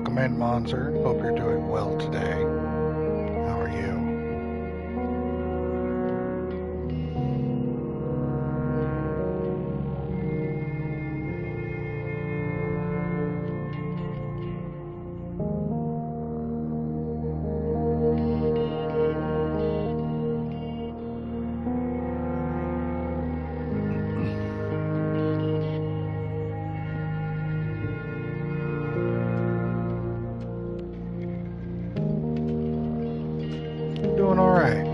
Welcome in, Monzer. Hope you're doing well today. How are you? Doing all right.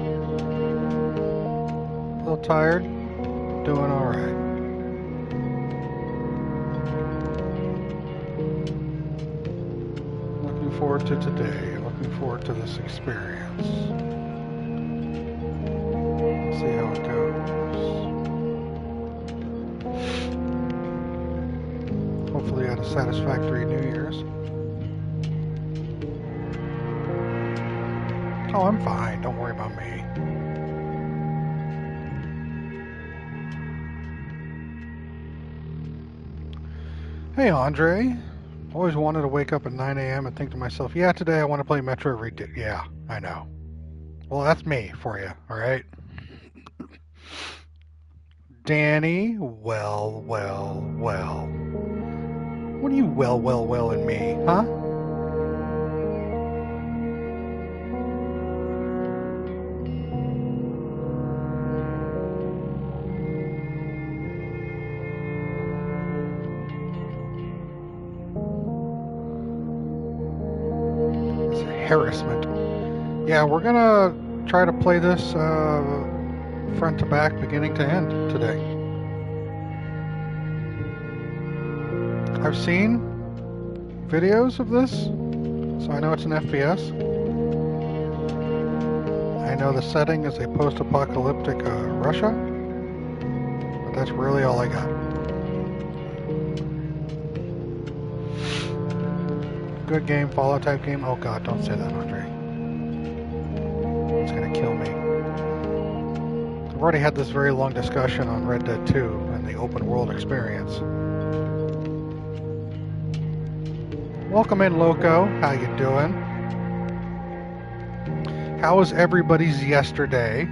A little tired. Doing all right. Looking forward to today. Looking forward to this experience. See how it goes. Hopefully you had a satisfactory New Year's. Oh, I'm fine. Don't worry about me. Hey, Andre. Always wanted to wake up at 9 a.m. and think to myself, yeah, today I want to play Metro Redux. Yeah, I know. Well, that's me for you, all right? Danny, well. What are you well in me, huh? It's harassment. Yeah, we're gonna try to play this front to back, beginning to end today. I've seen videos of this, so I know it's an FPS. I know the setting is a post-apocalyptic Russia, but that's really all I got. Good game, Fallout type game. Oh god, don't say that, Andre. It's gonna kill me. I've already had this very long discussion on Red Dead 2 and the open world experience. Welcome in, Loco. How you doing? How was everybody's yesterday?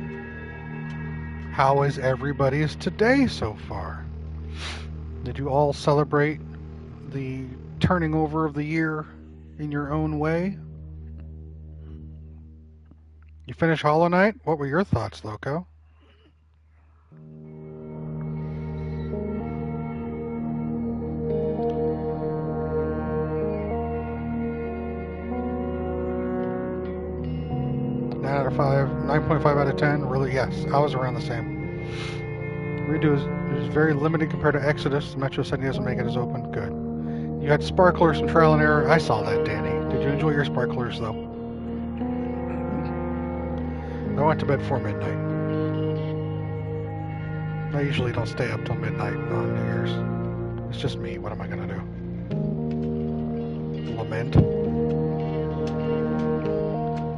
How is everybody's today so far? Did you all celebrate the turning over of the year in your own way? You finished Hollow Knight? What were your thoughts, Loco? Out of 5, 9.5 out of 10. Really, yes, I was around the same. Redo is very limited compared to Exodus. The Metro setting doesn't make it as open. Good. You had sparklers from trial and error. I saw that, Danny. Did you enjoy your sparklers, though? I went to bed before midnight. I usually don't stay up till midnight on New Year's. It's just me. What am I gonna do? Lament?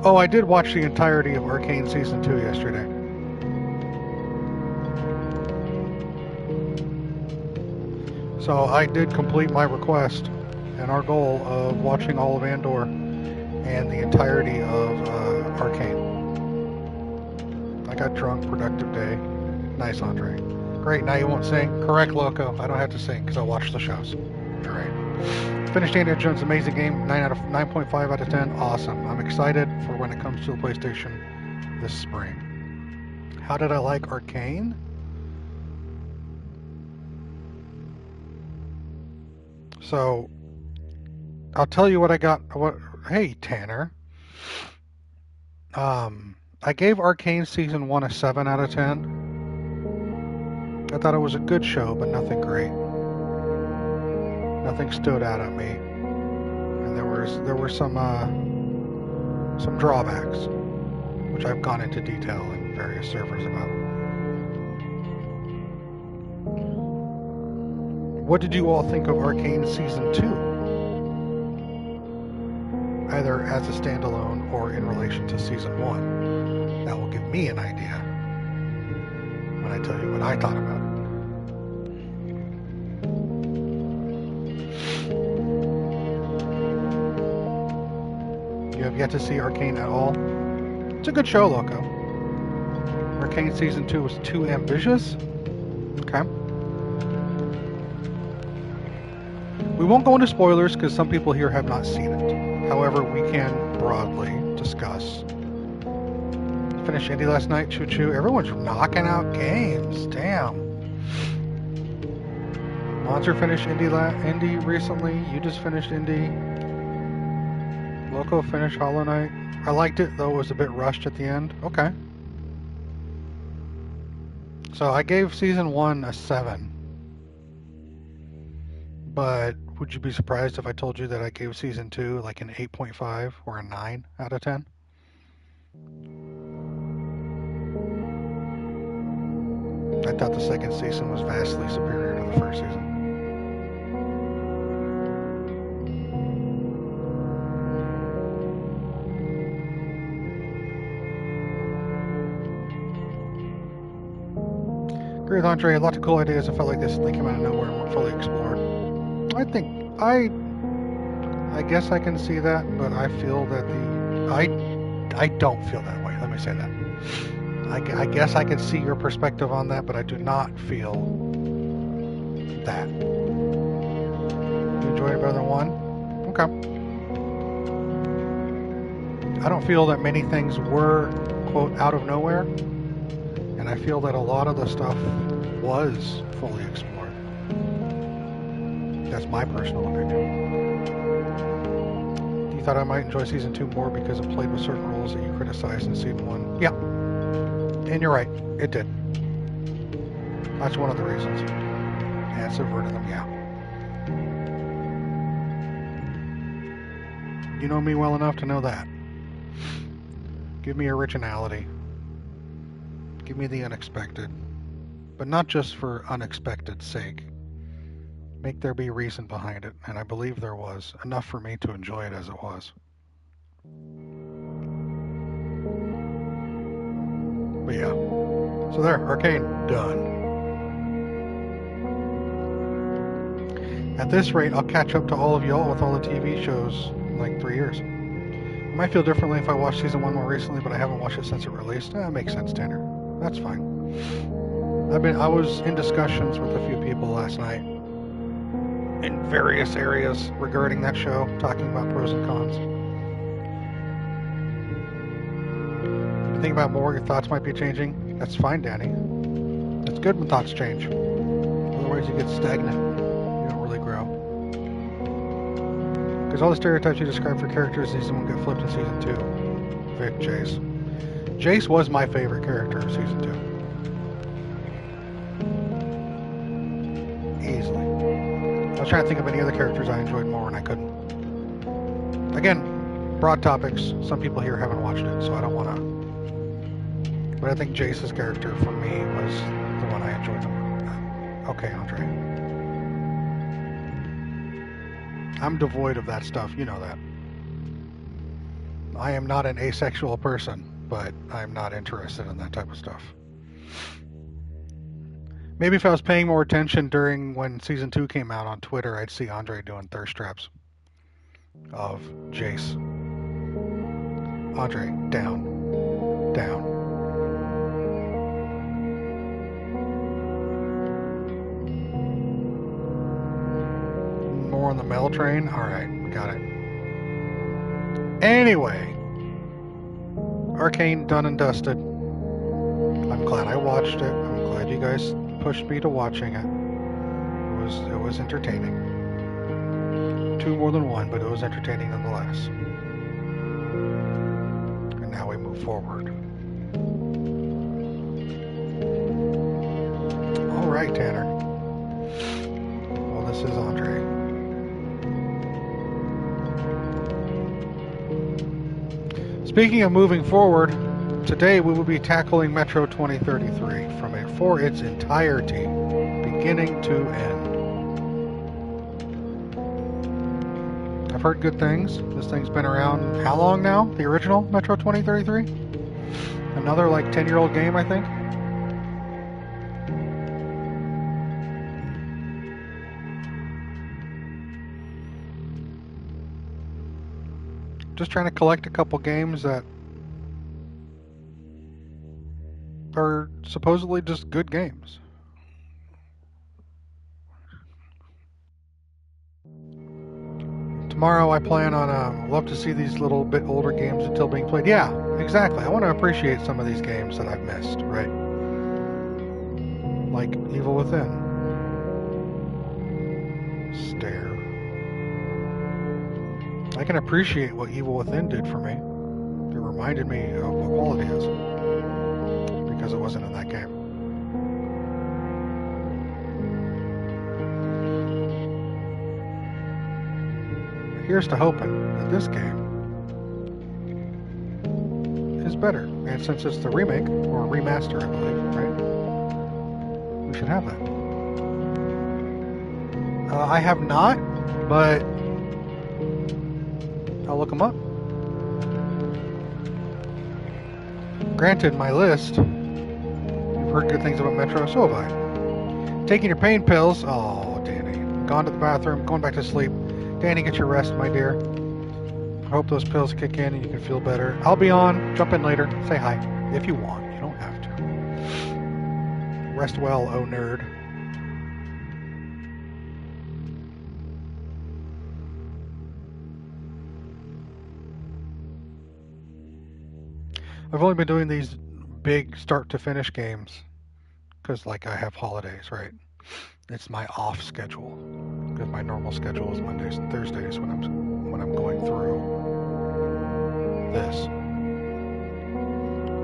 Oh, I did watch the entirety of Arcane Season 2 yesterday. So I did complete my request and our goal of watching all of Andor and the entirety of Arcane. I got drunk, productive day. Nice, Andre. Great, now you won't sing? Correct, Loco. I don't have to sing because I watch the shows. All right. Finished Indiana Jones' amazing game, 9.5 out of 10. Awesome. I'm excited for when it comes to the PlayStation this spring. How did I like Arcane? So, I'll tell you what I got. Hey, Tanner. I gave Arcane Season 1 a 7 out of 10. I thought it was a good show, but nothing great. Nothing stood out at me, and there were some drawbacks, which I've gone into detail in various servers about. What did you all think of Arcane Season 2? Either as a standalone or in relation to Season 1. That will give me an idea when I tell you what I thought about it. yet to see Arcane at all. It's a good show, Loco. Arcane Season 2 was too ambitious? Okay. We won't go into spoilers because some people here have not seen it. However, we can broadly discuss. Finished indie last night, choo choo. Everyone's knocking out games. Damn. Monster finished indie recently. You just finished indie. Loco finished Hollow Knight. I liked it, though it was a bit rushed at the end. Okay. So I gave Season 1 a 7. But would you be surprised if I told you that I gave Season 2 like an 8.5 or a 9 out of 10? I thought the second season was vastly superior to the first season. Agree with Andre, a lot of cool ideas. I felt like this thing came out of nowhere and weren't fully explored. I guess I can see that, but I feel that I don't feel that way. Let me say that. I guess I can see your perspective on that, but I do not feel that. You enjoyed it better than 1? Okay. I don't feel that many things were, quote, out of nowhere. And I feel that a lot of the stuff was fully explored. That's my personal opinion. You thought I might enjoy Season 2 more because it played with certain rules that you criticized in Season 1. Yeah. And you're right, it did. That's one of the reasons. And it subverted them, yeah. You know me well enough to know that. Give me originality. Give me the unexpected. But not just for unexpected sake. Make there be reason behind it, and I believe there was. Enough for me to enjoy it as it was. But yeah. So there, Arcane, done. At this rate, I'll catch up to all of y'all with all the TV shows in like 3 years. I might feel differently if I watched Season 1 more recently, but I haven't watched it since it released. That makes sense, Tanner. That's fine. I was in discussions with a few people last night in various areas regarding that show, talking about pros and cons. If you think about more, your thoughts might be changing. That's fine, Danny. It's good when thoughts change. Otherwise you get stagnant. You don't really grow. Because all the stereotypes you described for characters in Season 1 get flipped in Season 2. Vic, Jace. Jace was my favorite character in Season 2. Easily. I was trying to think of any other characters I enjoyed more and I couldn't. Again, broad topics. Some people here haven't watched it, so I don't want to. But I think Jace's character for me was the one I enjoyed the most. Okay, Andre. I'm devoid of that stuff, you know that. I am not an asexual person, but I'm not interested in that type of stuff. Maybe if I was paying more attention during when Season 2 came out on Twitter, I'd see Andre doing thirst traps of Jace. Andre, down. Down. More on the mail train? Alright, got it. Anyway. Arcane done and dusted. I'm glad I watched it. I'm glad you guys pushed me to watching it. It was entertaining. 2 more than 1, but it was entertaining nonetheless. And now we move forward. Alright, Tanner. Well, this is Andre. Speaking of moving forward, today we will be tackling Metro 2033 for its entirety, beginning to end. I've heard good things. This thing's been around how long now? The original Metro 2033? Another like 10-year-old game, I think. just trying to collect a couple games that are supposedly just good games. Tomorrow I plan on, love to see these little bit older games until being played. Yeah, exactly. I want to appreciate some of these games that I've missed, right? Like Evil Within. Stare. I can appreciate what Evil Within did for me. It reminded me of what quality is. Because it wasn't in that game. Here's to hoping that this game is better. And since it's the remake, or remaster, I believe, right? We should have that. I have not, but I'll look them up. Granted, my list, you've heard good things about Metro, so have I. Taking your pain pills. Oh, Danny. Gone to the bathroom, going back to sleep. Danny, get your rest, my dear. I hope those pills kick in and you can feel better. I'll be on. Jump in later. Say hi. If you want. You don't have to. Rest well, oh nerd. I've only been doing these big start-to-finish games because, like, I have holidays, right? It's my off schedule. Because my normal schedule is Mondays and Thursdays when I'm going through this.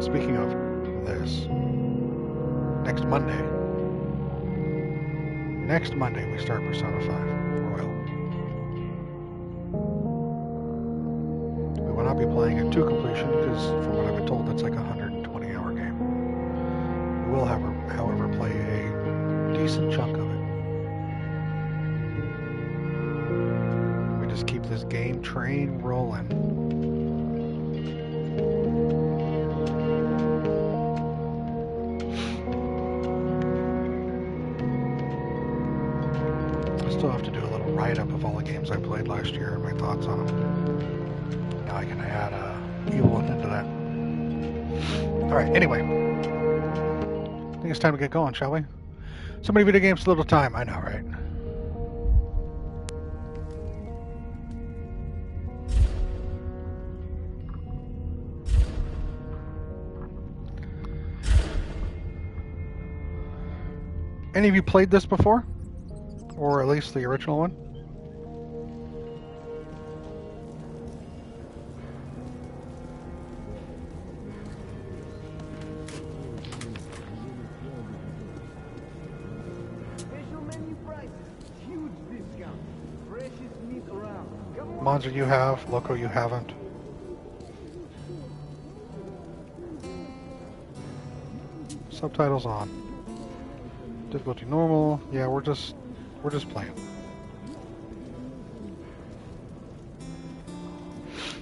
Speaking of this, next Monday we start Persona 5 Royal. We will not be playing it to completion because from what I've been told it's like a 120-hour game. We will, however, play a decent chunk of it. Just keep this game train rolling. I still have to do a little write-up of all the games I played last year and my thoughts on them. Now I can add Evil Within into that. Alright, anyway. I think it's time to get going, shall we? So many video games, so little time. I know, right? Any of you played this before? Or at least the original one? Special menu prices, huge discount, freshest meat around. Monza you have, Loco you haven't. Subtitles on. Difficulty normal. Yeah, we're just playing.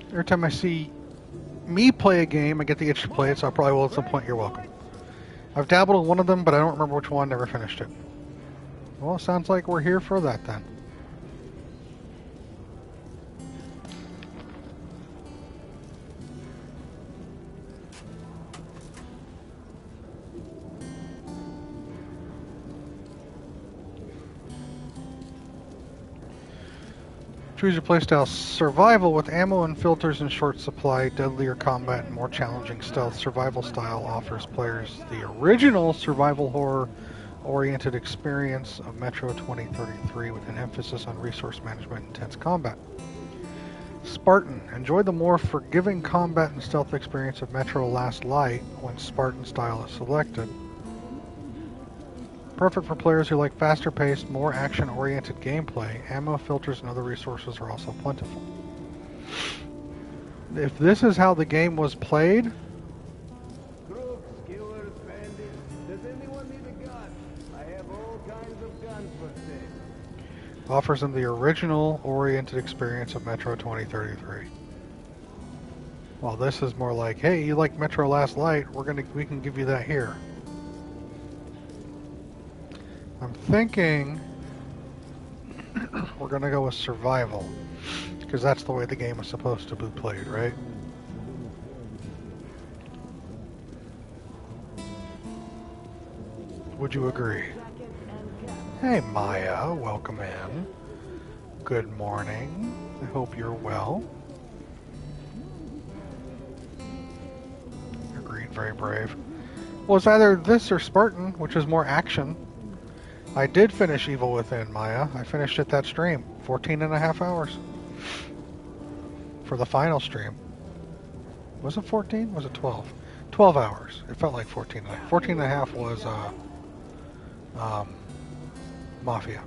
Every time I see me play a game, I get the itch to play it, so I probably will at some point. You're welcome. I've dabbled in one of them, but I don't remember which one. Never finished it. Well, it sounds like we're here for that then. Choose your playstyle: survival with ammo and filters in short supply, deadlier combat, and more challenging stealth. Survival style offers players the original survival horror-oriented experience of Metro 2033 with an emphasis on resource management and intense combat. Spartan. Enjoy the more forgiving combat and stealth experience of Metro Last Light when Spartan style is selected. Perfect for players who like faster-paced, more action-oriented gameplay. Ammo, filters, and other resources are also plentiful. If this is how the game was played... Crooks, killers, bandits. Does anyone need a gun? I have all kinds of guns for sale. Offers them the original-oriented experience of Metro 2033. Well, this is more like, hey, you like Metro Last Light, we can give you that here. I'm thinking we're gonna go with survival Because that's the way the game is supposed to be played, right? Would you agree? Hey Maya, welcome in. Good morning. I hope you're well. Agreed, very brave. Well, it's either this or Spartan, which is more action. I did finish Evil Within, Maya. I finished it that stream. 14 and a half hours. For the final stream. Was it 14? Was it 12? 12 hours. It felt like 14 and a half. 14 and a half was Mafia.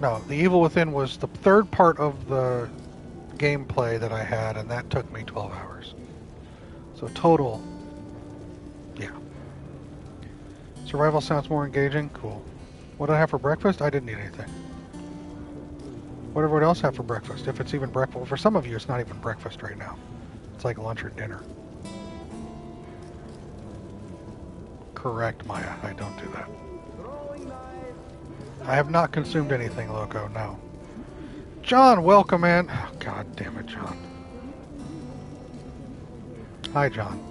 No, the Evil Within was the third part of the gameplay that I had, and that took me 12 hours. So total, yeah. Survival sounds more engaging. Cool. What did I have for breakfast? I didn't eat anything. What did everyone else have for breakfast? If it's even breakfast. For some of you, it's not even breakfast right now. It's like lunch or dinner. Correct, Maya. I don't do that. I have not consumed anything, Loco, no. John, welcome in. Oh, God damn it, John. Hi, John.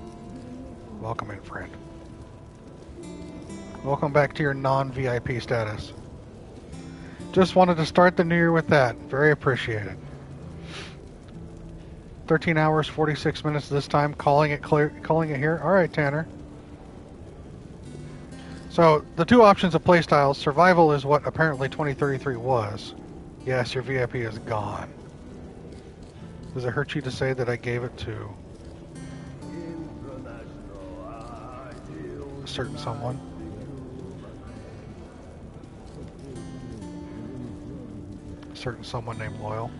Welcome in, friend. Welcome back to your non-VIP status. Just wanted to start the new year with that. Very appreciated. 13 hours, 46 minutes this time. Calling it here. All right, Tanner. So, the two options of playstyles, survival is what apparently 2033 was. Yes, your VIP is gone. Does it hurt you to say that I gave it to a certain someone? A certain someone named Loyal?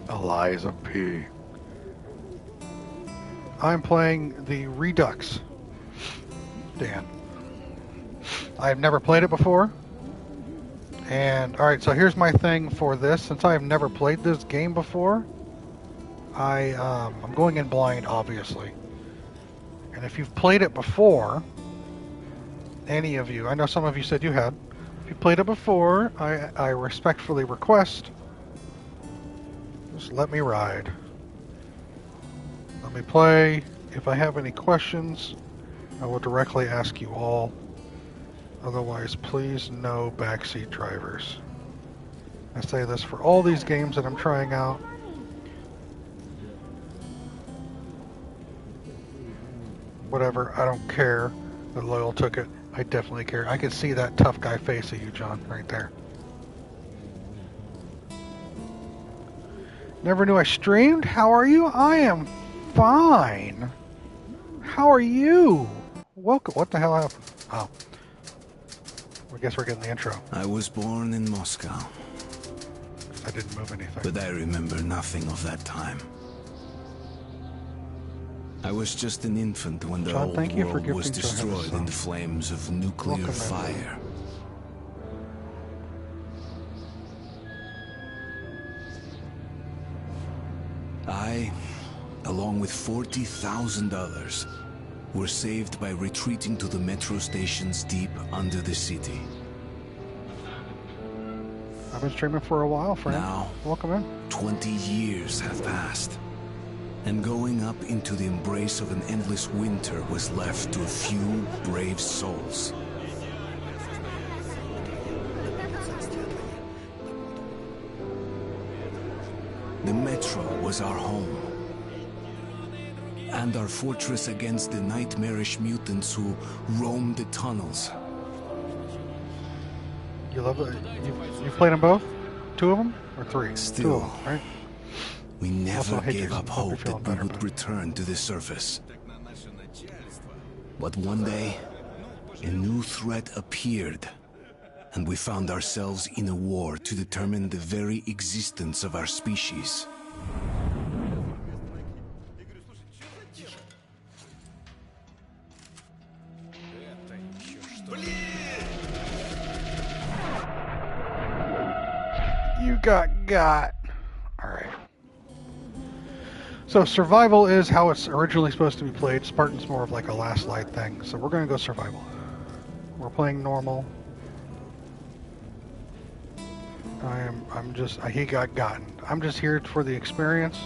Eliza P. I'm playing the Redux. Dan. I've never played it before. And, alright, so here's my thing for this. Since I have never played this game before, I'm going in blind, obviously. And if you've played it before, any of you, I know some of you said you had. If you played it before, I respectfully request, just let me ride. Let me play. If I have any questions, I will directly ask you all. Otherwise, please no backseat drivers. I say this for all these games that I'm trying out. Whatever, I don't care that Loyal took it. I definitely care. I can see that tough guy face of you, John, right there. Never knew I streamed? How are you? I am fine. How are you? Welcome. What the hell happened? Oh. I guess we're getting the intro. I was born in Moscow. I didn't move anything. But I remember nothing of that time. I was just an infant when the John, old world was destroyed in the flames of nuclear fire. I, along with 40,000 others, were saved by retreating to the metro stations deep under the city. I've been streaming for a while, friend. Now, welcome in. 20 years have passed, and going up into the embrace of an endless winter was left to a few brave souls. The metro was our home, and our fortress against the nightmarish mutants who roamed the tunnels. You love it? You've played them both? Two of them? Or three? Still, two of them, right? We never gave up hope that we would but... return to the surface. But one day, a new threat appeared, and we found ourselves in a war to determine the very existence of our species. You got. Alright. So survival is how it's originally supposed to be played. Spartan's more of like a last light thing. So we're going to go survival. We're playing normal. He got gotten. I'm just here for the experience.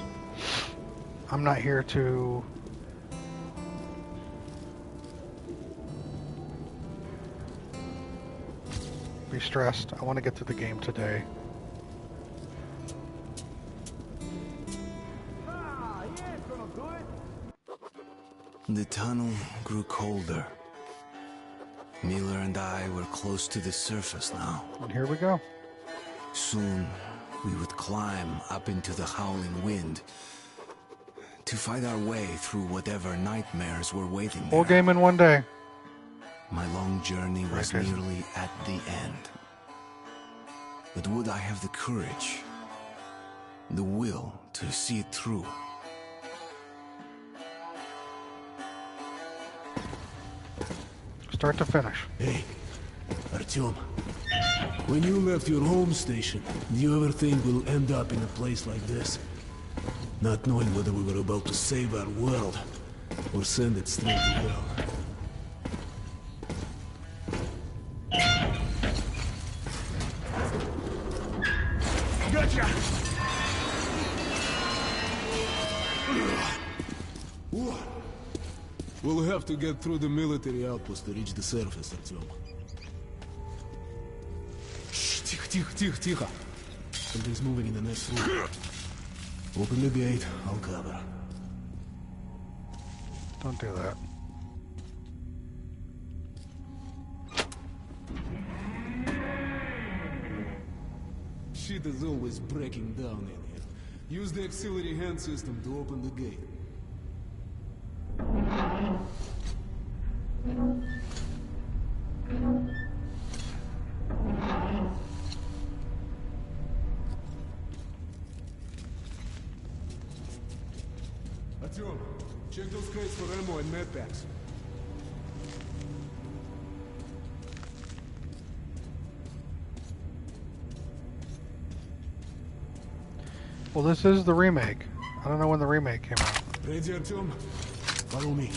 I'm not here to be stressed. I want to get to the game today. The tunnel grew colder. Miller and I were close to the surface now. And here we go. Soon, we would climb up into the howling wind to fight our way through whatever nightmares were waiting there. Whole game in one day. My long journey was nearly at the end. But would I have the courage, the will to see it through? Start to finish. Hey, Artyom. When you left your home station, do you ever think we'll end up in a place like this? Not knowing whether we were about to save our world, or send it straight to hell. Gotcha! We'll have to get through the military outpost to reach the surface, Artyom. Shh, тихо. Something's moving in the next room. Open the gate, I'll cover. Don't do that. Shit is always breaking down in here. Use the auxiliary hand system to open the gate. Artyom, check those crates for ammo and medpacks. Well, this is the remake. I don't know when the remake came out. Ready, Artyom? Follow me.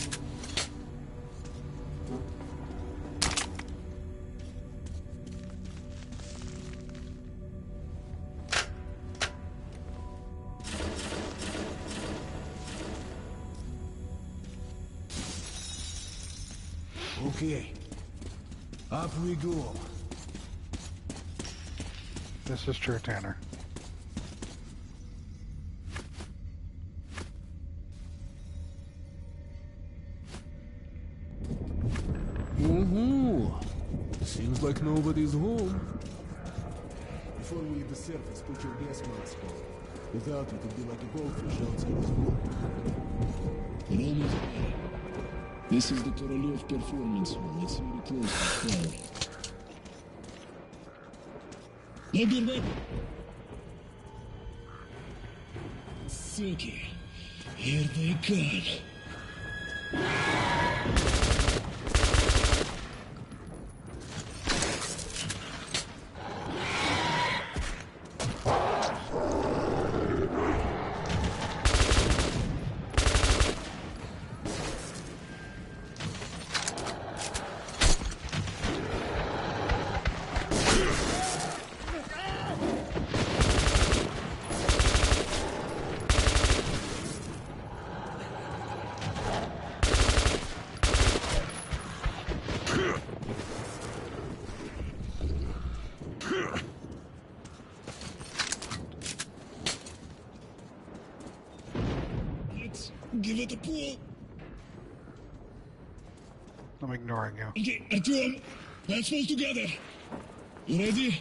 Okay. Up we go. This is true, Tanner. Seems like nobody's home. Before we hit the surface, put your gas mask on. Without it, it'd be like a goldfish outside his water. Almost there. This is the Korolev performance hall. It's very close to the tower. Load your weapon! Suki, here they come. Give it a pull. I'm ignoring you. Okay, Artyom, let's fall together. You ready?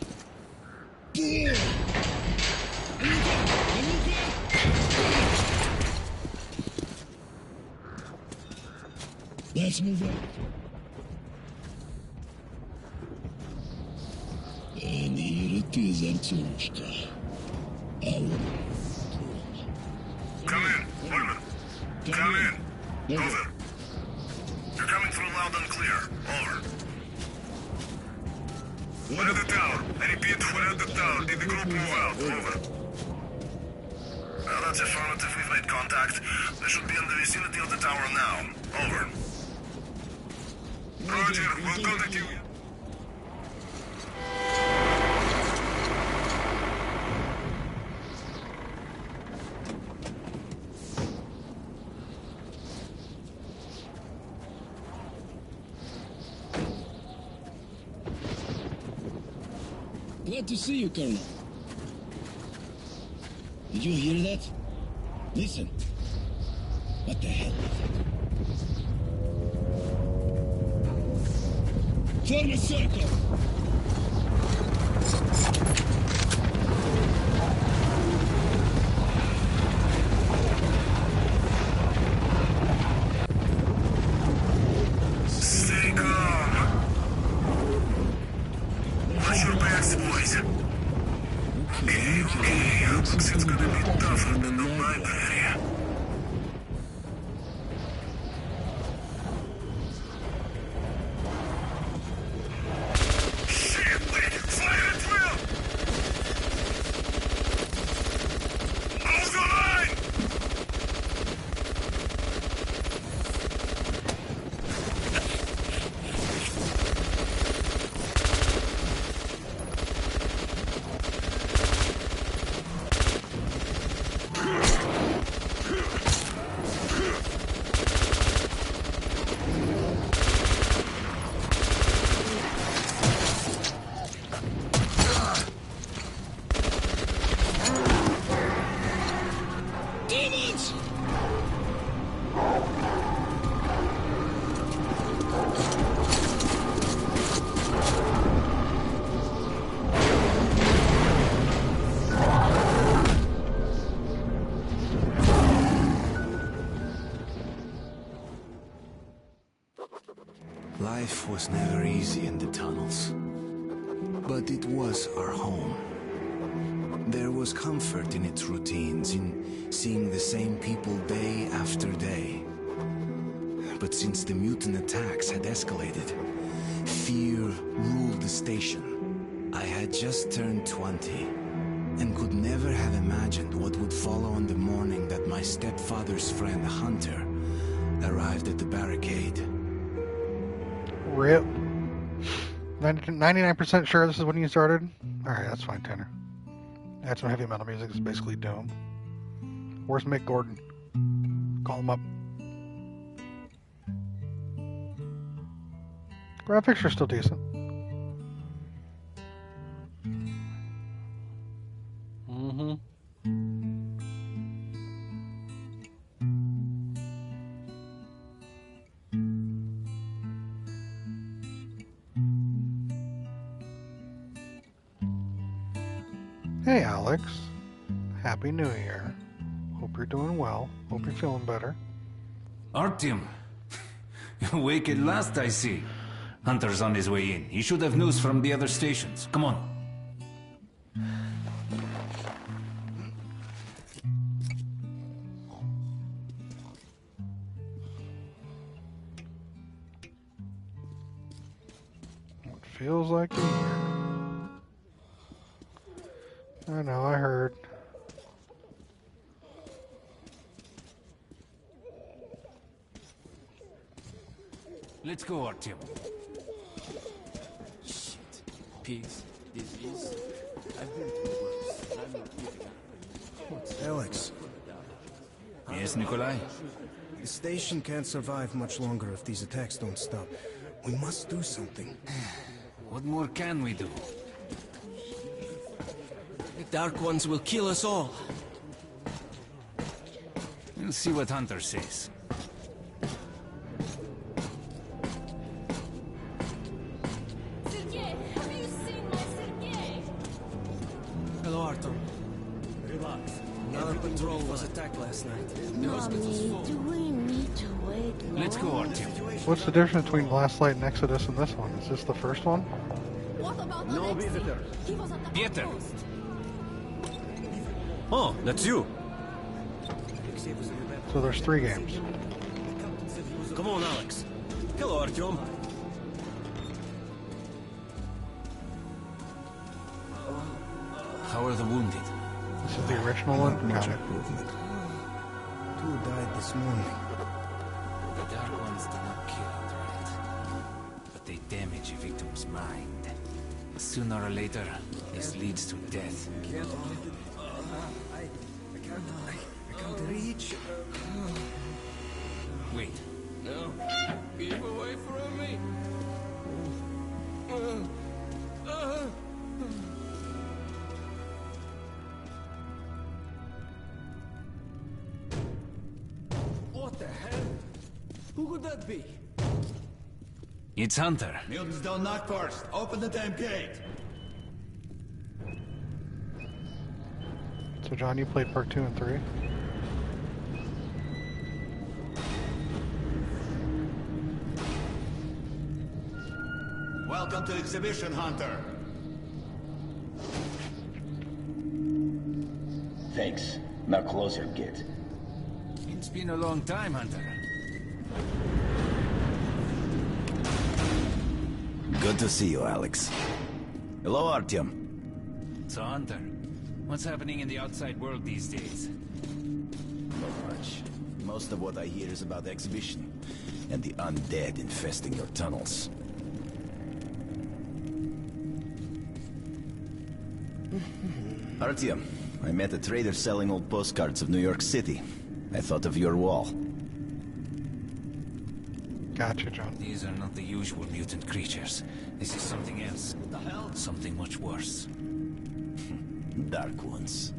Pull! Let's move on. And here it is, Artyomушка. Come in, Woodman. Come in. Over. You're coming through loud and clear. Over. We're at the tower. I repeat, we're at the tower. Did the group move out? Over. Well, that's affirmative. We've made contact. They should be in the vicinity of the tower now. Over. Roger. We'll contact you. Glad to see you, Colonel. Did you hear that? Listen. What the hell is it? Form a circle! Stay calm. Watch your backs, boys. Okay. Looks it's gonna be tougher than the library. Shit, wait! Fire at will! Hold the line! Demons! Life was never easy in the tunnels, but it was our home. There was comfort in its routines, in seeing the same people day after day. But since the mutant attacks had escalated, fear ruled the station. I had just turned 20, and could never have imagined what would follow on the morning that my stepfather's friend Hunter arrived at the barricade. RIP. 99% sure this is when you started? Alright, that's fine, Tanner. Add some heavy metal music. It's basically Doom. Where's Mick Gordon? Call him up. Graphics are still decent. Hey Alex, Happy New Year. Hope you're doing well. Hope you're feeling better. Artyom, awake at last, I see. Hunter's on his way in. He should have news from the other stations. Come on. It feels like a year. I know, I heard. Let's go, Artyom. Shit. Pigs. Disease. I've been through worse, and I'm not giving up. Alex, Yes, Nikolai? the station can't survive much longer if these attacks don't stop. We must do something. What more can we do? The Dark Ones will kill us all. We'll see what Hunter says. Sergei, have you seen my Sergei? Hello, Artyom. Relax. Another patrol was attacked last night. The hospital's full. Do we need to wait long? Let's go, Artyom. What's the difference between Last Light and Exodus and this one? Is this the first one? What about No Alexei? visitors. He was at the Pieter. outpost. Oh, that's you. So there's 3 games. Come on, Alex. Hello, Artyom. How are the wounded? This is the original one? Got it. improvement. 2 died this morning. The Dark Ones do not kill outright, but they damage a victim's mind. Sooner or later, this leads to death. I can't reach. Wait, No. Keep away from me. What the hell? Who could that be? It's Hunter. Mutants don't knock first. Open the damn gate. So John, you played part 2 and 3? Welcome to Exhibition, Hunter. Thanks. Now close your gate. It's been a long time, Hunter. Good to see you, Alex. Hello, Artyom. So, Hunter, what's happening in the outside world these days? Not much. Most of what I hear is about the exhibition and the undead infesting your tunnels. Artyom, I met a trader selling old postcards of New York City. I thought of your wall. Gotcha, John. These are not the usual mutant creatures. This is something else. What the hell? Something much worse. Dark ones.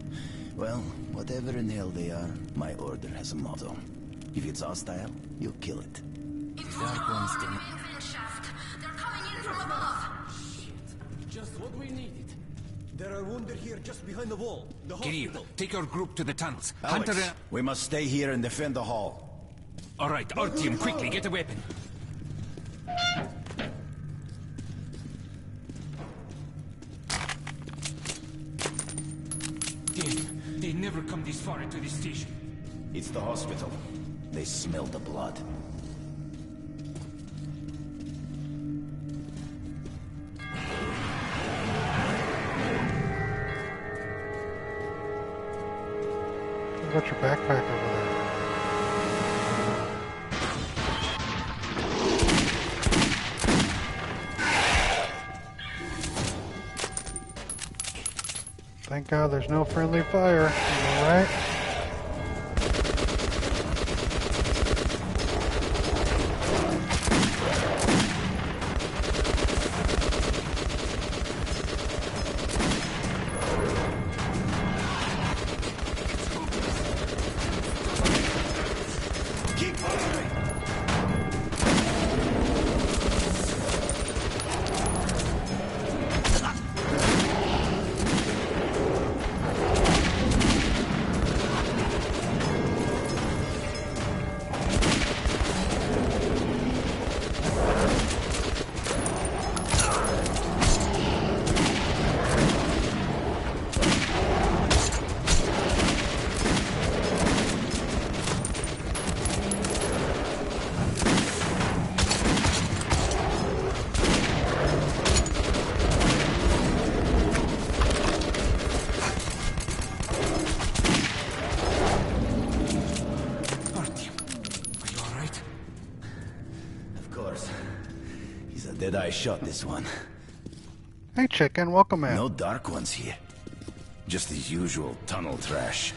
Well, whatever in hell they are, my order has a motto. If it's hostile, you'll kill it. Dark ones do not... They're coming in from above. Shit. Just what we needed. There are wounded here just behind the wall. The Kirill, hospital. take your group to the tunnels. Alex, Hunter... we must stay here and defend the hall. All right, Artyom, quickly, get a weapon. Damn, they never come this far into this station. It's the hospital. They smell the blood. What about your backpack over there? Thank God there's no friendly fire. All right. I shot this one. Hey chicken, welcome in. No dark ones here. Just the usual tunnel trash.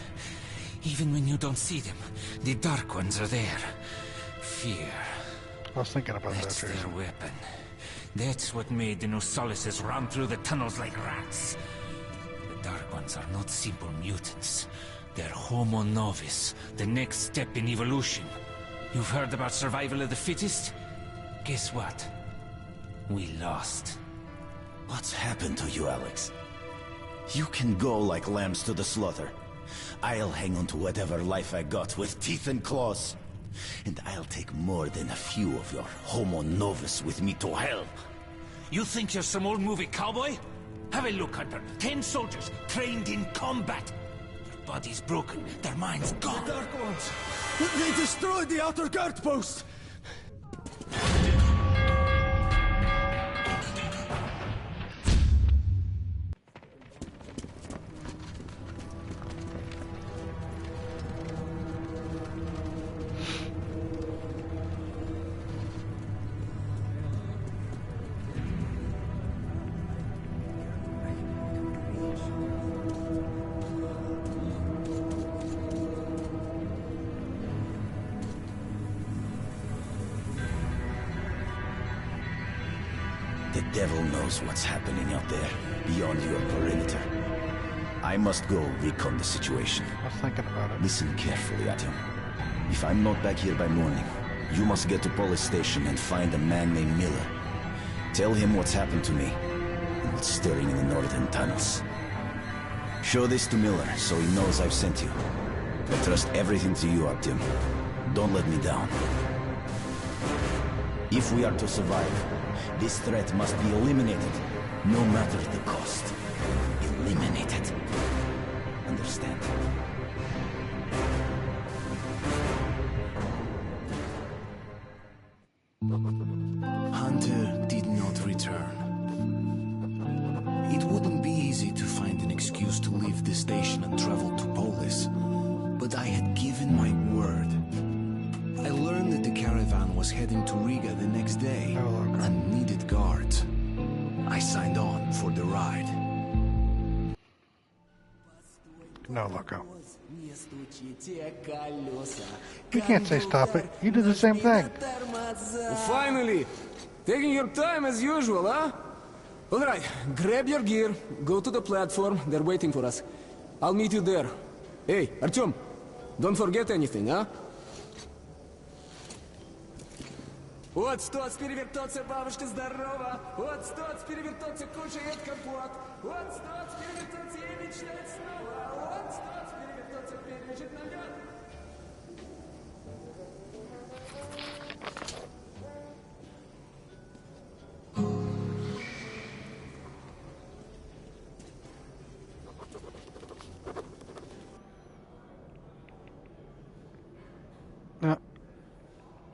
Even when you don't see them, the dark ones are there. Fear. I was thinking about That's that, their Jason. weapon. That's what made the Nosalises run through the tunnels like rats. The dark ones are not simple mutants. They're Homo Novus, the next step in evolution. You've heard about survival of the fittest? Guess what? We lost. What's happened to you, Alex? You can go like lambs to the slaughter. I'll hang on to whatever life I got with teeth and claws. And I'll take more than a few of your Homo Novus with me to hell. You think you're some old movie cowboy? Have a look, Hunter. 10 soldiers trained in combat. Their bodies broken, their minds gone. The Dark Ones! They destroyed the outer guard post! The devil knows what's happening out there, beyond your perimeter. I must go recon the situation. I was thinking about it. Listen carefully, Artyom. If I'm not back here by morning, you must get to police station and find a man named Miller. Tell him what's happened to me and what's stirring in the northern tunnels. Show this to Miller so he knows I've sent you. I trust everything to you, Artyom. Don't let me down. If we are to survive, this threat must be eliminated, no matter the cost. Eliminated. Understand? Hunter did not return. It wouldn't be easy to find an excuse to leave the station and travel to Polis, but I had given my word. I learned that the caravan was heading to Riga the next day and needed guards. I signed on for the ride. No, loco. You can't say stop it. You do the same thing. Well, finally! Taking your time as usual, huh? Alright, grab your gear, go to the platform, they're waiting for us. I'll meet you there. Hey, Artyom, don't forget anything, huh? Вот стоц перевертоться, бабушка здорова. Вот стоц перевертоться, кушает компот. Вот стоц перевертоться и мечтает снова. Вот стоц перевертоться, перебежит на лед.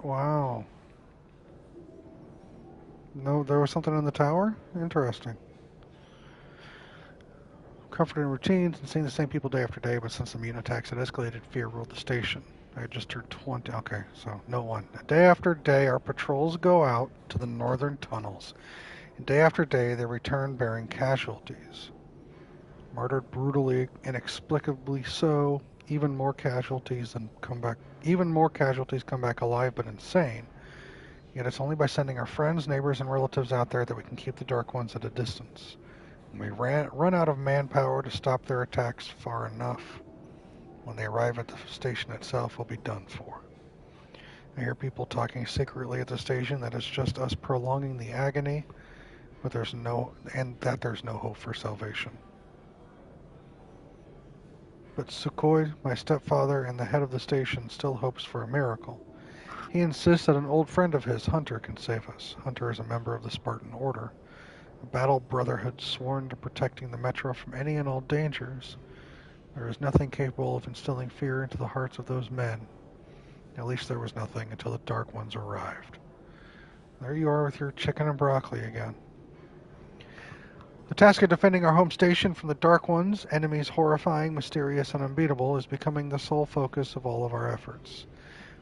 Wow. No, there was something in the tower? Interesting. Comforting routines and seeing the same people day after day, but since the mutant attacks had escalated, fear ruled the station. I had just turned 20. Okay, so no one. Day after day, our patrols go out to the northern tunnels. And day after day, they return bearing casualties. Martyred brutally, inexplicably so. Even more casualties come back alive, but insane. Yet it's only by sending our friends, neighbors, and relatives out there that we can keep the Dark Ones at a distance. When we run out of manpower to stop their attacks far enough, when they arrive at the station itself, we'll be done for. I hear people talking secretly at the station that it's just us prolonging the agony, but there's no hope for salvation. But Sukhoi, my stepfather and the head of the station, still hopes for a miracle. He insists that an old friend of his, Hunter, can save us. Hunter is a member of the Spartan Order, a battle brotherhood sworn to protecting the Metro from any and all dangers. There is nothing capable of instilling fear into the hearts of those men. At least there was nothing until the Dark Ones arrived. There you are with your chicken and broccoli again. The task of defending our home station from the Dark Ones, enemies horrifying, mysterious, and unbeatable, is becoming the sole focus of all of our efforts.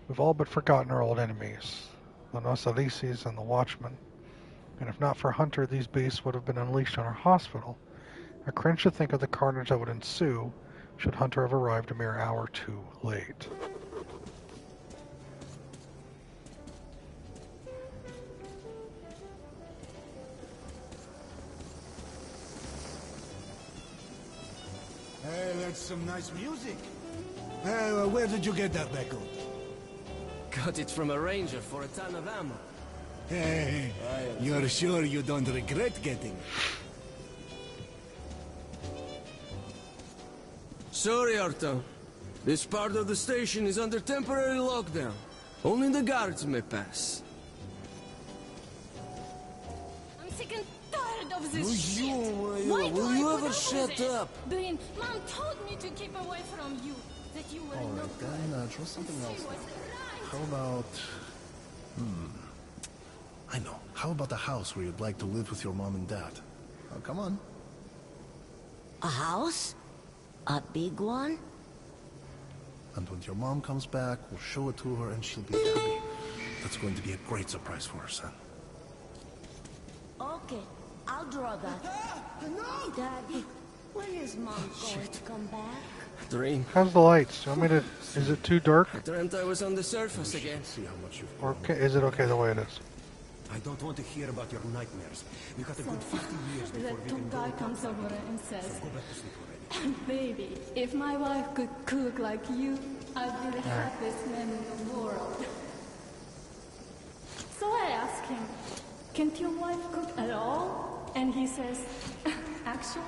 We've all but forgotten our old enemies, the Nosalises and the Watchmen. And if not for Hunter, these beasts would have been unleashed on our hospital. I cringe to think of the carnage that would ensue should Hunter have arrived a mere hour too late. Hey, that's some nice music. Hey, where did you get that record? Got it from a ranger for a ton of ammo. Hey, you're sure you don't regret getting it? Sorry, Artyom. This part of the station is under temporary lockdown. Only the guards may pass. I'm sick and tired of this shit. Why will you ever shut up? Blaine, Mom told me to keep away from you. That you were no good. Then try something else. How about... I know. How about a house where you'd like to live with your mom and dad? Oh, come on. A house? A big one? And when your mom comes back, we'll show it to her and she'll be happy. That's going to be a great surprise for her, son. Okay, I'll draw that. No! Daddy, when is Mom going to come back? Dream. How's the lights? You want me to... Is it too dark? I dreamt I was on the surface again. Or is it okay the way it is? I don't want to hear about your nightmares. We got a good 50 years before we can guy go. comes over and says, Go back to sleep already. baby, if my wife could cook like you, I'd be the happiest man in the world. So I asked him, can't your wife cook at all? And he says, actually,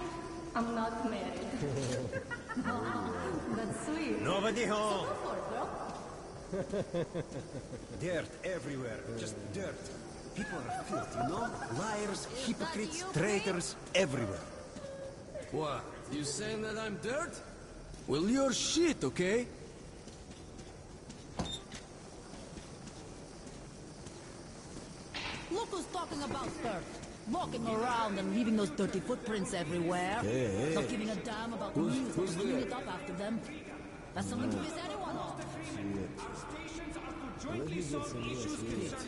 I'm not married. That's sweet. Nobody home. So go for it, girl. Dirt everywhere, just dirt. People are filthy, you know? Liars, hypocrites, traitors, everywhere. What? You saying that I'm dirt? Well, you're shit, okay? Look who's talking about dirt. Walking around and leaving those dirty footprints everywhere. Hey. Not giving a damn about the news or cleaning it up after them. That's something to piss anyone off. Let me get some rest.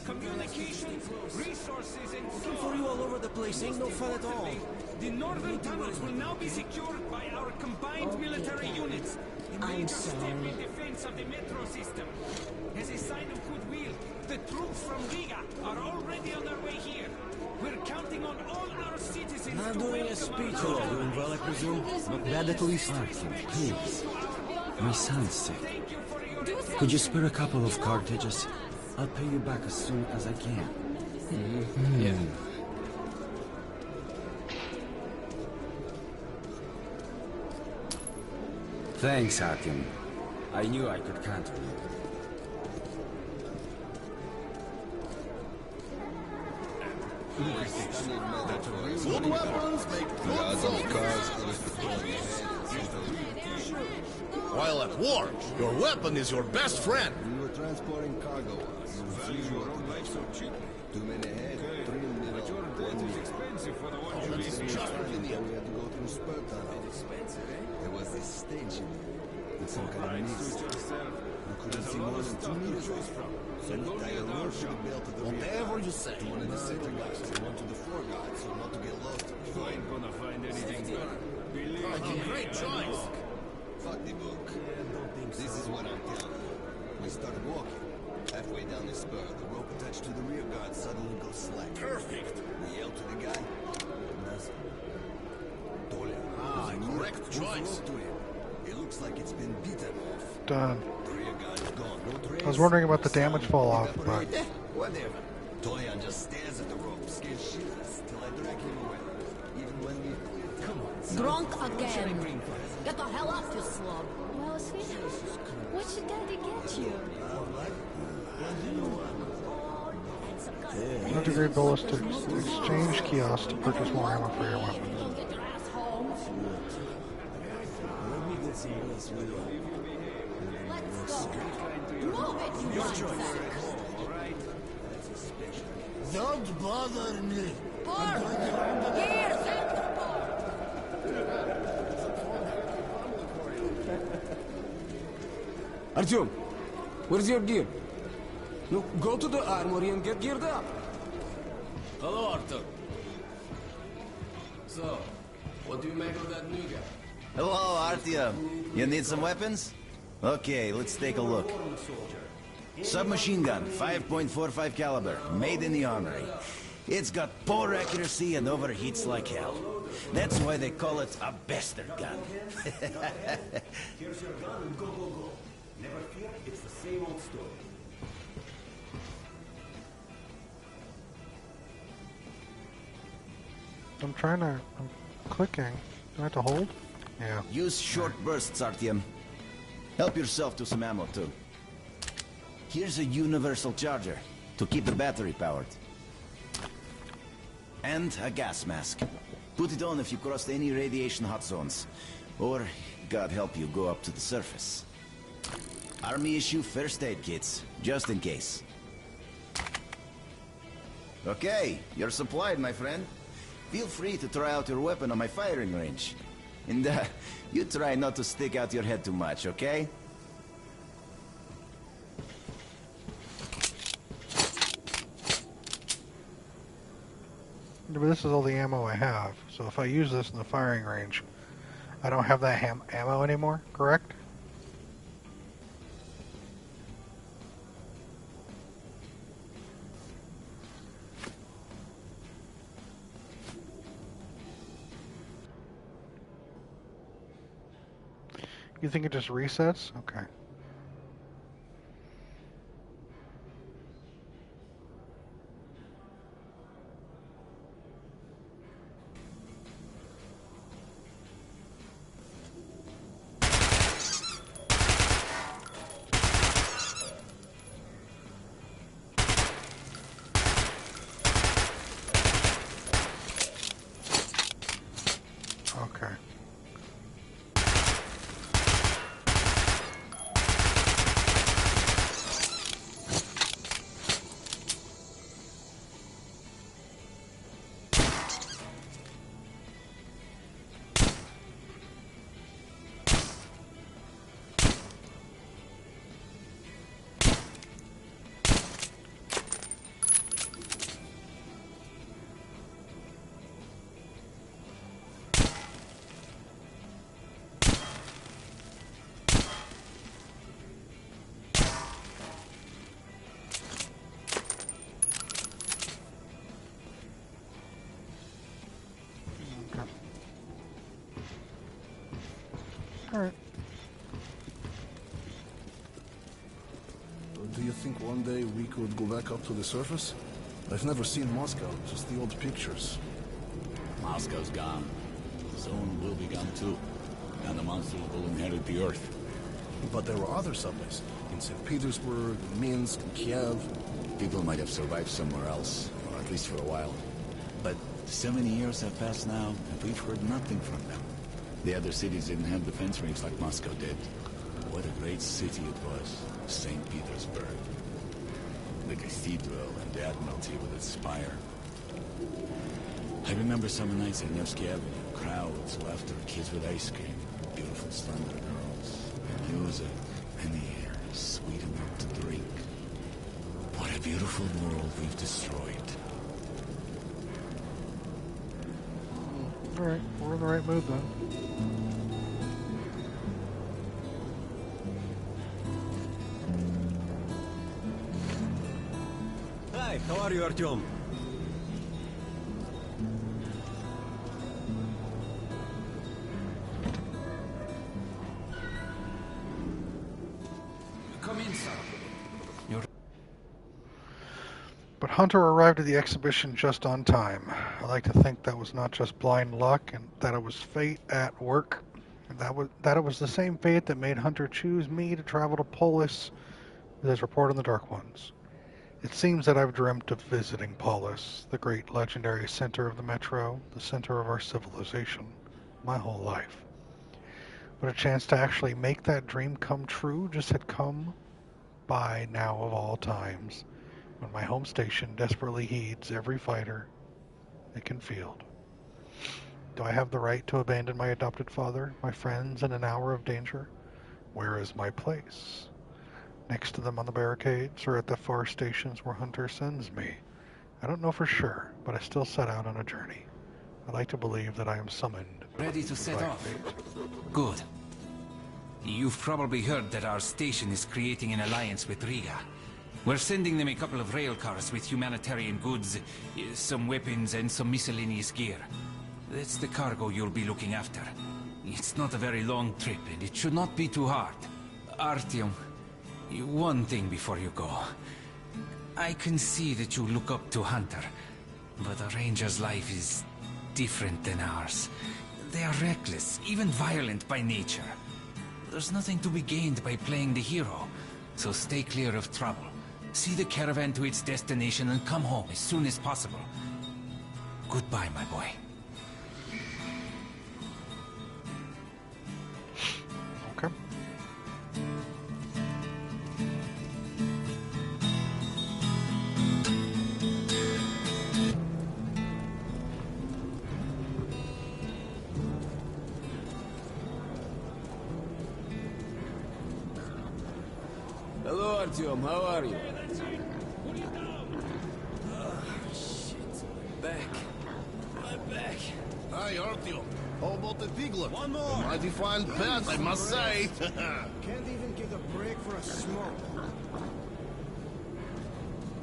Communications, resources, and Looking for you all over the place ain't no fun at all. The northern tunnels will now be secured by our combined military units. A major step in defense of the metro system. As a sign of goodwill, the troops from Riga are already on their way here. We're counting on all our citizens Not to doing a welcome speech our or doing well, I presume. Not bad at least. Please. My son's sick. Could you spare a couple of cartridges? I'll pay you back as soon as I can. Yeah. Thanks, Artyom. I knew I could count on you. Good weapons make good soldiers. While at war, your weapon is your best friend. We were transporting cargo. Value your own life so cheap. Too many head, 3 in middle. But your debt is expensive for the one you leave behind. We had to go through spur tunnel. Expensive, eh? There was this stench in there. With some kind of mist. You couldn't see more than 2 meters out. So the entire road should be built to the rear. Whatever you say. To one of the center guards, and one to the foreguard, so not to get lost. You ain't gonna find anything good. Believe Great choice. Fuck the book. This is what I'm telling you. We started walking. Halfway down the spur, the rope attached to the rear guard suddenly goes slack. Perfect. We yelled to the guy. Nothing. Toля. Correct choice. To him. It looks like it's been beaten off. Done. The rear guard is gone. No trace. I was wondering about the damage fall off, but Whatever. Tolyan just stares at the rope, scared shitless, till I drag him away. Even when we cleared. Come on, son. Drunk again. Get the hell off, you slug. Well, sweetheart, what should Daddy get you? 100-degree ballistics exchange kiosk to purchase more ammo for your weapon. Get your ass home. Let me get some rest, will you? Let's go. Move it, you mindsack. Don't bother me. Here, Artyom, where's your gear? No, go to the armory and get geared up. Hello, Arthur. So, what do you make of that new guy? Hello, Artyom. You need some weapons? Okay, let's take a look. Submachine gun, 5.45 caliber, made in the armory. It's got poor accuracy and overheats like hell. That's why they call it a bastard gun. Here's your gun and go, go, go. Never fear, it's the same old story. I'm clicking. Do I have to hold? Yeah. Use short bursts, Artyom. Help yourself to some ammo, too. Here's a universal charger to keep the battery powered. And a gas mask. Put it on if you crossed any radiation hot zones. Or, God help you, go up to the surface. Army issue first aid kits, just in case. Okay, you're supplied, my friend. Feel free to try out your weapon on my firing range. And you try not to stick out your head too much, okay? But this is all the ammo I have. So if I use this in the firing range, I don't have that ammo anymore, correct? You think it just resets? Okay. Okay. Alright. Do you think one day we could go back up to the surface? I've never seen Moscow, just the old pictures. Moscow's gone. Soon we'll be gone too. And the monsters will inherit the Earth. But there were other subways. In St. Petersburg, Minsk, Kiev. People might have survived somewhere else, or at least for a while. But so many years have passed now, and we've heard nothing from them. The other cities didn't have defense rings like Moscow did. What a great city it was, St. Petersburg. The cathedral and the Admiralty with its spire. I remember summer nights at Nevsky Avenue. Crowds, laughter, kids with ice cream, beautiful slender girls, and music, and the air, sweet enough to drink. What a beautiful world we've destroyed. Alright, we're in the right mood then. Hi, how are you, Artyom? Come in, sir. But Hunter arrived at the exhibition just on time. I like to think that was not just blind luck, and that it was fate at work. And that it was the same fate that made Hunter choose me to travel to Polis with his report on the Dark Ones. It seems that I've dreamt of visiting Polis, the great legendary center of the Metro, the center of our civilization, my whole life. But a chance to actually make that dream come true just had come by now of all times, when my home station desperately heeds every fighter it can field. Do I have the right to abandon my adopted father, my friends, in an hour of danger? Where is my place? Next to them on the barricades, or at the far stations where Hunter sends me? I don't know for sure, but I still set out on a journey. I like to believe that I am summoned. Ready to set by off? fate. Good. You've probably heard that our station is creating an alliance with Riga. We're sending them a couple of rail cars with humanitarian goods, some weapons, and some miscellaneous gear. That's the cargo you'll be looking after. It's not a very long trip, and it should not be too hard. Artyom, one thing before you go. I can see that you look up to Hunter, but a ranger's life is different than ours. They are reckless, even violent by nature. There's nothing to be gained by playing the hero, so stay clear of trouble. See the caravan to its destination and come home as soon as possible. Goodbye, my boy. Okay. Hello, Artyom. How are you? Shit. Back. My back. Hi, Artyom. How about the piglet? One more. A mighty fine pet, I must say. Can't even get a break for a smoke.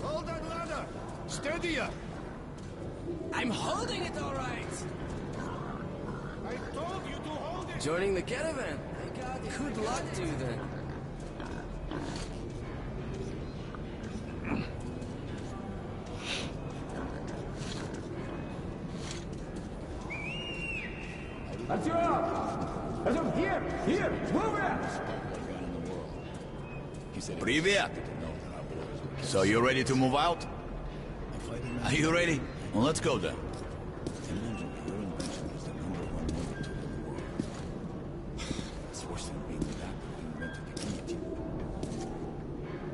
Hold that ladder. Steady ya. I'm holding it all right. I told you to hold it. Joining the caravan. I Good luck to you then. Artyom, here, move it! Привет! So you ready to move out? Are you ready? Well, let's go then.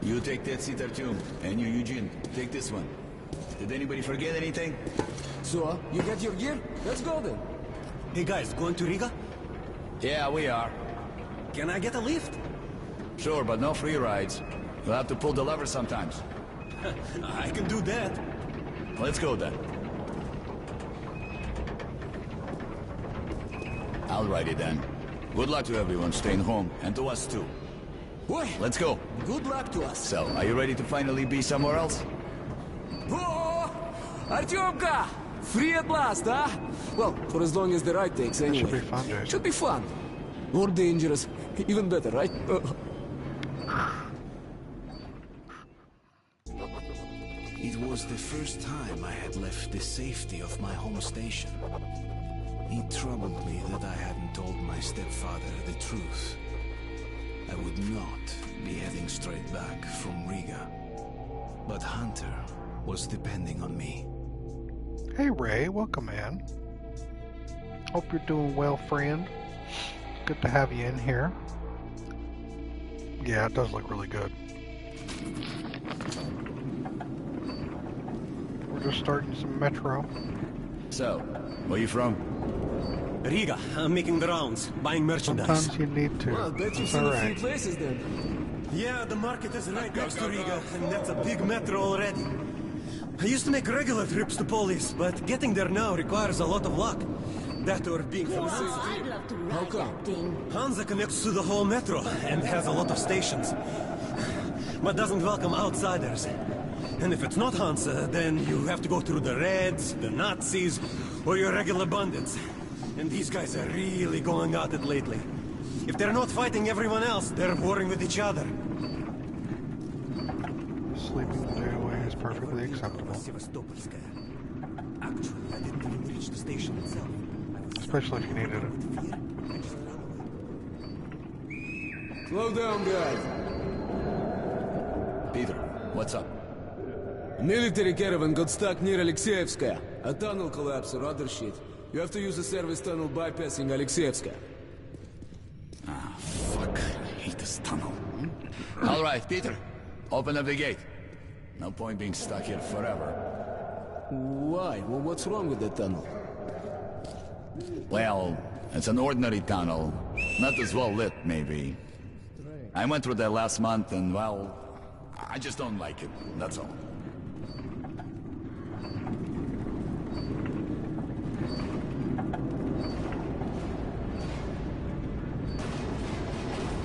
You take that seat, Artyom, and you, Eugene, take this one. Did anybody forget anything? So, you got your gear? Let's go then. Hey guys, going to Riga? Yeah, we are. Can I get a lift? Sure, but no free rides. You'll have to pull the lever sometimes. I can do that. Let's go then. Alrighty then. Good luck to everyone staying home, and to us too. Boy, let's go. Good luck to us. So, are you ready to finally be somewhere else? Oh, Artyomka! Free at last, huh? Well, for as long as the ride takes, anyway. Should be fun, Jason. Should be fun. Or dangerous. Even better, right? It was the first time I had left the safety of my home station. It troubled me that I hadn't told my stepfather the truth. I would not be heading straight back from Riga. But Hunter was depending on me. Hey Ray, welcome in. Hope you're doing well, friend. Good to have you in here. Yeah, it does look really good. We're just starting some Metro. So, where you from? Riga. I'm making the rounds, buying merchandise. Sometimes you need to. Well, I bet you've It's seen a few alright. places then. Yeah, the market is right next to Riga, and that's a big metro already. I used to make regular trips to Polis, but getting there now requires a lot of luck. That or being from the city. I'd love to How ride come? that thing. Hansa connects to the whole metro and has a lot of stations, but doesn't welcome outsiders. And if it's not Hansa, then you have to go through the Reds, the Nazis, or your regular bandits. And these guys are really going at it lately. If they're not fighting everyone else, they're warring with each other. Sleeping the day away is perfectly acceptable. Actually, I didn't even reach the station itself. Especially if you needed it. Slow down, guys. Peter, what's up? A military caravan got stuck near Alexeyevskaya. A tunnel collapsed or other shit. You have to use the service tunnel bypassing Alexeyevskaya. Ah, fuck. I hate this tunnel. Alright, Peter. Open up the gate. No point being stuck here forever. Why? Well, what's wrong with the tunnel? Well, it's an ordinary tunnel. Not as well lit, maybe. I went through that last month and, well, I just don't like it. That's all.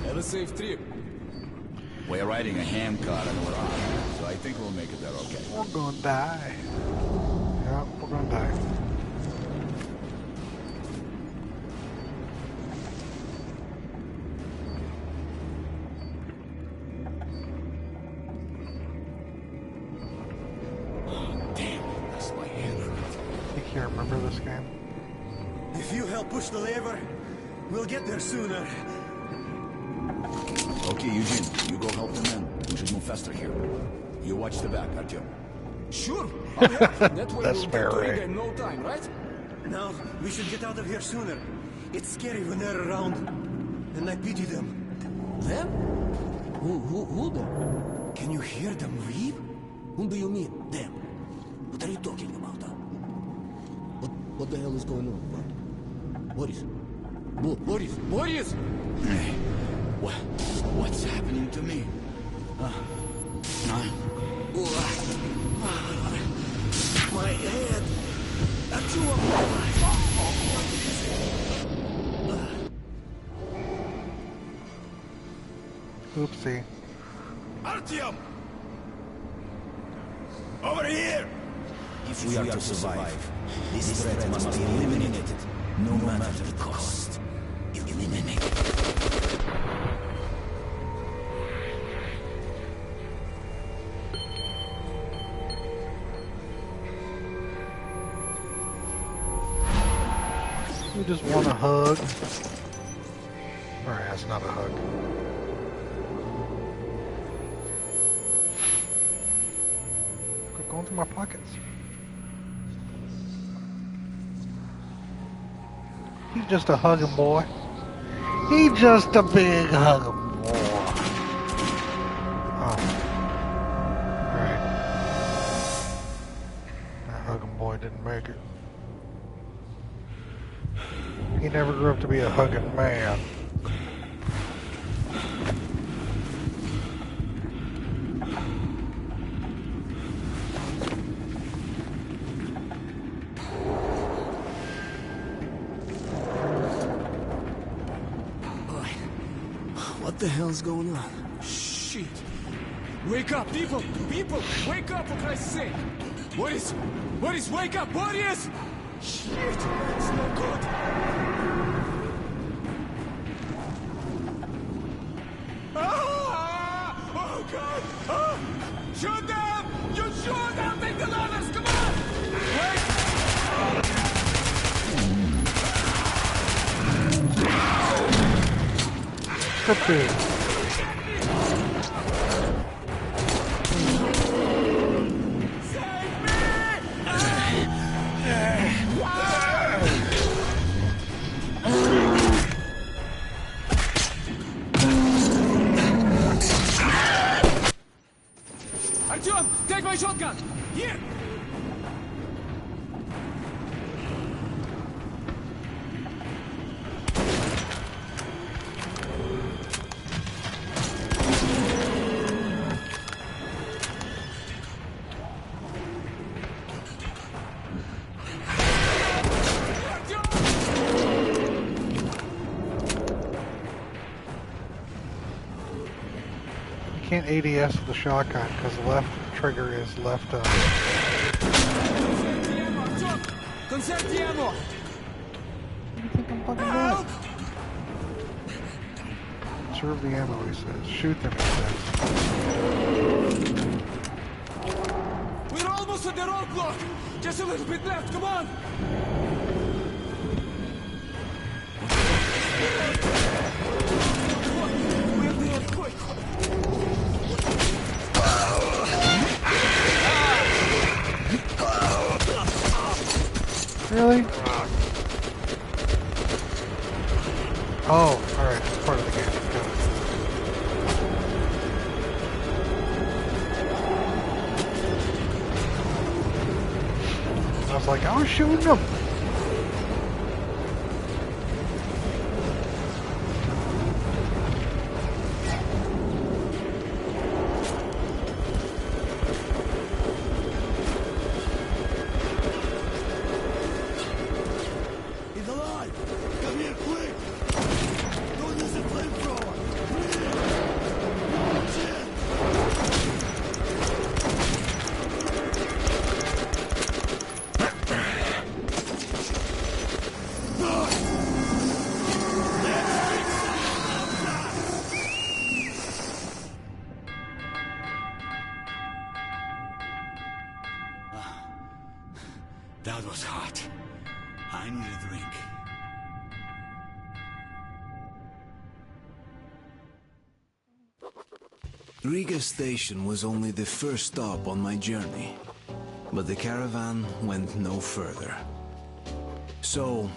Have a safe trip. We're riding a ham car and we're armed, so I think we'll make it there okay. We're gonna die. Yeah, we're gonna die. Damn, that's my hand. You can't remember this game? If you help push the lever, we'll get there sooner. Okay, Eugene, you go help the men. We should move faster here. You watch the back, Artyom. Sure. Oh, yeah. That way That's we'll fair, get to Ray. Riga in no time, right? Now, we should get out of here sooner. It's scary when they're around. And I pity them. Them? Who them? Can you hear them weep? Whom do you mean, them? What are you talking about, huh? What the hell is going on? What? Boris? Boris? Boris! Hey, what's happening to me? My head! Oopsie. Artyom! Over here! If we are to survive, this threat must be eliminated, no matter the cost. Eliminate it. People just want a hug. Alright, that's not a hug. Quit going through my pockets. He's just a hugging boy. He's just a big hugging boy. Oh. Alright. That hugging boy didn't make it. He never grew up to be a hugging man. What the hell's going on? Shit! Wake up, people! People! Wake up, for Christ's sake! Boris! Boris, wake up! Boris! Shit! It's no good! Ah! Oh, God! Ah! Shoot them! You shoot them! Take the ladders! Come on! Wait! Good food. Artyom, take my shotgun! Here! Can't ADS with the shotgun because the left trigger is left. Conserve the ammo! What do you think I'm fucking doing? Conserve the ammo, he says. Shoot them, he says. We're almost at the roadblock! Just a little bit left, come on! We're there, quick! Really? Oh, alright, that's part of the game. Got it. I was like, I was shooting them. That was hot. I need a drink. Riga station was only the first stop on my journey, but the caravan went no further. So,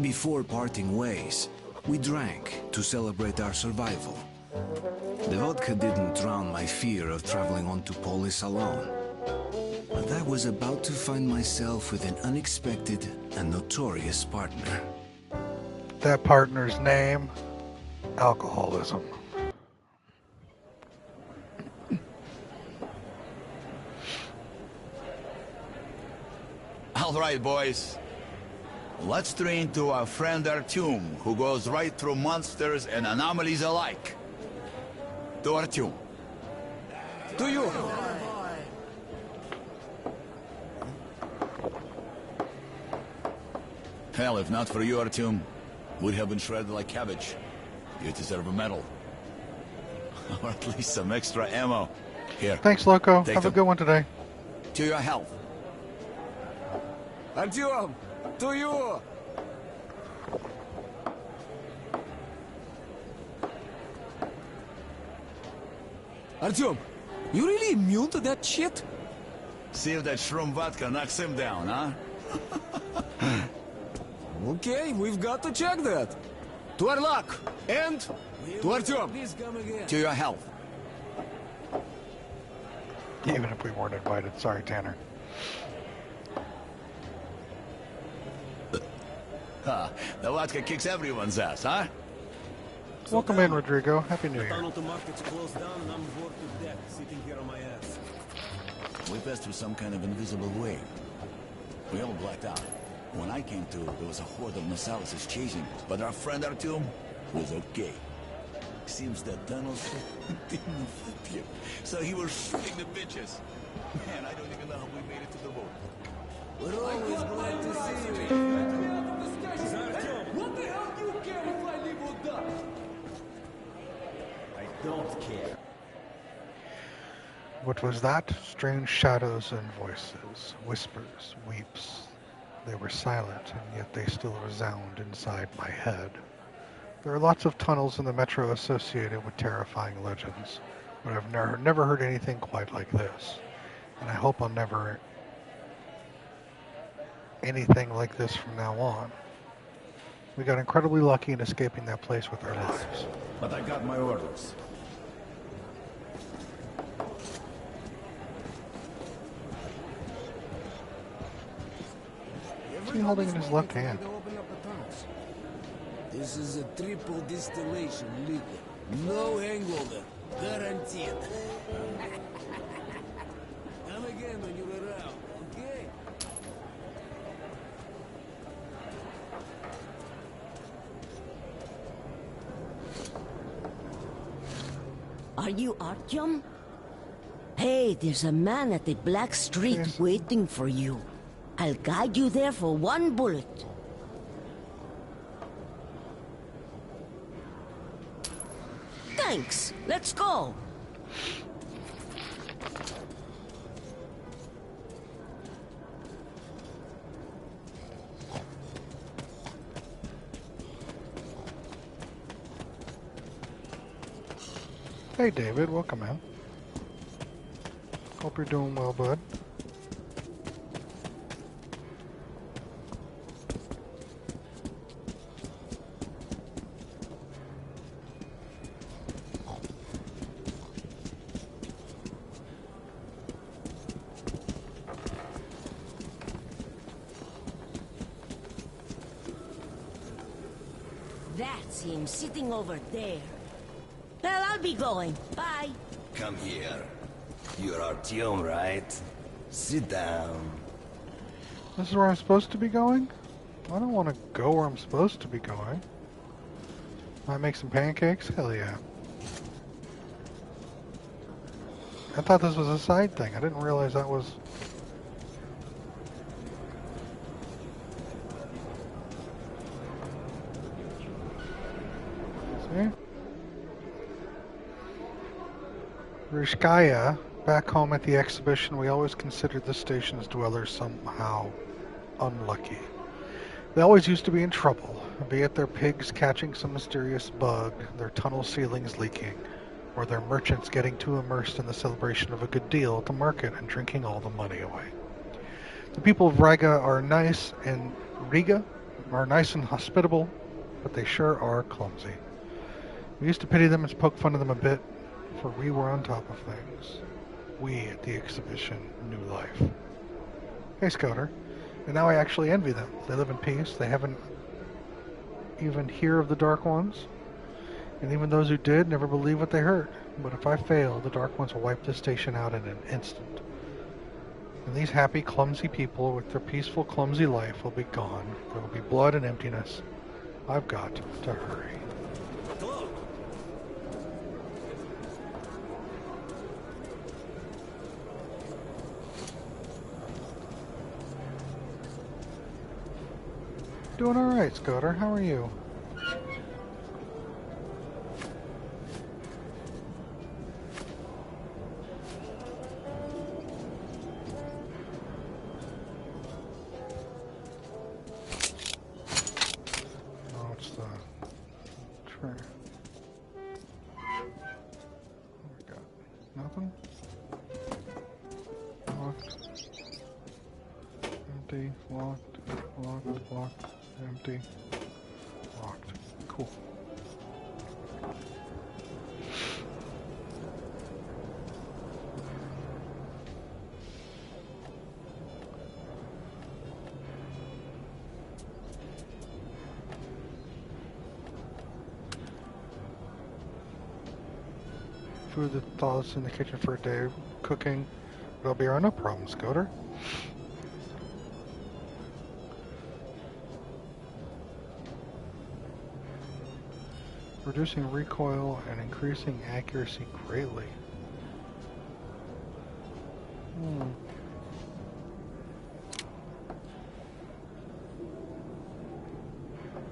before parting ways, we drank to celebrate our survival. The vodka didn't drown my fear of traveling on to Polis alone. But I was about to find myself with an unexpected and notorious partner. That partner's name? Alcoholism. All right, boys. Let's train to our friend Artyom, who goes right through monsters and anomalies alike. To Artyom. To you! Hell, if not for you, Artyom, we'd have been shredded like cabbage. You deserve a medal. Or at least some extra ammo. Here. Thanks, Loco. Take Have a them. good one today. To your health. Artyom! To you! Artyom, you really immune to that shit? See if that shroom vodka knocks him down, huh? Okay, we've got to check that. To our luck, and to Artyom. Please come again. To your health. Even if we weren't invited. Sorry, Tanner. The vodka kicks everyone's ass, huh? Welcome in, Rodrigo. Happy New The Year. tunnel to market's closed down and I'm bored to death sitting here on my ass. We passed through some kind of invisible way. We all blacked out. When I came to, there was a horde of Nosalises chasing us, but our friend Artyom was okay. Seems the tunnels didn't fit him, so he was shooting the bitches. Man, I don't even know how we made it to the boat. We're always glad to see you. What the hell do you care if I live or die? I don't care. What was that? Strange shadows and voices, whispers, weeps. They were silent, and yet they still resound inside my head. There are lots of tunnels in the metro associated with terrifying legends, but I've never heard anything quite like this. And I hope I'll never anything like this from now on. We got incredibly lucky in escaping that place with our lives. But I got my orders. What's he holding in his left hand? This is a triple distillation liquor. No hangover. Guaranteed. Come again when you're around, okay? Are you Artyom? Hey, there's a man at the Black Street waiting for you. I'll guide you there for one bullet. Thanks. Let's go. Hey David, welcome in. Hope you're doing well, bud. That's him sitting over there. Well, I'll be going. Bye. Come here. You're Artyom, right? Sit down. This is where I'm supposed to be going? I don't want to go where I'm supposed to be going. Might make some pancakes? Hell yeah. I thought this was a side thing. I didn't realize that was... See? Rishkaya, back home at the exhibition, we always considered the station's dwellers somehow unlucky. They always used to be in trouble, be it their pigs catching some mysterious bug, their tunnel ceilings leaking, or their merchants getting too immersed in the celebration of a good deal at the market and drinking all the money away. The people of Riga are nice and hospitable, but they sure are clumsy. We used to pity them and poke fun of them a bit, for we were on top of things. We at the exhibition knew life. Hey, Scouter. And now I actually envy them. They live in peace. They haven't even heard of the Dark Ones. And even those who did never believed what they heard. But if I fail, the Dark Ones will wipe this station out in an instant. And these happy, clumsy people with their peaceful, clumsy life will be gone. There will be blood and emptiness. I've got to hurry. Doing alright, Scooter. How are you? Oh, it's the tray. Oh my god. Nothing? Locked. Empty. Locked. Locked. Locked. Empty. Locked. Cool. Food that thaws in the kitchen for a day cooking. There'll be no problem, Scooter. Reducing recoil and increasing accuracy greatly.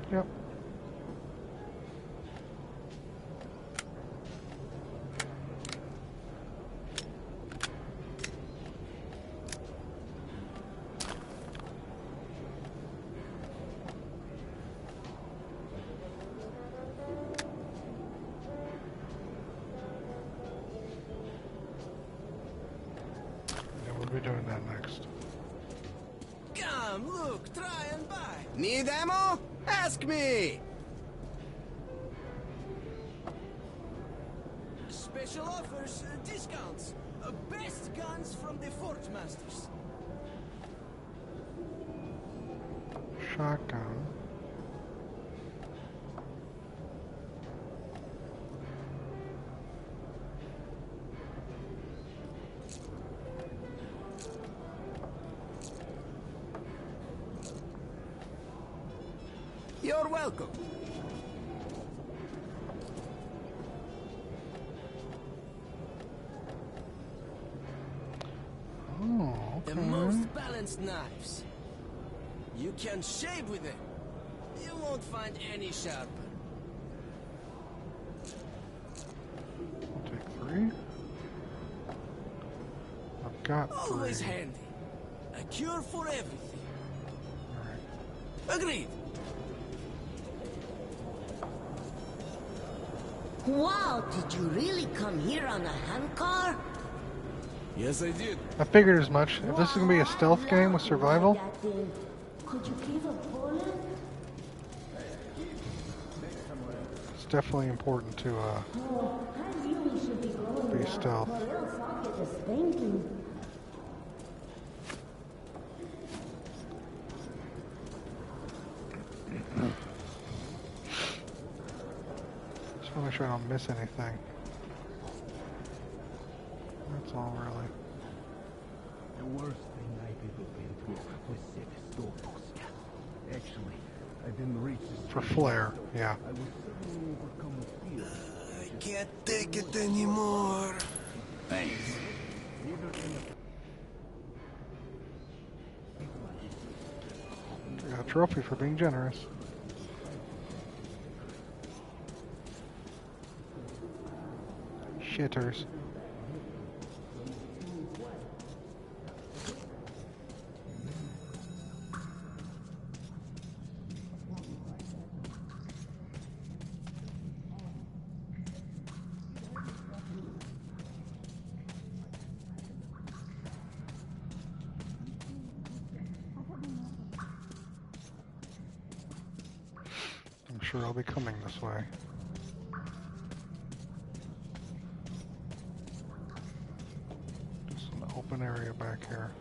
Yep. We'll be doing that next. Come, look, try and buy. Need ammo? Ask me! Special offers, discounts. Best guns from the Forge Masters. Shotgun. You're welcome. Oh, okay. The most balanced knives. You can shave with them. You won't find any sharper. I'll take 3. I've got 3. Always handy. A cure for everything. Agreed. Wow, did you really come here on a handcar? Yes, I did. I figured as much. If this is going to be a stealth game with survival, Could you give a bullet? it's definitely important to I really should be going be now, stealth. or else I'll get a spanking. Just want to make sure I don't miss anything. That's all, really. The worst thing I've ever been through was Sevastopolsk. Actually, I didn't reach this For flair, yeah. I was suddenly overcome with fear. I can't take it anymore. Thanks. I got a trophy for being generous. Shitters. I'm sure I'll be coming this way. Just an open area back here.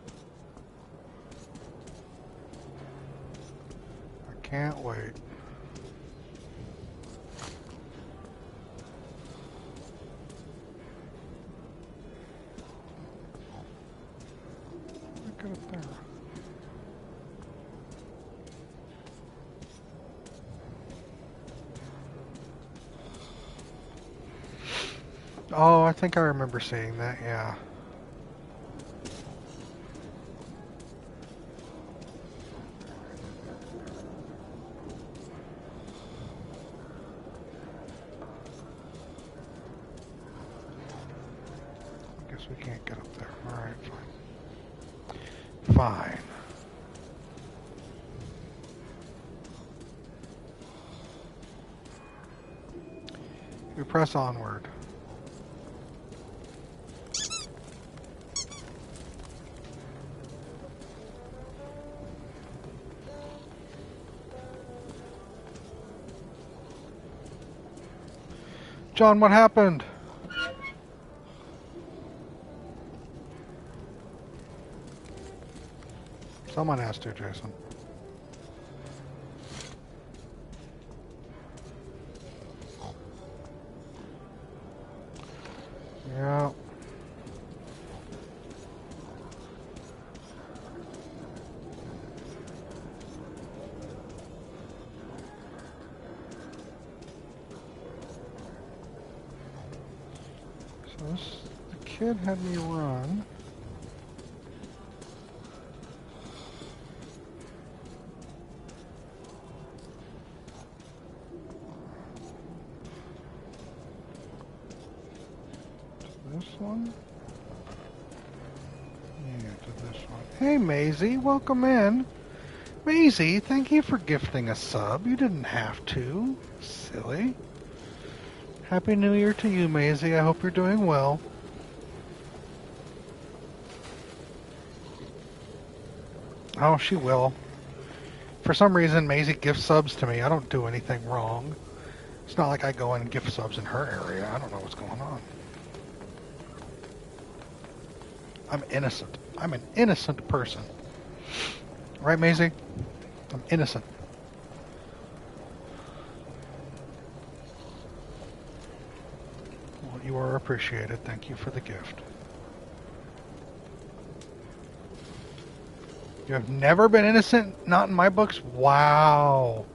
I can't wait. Look up there. Oh, I think I remember seeing that, yeah. I guess we can't get up there. Alright, fine. Fine. We press onward. John, what happened? Someone has to, Jason. Yeah. So this, the kid had me run. This one? Yeah, to this one. Hey, Maisie, welcome in. Maisie, thank you for gifting a sub. You didn't have to. Silly. Happy New Year to you, Maisie. I hope you're doing well. Oh, she will. For some reason, Maisie gifts subs to me. I don't do anything wrong. It's not like I go in and gift subs in her area. I don't know what's going on. I'm innocent. I'm an innocent person. Right, Maisie? I'm innocent. Well, you are appreciated. Thank you for the gift. You have never been innocent? Not in my books? Wow.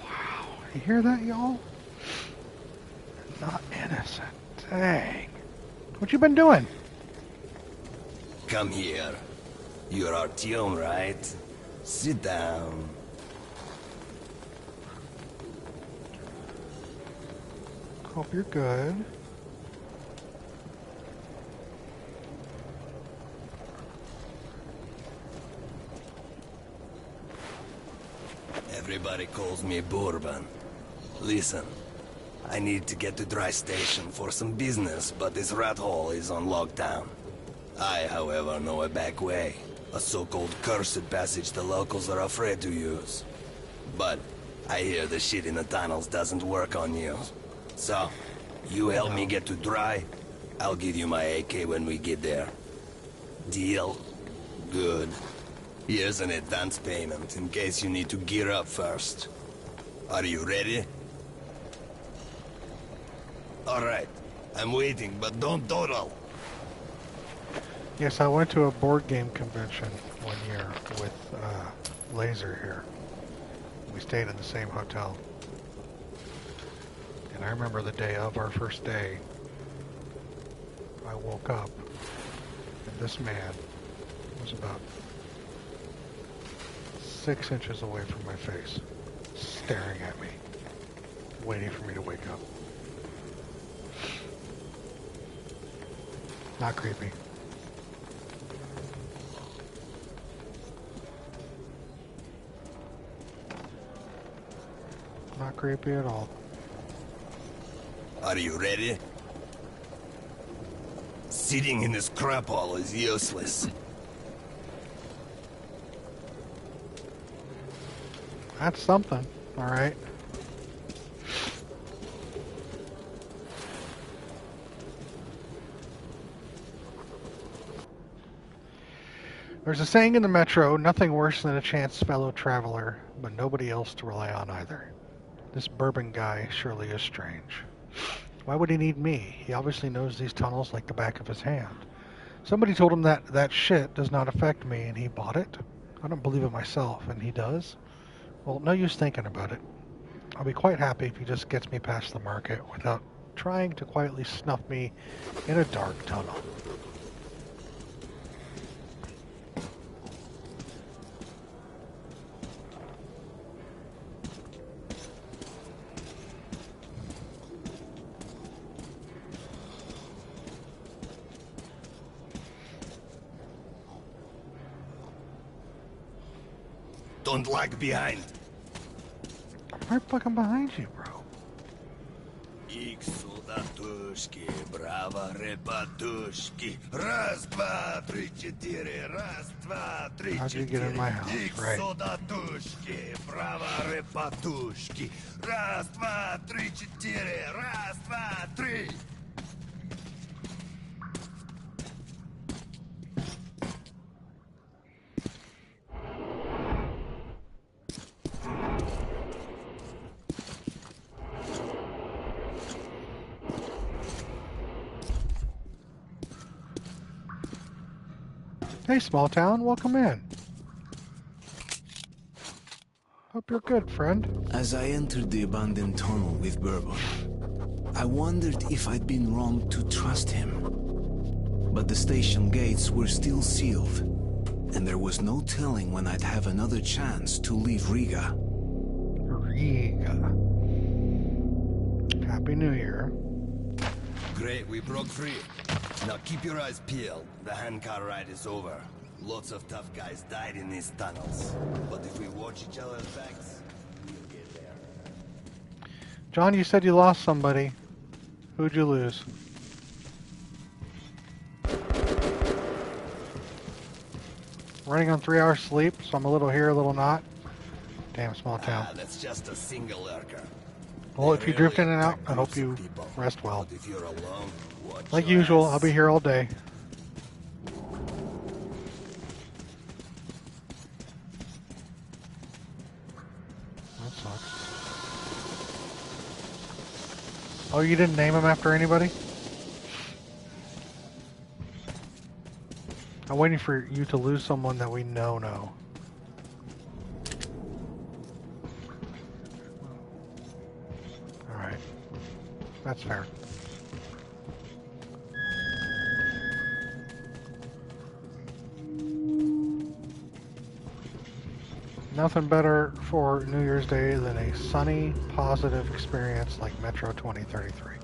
Wow. You hear that, y'all? Not innocent. Dang. What you been doing? Come here. You're Artyom, right? Sit down. Hope you're good. Everybody calls me Bourbon. Listen, I need to get to Dry Station for some business, but this rat hole is on lockdown. I, however, know a back way. A so-called cursed passage the locals are afraid to use. But I hear the shit in the tunnels doesn't work on you. So, you help me get to Dry, I'll give you my AK when we get there. Deal? Good. Here's an advance payment in case you need to gear up first. Are you ready? Alright, I'm waiting, but don't dawdle. Yes, I went to a board game convention one year with Laser here. We stayed in the same hotel. And I remember the day of our first day, I woke up and this man was about 6 inches away from my face, staring at me, waiting for me to wake up. Not creepy. Not creepy at all. Are you ready? Sitting in this crap hole is useless. That's something, alright. There's a saying in the Metro, nothing worse than a chance fellow traveler, but nobody else to rely on either. This Bourbon guy surely is strange. Why would he need me? He obviously knows these tunnels like the back of his hand. Somebody told him that that shit does not affect me, and he bought it? I don't believe it myself, and he does? Well, no use thinking about it. I'll be quite happy if he just gets me past the market without trying to quietly snuff me in a dark tunnel. Don't lag behind. I'm right fucking behind you, bro. Ich soldato Repatushki, bravo, repatushki. Раз, два, три, четыре. Раз, два, три, How'd you get in my house? четыре. Right. Содатушки, браво, repatushki. Раз, два, три, четыре. Раз, два, три. Hey, small town, welcome in. Hope you're good, friend. As I entered the abandoned tunnel with Bourbon, I wondered if I'd been wrong to trust him. But the station gates were still sealed, and there was no telling when I'd have another chance to leave Riga. Riga. Happy New Year. Great, we broke free. Now keep your eyes peeled. The handcar ride is over. Lots of tough guys died in these tunnels. But if we watch each other's backs, we'll get there. John, you said you lost somebody. Who'd you lose? Running on 3 hours sleep, so I'm a little here, a little not. Damn small town. That's just a single lurker. Well, if you drift in and out, I hope you rest well. If you're alone, watch Like your usual, ass. I'll be here all day. That sucks. Oh, you didn't name him after anybody? I'm waiting for you to lose someone that we know. Alright. That's fair. Nothing better for New Year's Day than a sunny, positive experience like Metro 2033.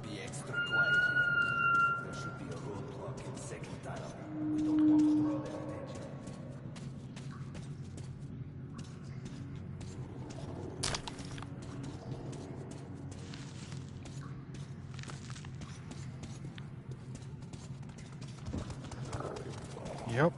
Be extra quiet here. There should be a roadblock in second tunnel. We don't want to draw their attention. Yep.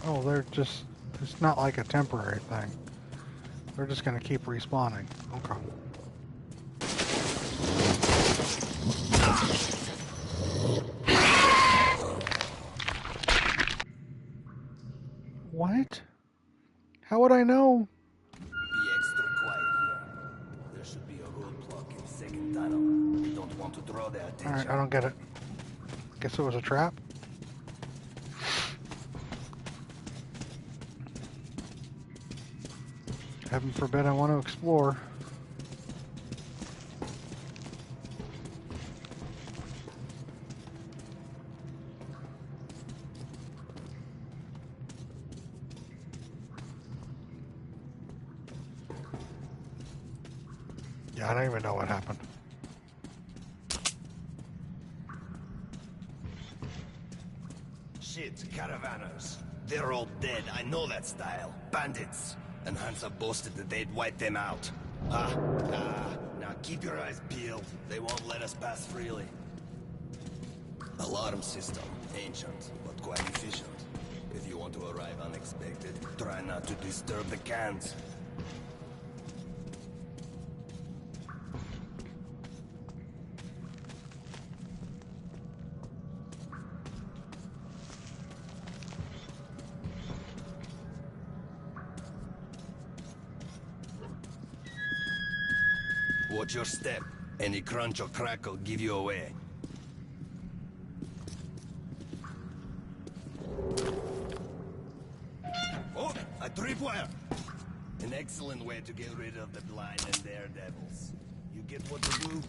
Oh, they're just, it's not like a temporary thing. They're just going to keep respawning. Okay. What? How would I know? Be extra quiet here. There should be a roadblock in second tunnel. We don't want to draw their attention. Alright, I don't get it. Guess it was a trap? Heaven forbid I want to explore. Yeah, I don't even know what happened. Shit, caravanners. They're all dead. I know that style. Bandits. And Hansa boasted that they'd wipe them out. Now keep your eyes peeled. They won't let us pass freely. Alarm system. Ancient, but quite efficient. If you want to arrive unexpected, try not to disturb the cans. Watch your step. Any crunch or crack will give you away. Oh, a tripwire! An excellent way to get rid of the blind and daredevils. You get what to do?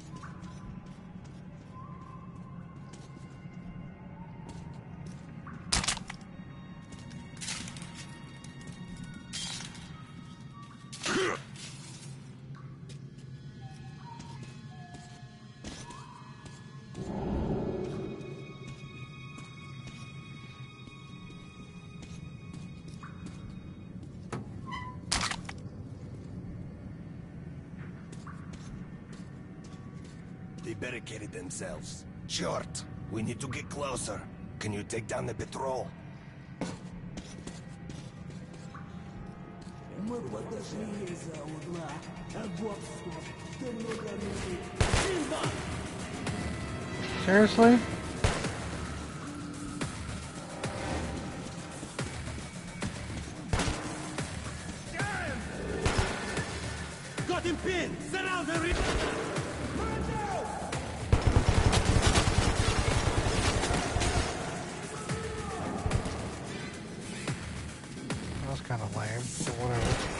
They barricaded themselves. Short, we need to get closer. Can you take down the patrol? Seriously? Got him pinned! Surround the That was kind of lame, but whatever.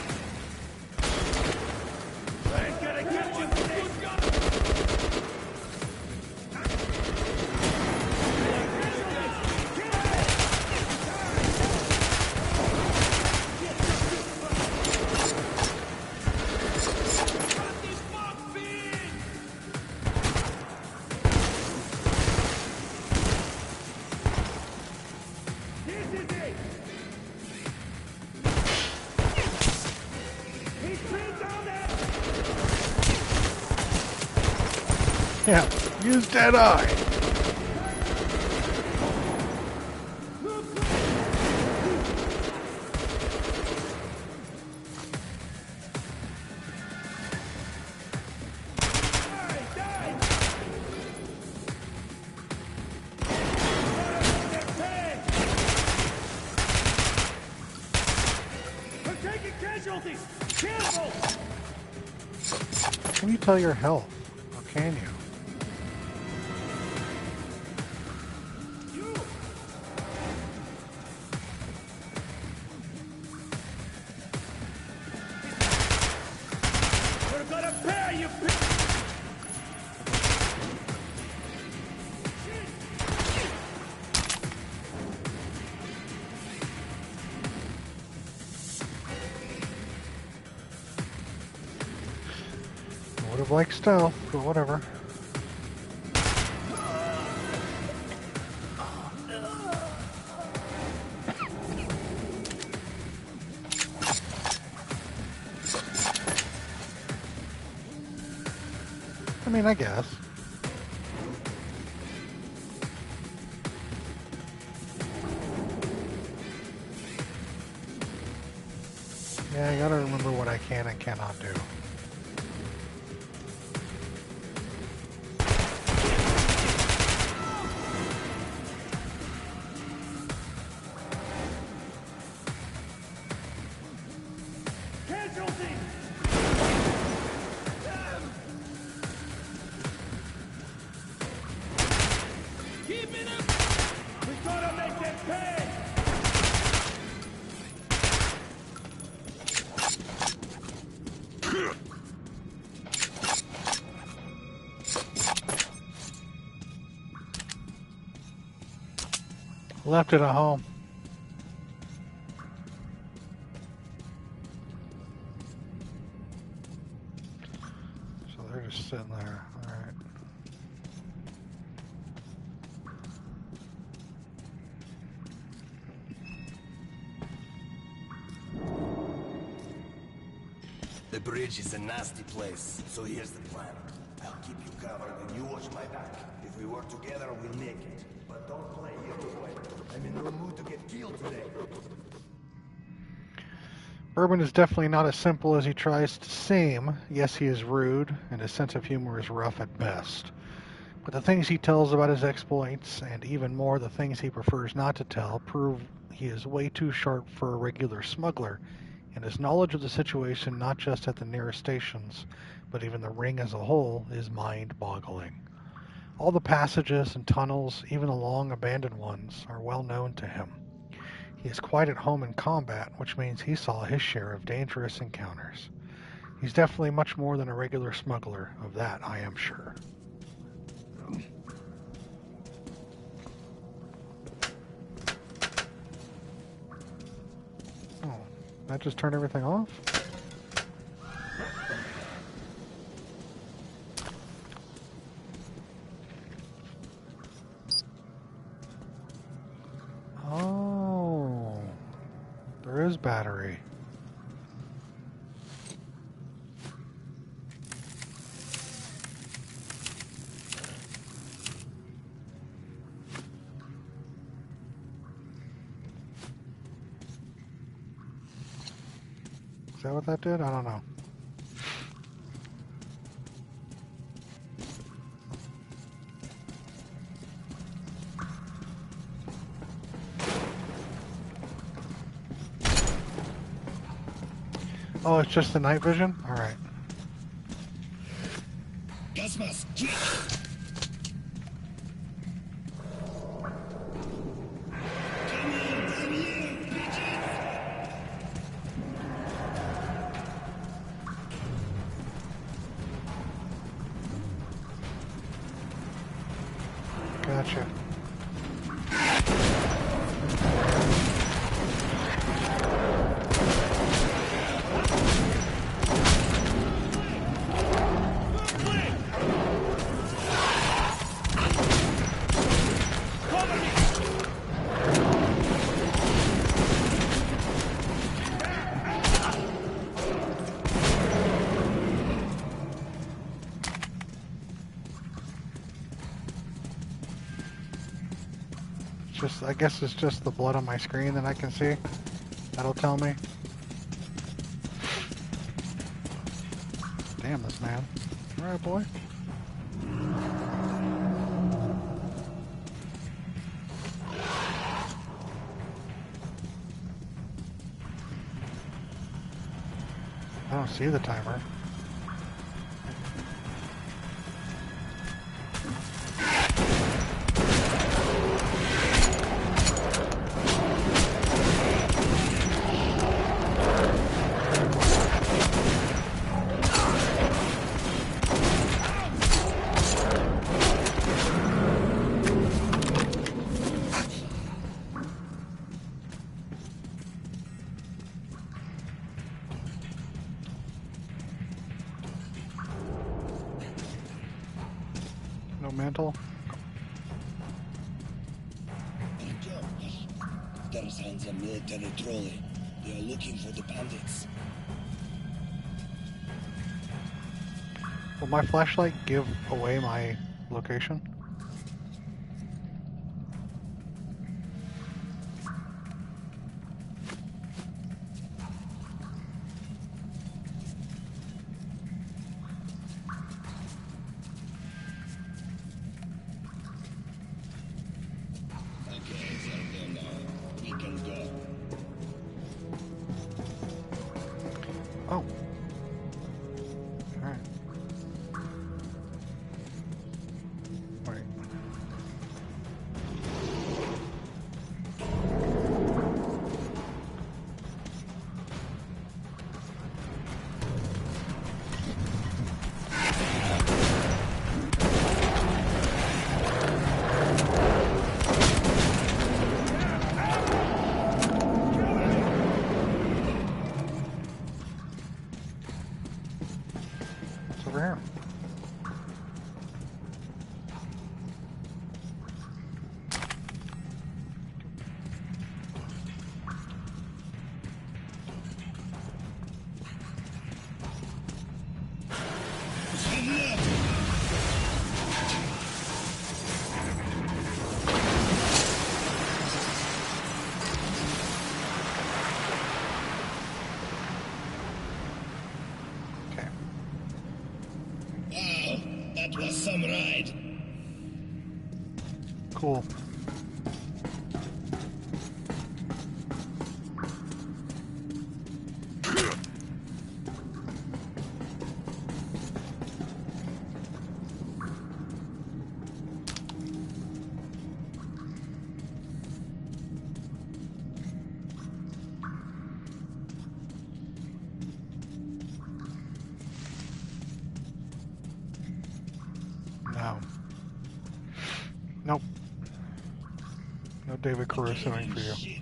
Yeah, use dead eye. We're taking casualties! Careful! Can you tell your health? Or can you? Would have liked stealth, but whatever. I mean, I guess. Yeah, I gotta remember what I can and cannot do. Left it at home. So they're just sitting there. All right. The bridge is a nasty place, so here's the plan. I'll keep you covered and you watch my back. If we work together, we'll make it. But don't play hero boy. I'm in no mood to get killed today. Bourbon is definitely not as simple as he tries to seem. Yes, he is rude, and his sense of humor is rough at best. But the things he tells about his exploits, and even more the things he prefers not to tell, prove he is way too sharp for a regular smuggler, and his knowledge of the situation not just at the nearest stations, but even the ring as a whole, is mind-boggling. All the passages and tunnels, even the long abandoned ones, are well known to him. He is quite at home in combat, which means he saw his share of dangerous encounters. He's definitely much more than a regular smuggler, of that I am sure. Oh, that just turned everything off? Oh, there is battery. Is that what that did? I don't know. Oh, it's just the night vision? Alright. Gas mask, Gotcha. I guess it's just the blood on my screen that I can see. That'll tell me. Damn this man. Alright, boy. I don't see the timer. Mantle. There sounds a military trolley. They are looking for the bandits. Will my flashlight give away my location? Oh. Alright. Wait. It's over here. That was some ride. Cool. Nope. No David Carusoing for you.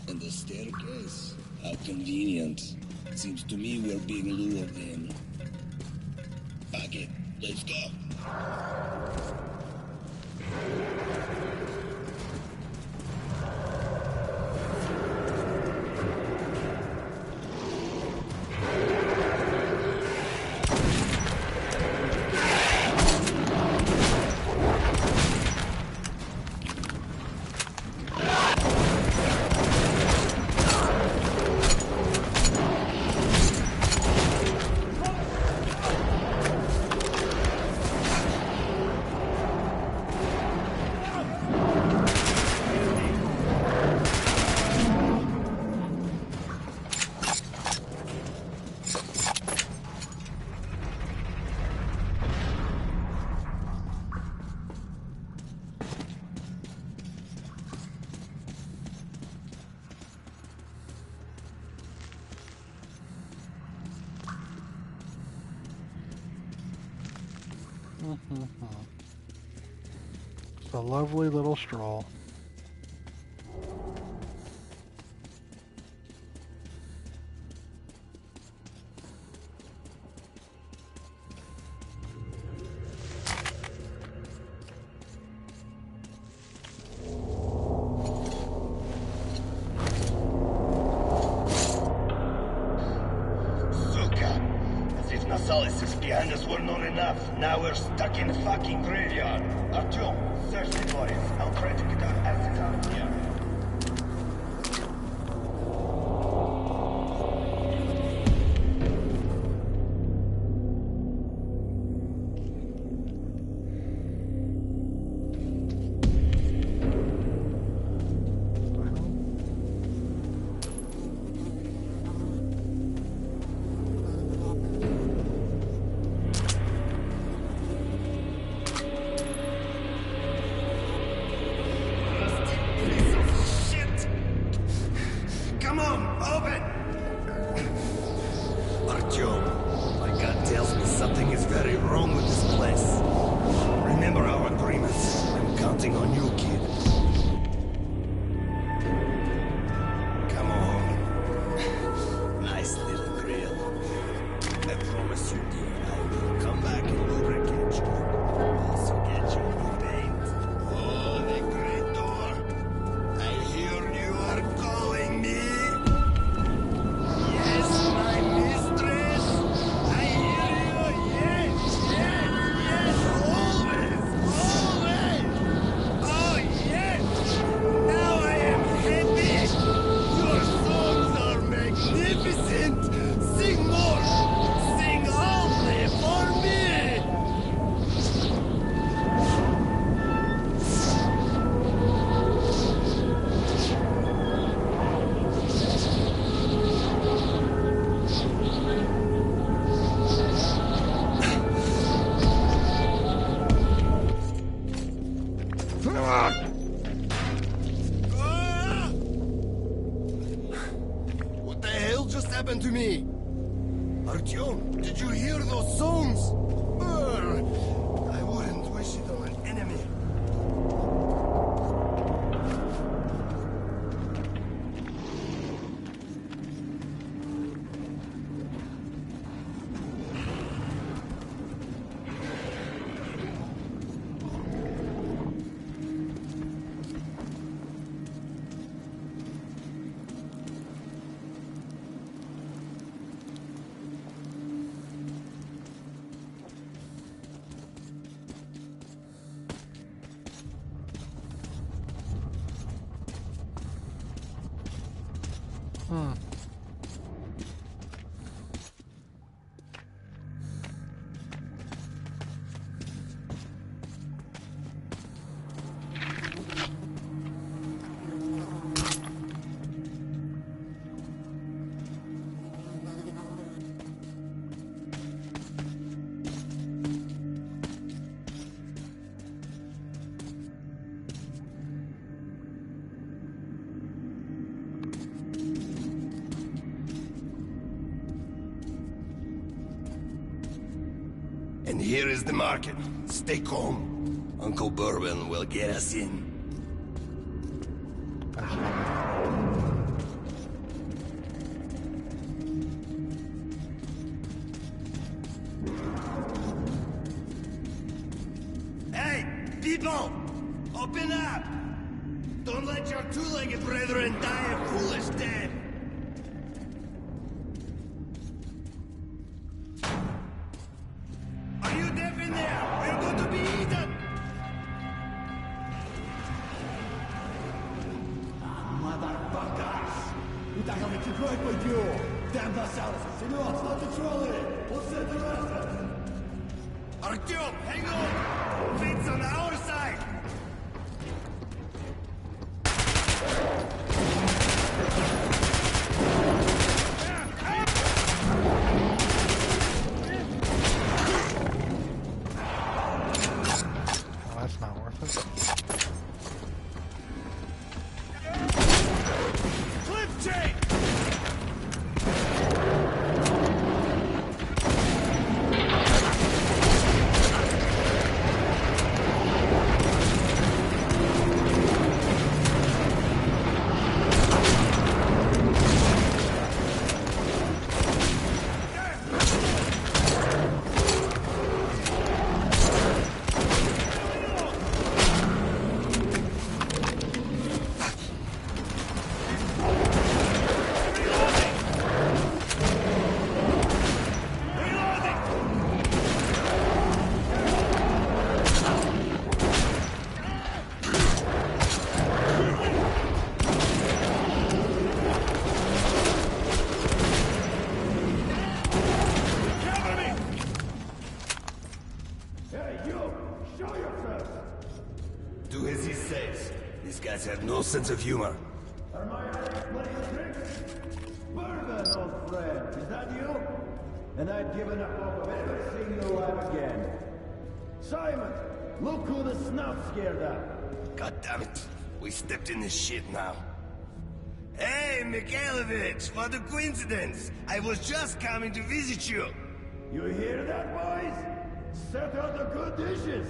And the staircase? How convenient. Seems to me we're being lured in. Pack it. Let's go. It's a lovely little stroll. Behind us were not enough. Now we're stuck in a fucking graveyard. Artyom, search the bodies. I'll try to get our asses out of here. To me. Artyom, did you hear those songs? I wouldn't wish it on an enemy. And here is the market. Stay calm. Uncle Bourbon will get us in. Hey, people! Open up! Don't let your two-legged brethren die a foolish death! Are you deaf in there? We're going to be eaten! Motherfuckers! Uite că am încercat pe eu! Te-am dat seara să nu ați luat controle! O să te lasă! Artyom, hang on! Fate's on our side! Oh, that's not worth it. Cliff chain! Do as he says. These guys have no sense of humor. Bourbon, old friend, is that you? And I'd given up hope of ever seeing you alive again. Simon, look who the snout scared up. God damn it. We stepped in this shit now. Hey, Mikhailovich, what a coincidence. I was just coming to visit you. You hear that, boys? Set out the good dishes.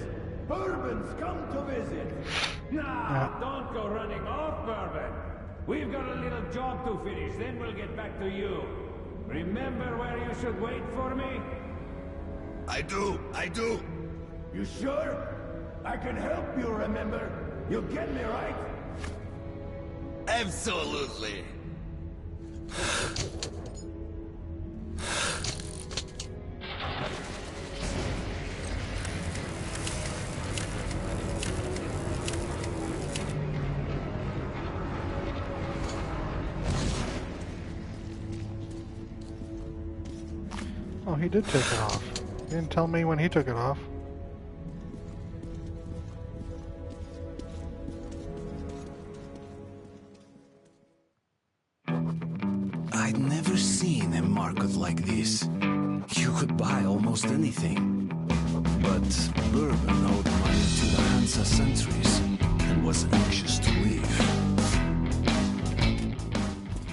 Bourbon's come to visit. Nah, don't go running off, Bourbon. We've got a little job to finish, then we'll get back to you. Remember where you should wait for me? I do. You sure? I can help you remember. You get me right? Absolutely. Oh, he did take it off. He didn't tell me when he took it off. I'd never seen a market like this. You could buy almost anything. But Bourbon owed money to the Hansa sentries and was anxious to leave.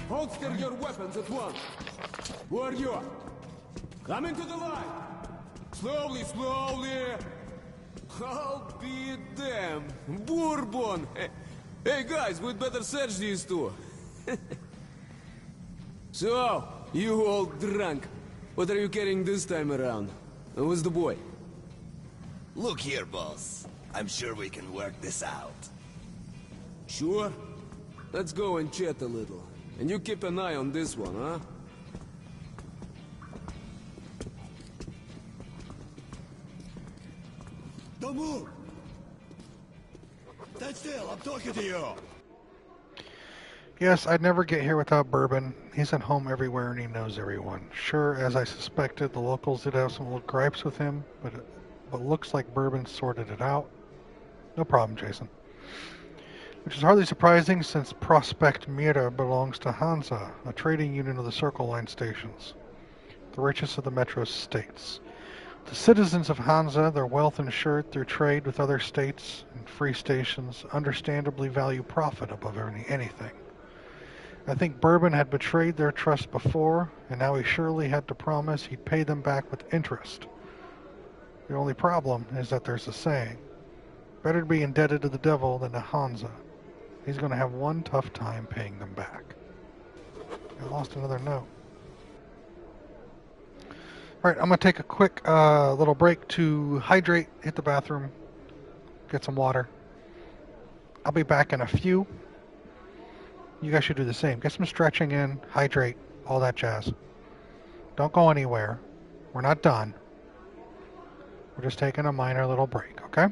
Holster your weapons at once. Who are you? Come into the light. Slowly, slowly. I'll be damned. Bourbon. Hey guys, we'd better search these two. So, you old drunk. What are you carrying this time around? Who's the boy? Look here, boss. I'm sure we can work this out. Sure? Let's go and chat a little. And you keep an eye on this one, huh? Don't move! Stand still, I'm talking to you! Yes, I'd never get here without Bourbon. He's at home everywhere and he knows everyone. Sure, as I suspected, the locals did have some little gripes with him, but looks like Bourbon sorted it out. No problem, Jason. Which is hardly surprising since Prospect Mira belongs to Hansa, a trading unit of the Circle Line stations, the richest of the Metro states. The citizens of Hansa, their wealth ensured through trade with other states and free stations, understandably value profit above anything. I think Bourbon had betrayed their trust before, and now he surely had to promise he'd pay them back with interest. The only problem is that there's a saying, Better to be indebted to the devil than to Hansa. He's going to have one tough time paying them back. I lost another note. Alright, I'm going to take a quick little break to hydrate, hit the bathroom, get some water. I'll be back in a few. You guys should do the same. Get some stretching in, hydrate, all that jazz. Don't go anywhere. We're not done. We're just taking a minor little break, okay?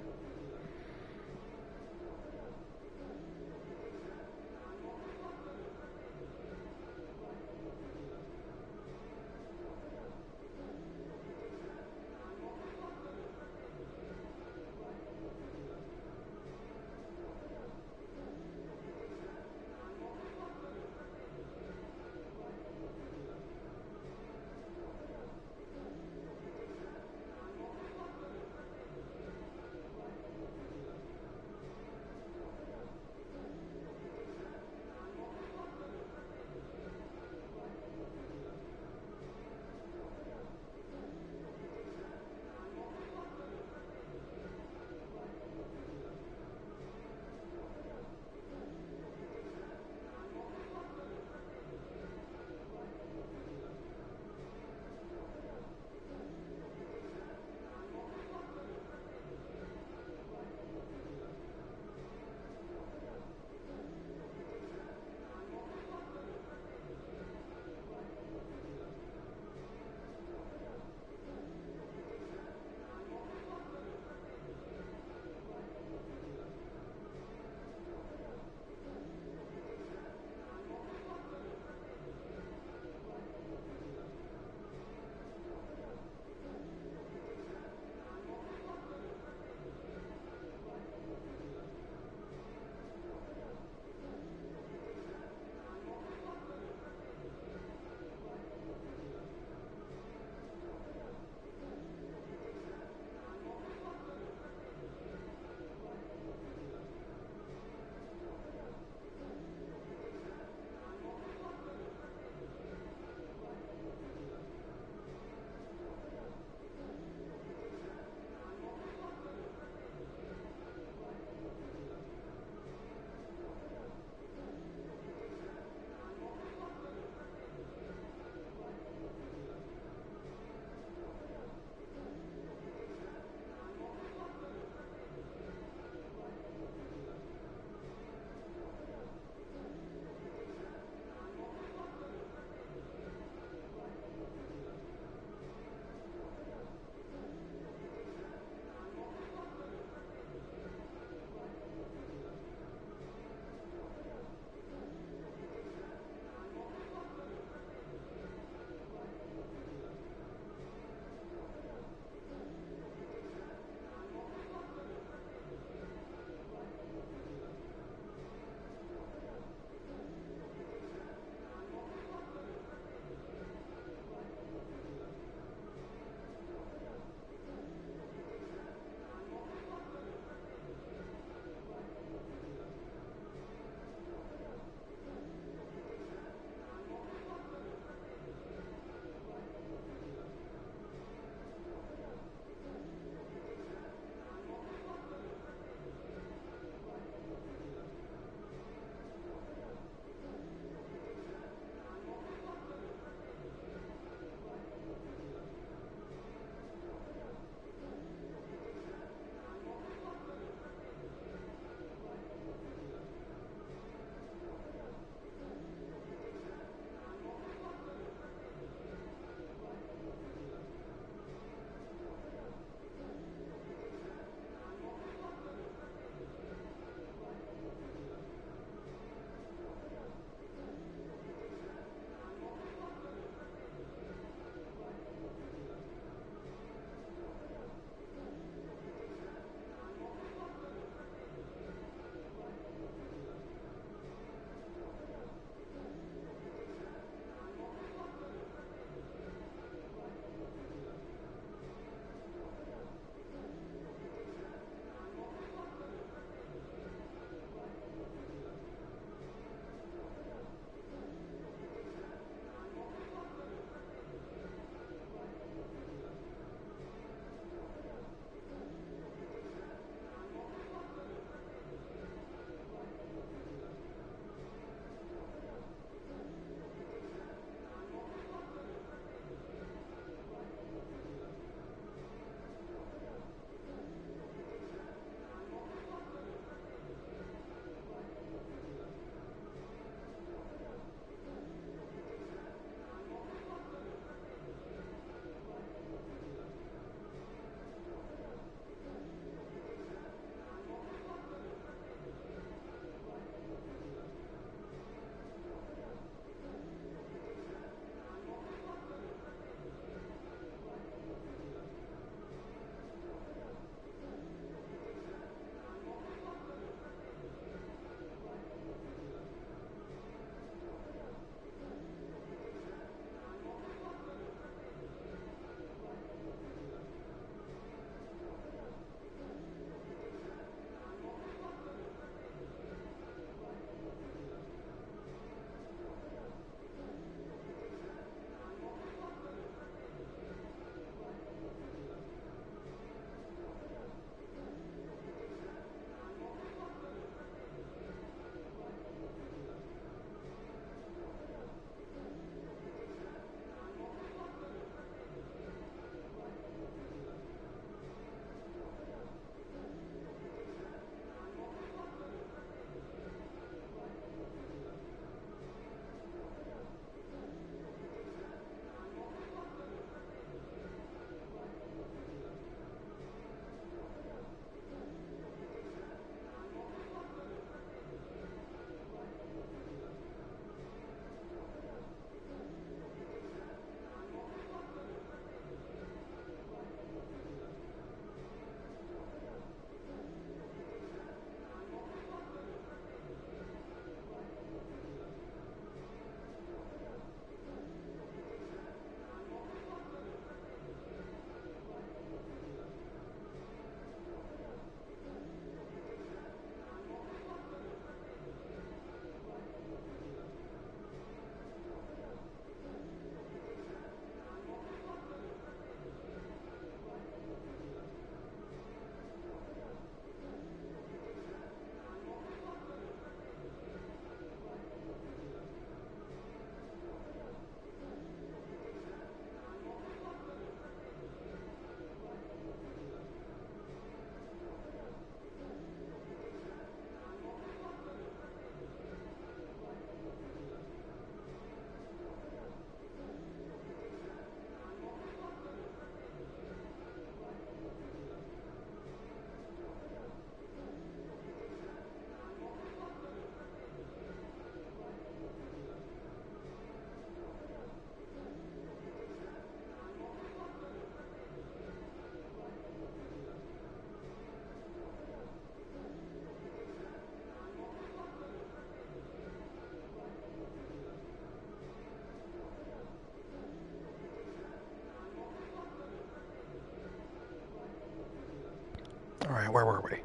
where were we?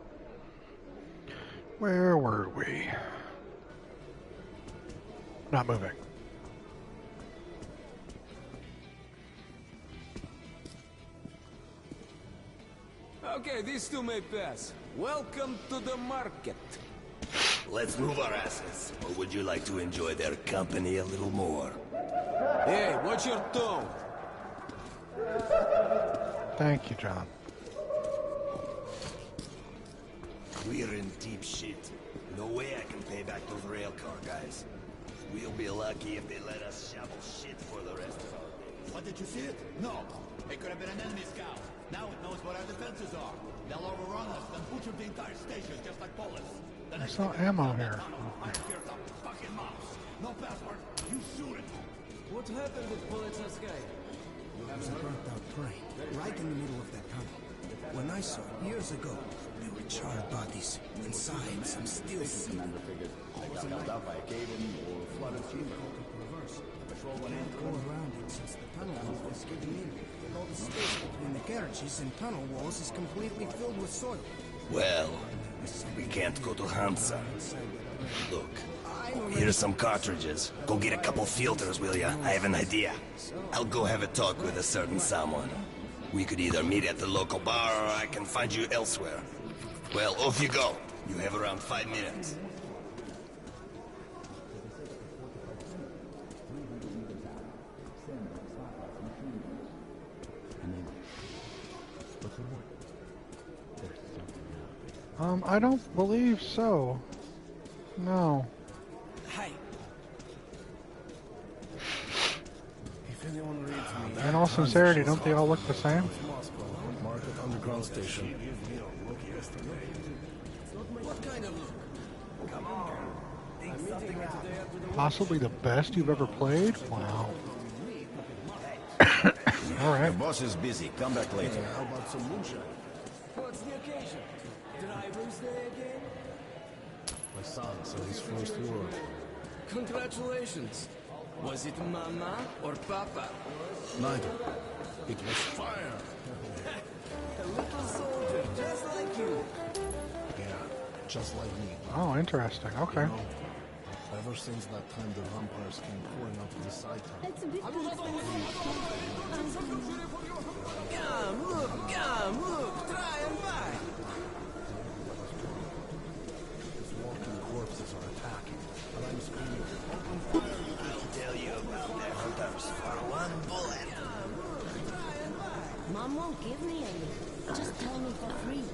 Where were we? Not moving. Okay, these two may pass. Welcome to the market. Let's move our asses. Or would you like to enjoy their company a little more? Hey, watch your tone. Thank you, John. We're in deep shit. No way I can pay back those railcar guys. We'll be lucky if they let us shovel shit for the rest of our days. What, did you see it? No. It could have been an enemy scout. Now it knows what our defenses are. They'll overrun us, then butcher the entire station, just like bullets. I saw ammo here. I fear the fucking mouse. No password. You shoot it. What happened with Pulitzer Sky? There was a burnt-out train, right in the middle of that tunnel. When I saw it years ago, there were charred bodies. Inside, some steel cement. I was held up by a cave-in or flooded chamber. Reverse. The patrol went in. Go around it since the tunnel roof is giving in. All the space between the garages and tunnel walls is completely filled with soil. Well, we can't go to Hansa. Look, here's some cartridges. Go get a couple filters, will ya? I have an idea. I'll go have a talk with a certain someone. We could either meet at the local bar or I can find you elsewhere. Well, off you go. You have around 5 minutes. I don't believe so. No. Hey. If anyone reads me, In all sincerity, don't they all look the same? Market Underground Station. What kind of look? Come on. Possibly the best you've ever played? Wow. Alright. The boss is busy. Come back later. How about some moonshine? What's the occasion? Driver's Day again? My son said his first word. Congratulations. Was it Mama or Papa? Neither. It was fire. A little soldier, just like you. Yeah, just like me. Oh, interesting. Okay. You know, ever since that time the vampires came pouring out of the side town. It's a bit too Come, look, try and buy. These walking corpses are attacking, and I'm screaming, open fire, you I'll tell you about their hunters for one bullet. Mom won't give me any. Just tell me for free.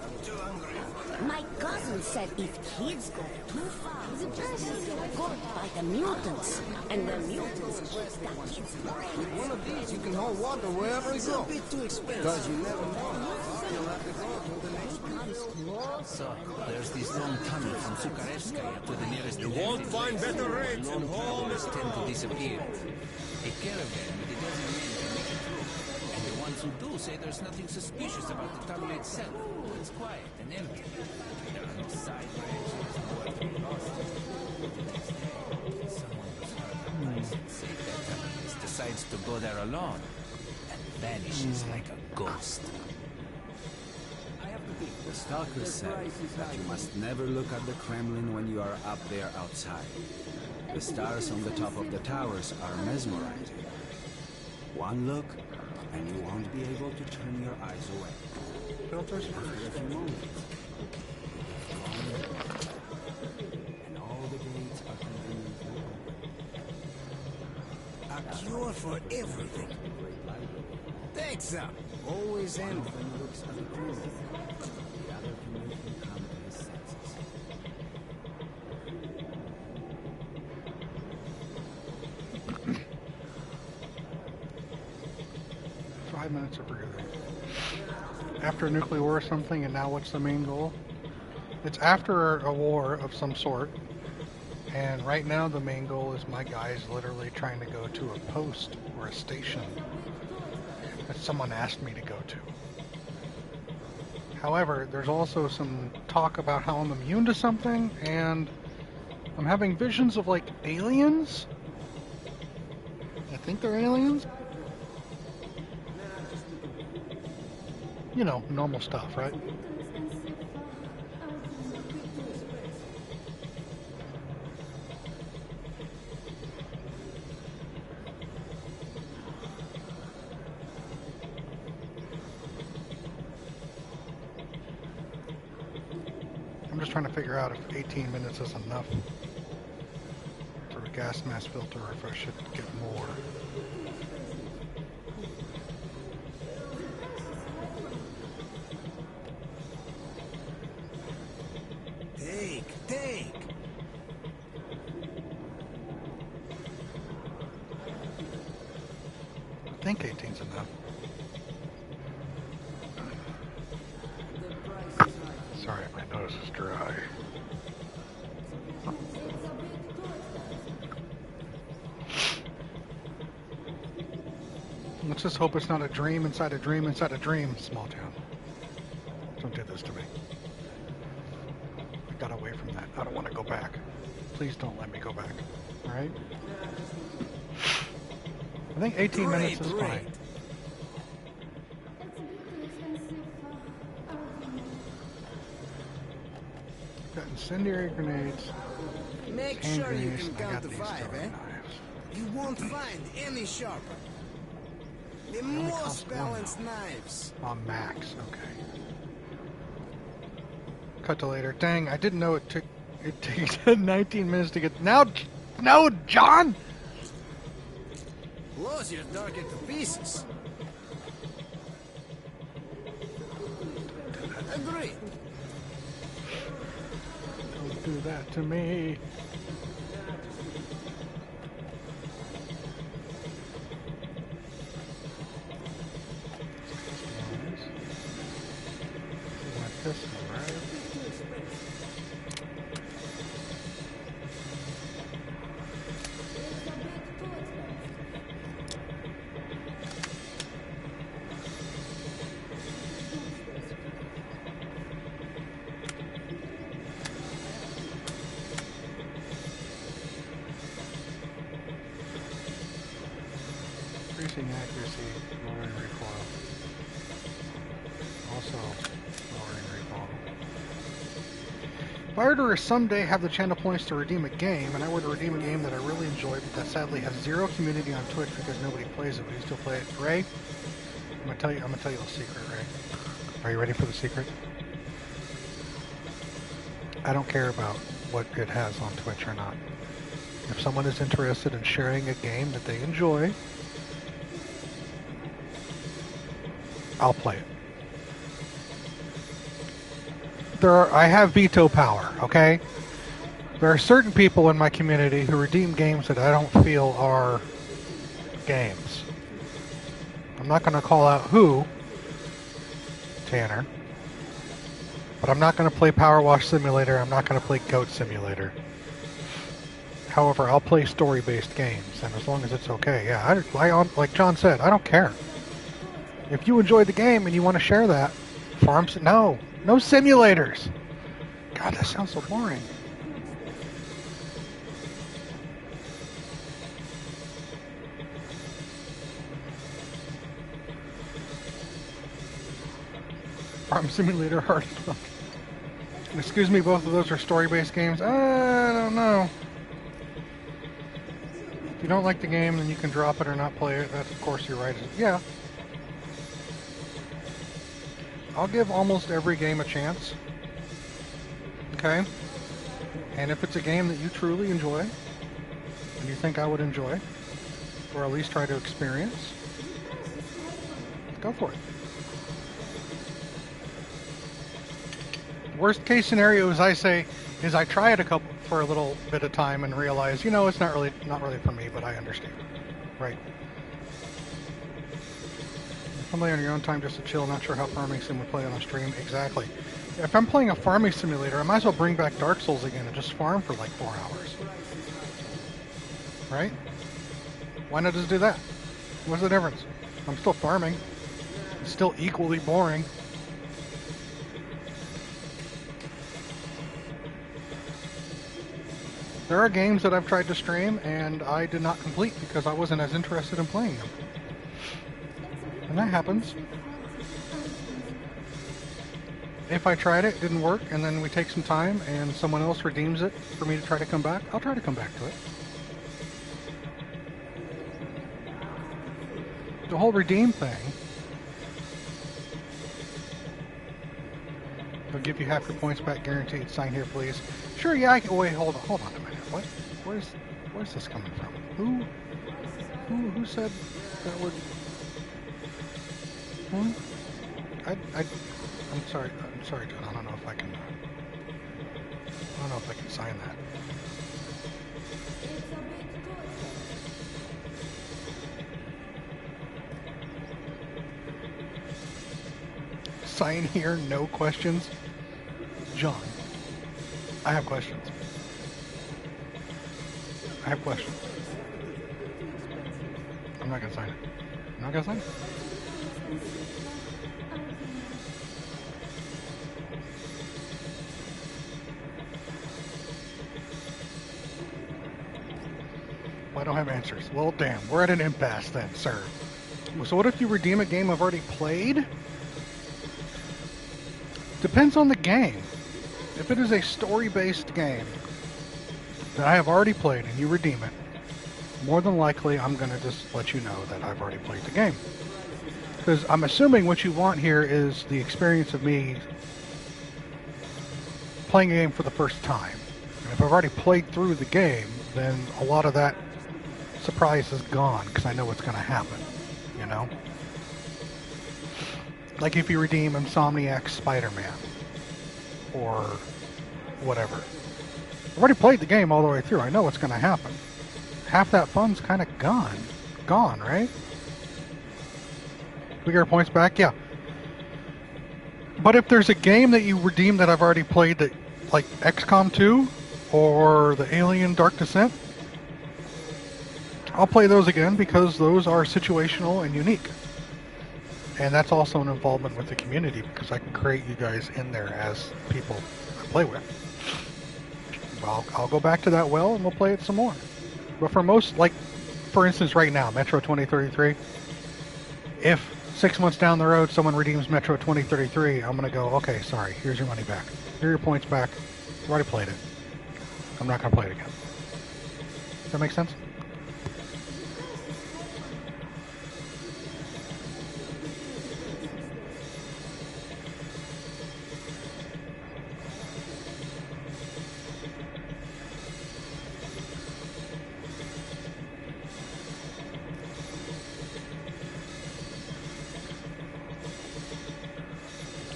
I'm too hungry. My cousin said if kids go too far, the person get caught by the mutants, and the mutants take that kid's brain. With one of these, you can hold water wherever you go. It's a bit too expensive. Because you never know. You'll have to go to the next place. So, there's this long tunnel from Sukarevskaya to the nearest... You won't find better rates in all Towers tend to disappear. A caravan with a dozen men can make it through. And the ones who do say there's nothing suspicious about the tunnel itself. It's quiet and empty. There are no side branches or crosses. Someone was hurt on ice and saved that tunnelist decides to go there alone and vanishes like a ghost. The stalker said that you must never look at the Kremlin when you are up there outside. The stars on the top of the towers are mesmerizing. One look, and you won't be able to turn your eyes away. Filters for a few moments. And all the gates are conveniently open. A cure for everything. Take some. Always end when he looks at the Kremlin. The other can make him come to his senses. 5 minutes of breathing. After a nuclear war or something, and now what's the main goal? It's after a war of some sort, and right now the main goal is my guy's literally trying to go to a post or a station that someone asked me to go to. However, there's also some talk about how I'm immune to something, and I'm having visions of like aliens. I think they're aliens. You know, normal stuff, right? I'm just trying to figure out if 18 minutes is enough for a gas mask filter, or if I should get more. Take. I think 18's enough. Sorry, my nose is dry. Let's just hope it's not a dream inside a dream inside a dream, small town. Don't do this to me. I got away from that. I don't want to go back. Please don't let me go back. Alright? I think 18 minutes is fine. Got incendiary grenades. Make hand sure you grenades, can and I count got to these 5, throwing eh? knives. You won't find any sharper. The only most cost one, balanced though. knives. On max, okay. Cut to later. Dang, I didn't know it takes 19 minutes to get. Now, no, John. Blows your dark into pieces. Agree. Don't do that to me. This one, right? Increasing accuracy, lowering recoil. Also lowering recoil. If I were to someday have the channel points to redeem a game, and I were to redeem a game that I really enjoy, but that sadly has zero community on Twitch because nobody plays it, would you still play it? Ray? I'm gonna tell you a secret, Ray. Are you ready for the secret? I don't care about what it has on Twitch or not. If someone is interested in sharing a game that they enjoy, I'll play it. I have veto power, okay? There are certain people in my community who redeem games that I don't feel are games. I'm not going to call out who, Tanner, but I'm not going to play Power Wash Simulator. I'm not going to play Goat Simulator. However, I'll play story-based games, and as long as it's okay, yeah. Like John said, I don't care. If you enjoy the game and you want to share that, no simulators. God, that sounds so boring. Farm Simulator hard as fuck. Excuse me, both of those are story-based games? I don't know. If you don't like the game, then you can drop it or not play it. That's, of course, your right. Yeah. I'll give almost every game a chance. Okay? And if it's a game that you truly enjoy, and you think I would enjoy, or at least try to experience, go for it. Worst case scenario, as I say, is I try it for a little bit of time and realize, it's not really for me, but I understand. Right. Somebody on your own time just to chill, not sure how farming sim would play on a stream. Exactly. If I'm playing a farming simulator, I might as well bring back Dark Souls again and just farm for like 4 hours. Right? Why not just do that? What's the difference? I'm still farming. It's still equally boring. There are games that I've tried to stream and I did not complete because I wasn't as interested in playing them. And that happens. If I tried it, didn't work, and then we take some time and someone else redeems it for me to try to come back, I'll try to come back to it. The whole redeem thing, They'll give you half your points back guaranteed. Sign here, please. Sure, yeah, I can. Wait, hold on a minute. What? Where's this coming from? Who said that would? I'm sorry, John. I don't know if I can. I don't know if I can sign that. Sign here, no questions. John, I have questions. I have questions. I'm not gonna sign it. I'm not gonna sign it. Well, I don't have answers. Well, damn, we're at an impasse then, sir. So what if you redeem a game I've already played? Depends on the game. If it is a story-based game that I have already played and you redeem it, more than likely I'm going to just let you know that I've already played the game. Because I'm assuming what you want here is the experience of me playing a game for the first time. And if I've already played through the game, then a lot of that surprise is gone because I know what's going to happen, you know? Like if you redeem Insomniac's Spider-Man or whatever. I've already played the game all the way through. I know what's going to happen. Half that fun's kind of gone. Gone, right? We get our points back? Yeah. But if there's a game that you redeem that I've already played, that like XCOM 2 or the Alien Dark Descent, I'll play those again because those are situational and unique. And that's also an involvement with the community because I can create you guys in there as people I play with. I'll go back to that well and we'll play it some more. But for most, like, for instance, right now, Metro 2033, if 6 months down the road someone redeems Metro 2033, I'm going to go, okay, sorry, here's your money back. Here are your points back. I've already played it. I'm not going to play it again. Does that make sense?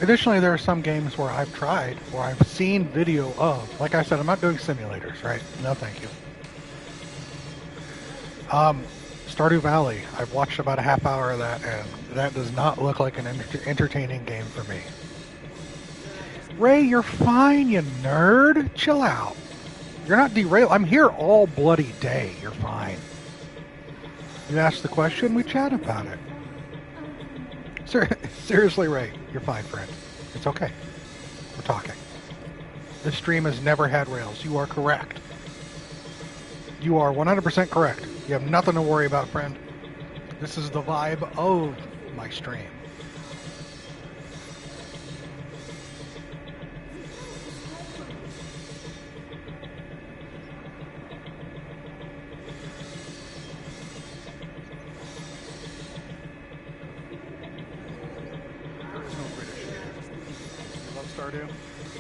Additionally, there are some games where I've tried, where I've seen video of. Like I said, I'm not doing simulators, right? No, thank you. Stardew Valley, I've watched about a half hour of that, and that does not look like an entertaining game for me. Ray, you're fine, you nerd. Chill out. You're not derailed. I'm here all bloody day. You're fine. You ask the question, we chat about it. Seriously, Ray, you're fine, friend. It's okay. We're talking. This stream has never had rails. You are correct. You are 100% correct. You have nothing to worry about, friend. This is the vibe of my stream.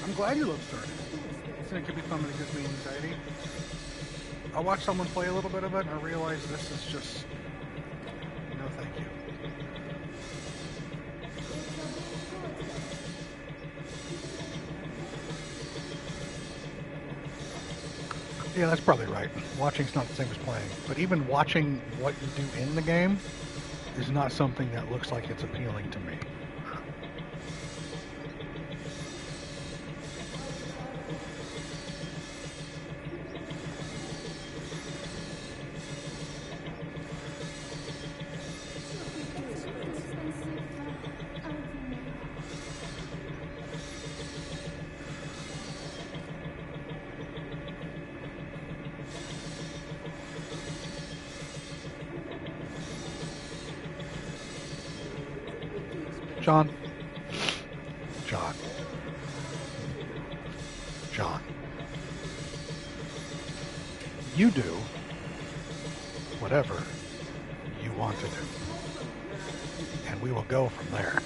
I'm glad you love Stardew. I think it could be something that gives me anxiety. I watched someone play a little bit of it and I realized this is just... no thank you. Yeah, that's probably right. Watching's not the same as playing. But even watching what you do in the game is not something that looks like it's appealing to me. John. You do whatever you want to do. And we will go from there.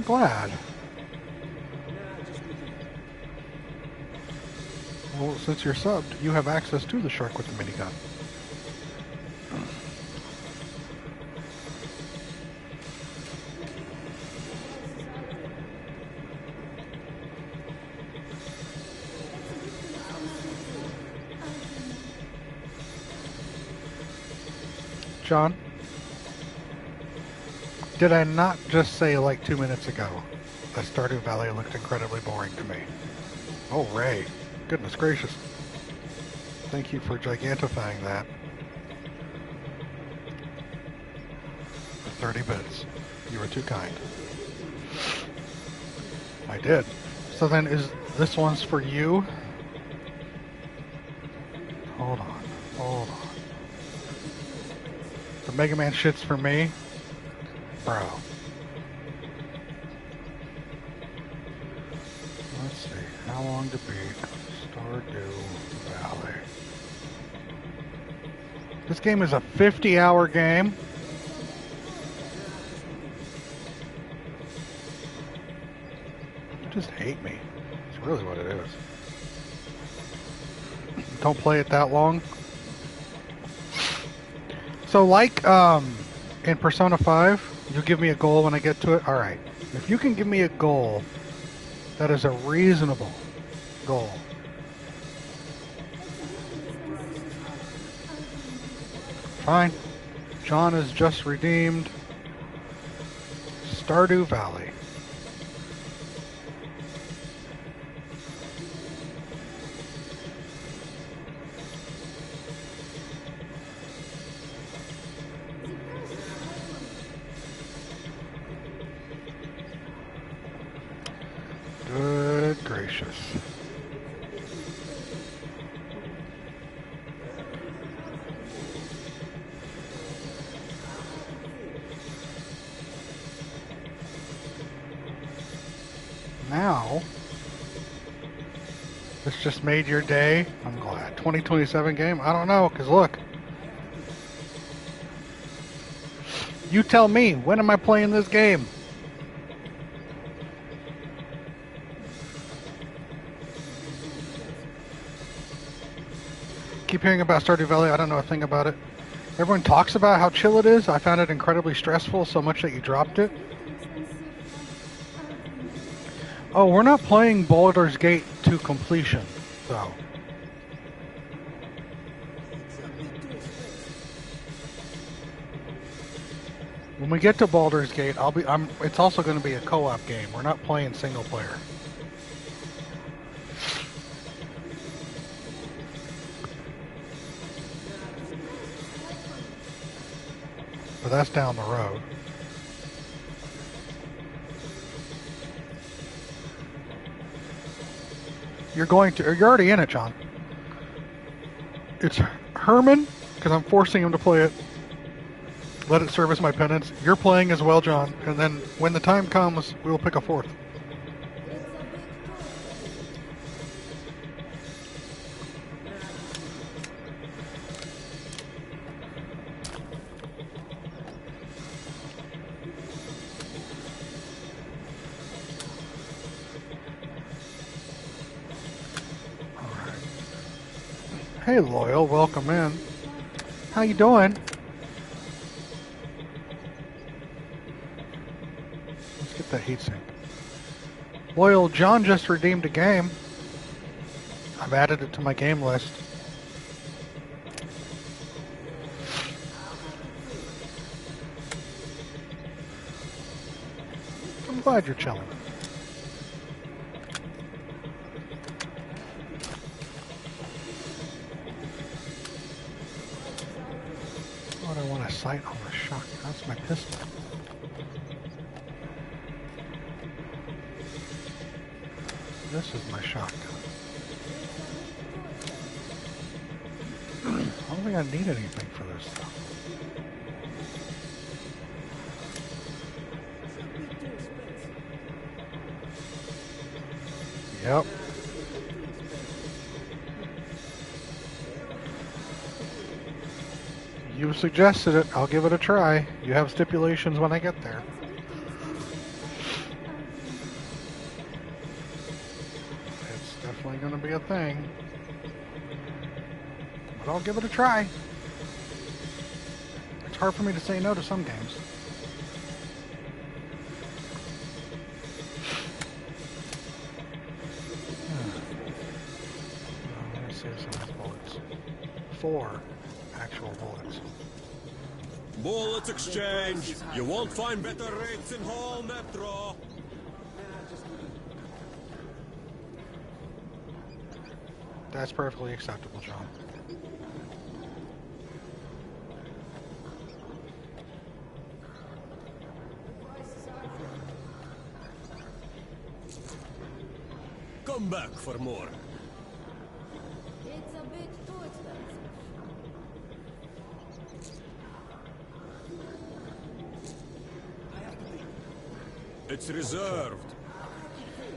glad. Well, since you're subbed, you have access to the shark with the minigun. John, did I not just say like 2 minutes ago that Stardew Valley looked incredibly boring to me? Oh, Ray. Goodness gracious. Thank you for gigantifying that. For 30 bits. You were too kind. I did. So then is this one's for you? Hold on. Hold on. The Mega Man shit's for me? Bro. Let's see. How long to beat Stardew Valley? This game is a 50-hour game. You just hate me. It's really what it is. Don't play it that long. So like in Persona 5, you give me a goal when I get to it. Alright. If you can give me a goal that is a reasonable goal. Fine. John has just redeemed Stardew Valley. Good gracious. Now, this just made your day. I'm glad. 2027 game? I don't know, because look. You tell me, when am I playing this game? Keep hearing about Stardew Valley. I don't know a thing about it. Everyone talks about how chill it is. I found it incredibly stressful, so much that you dropped it. Oh, we're not playing Baldur's Gate to completion, though. When we get to Baldur's Gate, it's also going to be a co-op game. We're not playing single player. But that's down the road. You're already in it, John. It's Herman, because I'm forcing him to play it. Let it serve as my penance. You're playing as well, John. And then when the time comes, we will pick a fourth. Hey, Loyal, welcome in. How you doing? Let's get that heatsink. Loyal, John just redeemed a game. I've added it to my game list. I'm glad you're chilling. I want a sight on the shotgun. That's my pistol. This is my shotgun. I don't think I need anything for this stuff. Yep. You suggested it. I'll give it a try. You have stipulations when I get there. definitely going to be a thing. But I'll give it a try. It's hard for me to say no to some games. Let me see some bullets. 4 actual bullets. Bullets exchange. You won't find better rates in whole Metro. That's perfectly acceptable, John. Come back for more. It's a bit too expensive. It's reserved.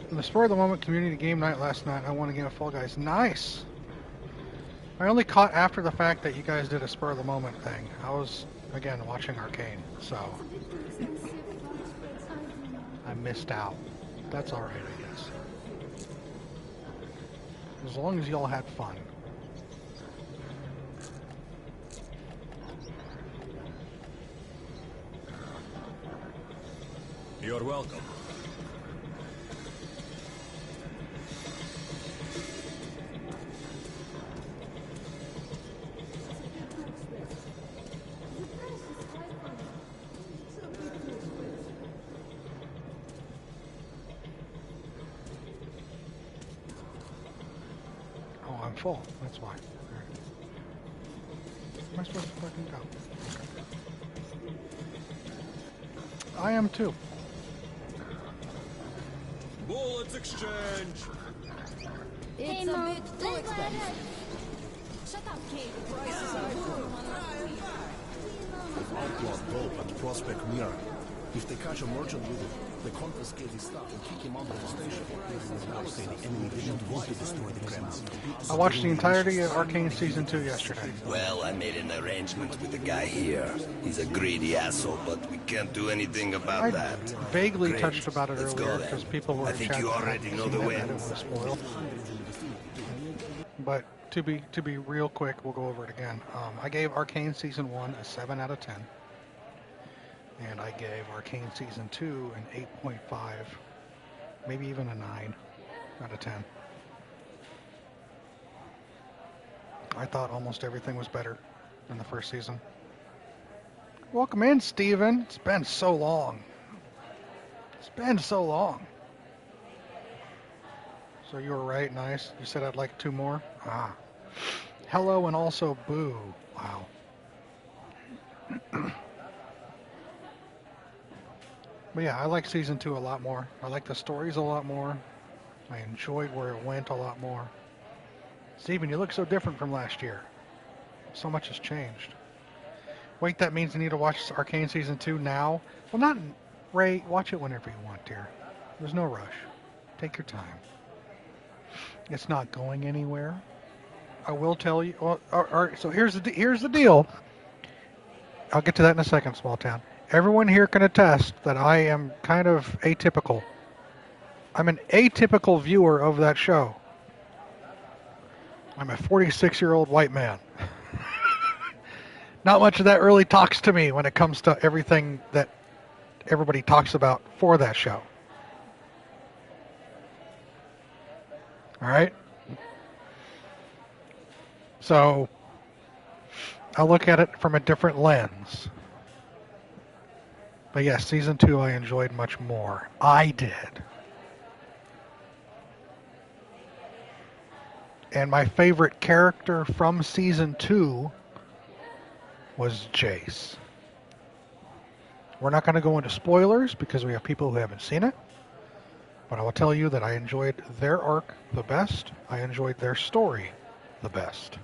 In the spur of the moment community game night last night, I won a game of Fall Guys. Nice! I only caught after the fact that you guys did a spur of the moment thing. I was, again, watching Arcane, so I missed out. That's alright, I guess. As long as y'all had fun. You're welcome. Oh, I'm full. That's why. Right. Am I supposed to fucking go? Okay. I am too. Bullets exchange. It's a bit too expensive. Shut up, Kate. Prices are Outlawed dope at Prospect Mirror. If they catch a merchant with it, they confiscate his stuff and kick him out of the station. Now say the enemy didn't want to destroy the Kremlin. I watched the entirety of Arcane Season 2 yesterday. Well, I made an arrangement with the guy here. He's a greedy asshole, but we can't do anything about I that. vaguely Great. touched about it Let's go earlier then. because people were I in think chat you that already hadn't know seen the it, way. I didn't want to spoil. But to be real quick, we'll go over it again. I gave Arcane Season 1 a 7 out of 10. And I gave Arcane Season 2 an 8.5, maybe even a 9 out of 10. I thought almost everything was better than the first season. Welcome in, Steven. It's been so long. It's been so long. So you were right, nice. You said I'd like 2 more? Ah. Hello and also boo. Wow. But yeah, I like Season 2 a lot more. I like the stories a lot more. I enjoyed where it went a lot more. Steven, you look so different from last year. So much has changed. Wait, that means you need to watch Arcane Season 2 now? Well, not... Ray, watch it whenever you want, dear. There's no rush. Take your time. It's not going anywhere. I will tell you... Well, all right, so here's the deal. I'll get to that in a second, Small Town. Everyone here can attest that I am kind of atypical. I'm an atypical viewer of that show. I'm a 46-year-old white man. Not much of that really talks to me when it comes to everything that everybody talks about for that show. All right? So, I look at it from a different lens. But yes, Season 2 I enjoyed much more. I did. And my favorite character from Season 2 was Jace. We're not going to go into spoilers because we have people who haven't seen it. But I will tell you that I enjoyed their arc the best. I enjoyed their story the best.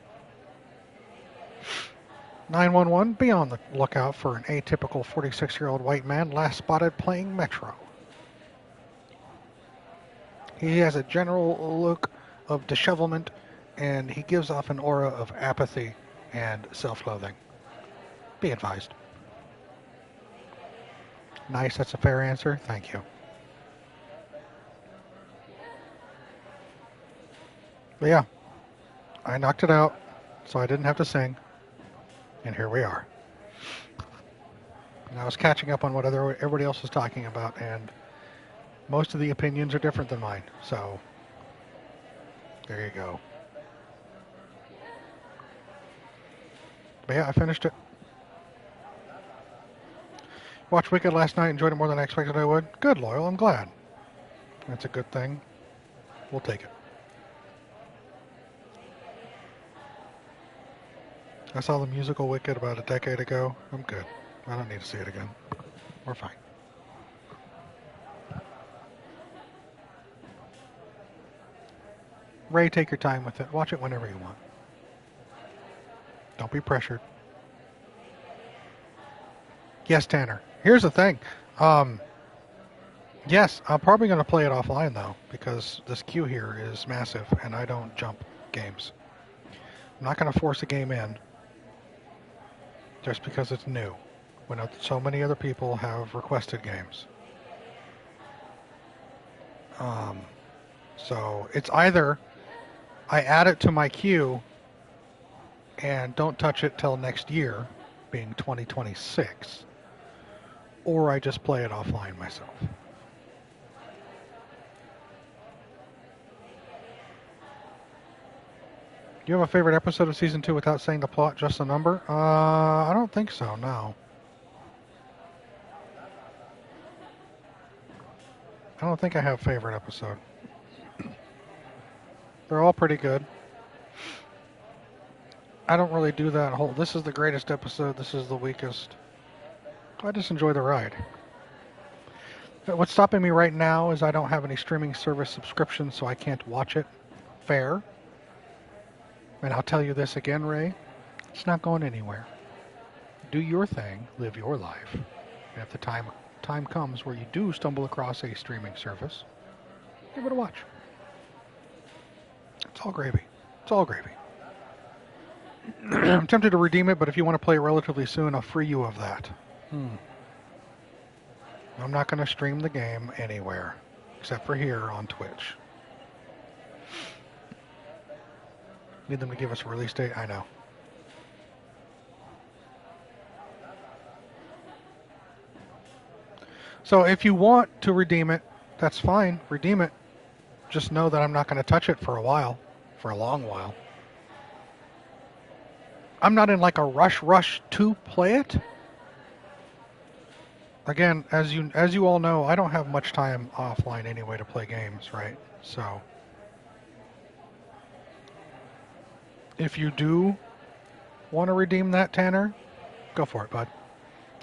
911, be on the lookout for an atypical 46-year-old white man last spotted playing Metro. He has a general look of dishevelment, and he gives off an aura of apathy and self-loathing. Be advised. Nice, that's a fair answer. Thank you. But yeah, I knocked it out, so I didn't have to sing. And here we are. And I was catching up on what everybody else was talking about, and most of the opinions are different than mine. So, there you go. But yeah, I finished it. Watched Wicked last night, enjoyed it more than I expected I would. Good, Loyal, I'm glad. That's a good thing. We'll take it. I saw the musical Wicked about a decade ago. I'm good. I don't need to see it again. We're fine. Ray, take your time with it. Watch it whenever you want. Don't be pressured. Yes, Tanner. Here's the thing. Yes, I'm probably going to play it offline, though, because this queue here is massive, and I don't jump games. I'm not going to force a game in just because it's new, when so many other people have requested games. So it's either I add it to my queue and don't touch it till next year, being 2026, or I just play it offline myself. Do you have a favorite episode of Season 2 without saying the plot, just the number? I don't think so, no. I don't think I have a favorite episode. They're all pretty good. I don't really do that whole, this is the greatest episode, this is the weakest. I just enjoy the ride. What's stopping me right now is I don't have any streaming service subscription, so I can't watch it. Fair. And I'll tell you this again, Ray, it's not going anywhere. Do your thing, live your life. And if the time comes where you do stumble across a streaming service, give it a watch. It's all gravy. It's all gravy. I'm tempted to redeem it, but if you want to play it relatively soon, I'll free you of that. I'm not going to stream the game anywhere, except for here on Twitch. Need them to give us a release date? I know. So if you want to redeem it, that's fine. Redeem it. Just know that I'm not going to touch it for a while. For a long while. I'm not in like a rush to play it. Again, as you all know, I don't have much time offline anyway to play games, right? So if you do want to redeem that, Tanner, go for it, bud.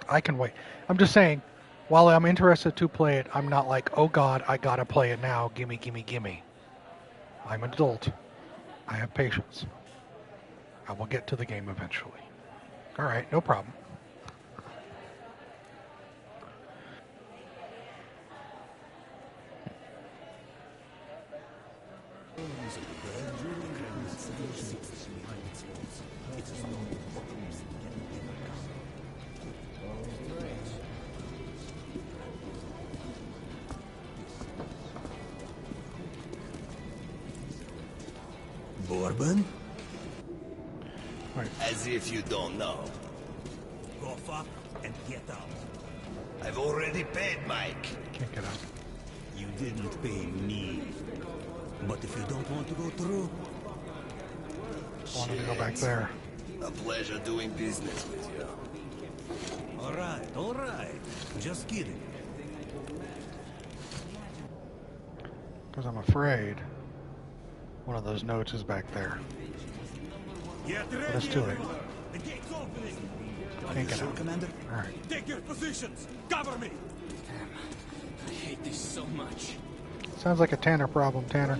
I can wait. I'm just saying, while I'm interested to play it, I'm not like, oh God, I gotta play it now. Gimme, gimme, gimme. I'm an adult. I have patience. I will get to the game eventually. All right, no problem. Bourbon? As if you don't know. Go fuck and get out. I've already paid Mike. Can't get out. You didn't pay me. But if you don't want to go through... Wanted to go back there. A pleasure doing business with you. All right. Just kidding. Because I'm afraid one of those notes is back there. But it's too late. The gate's opening. Can't get out. Commander? Alright. Take your positions. Cover me. Damn. I hate this so much. Sounds like a Tanner problem, Tanner.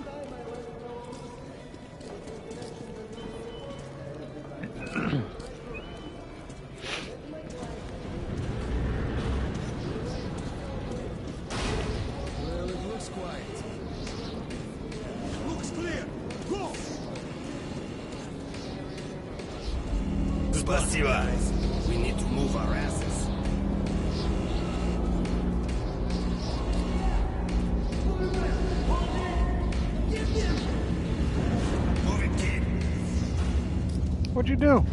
Well, it looks quiet. Looks clear. Go! Спасибо. We need to move our asses. What'd you do?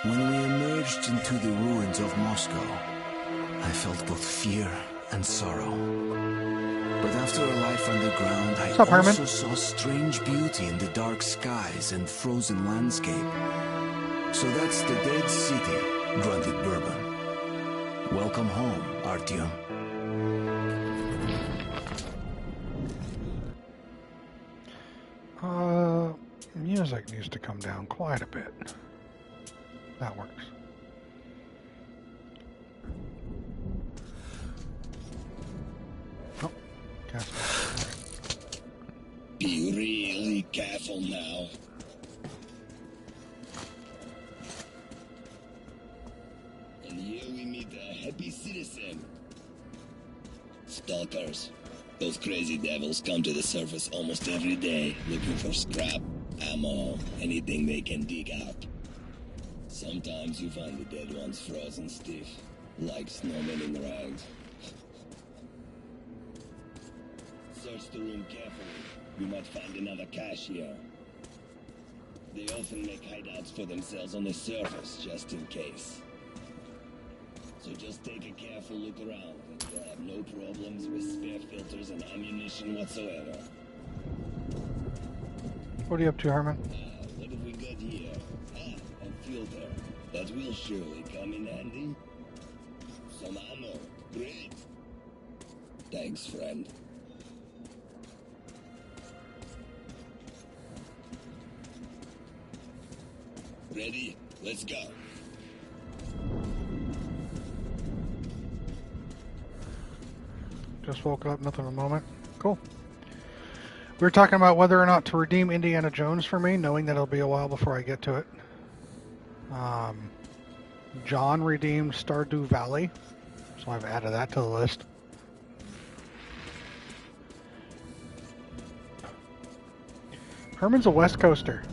When we emerged into the ruins of Moscow, I felt both fear and sorrow. But after a life underground, I also saw strange beauty in the dark skies and frozen landscape. So that's the dead city, grunted Bourbon. Welcome home, Artyom. Music needs to come down quite a bit. That works. Oh, castle. Be really careful now. And here we meet a happy citizen. Stalkers. Those crazy devils come to the surface almost every day, looking for scrap, ammo, anything they can dig out. Sometimes you find the dead ones frozen stiff, like snowmen in rags. Search the room carefully. You might find another cache here. They often make hideouts for themselves on the surface, just in case. So just take a careful look around, and you'll have no problems with spare filters and ammunition whatsoever. What are you up to, Herman? What have we got here? A filter. That will surely come in handy. Some ammo. Great. Thanks, friend. Ready? Let's go. Just woke up, nothing at the moment. Cool. We were talking about whether or not to redeem Indiana Jones for me, knowing that it'll be a while before I get to it. John redeemed Stardew Valley, so I've added that to the list. Herman's a West Coaster.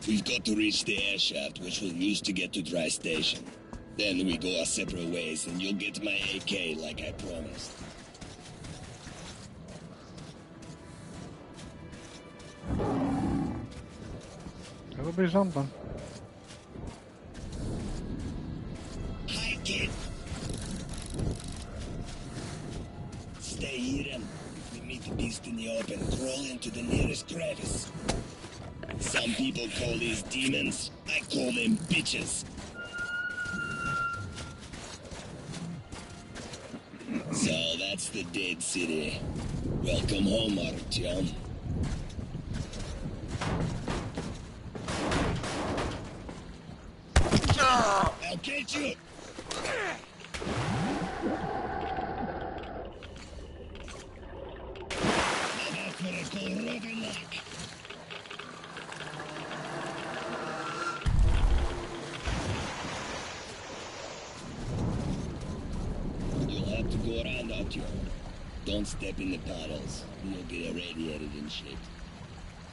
We've got to reach the air shaft, which we'll use to get to Dry Station. Then we go our separate ways, and you'll get my AK like I promised. It'll be something. Hi, kid. Stay hidden. If we meet the beast in the open, crawl into the nearest crevice. Some people call these demons. I call them bitches. So that's the dead city. Welcome home, Artyom. I'll get you! That's what I call rotten luck. You'll have to go around, Artyom. Don't step in the puddles. You'll get irradiated and shit.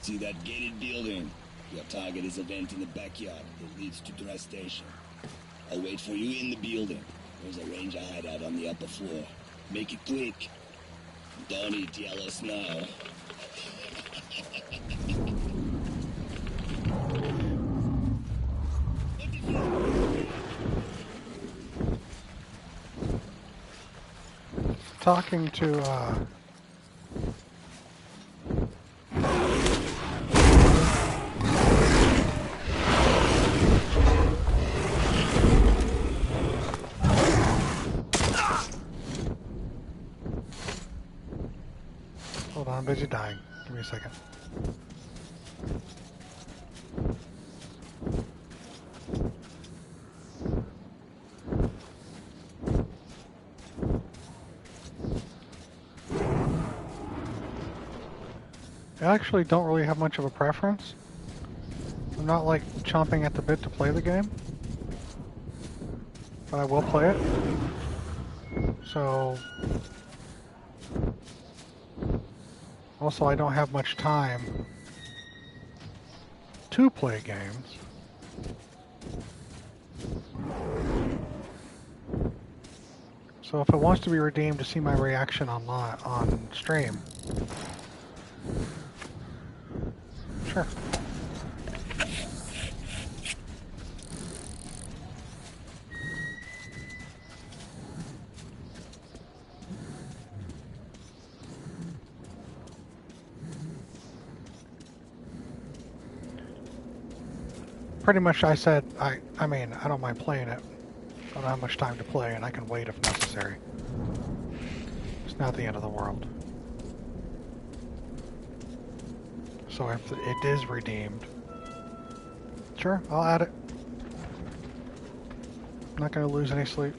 See that gated building? Your target is a vent in the backyard that leads to Dry Station. I'll wait for you in the building. There's a ranger hideout on the upper floor. Make it quick. Don't eat yellow snow. Talking to, hold on, I'm busy dying. Give me a second. I actually don't really have much of a preference. I'm not like chomping at the bit to play the game, but I will play it. So, also I don't have much time to play games. So if it wants to be redeemed to see my reaction on stream, sure. Pretty much I said, I mean, I don't mind playing it. I don't have much time to play, and I can wait if necessary. It's not the end of the world. So if it is redeemed, sure, I'll add it. I'm not going to lose any sleep.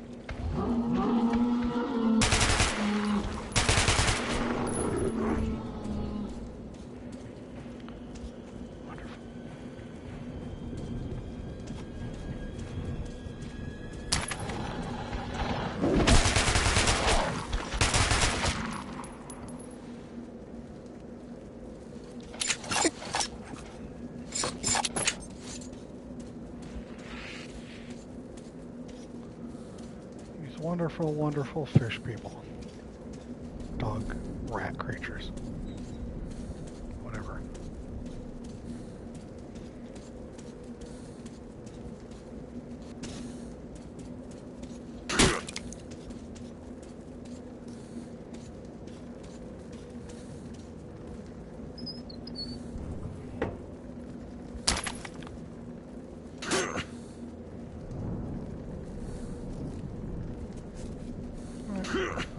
Wonderful, wonderful fish people. Dog, rat creatures. Whatever.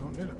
Don't need it.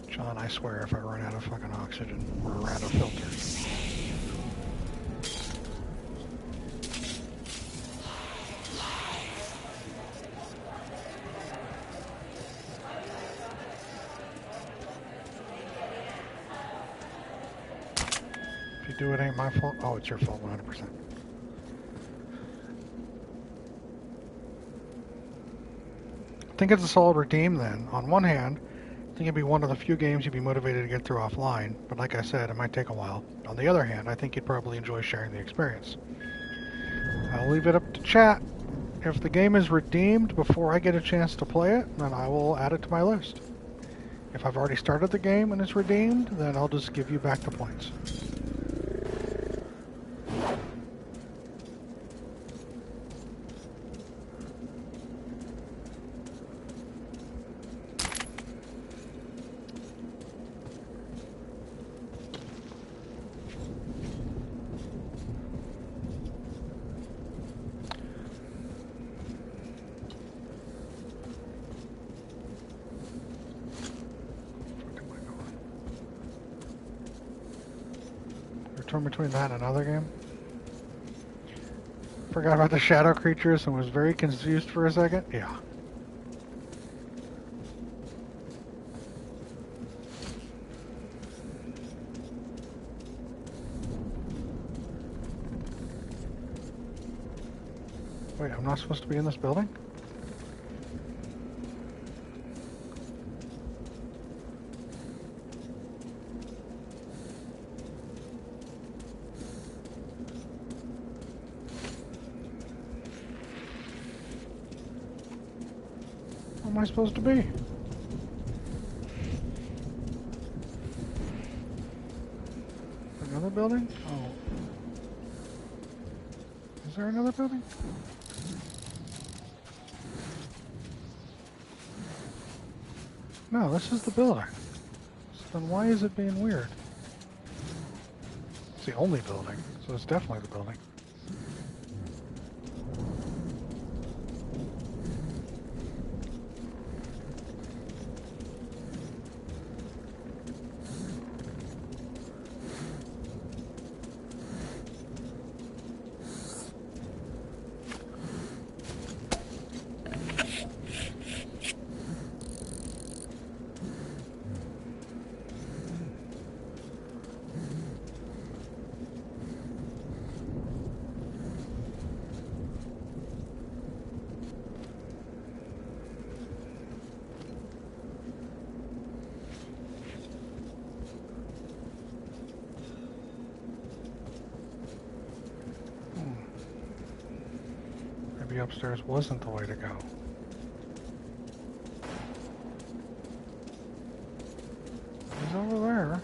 John, I swear if I run out of fucking oxygen, we're out of filters. If you do it, ain't my fault. Oh, it's your fault 100%. I think it's a solid redeem then. On one hand, I think it'd be one of the few games you'd be motivated to get through offline, but like I said, it might take a while. On the other hand, I think you'd probably enjoy sharing the experience. I'll leave it up to chat. If the game is redeemed before I get a chance to play it, then I will add it to my list. If I've already started the game and it's redeemed, then I'll just give you back the points. Between that and another game. Forgot about the shadow creatures and was very confused for a second. Yeah. Wait, I'm not supposed to be in this building? Where am I supposed to be? Another building? Oh. Is there another building? No, this is the building. So then why is it being weird? It's the only building, so it's definitely the building. maybe upstairs wasn't the way to go. He's over there.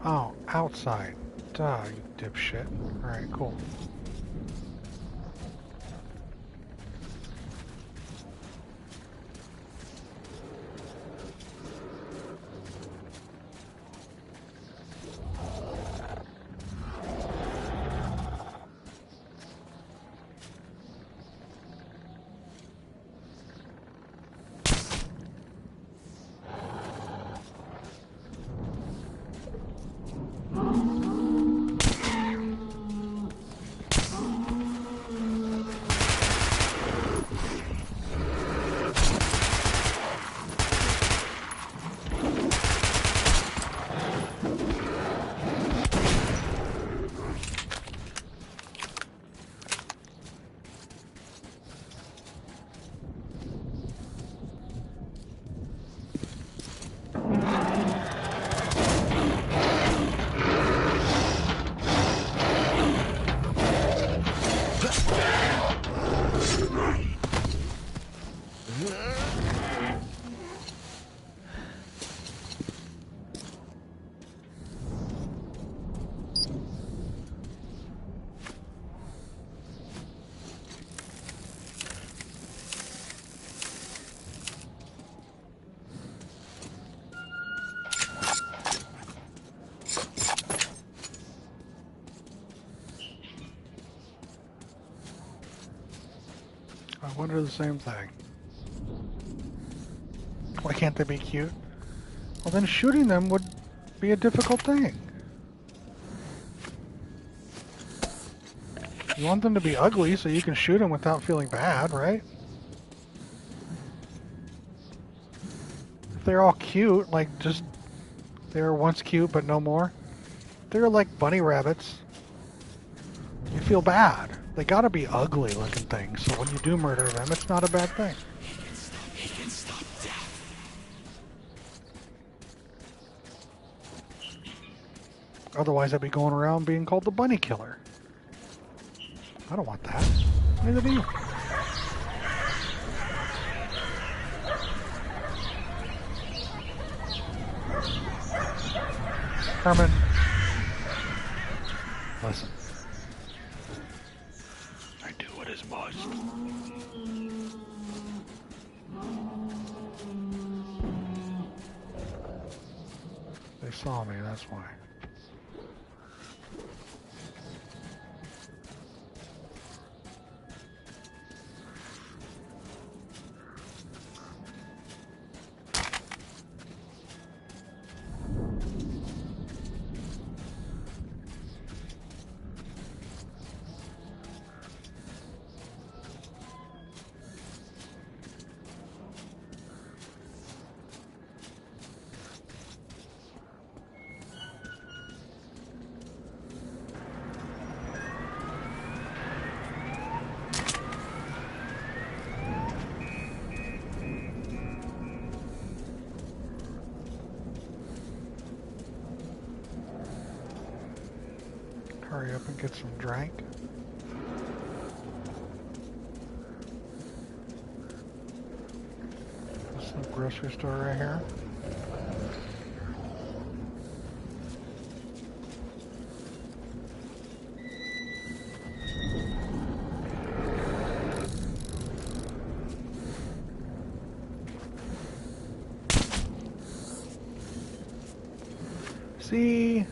Oh, outside. Duh, you dipshit. Alright, cool. I wonder the same thing. Why can't they be cute? Well, then shooting them would be a difficult thing. You want them to be ugly so you can shoot them without feeling bad, right? If they're all cute, like just they were once cute but no more, they're like bunny rabbits. You feel bad. They gotta be ugly looking things, so when you do murder them, it's not a bad thing. He can stop death. Otherwise, I'd be going around being called the bunny killer. I don't want that. Neither do you. Herman, listen. I do what is must. They saw me, that's why. Hurry up and get some drink. This is the grocery store right here. See,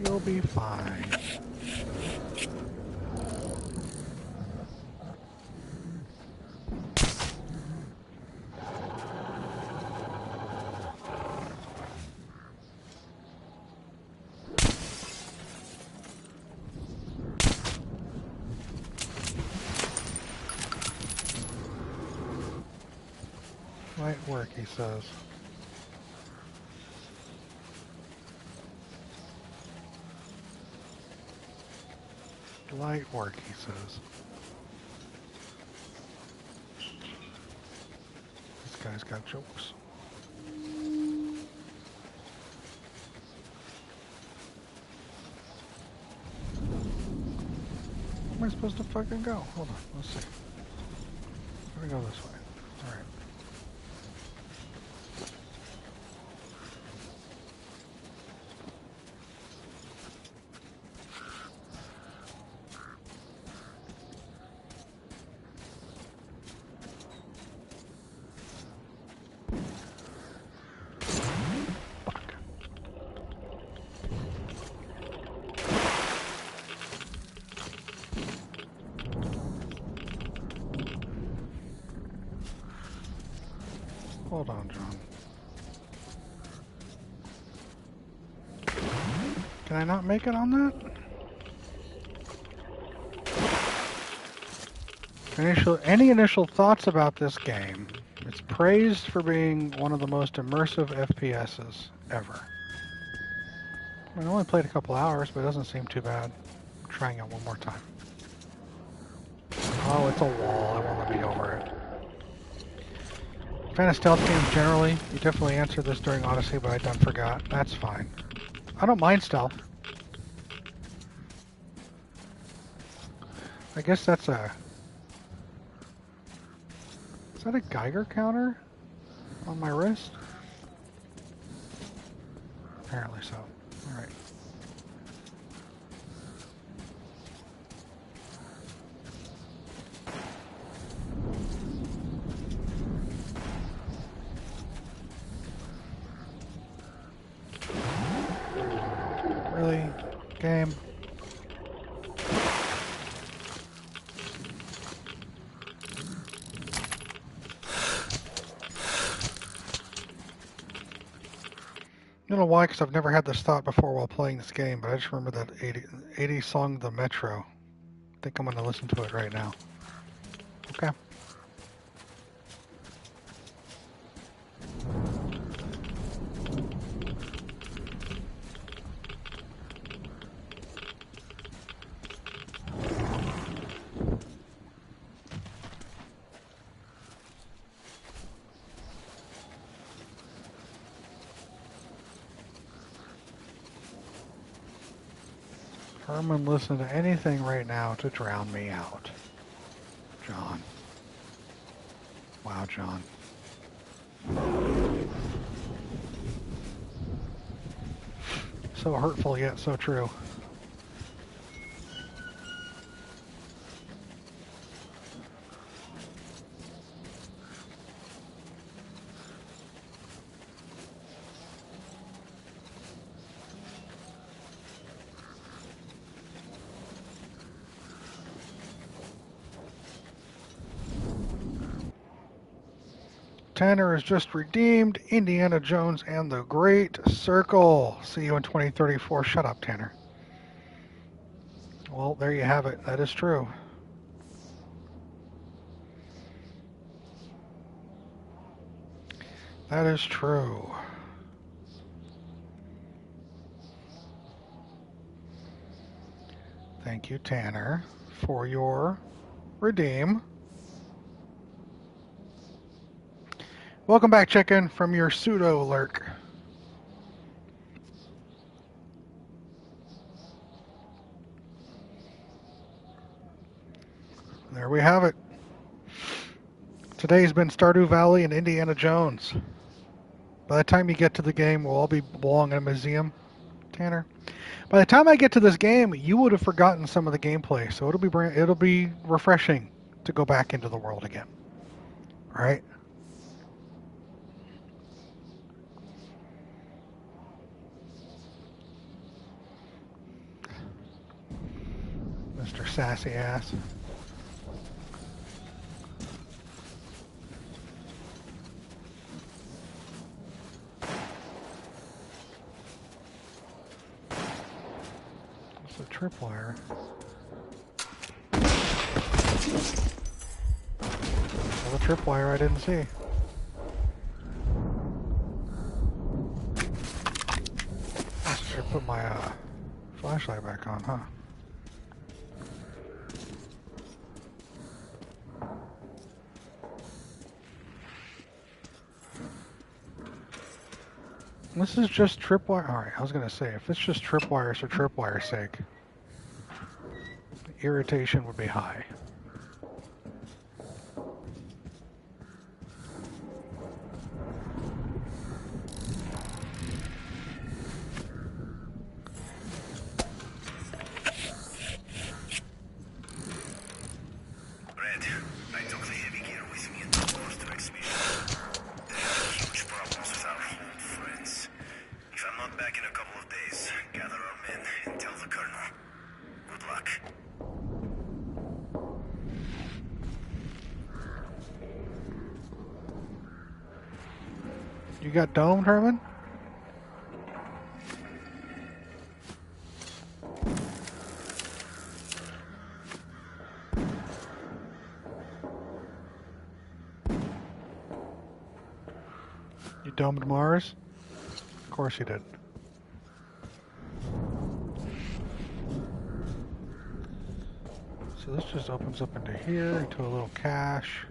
you'll be fine. Light work, he says. Light work, he says. This guy's got jokes. am I supposed to fucking go? Hold on, let's see. Let me go this way. Alright. Hold on, John. Can I not make it on that? Any initial thoughts about this game? It's praised for being one of the most immersive FPSs ever. I mean, I only played a couple hours, but it doesn't seem too bad. I'm trying it one more time. Oh, it's a wall. It won't let me over it. Fan of stealth games generally. You definitely answered this during Odyssey, but I done forgot. That's fine. I don't mind stealth. I guess that's a... Is that a Geiger counter on my wrist? Apparently so. Alright. Really? Game? I don't know why, because I've never had this thought before while playing this game, but I just remember that 80 song, The Metro. I think I'm going to listen to it right now. Okay. Herman, listen to anything right now to drown me out. John. Wow, John. So hurtful yet so true. Tanner has just redeemed Indiana Jones and the Great Circle. See you in 2034. Shut up, Tanner. Well, there you have it. That is true. That is true. Thank you, Tanner, for your redeem. Welcome back, chicken, from your pseudo lurk. There we have it. Today's been Stardew Valley and Indiana Jones. By the time you get to the game, we'll all be belong in a museum, Tanner. By the time I get to this game, you would have forgotten some of the gameplay, so it'll be refreshing to go back into the world again. All right? Mr. Sassy Ass. It's a tripwire. Well, the tripwire I didn't see. I should put my flashlight back on, huh? This is just tripwire. Alright, I was going to say, if it's just tripwires for tripwire's sake, irritation would be high. You got domed, Herman? You domed Mars? Of course you did. So this just opens up into here, into a little cache.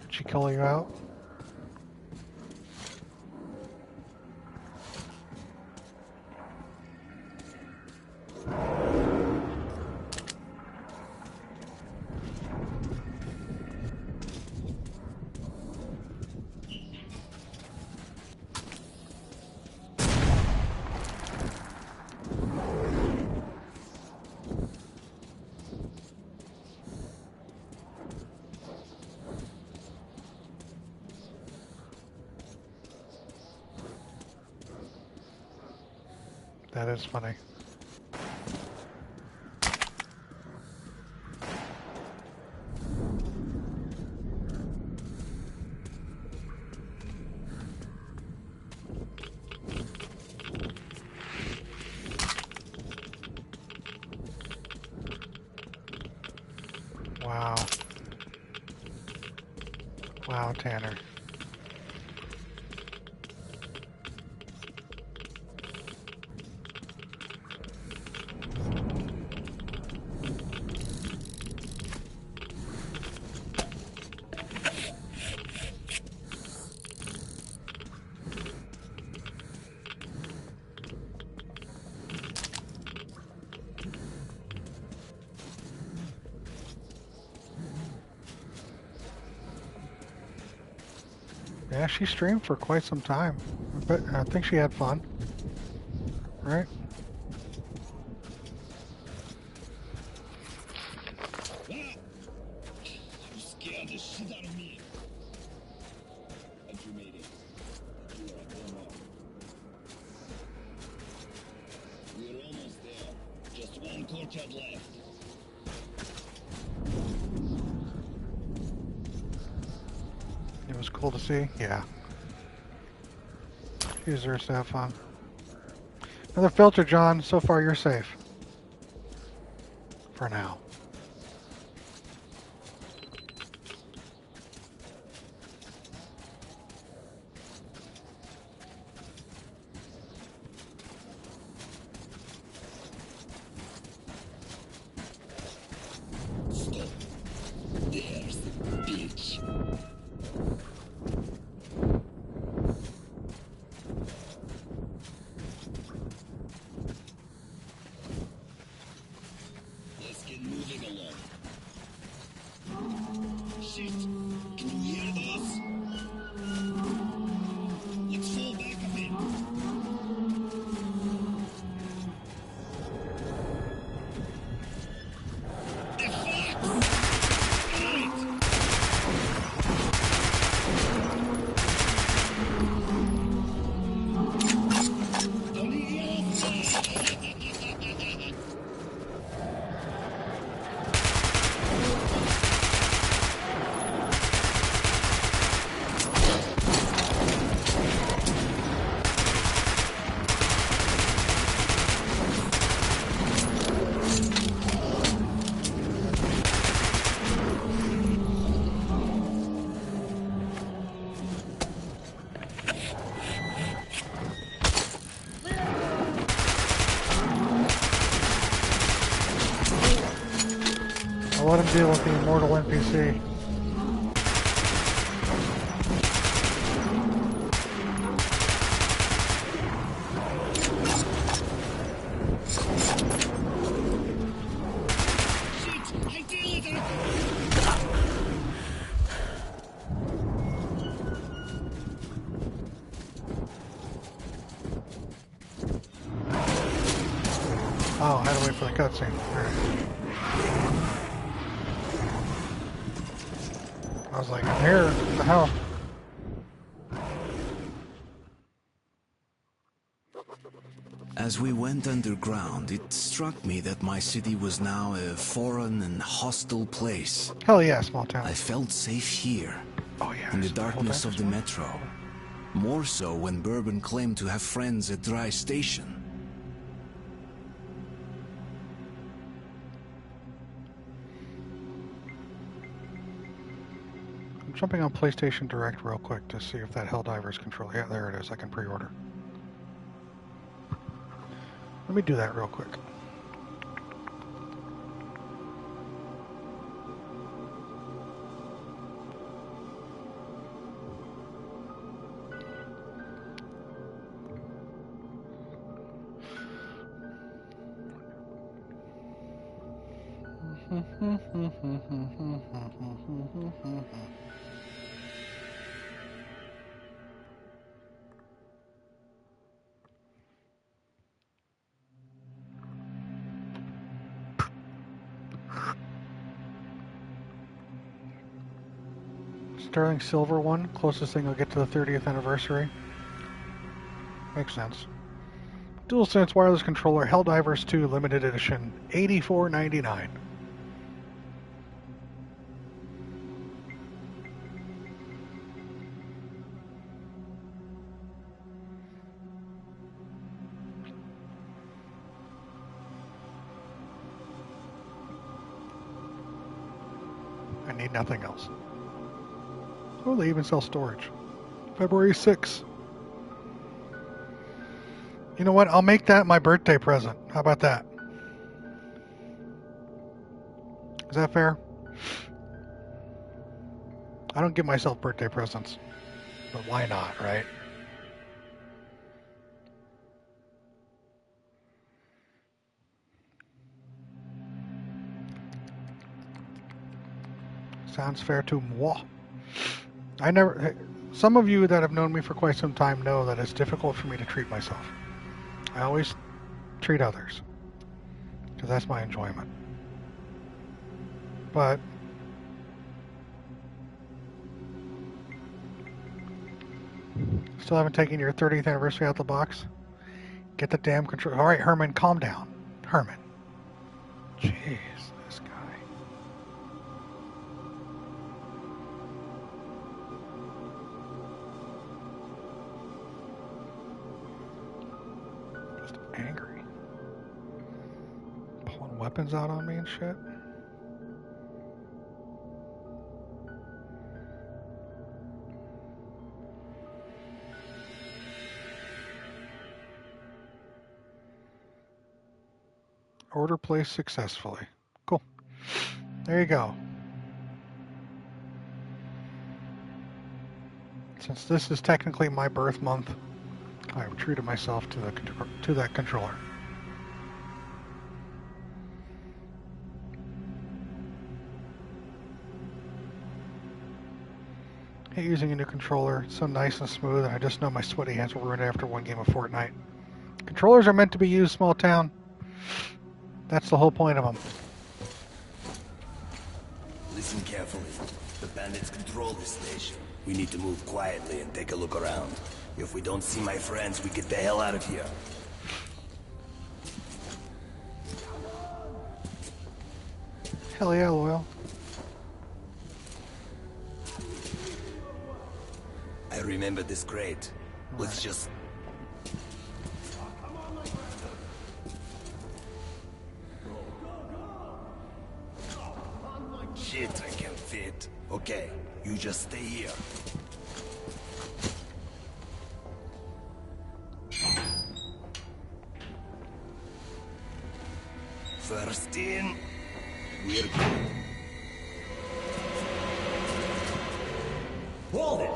Did she kill you out? That is funny. Wow. Wow, Tanner. Yeah, she streamed for quite some time, but I think she had fun, right? You scared the shit out of me. Entry meeting. You are a demo. We're almost there. Just one courtyard left. It was cool to see, yeah. She deserves to have fun. Another filter, John. So far, you're safe. For now. Stop. There's the bitch. Let's get moving along. Shit. Can you hear those? Let's fall back a bit. The fuck? Right. On the outside. I'll let him deal with the immortal NPC. it for the cutscene. Alright. I was like, I'm here. What the hell? As we went underground, it struck me that my city was now a foreign and hostile place. Hell yeah, small town. I felt safe here, yeah, in the darkness of the metro. More so when Bourbon claimed to have friends at Dry Station. I'm jumping on PlayStation Direct real quick to see if that Helldivers controller... Yeah, there it is. I can pre-order. Let me do that real quick. Sterling Silver one, closest thing I'll get to the 30th anniversary. Makes sense. DualSense wireless controller, Helldivers 2 limited edition, $84.99. I need nothing else. Oh, they even sell storage. February 6th. You know what? I'll make that my birthday present. How about that? Is that fair? I don't give myself birthday presents. But why not, right? Sounds fair to moi. Some of you that have known me for quite some time know that it's difficult for me to treat myself. I always treat others, because that's my enjoyment. But still haven't taken your 30th anniversary out the box? Get the damn control. All right, Herman, calm down. Herman. Jeez, this guy. Just angry. Pulling weapons out on me and shit. Order placed successfully. Cool. There you go. Since this is technically my birth month, I've treated myself to that controller. I hate using a new controller. It's so nice and smooth, and I just know my sweaty hands will ruin it after one game of Fortnite. Controllers are meant to be used, small town. That's the whole point of them. Listen carefully. The bandits control this station. We need to move quietly and take a look around. If we don't see my friends, we get the hell out of here. Hell yeah, Loyal. I remember this crate. Let's just... Shit, I can't fit. Okay, you just stay here. First in, we're good. Hold it!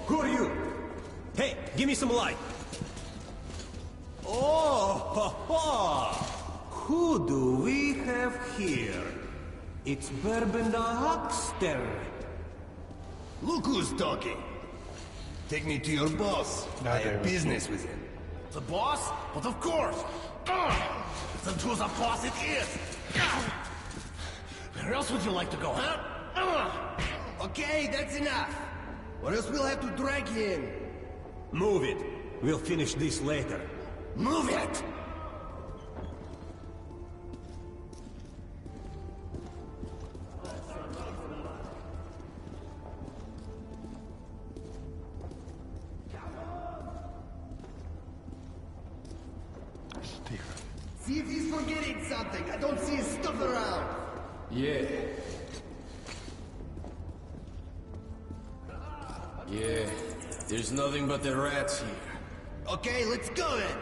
Who are you? Hey, give me some light. Oh, ha, ha. Who do we have here? It's Bourbon the Huckster. Look who's talking. Take me to your boss. I have business with him. The boss? But of course! Then who the boss it is? Where else would you like to go, huh? Okay, that's enough. Or else we'll have to drag him. Move it. We'll finish this later. Move it! See if he's forgetting something. I don't see his stuff around. Yeah. Yeah, there's nothing but the rats here. Okay, let's go then.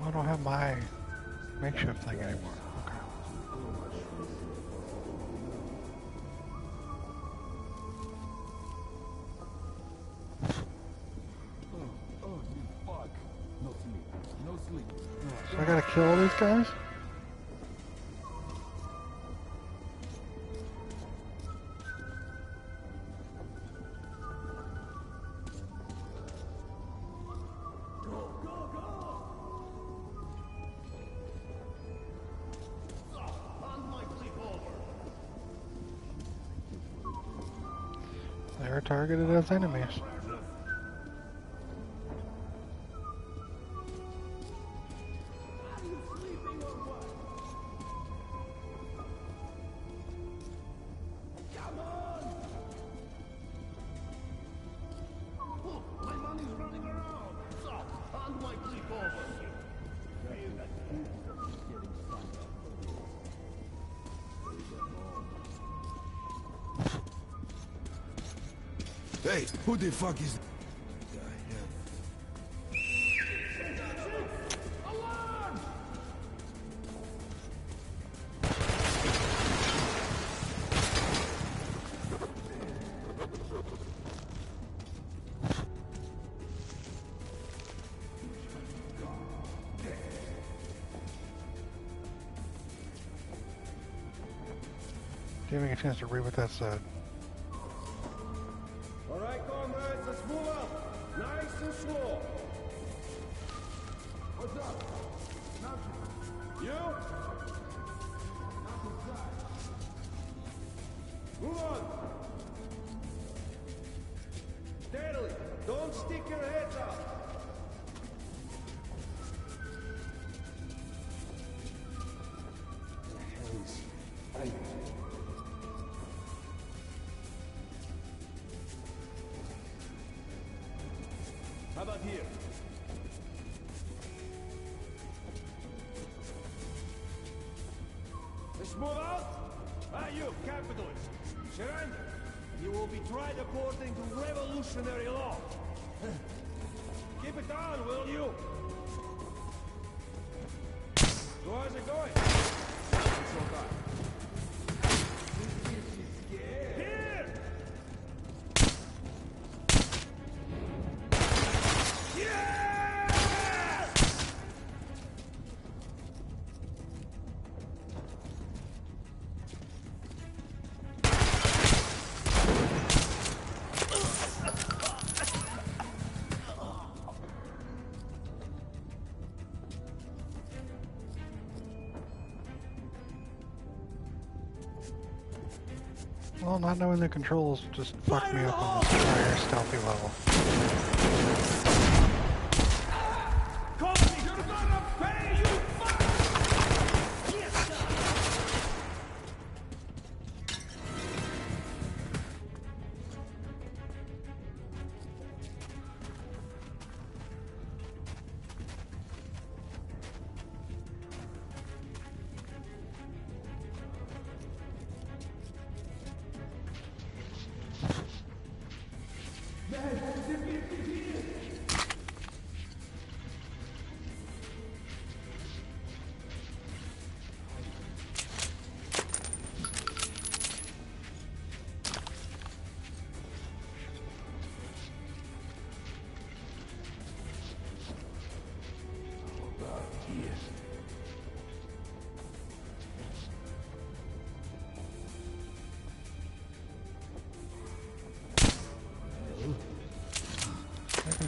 I don't have my makeshift thing anymore. Okay. Oh, you fuck. No sleep. No sleep. So I gotta kill all these guys? They're targeted as enemies. Hey, who the fuck is... Giving a chance to read what that said. All right, comrades, let's move up. Nice and slow. What's up? Nothing. You? Nothing inside. Move on. Steadily. Don't stick your heads out. How about here? Let's move out. Ah, you, capitalist. Surrender. You will be tried according to revolutionary law. Keep it on, will you? So how's it going? So far. Here! Well, not knowing the controls just fucked me up on this entire stealthy level. You're gonna pay, you fuck!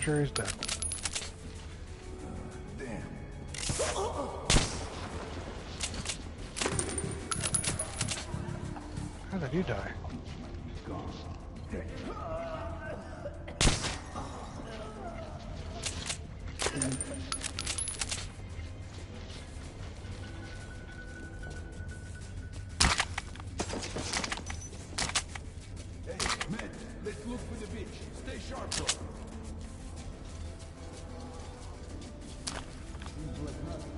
sure he's dead. How did you die? Let's look for the bitch. Stay sharp, though. Seems like nothing.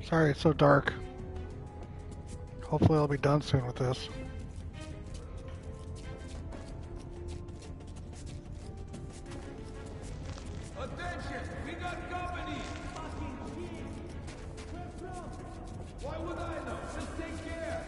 Sorry, it's so dark. Hopefully I'll be done soon with this. Attention! We got company! Fucking kid! Why would I know? Just take care!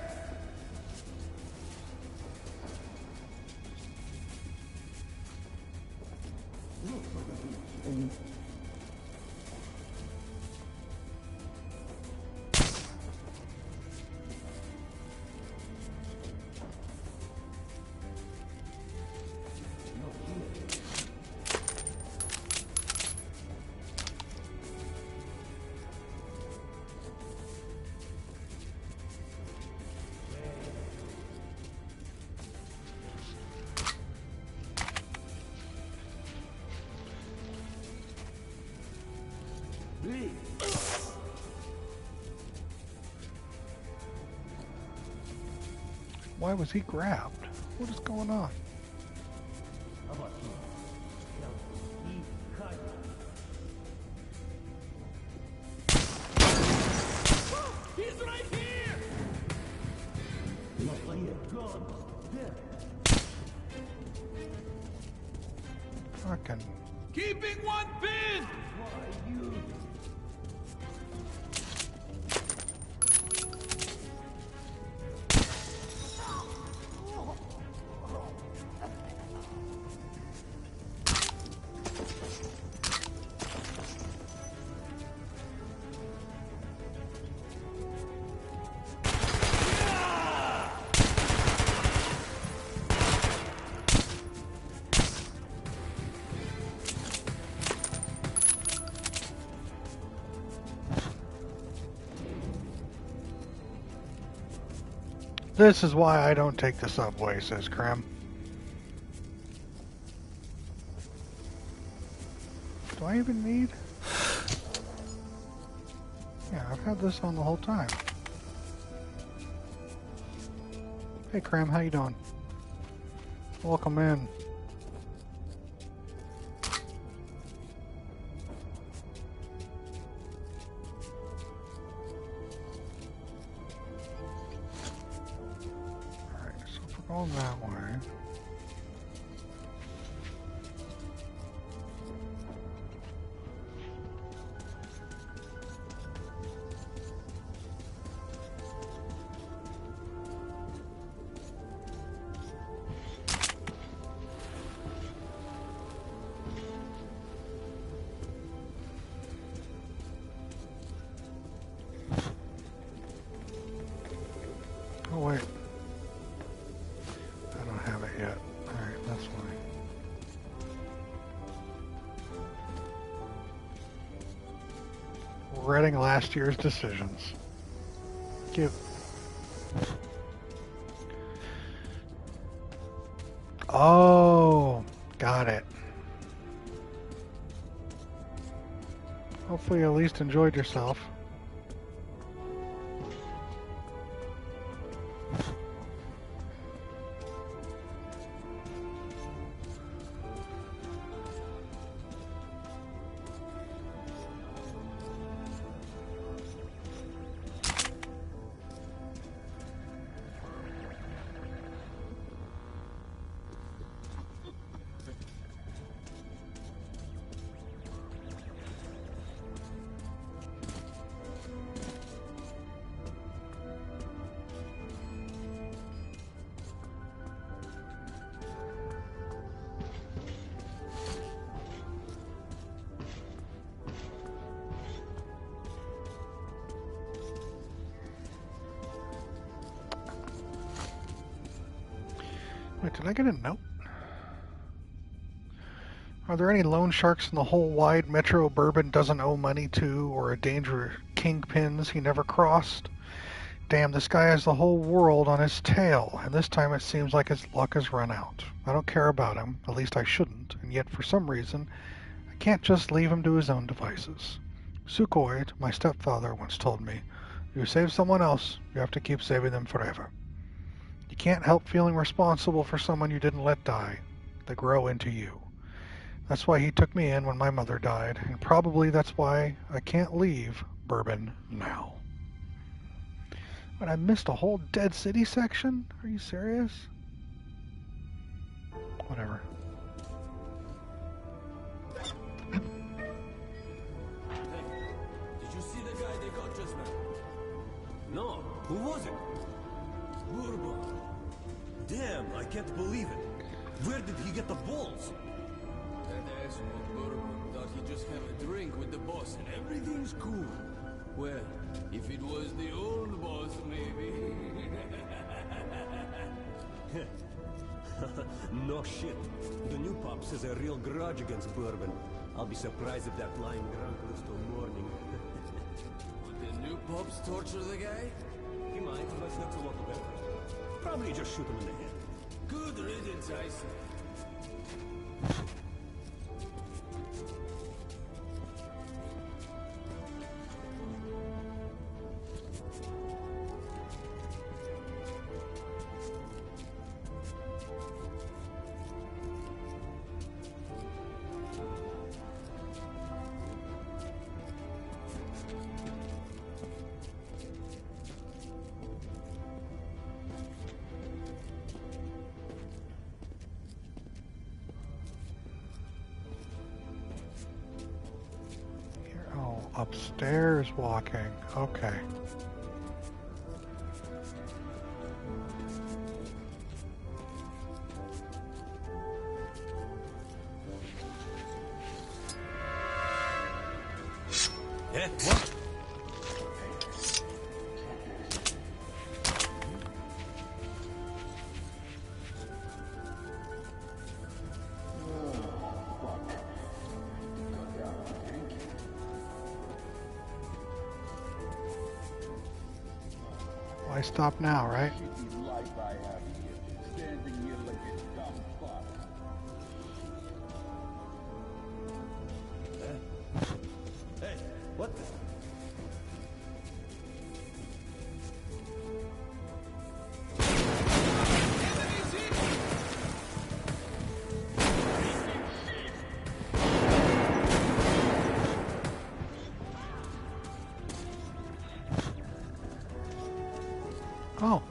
Why was he grabbed? What is going on? How about you? He's right here! Not like God. There. Fucking. Keeping one pin! Why you? This is why I don't take the subway, says Krem. Do I even need? Yeah, I've had this on the whole time. Hey Krem, how you doing? Welcome in. Going that way. Oh wait. I don't have it yet. regretting last year's decisions. Cute. Oh, got it. Hopefully you at least enjoyed yourself. Wait, did I get a note? Are there any loan sharks in the whole wide Metro Bourbon doesn't owe money to, or a danger kingpins he never crossed? Damn, this guy has the whole world on his tail, and this time it seems like his luck has run out. I don't care about him, at least I shouldn't, and yet for some reason, I can't just leave him to his own devices. Sukhoi, my stepfather, once told me, you save someone else, you have to keep saving them forever. You can't help feeling responsible for someone you didn't let die. They grow into you. That's why he took me in when my mother died, and probably that's why I can't leave Bourbon now. But I missed a whole Dead City section? Are you serious? Whatever. Hey, did you see the guy they got just now? No, who was it? Bourbon. Damn, I can't believe it. Where did he get the balls? That asshole Bourbon thought he'd just have a drink with the boss and everything's cool. Well, if it was the old boss, maybe. No shit. The new pops has a real grudge against Bourbon. I'll be surprised if that lying drunk lives till morning. Would the new pops torture the guy? He might, but that's a lot of effort. Probably just shoot him in the head. Good riddance, I say. Upstairs walking. Okay. Eh? What? Why stop now, right? Hey, what the? Oh.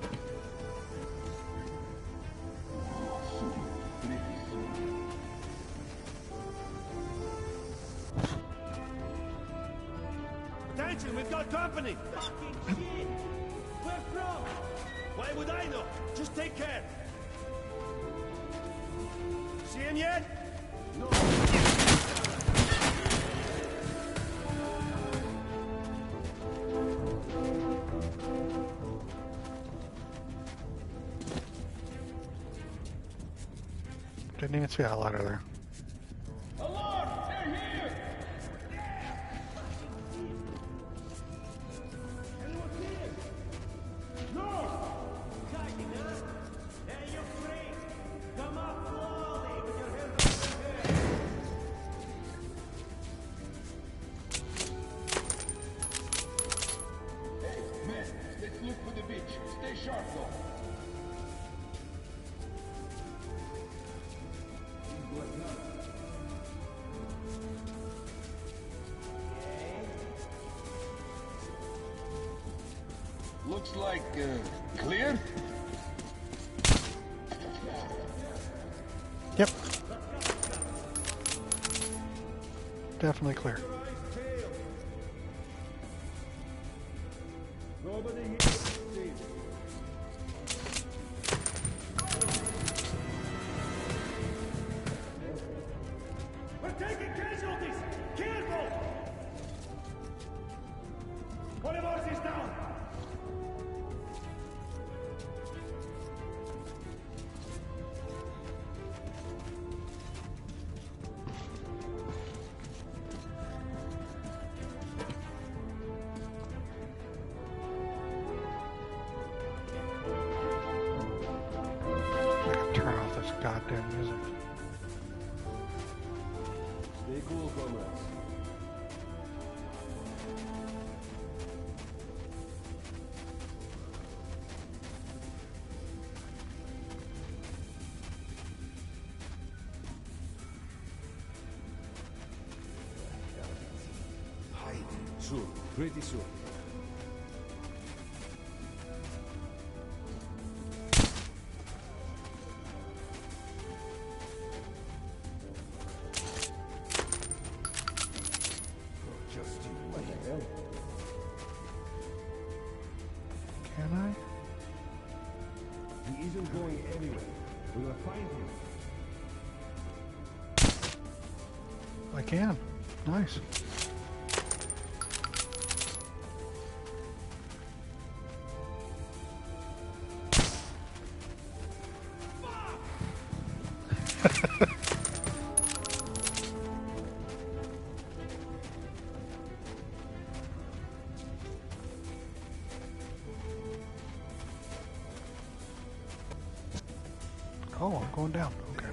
Attention, we've got company! Fucking shit! Where from? Why would I know? Just take care. See him yet? No. Didn't even see that ladder there. Looks like, clear? Yep. Definitely clear. Nobody here. We're taking casualties! Careful! One of ours is down! I can turn off this goddamn music. Stay cool, comrades. Hide. Soon. Pretty soon. Can I? He isn't going anywhere. We're gonna find him. I can. Nice. Oh, I'm going down. Okay.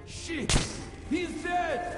Shit! He's dead!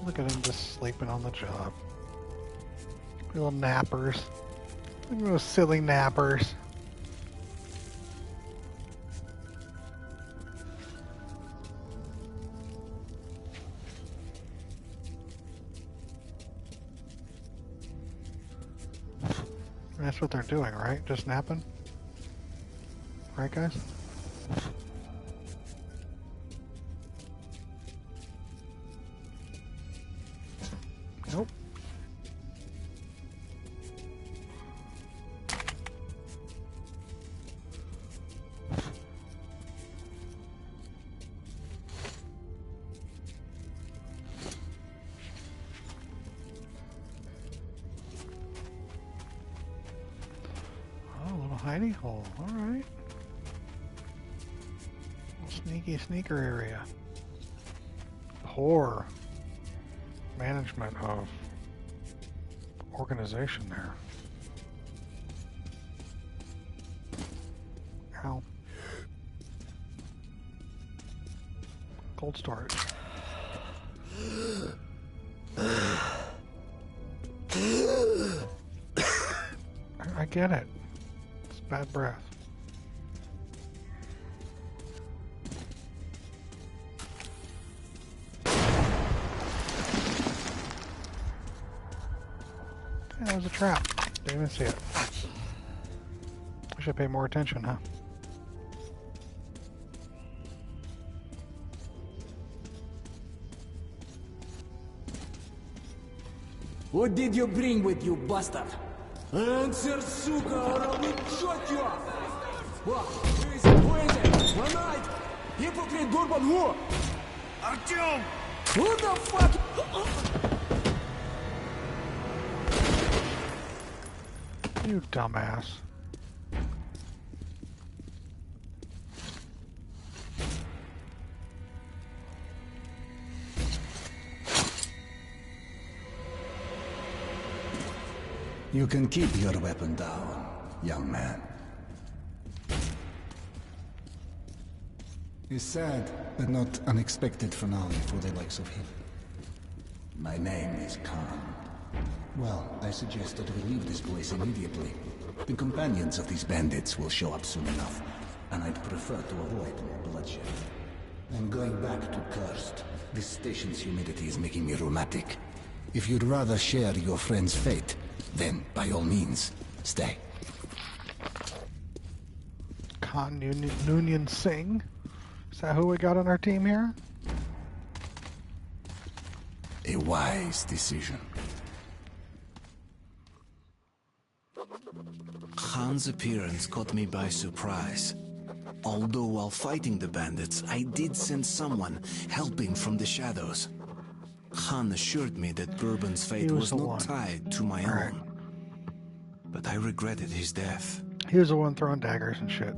Look at him just sleeping on the job. Little nappers. Look at those silly nappers. That's what they're doing, right? Just napping? Right, guys? Nope. Oh, a little hidey hole. All right. Sneaky sneaker area. Poor management of organization there. Ow. Cold storage. I get it. It's bad breath. Yeah, that was a trap. Didn't even see it. I should pay more attention, huh? What did you bring with you, bastard? Answer, suka, or I will shot you off! What? Who is it? Who is it? One night! Hypocrite Bourbon, who? Artyom! Who the fuck? You dumbass. You can keep your weapon down, young man. A sad, but not unexpected finale for the likes of him. My name is Khan. Well, I suggest that we leave this place immediately. The companions of these bandits will show up soon enough, and I'd prefer to avoid more bloodshed. I'm going back to Cursed. This station's humidity is making me rheumatic. If you'd rather share your friend's fate, then by all means, stay. Khan Noonien Singh? Is that who we got on our team here? A wise decision. Khan's appearance caught me by surprise. Although while fighting the bandits, I did sense someone helping from the shadows. Khan assured me that Bourbon's fate was not tied to my own. But I regretted his death. He was the one throwing daggers and shit.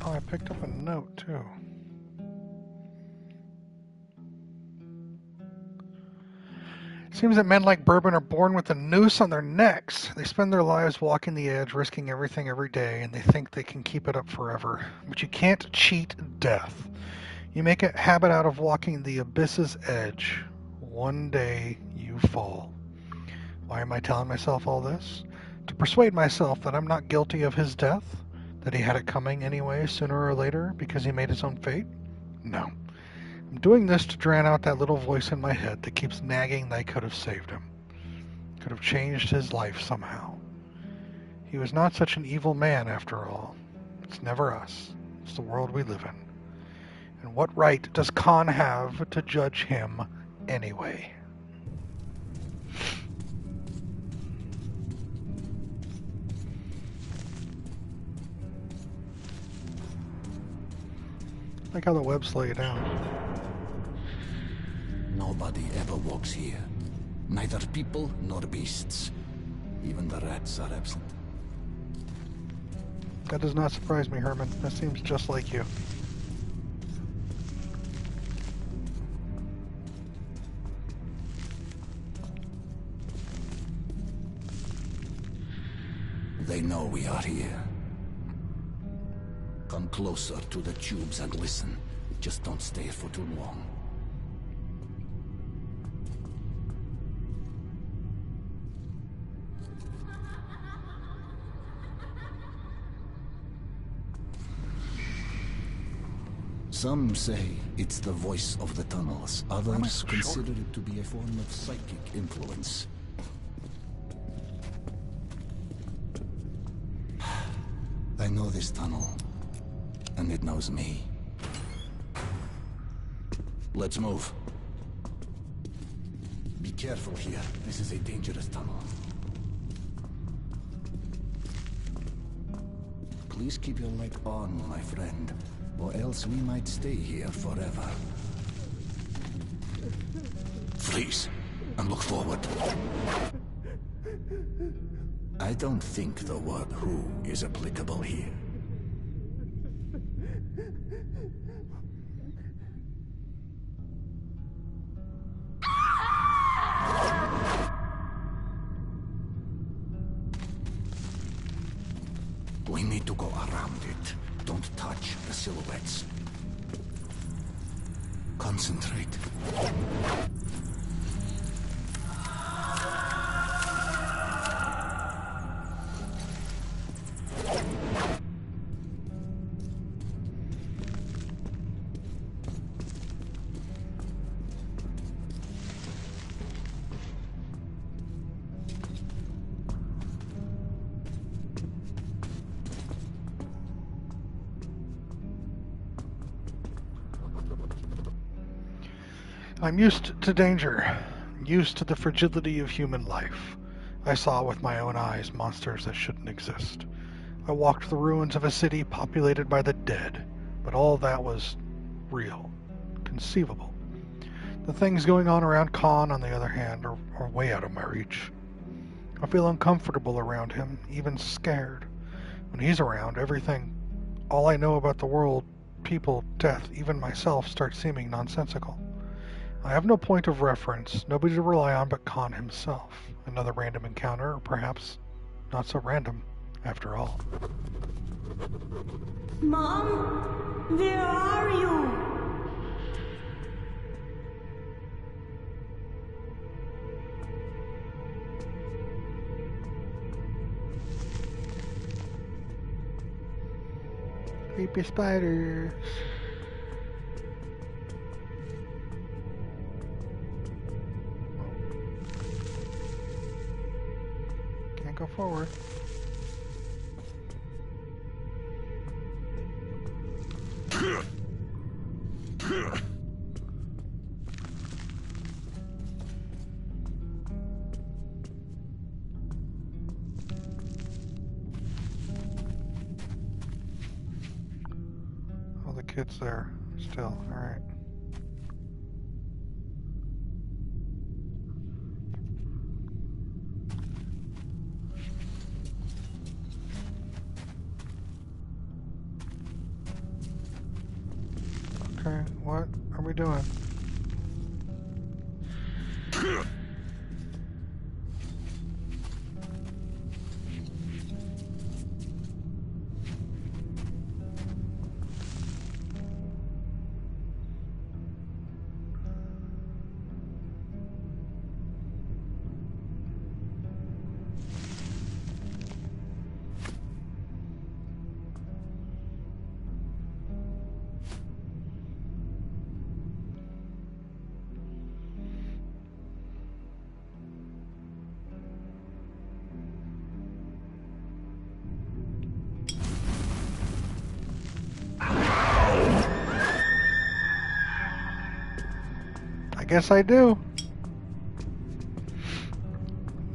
Oh, I picked up a note too. Seems that men like Bourbon are born with a noose on their necks. They spend their lives walking the edge, risking everything every day, and they think they can keep it up forever. But you can't cheat death. You make a habit out of walking the abyss's edge. One day you fall. Why am I telling myself all this? To persuade myself that I'm not guilty of his death? That he had it coming anyway, sooner or later, because he made his own fate? No. I'm doing this to drown out that little voice in my head that keeps nagging that I could have saved him. Could have changed his life somehow. He was not such an evil man after all. It's never us. It's the world we live in. And what right does Khan have to judge him anyway? I like how the webs slow you down. Nobody ever walks here. Neither people nor beasts. Even the rats are absent. That does not surprise me, Herman. That seems just like you. They know we are here. Come closer to the tubes and listen. Just don't stay for too long. Some say it's the voice of the tunnels. Others consider it to be a form of psychic influence. I know this tunnel, and it knows me. Let's move. Be careful here. This is a dangerous tunnel. Please keep your light on, my friend, or else we might stay here forever. Freeze, and look forward. I don't think the word "who" is applicable here. We need to go around it. Don't touch the silhouettes. Concentrate. I'm used to danger, used to the fragility of human life. I saw with my own eyes monsters that shouldn't exist. I walked the ruins of a city populated by the dead, but all that was real, conceivable. The things going on around Khan, on the other hand, are way out of my reach. I feel uncomfortable around him, even scared. When he's around, everything, all I know about the world, people, death, even myself, starts seeming nonsensical. I have no point of reference, nobody to rely on but Khan himself. Another random encounter, or perhaps not so random, after all. Mom? Where are you? Creepy spiders. Can't go forward. Oh, the kid's there still. All right. Okay, what are we doing? I guess I do.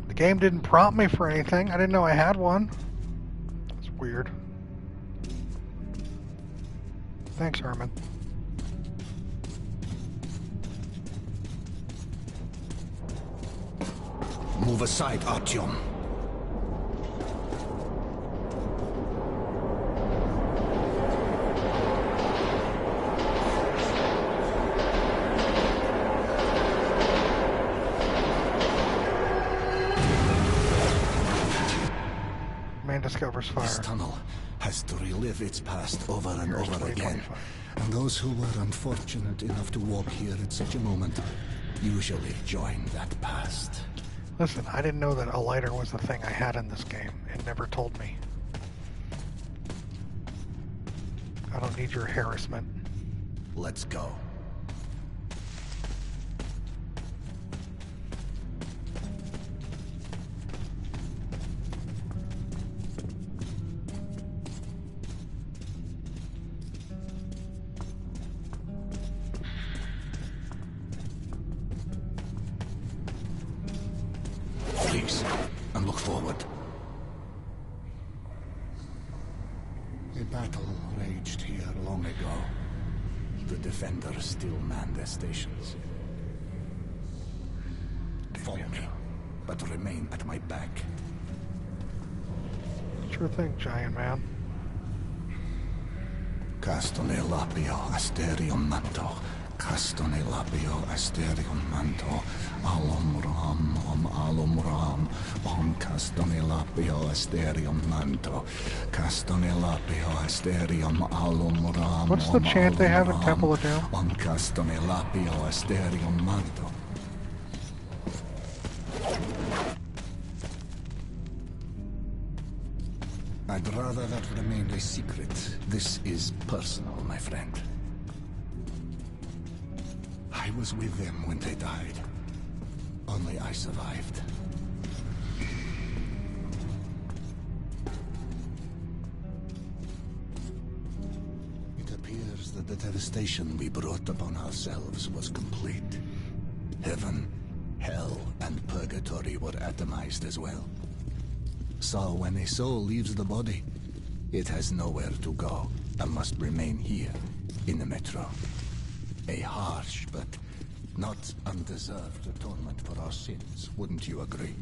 The game didn't prompt me for anything. I didn't know I had one. It's weird. Thanks, Herman. Move aside, Artyom. Man discovers fire. This tunnel has to relive its past over and over again. And those who were unfortunate enough to walk here at such a moment usually join that past. Listen, I didn't know that a lighter was the thing I had in this game. It never told me. I don't need your harassment. Let's go. Please, and look forward. A battle raged here long ago. The defenders still man their stations. Follow me, but remain at my back. Sure thing, giant man. Castone lapio asterium manto. Castone lapio asterium manto. Alum ram. Om castone lapio asterium manto. Castone lapio asterium alum ram. What's the chant they have in Temple of Doom? Om castone lapio asterium manto. I'd rather that remained a secret. This is personal, my friend. I was with them when they died. Only I survived. It appears that the devastation we brought upon ourselves was complete. Heaven, hell, and purgatory were atomized as well. So when a soul leaves the body, it has nowhere to go and must remain here, in the metro. A harsh but not undeserved atonement for our sins, wouldn't you agree?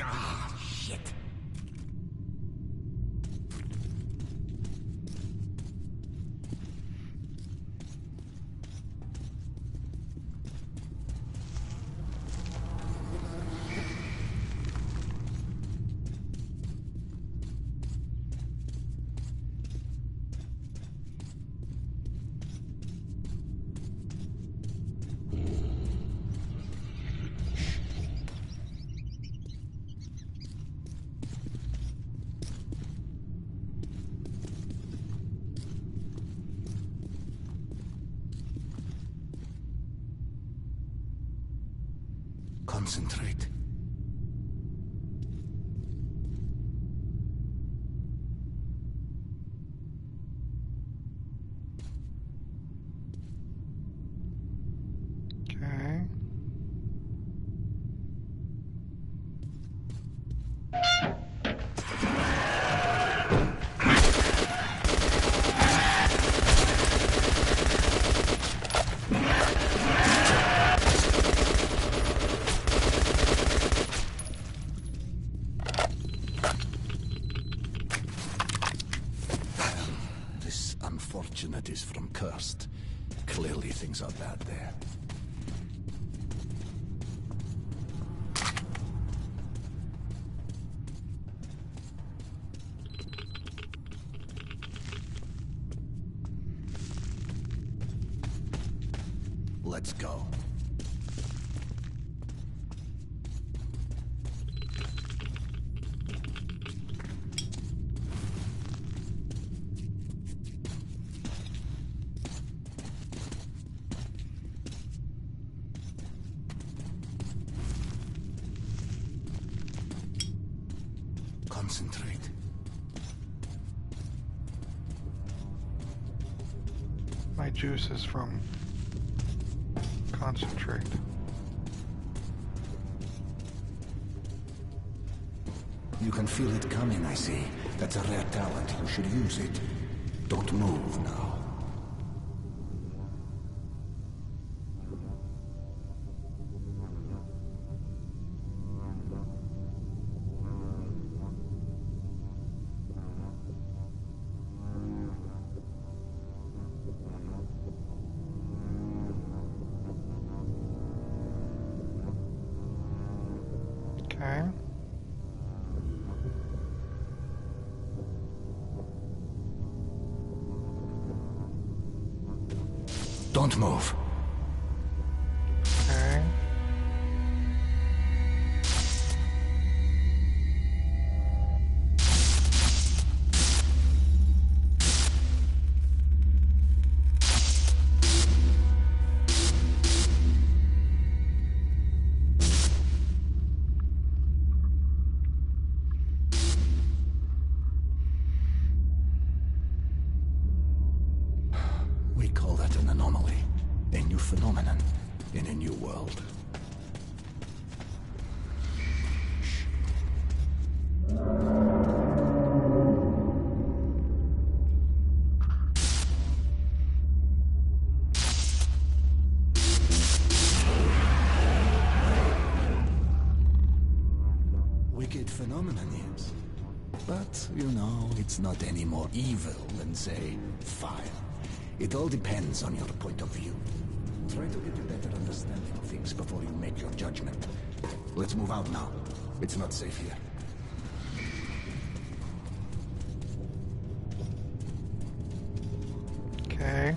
Ah, shit. Concentrate. Okay. This unfortunate is from Cursed. Clearly things are bad there. Let's go. Concentrate. My juice is from concentrate. You can feel it coming, I see. That's a rare talent. You should use it. Don't move now. Okay. Don't move. Okay. We call that an anomaly. A new phenomenon in a new world. Wicked phenomenon, yes. But, you know, it's not any more evil than, say, fire. It all depends on your point of view. Try to get a better understanding of things before you make your judgment. Let's move out now. It's not safe here. Okay.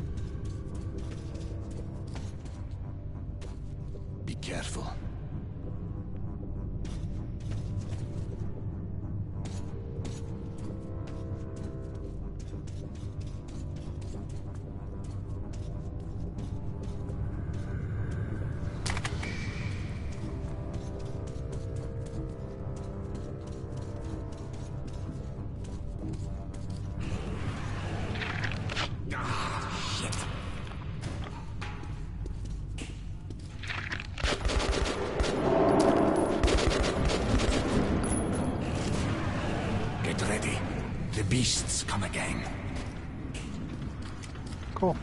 Be careful. time. Cool.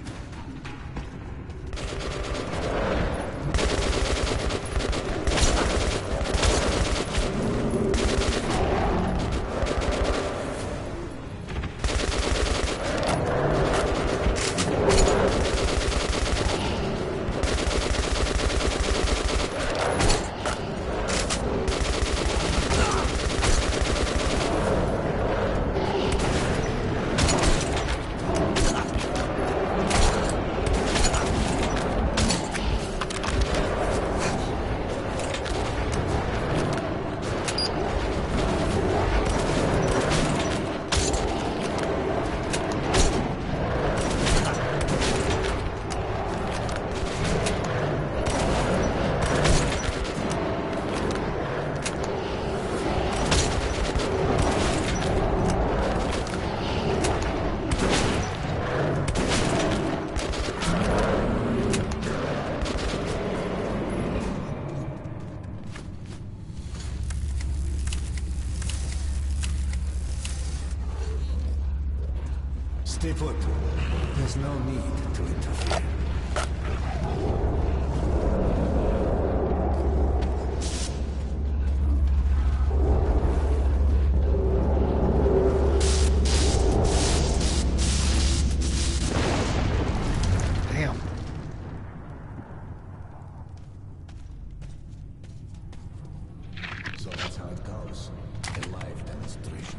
Stay put. There's no need to interfere. Damn. So that's how it goes. A live demonstration.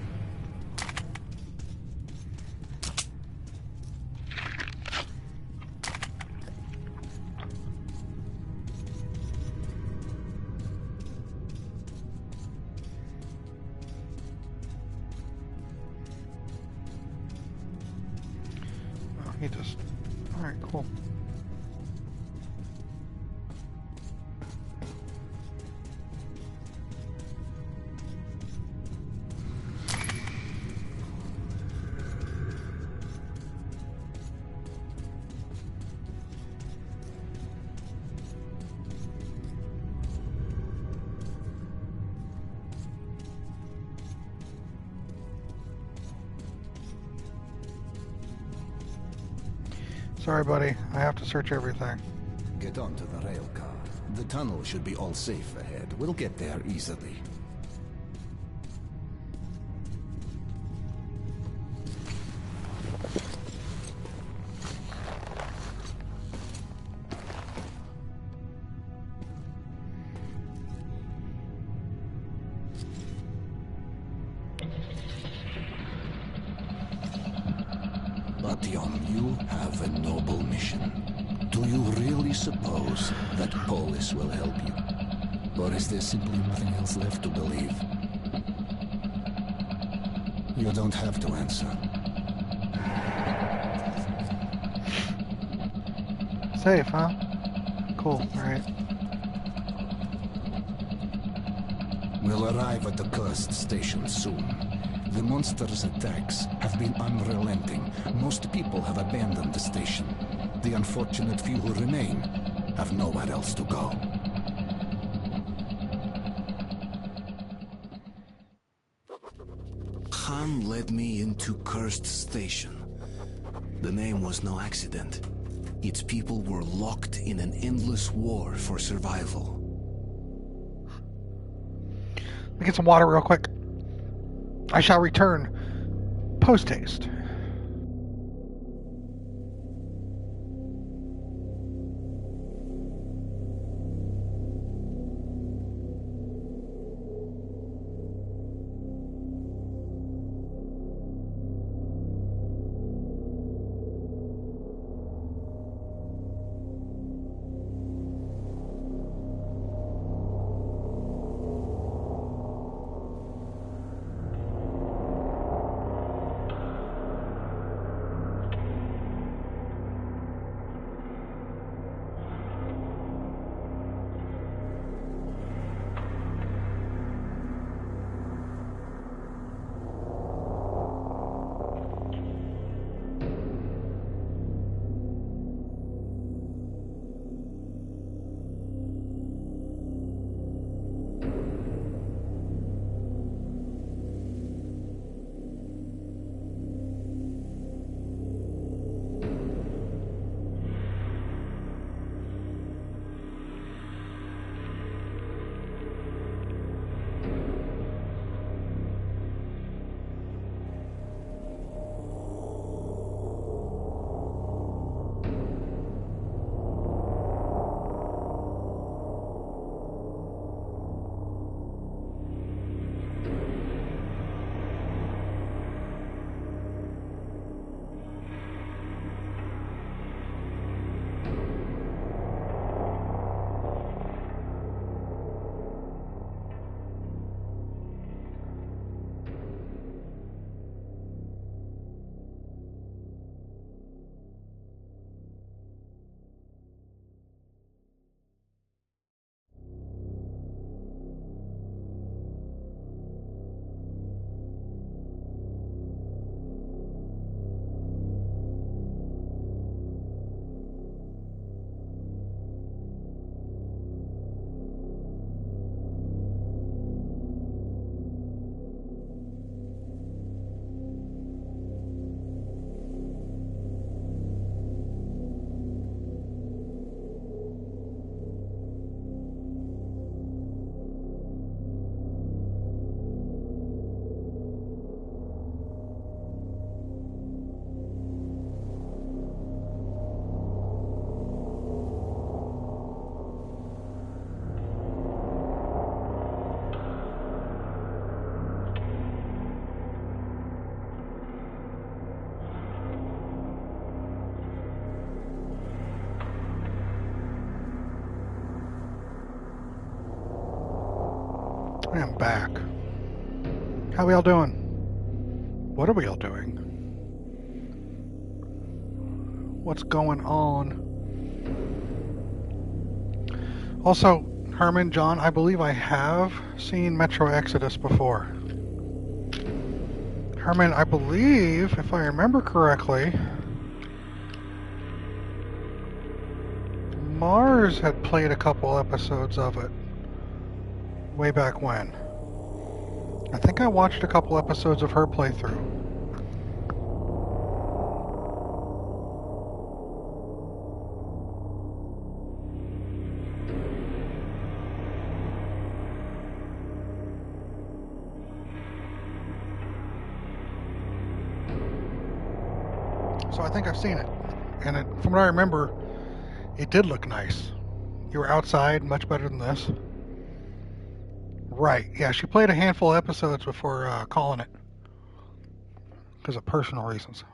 Oh, he just... Alright, cool. Sorry, buddy. I have to search everything. Get onto the rail car. The tunnel should be all safe ahead. We'll get there easily. Artyom, you have a noble mission. Do you really suppose that Polis will help you? Or is there simply nothing else left to believe? You don't have to answer. Safe, huh? Cool, alright. We'll arrive at the cursed station soon. The monster's attacks have been unrelenting. Most people have abandoned the station. The unfortunate few who remain have nowhere else to go. Han led me into Cursed Station. The name was no accident. Its people were locked in an endless war for survival. Let me get some water real quick. I shall return post-haste. I am back. How we all doing? What are we all doing? What's going on? Also, Herman, John, I believe I have seen Metro Exodus before. Herman, I believe, if I remember correctly, Mars had played a couple episodes of it way back when. I think I watched a couple episodes of her playthrough. So I think I've seen it. And from what I remember, it did look nice. You were outside, much better than this. Right, yeah, she played a handful of episodes before calling it. Because of personal reasons.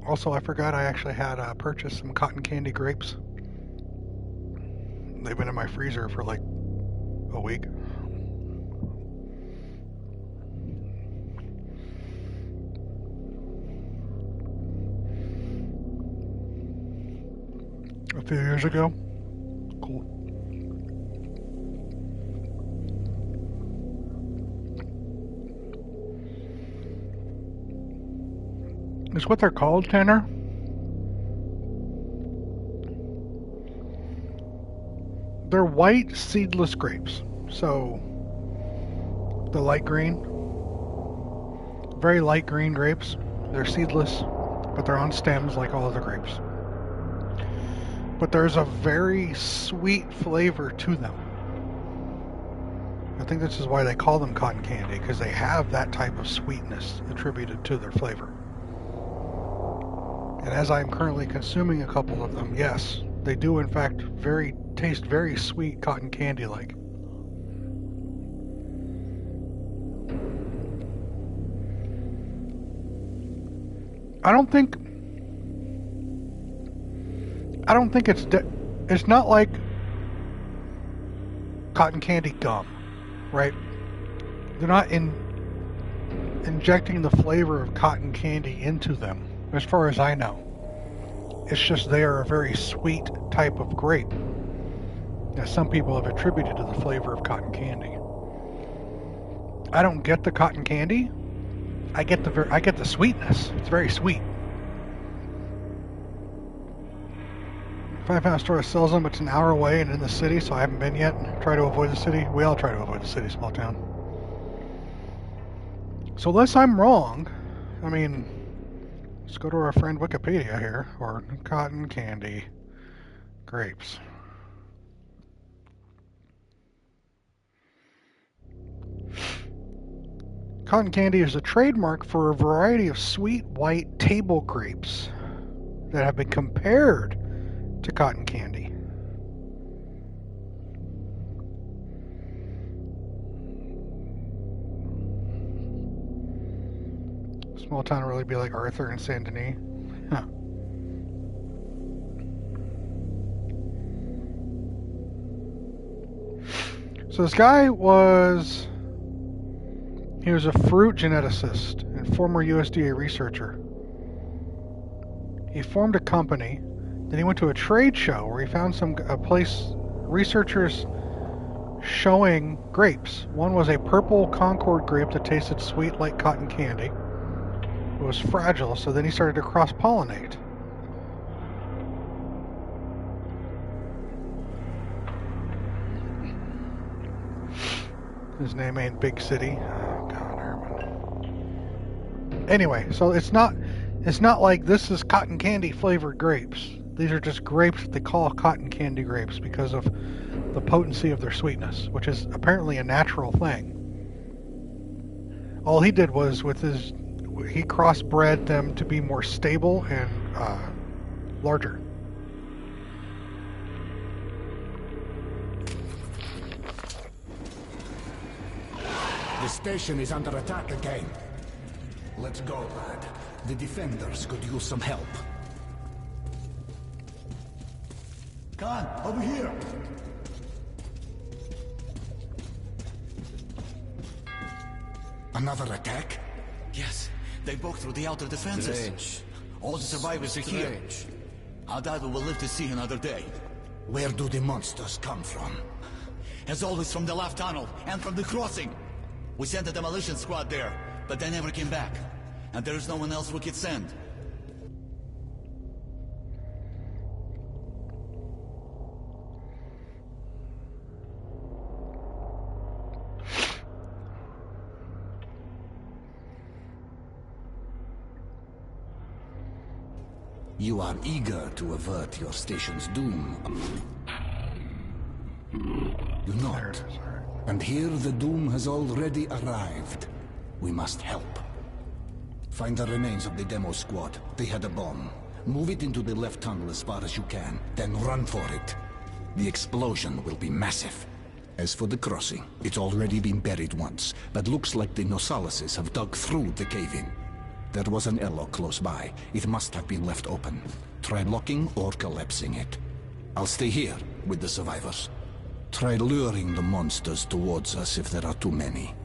Also, I forgot I actually had purchased some cotton candy grapes. They've been in my freezer for like a week. A few years ago. Cool. Is what they're called, Tanner? They're white seedless grapes. So, the light green. Very light green grapes. They're seedless, but they're on stems like all other grapes. But there's a very sweet flavor to them. I think this is why they call them cotton candy, because they have that type of sweetness attributed to their flavor. And as I'm currently consuming a couple of them, yes, they do in fact taste very sweet cotton candy-like. I don't think it's not like cotton candy gum, right? They're not injecting the flavor of cotton candy into them, as far as I know. It's just they are a very sweet type of grape that some people have attributed to the flavor of cotton candy. I don't get the cotton candy. I get the sweetness. It's very sweet. If I found a store that sells them, it's an hour away and in the city, so I haven't been yet. Try to avoid the city. We all try to avoid the city, small town. So unless I'm wrong, I mean, let's go to our friend Wikipedia here, or cotton candy grapes. Cotton candy is a trademark for a variety of sweet white table grapes that have been compared to cotton candy. Small town really be like Arthur and Saint Denis. Huh. So this guy was a fruit geneticist and former USDA researcher. He formed a company. Then he went to a trade show where he found researchers showing grapes. One was a purple Concord grape that tasted sweet like cotton candy. It was fragile, so then he started to cross-pollinate. His name ain't Big City. Oh, God, Herman. Anyway, so it's not like this is cotton candy flavored grapes. These are just grapes that they call cotton candy grapes because of the potency of their sweetness, which is apparently a natural thing. All he did was he crossbred them to be more stable and larger. The station is under attack again. Let's go, lad. The defenders could use some help. Khan, over here! Another attack? Yes, they broke through the outer defenses. Strange. All the survivors are here. I doubt we will live to see another day. Where do the monsters come from? As always, from the left tunnel and from the crossing. We sent a demolition squad there, but they never came back. And there is no one else we could send. You are eager to avert your station's doom. You not. And here the doom has already arrived. We must help. Find the remains of the demo squad. They had a bomb. Move it into the left tunnel as far as you can, then run for it. The explosion will be massive. As for the crossing, it's already been buried once, but looks like the Nosalises have dug through the cave-in. There was an airlock close by. It must have been left open. Try locking or collapsing it. I'll stay here with the survivors. Try luring the monsters towards us if there are too many.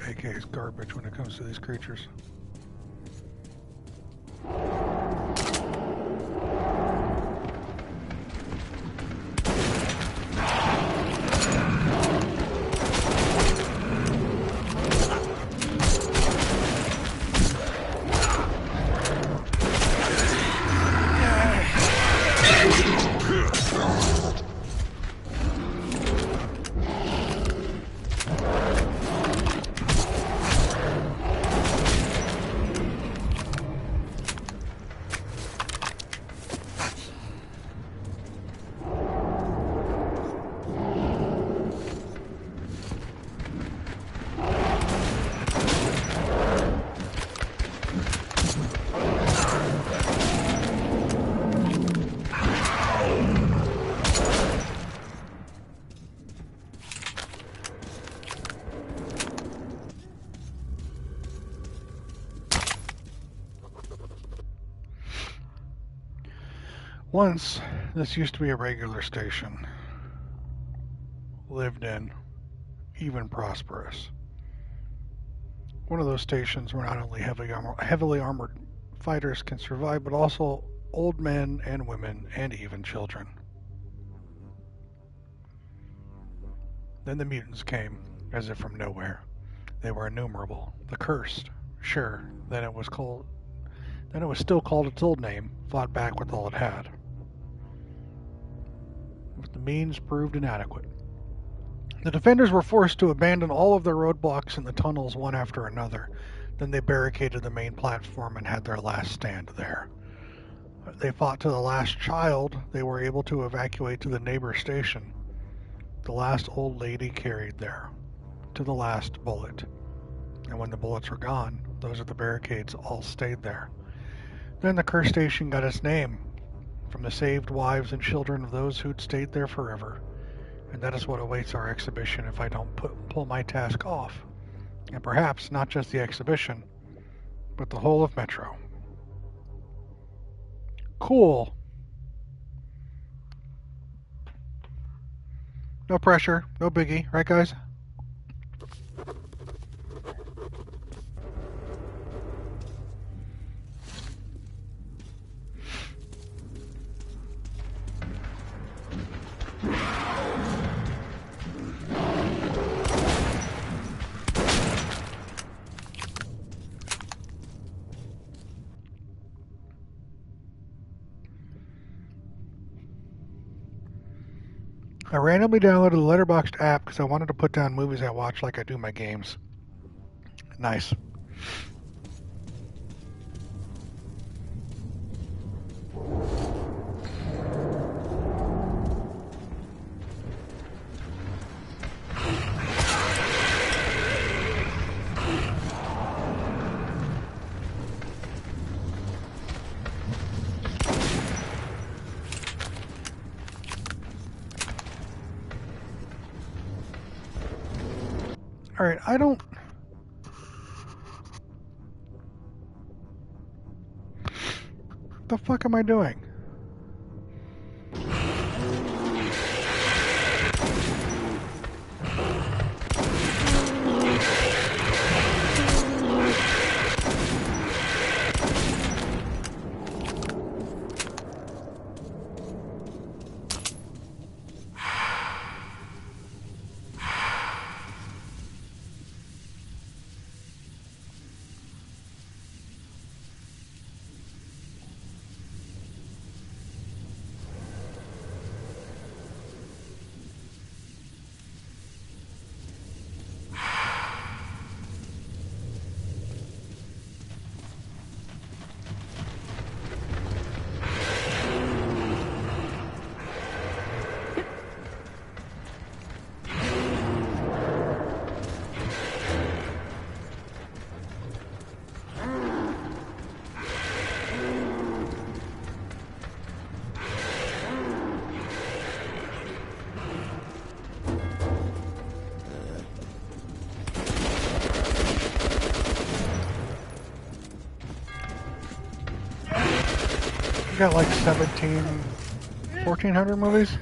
AK is garbage when it comes to these creatures. Once, this used to be a regular station. lived in, even prosperous. One of those stations where not only heavily armored fighters can survive, but also old men and women and even children. Then the mutants came, as if from nowhere. They were innumerable. The Cursed. Sure, then it was still called its old name, fought back with all it had. But the means proved inadequate. The defenders were forced to abandon all of their roadblocks in the tunnels one after another. Then they barricaded the main platform and had their last stand there. They fought to the last child they were able to evacuate to the neighbor station. The last old lady carried there, to the last bullet. And when the bullets were gone, those at the barricades all stayed there. Then the Curse Station got its name, from the saved wives and children of those who'd stayed there forever. And that is what awaits our exhibition if I don't pull my task off. And perhaps not just the exhibition, but the whole of Metro. Cool. No pressure, no biggie, right guys? I randomly downloaded the Letterboxd app because I wanted to put down movies I watch like I do my games. Nice. Alright, I don't... What the fuck am I doing? Got like 1,400 movies.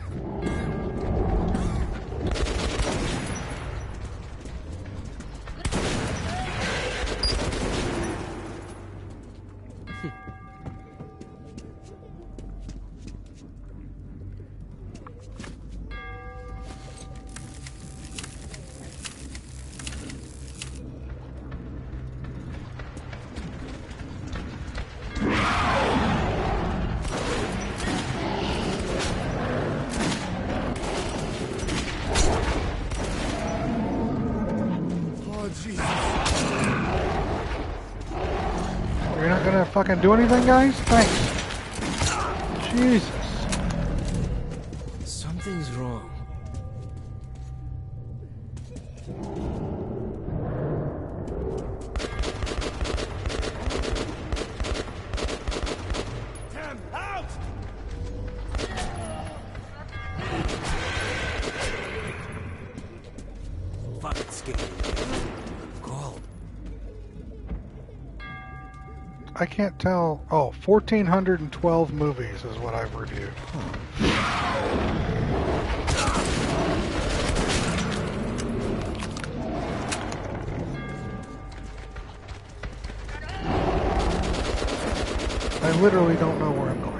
You're not gonna fucking do anything, guys? Thanks. Jesus. Something's wrong. Tim, out! Fucking scared. Call. I can't tell. Oh, 1,412 movies is what I've reviewed. literally don't know where I'm going.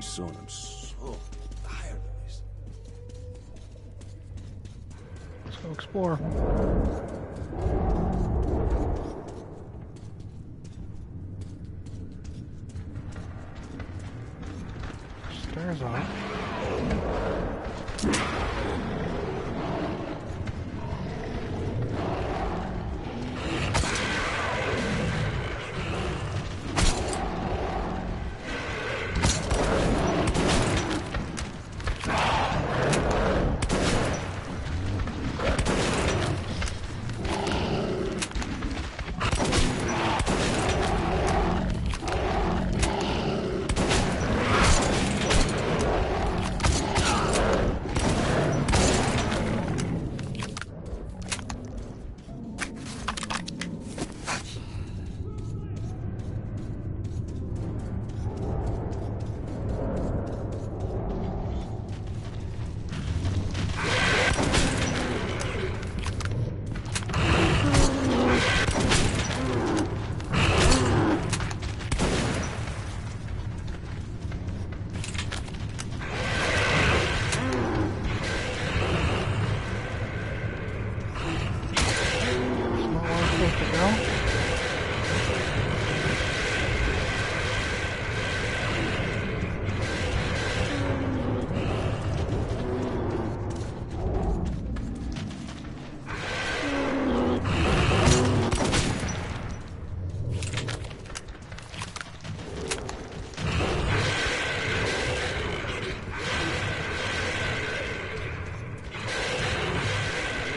Son, I'm so tired of this. Let's go explore. Stairs up.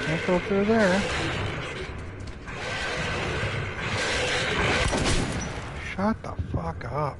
Can't go through there. Shut the fuck up.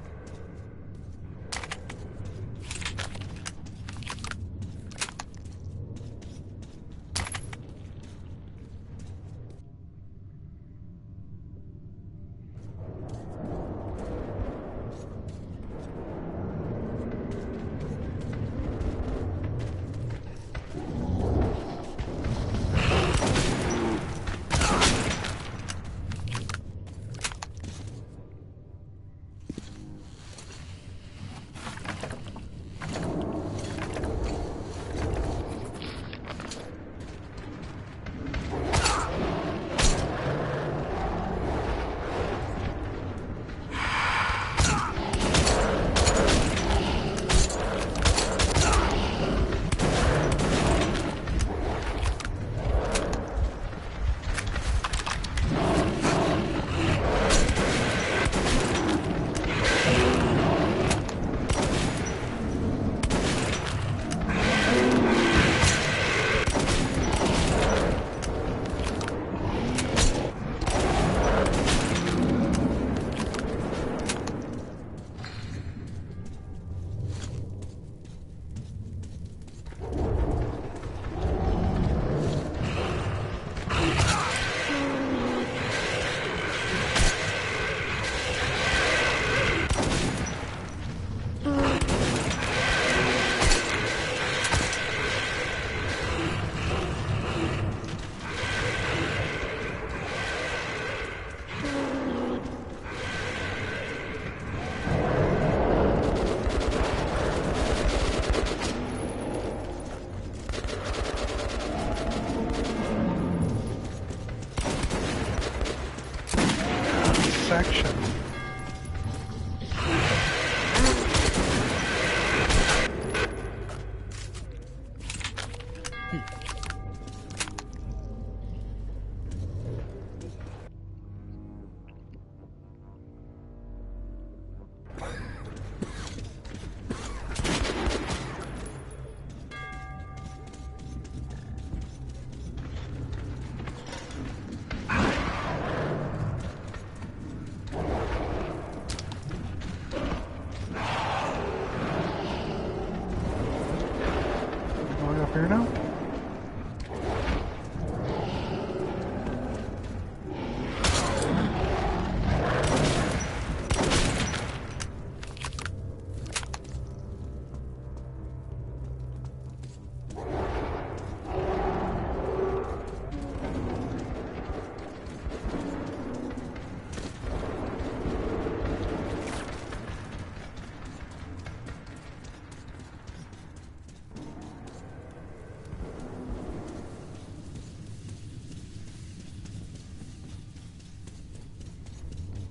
up here now?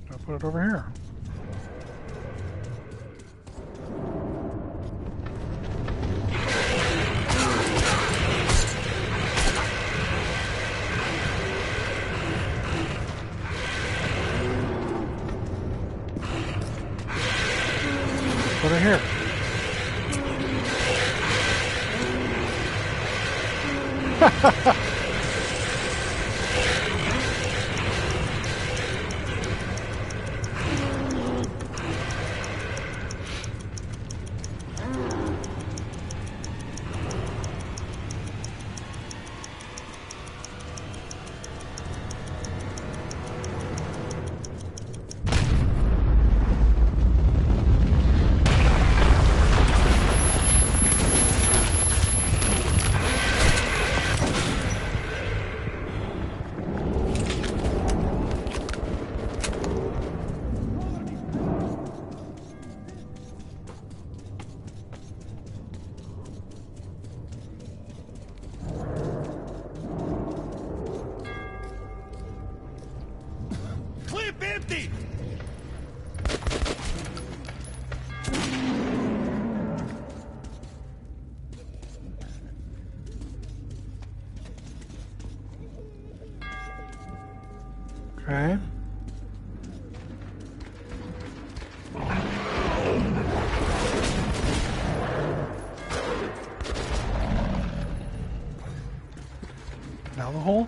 I'll put it over here. Put it here. Clip empty! Okay. Now the hole.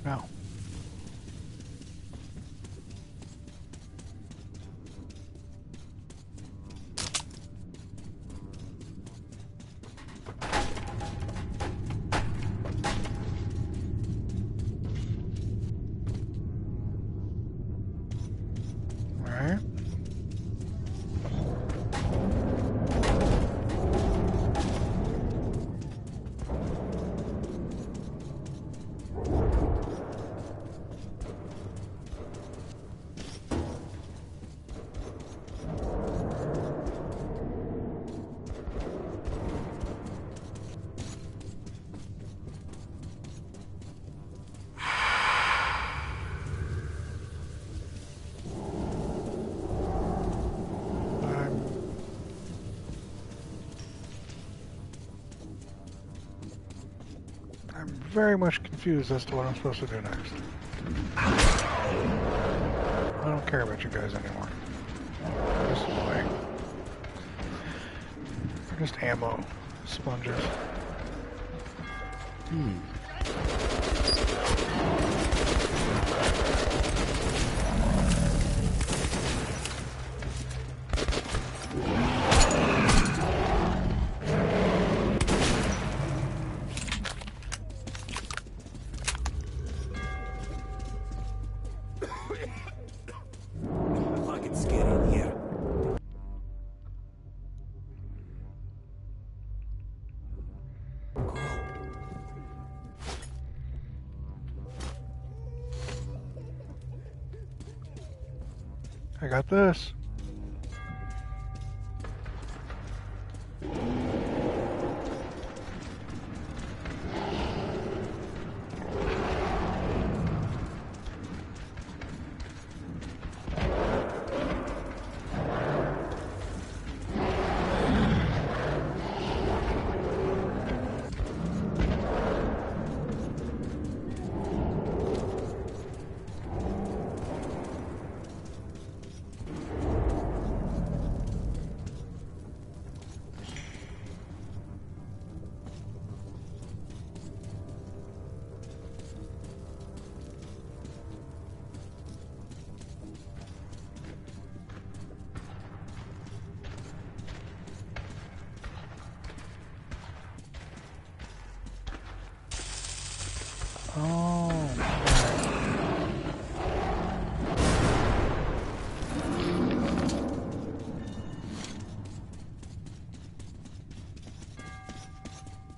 Now. All right. I'm very much confused as to what I'm supposed to do next. I don't care about you guys anymore. This is why. They're just ammo sponges. Fucking scary in here. I got this.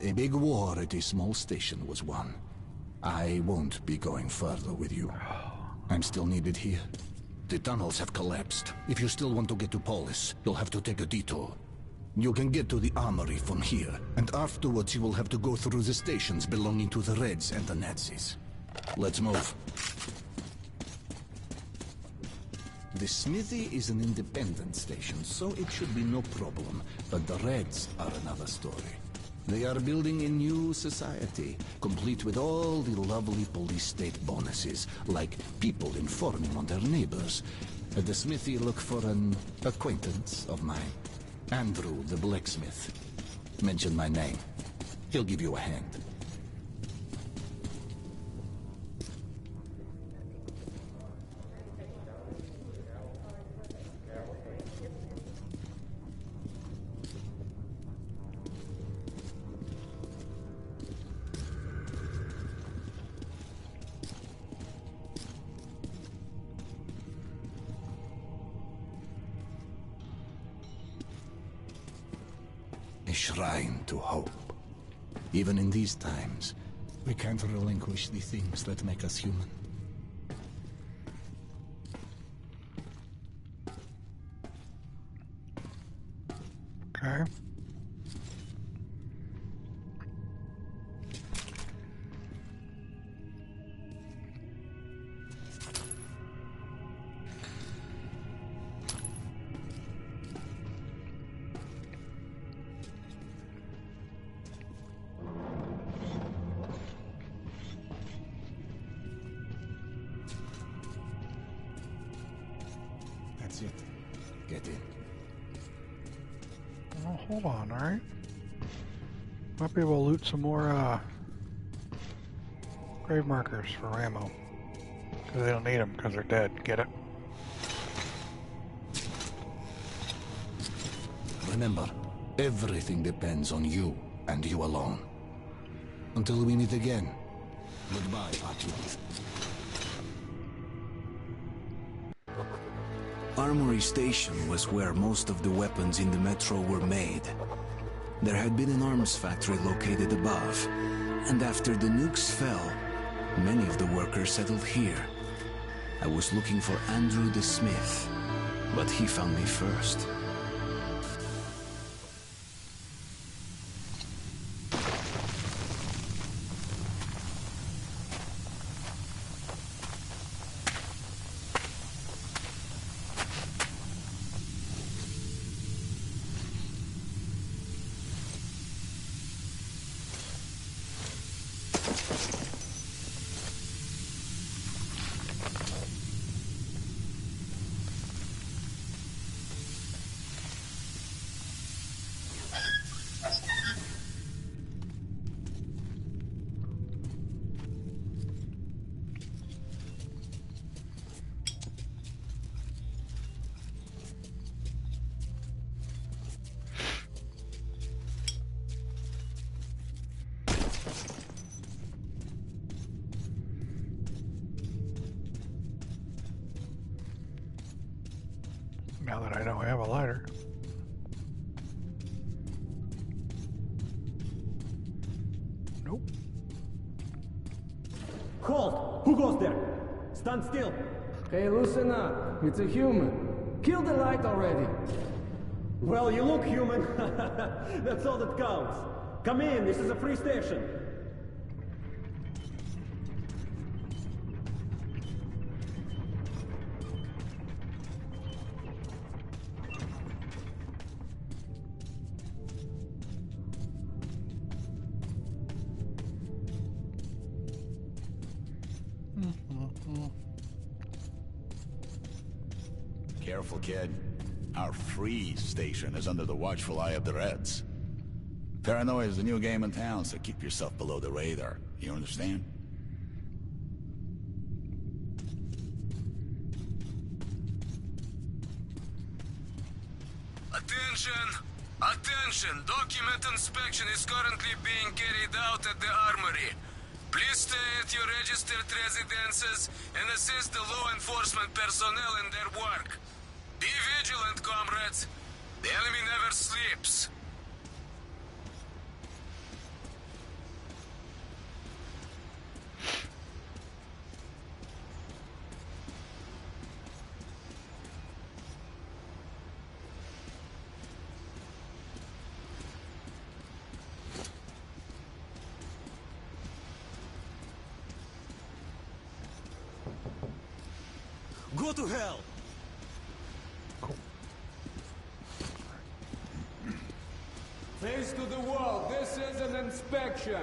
A big war at a small station was won. I won't be going further with you. I'm still needed here. The tunnels have collapsed. If you still want to get to Polis, you'll have to take a detour. You can get to the armory from here, and afterwards you will have to go through the stations belonging to the Reds and the Nazis. Let's move. The smithy is an independent station, so it should be no problem. But the Reds are another story. They are building a new society, complete with all the lovely police state bonuses, like people informing on their neighbors. At the smithy, look for an acquaintance of mine. Andrew, the blacksmith. Mention my name. He'll give you a hand. A shrine to hope. Even in these times, we can't relinquish the things that make us human. Okay. That's it. Get in. Oh, hold on, alright. Might be able to loot some more, grave markers for ammo. Because they don't need them, because they're dead. Get it? Remember, everything depends on you, and you alone. Until we meet again. Goodbye, Artyom. Armory Station was where most of the weapons in the metro were made. There had been an arms factory located above, and after the nukes fell, many of the workers settled here. I was looking for Andrew the Smith, but he found me first. Now that I know I have a lighter. Nope. Halt! Who goes there? Stand still! Hey, loosen up. It's a human. Kill the light already. Well, you look human. That's all that counts. Come in, this is a free station. Careful, kid. Our free station is under the watchful eye of the Reds. Paranoia is the new game in town, so keep yourself below the radar. You understand? Attention! Attention! Document inspection is currently being carried out at the armory. Please stay at your registered residences and assist the law enforcement personnel in their work. Be vigilant, comrades. The enemy never sleeps. go to hell! Face to the wall. This is an inspection.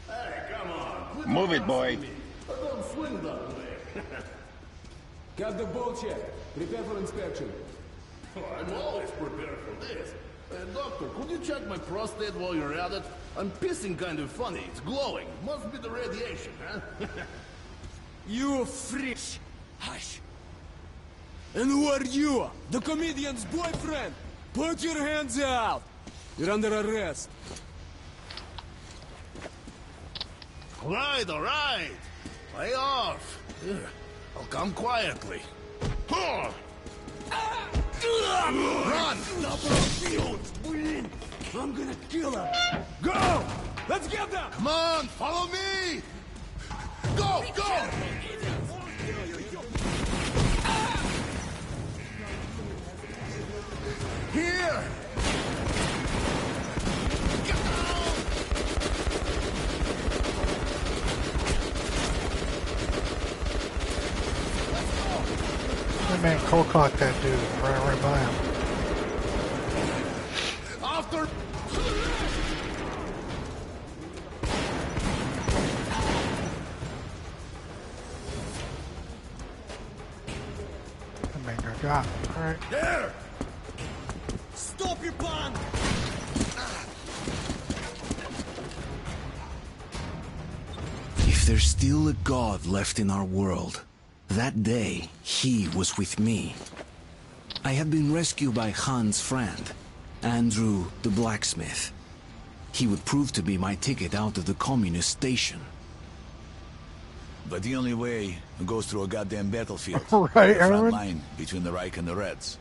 Hey, come on. Move it, boy. Don't swing that way. Got the bullshit. Prepare for inspection. I'm always prepared for this. Doctor, could you check my prostate while you're at it? I'm pissing kind of funny. It's glowing. Must be the radiation, huh? You freak! Hush! And who are you? The comedian's boyfriend? Put your hands out! You're under arrest. All right. Lay off. Here, I'll come quietly. Huh. Run! I'm gonna kill him! Go! Let's get them! Come on, follow me! Go! Here! That man cold cocked that dude right by him. After. That man got got. All right. There! Stop your pan! If there's still a god left in our world, that day he was with me. I had been rescued by Han's friend, Andrew the blacksmith. He would prove to be my ticket out of the communist station. But the only way goes through a goddamn battlefield. Right, the front Aaron? line between the Reich and the Reds.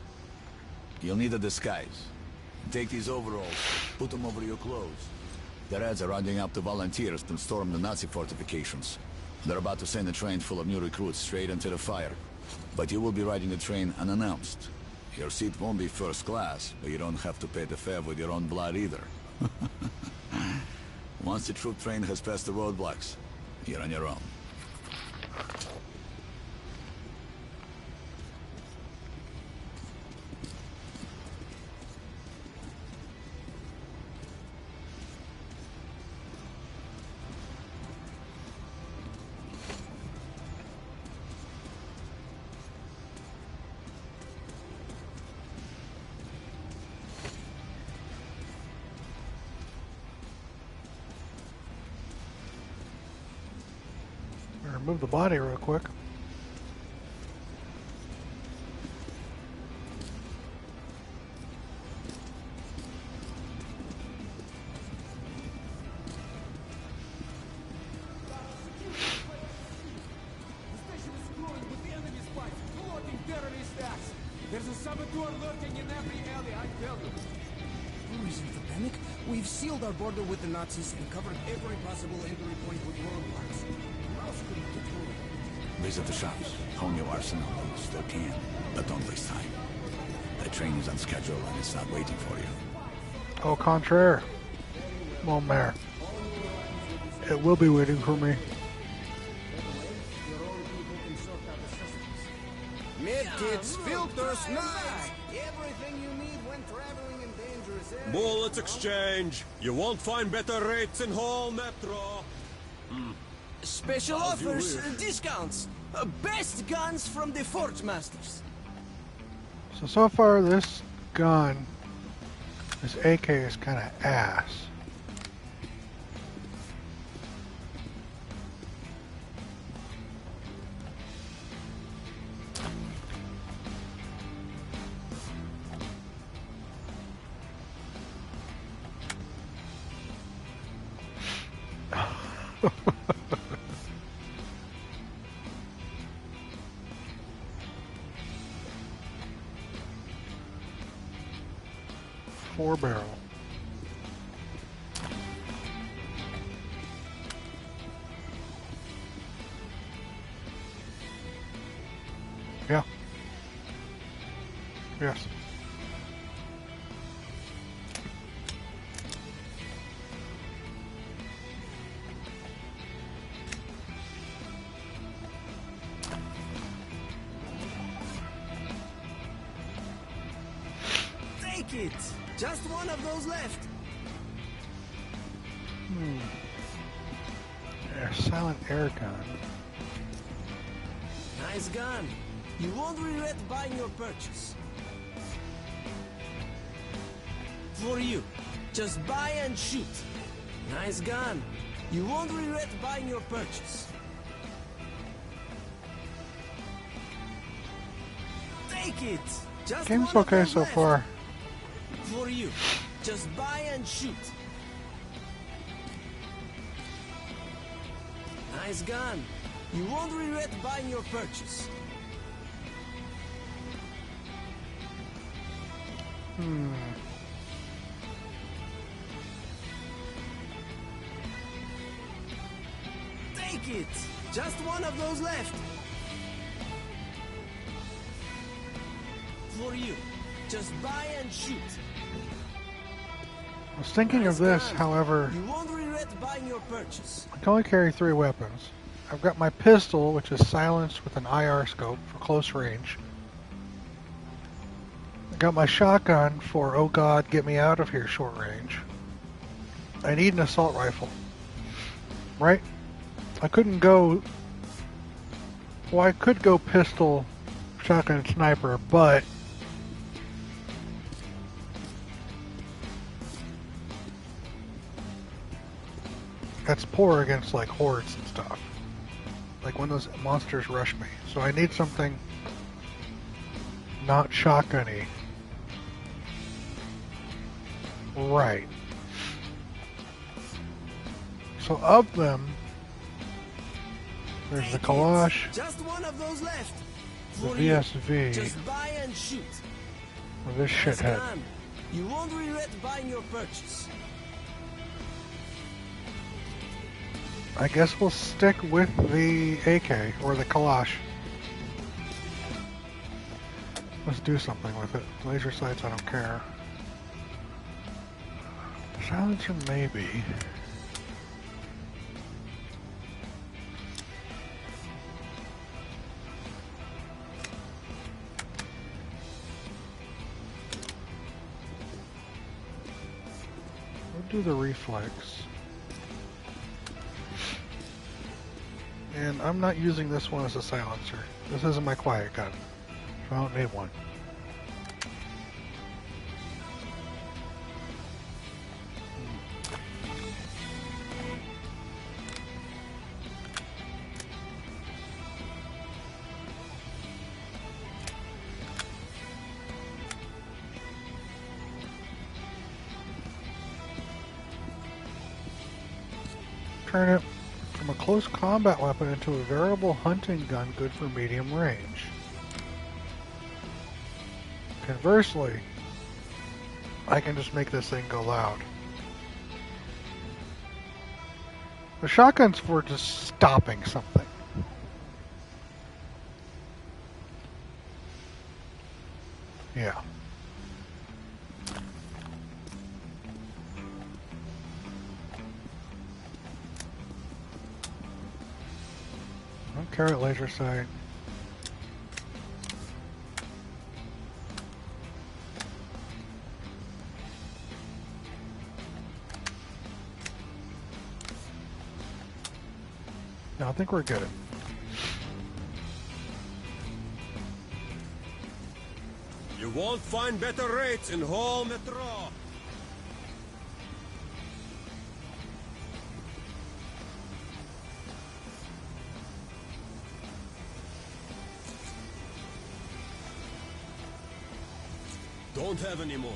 You'll need a disguise. Take these overalls, put them over your clothes. The Reds are rounding up the volunteers to storm the Nazi fortifications. They're about to send a train full of new recruits straight into the fire. But you will be riding the train unannounced. Your seat won't be first class, but you don't have to pay the fare with your own blood either. Once the troop train has passed the roadblocks, you're on your own. Remove the body real quick. There's a saboteur lurking in every alley, I tell you. No reason for panic. We've sealed our border with the Nazis and covered every possible entry point with roadblocks. Who else could get through? Visit the shops, hone your arsenal while you still can, but don't waste time. The train is on schedule and it's not waiting for you. Au contraire. Mon mare. It will be waiting for me. Medkits, filters, knives, everything you need when traveling in dangerous areas. Bullets exchange. You won't find better rates in whole metro. Special As you offers, wish. discounts, best guns from the Forge Masters. So far this gun, this AK is kind of ass. Four barrel. Yeah. Yes. Take it! Just one of those left! Silent air gun. Nice gun. You won't regret buying your purchase. For you. Just buy and shoot. Nice gun. You won't regret buying your purchase. Take it. Just Game's one of okay those so left. far. For you. Just buy and shoot. Nice gun. You won't regret buying your purchase. Take it! Just one of those left! For you. Just buy and shoot. I was thinking of this, however, You won't regret buying your purchase. I can only carry 3 weapons. I've got my pistol, which is silenced with an IR scope for close range. I got my shotgun for, oh god, get me out of here, short range. I need an assault rifle. Right? I couldn't go... Well, I could go pistol, shotgun, and sniper, but... That's poor against, like, hordes and stuff. Like when those monsters rush me. So I need something not shotgun-y. Right. So of them, there's the Kalash, Just one of those left. the For you. VSV, Just buy and shoot. or this Nice shithead. gun. You won't regret buying your purchase. I guess we'll stick with the AK, or the Kalash. Let's do something with it. Laser sights, I don't care. Silencer, maybe. We'll do the reflex. And I'm not using this one as a silencer. This isn't my quiet gun. So I don't need one. Turn it from a close combat weapon into a variable hunting gun good for medium range. Conversely, I can just make this thing go loud. The shotgun's for just stopping something. Yeah. Carrot laser sight. No, I think we're good. You won't find better rates in whole Metro. Don't have any more.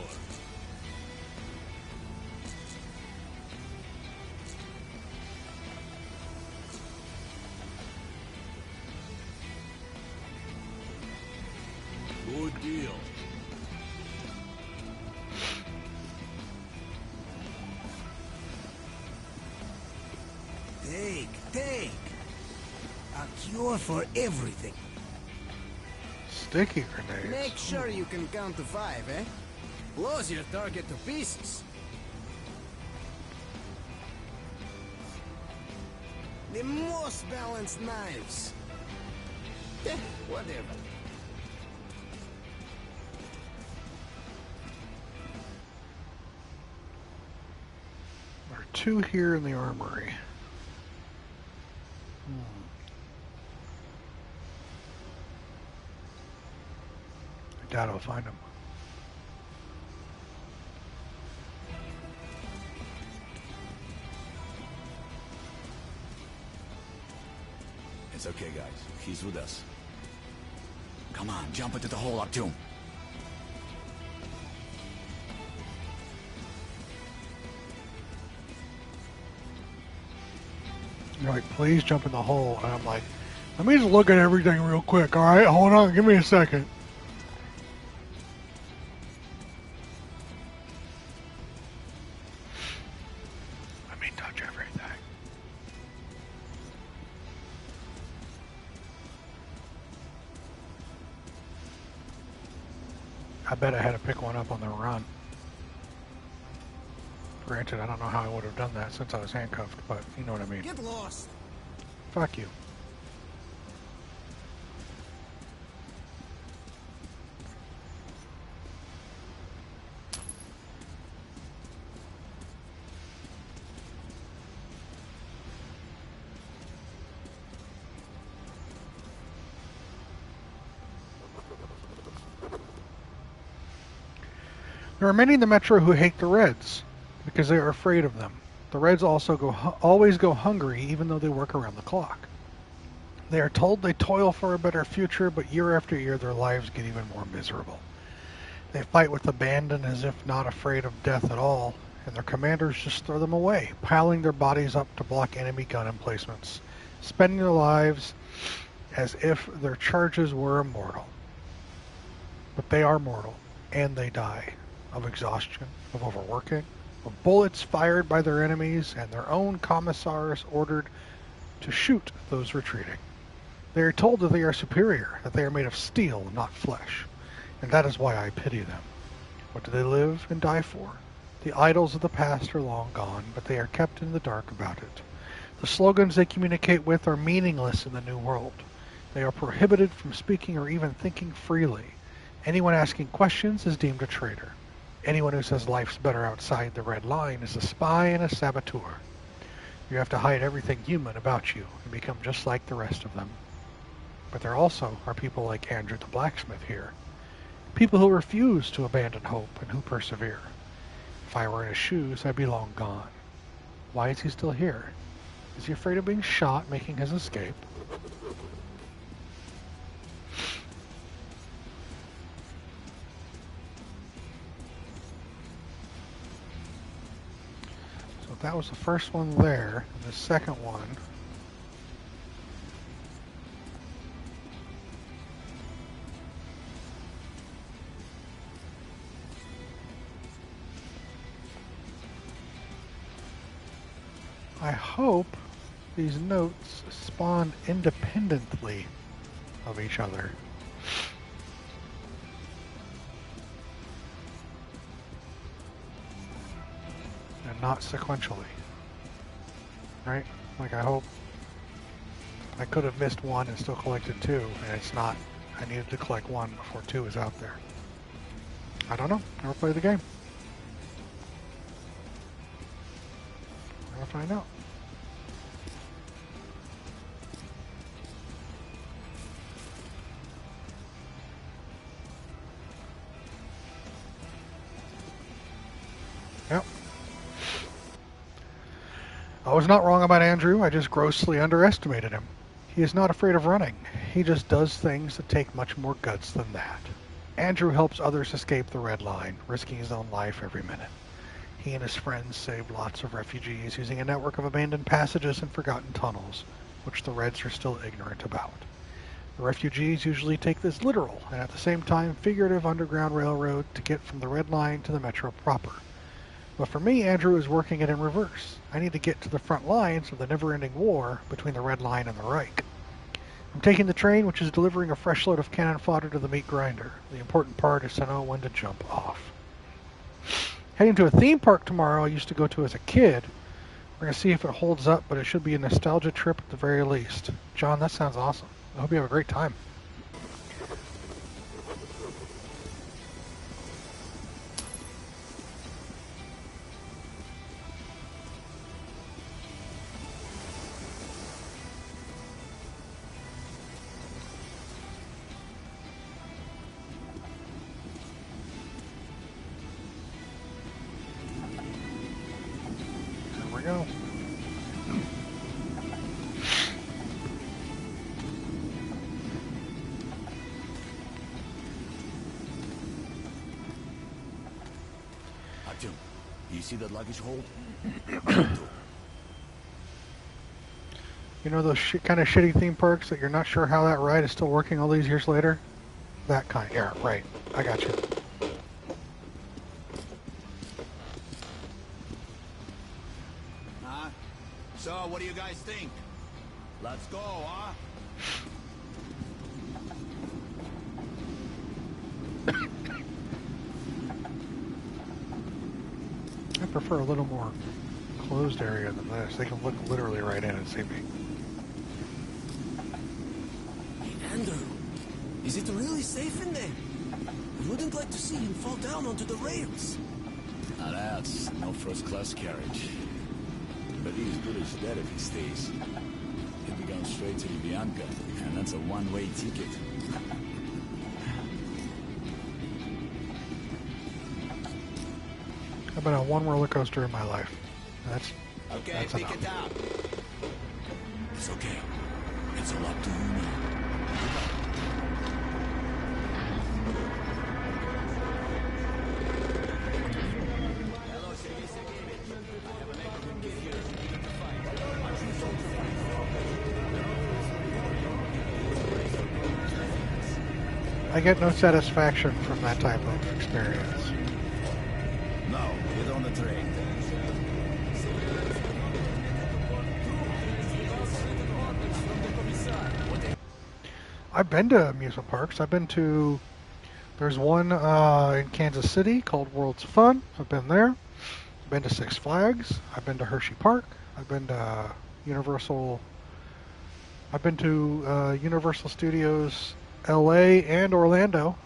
Good deal. Take. A cure for everything. Sticky grenades. Make sure you can count to 5, eh? Blows your target to pieces. The most balanced knives. Whatever. 2 here in the armory. I doubt I'll find them. It's okay, guys. He's with us. Come on, jump into the hole, Artyom. You're like, please jump in the hole. And I'm like, let me just look at everything real quick, alright? Hold on, give me a second. Let me touch everything. I bet I had to pick one up on the run. Granted, I don't know how I would have done that since I was handcuffed, but you know what I mean. Get lost. Fuck you. There are many in the Metro who hate the Reds because they are afraid of them. The Reds also always go hungry even though they work around the clock. They are told they toil for a better future, but year after year their lives get even more miserable. They fight with abandon as if not afraid of death at all, and their commanders just throw them away, piling their bodies up to block enemy gun emplacements, spending their lives as if their charges were immortal. But they are mortal, and they die. Of exhaustion, of overworking, of bullets fired by their enemies, and their own commissars ordered to shoot those retreating. They are told that they are superior, that they are made of steel, not flesh, and that is why I pity them. What do they live and die for? The idols of the past are long gone, but they are kept in the dark about it. The slogans they communicate with are meaningless in the new world. They are prohibited from speaking or even thinking freely. Anyone asking questions is deemed a traitor. Anyone who says life's better outside the red line is a spy and a saboteur. You have to hide everything human about you and become just like the rest of them. But there also are people like Andrew the blacksmith here. People who refuse to abandon hope and who persevere. If I were in his shoes, I'd be long gone. Why is he still here? Is he afraid of being shot making his escape? That was the first one there, and the second one I hope these notes spawn independently of each other. And not sequentially. Right? Like, I hope I could have missed one and still collected 2, and it's not. I needed to collect 1 before 2 is out there. I don't know. Never played the game. Never find out. Yep. I was not wrong about Andrew, I just grossly underestimated him. He is not afraid of running. He just does things that take much more guts than that. Andrew helps others escape the red line, risking his own life every minute. He and his friends saved lots of refugees using a network of abandoned passages and forgotten tunnels, which the Reds are still ignorant about. The refugees usually take this literal, and at the same time figurative underground railroad to get from the red line to the metro proper. But for me, Andrew is working it in reverse. I need to get to the front lines of the never-ending war between the Red Line and the Reich. I'm taking the train, which is delivering a fresh load of cannon fodder to the meat grinder. The important part is to know when to jump off. Heading to a theme park tomorrow I used to go to as a kid. We're going to see if it holds up, but it should be a nostalgia trip at the very least. John, that sounds awesome. I hope you have a great time. go. Artyom, you see that luggage hold? You know those kind of shitty theme parks that you're not sure how that ride is still working all these years later? That kind. Yeah, right. I got you. So, what do you guys think? Let's go, huh? I prefer a little more closed area than this. They can look literally right in and see me. Hey, Andrew, is it really safe in there? I wouldn't like to see him fall down onto the rails. Now that's no first-class carriage. But he's good as dead if he stays. He'll be going straight to Lubyanka, and that's a one-way ticket. I've been on one roller coaster in my life. That's enough. It up. It's okay. It's all up to you now. I get no satisfaction from that type of experience. No, get on the train. I've been to amusement parks. I've been to... There's one in Kansas City called World's Fun. I've been there. I've been to Six Flags. I've been to Hershey Park. I've been to Universal... I've been to Universal Studios LA and Orlando.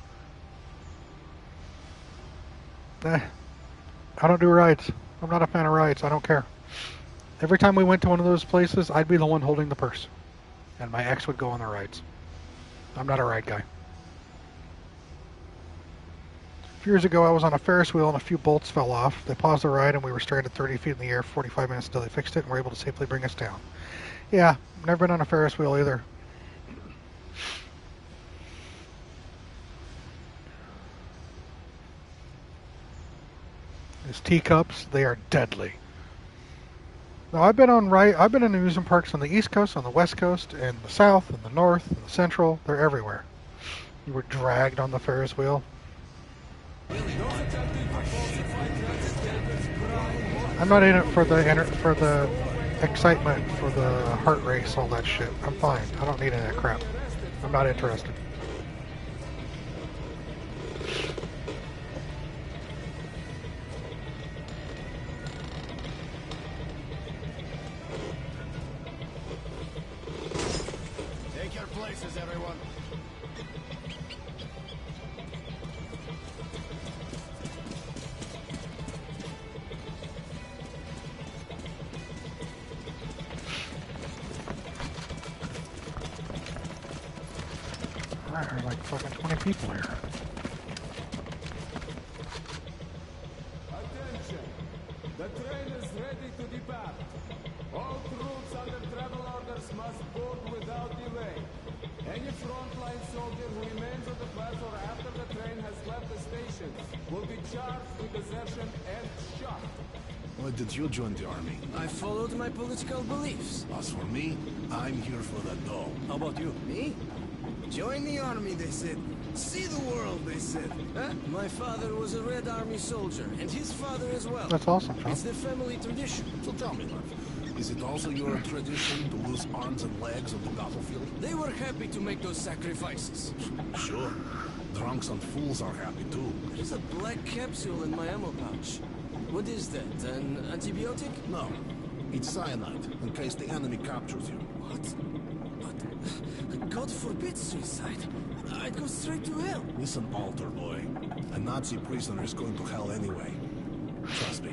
I don't do rides. I'm not a fan of rides. I don't care. Every time we went to one of those places, I'd be the one holding the purse. And my ex would go on the rides. I'm not a ride guy. A few years ago, I was on a Ferris wheel and a few bolts fell off. They paused the ride and we were stranded 30 feet in the air for 45 minutes until they fixed it and were able to safely bring us down. Yeah, never been on a Ferris wheel either. These teacups, they are deadly. Now I've been in amusement parks on the East Coast, on the West Coast, in the South, in the North, in the Central. They're everywhere. You were dragged on the Ferris wheel. I'm not in it for the excitement, for the heart race, all that shit. I'm fine. I don't need any of that crap. I'm not interested. Take your places, everyone. Alright, there's like fucking 20 people here. Attention! The train is ready to depart. All troops under travel orders must board without delay. Any frontline soldier who remains on the platform after the train has left the station will be charged with desertion and shot. Why did you join the army? I followed my political beliefs. As for me, I'm here for the dough. How about you? Me? Join the army, they said. See the world, they said. Huh? My father was a Red Army soldier, and his father as well. That's awesome, John. It's the family tradition. So tell me, love, is it also your tradition to lose arms and legs on the battlefield? They were happy to make those sacrifices. Sure. Drunks and fools are happy too. There's a black capsule in my ammo pouch. What is that? An antibiotic? No. It's cyanide, in case the enemy captures you. What? But God forbid suicide. I'd go straight to hell. Listen, altar boy. A Nazi prisoner is going to hell anyway. Trust me,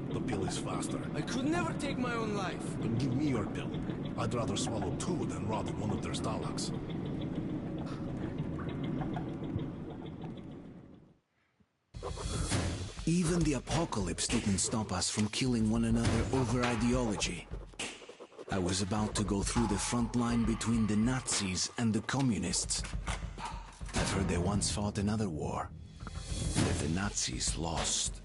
the pill is faster. I could never take my own life. Then give me your pill. I'd rather swallow two than rot in one of their Stalags. Even the apocalypse didn't stop us from killing one another over ideology. I was about to go through the front line between the Nazis and the communists. I've heard they once fought another war, and that the Nazis lost.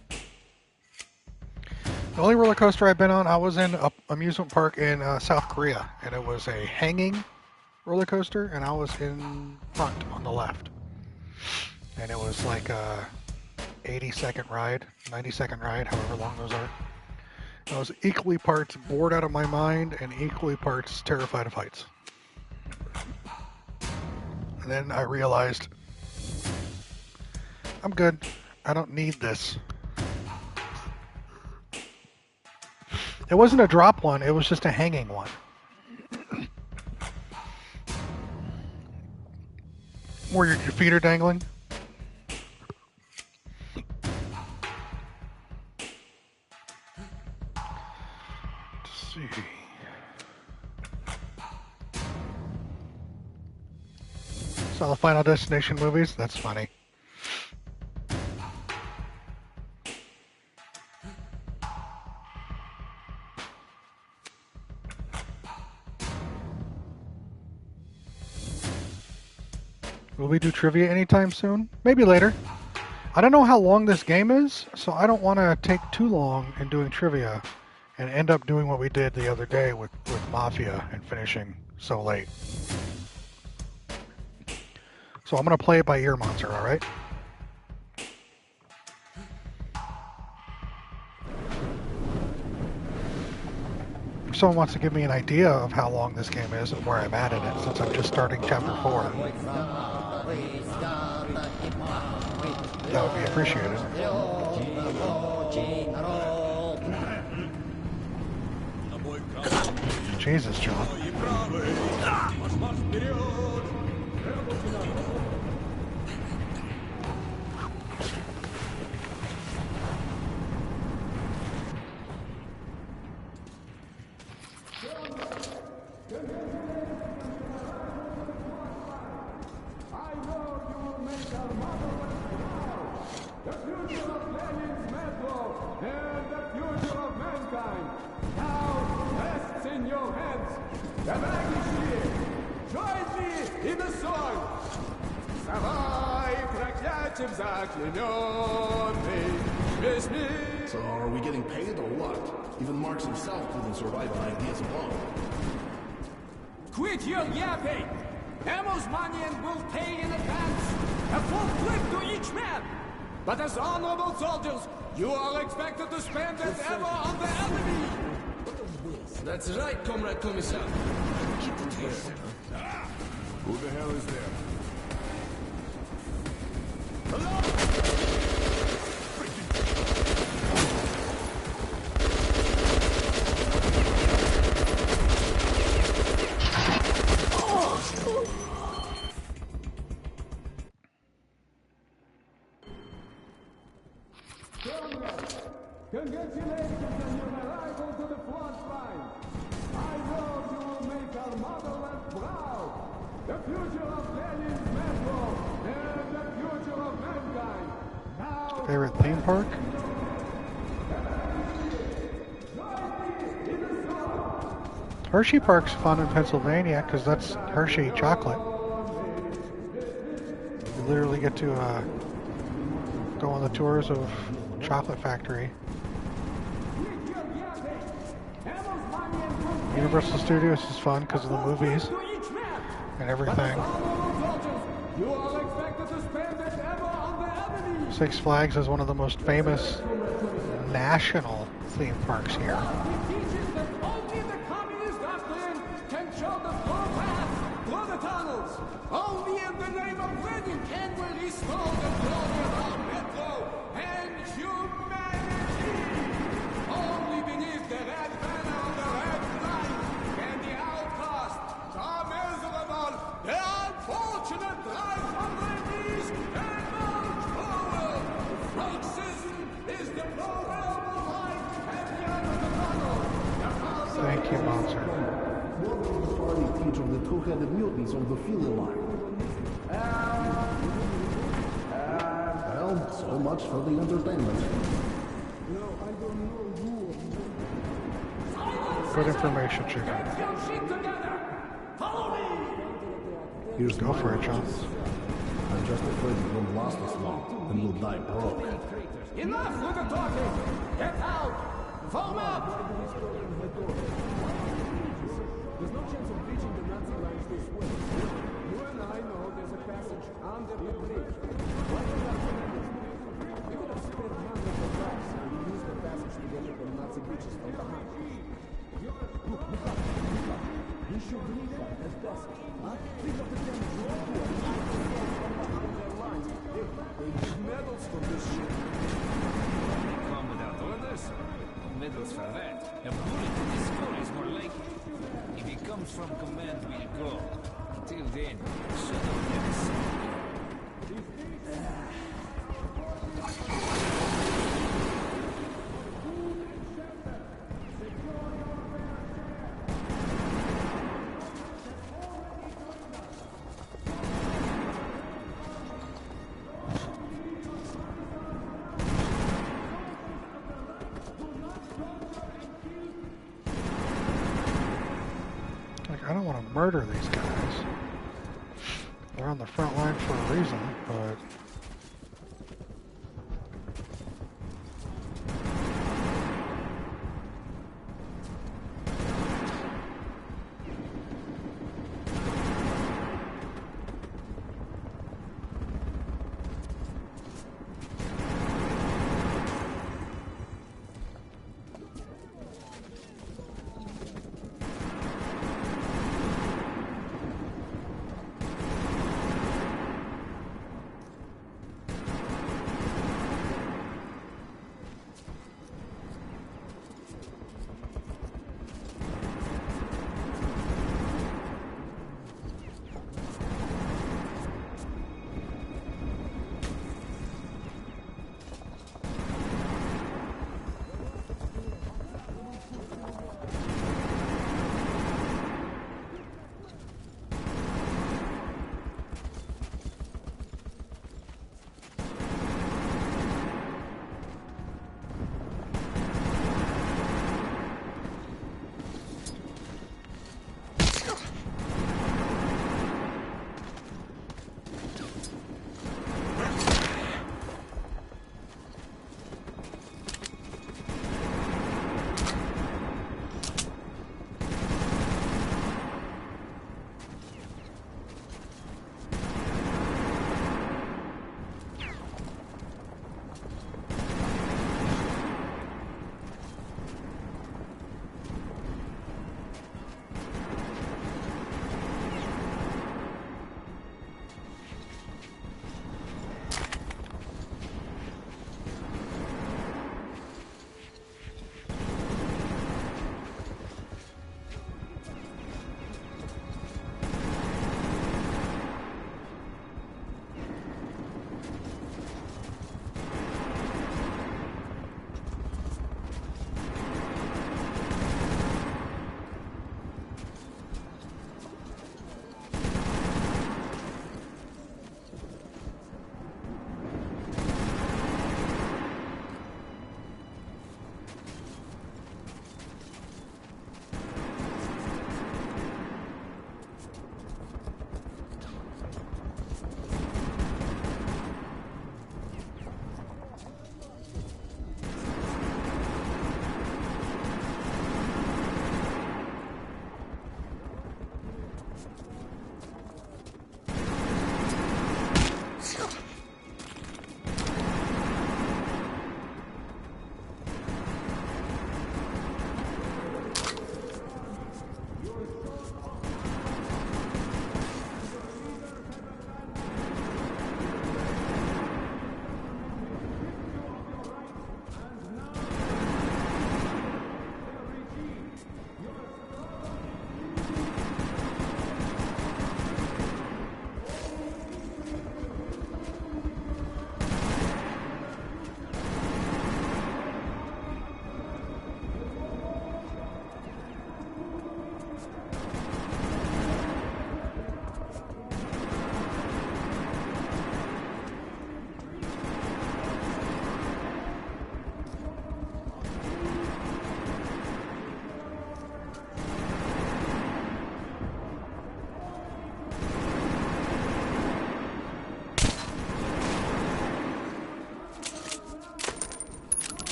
The only roller coaster I've been on, I was in an amusement park in South Korea, and it was a hanging roller coaster, and I was in front on the left. And it was like a 80-second ride, 90-second ride, however long those are. I was equally parts bored out of my mind and equally parts terrified of heights. And then I realized, I'm good. I don't need this. It wasn't a drop one, it was just a hanging one. Where your feet are dangling. Let's see. Saw the Final Destination movies? That's funny. Will we do trivia anytime soon? Maybe later. I don't know how long this game is, so I don't want to take too long in doing trivia and end up doing what we did the other day with Mafia and finishing so late. So I'm going to play it by ear, Monster, alright? If someone wants to give me an idea of how long this game is and where I'm at in it, since I'm just starting Chapter 4. That would be appreciated. Jesus, John. So are we getting paid or what? Even Marx himself couldn't survive on ideas alone. Quit your yapping! Ammo's money and will pay in advance. A full clip to each man. But as honorable soldiers, you are expected to spend as ever on the enemy. That's right, Comrade Commissar. Keep it to yourself. Who the hell is there? Congratulations on your arrival to the front line. I know you will make our motherland proud. The future of Lenin's metro and the future of mankind. Now, Favorite theme park? Hershey Park's fun in Pennsylvania because that's Hershey chocolate. You literally get to go on the tours of Chocolate Factory. Universal Studios is fun because of the movies and everything. Six Flags is one of the most famous national theme parks here. Only in the name of Lenin can we restore the glory of our metro and humanity. Only beneath the red banner on the red flag can the outcast, the miserable, the unfortunate rise from their knees and march forward. Marxism is the proverbial light at the end of the tunnel. Thank you, Monster. What will the party teach of the two-headed mutants of the Feeling Line? Well, so much for the entertainment. Good information, chicken. Here's Go my for it, John. riches. I'm just afraid it won't last us long, and we'll die broke. Enough with the talking! Get out! Form up! There's no chance of reaching the Nazi lines this way. You and I know there's a passage under the bridge. What is that? We could have spared hundreds of bucks and used the passage to get at the Nazi bridges from behind. Look up. We should leave that as passage. Huh? Think of the damn drone who are trying to get from behind their lines. They give medals for this shit. Come without orders? No medals for that. A bullet in his skull is more likely. If he comes from command, we'll go. Until then, shut up and see. I don't want to murder these guys. They're on the front line for a reason, but...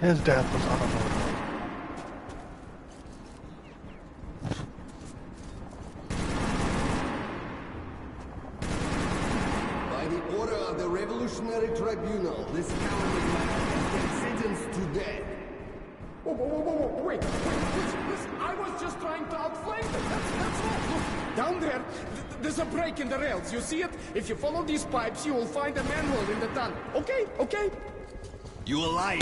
His death was unavoidable. By the order of the Revolutionary Tribunal, this cowardly man has been sentenced to death. Whoa, wait, listen, I was just trying to outflank them, that's all. Look, down there, there's a break in the rails, you see it? If you follow these pipes, you will find a manhole in the tunnel, okay? You alive?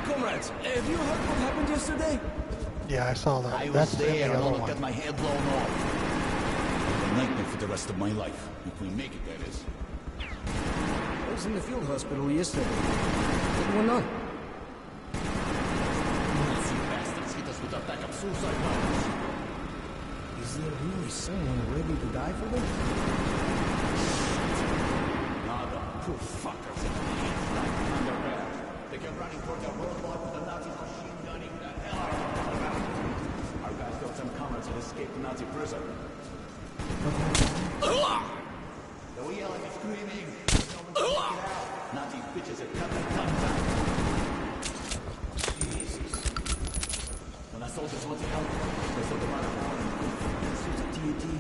Comrades, have you heard what happened yesterday? Yeah, I saw that. I That's was the there and other almost one. got my head blown off. A nightmare for the rest of my life. If we make it, that is. I was in the field hospital yesterday. What went on? Nazi bastards hit us with a backup suicide bombers. Is there really someone ready to die for them? Now the poor fuckers have their hands tied behind their back. They kept running toward the roadblock with the Nazis machine gunning the hell out of them. Our guys thought some comrades had escaped the Nazi prison. They were yelling and screaming. No one could get out. Nazi bitches had cut their tongues out. Jesus. When our soldiers went to help, they saw the man of war and suits of TNT.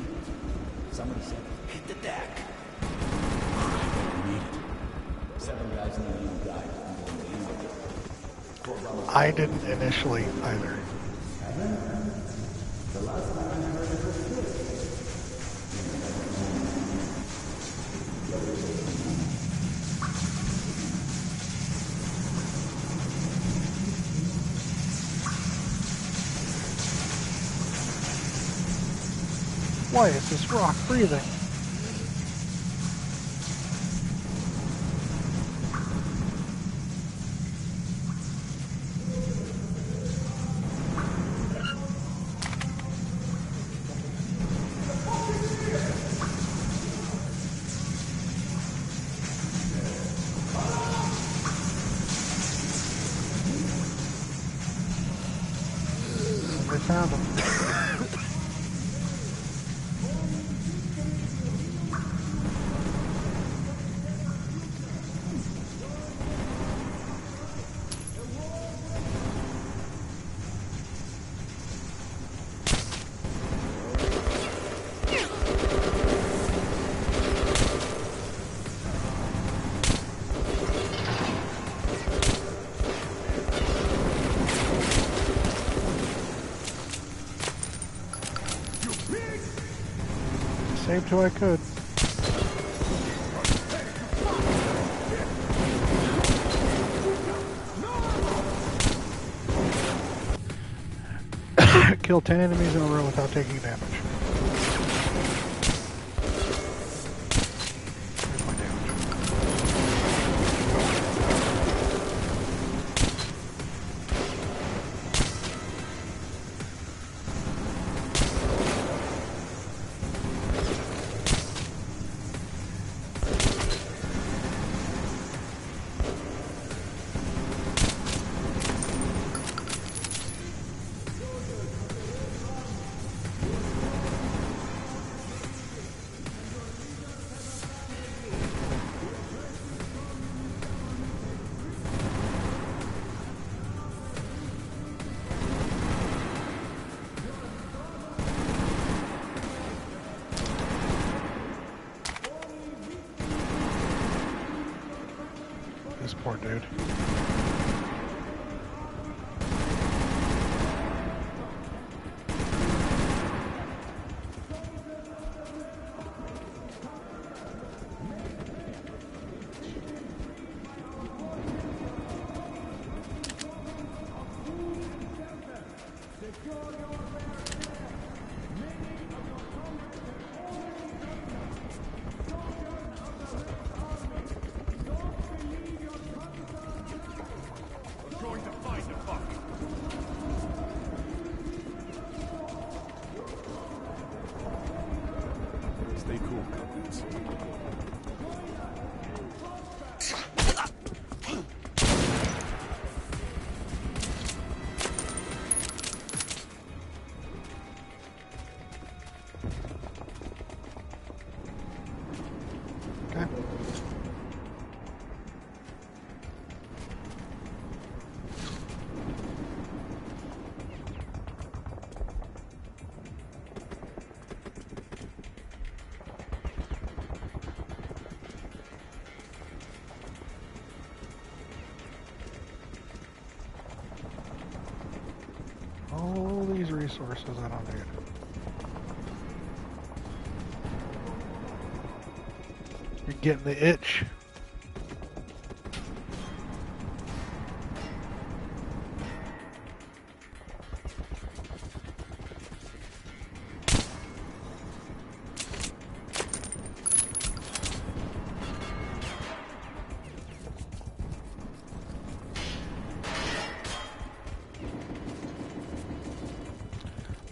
Somebody said, hit the deck. We made it. 7 guys in the unit died. I didn't initially either. The last time I heard it was this. Why is this rock breathing? They found him. Saved who I could. Kill 10 enemies in a row without taking damage. Here's my damage. This poor dude. all these resources I don't need. You're getting the itch.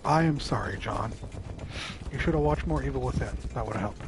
I am sorry, John. You should have watched more Evil Within. That would have helped.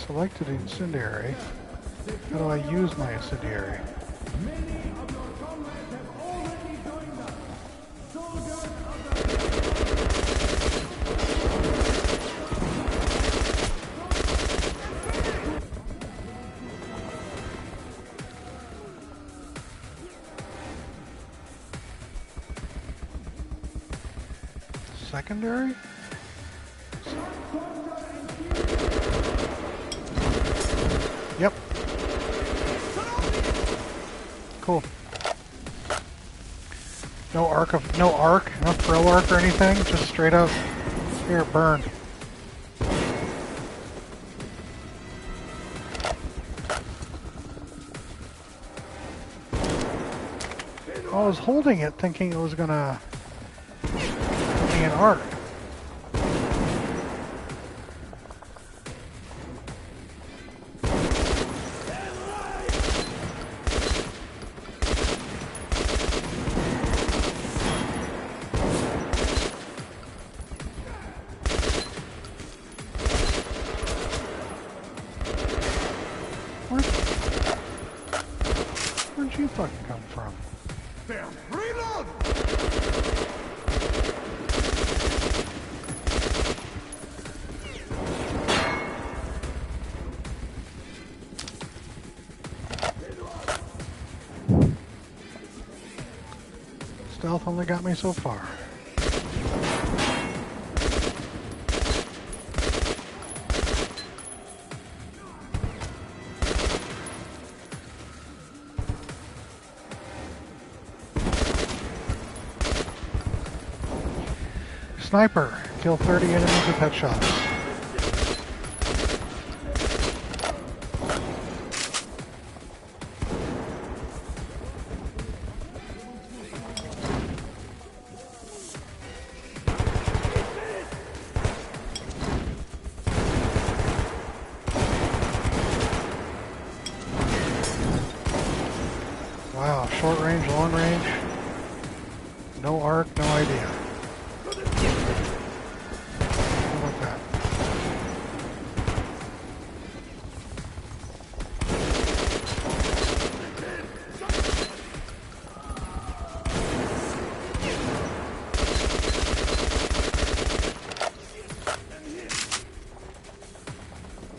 Selected incendiary. How do I use my incendiary? Secondary? Yep. Cool. No arc, no throw arc or anything, just straight up, here, burn. I was holding it thinking it was gonna give me an arc. Where'd you fucking come from? Damn, reload! Stealth only got me so far. Sniper, kill 30 enemies with headshots. Wow, short range, long range. No arc, no idea. How about that?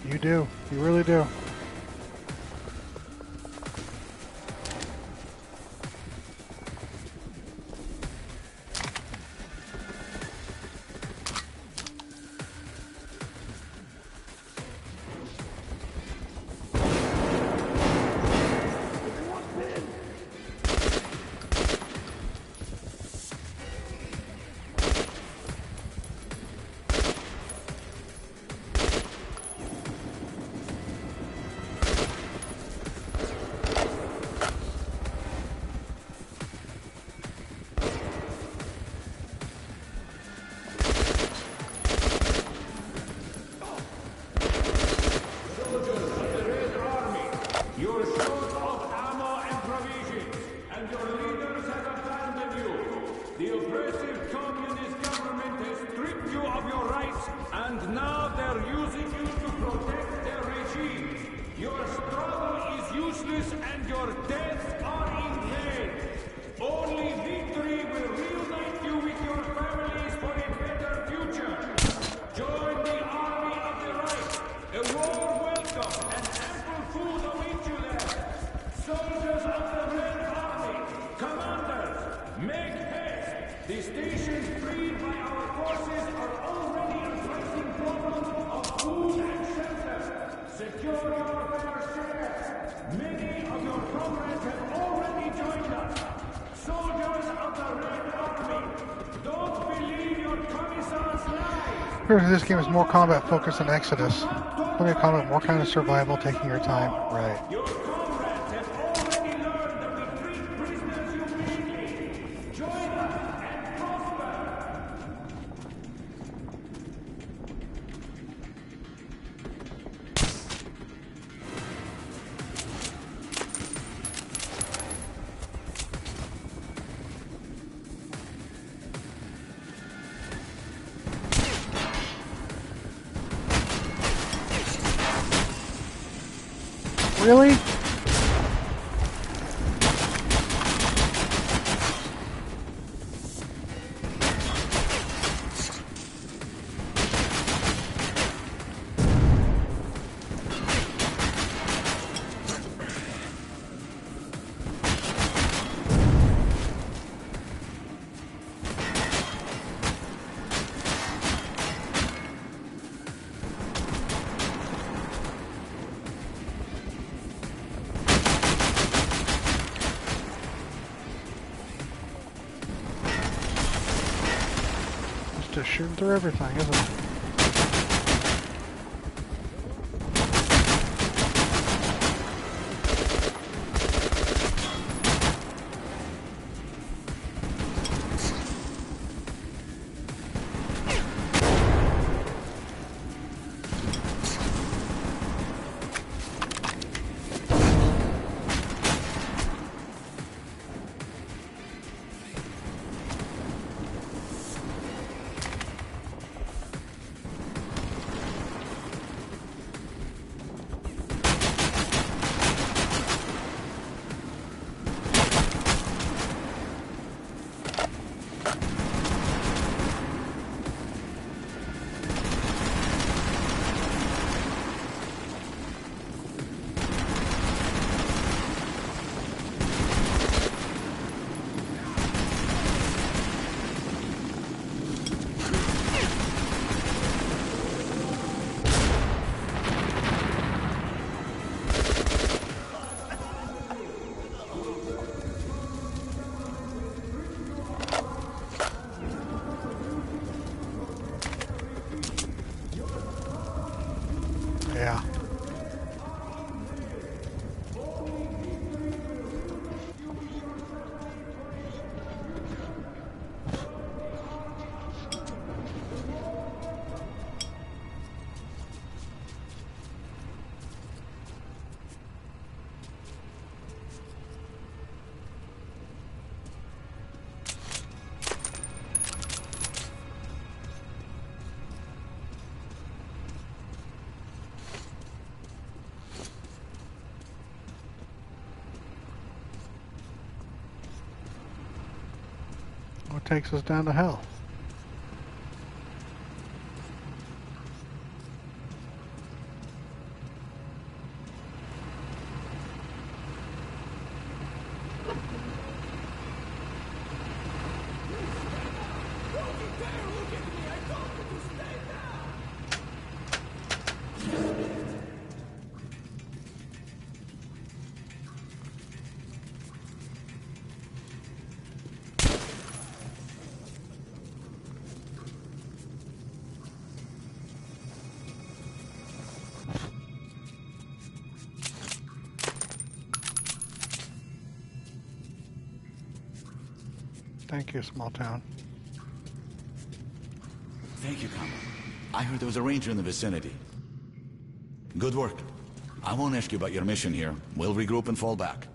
You do. You really do. This game is more combat focused than Exodus. Plenty of combat, more kind of survival, taking your time. Right. Really? Just shooting through everything, isn't it? takes us down to hell. Thank you, small town. Thank you, Comrade. I heard there was a ranger in the vicinity. Good work. I won't ask you about your mission here. We'll regroup and fall back.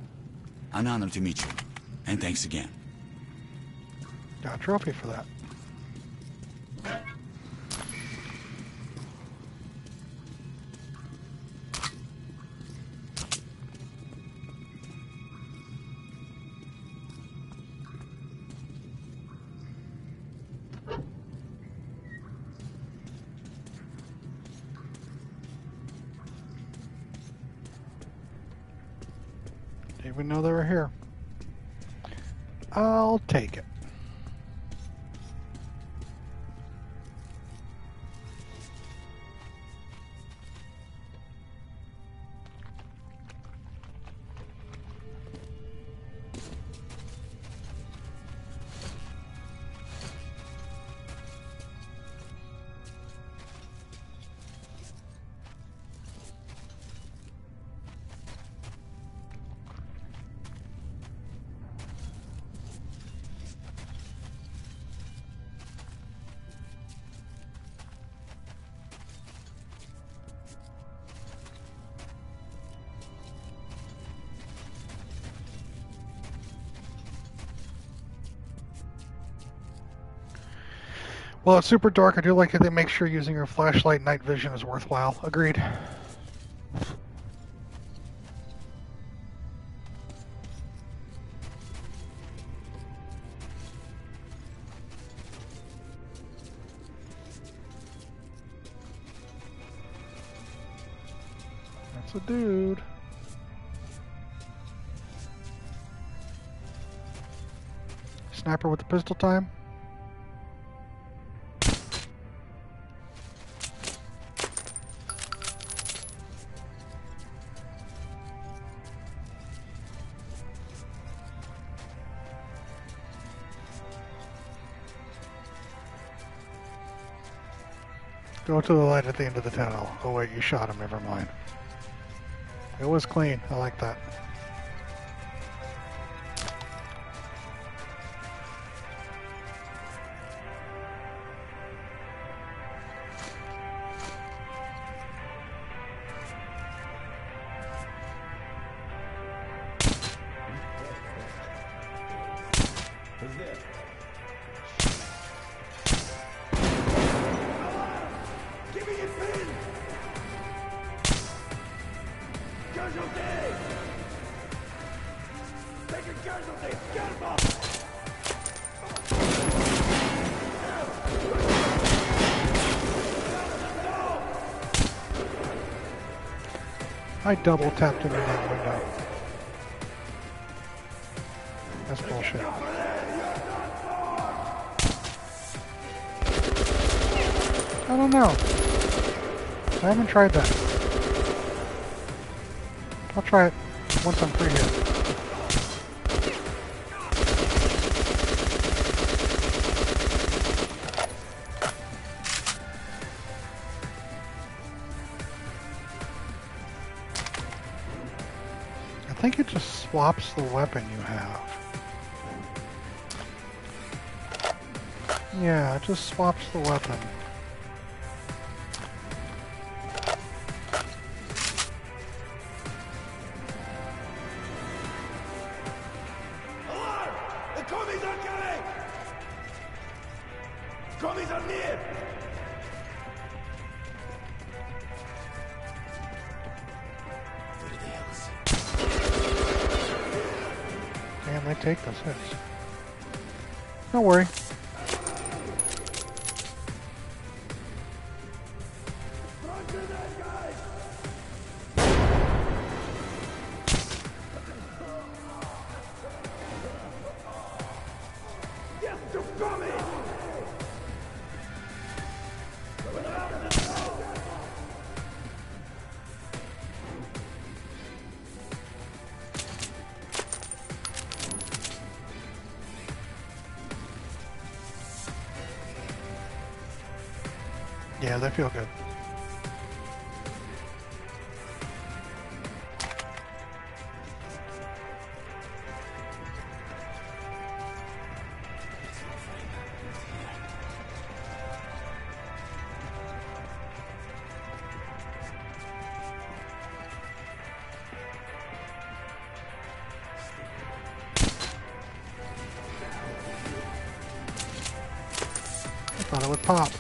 An honor to meet you. And thanks again. Got a trophy for that. Didn't even know they were here. I'll take it. Well, it's super dark. I do like that they make sure using your flashlight night vision is worthwhile. Agreed. That's a dude. Sniper with the pistol time. Go to the light at the end of the tunnel. Oh wait, you shot him, never mind. It was clean, I like that. Who's there? Give me your pin! Casualty! Take a casualty! Get him up! I double tapped him in that window. That's bullshit. I don't know. I haven't tried that. I'll try it once I'm free here. I think it just swaps the weapon you have. Yeah, it just swaps the weapon. Alarm! The commies are coming! Commies are near! Damn, they take those hits. Don't worry. Yeah, they feel good. I thought it would pop.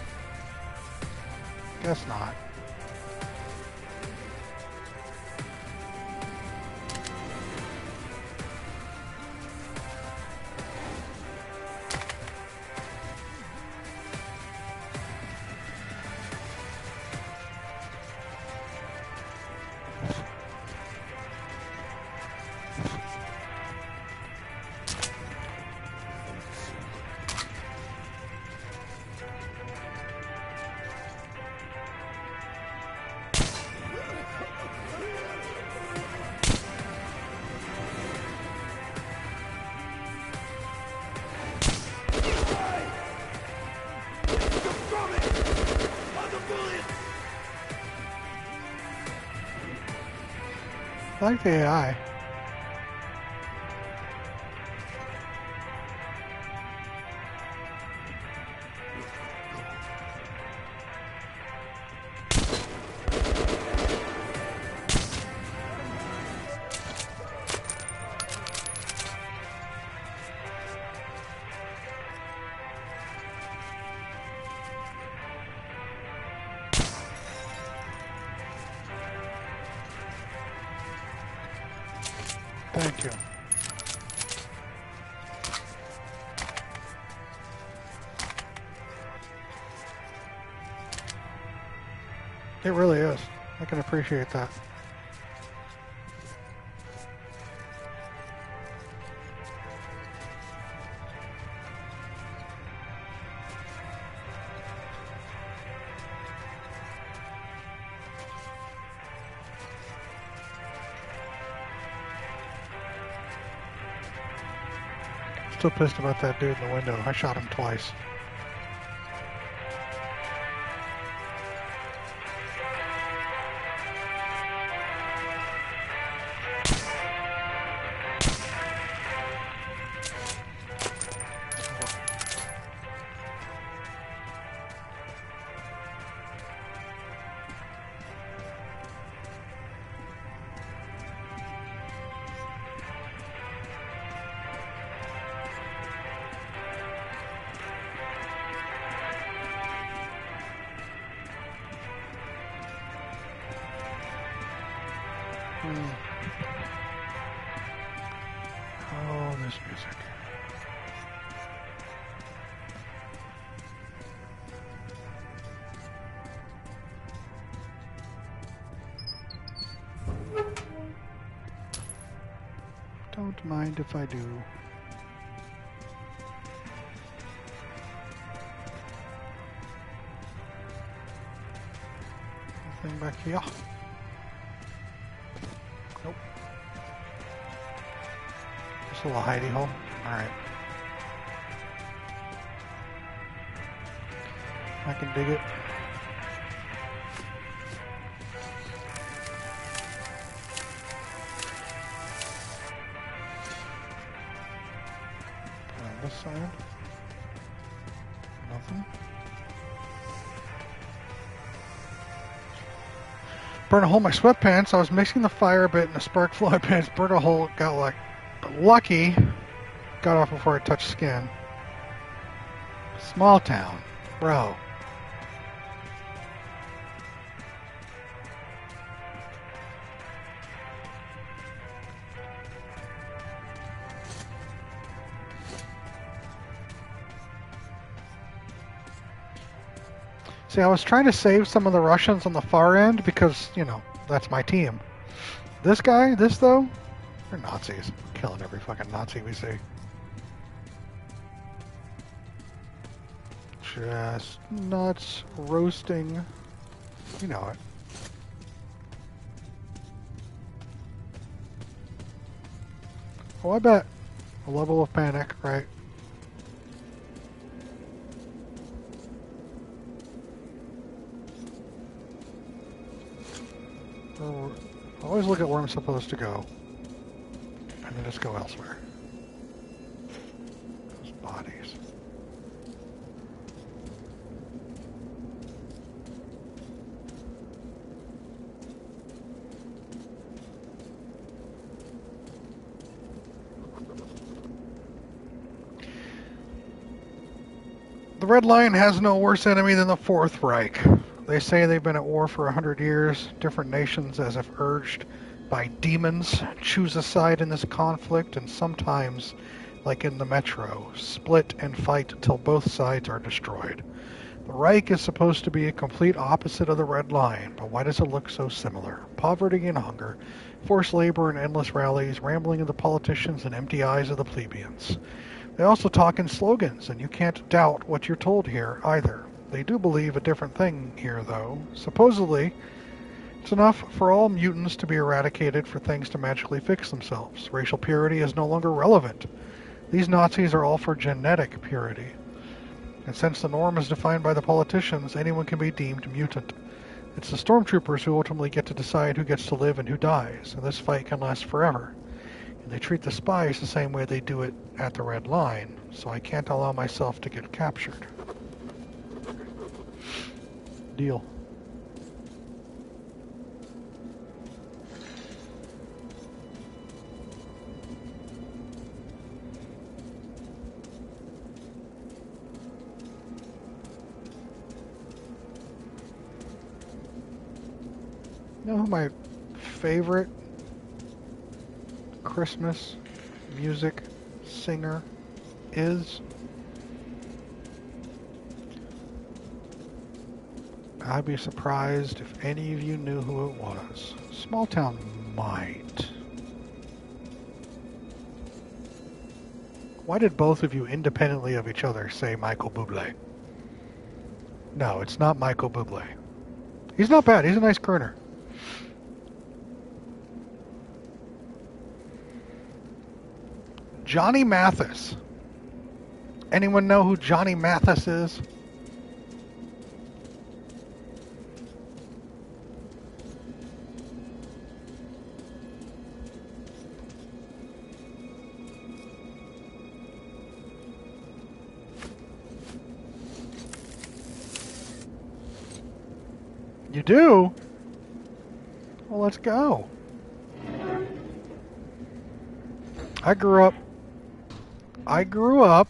Guess not. I like the AI. Thank you. It really is. I can appreciate that. Still pissed about that dude in the window. I shot him twice. Oh, this music. Don't mind if I do. Anything back here? Nope. Just a little hidey hole. Alright. I can dig it. On this side. Nothing. Burn a hole in my sweatpants. I was mixing the fire a bit and the spark flew in my pants. Burned a hole. Got like lucky. Got off before it touched skin. Small town. Bro. See, I was trying to save some of the Russians on the far end because, you know, that's my team. This guy, this though, they're Nazis. Killing every fucking Nazi we see. Just nuts roasting. You know it. Oh, I bet. A level of panic, right? I always look at where I'm supposed to go, and then just go elsewhere. Those bodies. The Red Line has no worse enemy than the Fourth Reich. They say they've been at war for 100 years. Different nations, as if urged by demons, choose a side in this conflict, and sometimes, like in the Metro, split and fight until both sides are destroyed. The Reich is supposed to be a complete opposite of the Red Line, but why does it look so similar? Poverty and hunger, forced labor and endless rallies, rambling of the politicians and empty eyes of the plebeians. They also talk in slogans, and you can't doubt what you're told here, either. They do believe a different thing here, though. Supposedly, it's enough for all mutants to be eradicated for things to magically fix themselves. Racial purity is no longer relevant. These Nazis are all for genetic purity. And since the norm is defined by the politicians, anyone can be deemed mutant. It's the stormtroopers who ultimately get to decide who gets to live and who dies, and this fight can last forever. And they treat the spies the same way they do it at the Red Line, so I can't allow myself to get captured. Deal. You know who my favorite Christmas music singer is? I'd be surprised if any of you knew who it was. Small Town might. Why did both of you independently of each other say Michael Bublé? No, it's not Michael Bublé. He's not bad. He's a nice crooner. Johnny Mathis. Anyone know who Johnny Mathis is? You do? Well, let's go. I grew up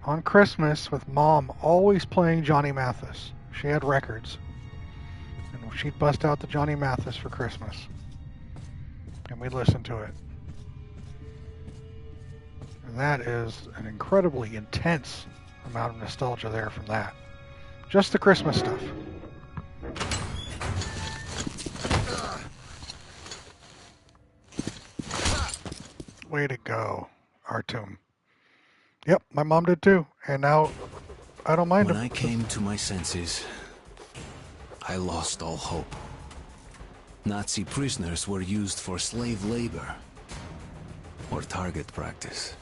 on Christmas with Mom always playing Johnny Mathis. She had records. And she'd bust out the Johnny Mathis for Christmas. And we'd listen to it. And that is an incredibly intense amount of nostalgia there from that. Just the Christmas stuff. Way to go, Artyom. Yep, my mom did too. And now I don't mind When him. I came to my senses, I lost all hope. Nazi prisoners were used for slave labor or target practice.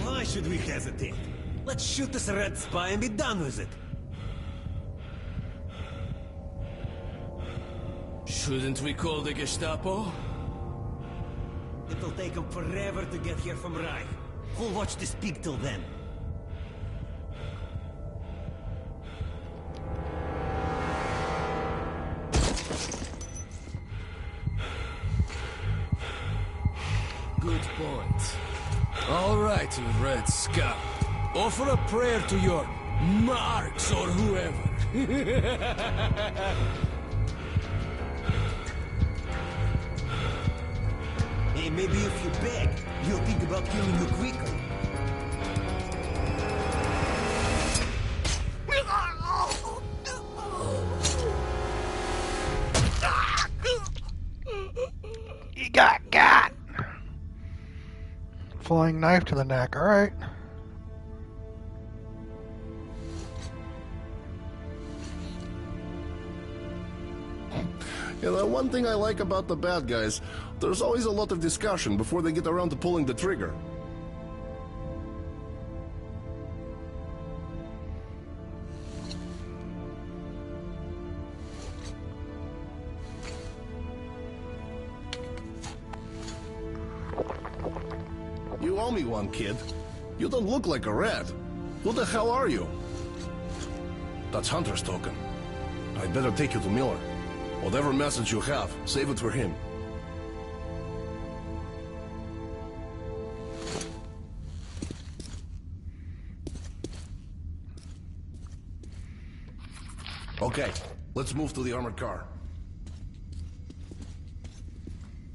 Why should we hesitate? Let's shoot this red spy and be done with it. Shouldn't we call the Gestapo? It'll take them forever to get here from Reich. Who'll watch this pig till then? Good point. All right, you Red Scum. Offer a prayer to your Marx or whoever. Maybe if you beg, he'll think about killing you quickly. You got. Flying knife to the neck. All right. You know, one thing I like about the bad guys, there's always a lot of discussion before they get around to pulling the trigger. You owe me one, kid. You don't look like a red. Who the hell are you? That's Hunter's token. I'd better take you to Miller. Whatever message you have, save it for him. Okay, let's move to the armored car.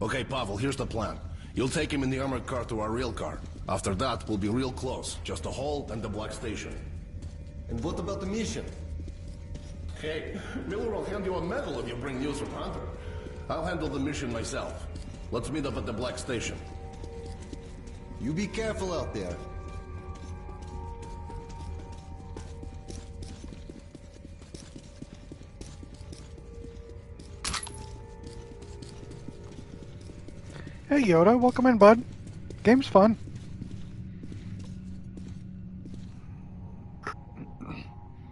Okay, Pavel, here's the plan. You'll take him in the armored car to our real car. After that, we'll be real close. Just the hall and the black station. And what about the mission? Hey, Miller will hand you a medal if you bring news from Hunter. I'll handle the mission myself. Let's meet up at the black station. You be careful out there. Hey Yoda, welcome in, bud. Game's fun.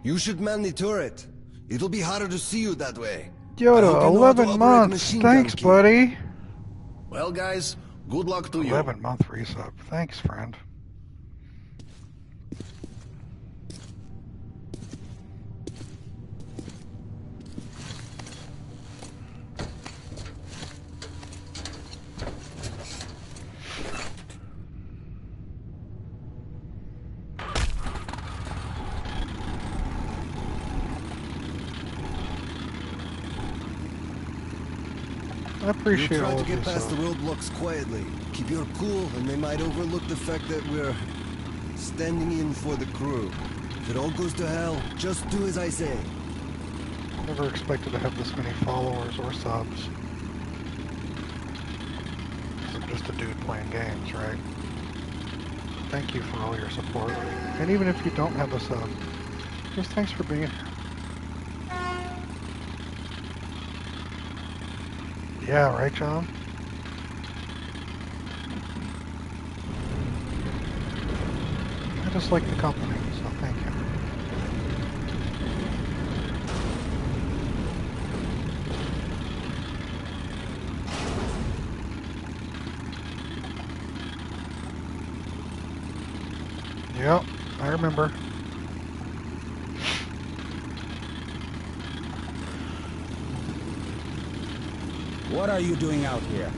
You should man the turret. It'll be harder to see you that way. Yoda, 11 months. Thanks, buddy. Well, guys, good luck to you. 11-month resub. Thanks, friend. I appreciate all We'll try of to get this, past the roadblocks quietly. Keep your cool, and they might overlook the fact that we're standing in for the crew. If it all goes to hell, just do as I say. Never expected to have this many followers or subs. I'm just a dude playing games, right? Thank you for all your support. And even if you don't have a sub, just thanks for being here. Yeah, right, John? I just like the company, so thank you. Yep, I remember. What are you doing out here?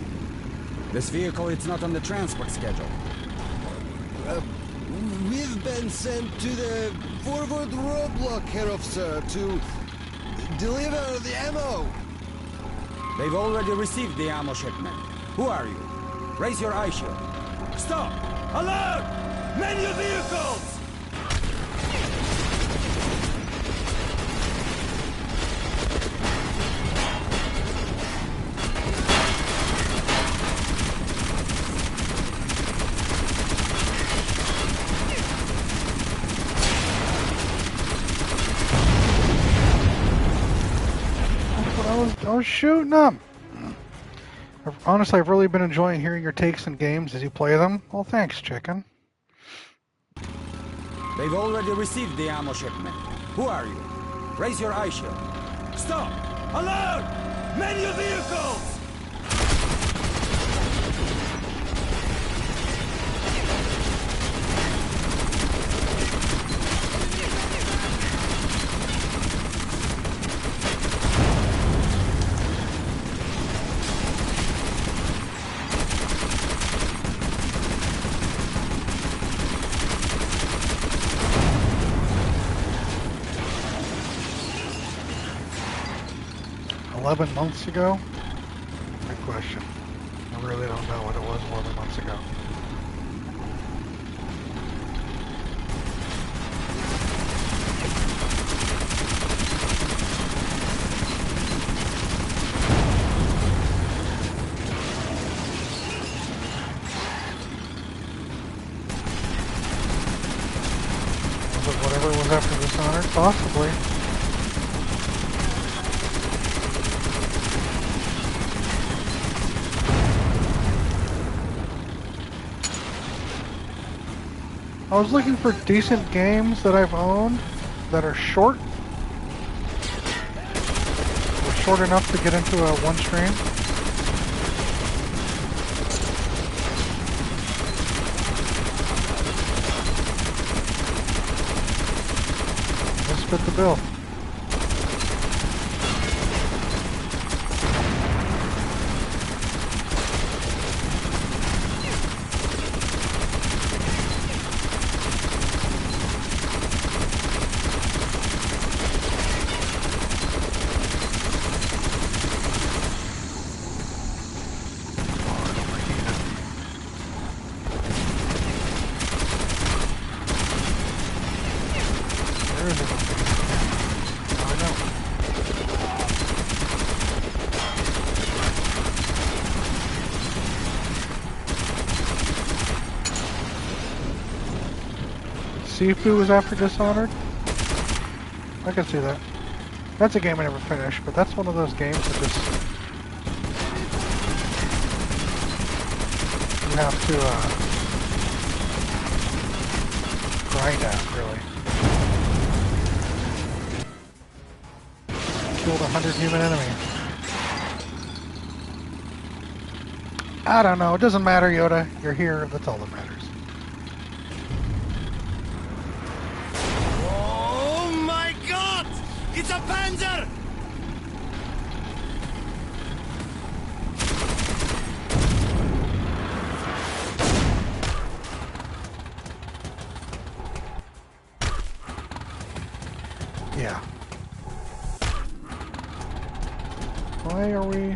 This vehicle, it's not on the transport schedule. We've been sent to the forward roadblock, Herr Officer, to deliver the ammo. They've already received the ammo shipment. Who are you? Raise your eye shield. Stop! Alert! Menu vehicles! I was shooting them. Honestly, I've really been enjoying hearing your takes and games as you play them. Well, thanks, chicken. They've already received the ammo shipment. Who are you? Raise your eye shield. Stop! Alert! Menu vehicles! $11 months ago? Good question. I really don't know what it was 11 months ago. Was it whatever was after Dishonored? Possibly. I was looking for decent games that I've owned that are short. Or short enough to get into a one stream. This fit the bill. Sifu was after Dishonored? I can see that. That's a game I never finished, but that's one of those games that just... you have to, grind at, really. Killed 100 human enemies. I don't know, it doesn't matter, Yoda. You're here, that's all that matters. It's a Panzer! Yeah. Why are we...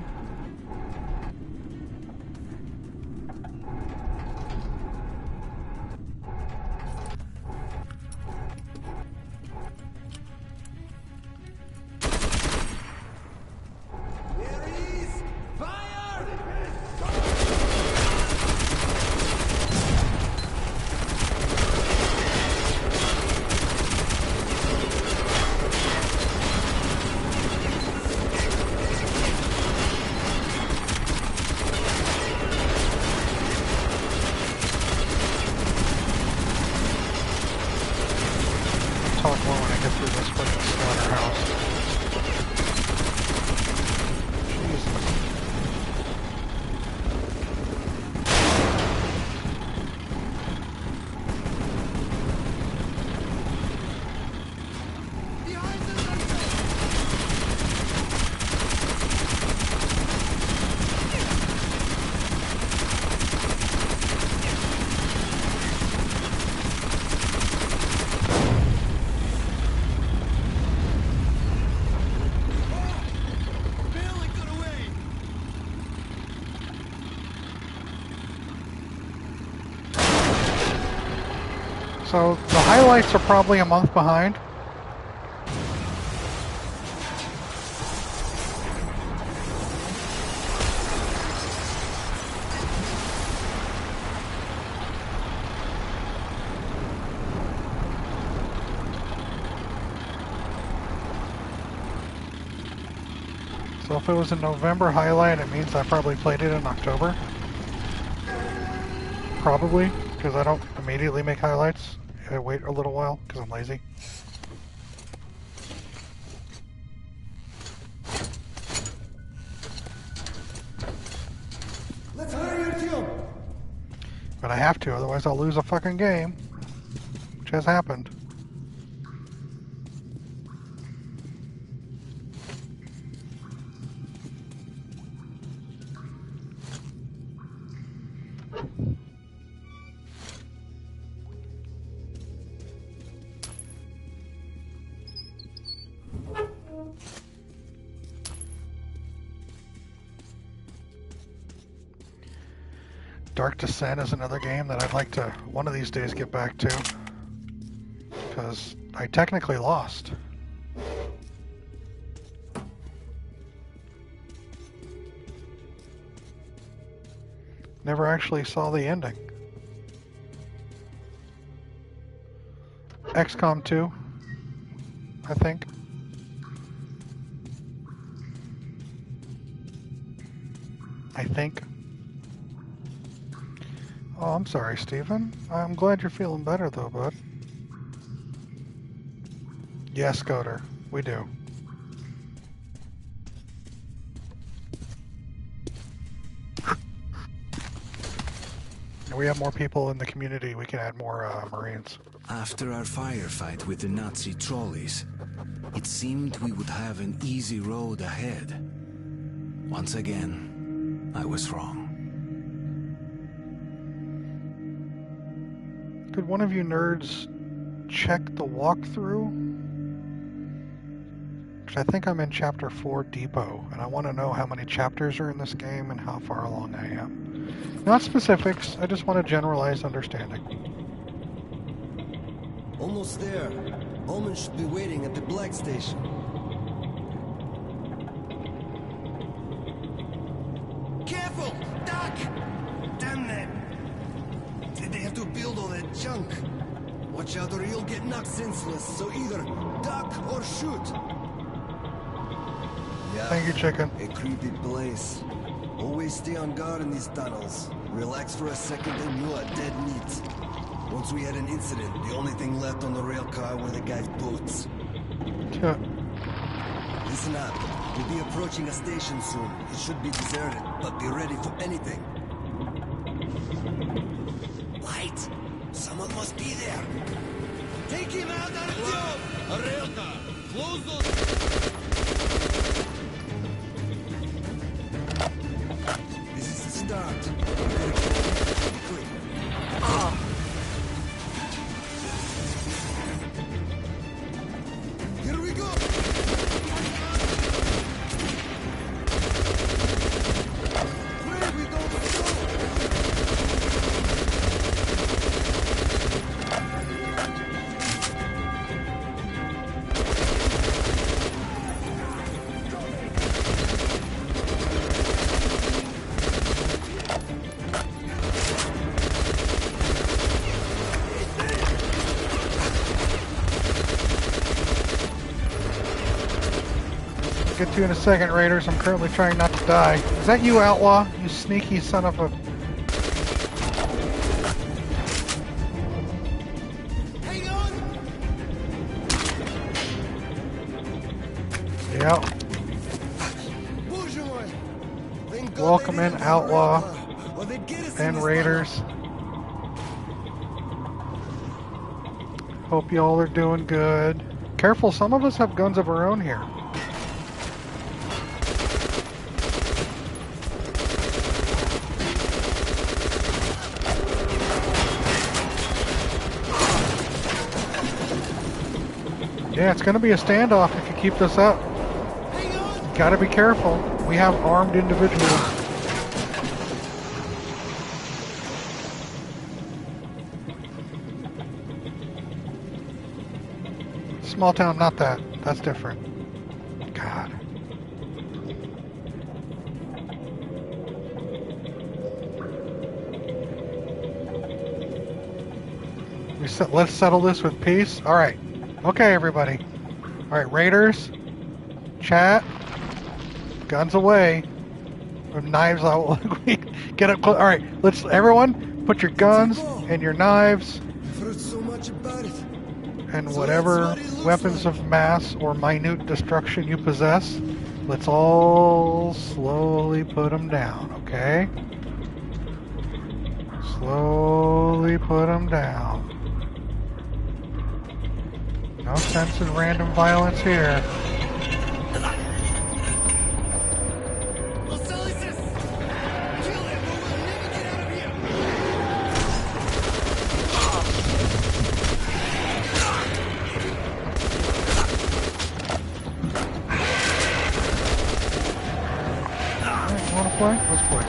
talk more when I get through this fucking slaughterhouse. Jesus. So the highlights are probably a month behind. So if it was a November highlight, it means I probably played it in October. Probably, because I don't immediately make highlights. I wait a little while, because I'm lazy. Let's hurry your kill. But I have to, otherwise I'll lose a fucking game. Which has happened. Dark Descent is another game that I'd like to one of these days get back to, because I technically lost. Never actually saw the ending. XCOM 2, I think. Oh, I'm sorry, Stephen. I'm glad you're feeling better, though, bud. Yes, Scoter, we do. We have more people in the community. We can add more Marines. After our firefight with the Nazi trolleys, it seemed we would have an easy road ahead. Once again, I was wrong. Could one of you nerds check the walkthrough? Because I think I'm in Chapter 4 Depot, and I want to know how many chapters are in this game and how far along I am. Not specifics, I just want a generalized understanding. Almost there. Omen should be waiting at the Black Station. Careful! Duck! Damn them! Did they have to build all that junk? Watch out or you'll get knocked senseless, so either duck or shoot. Yeah, thank you, chicken. A creepy place. Always stay on guard in these tunnels. Relax for a second and you are dead meat. Once we had an incident, the only thing left on the rail car were the guy's boots. Yeah. Listen up. We'll be approaching a station soon. It should be deserted, but be ready for anything. Light! Someone must be there. Take him out, Artyom! A rail car! Close those... This is the start. We gotta go quick. Here we go! Pray we don't Get to you in a second, Raiders. I'm currently trying not to die. Is that you, Outlaw? You sneaky son of a... Hang on! Yep. Bonjour. Thank God Welcome they in, didn't Outlaw have or they'd get us in and this Raiders. Hope y'all are doing good. Careful, some of us have guns of our own here. Yeah, it's going to be a standoff if you keep this up. You got to be careful. We have armed individuals. Small town, not that. That's different. God. Let's settle this with peace. All right. Okay, everybody. All right, Raiders, chat, guns away, knives out. Get up close. All right, let's everyone put your guns and your knives I've heard so much about it. and whatever weapons of mass or minute destruction you possess. Let's all slowly put them down, okay? Slowly put them down. No sense in random violence here. Alright, you wanna play? Let's play.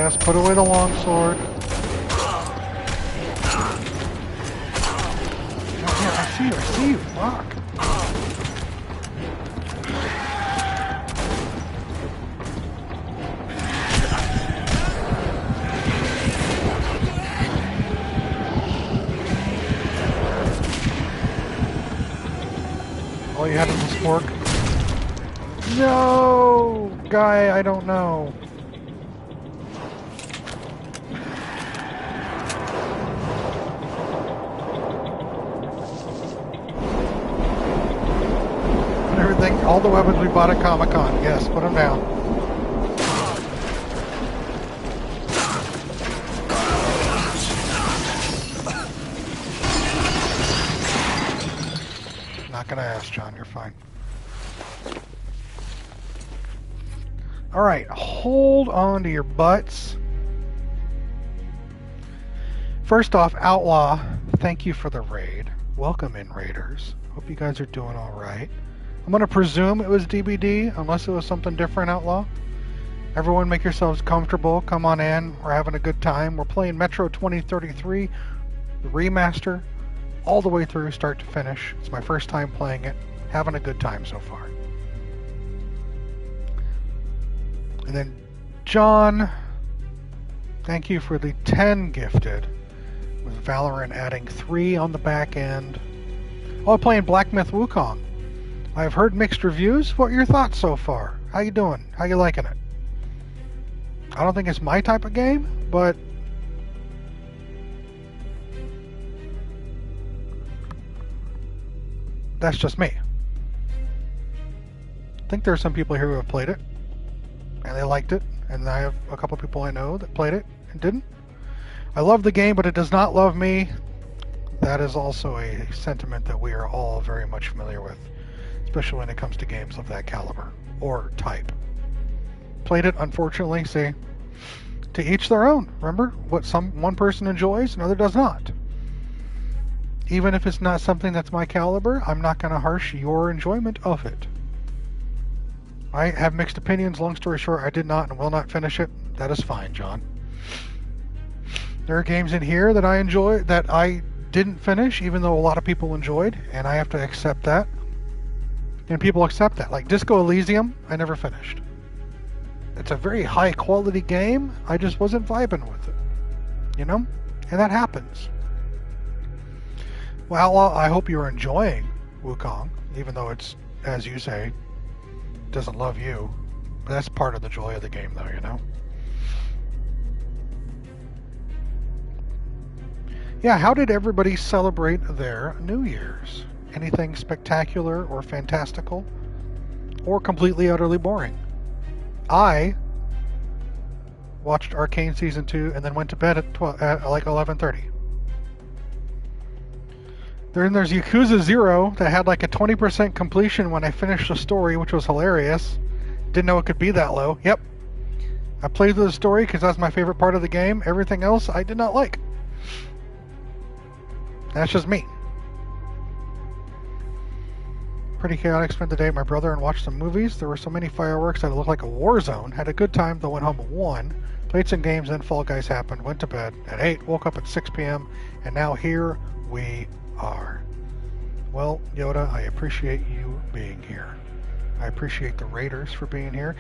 Yes, put away the longsword. Oh, yeah, I see you. Fuck. All you had was a spork. No! Guy, I don't know. Everything, all the weapons we bought at Comic-Con. Yes, put them down. Not gonna ask, John. You're fine. Alright, hold on to your butts. First off, Outlaw, thank you for the raid. Welcome in, Raiders. Hope you guys are doing alright. I'm going to presume it was DBD, unless it was something different, Outlaw. Everyone make yourselves comfortable. Come on in. We're having a good time. We're playing Metro 2033, the remaster, all the way through, start to finish. It's my first time playing it. Having a good time so far. And then, John, thank you for the 10 gifted, with Valorant adding 3 on the back end. Oh, playing Black Myth Wukong. I've heard mixed reviews. What are your thoughts so far? How you doing? How you liking it? I don't think it's my type of game, but that's just me. I think there are some people here who have played it, and they liked it, and I have a couple people I know that played it and didn't. I love the game, but it does not love me. That is also a sentiment that we are all very much familiar with, especially when it comes to games of that caliber or type. Played it, unfortunately. See, to each their own. Remember, what one person enjoys, another does not. Even if it's not something that's my caliber, I'm not going to harsh your enjoyment of it. I have mixed opinions. Long story short, I did not and will not finish it. That is fine, John. There are games in here that I enjoy that I didn't finish, even though a lot of people enjoyed, and I have to accept that. And people accept that. Like Disco Elysium, I never finished. It's a very high quality game. I just wasn't vibing with it. You know? And that happens. Well, I hope you're enjoying Wukong, even though it's, as you say, doesn't love you. But that's part of the joy of the game, though, you know? Yeah, how did everybody celebrate their New Year's? Anything spectacular or fantastical? Or completely, utterly boring? I watched Arcane Season 2 and then went to bed at like 11:30. Then there's Yakuza 0 that had like a 20% completion when I finished the story, which was hilarious. Didn't know it could be that low. Yep. I played through the story because that's my favorite part of the game. Everything else I did not like. That's just me. Pretty chaotic. Spent the day with my brother and watched some movies. There were so many fireworks that it looked like a war zone. Had a good time, though went home at 1. Played some games, then Fall Guys happened. Went to bed at 8. Woke up at 6 p.m. And now here we are. Well, Yoda, I appreciate you being here. I appreciate the raiders for being here.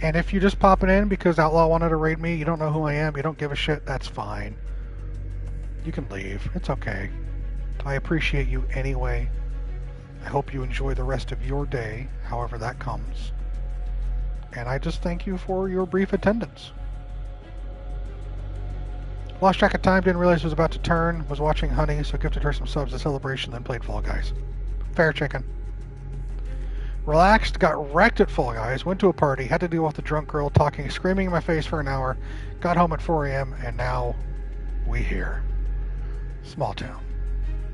And if you're just popping in because Outlaw wanted to raid me, you don't know who I am, you don't give a shit, that's fine. You can leave. It's okay. I appreciate you anyway. I hope you enjoy the rest of your day, however that comes. And I just thank you for your brief attendance. Lost track of time, didn't realize it was about to turn. Was watching Honey, so gifted her some subs at Celebration, then played Fall Guys. Fair chicken. Relaxed, got wrecked at Fall Guys, went to a party, had to deal with the drunk girl talking, screaming in my face for an hour, got home at 4 a.m., and now we here. Small town.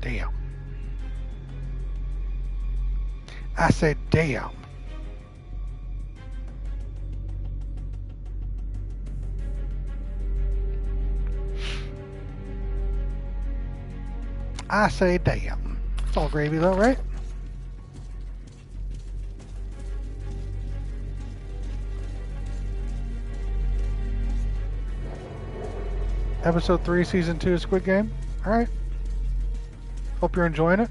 Damn. I said damn. I say damn. It's all gravy though, right? Episode 3, Season 2 of Squid Game. Alright. Hope you're enjoying it.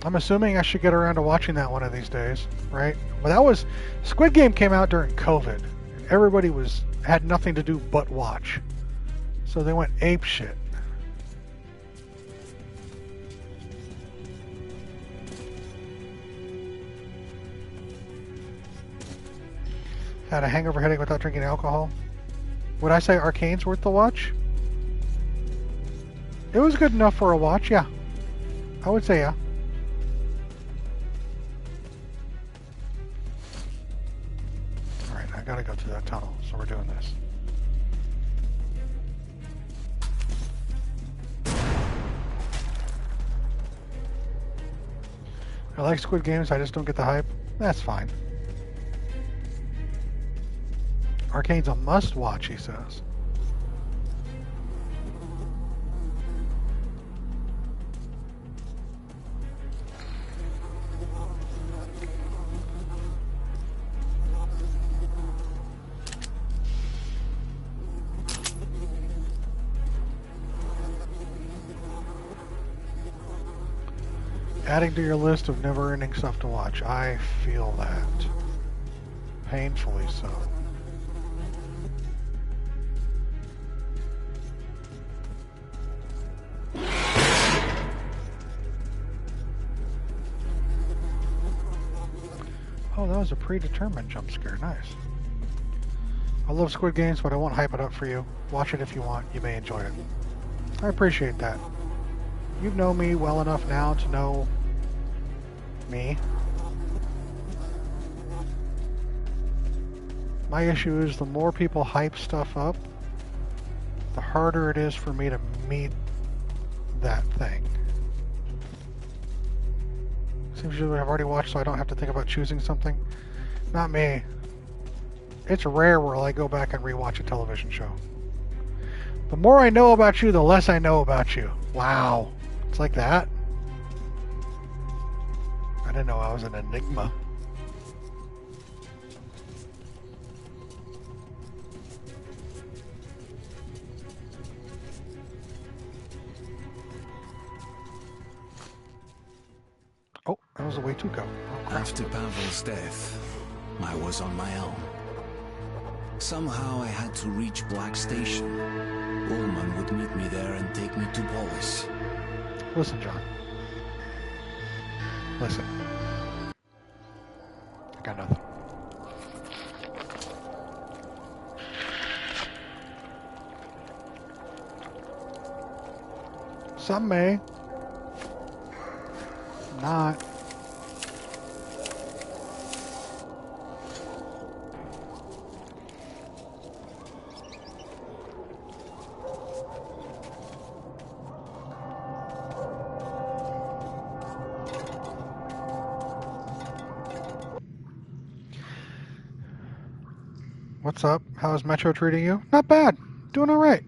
I'm assuming I should get around to watching that one of these days, right? But that was... Squid Game came out during COVID. Everybody had nothing to do but watch. So they went ape shit. Had a hangover headache without drinking alcohol. Would I say Arcane's worth the watch? It was good enough for a watch, yeah. I would say yeah. Alright, I gotta go through that tunnel, so we're doing this. I like Squid Games, I just don't get the hype. That's fine. Arcane's a must-watch, he says. Adding to your list of never-ending stuff to watch. I feel that. Painfully so. Oh, that was a predetermined jump scare. Nice. I love Squid Games, but I won't hype it up for you. Watch it if you want. You may enjoy it. I appreciate that. You know me well enough now to know me. My issue is the more people hype stuff up, the harder it is for me to meet that thing. Seems usually I've already watched, so I don't have to think about choosing something. Not me. It's rare where I go back and rewatch a television show. The more I know about you, the less I know about you. Wow. It's like that. I didn't know I was an enigma. Oh, that was the way to go. Oh, after Pavel's death, I was on my own. Somehow I had to reach Black Station. Ullman would meet me there and take me to Polis. Listen, John. Listen. I got nothing. Some may. Not. What's up? How's Metro treating you? Not bad. Doing alright.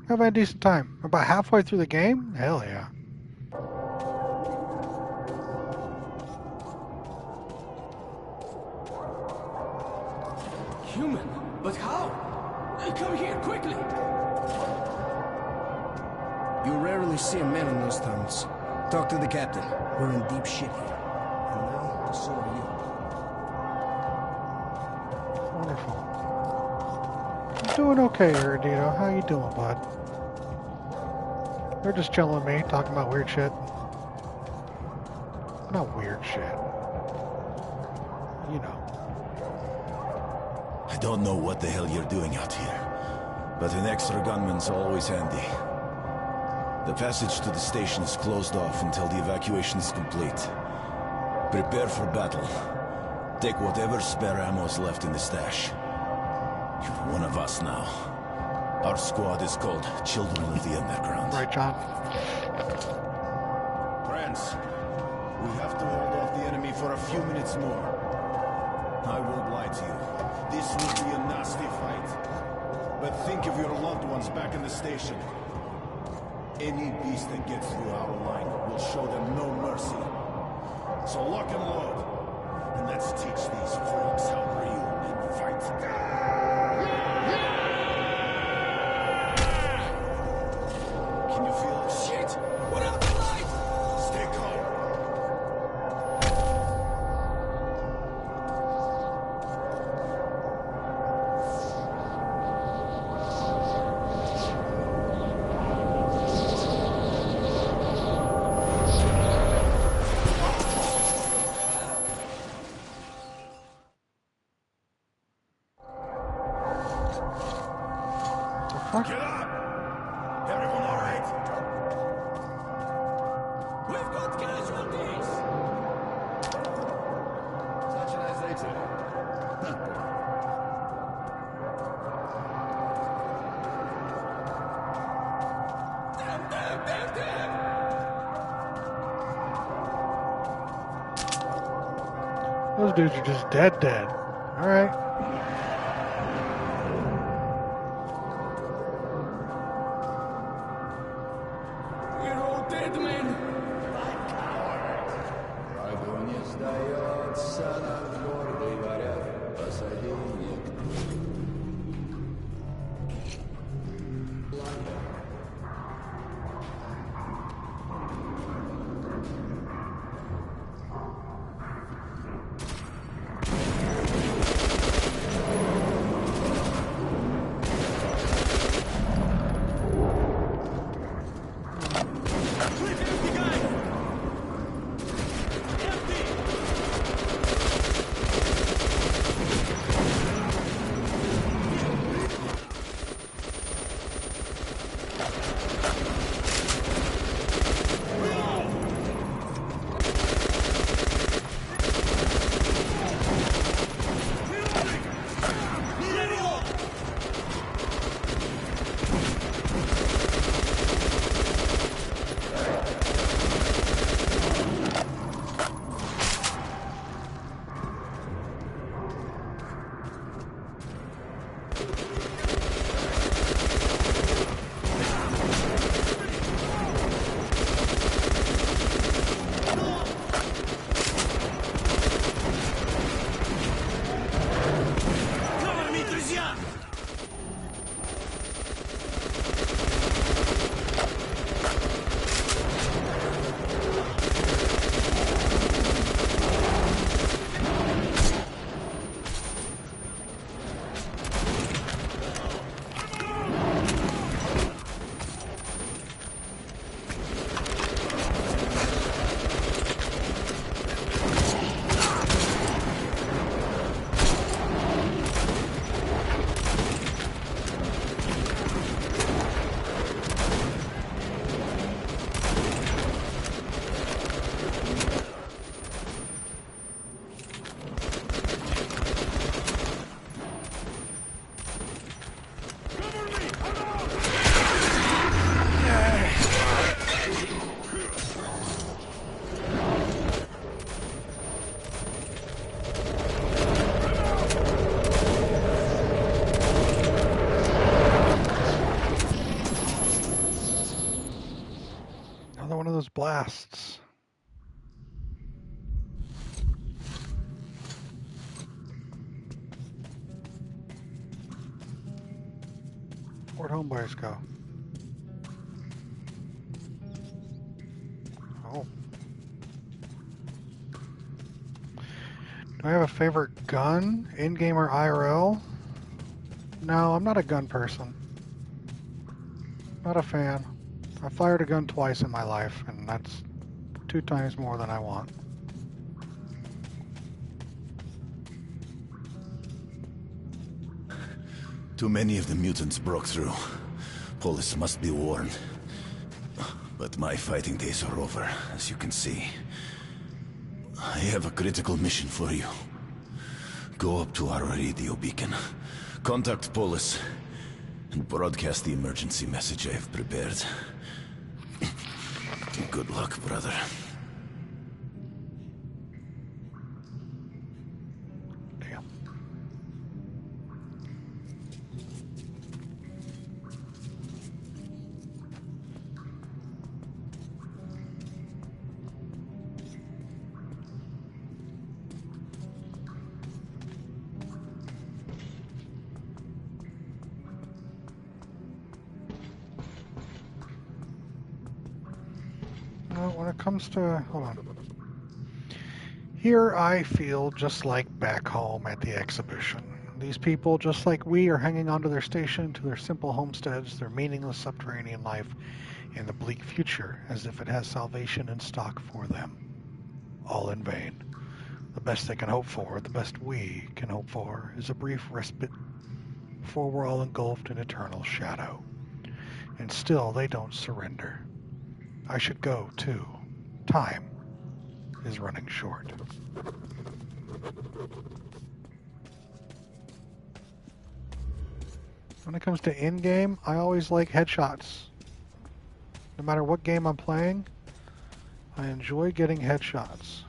Having a decent time. About halfway through the game? Hell yeah. Human? But how? Come here, quickly! You rarely see a man in those tunnels. Talk to the captain. We're in deep shit here. And now, so are you. Wonderful. I'm doing okay, Erudito. How you doing, bud? They're just chilling me, talking about weird shit. Not weird shit. You know. I don't know what the hell you're doing out here, but an extra gunman's always handy. The passage to the station is closed off until the evacuation is complete. Prepare for battle. Take whatever spare ammo is left in the stash. You're one of us now. Our squad is called Children of the Underground. Right, John? Friends, we have to hold off the enemy for a few minutes more. I won't lie to you. This will be a nasty fight. But think of your loved ones back in the station. Any beast that gets through our line will show them no mercy. So lock and load. And let's teach these freaks how real men fight. Those dudes are just dead. Alright. We're all dead men. Врагу не сдается наш гордый варяг, посади их. Another one of those blasts. Where'd homeboys go? Oh. Do I have a favorite gun? In-game or IRL? No, I'm not a gun person. Not a fan. I fired a gun twice in my life, and that's 2 times more than I want. Too many of the mutants broke through. Polis must be warned. But my fighting days are over, as you can see. I have a critical mission for you. Go up to our radio beacon, contact Polis, and broadcast the emergency message I have prepared. Good luck, brother. Damn. When it comes to, hold on. Here I feel just like back home at the exhibition. These people, just like we, are hanging on to their station, to their simple homesteads, their meaningless subterranean life, and the bleak future, as if it has salvation in stock for them. All in vain. The best they can hope for, the best we can hope for, is a brief respite before we're all engulfed in eternal shadow. And still they don't surrender. I should go, too. Time is running short. When it comes to in-game, I always like headshots. No matter what game I'm playing, I enjoy getting headshots.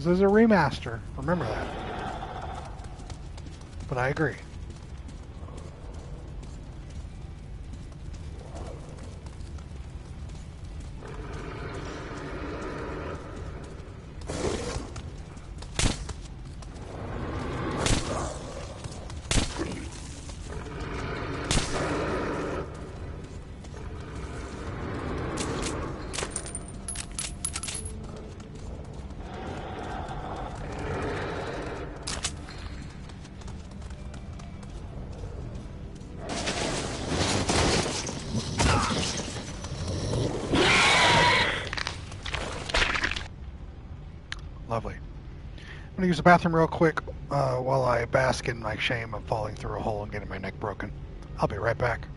This is a remaster. Remember that. But I agree. Lovely. I'm going to use the bathroom real quick while I bask in my shame of falling through a hole and getting my neck broken. I'll be right back.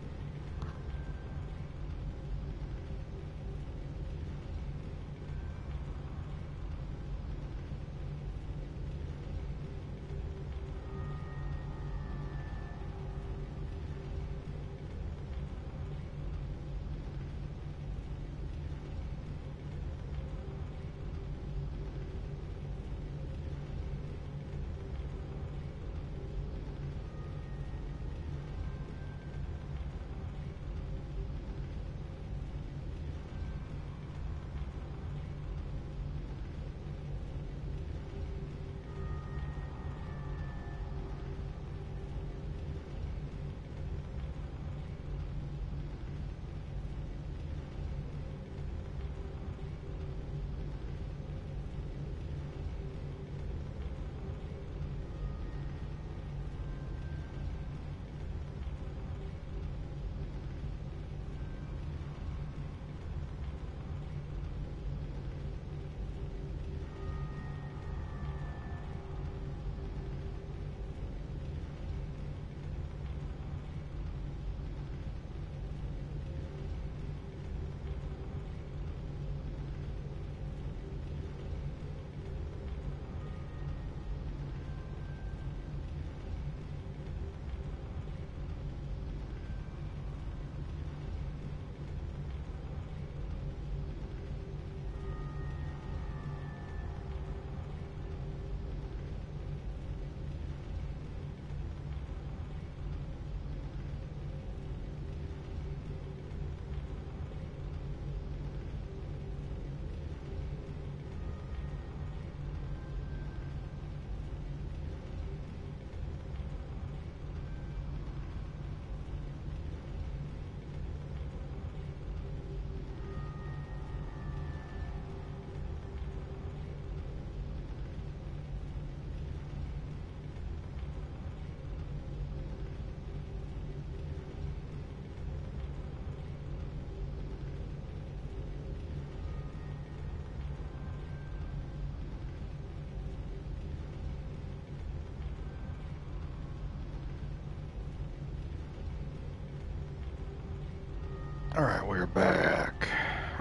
Alright, we're back.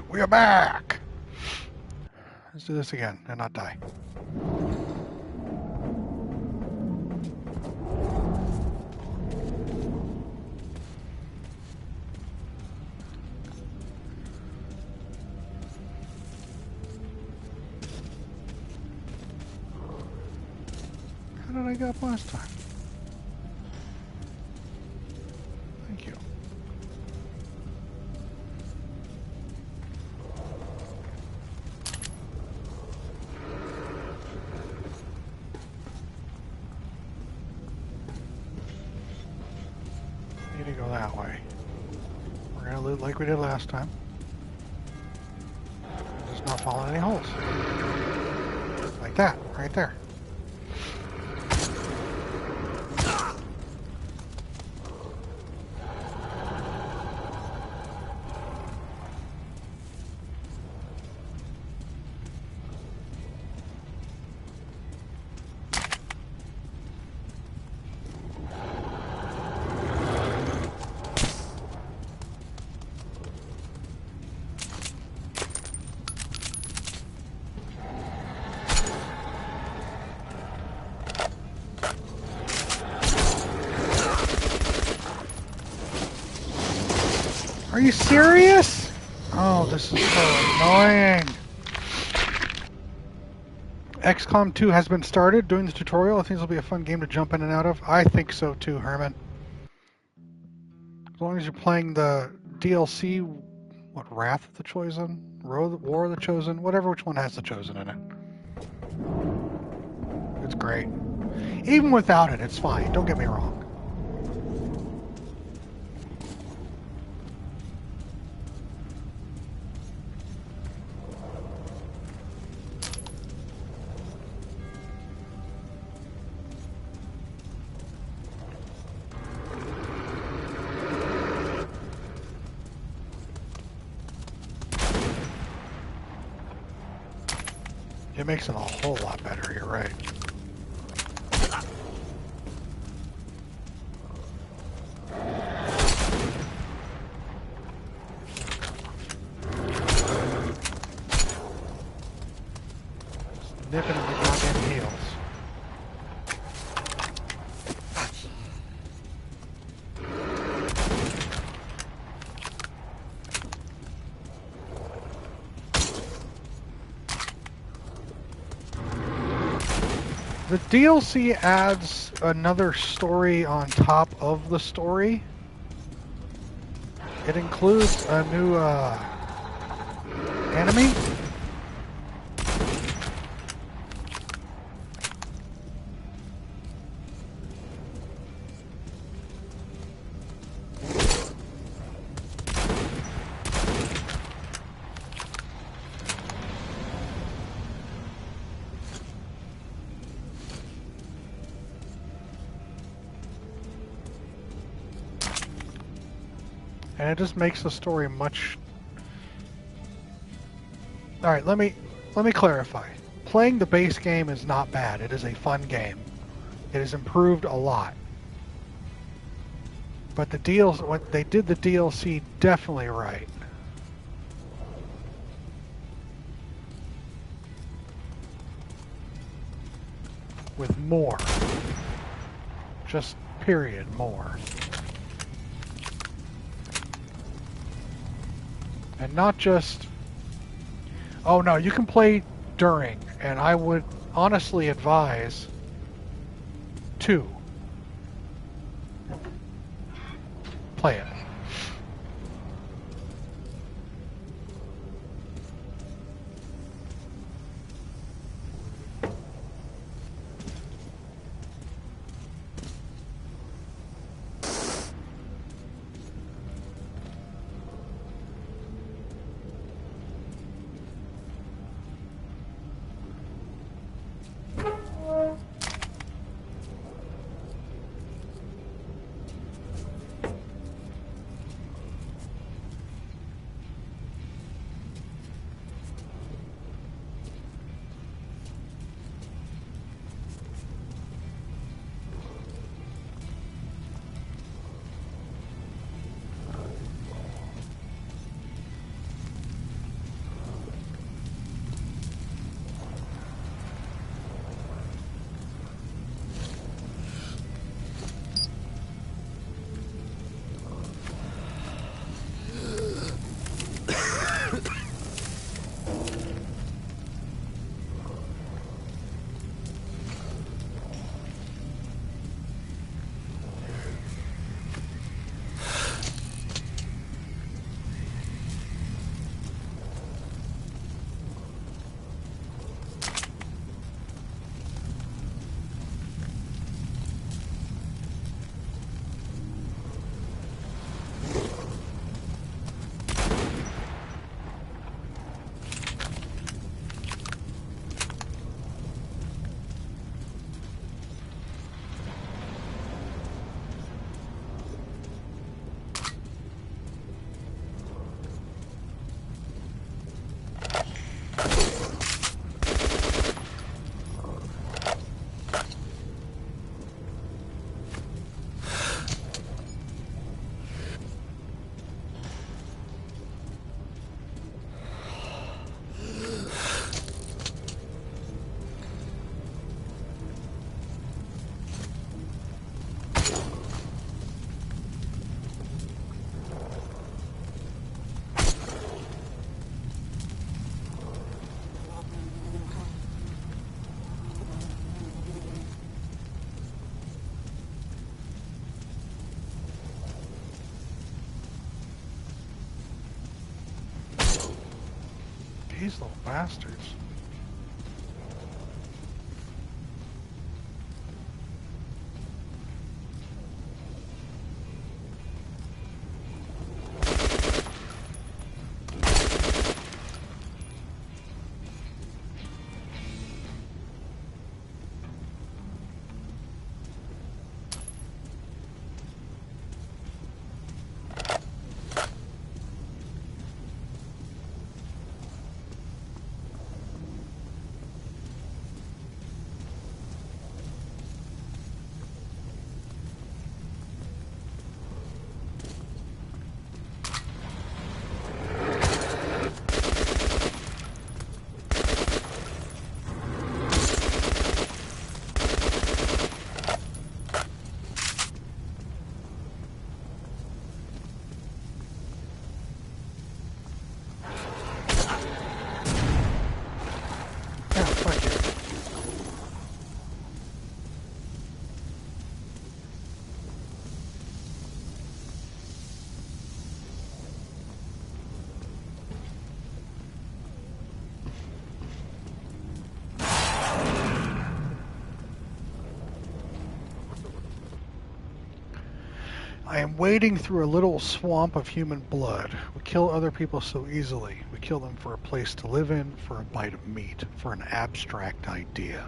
We are back! Let's do this again and not die. How did I get up last time? Thank you. Need to go that way. We're gonna loot like we did last time. Just not fall in any holes. Like that, right there. Are you serious? Oh, this is so annoying. XCOM 2 has been started doing the tutorial. I think this will be a fun game to jump in and out of. I think so too, Herman. As long as you're playing the DLC, what, Wrath of the Chosen? War of the Chosen? Whatever, which one has the Chosen in it. It's great. Even without it, it's fine. Don't get me wrong. It makes it a whole lot better, you're right. Just nipping in the goddamn heels. The DLC adds another story on top of the story. It includes a new enemy. And it just makes the story much... Alright, let me clarify. Playing the base game is not bad. It is a fun game. It has improved a lot. But the deals, what they did the DLC definitely right. With more. Just period, more. And not just, oh no, you can play during, and I would honestly advise 2. Play it. These little bastards. I am wading through a little swamp of human blood. We kill other people so easily. We kill them for a place to live in, for a bite of meat, for an abstract idea.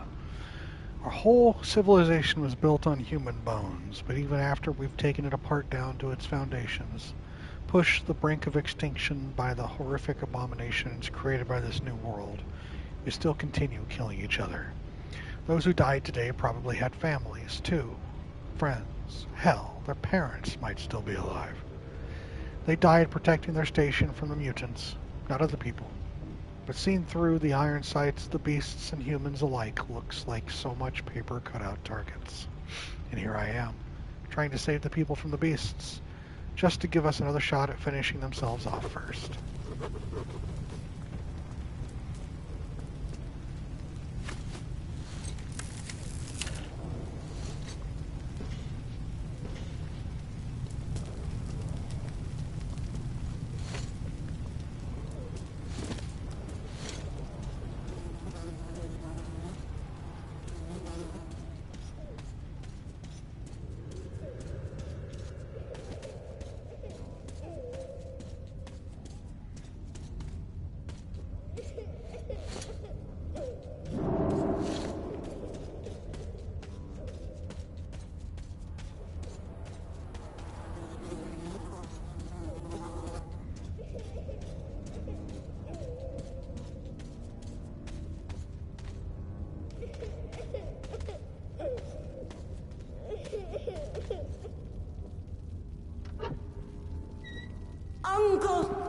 Our whole civilization was built on human bones, but even after we've taken it apart down to its foundations, pushed to the brink of extinction by the horrific abominations created by this new world, we still continue killing each other. Those who died today probably had families, too. Friends. Hell, their parents might still be alive. They died protecting their station from the mutants, not other people. But seen through the iron sights, the beasts and humans alike looks like so much paper cutout targets. And here I am, trying to save the people from the beasts, just to give us another shot at finishing themselves off first.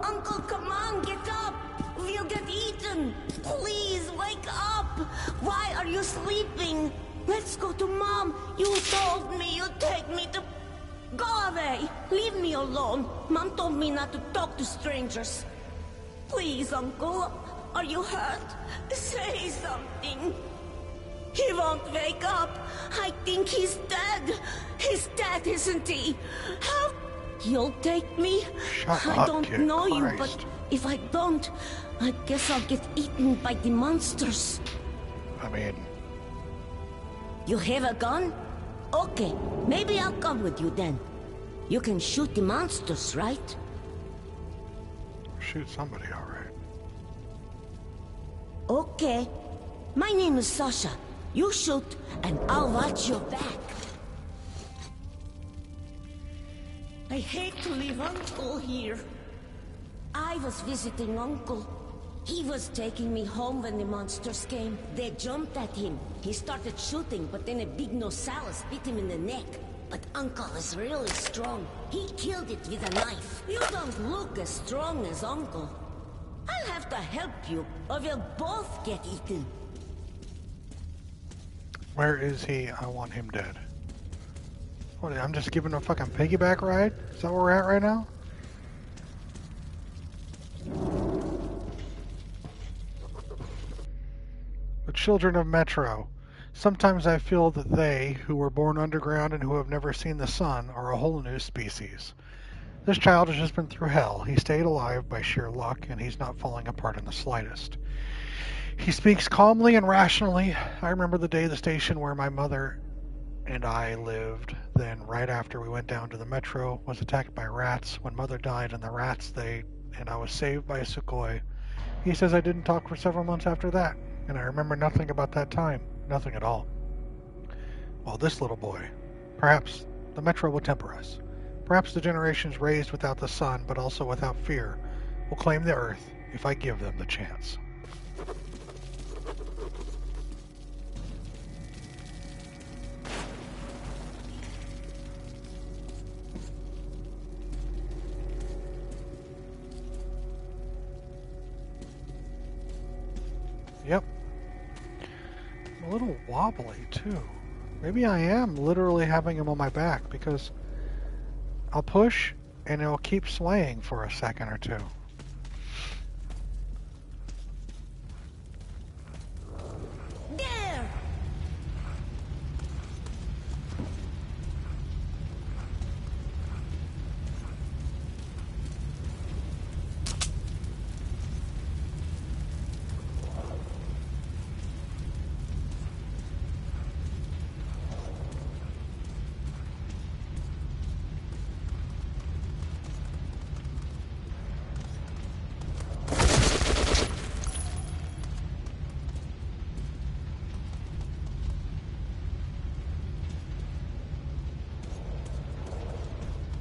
Uncle, come on, get up! We'll get eaten! Please, wake up! Why are you sleeping? Let's go to Mom! You told me you'd take me to... Go away! Leave me alone! Mom told me not to talk to strangers. Please, Uncle, are you hurt? Say something. He won't wake up. I think he's dead. He's dead, isn't he? How... You'll take me? I don't know you, but if I don't, I guess I'll get eaten by the monsters. I mean... You have a gun? Okay, maybe I'll come with you then. You can shoot the monsters, right? Shoot somebody, all right. Okay. My name is Sasha. You shoot, and I'll watch your back. I hate to leave Uncle here. I was visiting Uncle. He was taking me home when the monsters came. They jumped at him. He started shooting, but then a big nosaurus bit him in the neck. But Uncle is really strong. He killed it with a knife. You don't look as strong as Uncle. I'll have to help you, or we'll both get eaten. Where is he? I want him dead. What, I'm just giving him a fucking piggyback ride? Is that where we're at right now? The children of Metro. Sometimes I feel that they, who were born underground and who have never seen the sun, are a whole new species. This child has just been through hell. He stayed alive by sheer luck, and he's not falling apart in the slightest. He speaks calmly and rationally. I remember the day the station where my mother and I lived, then right after we went down to the metro, was attacked by rats. When mother died and the rats, and I was saved by a Sukhoi. He says I didn't talk for several months after that, and I remember nothing about that time. Nothing at all. Well, this little boy, perhaps the metro will temper us. Perhaps the generations raised without the sun, but also without fear, will claim the earth if I give them the chance. Yep. I'm a little wobbly, too. Maybe I am literally having him on my back, because I'll push and it'll keep swaying for a second or two. There!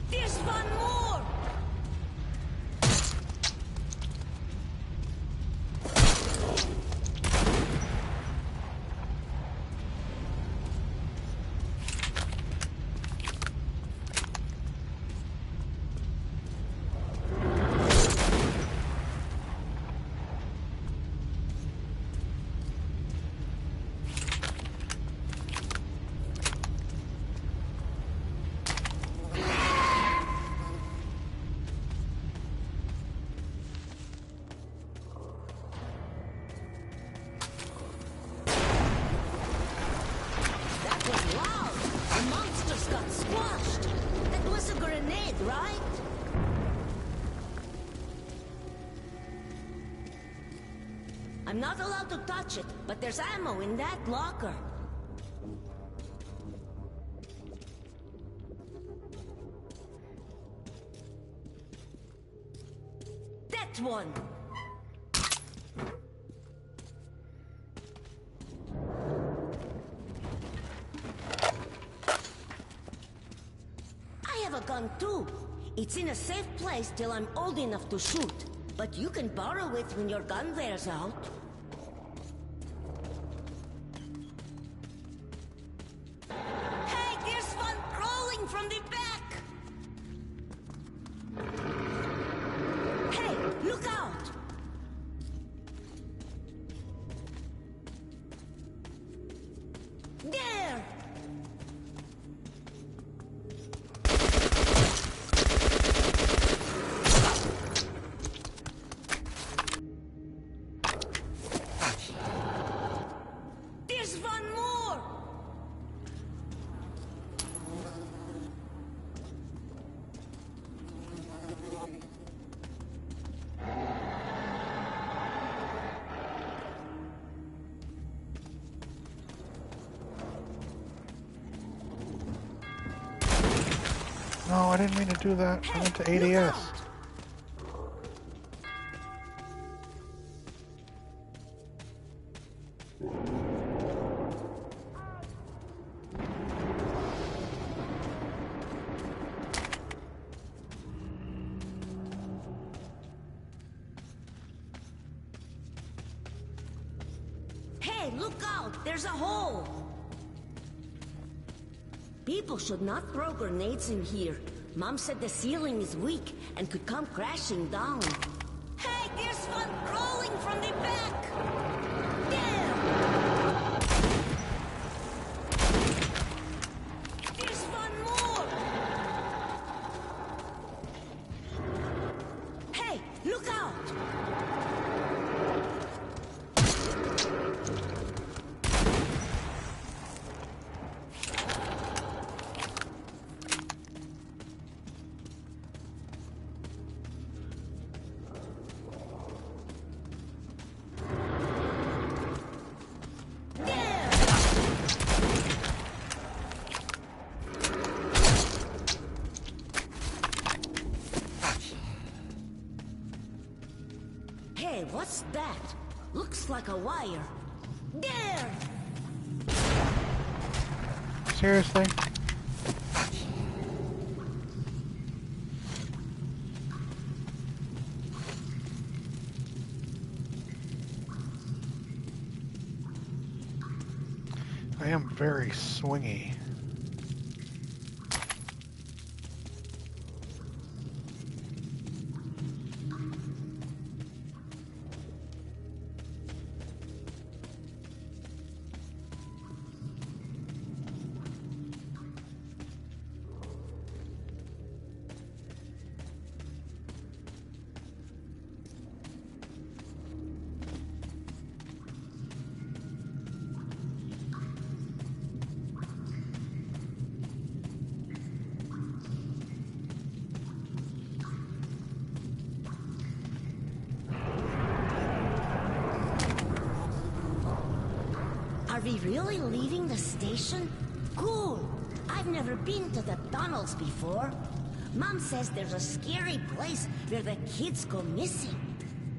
There's one more! That was loud! The monsters got squashed! That was a grenade, right? I'm not allowed to touch it, but there's ammo in that locker. That one! I have a gun too. It's in a safe place till I'm old enough to shoot. But you can borrow it when your gun wears out. Hey, there's one crawling from the back! Hey, look out! There! There's one more! No, I didn't mean to do that. I went to ADS. Hey, look out! There's a hole! People should not throw grenades in here. Mom said the ceiling is weak and could come crashing down. Hey, there's one crawling from the back! There! There's one more! Hey, look out! What's that? Looks like a wire. There! Seriously? I am very swingy. Are we really leaving the station? Cool! I've never been to the tunnels before. Mom says there's a scary place where the kids go missing.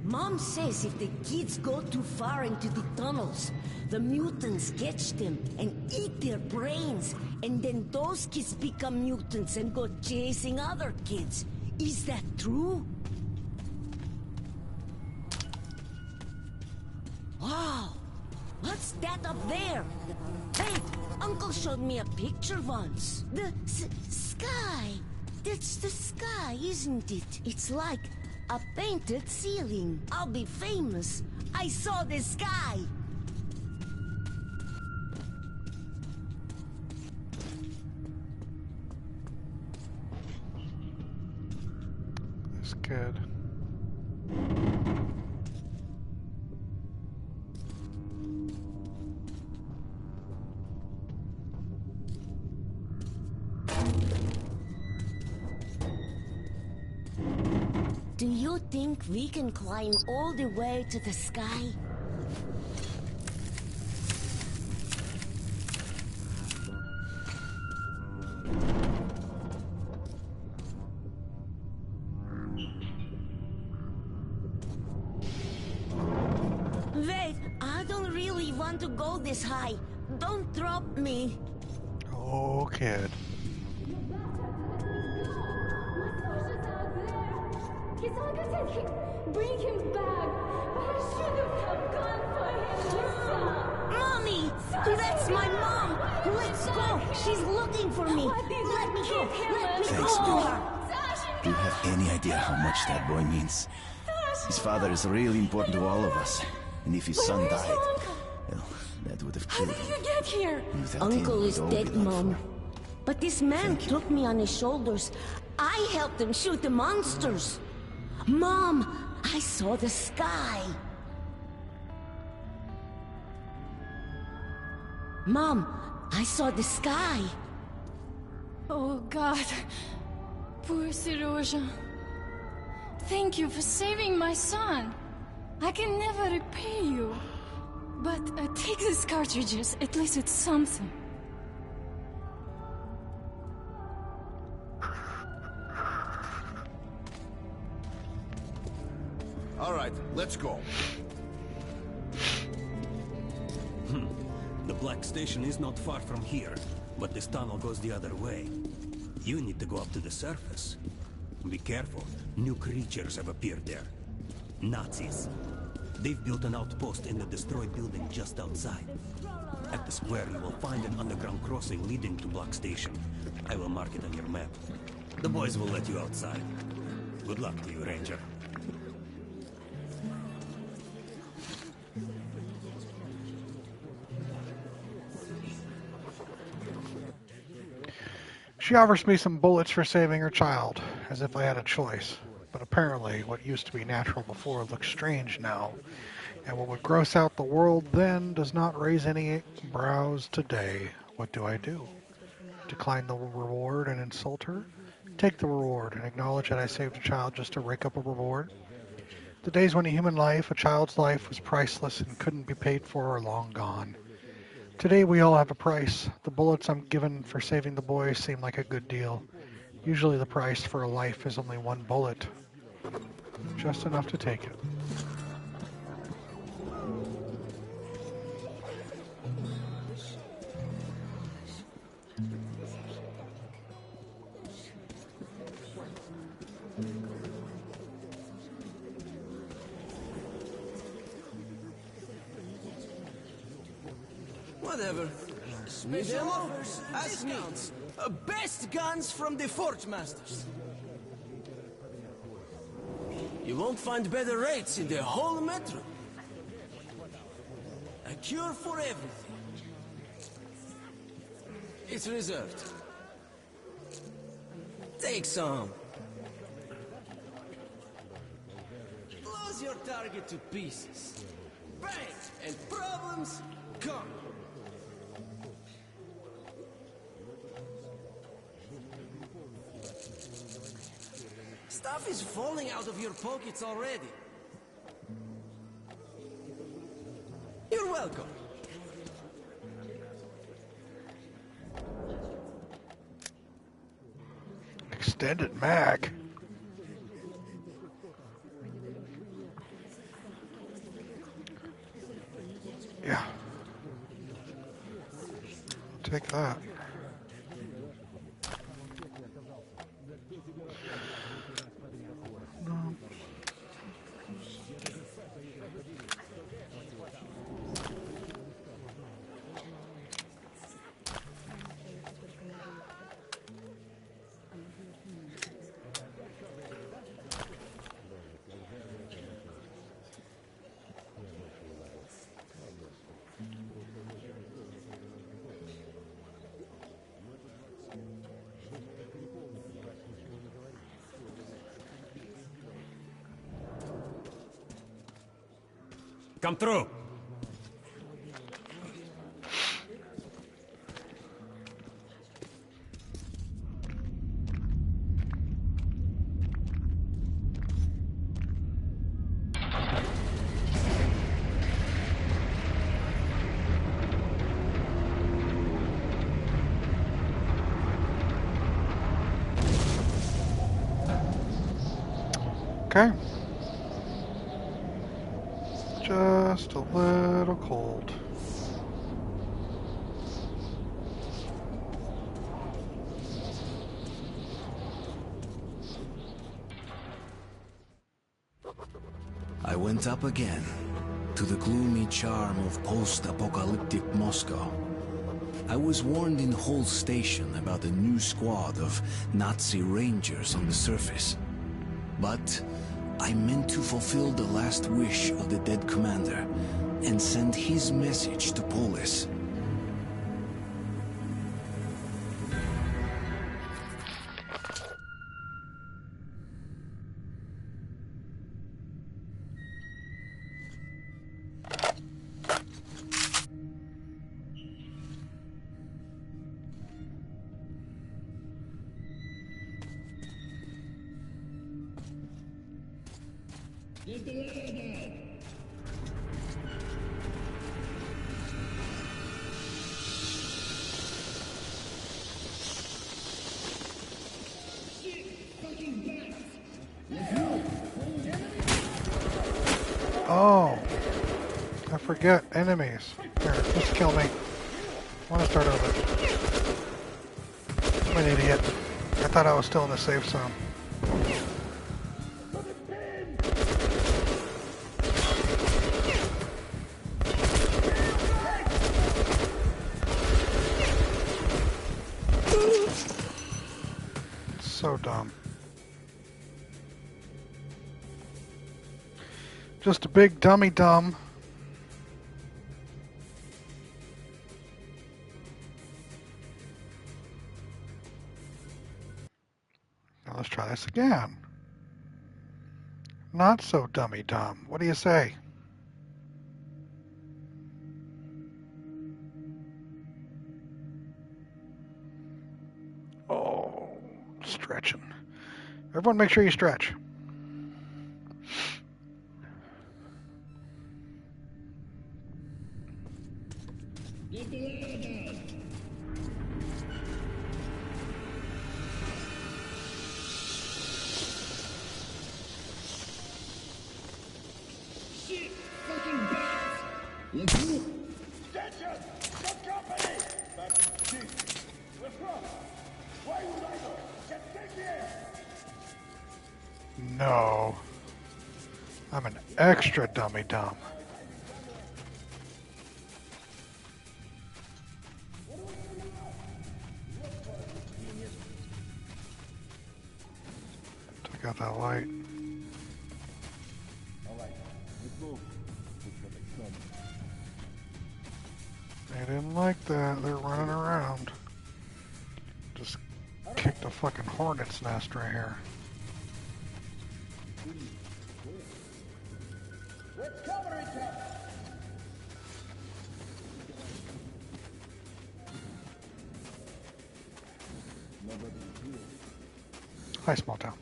Mom says if the kids go too far into the tunnels, the mutants catch them and eat their brains, and then those kids become mutants and go chasing other kids. Is that true? Wow! What's that up there? Wait, Uncle showed me a picture once. The sky. That's the sky, isn't it? It's like a painted ceiling. I'll be famous. I saw the sky. That's good. Do you think we can climb all the way to the sky? Wait, I don't really want to go this high. Don't drop me. Oh, kid. He's him. Bring him back. But I should have gone for him. Mommy! That's my mom! Let's go! She's looking for me! Let me go! Let me Thanks, go to Billy. her! Do you have any idea how much that boy means? His father is really important to all of us. And if his son died, well, that would have killed him. How did you get here? And without Uncle him, is we'd all dead, be done Mom. for. But this man took me on his shoulders. I helped him shoot the monsters. Mom, I saw the sky. Mom, I saw the sky. Oh, God. Poor Siroja. Thank you for saving my son. I can never repay you. But take these cartridges. At least it's something. All right, let's go. The Black Station is not far from here, but this tunnel goes the other way. You need to go up to the surface. Be careful. New creatures have appeared there. Nazis. They've built an outpost in the destroyed building just outside. At the square, you will find an underground crossing leading to Black Station. I will mark it on your map. The boys will let you outside. Good luck to you, Ranger. She offers me some bullets for saving her child, as if I had a choice. But apparently, what used to be natural before looks strange now, and what would gross out the world then does not raise any brows today. What do I do? Decline the reward and insult her? Take the reward and acknowledge that I saved a child just to rake up a reward? The days when a human life, a child's life, was priceless and couldn't be paid for are long gone. Today we all have a price. The bullets I'm given for saving the boy seem like a good deal. Usually the price for a life is only one bullet. Just enough to take it. Whatever. Need ammo? Ask me. Best guns from the Forge Masters. You won't find better rates in the whole metro. A cure for everything. It's reserved. Take some. Blows your target to pieces. Bang! And problems gone. Stuff is falling out of your pockets already. You're welcome. Extended mag. Yeah. Take that. No. Come through. Okay. Just a little cold. I went up again, to the gloomy charm of post-apocalyptic Moscow. I was warned in Hull Station about a new squad of Nazi rangers on the surface. But I meant to fulfill the last wish of the dead commander and send his message to Polis. Oh, I forget enemies. Here, just kill me. I want to start over. I'm an idiot. I thought I was still in the safe zone. So dumb. Just a big dummy dumb. Now let's try this again. Not so dummy dumb. What do you say? Oh, stretching. Everyone make sure you stretch. No. I'm an extra dummy dumb. I got that light. Alright, let's move. They didn't like that. They're running around. Just kicked a fucking hornet's nest right here. Let's cover each other. Hi, small town.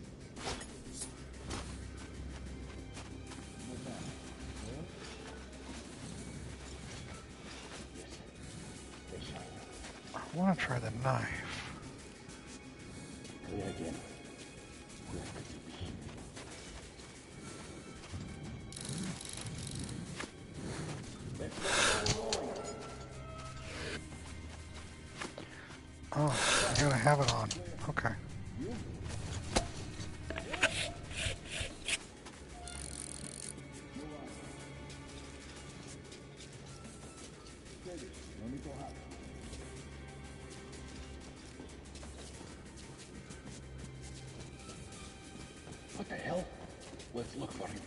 I want to try the knife. Clear again. Oh, I gotta have it on. Okay. What the hell? Let's look for him.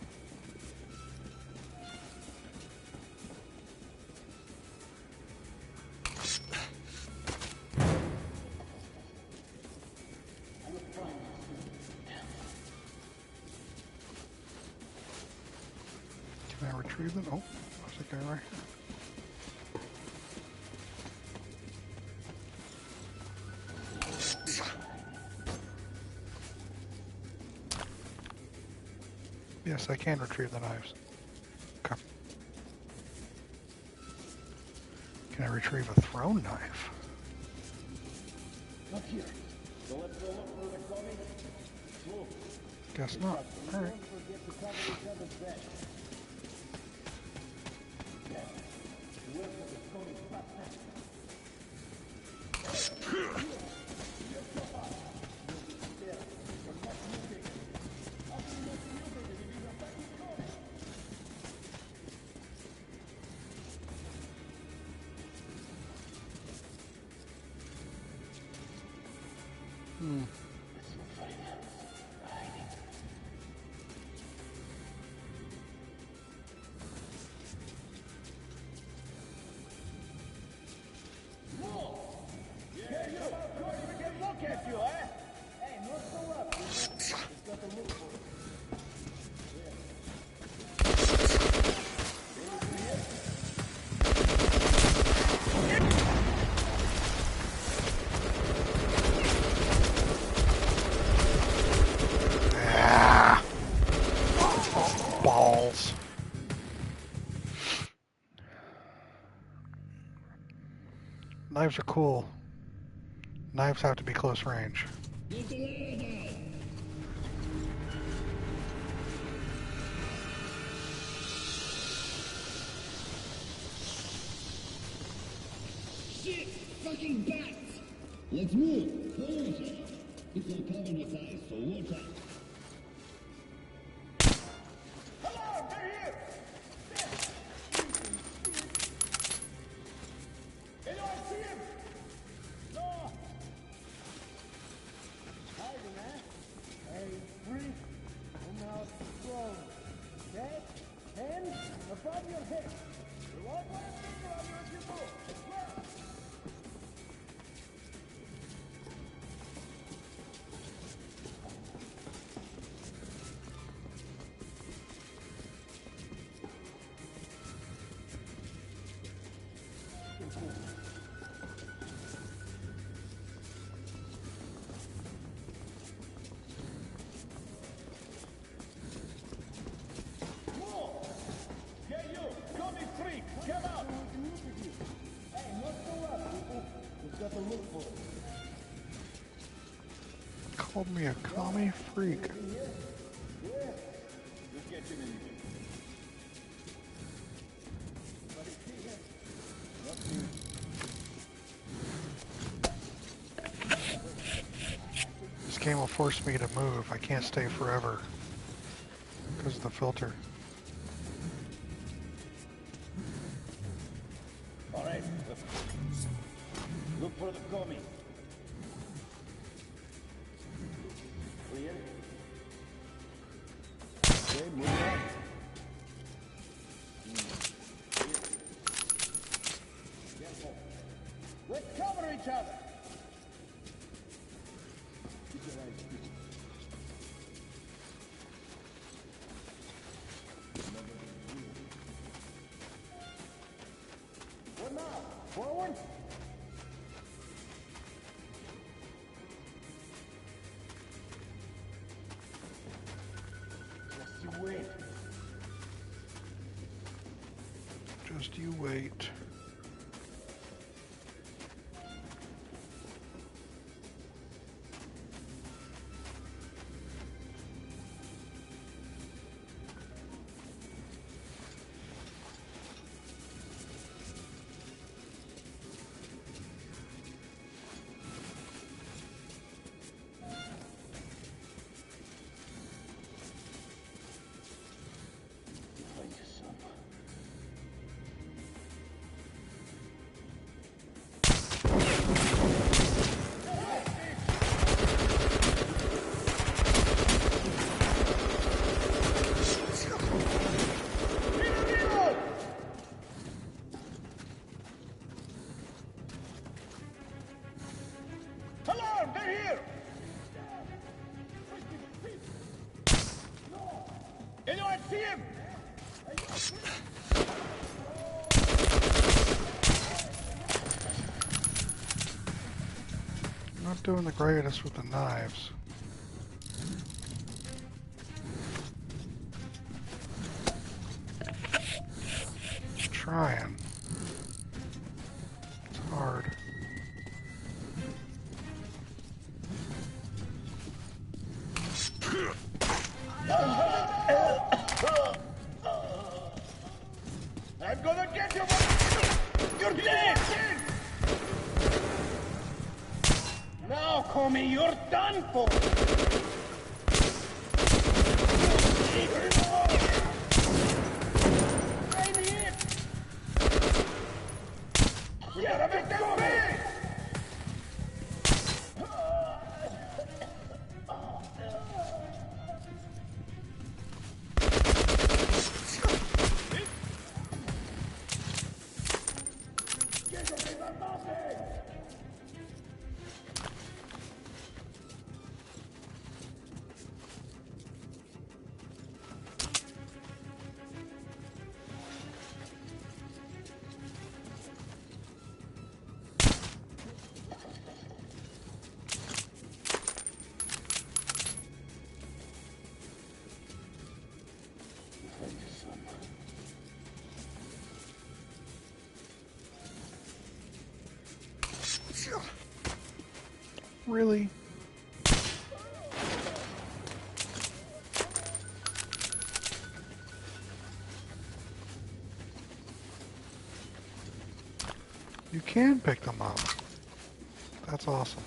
Can I retrieve it? Oh, there's a guy right here. Yes, I can retrieve the knives. Okay. Can I retrieve a thrown knife? Not here. So let's go look for the coming. Move. Guess not. Alright. Don't forget to cover each other's back. Yeah. Whoever is coming fast. Balls. Knives are cool. Knives have to be close range. Shit! Fucking bats! Let's move! Close! It's all covered with ice, so watch out. Hello! They're here! Anyone see him? No! Hiding, eh? Hey, free. And now strong. Okay? Hands above your head. You won't want to finger on you as you move. Swear. Called me a commie freak. This game will force me to move. I can't stay forever because of the filter. All right. Look for the coming. Clear? Forward. Just you wait. Just you wait. Hello, they're here! Anyone see him? Not doing the greatest with the knives. Trying. It's hard. I'm gonna get you! You're dead! Now, Comey, you're done for! We gotta make them pay! Really? You can pick them up. That's awesome.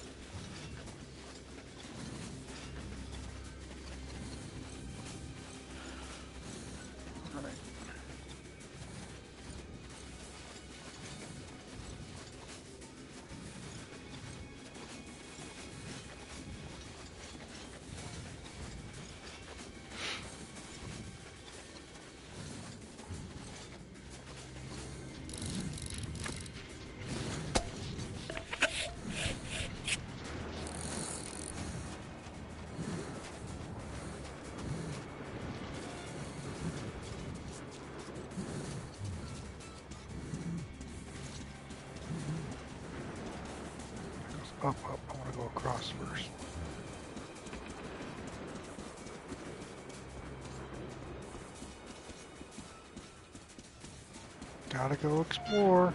Up. I want to go across first. Gotta go explore.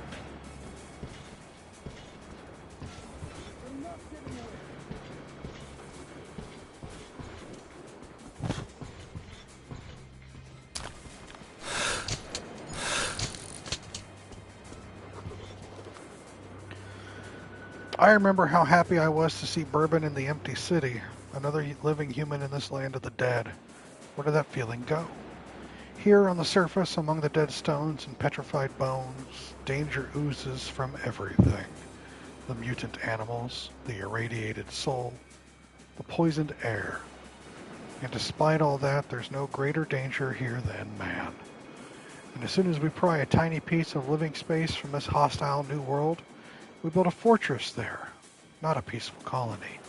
I remember how happy I was to see Bourbon in the empty city, another living human in this land of the dead. Where did that feeling go? Here on the surface, among the dead stones and petrified bones, danger oozes from everything. The mutant animals, the irradiated soul, the poisoned air. And despite all that, there's no greater danger here than man. And as soon as we pry a tiny piece of living space from this hostile new world, we build a fortress there, not a peaceful colony.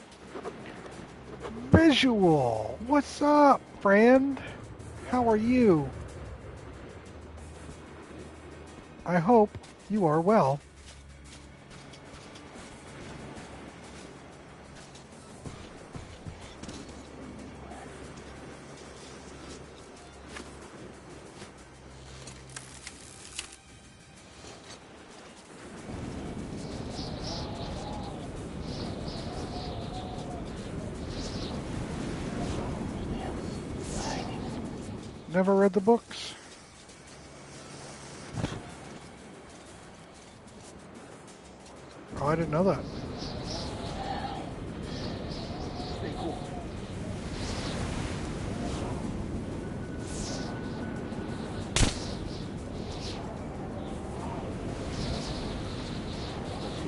Visual! What's up, friend? How are you? I hope you are well. never read the books. Oh, I didn't know that. Stay cool.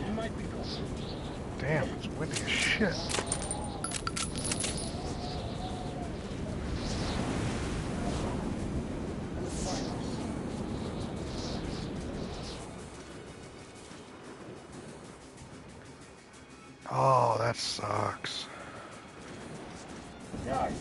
You might be cool. Damn, it's windy as shit. Oh, that sucks. Yeah.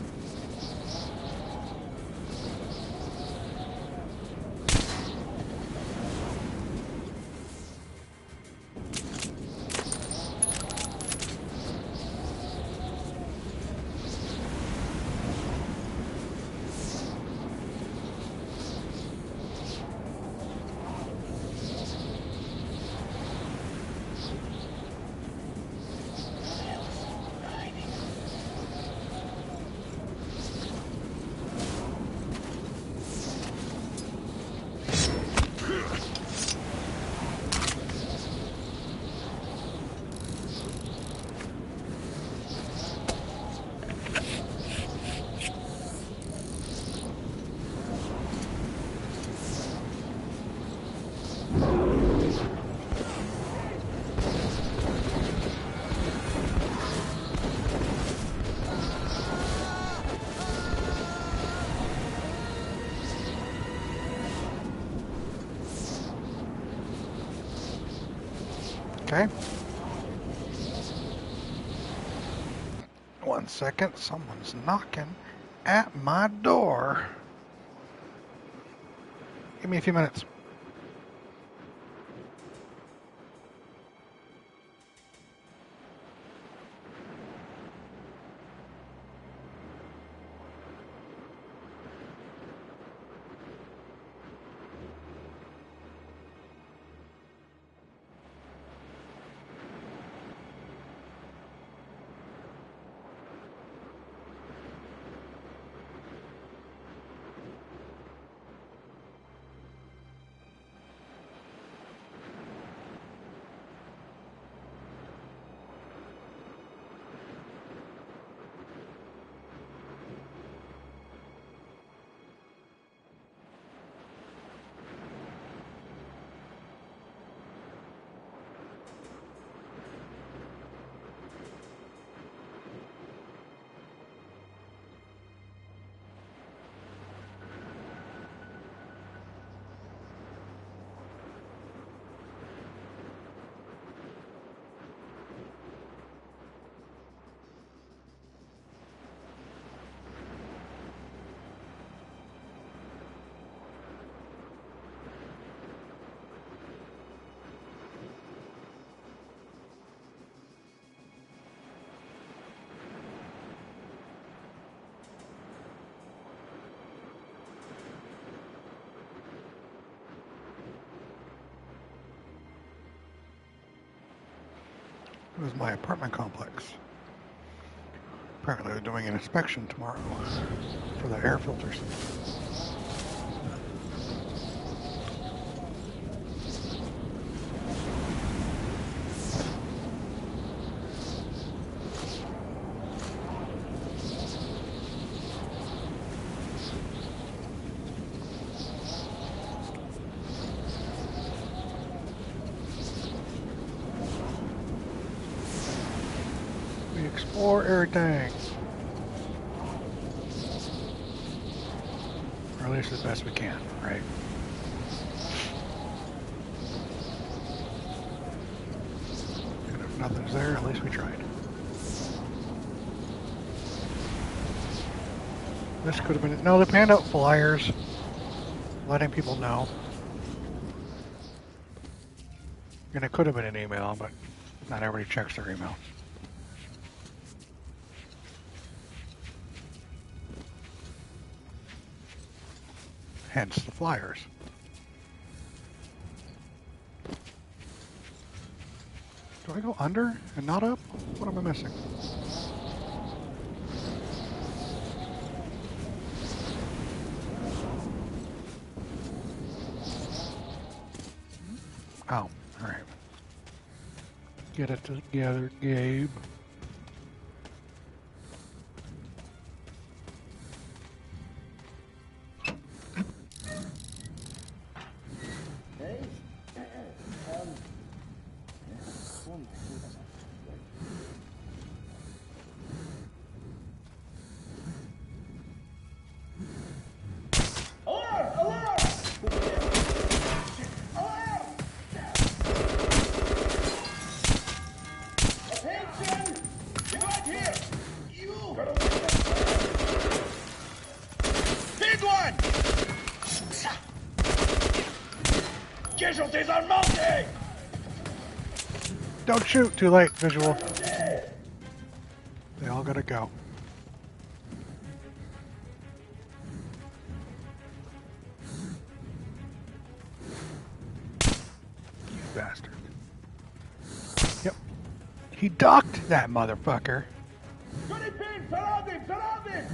Okay. 1 second, someone's knocking at my door. Give me a few minutes. It was my apartment complex. Apparently they're doing an inspection tomorrow for the air filters. We explore everything. Or at least as best we can, right? And if nothing's there, at least we tried. This could have been... No, they panned out flyers letting people know. And it could have been an email, but not everybody checks their email. Hence the flyers. Do I go under and not up? What am I missing? Oh, alright. Get it together, Gabe. Casualties are mounting! Don't shoot! Too late, visual. They all gotta go. You bastard. Yep. He ducked that motherfucker. Surround him! Surround him!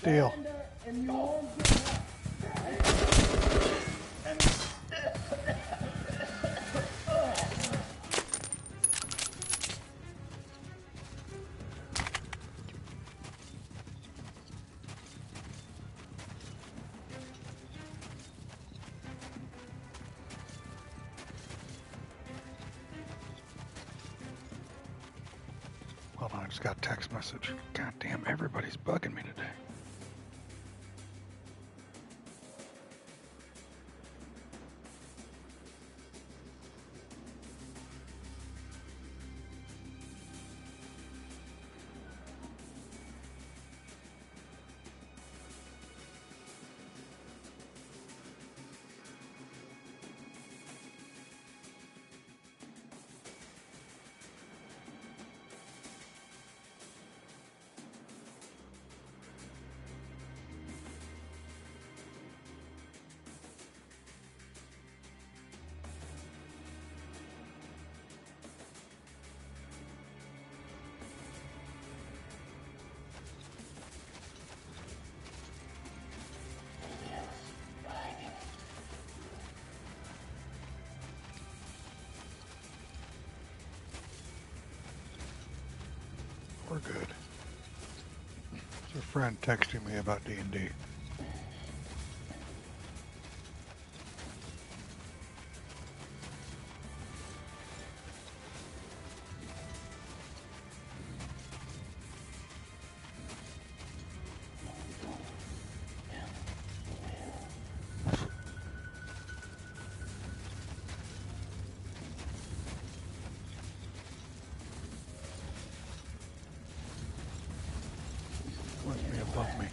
Deal. Hold on, I just got a text message. God damn, everybody's bugging me today. We're good. It's a friend texting me about D&D. Must be above me.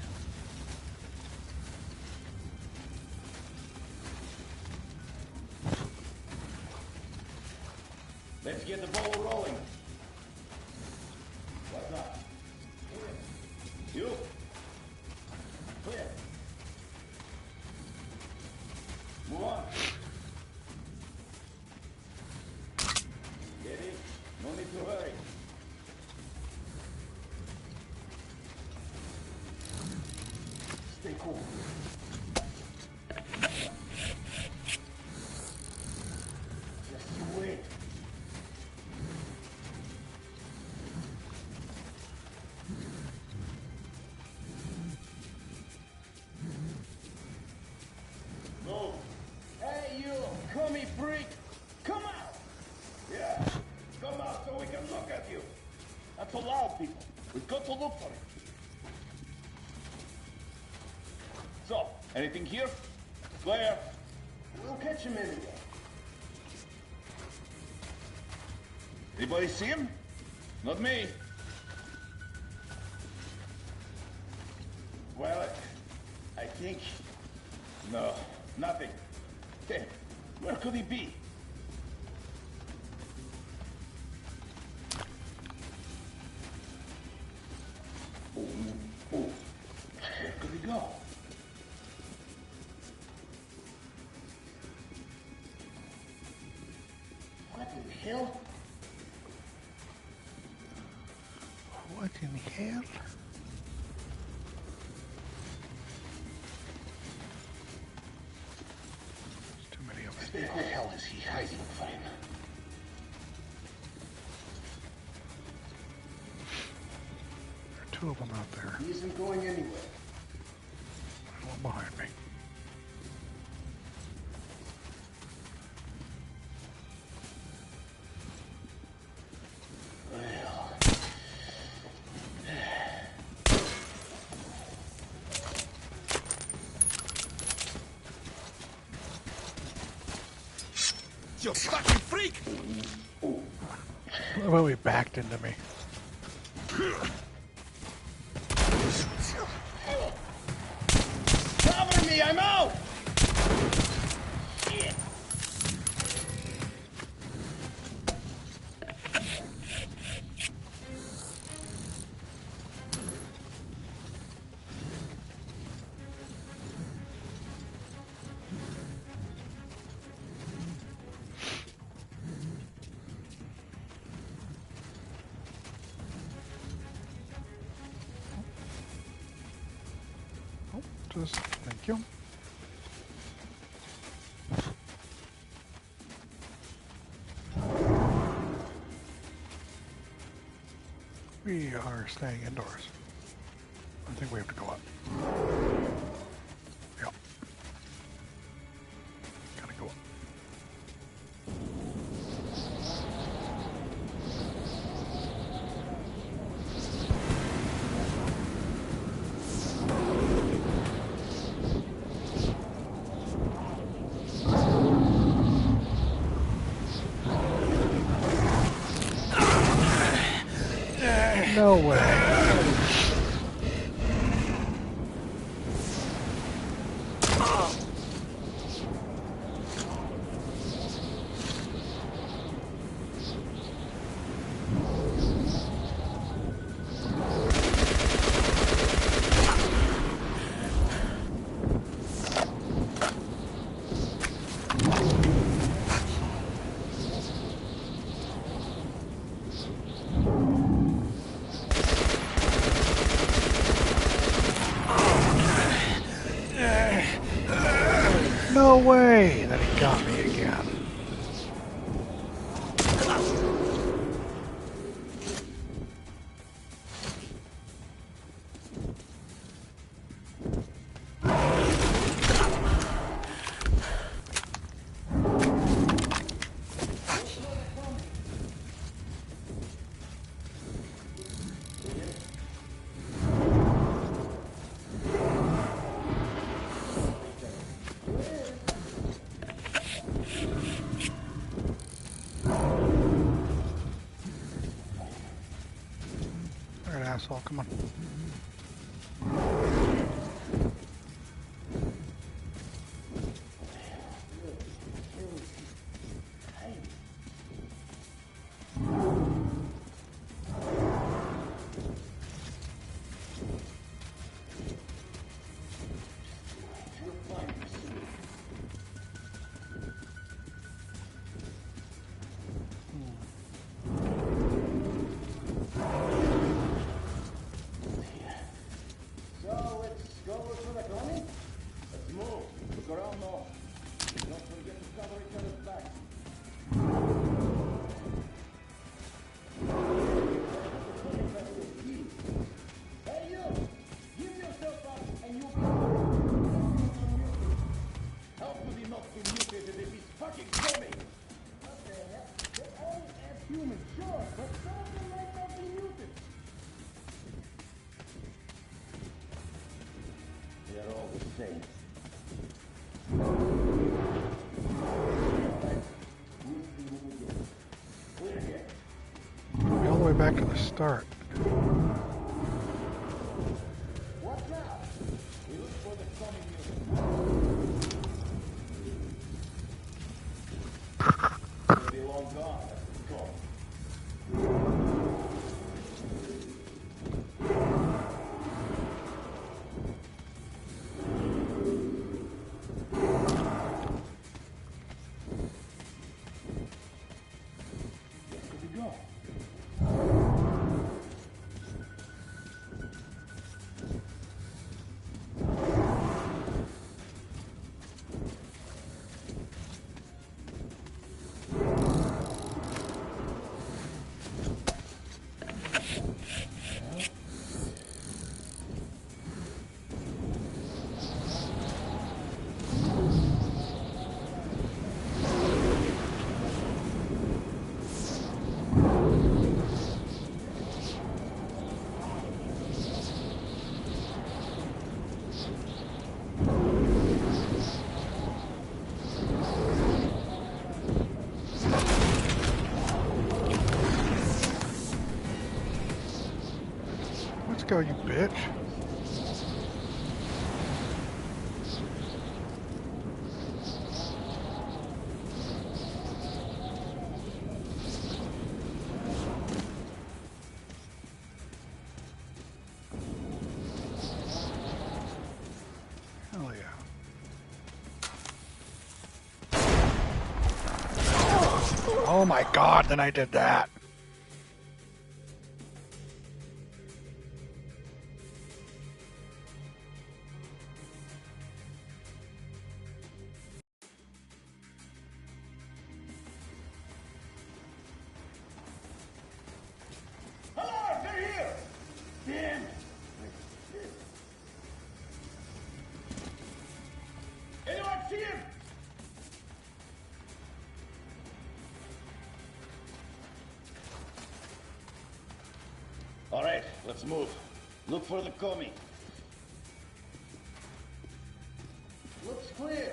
Let's get the ball rolling. What's up? You? Clear. Move on. Steady. No need to hurry. Stay cool. Just you wait. Move. Hey, you crummy freak! Come out! Yeah, come out so we can look at you. That's allowed, people. We've got to look for it. So, anything here? Claire? We'll catch him anyway. Anybody see him? Not me. Well, I think... No, nothing. Hey, where could he be? No. What in hell? What in hell? There's too many of them. Where the hell is he hiding from? There are two of them out there. He isn't going anywhere. And one behind me. You fucking freak! Well, he backed into me. Cover me, I'm out! Shit. Just thank you. We are staying indoors. I think we have to go up. Yep. Gotta go up. No way. No way that he got me again. Alright, asshole, come on. All the way back to the start. go, you bitch. Hell yeah. Oh my god, then I did that. Hello, they're here! Damn! Anyone see him? All right, let's move. Look for the commie. Looks clear.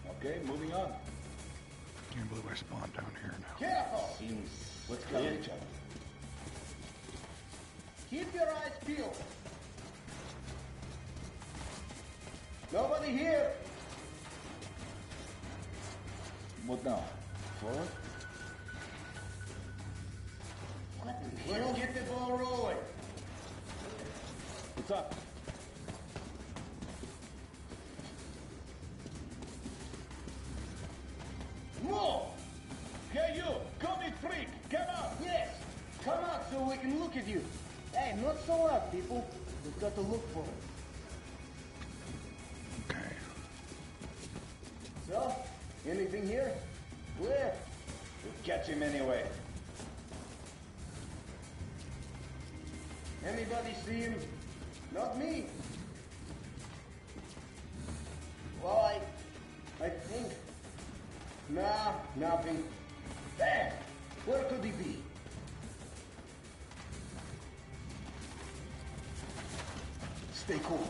Okay, moving on. Can't believe I spawned down here now. Careful! Seems Let's clear. cover each other. Keep your eyes peeled. Nobody here. What now? Forward? What the hell? Let's get the ball rolling. What's up? Move! Hey you, commie freak, come out! Yes, come out so we can look at you. Hey, not so loud, people. We've got to look for him. Okay. So, anything here? Where? We'll catch him anyway. Anybody see him? Not me. Well, I think. Nah, nothing. Damn! Where could he be? Stay cool.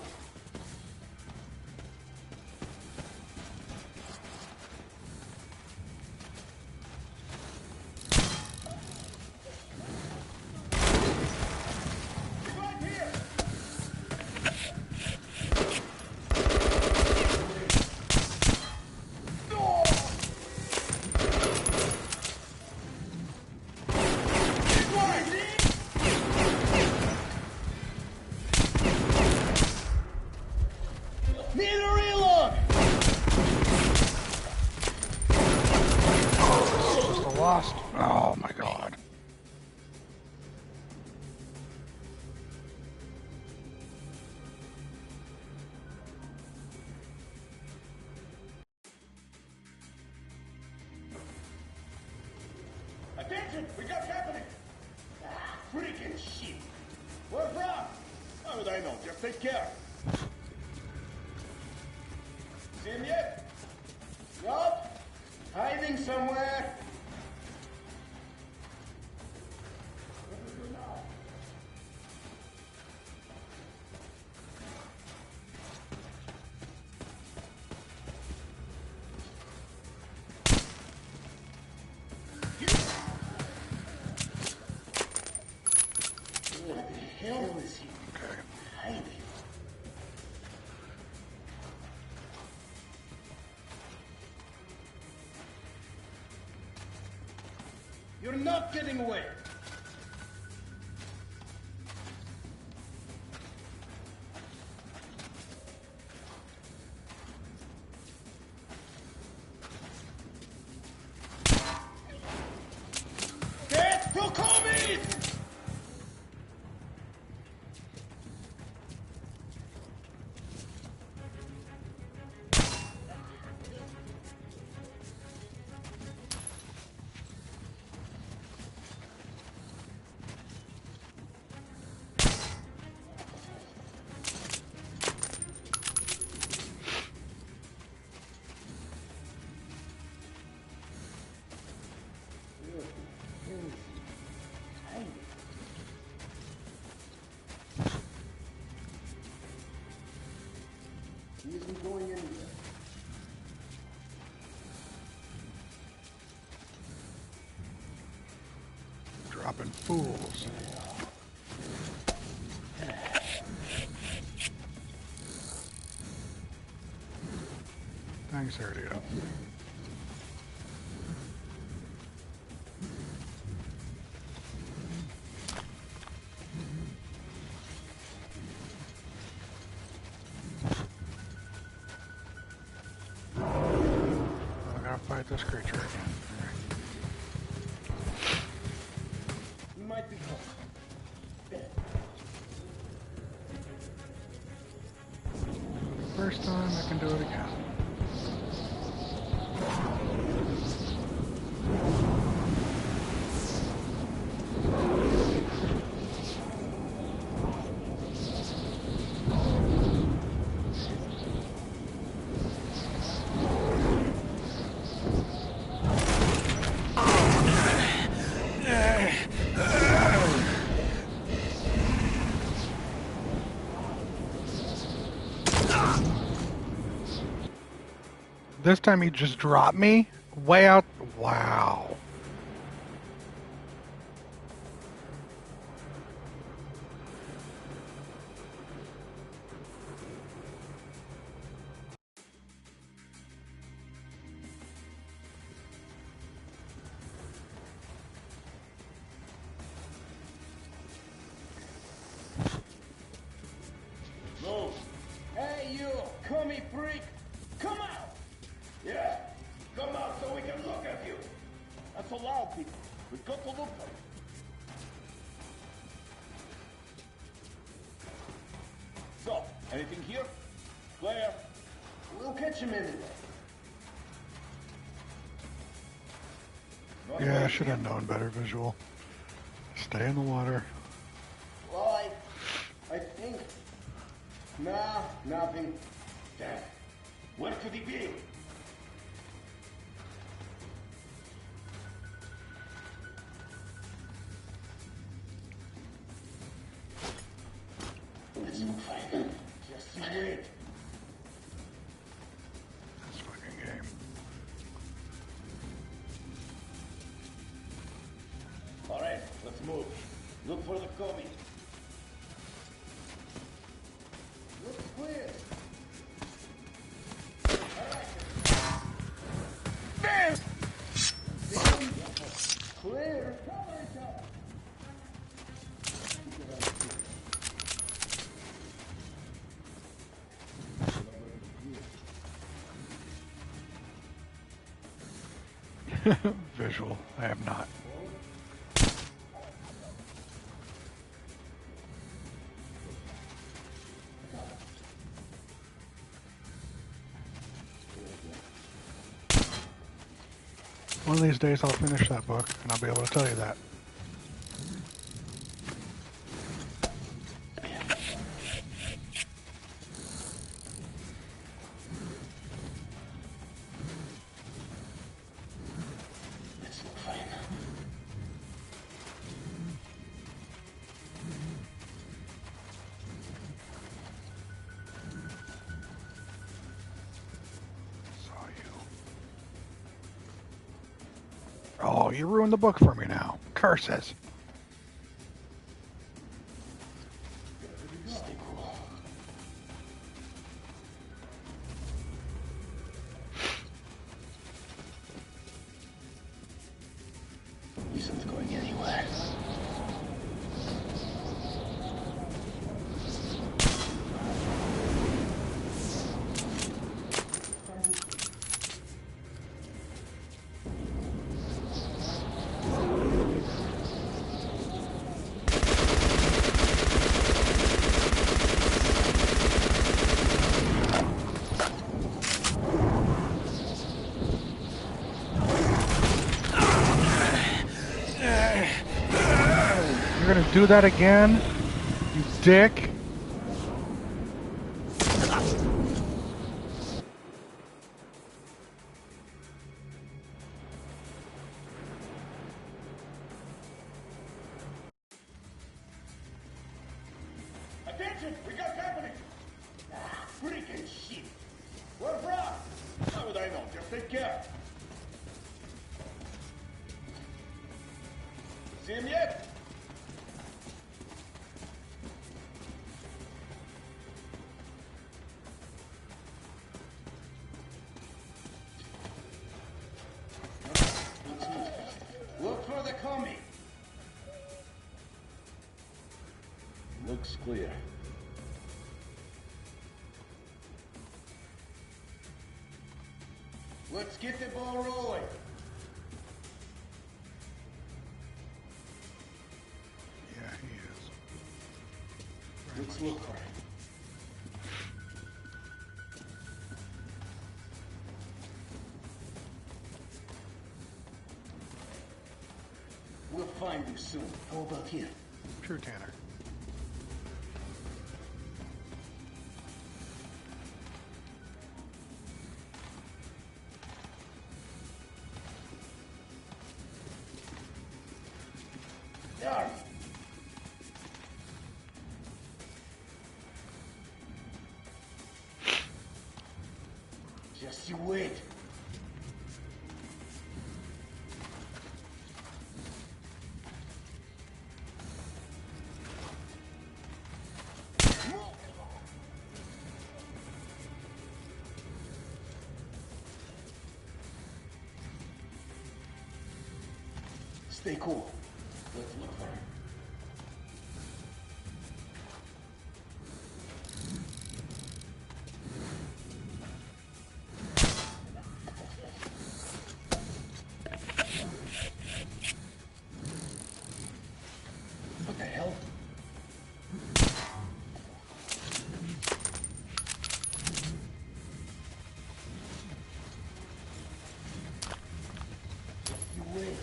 Lost. Oh my god. Attention! We got happening! Ah, freaking shit! Where from? How would I know? Just take care. See him yet? Yup. Hiding somewhere. What do we do now? What the hell is he hiding? You're not getting away. Get to coming! He isn't going anywhere. Dropping. Fools. Thanks, Erdeo. I gotta fight this creature again. You might be close. First time, I can do it again. This time he just dropped me way out. Wow. Move. Hey, you, cummy freak. Come out. Yeah, come out so we can look at you. That's allowed, people. We've got to look at you. So, anything here? Claire? We'll catch him anyway. Yeah, I should have known better visual. Stay in the water. Well, I think... Nah, nothing. Damn. Where could he be? Let's look fine. Just you wait. This fucking game. Alright, let's move. Look for the commie. Looks clear. Alright. Clear. Cover each other. Visual. I have not. One of these days I'll finish that book and I'll be able to tell you that. Oh, you ruined the book for me now. Curses. Stay cool. Isn't going anywhere. You're gonna do that again? You dick. Attention! We got company! Ah, freaking shit! Where from? How would I know? Just take care. See him yet? Clear. Let's get the ball rolling. Yeah, he is. Let's look for him. We'll find you soon. How about here? Sure, Tanner. There. Just you wait. Stay cool. Let's look for him. What the hell? You wait.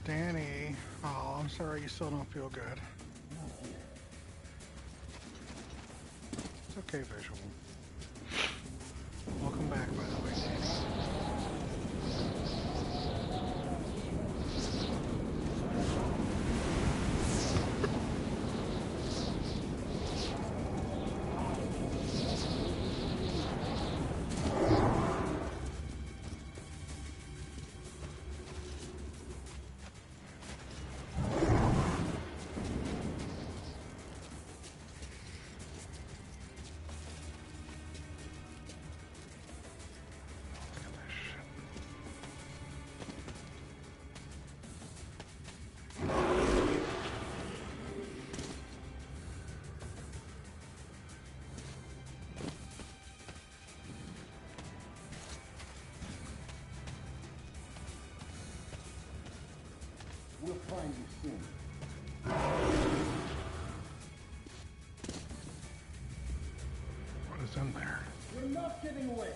Danny, oh, I'm sorry you still don't feel good. It's okay, Visual. Welcome back, by the way, Danny. We'll find you soon. What is in there? We're not getting away.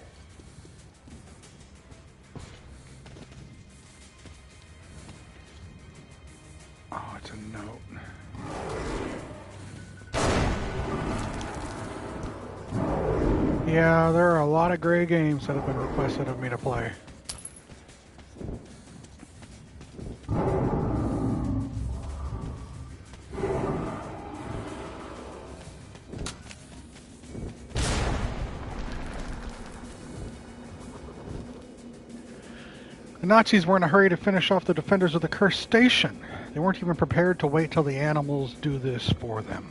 Oh, it's a note. Yeah, there are a lot of gray games that have been requested of me to play. The Nazis were in a hurry to finish off the defenders of the cursed station. They weren't even prepared to wait till the animals do this for them.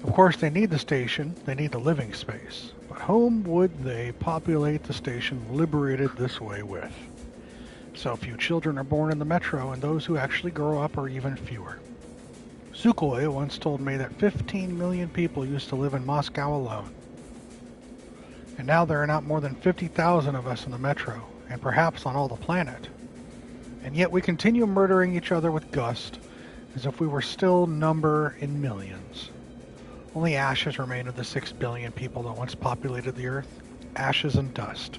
Of course, they need the station, they need the living space. But whom would they populate the station liberated this way with? So few children are born in the metro, and those who actually grow up are even fewer. Sukhoi once told me that 15 million people used to live in Moscow alone. And now there are not more than 50,000 of us in the metro, and perhaps on all the planet. And yet we continue murdering each other with gust, as if we were still number in millions. Only ashes remain of the 6 billion people that once populated the earth. Ashes and dust.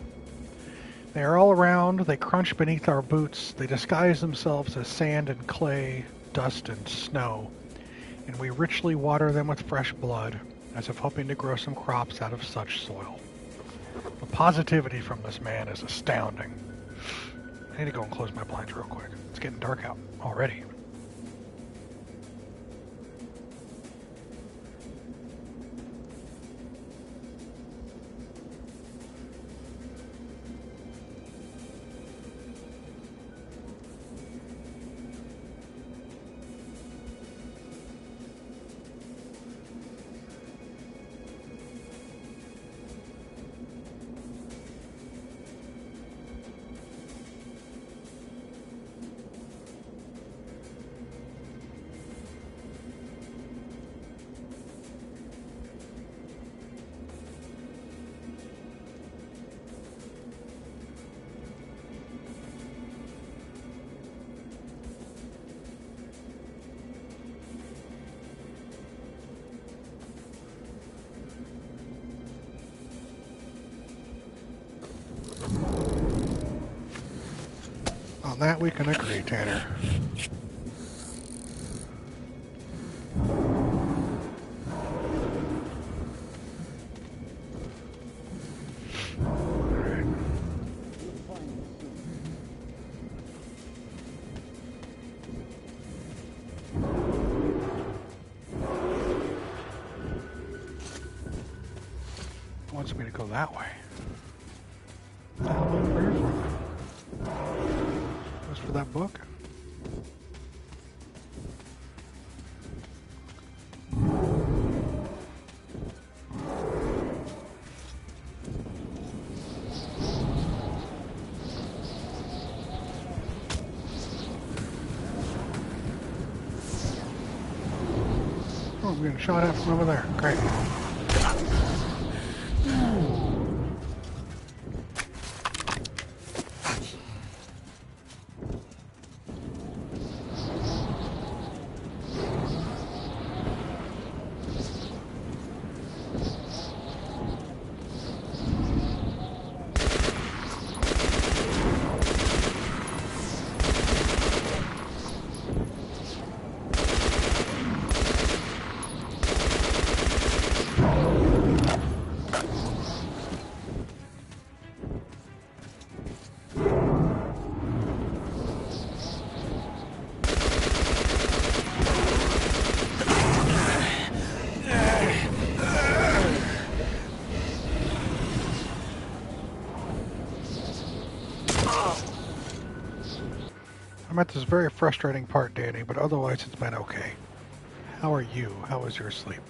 They are all around, they crunch beneath our boots, they disguise themselves as sand and clay, dust and snow, and we richly water them with fresh blood, as if hoping to grow some crops out of such soil. The positivity from this man is astounding. I need to go and close my blinds real quick. It's getting dark out already. On that we can agree, Tanner. Wants me to go that way. Just for that book? Oh, I'm getting shot at from over there. Great. I'm at this very frustrating part, Danny, but otherwise it's been okay. How are you? How was your sleep?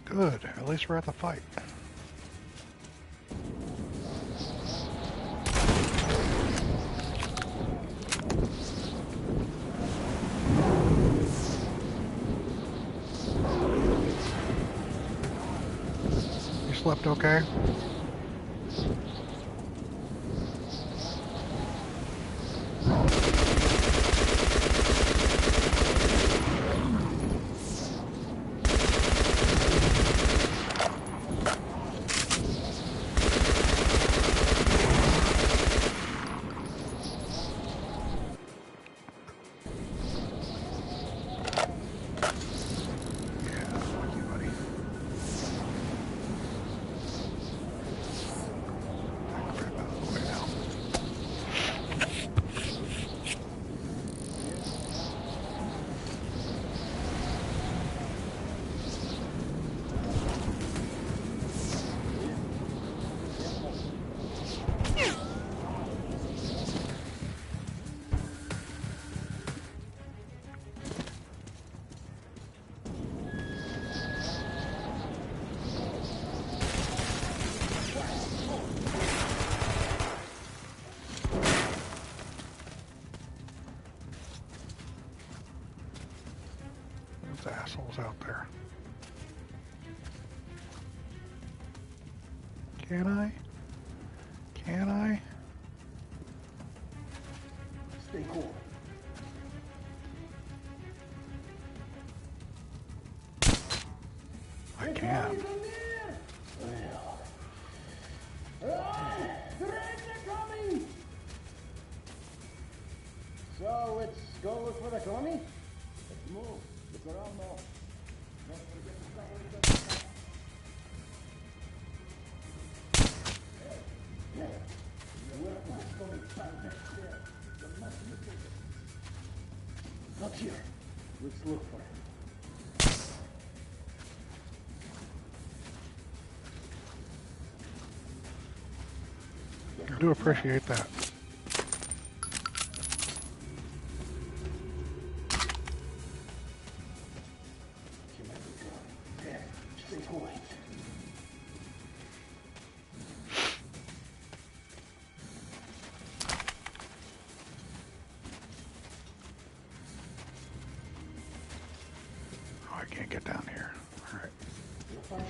Good. At least we're at the fight. You slept okay? Those assholes out there. Can I? Can I? Stay cool. I can. So let's go look for the colony? Let's move. It's around now. Don't forget to cover the... Hey! The weapon is coming back next there. You must miss it. Not here. Let's look for it. I do appreciate that. point. Oh, I can't get down here. All right. You'll find it.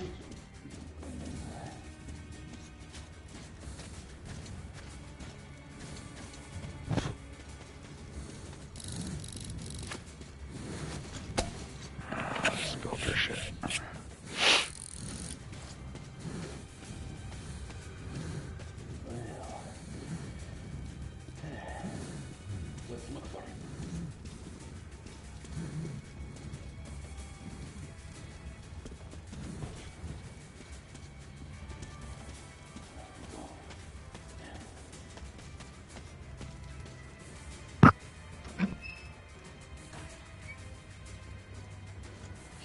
Spilled your shit. Let's look for him.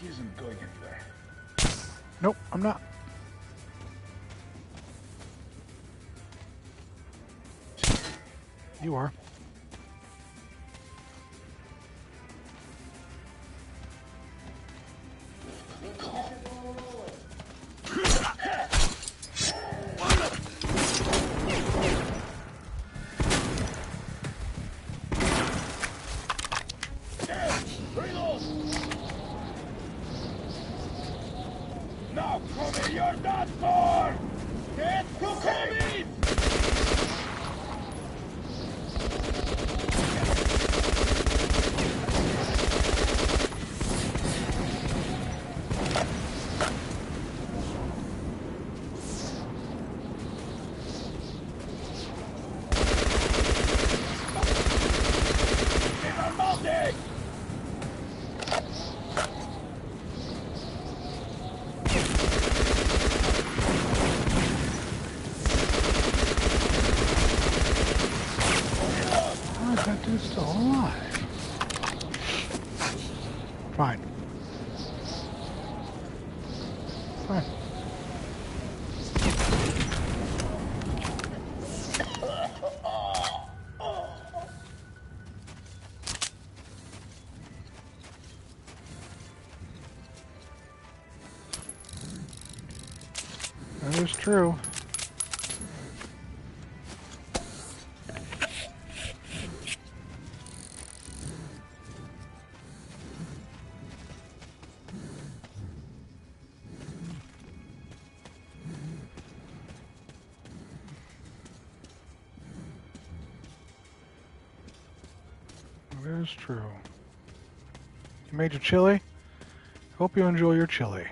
He isn't going anywhere. Nope, I'm not. You are. Now, Tommy, you're done for! Get to Tommy! That dude's still alive. Fine. Fine. That is true. That is true. You made your chili? Hope you enjoy your chili.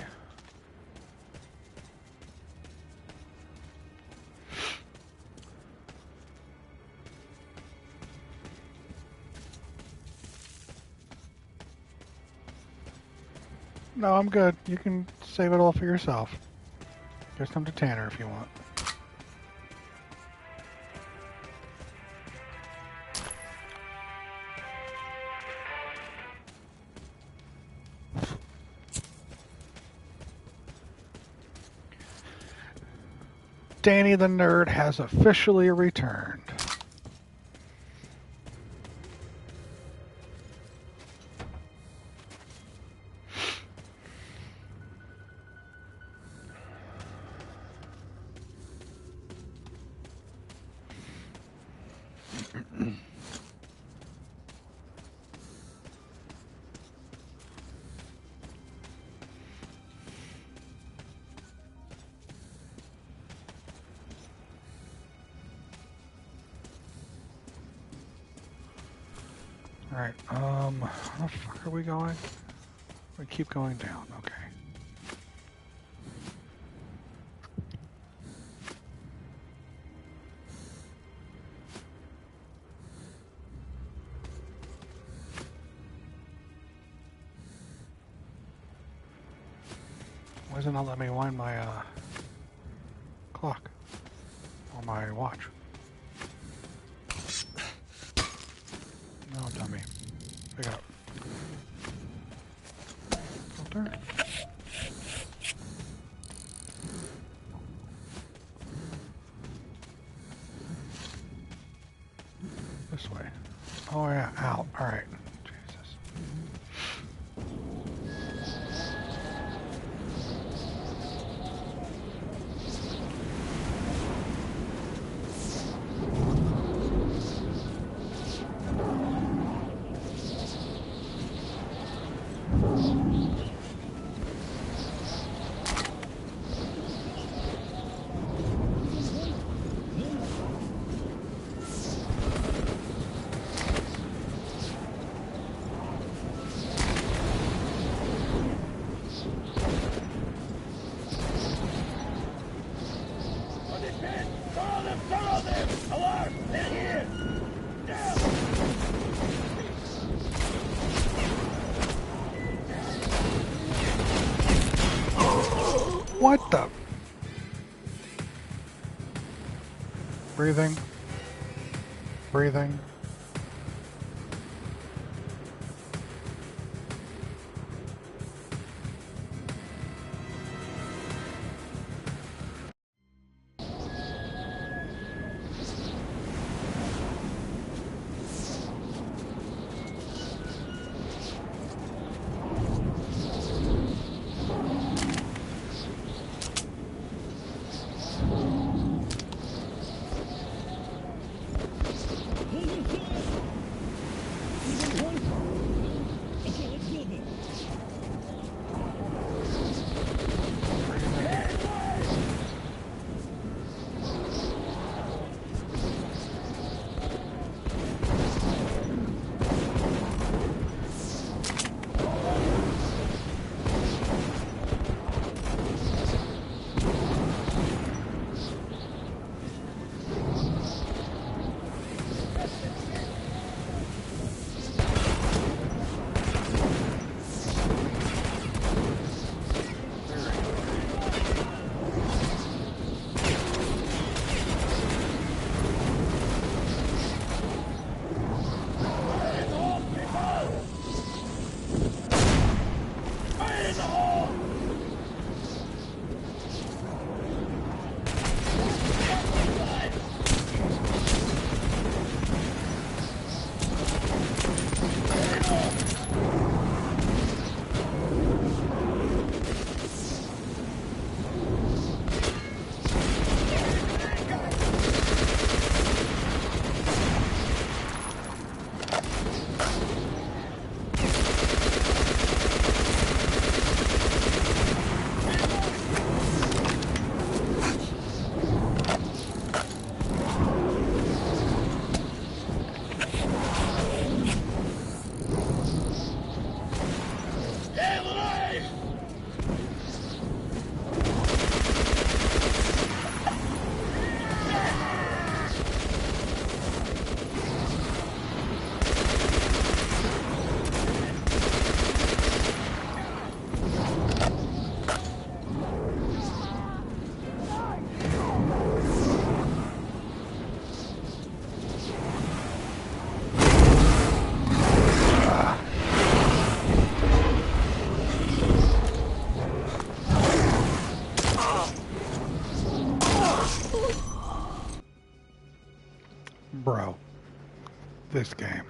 No, I'm good. You can save it all for yourself. Give some to Tanner if you want. Danny the Nerd has officially returned. Alright, how the fuck are we going? We keep going down, okay. Why does it not let me wind my, clock? Or my watch? No, dummy. Pick up. Filter. This way. Oh yeah, out. Alright. Jesus. What the? Breathing. Breathing. Bro, this game.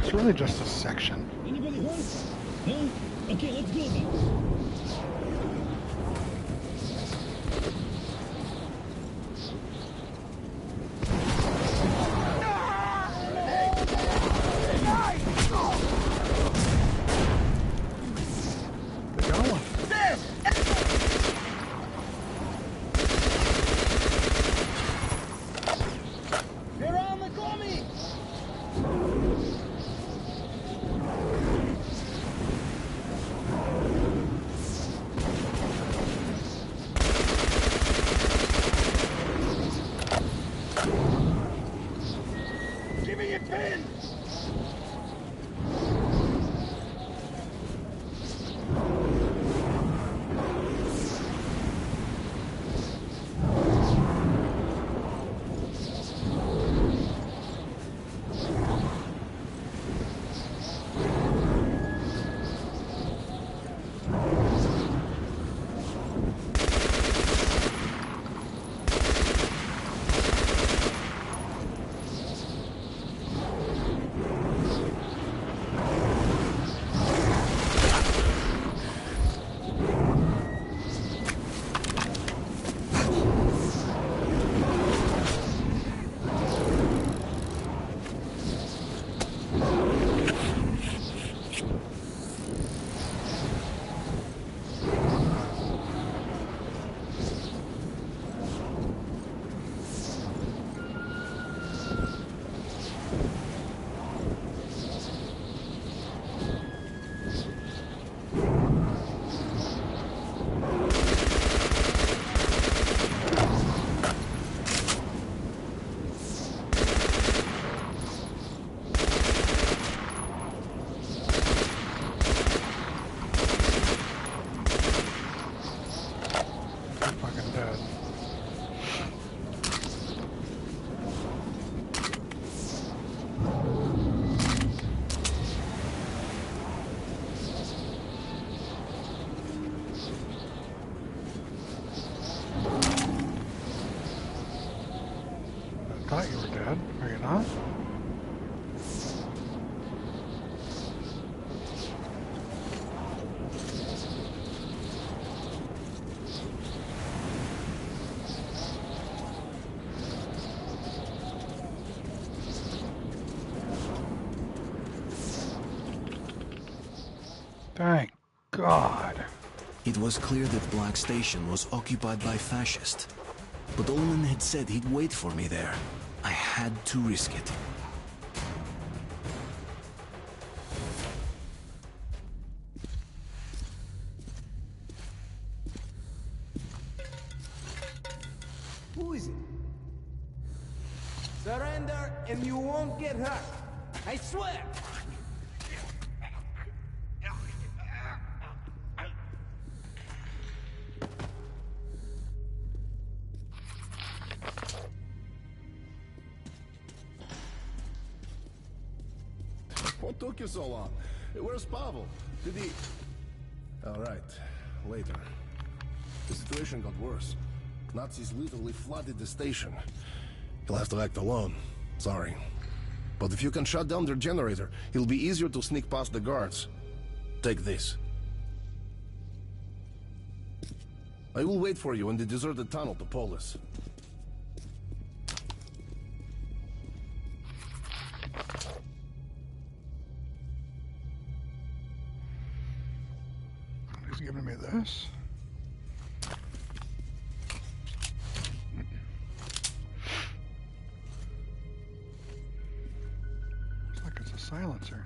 It's really just a section. Anybody home? No? Okay, let's go then. thought you were dead. Are you not? Thank God. It was clear that Black Station was occupied by fascists. But Ullman had said he'd wait for me there. I had to risk it. Who is it? Surrender and you won't get hurt. I swear! What took you so long? Where's Pavel? Did he... All right, later. The situation got worse. Nazis literally flooded the station. You'll have to act alone. Sorry. But if you can shut down their generator, it'll be easier to sneak past the guards. Take this. I will wait for you in the deserted tunnel to Polis. He's giving me this. Looks like it's a silencer.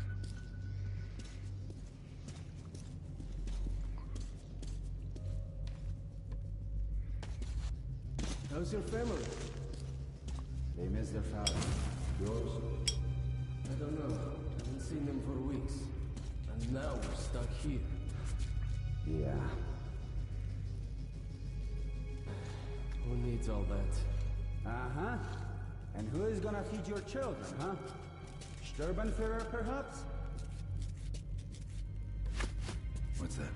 How's your family? They miss their father. Yours? I don't know. Haven't seen them for weeks. And now we're stuck here. Yeah. Who needs all that? Uh-huh. And who is gonna feed your children, huh? Sturbenführer, perhaps? What's that?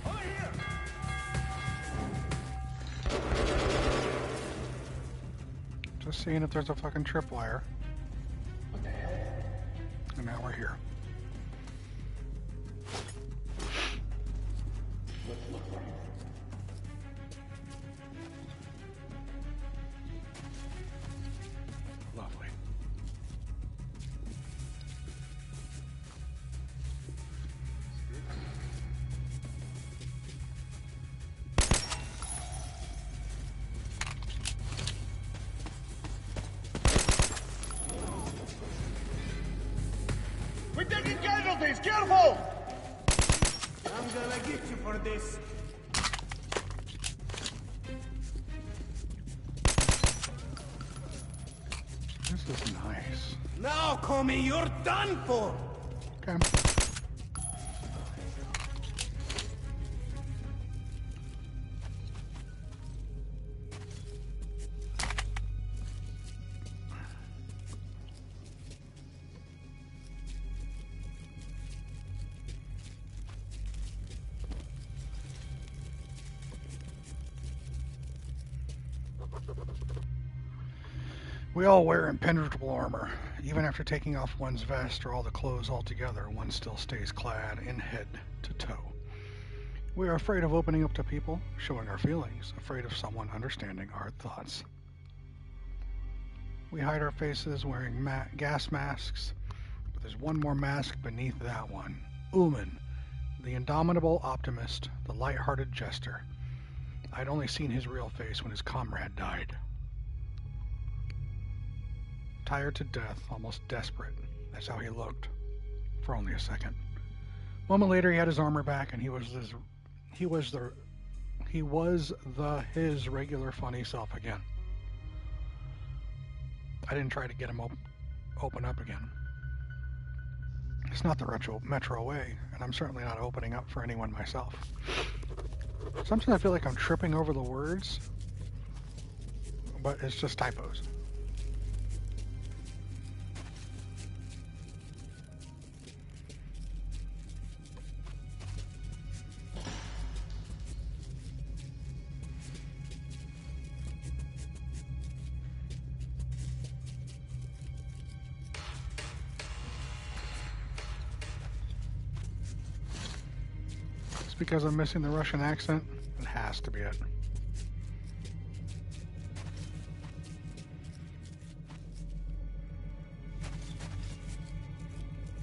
Over here! Just seeing if there's a fucking tripwire. What the hell? And now we're here. Lovely. We're taking casualties! Careful! I'm gonna get you for this. This is nice. Now, Comey, you're done for! Okay. We all wear impenetrable armor. Even after taking off one's vest or all the clothes altogether, one still stays clad in head to toe. We are afraid of opening up to people, showing our feelings, afraid of someone understanding our thoughts. We hide our faces wearing gas masks, but there's one more mask beneath that one. Ullman, the indomitable optimist, the light-hearted jester. I'd only seen his real face when his comrade died. Tired to death, almost desperate. That's how he looked. For only a second. A moment later, he had his armor back, and he was his regular funny self again. I didn't try to get him open up again. It's not the Metro way, and I'm certainly not opening up for anyone myself. Sometimes I feel like I'm tripping over the words, but it's just typos. because I'm missing the Russian accent? It has to be it.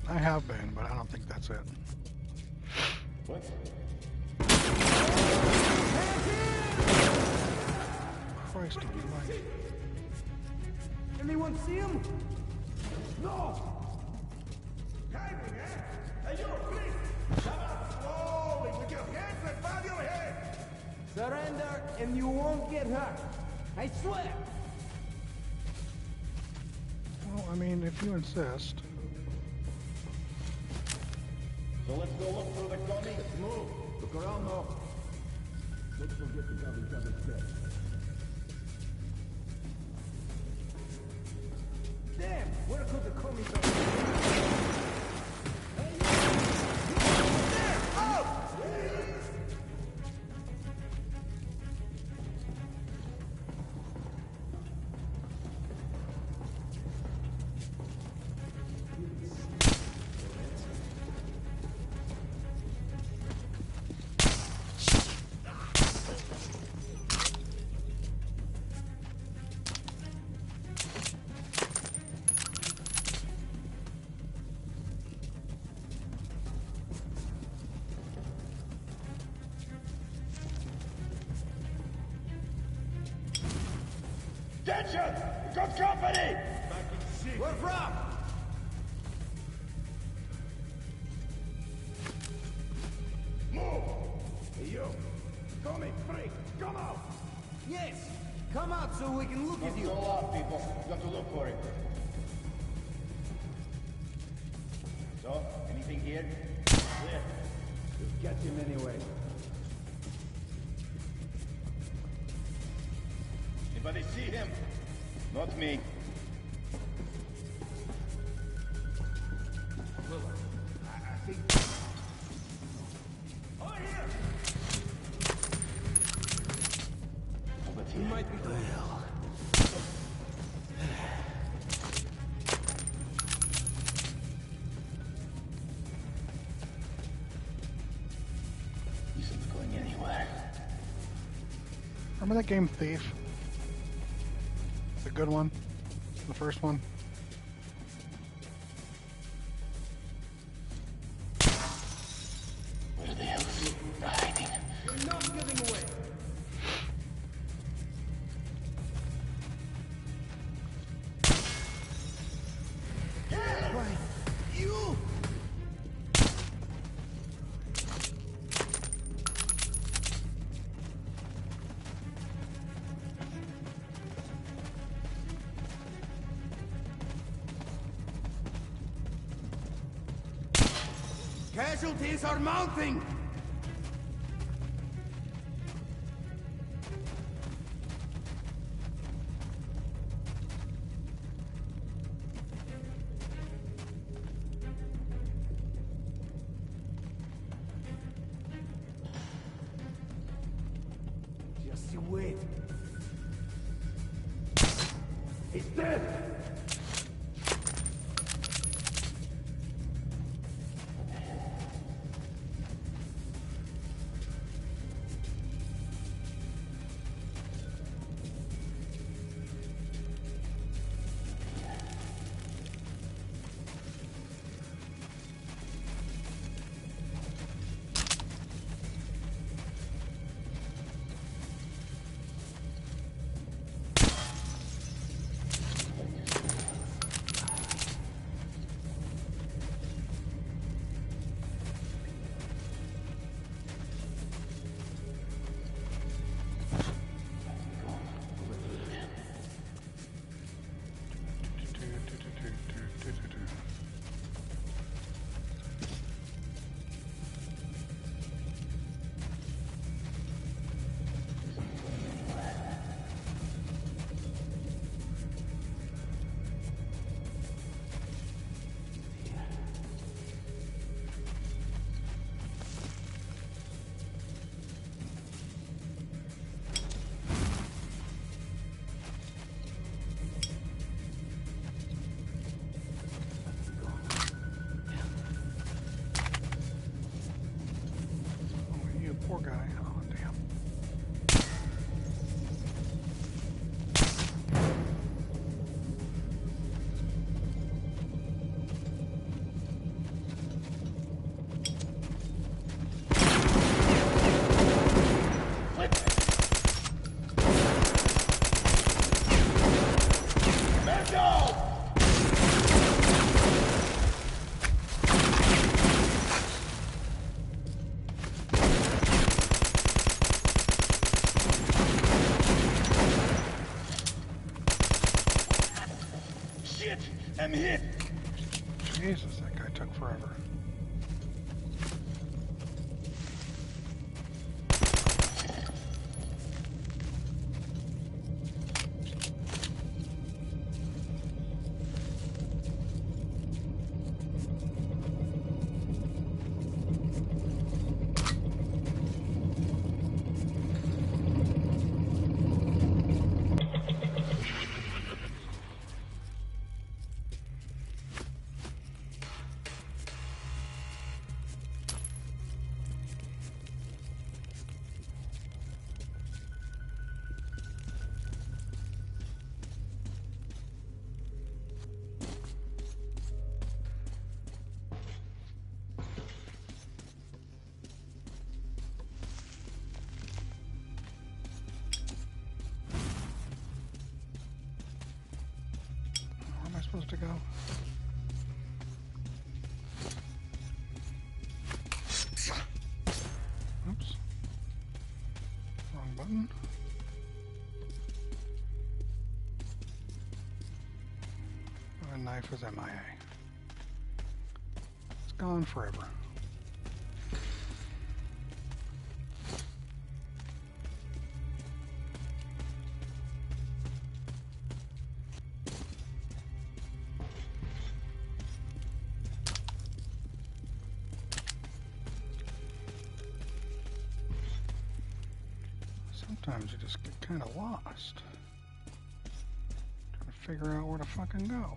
I have been, but I don't think that's it. What? Christ almighty. Anyone see him? No! Timing, eh? Hey, you, please! Come out slowly with your hands above your head! Surrender and you won't get hurt. I swear! Well, I mean, if you insist. So let's go look through the commie. Move! Look around now. Let's go get the other's dead. Damn! Where could the commie be? Hey, you! There! Out! Attention! We got company! Back in shit. Where from? Move! Hey, you! Tommy, freak! Come out! Yes! Come out so we can look at you! Not so loud, people. You got to look for it. So, anything here? Clear. You'll catch him anyway. Anybody see him? Not me. Well, I think... Oh, here! But he might be well. Isn't going anywhere. Remember that game Thief? The good one? The first one? Where the hell is he hiding? You're not giving away! Why? You! Casualties are mounting! Just you wait. He's dead! I'm here. Jesus, that guy took forever. Supposed to go. Oops. Wrong button. The knife is MIA. It's gone forever. Sometimes you just get kind of lost. Trying to figure out where to fucking go.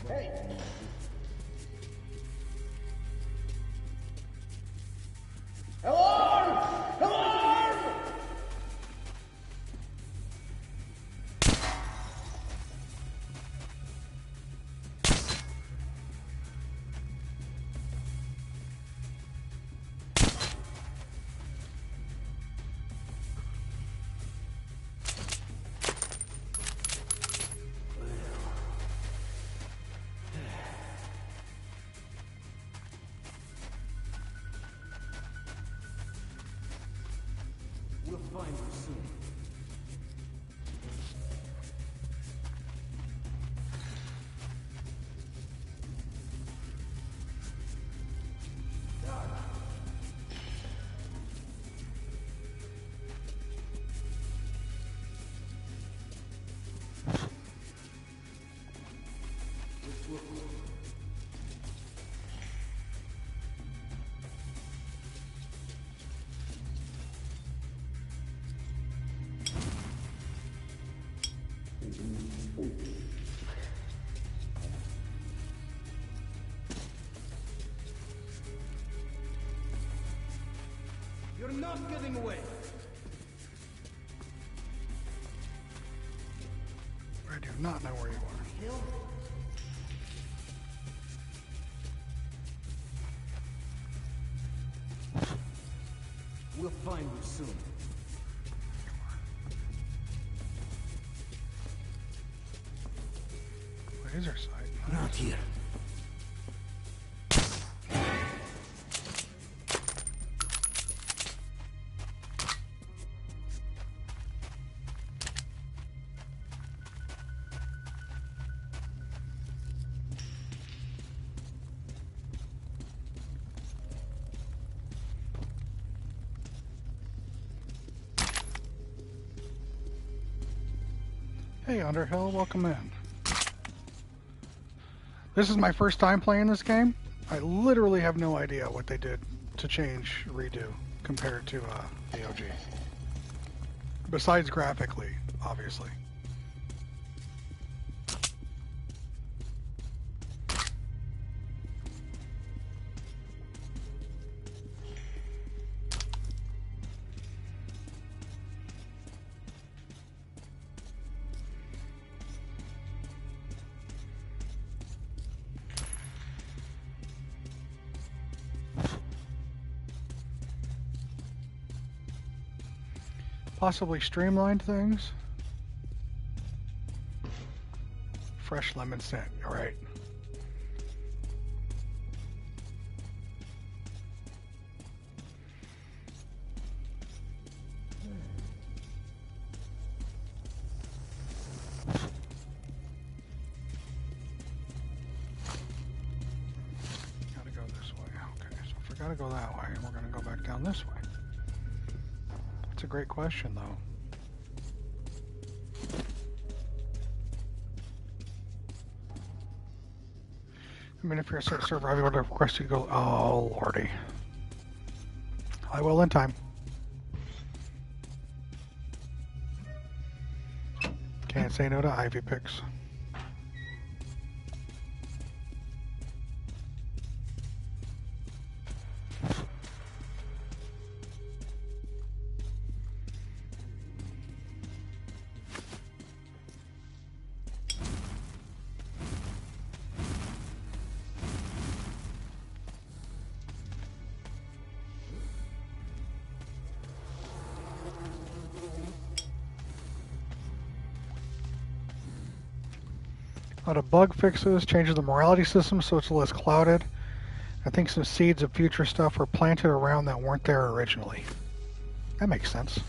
Hey! Alarm! Alarm! We'll find you soon. You're not getting away. I do not know where you are. We'll find you soon. Laser sight. Not here. Hey, Underhill, welcome in. This is my first time playing this game. I literally have no idea what they did to change Redo compared to the OG. Besides graphically, obviously. Possibly streamlined things. Fresh lemon scent, all right. Gotta go this way. Okay, so if we gotta go that way, we're gonna go back down this way. That's a great question, though. I mean, if you're a certain server, I would request you to go. Oh, lordy. I will in time. Can't say no to Ivy picks. A lot of bug fixes, changes the morality system so it's less clouded. I think some seeds of future stuff were planted around that weren't there originally. That makes sense.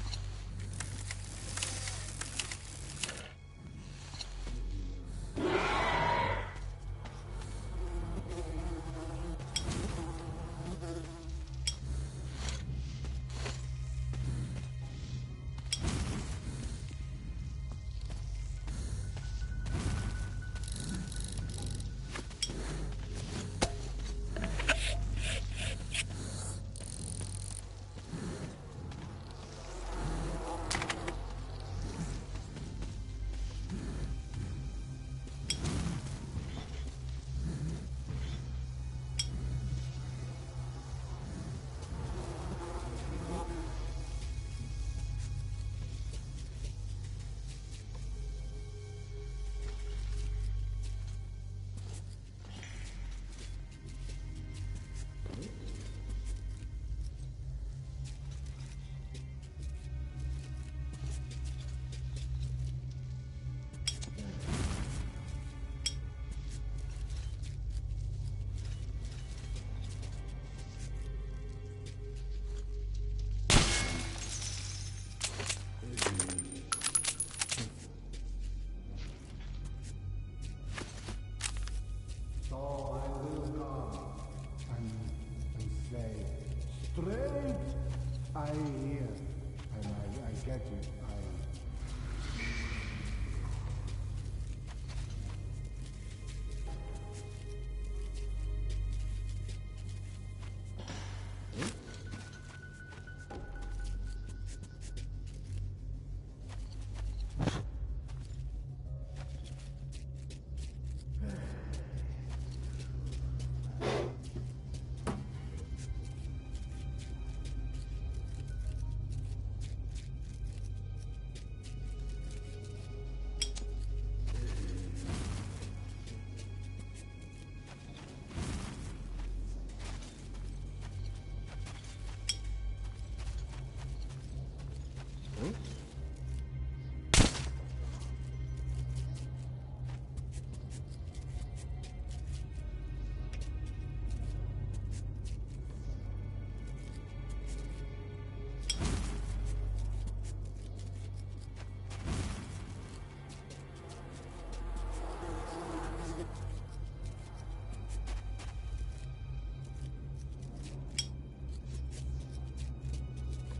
Straight, I hear, and I get you.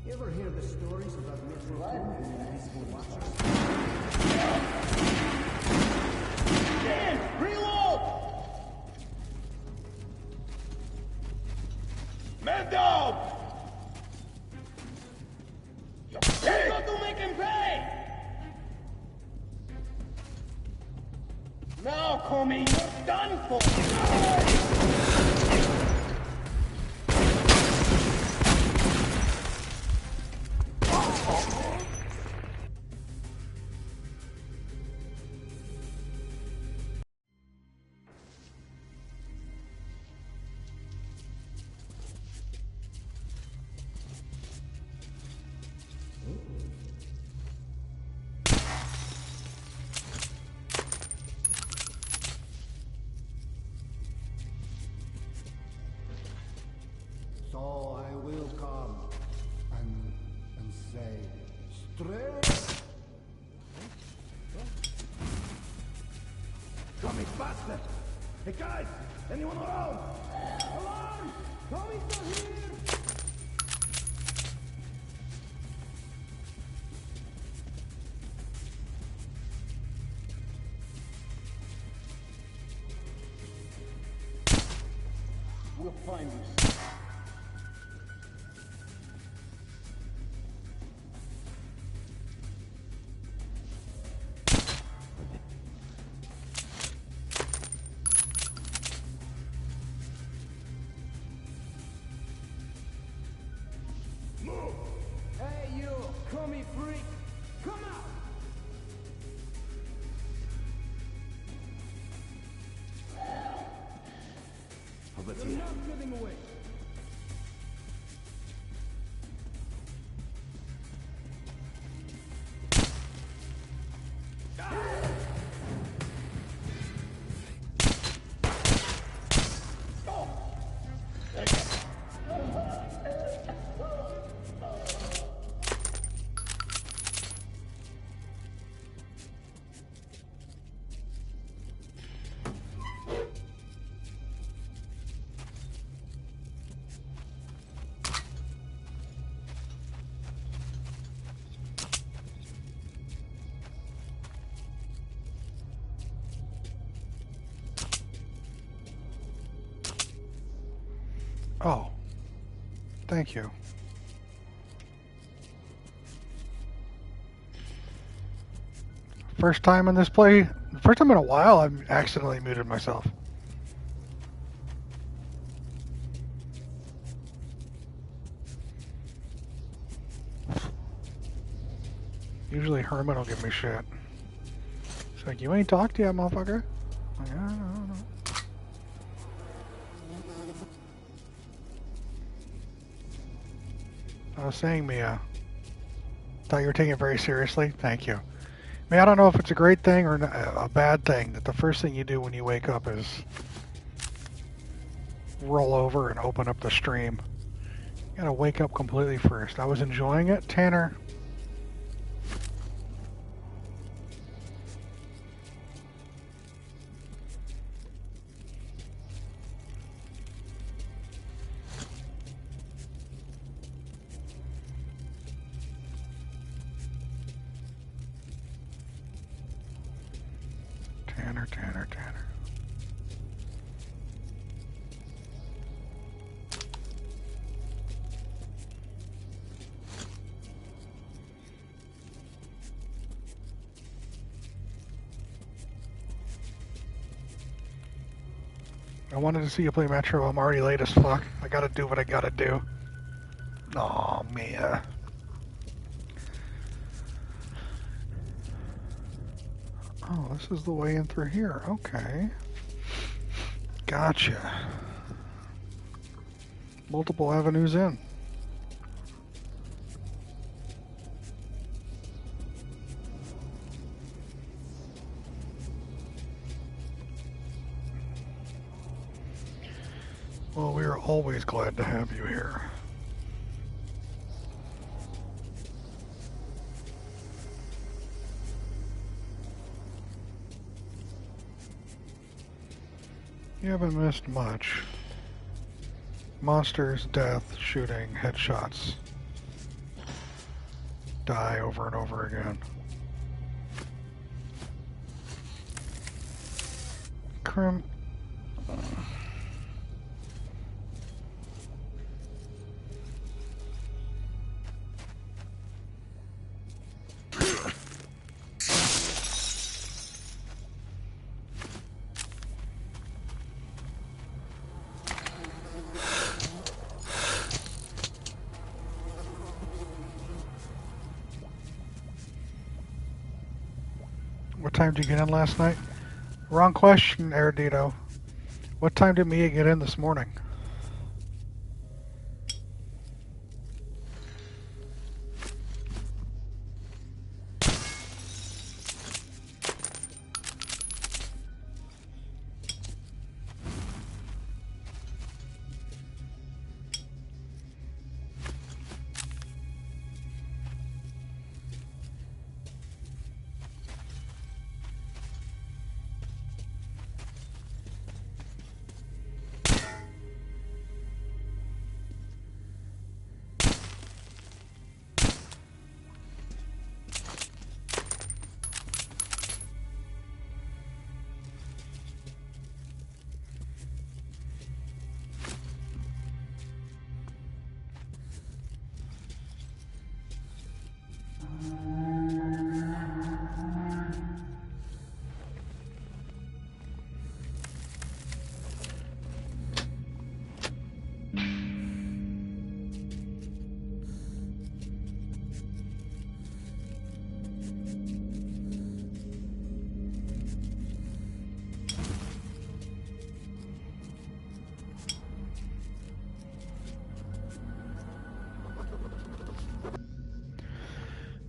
You ever hear the stories about Metro and the invisible watchers? Man down! Hey! Got to make him pay! Now, Comey, you're done for! So I will come and say, straight. Comey, faster! Hey guys! Anyone around? Alarm! Tommy's not here! We'll find you. Hey, you! Comey freak! Come out! You're not getting away! Oh. Thank you. First time in this play, first time in a while I've accidentally muted myself. Usually Herman will give me shit. It's like, you ain't talked yet, motherfucker. I'm like, I don't know. I was saying, Mia, thought you were taking it very seriously. Thank you. I mean, I don't know if it's a great thing or a bad thing that the first thing you do when you wake up is roll over and open up the stream. You gotta wake up completely first. I was enjoying it, Tanner. Tanner. I wanted to see you play Metro. I'm already late as fuck. I gotta do what I gotta do. Aw, Mia. Oh, this is the way in through here. Okay. Gotcha. Multiple avenues in. Well, we are always glad to have you here. You haven't missed much. Monsters, death, shooting, headshots. Die over and over again. time did you get in last night? Wrong question, Erudito. What time did Mia get in this morning?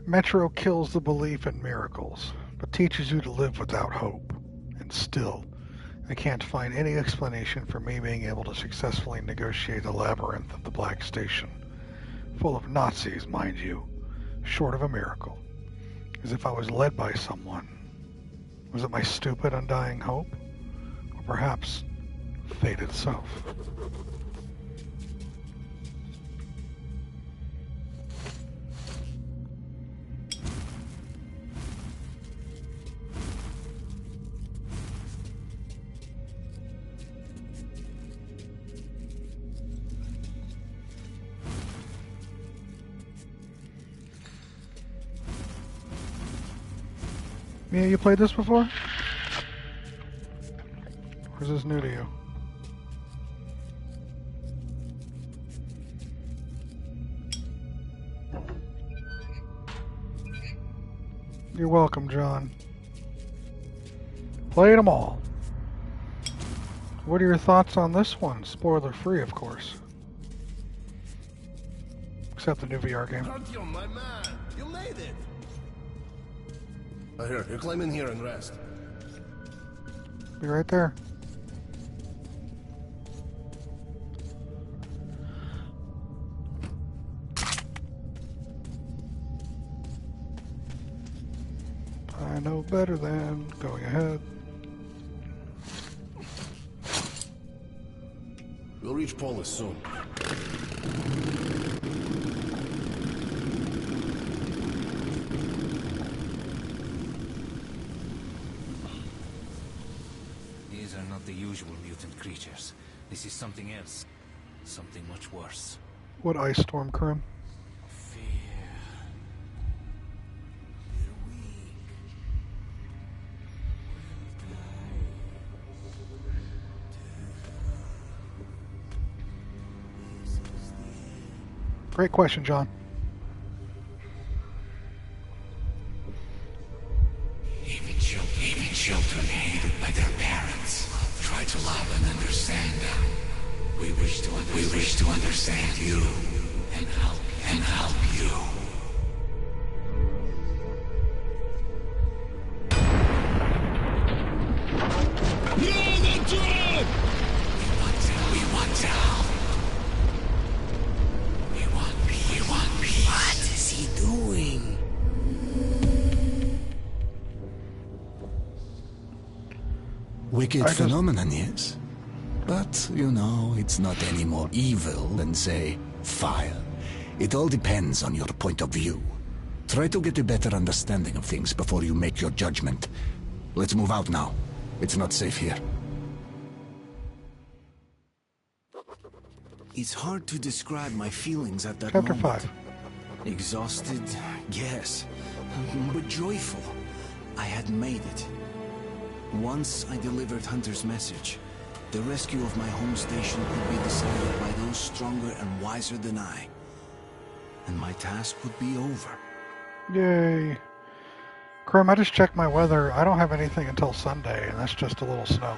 Metro kills the belief in miracles, but teaches you to live without hope. And still, I can't find any explanation for me being able to successfully negotiate the labyrinth of the Black Station. Full of Nazis, mind you, short of a miracle. As if I was led by someone. Was it my stupid, undying hope? Or perhaps fate itself? Mia, you played this before? Or is this new to you? You're welcome, John. Played them all. What are your thoughts on this one? Spoiler free, of course. Except the new VR game. Artyom, my man, you made it. Here, you climb in here and rest. Be right there. I know better than going ahead. We'll reach Polis soon. These are not the usual mutant creatures. This is something else. Something much worse. What ice storm, Krim? Great question, John. Even children hated by their parents try to love and understand them. We wish to understand you and help you. We want out. We want peace. What is he doing? Wicked phenomenon, yes. But, you know, it's not any more evil than, say, fire. It all depends on your point of view. Try to get a better understanding of things before you make your judgment. Let's move out now. It's not safe here. It's hard to describe my feelings at that Chapter moment. 5. Exhausted, yes, but joyful. I had made it. Once I delivered Hunter's message, the rescue of my home station would be decided by those stronger and wiser than I. And my task would be over. Yay. Krim, I just checked my weather. I don't have anything until Sunday, and that's just a little snow.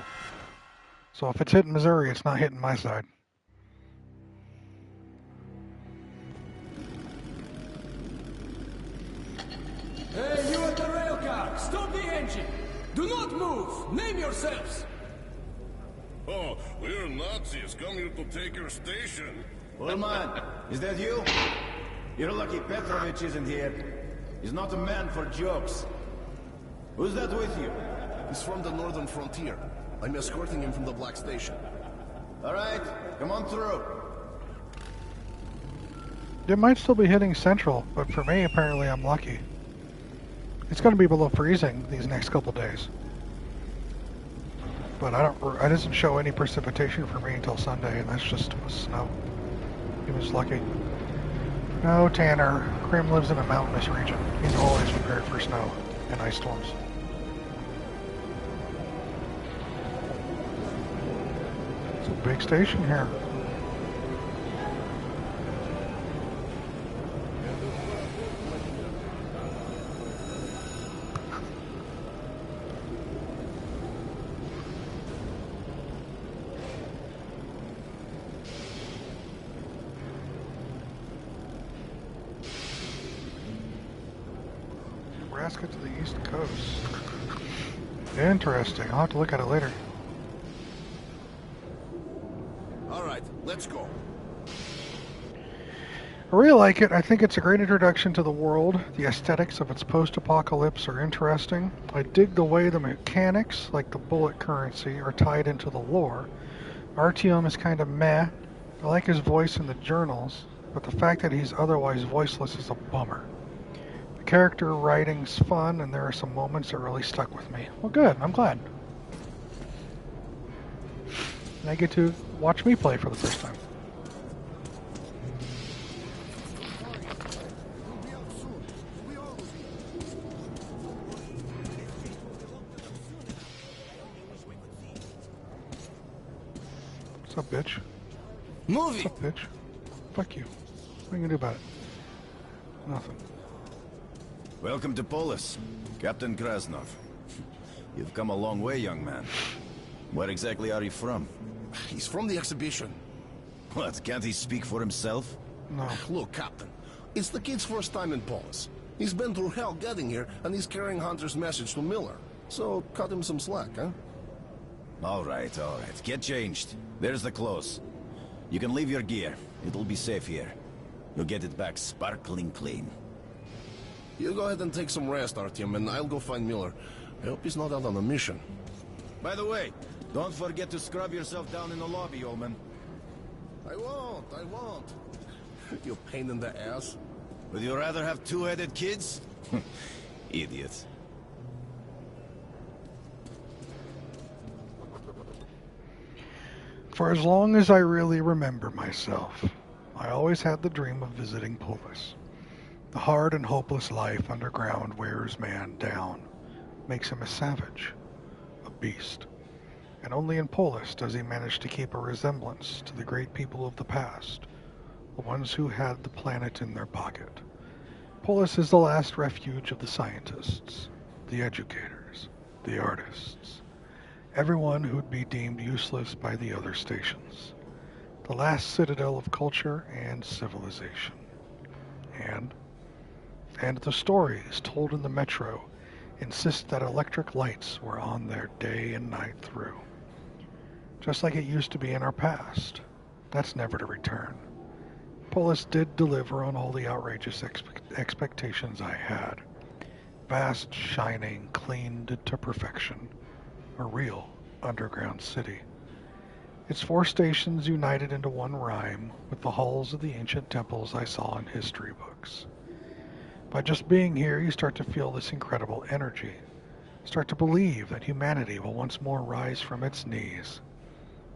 So if it's hitting Missouri, it's not hitting my side. Hey, you at the rail car! Stop the engine! Do not move! Name yourselves! Oh, we're Nazis come here to take your station. Ulman, is that you? You're lucky Petrovich isn't here. He's not a man for jokes. Who's that with you? He's from the northern frontier. I'm escorting him from the Black Station. All right, come on through. It might still be hitting Central, but for me, apparently I'm lucky. It's going to be below freezing these next couple days. But it doesn't show any precipitation for me until Sunday, and that's just snow. He was lucky. No, Tanner. Krim lives in a mountainous region. He's always prepared for snow and ice storms. It's a big station here. Nebraska to the east coast. Interesting. I'll have to look at it later. All right, let's go. I really like it. I think it's a great introduction to the world. The aesthetics of its post-apocalypse are interesting. I dig the way the mechanics, like the bullet currency, are tied into the lore. Artyom is kind of meh. I like his voice in the journals, but the fact that he's otherwise voiceless is a bummer. The character writing's fun, and there are some moments that really stuck with me. Well, good. I'm glad. And I get to watch me play for the first time. What's up, bitch? Movie! What's up, bitch? Fuck you. What are you gonna do about it? Nothing. Welcome to Polis, Captain Krasnov. You've come a long way, young man. Where exactly are you from? He's from the exhibition. What, can't he speak for himself? No. Look, Captain, it's the kid's first time in Polis. He's been through hell getting here, and he's carrying Hunter's message to Miller. So, cut him some slack, huh? All right. Get changed. There's the clothes. You can leave your gear. It'll be safe here. You'll get it back sparkling clean. You go ahead and take some rest, Artyom, and I'll go find Miller. I hope he's not out on a mission. By the way, don't forget to scrub yourself down in the lobby, Ullman. I won't. You pain in the ass. Would you rather have two-headed kids? Idiot. For as long as I really remember myself, I always had the dream of visiting Polis. The hard and hopeless life underground wears man down, makes him a savage, a beast. And only in Polis does he manage to keep a resemblance to the great people of the past, the ones who had the planet in their pocket. Polis is the last refuge of the scientists, the educators, the artists, everyone who'd be deemed useless by the other stations. The last citadel of culture and civilization. And the stories told in the metro insist that electric lights were on there day and night through. Just like it used to be in our past. That's never to return. Polis did deliver on all the outrageous expectations I had. Vast, shining, cleaned to perfection. A real underground city. Its 4 stations united into one rhyme with the halls of the ancient temples I saw in history books. By just being here, you start to feel this incredible energy. Start to believe that humanity will once more rise from its knees.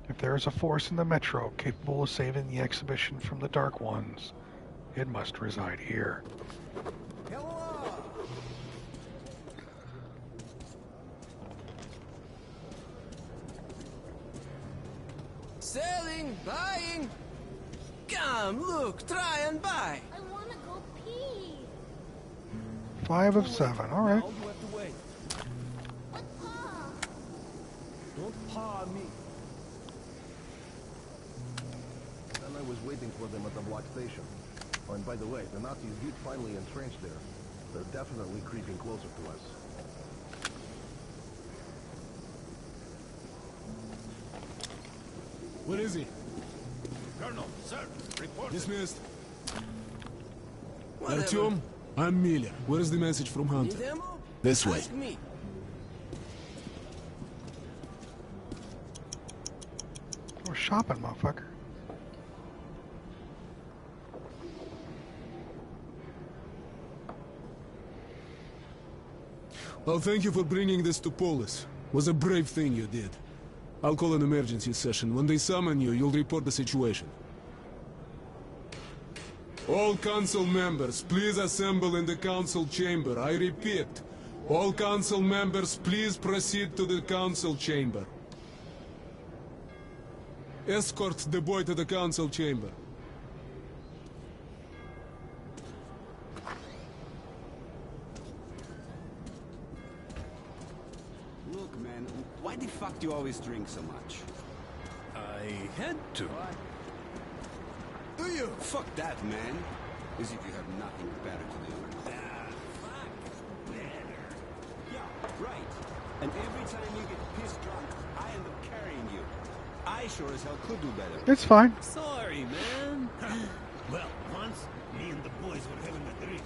If there is a force in the metro capable of saving the exhibition from the Dark Ones, it must reside here. Selling, buying. Come, look, try and buy. I wanna go pee. 5 of 7. All right. Now you have to wait. Don't paw me. And I was waiting for them at the block station. Oh, and by the way, the Nazis did finally entrench there. They're definitely creeping closer to us. Where is he? Colonel, sir, report. Dismissed. Whatever. Artyom, I'm Miller. Where's the message from Hunter? Need ammo? This way. Ask me. We're shopping, motherfucker. Well, thank you for bringing this to Polis. Was a brave thing you did. I'll call an emergency session. When they summon you, you'll report the situation. All council members, please assemble in the council chamber. I repeat, all council members, please proceed to the council chamber. Escort the boy to the council chamber. Look, man, why the fuck do you always drink so much? I had to. Do you? Fuck that, man. As if you have nothing better to do. Fuck better. Yeah, right. And every time you get pissed drunk, I end up carrying you. I sure as hell could do better. It's fine. Sorry, man. Well, once, me and the boys were having a drink.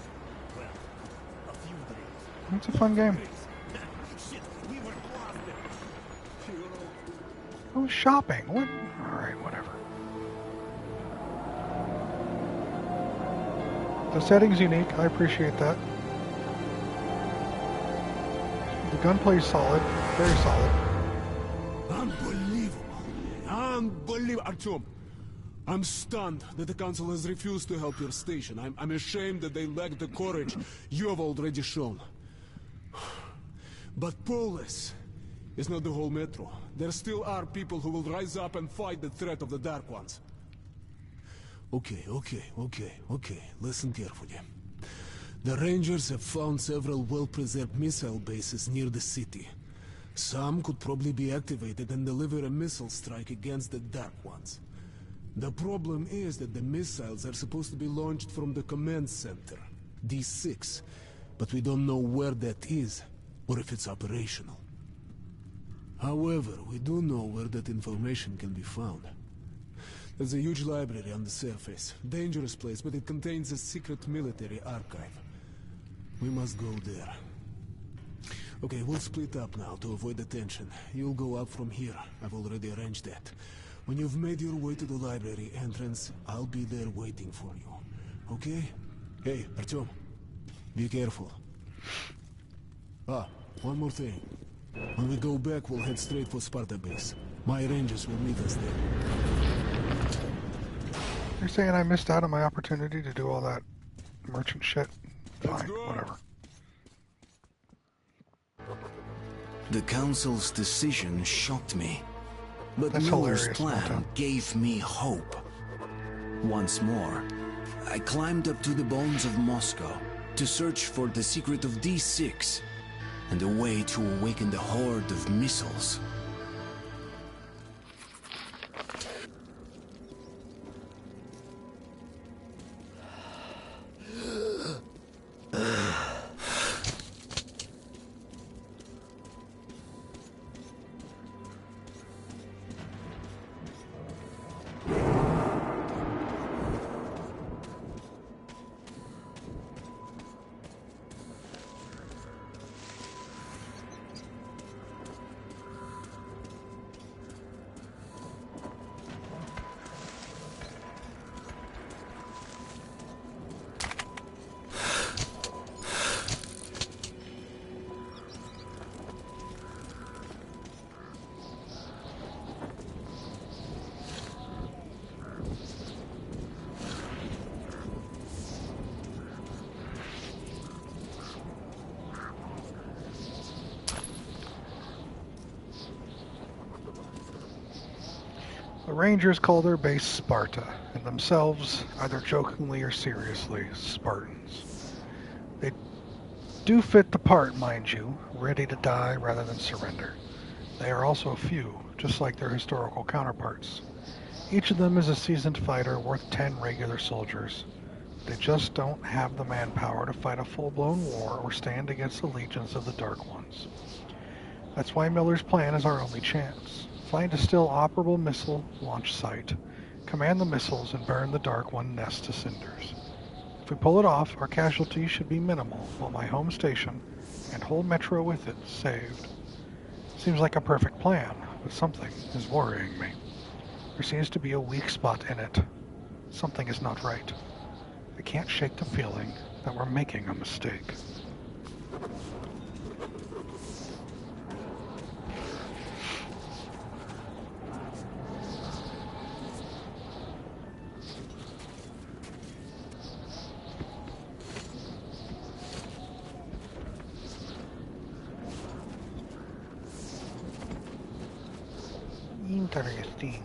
Well, a few drinks. It's a fun game. Shit, we were blasted. I was shopping. What? Alright, whatever. The setting's unique. I appreciate that. The gunplay's solid. Very solid. Unbelievable. Unbelievable. Artyom, I'm stunned that the council has refused to help your station. I'm ashamed that they lack the courage you have already shown. But Polis is not the whole metro. There still are people who will rise up and fight the threat of the Dark Ones. Okay. Listen carefully. The Rangers have found several well-preserved missile bases near the city. Some could probably be activated and deliver a missile strike against the Dark Ones. The problem is that the missiles are supposed to be launched from the command center, D6, but we don't know where that is, or if it's operational. However, we do know where that information can be found. There's a huge library on the surface. Dangerous place, but it contains a secret military archive. We must go there. Okay, we'll split up now to avoid the tension. You'll go out from here. I've already arranged that. When you've made your way to the library entrance, I'll be there waiting for you. Okay? Hey, Artyom. Be careful. One more thing. When we go back, we'll head straight for Sparta base. My rangers will meet us there. You're saying I missed out on my opportunity to do all that merchant shit? Fine, whatever. The council's decision shocked me. But That's Miller's hilarious, plan Malta. gave me hope. Once more, I climbed up to the bones of Moscow to search for the secret of D6 and a way to awaken the horde of missiles. The Rangers call their base Sparta, and themselves, either jokingly or seriously, Spartans. do fit the part, mind you, ready to die rather than surrender. They are also few, just like their historical counterparts. Each of them is a seasoned fighter worth 10 regular soldiers. They just don't have the manpower to fight a full-blown war or stand against the legions of the Dark Ones. That's why Miller's plan is our only chance. Find a still operable missile launch site, command the missiles, and burn the Dark One nest to cinders. If we pull it off, our casualties should be minimal, while my home station, and whole metro with it, saved. Seems like a perfect plan, but something is worrying me. There seems to be a weak spot in it. Something is not right. I can't shake the feeling that we're making a mistake. Interesting.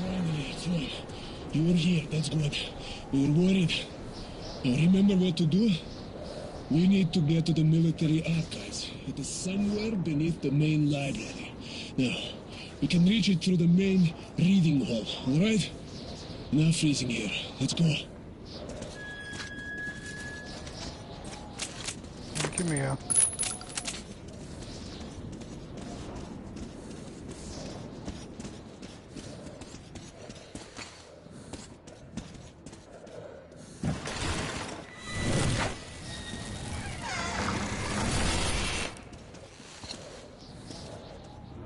Finally, it's one. You were here, that's good. We were worried. Now remember what to do? We need to get to the military archives. It is somewhere beneath the main library. Now, we can reach it through the main reading hall, alright? Now freezing here. Let's go. Give me a...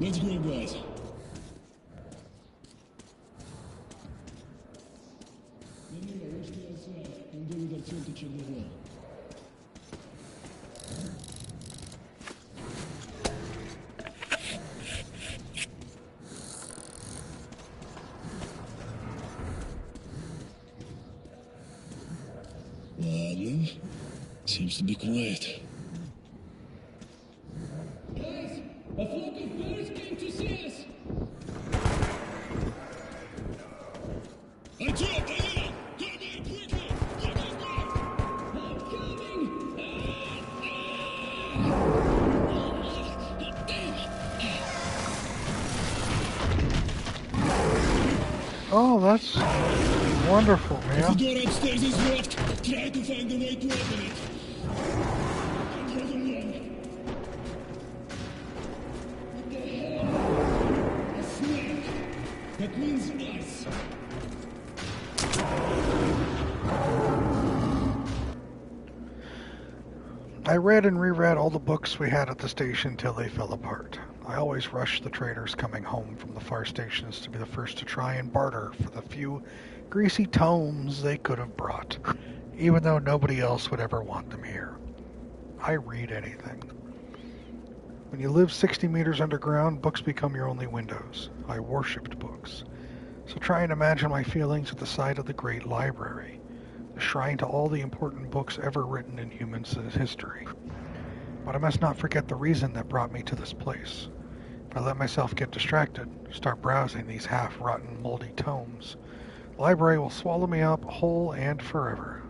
Let's go, guys. Ладно. Seems to be quiet. Guys, a flock of birds came to see us. I dropped a little. Come here quickly. Look at that. I'm coming. Oh, that's wonderful, man. The door upstairs is locked. Try to find a way to open it. What the hell? A snake. That means us. I read and reread all the books we had at the station till they fell apart. I always rushed the traders coming home from the far stations to be the first to try and barter for the few greasy tomes they could have brought, even though nobody else would ever want them here. I read anything. When you live 60 meters underground, books become your only windows. I worshipped books. So try and imagine my feelings at the sight of the great library, the shrine to all the important books ever written in human history. But I must not forget the reason that brought me to this place. If I let myself get distracted, start browsing these half-rotten, moldy tomes, the library will swallow me up whole and forever.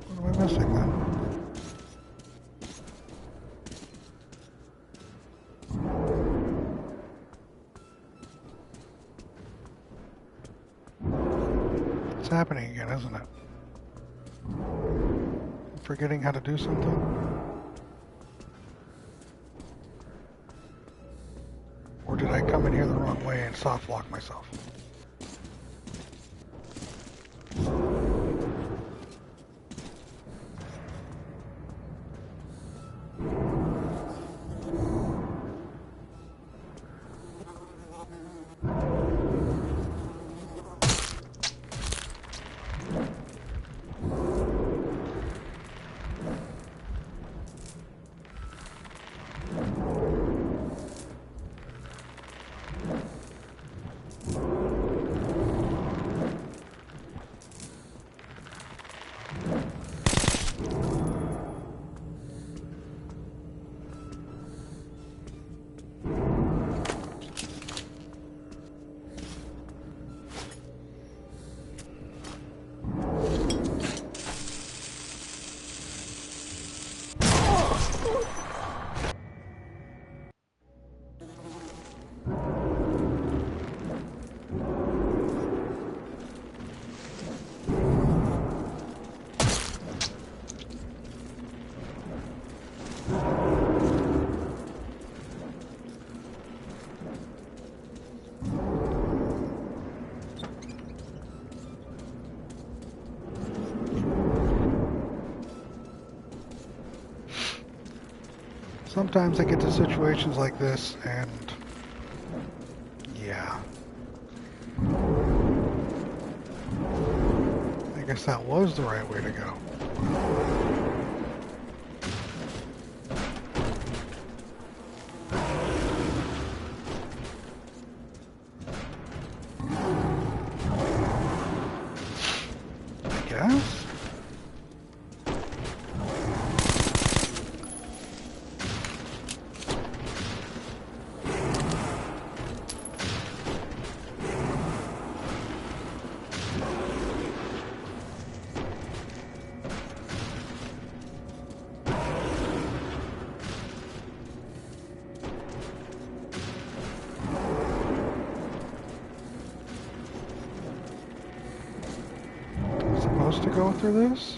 What am I missing then? It's happening again, isn't it? I'm forgetting how to do something? Or did I come in here the wrong way and soft lock myself? Sometimes I get to situations like this, and yeah. I guess that was the right way to go. I guess? Supposed to go through this?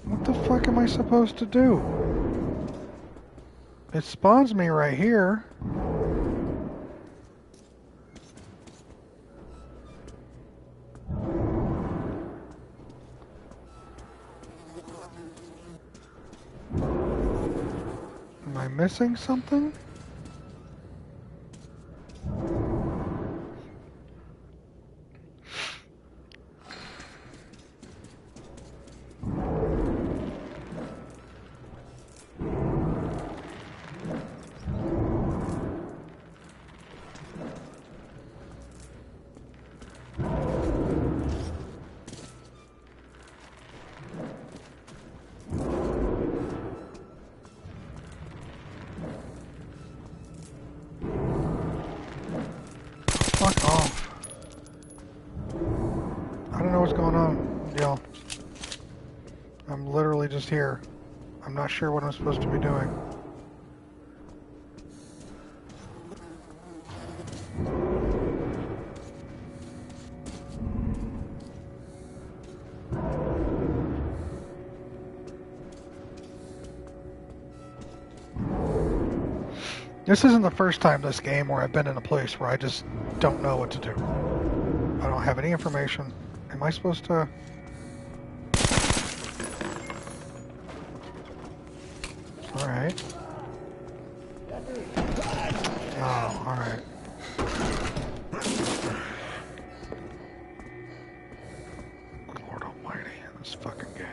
What the fuck am I supposed to do? It spawns me right here. Am I missing something? Fuck off. I don't know what's going on, y'all. I'm literally just here. I'm not sure what I'm supposed to be doing. This isn't the first time this game where I've been in a place where I just don't know what to do. I don't have any information. Am I supposed to... Alright. Oh, alright. Lord almighty, this fucking game.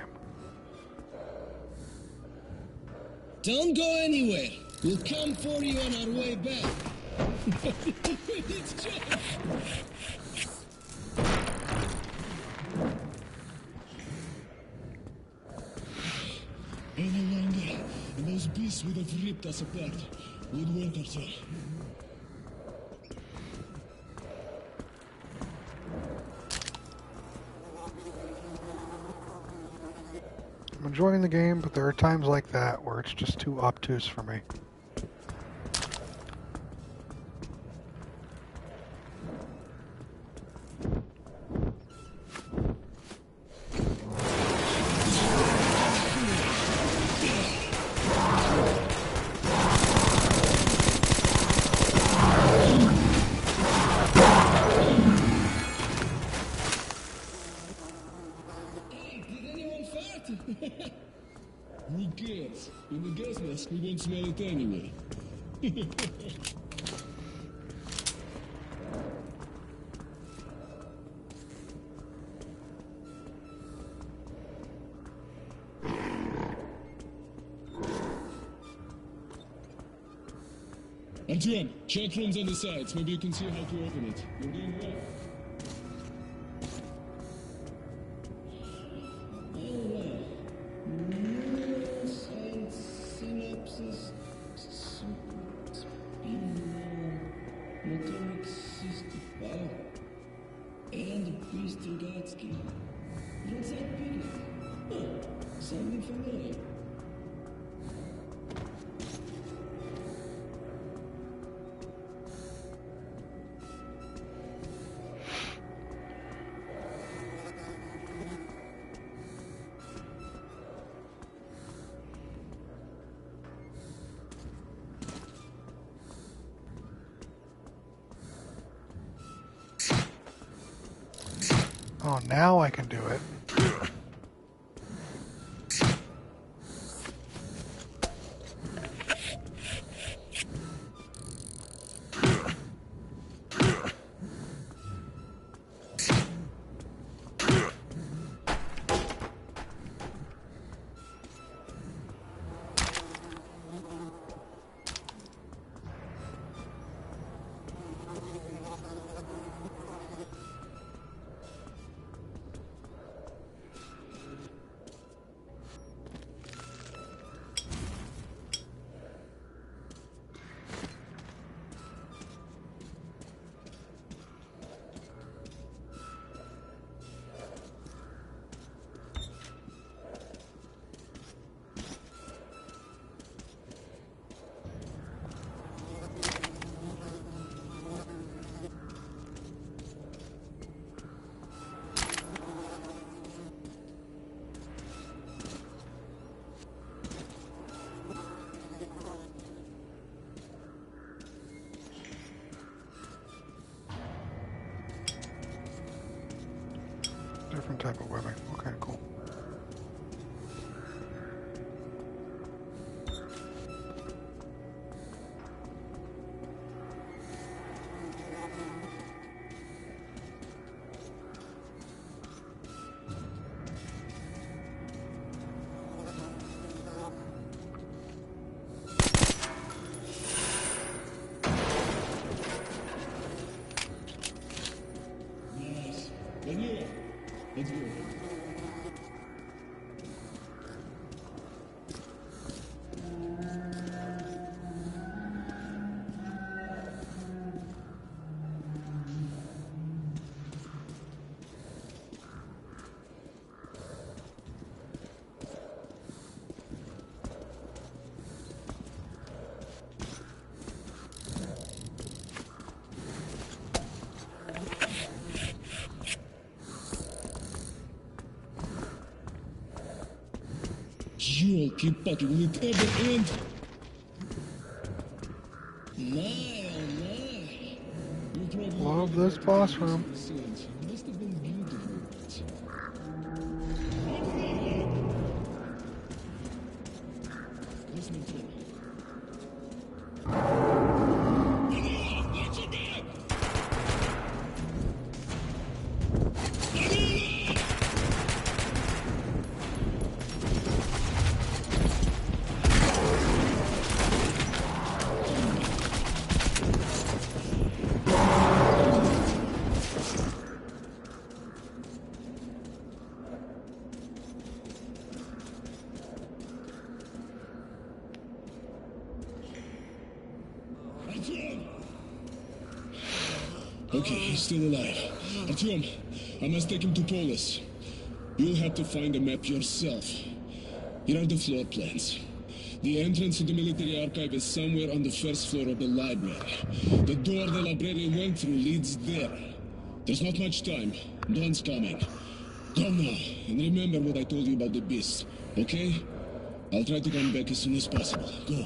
Don't go anywhere. We'll come for you on our way back. It's John. Any longer, and those beasts would have ripped us apart. Would work or so. I'm enjoying the game, but there are times like that where it's just too obtuse for me. Who cares? In the gas mask, we won't smell it anyway. Artyom, check rooms on the sides. Maybe you can see how to open it. You're doing well. And Mr. Gatsky. Oh, now I can do it. Different type of webbing. Okay, cool. Nice. Daniela, let's go. Ёлки-палки, will it ever end? My, oh my. You probably Love this boss room. must have been beautiful. Listen to me. Watch your back! Okay, he's still alive. Artyom, I must take him to Polis. You'll have to find the map yourself. Here are the floor plans. The entrance to the military archive is somewhere on the first floor of the library. The door the librarian went through leads there. There's not much time. Dawn's coming. Go now, and remember what I told you about the beast, okay? I'll try to come back as soon as possible. Go.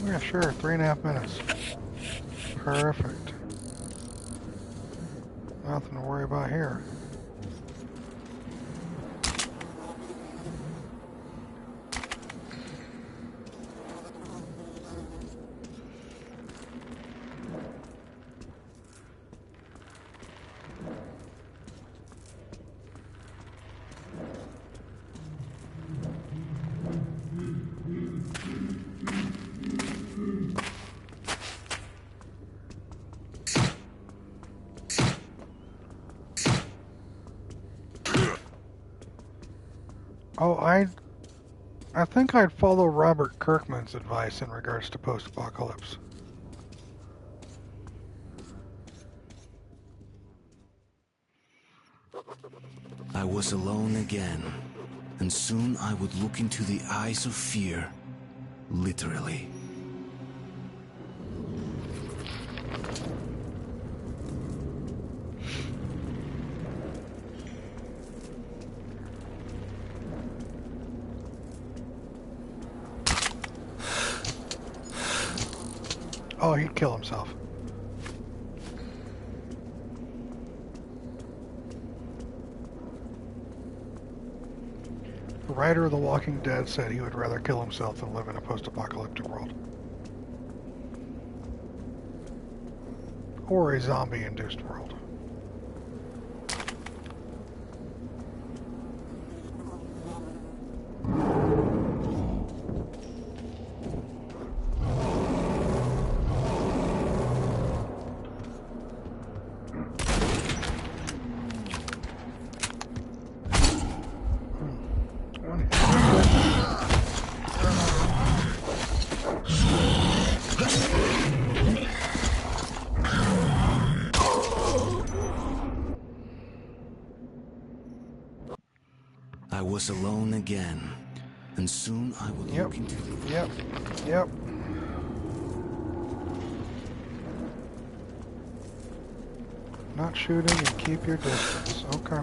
Yeah, sure. 3.5 minutes. Perfect. Nothing to worry about here. Oh, I think I'd follow Robert Kirkman's advice in regards to post-apocalypse. I was alone again, and soon I would look into the eyes of fear, literally. Oh, he'd kill himself. The writer of The Walking Dead said he would rather kill himself than live in a post-apocalyptic world. Or a zombie-induced world. I was alone again, and soon I would look into the... Yep. Not shooting and keep your distance. Okay.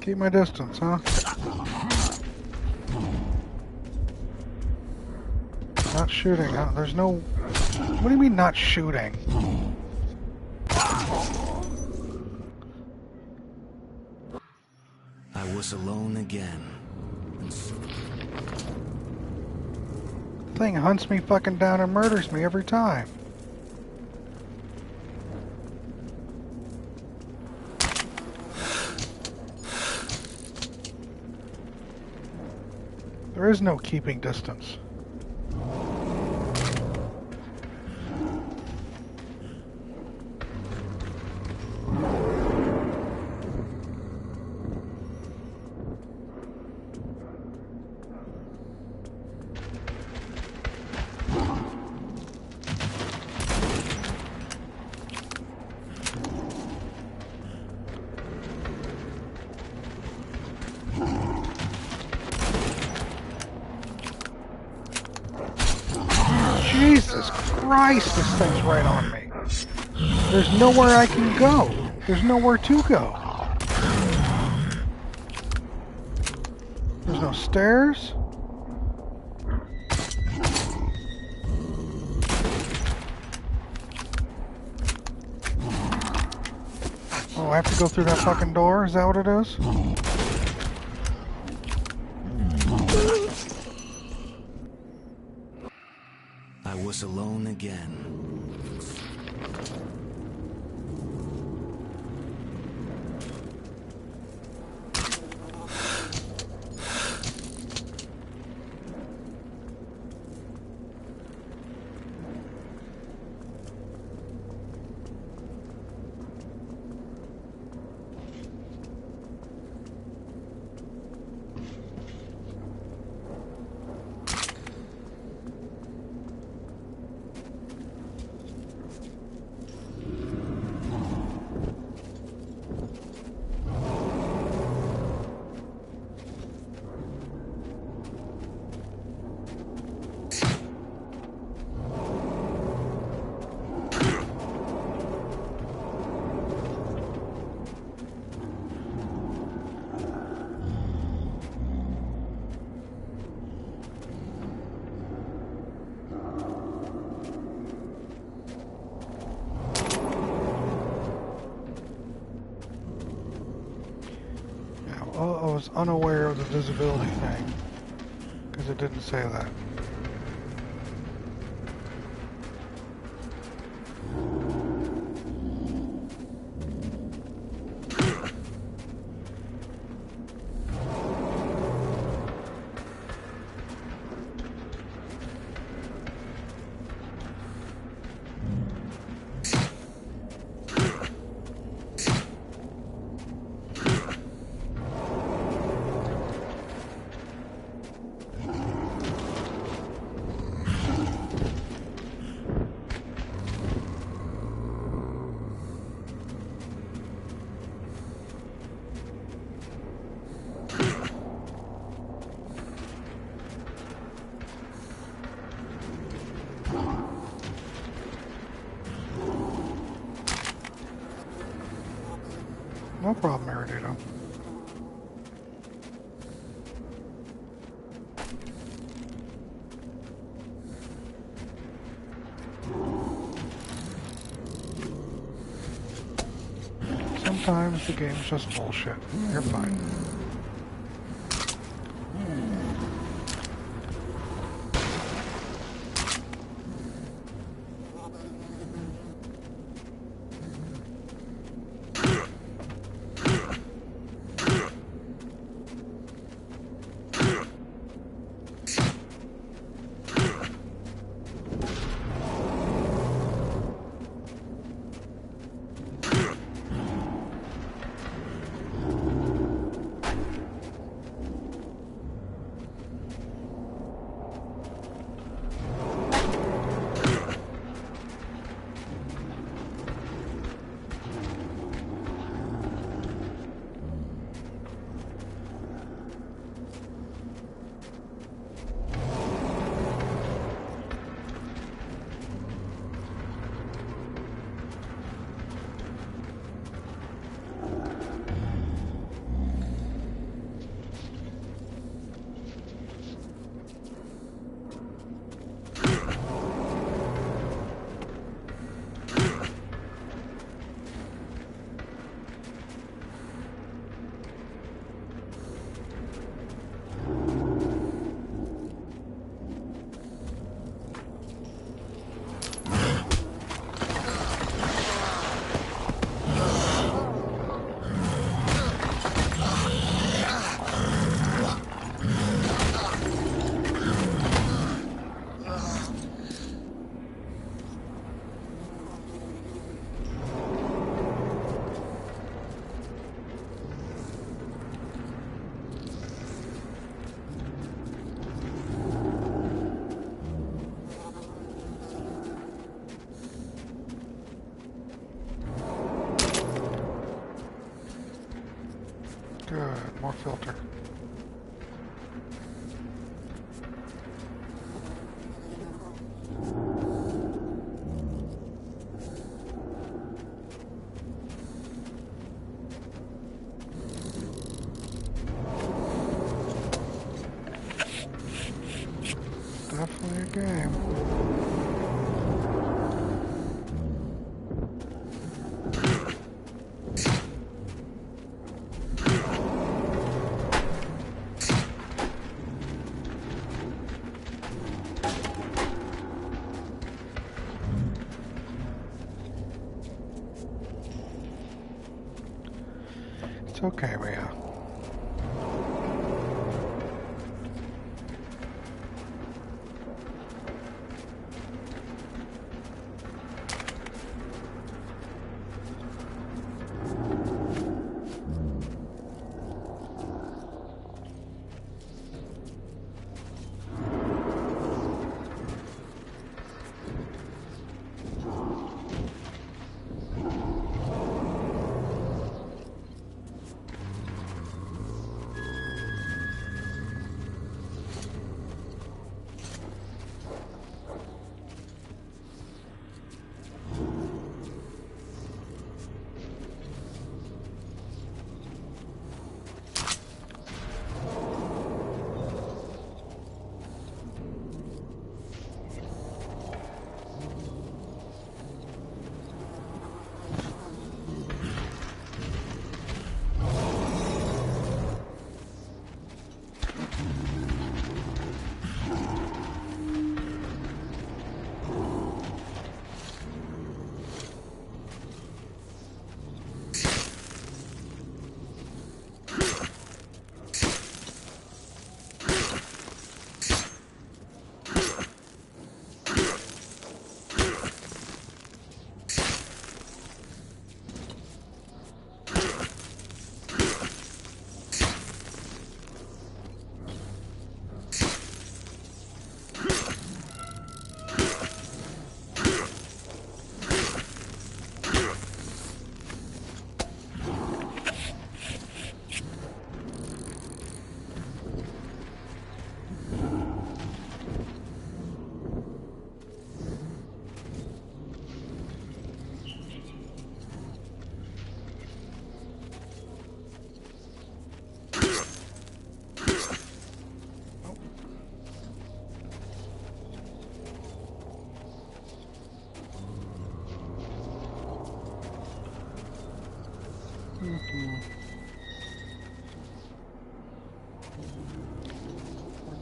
Keep my distance, huh? Not shooting, huh? There's no... What do you mean not shooting? I was alone again. Thing hunts me fucking down and murders me every time. There is no keeping distance. Jesus Christ, this thing's right on me. There's nowhere I can go. There's nowhere to go. There's no stairs. Oh, I have to go through that fucking door? Is that what it is? I was alone again. was unaware of the visibility thing, because it didn't say that. No problem, Erudito. Sometimes the game's just bullshit. You're fine. Good, more filter. Definitely a game. It's okay, Rhea.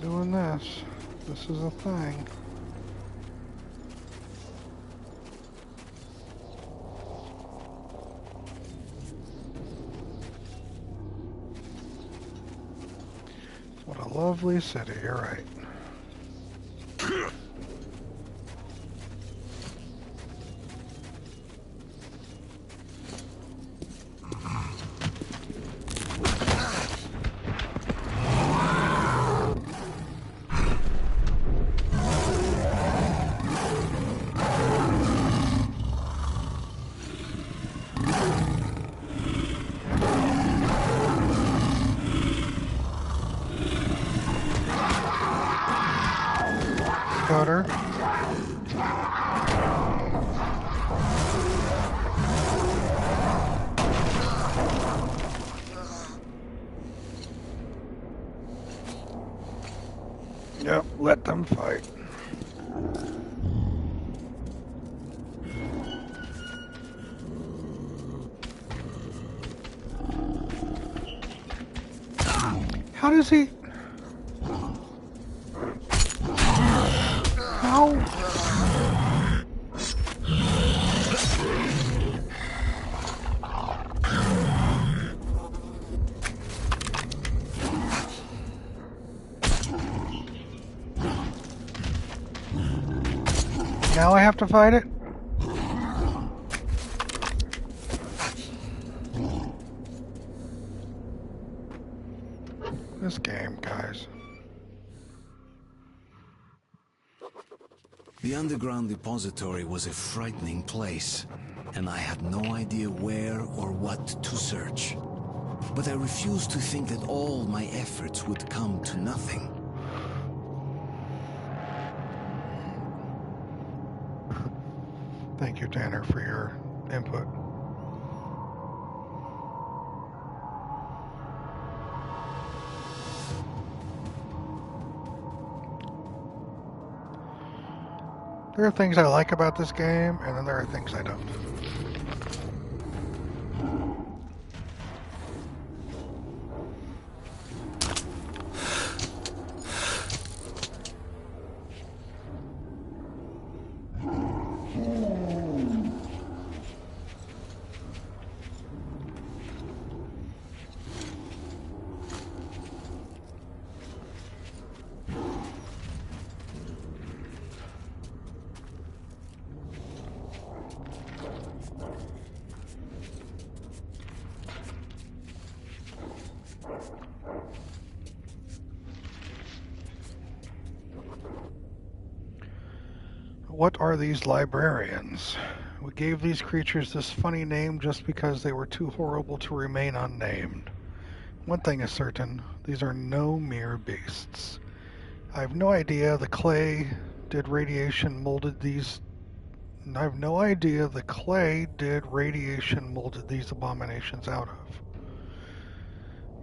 doing this. This is a thing. What a lovely city, you're right. Got her. Yep, let them fight. How does he... How? Now I have to fight it? This game, guys. The underground depository was a frightening place, and I had no idea where or what to search. But I refused to think that all my efforts would come to nothing. Thank you, Tanner, for your input. There are things I like about this game, and then there are things I don't. What are these librarians? We gave these creatures this funny name just because they were too horrible to remain unnamed. One thing is certain, these are no mere beasts. I have no idea the clay did radiation molded these abominations out of.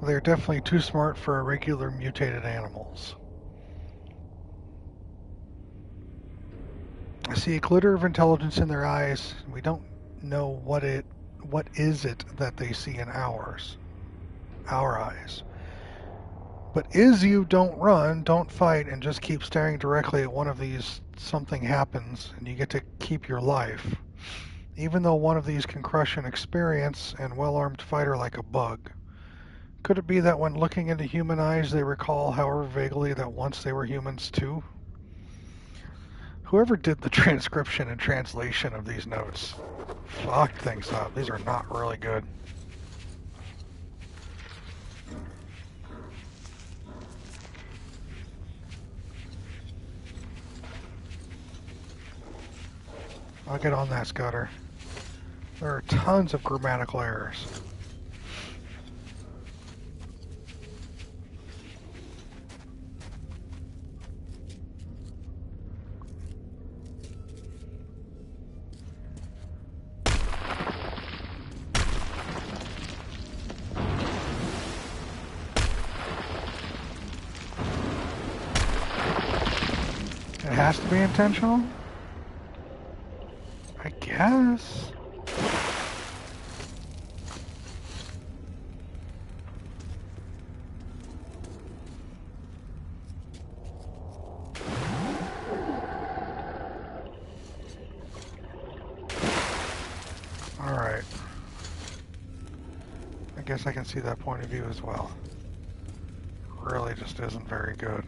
They're definitely too smart for regular mutated animals. I see a glitter of intelligence in their eyes. We don't know what is it that they see in our eyes. But you don't run, don't fight, and just keep staring directly at one of these, something happens, and you get to keep your life. Even though one of these can crush an experienced and well-armed fighter like a bug. Could it be that when looking into human eyes, they recall, however vaguely, that once they were humans too? Whoever did the transcription and translation of these notes fucked things up. These are not really good. I'll get on that, Scudder. There are tons of grammatical errors. It has to be intentional? I guess. guess I can see that point of view as well. Really just isn't very good.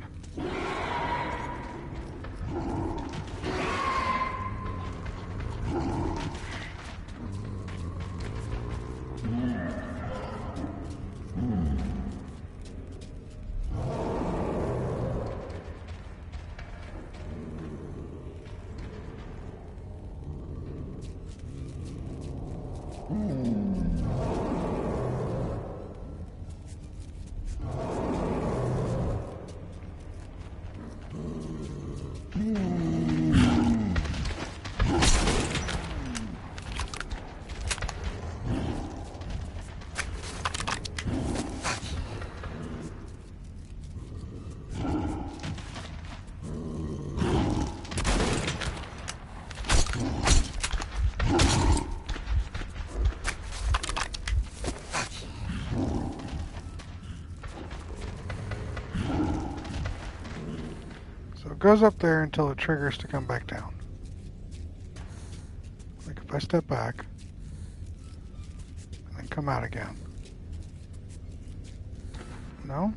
It goes up there until it triggers to come back down. Like if I step back and then come out again. No?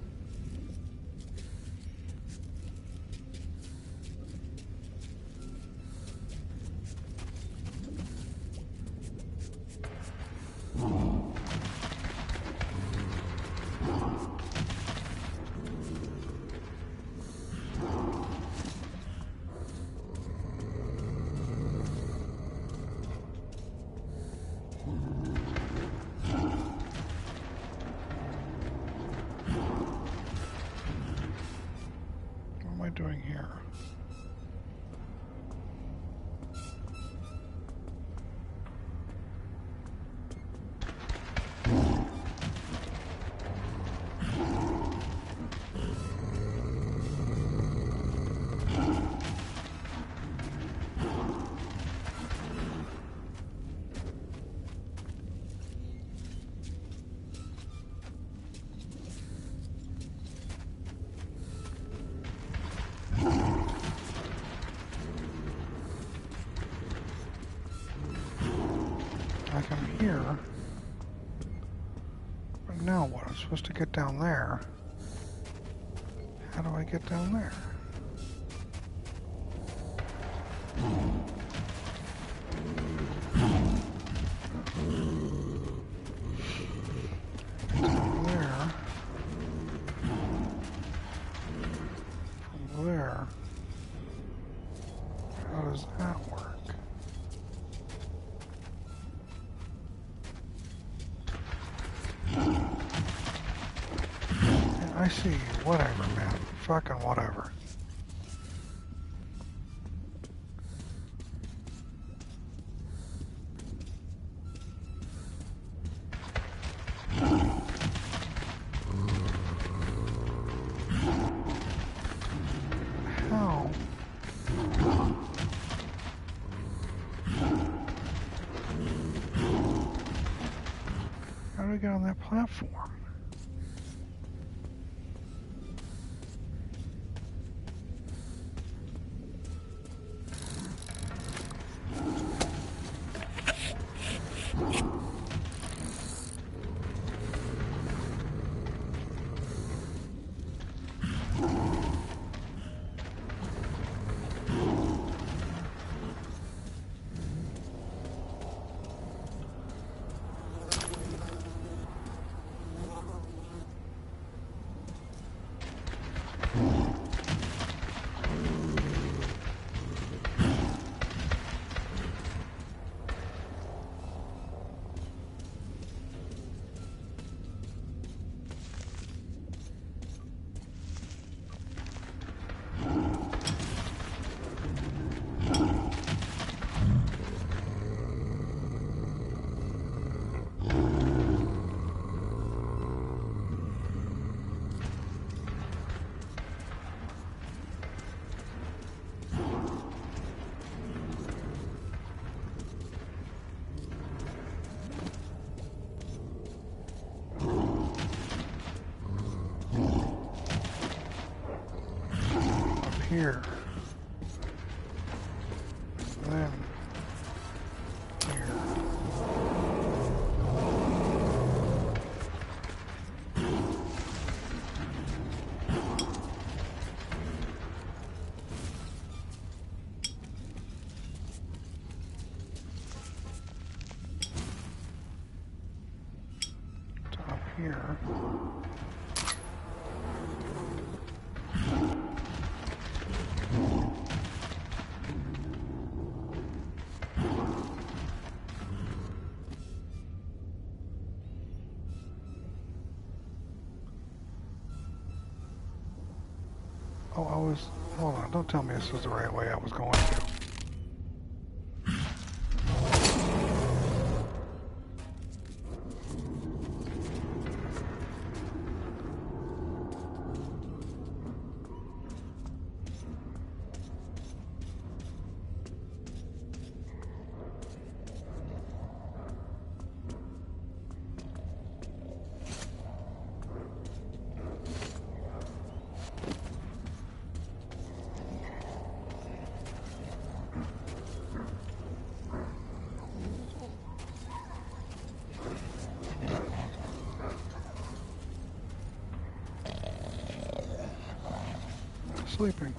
Doing here? Like I'm here. But now what? I'm supposed to get down there. How do I get down there? Down there. From there. How does that work? I see. Whatever, man. Fucking whatever. How? How do we get on that platform? Here. Then here. Oh, I was... Hold on, don't tell me this was the right way I was going to. Sleeping.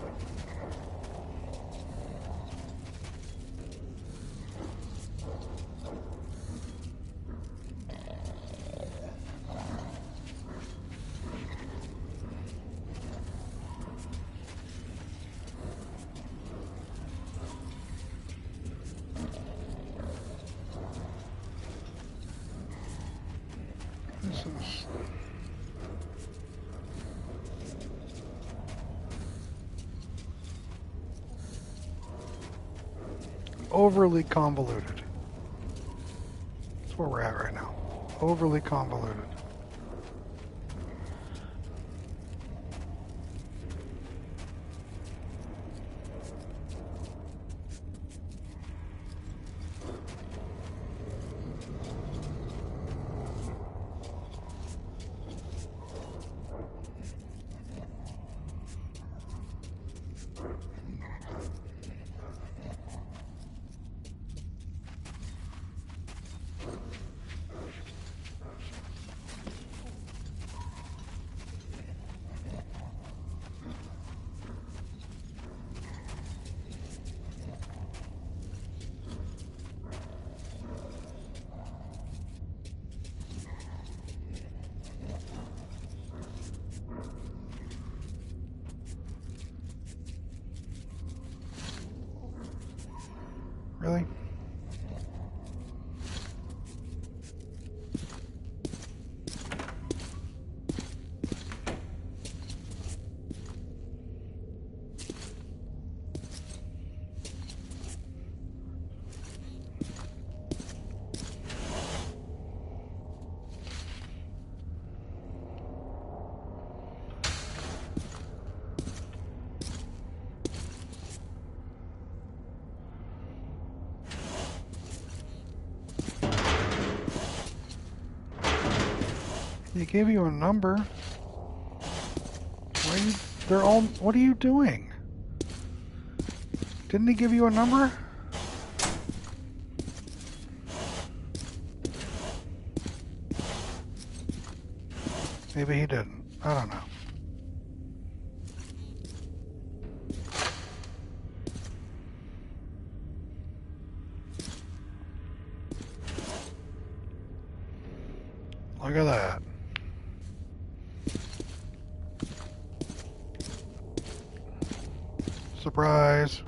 This is... overly convoluted. That's where we're at right now. Overly convoluted. Really? He gave you a number. Why are you, they're all, what are you doing? Didn't he give you a number? Maybe he didn't. I don't know. Look at that. Surprise.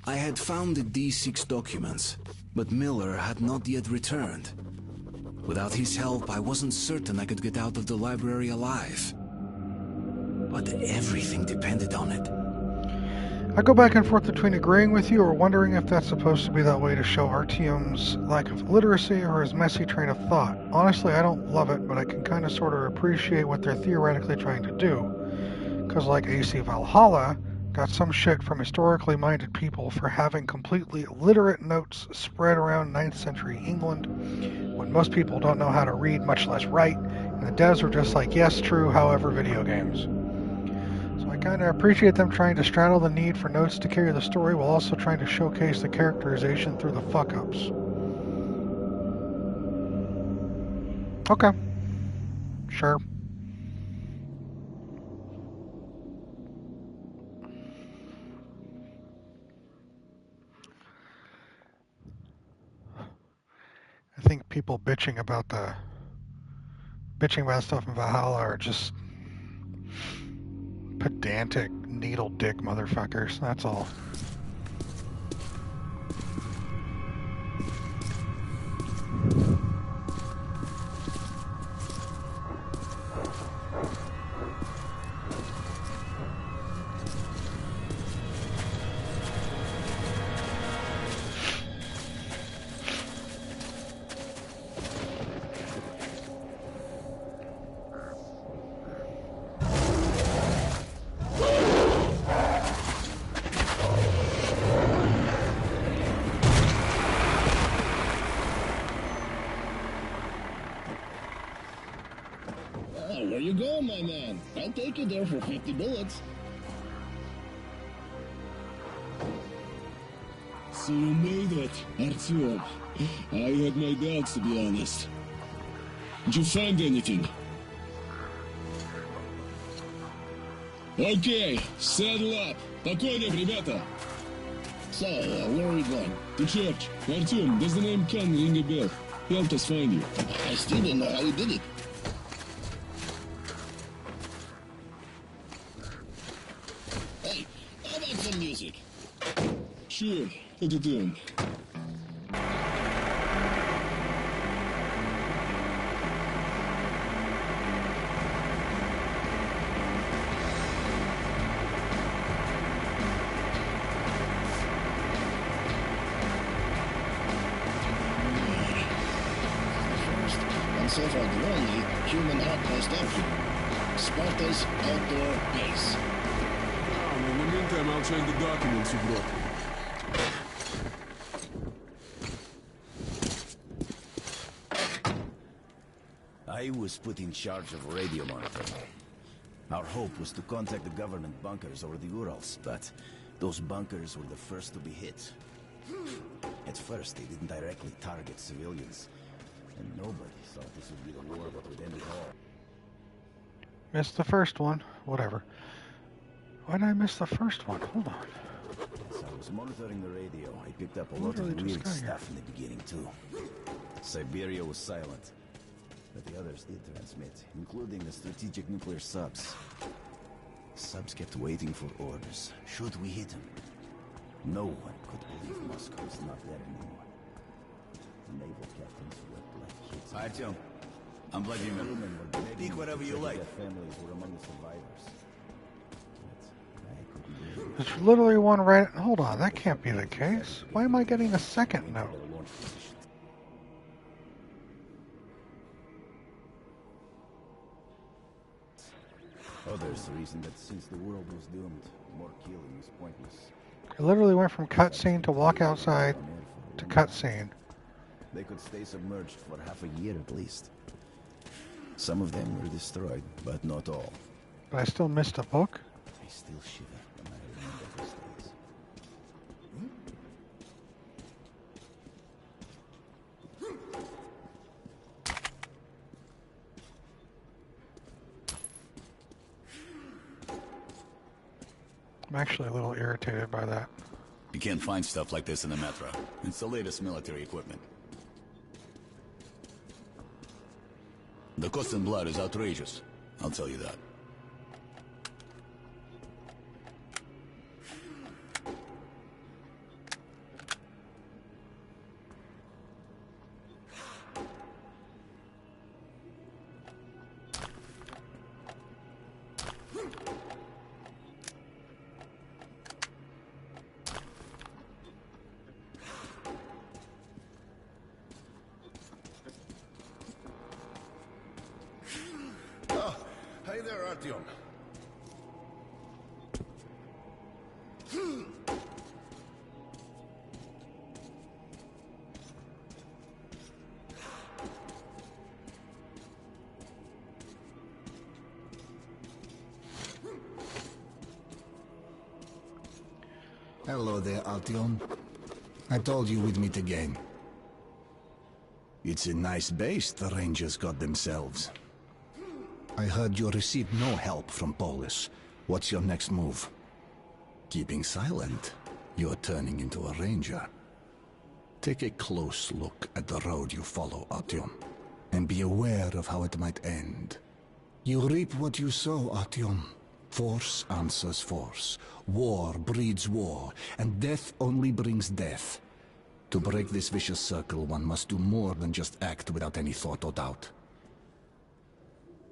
I had found the D6 documents, but Miller had not yet returned. Without his help, I wasn't certain I could get out of the library alive. But everything depended on it. I go back and forth between agreeing with you or wondering if that's supposed to be that way to show Artyom's lack of literacy or his messy train of thought. Honestly, I don't love it, but I can kind of sort of appreciate what they're theoretically trying to do. Because like AC Valhalla, got some shit from historically minded people for having completely illiterate notes spread around 9th century England when most people don't know how to read, much less write, and the devs were just like, yes, true, however, video games. So I kind of appreciate them trying to straddle the need for notes to carry the story while also trying to showcase the characterization through the fuck-ups. Okay. Sure. I think people bitching about stuff in Valhalla are just Pedantic needle dick motherfuckers, that's all. Where you going, my man? I'll take you there for 50 bullets. So you made it, Artyom. I had my doubts, to be honest. Did you find anything? Okay, saddle up. Покойник, ребята. So, where are we going? To church. Artyom, does the name Ken ring a bell? Help us find you. I still don't know how we did it. Music. Sure, put it in. And so far the only human outpost entry. Sparta's outdoor base. In the meantime, I'll check the documents you brought. I was put in charge of radio monitoring. Our hope was to contact the government bunkers over the Urals, but those bunkers were the first to be hit. At first, they didn't directly target civilians, and nobody thought this would be the war that would end it all. Missed the first one. Whatever. Why did I miss the first one? Hold on. As I was monitoring the radio, I picked up a lot of weird stuff in the beginning, too. Siberia was silent, but the others did transmit, including the strategic nuclear subs. Subs kept waiting for orders. Should we hit them? No one could believe Moscow was not there anymore. The naval captains wept like kids. Artyom, I'm Vladimir. Speak whatever you like. Their families were among the survivors. There's literally one right... Hold on, that can't be the case. Why am I getting a second note? Others reasoned that since the world was doomed, more killing was pointless. It literally went from cutscene to walk outside to cutscene. They could stay submerged for half a year at least. Some of them were destroyed, but not all. But I still missed a book? I still shiver when I remember those days. I'm actually a little irritated by that. You can't find stuff like this in the metro. It's the latest military equipment. The cost in blood is outrageous, I'll tell you that. Hey there, Artyom. Hello there, Artyom. I told you we'd meet again. It's a nice base the Rangers got themselves. I heard you received no help from Polis. What's your next move? Keeping silent? You're turning into a Ranger. Take a close look at the road you follow, Artyom, and be aware of how it might end. You reap what you sow, Artyom. Force answers force. War breeds war, and death only brings death. To break this vicious circle, one must do more than just act without any thought or doubt.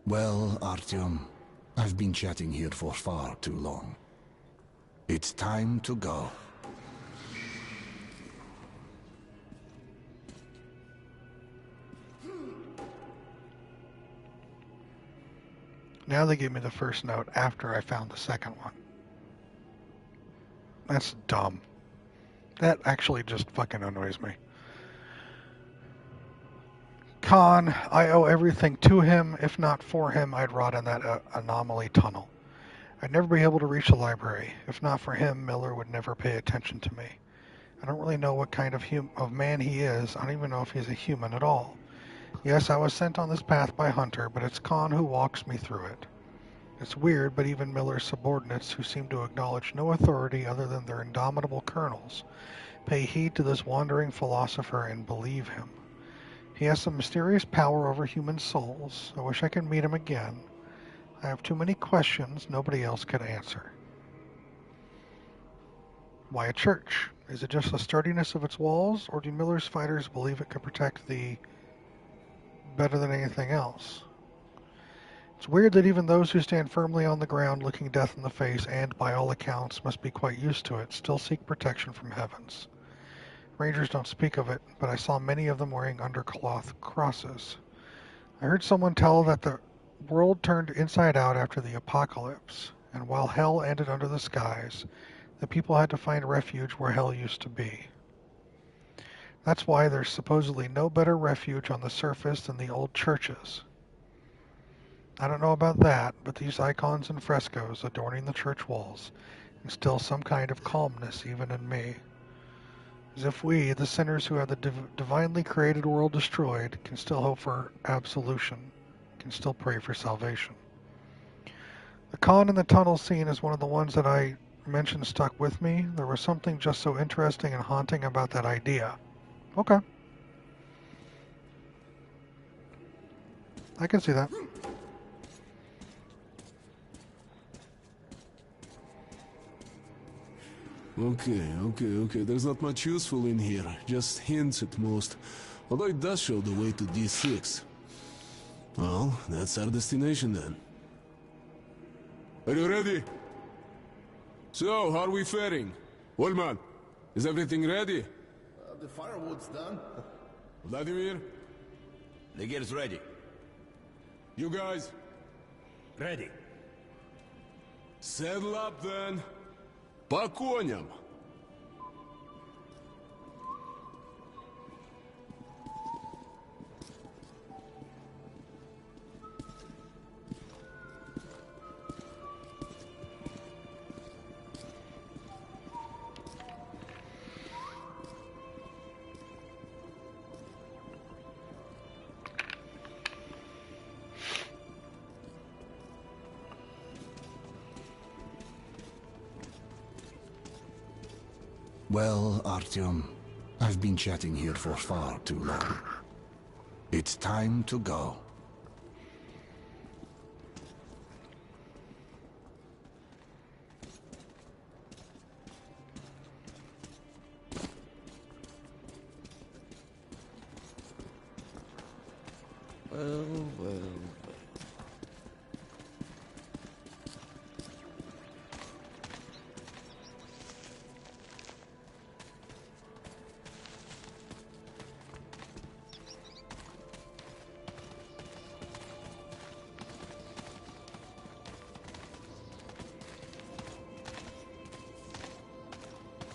Well, Artyom, I've been chatting here for far too long. It's time to go. Now they gave me the first note after I found the second one. That's dumb. That actually just fucking annoys me. Khan, I owe everything to him. If not for him, I'd rot in that anomaly tunnel. I'd never be able to reach the library. If not for him, Miller would never pay attention to me. I don't really know what kind of man he is. I don't even know if he's a human at all. Yes, I was sent on this path by Hunter, but it's Khan who walks me through it. It's weird, but even Miller's subordinates, who seem to acknowledge no authority other than their indomitable colonels, pay heed to this wandering philosopher and believe him. He has some mysterious power over human souls. I wish I could meet him again. I have too many questions nobody else could answer. Why a church? Is it just the sturdiness of its walls, or do Miller's fighters believe it could protect the better than anything else? It's weird that even those who stand firmly on the ground looking death in the face and, by all accounts, must be quite used to it, still seek protection from heavens. Rangers don't speak of it, but I saw many of them wearing undercloth crosses. I heard someone tell that the world turned inside out after the apocalypse, and while hell ended under the skies, the people had to find refuge where hell used to be. That's why there's supposedly no better refuge on the surface than the old churches. I don't know about that, but these icons and frescoes adorning the church walls instill some kind of calmness even in me. As if we, the sinners who have the divinely created world destroyed, can still hope for absolution, can still pray for salvation. The Khan in the tunnel scene is one of the ones that I mentioned stuck with me. There was something just so interesting and haunting about that idea. Okay. I can see that. Okay. There's not much useful in here. Just hints at most. Although it does show the way to D6. Well, that's our destination then. Are you ready? So, how are we faring? Wallman, is everything ready? The firewood's done. Vladimir? The gear's ready. You guys? Ready. Saddle up then. По коням! Well, Artyom, I've been chatting here for far too long. It's time to go. Well.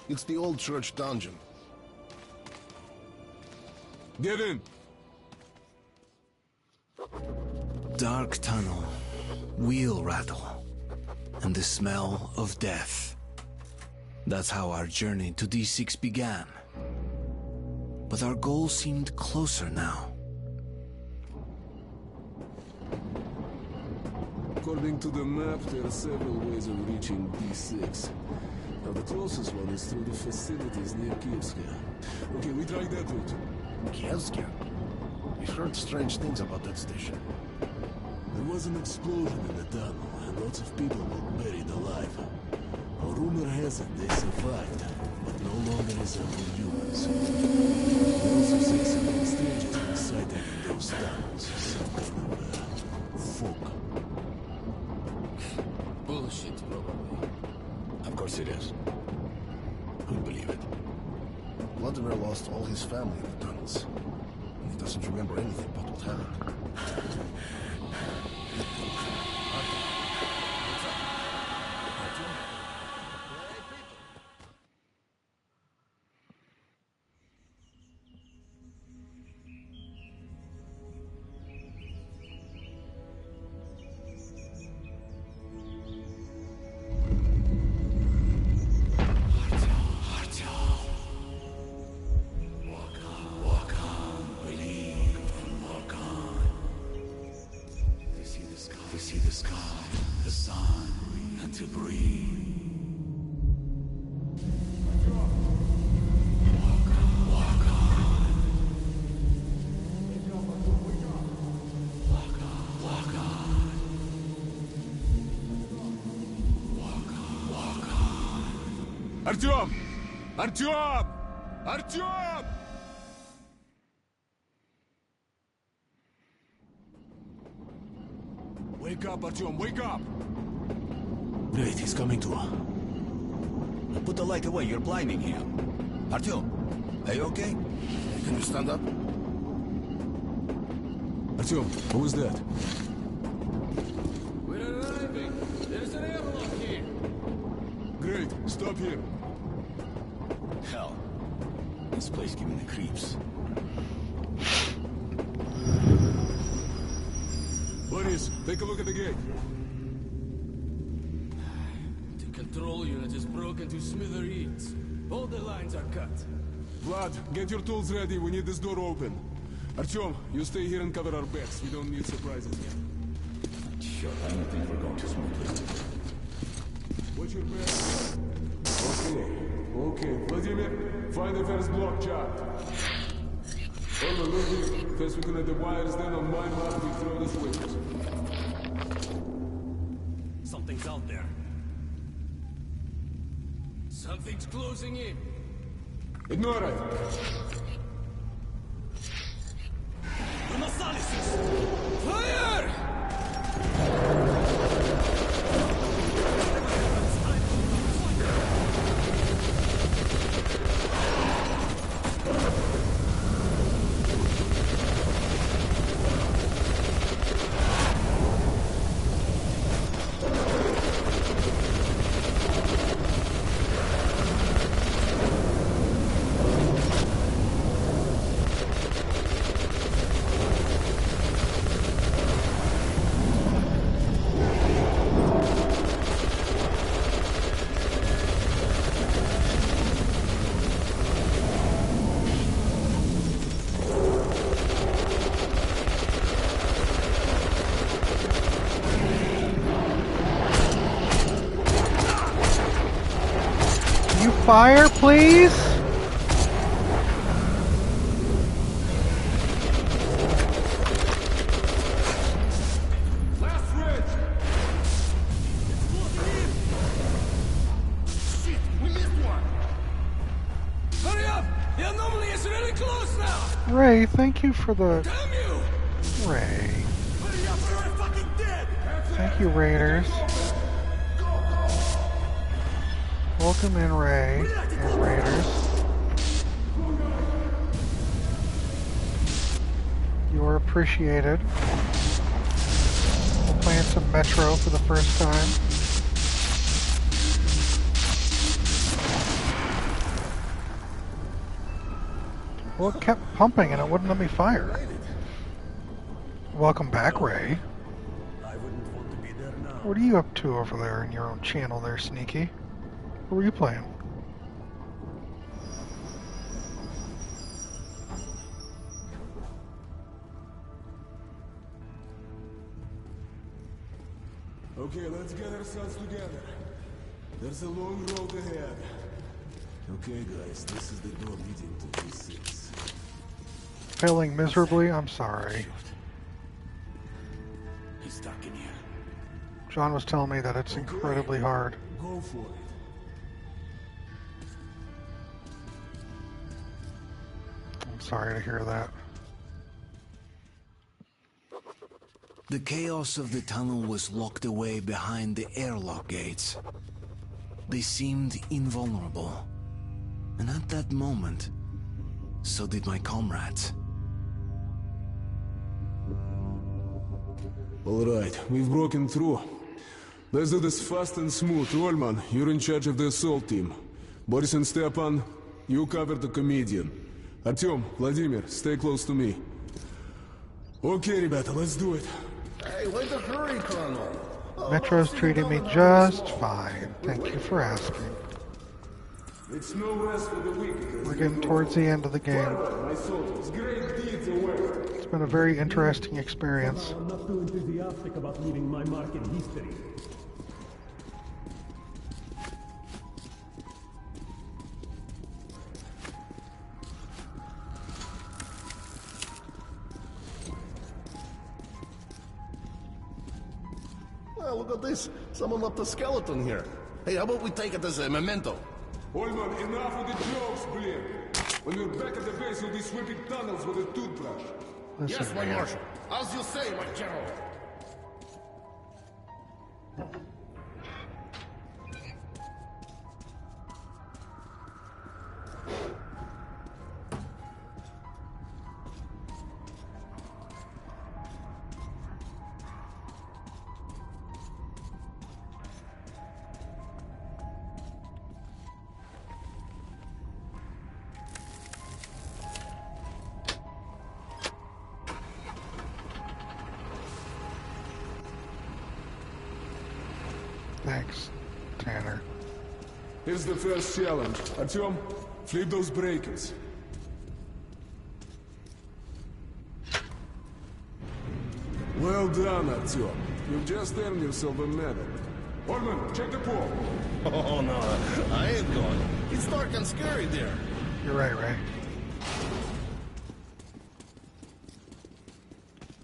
It's the old church dungeon. Get in! Dark tunnel, wheel rattle, and the smell of death. That's how our journey to D6 began. But our goal seemed closer now. According to the map, there are several ways of reaching D6. Now the closest one is through the facilities near Kievska. Okay, we try that route. Kievska? We've heard strange things about that station. There was an explosion in the tunnel, and lots of people went alive. A rumor has it they survived, but no longer resemble humans. They also say something strange has been sighted in those tunnels. Some kind of fog. Bullshit, probably. Of course it is. Who'd believe it? Vladimir lost all his family in the tunnels. And he doesn't remember anything but what happened. Artyom! Artyom! Artyom! Wake up, Artyom, wake up! Great, he's coming to. Put the light away, you're blinding him. Artyom, are you okay? Can you stand up? Artyom, who was that? We're arriving. There's an airlock here. Great, stop here. Hell, this place giving the creeps. Boris, take a look at the gate. The control unit is broken to smithereens. All the lines are cut. Vlad, get your tools ready. We need this door open. Artyom, you stay here and cover our backs. We don't need surprises yet. Sure, I don't think we're going too smoothly. Watch your back. Okay, Vladimir, find the first block chart. Oh, look here. First we connect the wires, then on my map we throw the switches. Something's out there. Something's closing in. Ignore it. Fire! Fire, please? Last ridge! Shit, we missed one! Hurry up! The anomaly is really close now! Ray, thank you for the... Damn you! Ray. Hurry up or I'm fucking dead! Thank you, Raiders. Welcome in, Ray, and Raiders. You are appreciated. We're playing some Metro for the first time. Well, it kept pumping and it wouldn't let me fire. Welcome back, Ray. What are you up to over there in your own channel there, Sneaky? What were you playing? Okay, let's get ourselves together. There's a long road ahead. Okay, guys, this is the door leading to P6. Failing miserably? I'm sorry. He's stuck in here. John was telling me that it's incredibly hard. Go for it. I'm sorry to hear that. The chaos of the tunnel was locked away behind the airlock gates. They seemed invulnerable. And at that moment, so did my comrades. All right, we've broken through. Let's do this fast and smooth. Rollman, you're in charge of the assault team. Boris and Stepan, you cover the comedian. Artyom, Vladimir, stay close to me. Okay, ребята, let's do it. Hey, why the hurry, Colonel? Metro's treating me just fine. Thank you for asking. It's no rest for the weak. We're getting towards the end of the game. My soldiers, great deeds await. It's been a very interesting experience. I'm not too enthusiastic about leaving my mark in history. Well, look at this. Someone left a skeleton here. Hey, how about we take it as a memento? Olman, enough with the jokes, Blair. When you're back at the base, you'll be sweeping tunnels with a toothbrush. Listen, yes, my man. marshal. As you say, my general. Thanks, Tanner. Here's the first challenge. Artyom, flip those breakers. Well done, Artyom. You've just earned yourself a medal. Orman, check the pool. Oh, no, I ain't going. It's dark and scary there. You're right, Ray.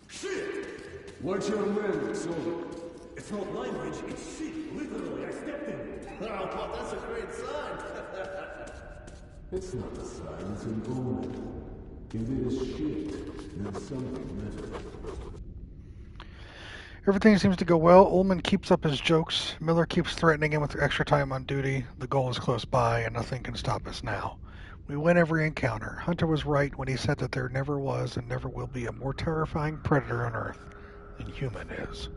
Shit! Watch your landing, soldier. It's not language, it's shit. Literally, I stepped in. Oh, well, that's a great sign. It's not a sign, it's an omen. If it is shit, then something matters. Everything seems to go well. Ullman keeps up his jokes. Miller keeps threatening him with extra time on duty. The goal is close by, and nothing can stop us now. We win every encounter. Hunter was right when he said that there never was and never will be a more terrifying predator on Earth than human is.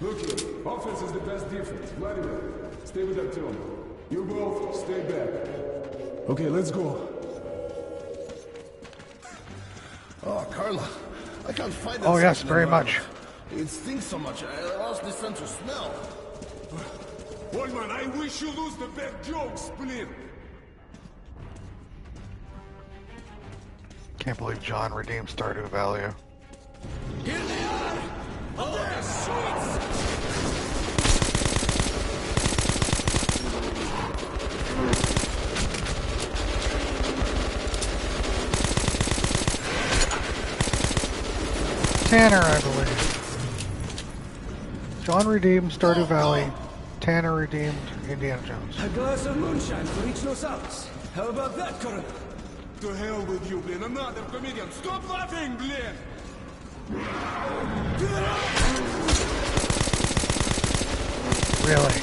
Look here, offense is the best defense. Vladimir, stay with Artyom. You both, stay back. Okay, let's go. Oh, Carla, I can't find that. Oh, yes, second very environment. much. It stinks so much, I lost the sense of smell. Olman, I wish you lose the bad jokes, Splin. Can't believe John redeemed Stardew Valley. Here they are! On their streets! Tanner, I believe. John redeemed Stardew Valley. Tanner redeemed Indiana Jones. A glass of moonshine for each Nosauros. How about that, Colonel? To hell with you, Blin. Another comedian. Stop laughing, Blin! Really?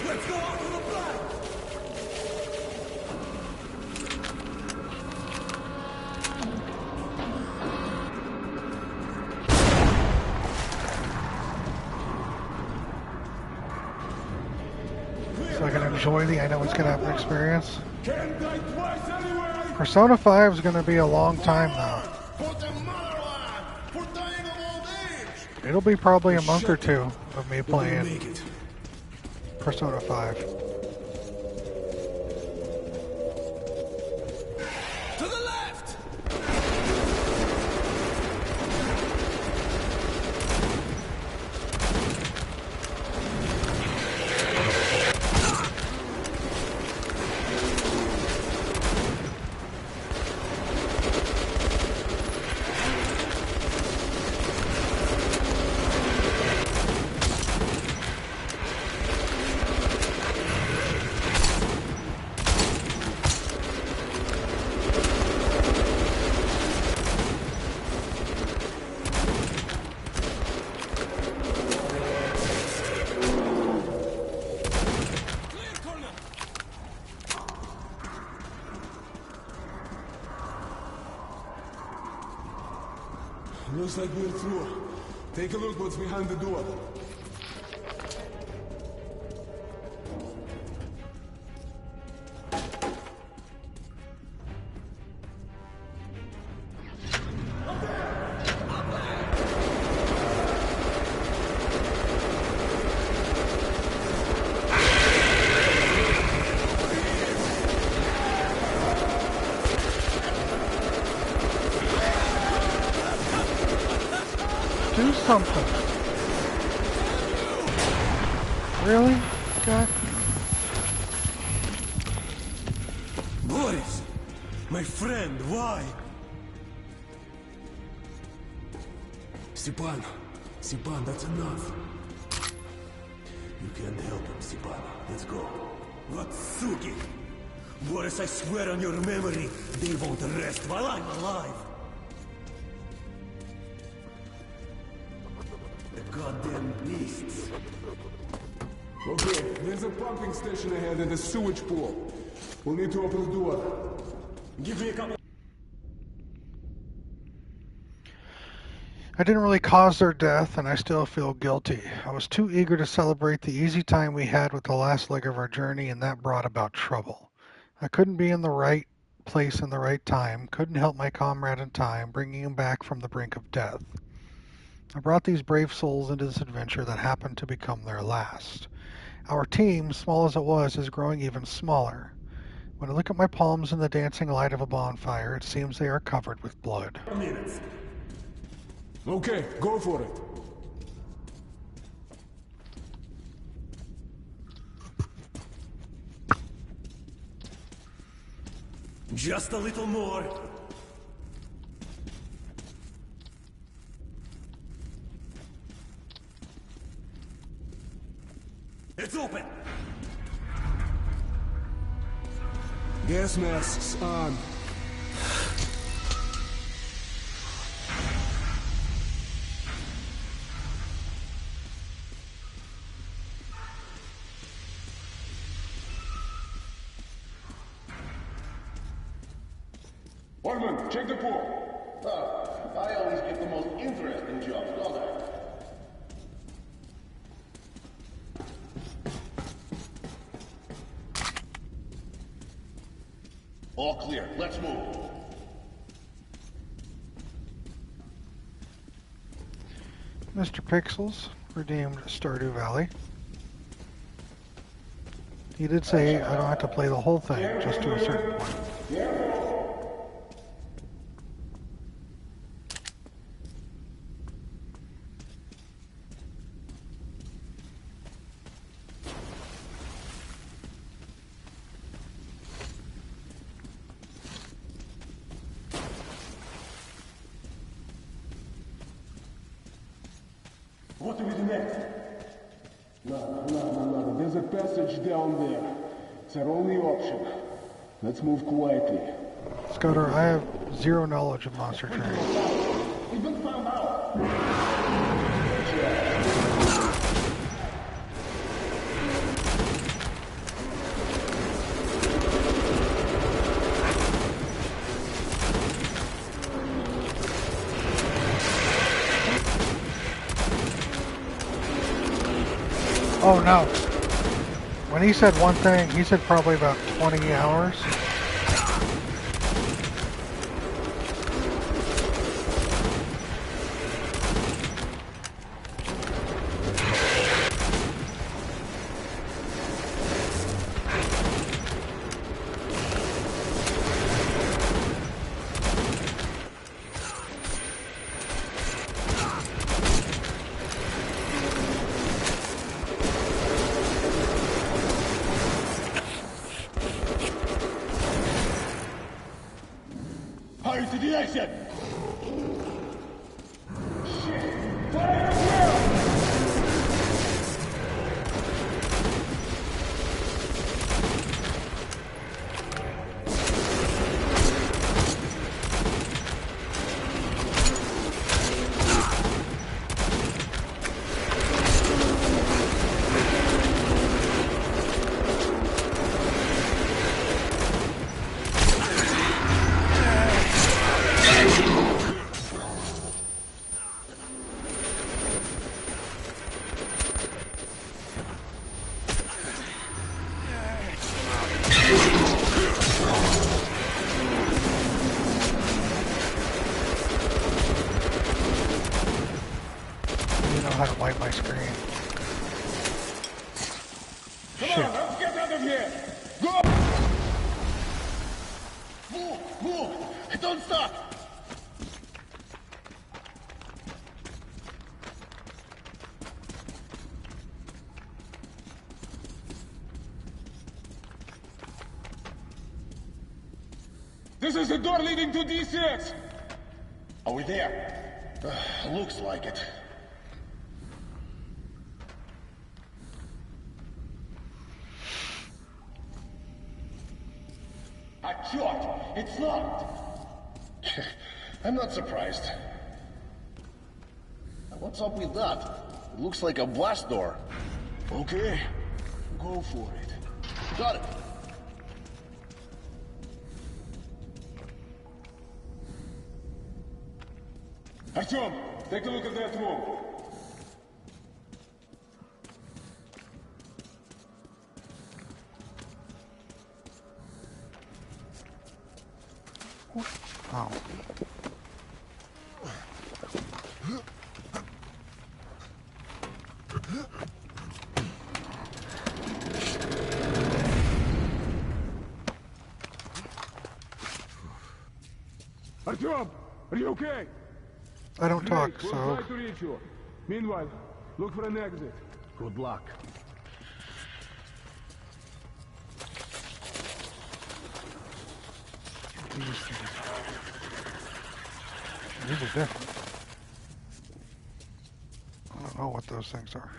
Let's go out to the flag! So I can enjoy the I know what's gonna happen experience. Can't die twice anyway! Persona 5 is gonna be a long time though. For the motherland! It'll be probably a month or two of me We're gonna playing make it. Persona 5. To the left! Looks like we're through. Take a look what's behind the door. Do something. Really? God. Boris! My friend, why? Stepan, that's enough. You can't help him, Stepan. Let's go. What, Suki? Boris, I swear on your memory, they won't rest while I'm alive. The goddamn beasts. Okay, there's a pumping station ahead and a sewage pool. We'll need to open the door. Give me a couple. I didn't really cause their death, and I still feel guilty. I was too eager to celebrate the easy time we had with the last leg of our journey, and that brought about trouble. I couldn't be in the right place in the right time, couldn't help my comrade in time, bringing him back from the brink of death. I brought these brave souls into this adventure that happened to become their last. Our team, small as it was, is growing even smaller. When I look at my palms in the dancing light of a bonfire, it seems they are covered with blood. Minutes. Okay, go for it. Just a little more. It's open. Gas masks on. Orman, check the pool. I always get the most interesting jobs, don't I? All clear. Let's move. Mr. Pixels redeemed Stardew Valley. He did say I don't have to play the whole thing, just to a certain point. What do we do next? No. There's a passage down there. It's our only option. Let's move quietly. Scudder, I have zero knowledge of monster training. We've been found out. Oh no. When he said one thing, he said probably about 20 hours. Сопротивляйся! How to wipe my screen. Come on, let's get out of here! Go! Move! Move! Don't stop! This is the door leading to D6! Are we there? Looks like it. It's locked! I'm not surprised. What's up with that? It looks like a blast door. Okay, go for it. Got it! Artyom, take a look at that room. Oh. Artyom, are you okay? I don't talk, We'll so... try to reach you. Meanwhile, look for an exit. Good luck. These are different. I don't know what those things are.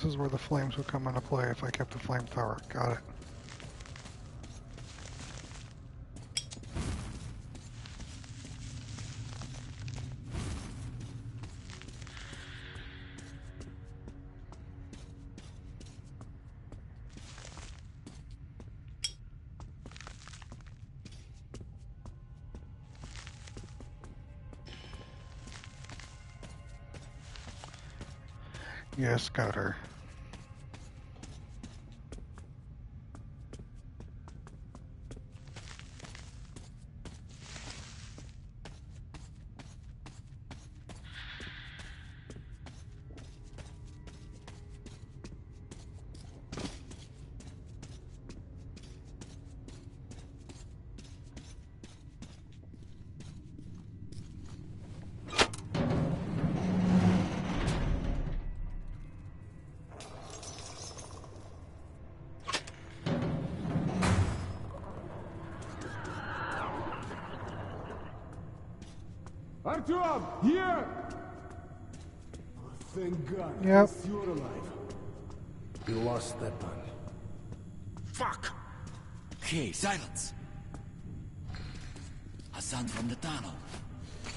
is where the flames would come into play if I kept the flamethrower. Got it. Yes, got her. Artyom, here! Thank God. Yep. You're alive. You lost Stepan. Fuck! Okay, silence. A sound from the tunnel.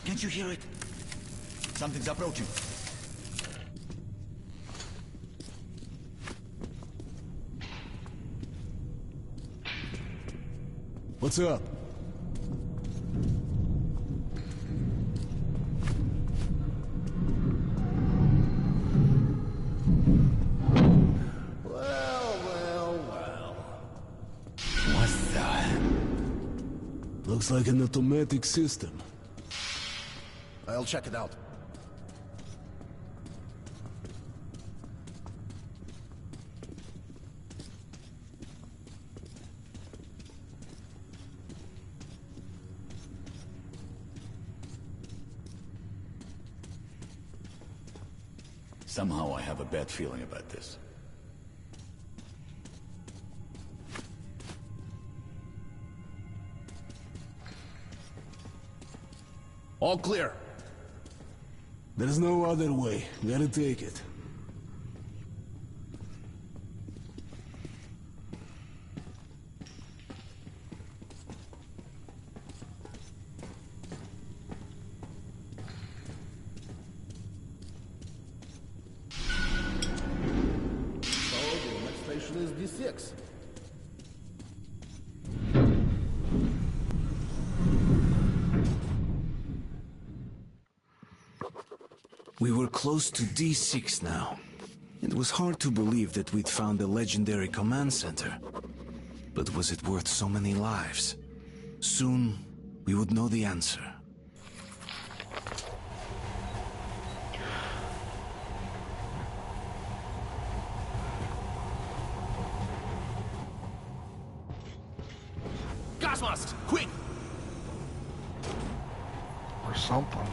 Can't you hear it? Something's approaching. What's up? Looks like an automatic system. I'll check it out. Somehow I have a bad feeling about this. All clear. There's no other way. Gotta take it. So the next station is D6. We were close to D6 now. It was hard to believe that we'd found the legendary command center. But was it worth so many lives? Soon, we would know the answer. Gas masks, quick! Or something.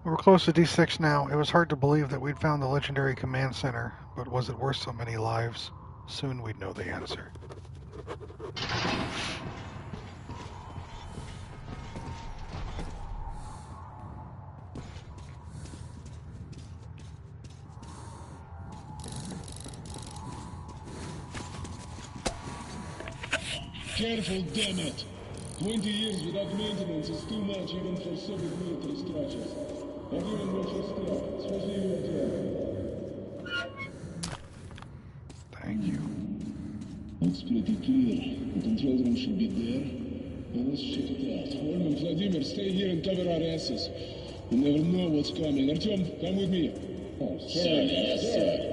We're close to D6 now. It was hard to believe that we'd found the legendary command center, but was it worth so many lives? Soon we'd know the answer. Careful, damn it! 20 years without maintenance is too much even for Soviet military structures. Everyone watch your step, especially you, Artyom. Thank you. Looks pretty clear. The control room should be there. Now let's check it out. Holman, Vladimir, stay here and cover our asses. You never know what's coming. Artyom, come with me. Oh, sir. Yes, sir.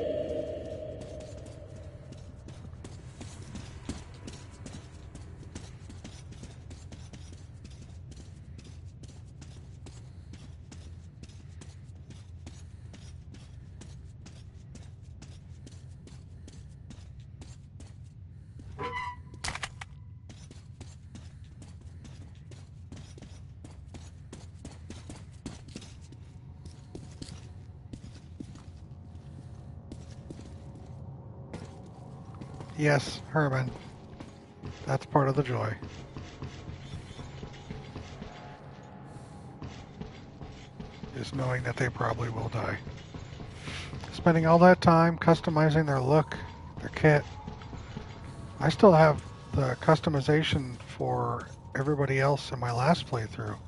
Yes, Herman. That's part of the joy. Is knowing that they probably will die. Spending all that time customizing their look, their kit. I still have the customization for everybody else in my last playthrough.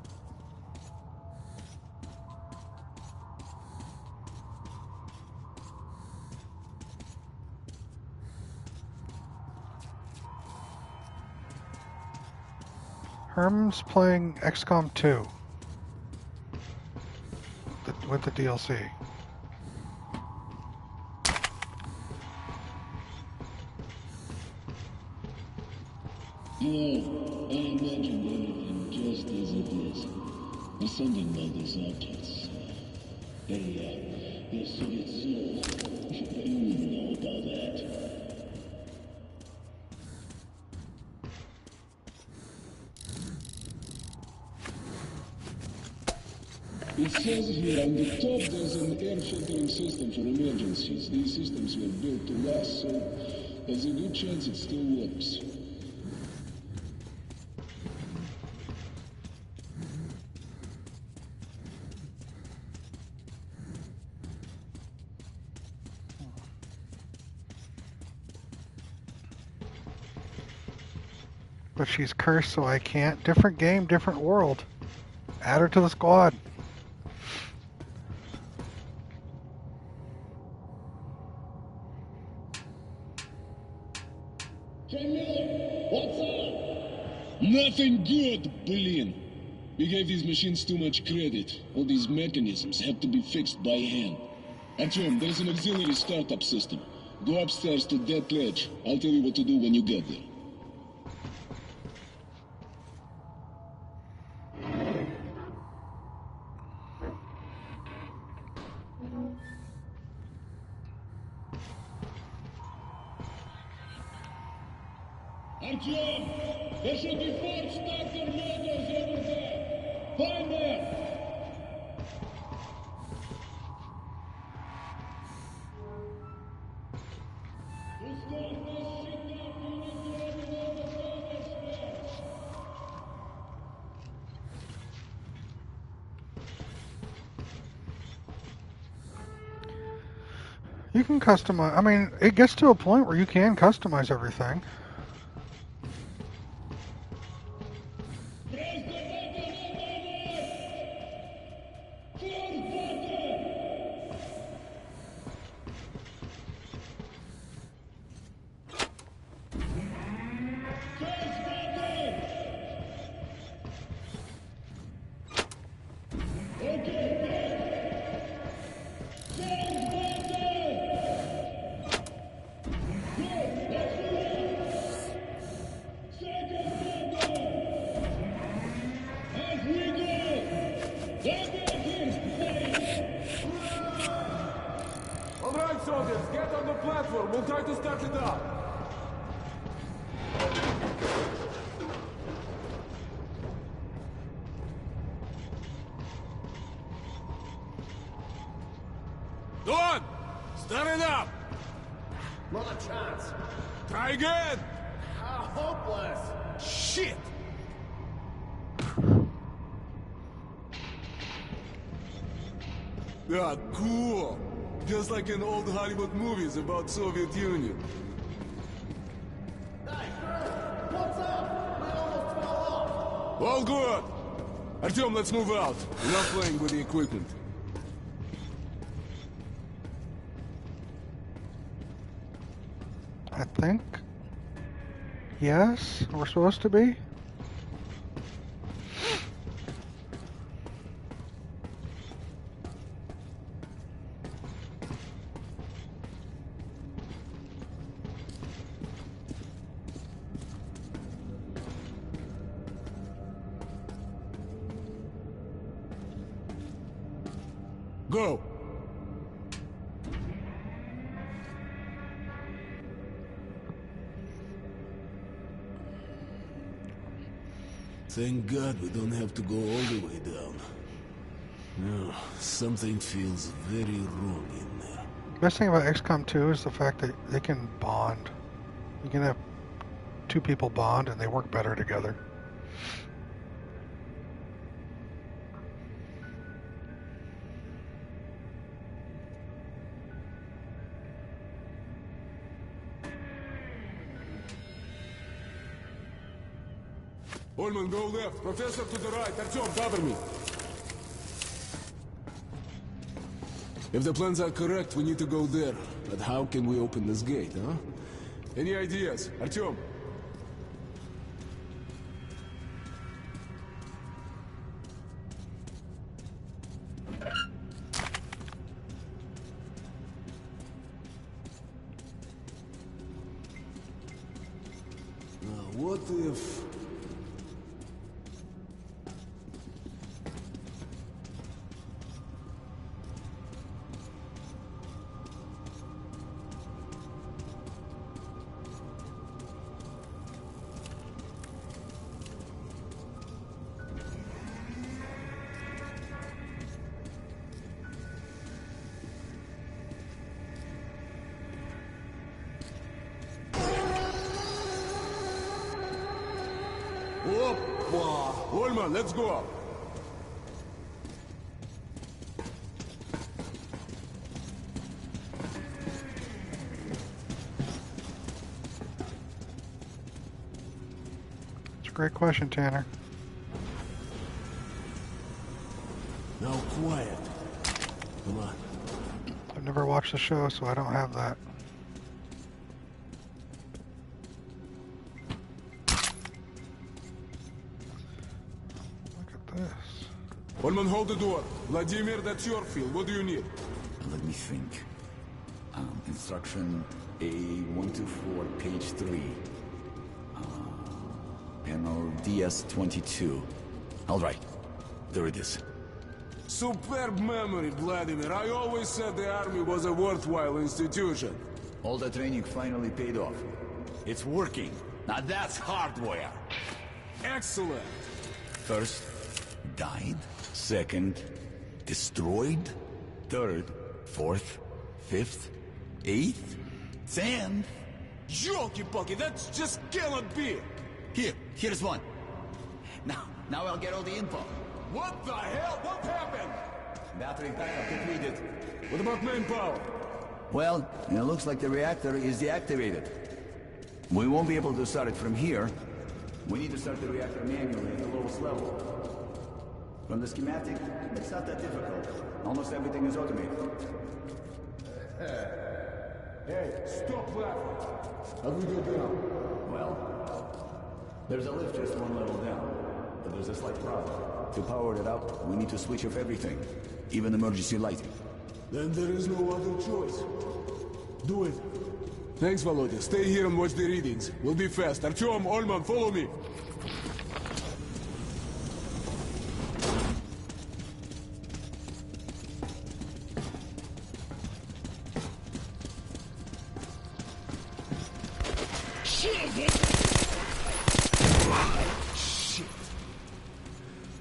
Herm's playing XCOM 2 with the DLC. You know, I imagined everything just as it is. There's something about these objects. They're Soviet soul. You wouldn't know about that. It says here on the top there's an air filtering system for emergencies. These systems were built to last, so there's a good chance it still works. But she's cursed, so I can't. Different game, different world. Add her to the squad. What's up? Nothing good, Billion. We gave these machines too much credit. All these mechanisms have to be fixed by hand. Artyom, there's an auxiliary startup system. Go upstairs to that ledge. I'll tell you what to do when you get there. Artyom! There should be 4 starter motors over there! Find them! You can customize. I mean, it gets to a point where you can customize everything. Alright, soldiers, get on the platform. We'll try to start it up. Go on! Start it up! Not a chance. Try again! Hopeless. Shit! Yeah, cool. Just like in old Hollywood movies about Soviet Union. Hey, what's up? I almost fell off. All good. Artyom, let's move out. Enough playing with the equipment. I think. Yes, we're supposed to be. Go! Thank God we don't have to go all the way down. No, something feels very wrong in there. Best thing about XCOM 2 is the fact that they can bond. You can have two people bond and they work better together. Ullman, go left. Professor to the right. Artyom, cover me. If the plans are correct, we need to go there. But how can we open this gate, huh? Any ideas? Artyom? What if... Oppa! Ullman, let's go! It's a great question, Tanner. Now quiet. Come on. I've never watched the show, so I don't have that. Ullman, hold the door. Vladimir, that's your field. What do you need? Let me think. Instruction A124, page 3. Panel DS22. All right. There it is. Superb memory, Vladimir. I always said the army was a worthwhile institution. All the training finally paid off. It's working. Now that's hardware. Excellent. First, died. Second, destroyed. Third, fourth, fifth, eighth, 10th. Jolky-pokey, that just cannot be! Here's one. Now I'll get all the info. What the hell? What happened? Battery backup depleted. What about main power? Well, it looks like the reactor is deactivated. We won't be able to start it from here. We need to start the reactor manually at the lowest level. From the schematic, it's not that difficult. Almost everything is automated. Hey, stop laughing. How do we go down? Well, there's a lift just one level down. But there's a slight problem. To power it up, we need to switch off everything. Even emergency lighting. Then there is no other choice. Do it. Thanks, Volodya. Stay here and watch the readings. We'll be fast. Artyom, Ullman, follow me.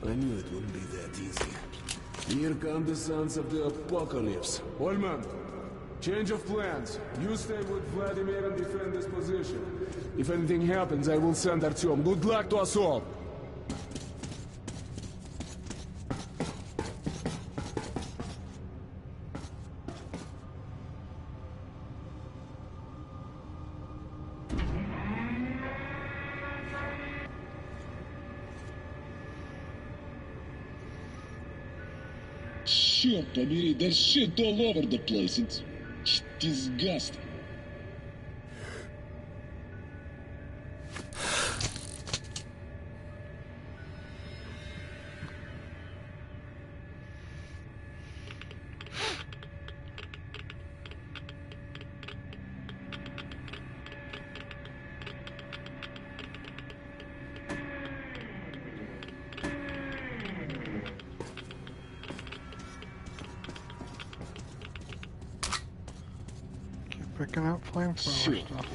I knew it wouldn't be that easy. Here come the sons of the apocalypse. Ullman, change of plans. You stay with Vladimir and defend this position. If anything happens, I will send Artyom. Good luck to us all! Черт побери, there's shit all over the place. It's disgusting. Picking up flamethrower stuff.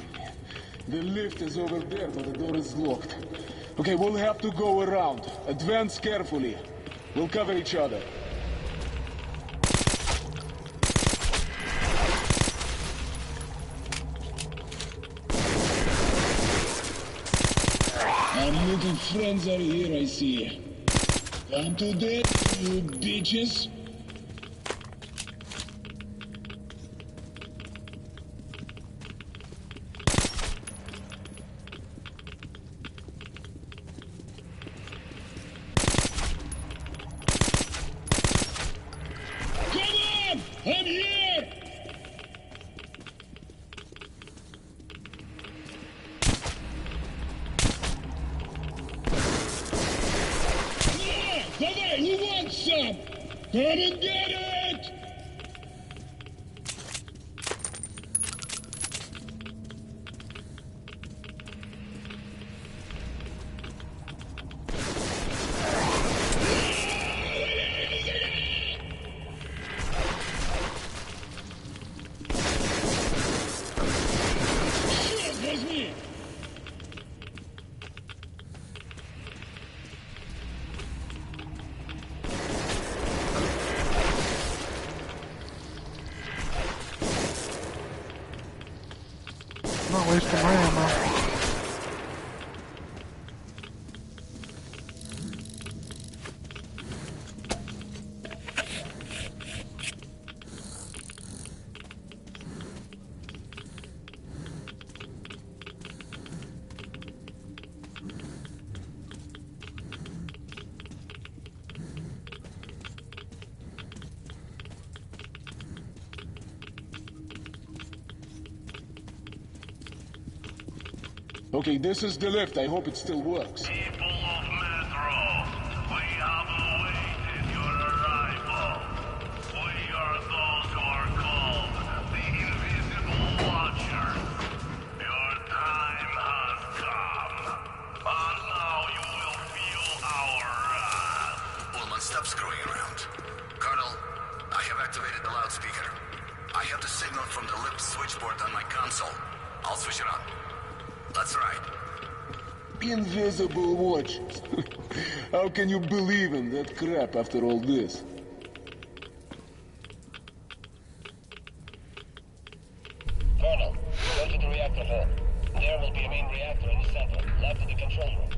The lift is over there, but the door is locked. Okay, we'll have to go around. Advance carefully. We'll cover each other. friends are here, I see. Come to death, you bitches. Come on! I'm here! Давай, who wants some? Come and get it! Черт возьми! Not wasting my ammo. Okay, this is the lift. I hope it still works. People of Metro, we have awaited your arrival. We are those who are called the Invisible Watchers. Your time has come, and now you will feel our wrath. Ullman, stop screwing around. Colonel, I have activated the loudspeaker. I have the signal from the lift switchboard on my console. I'll switch it on. That's right. Invisible watchers. How can you believe in that crap after all this? Colonel, go to the reactor hall. There will be a main reactor in the center, left of the control room.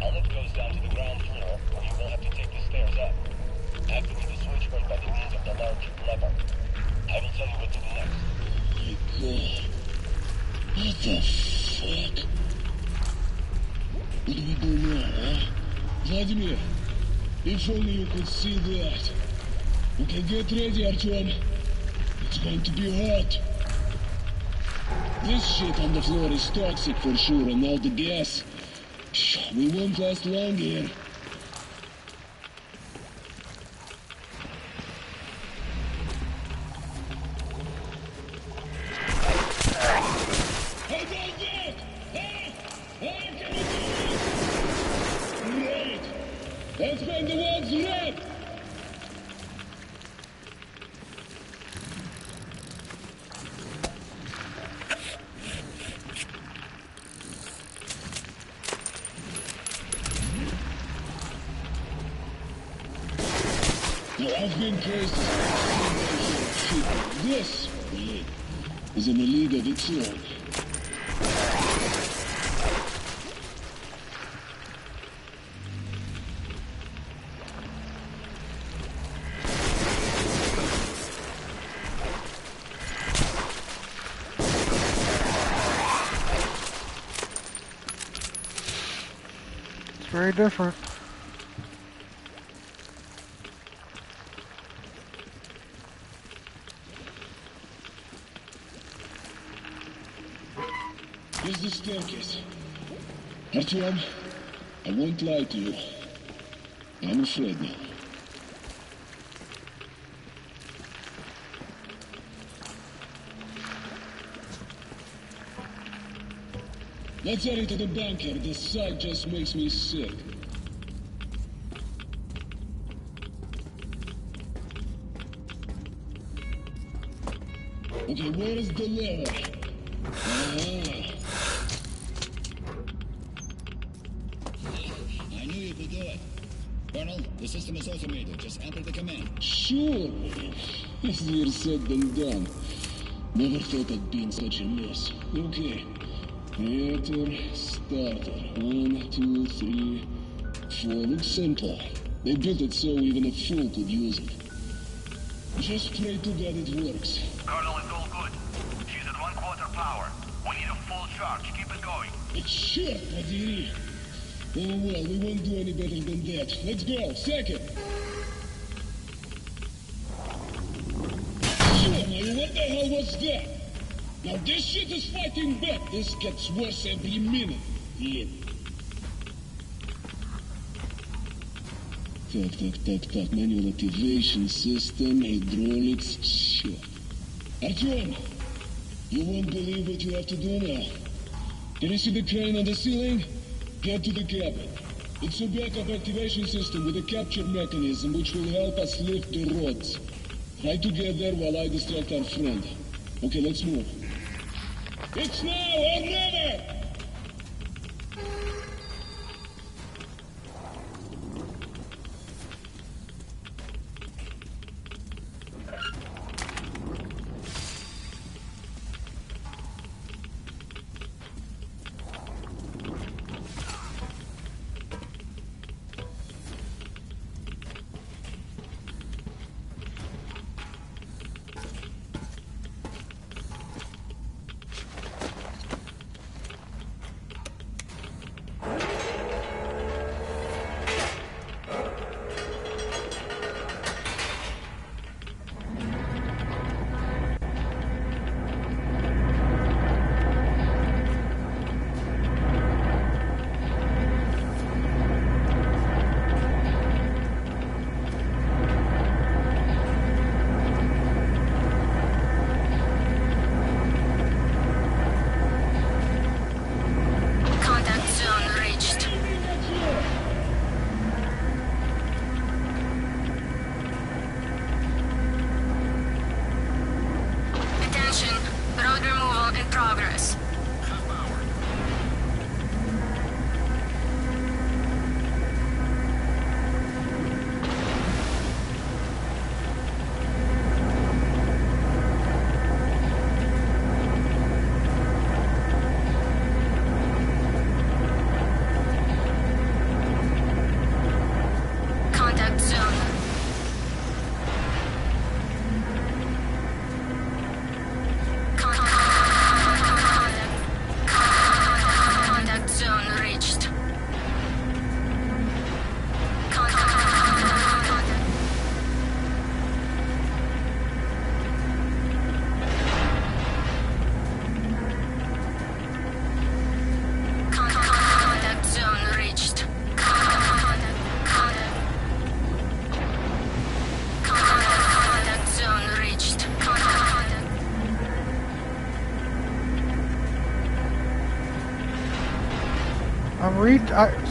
A lift goes down to the ground floor, where you will have to take the stairs up. Activate the switchboard by the means of the large lever. I will tell you what to do next. My God. What the fuck? What do we do now, huh? Vladimir, if only you could see that. Okay, get ready, Artyom. It's going to be hot. This shit on the floor is toxic for sure, and now the gas. We won't last long here. How about that? Huh? How can you do it? Right. Let's find the world's red. Now, I've been crazy. This is in a league of its own. It's very different. Here's the staircase. Artyom, I won't lie to you. I'm afraid now. Let's head into the bunker. The sight just makes me sick. Okay, where is the lever? I knew you could do it. Colonel, the system is automated. Just enter the command. Sure. Easier said than done. Never thought I'd be in such a mess. Okay. Reactor starter. 1, 2, 3, 4. Looks simple. They built it so even a fool could use it. Just pray to God it works. Colonel, it's all good. She's at 1/4 power. We need a full charge. Keep it going. But shit, подери. Oh well, we won't do any better than that. Let's go. Second. Shit, what the hell was that? Now this shit is fighting back. This gets worse every minute. Yeah. Так. Manual activation system, hydraulics, shit. Artyom, you won't believe what you have to do now. Can you see the crane on the ceiling? Get to the cabin. It's a backup activation system with a capture mechanism which will help us lift the rods. Try to get there while I distract our friend. Okay, let's move. It's now or never!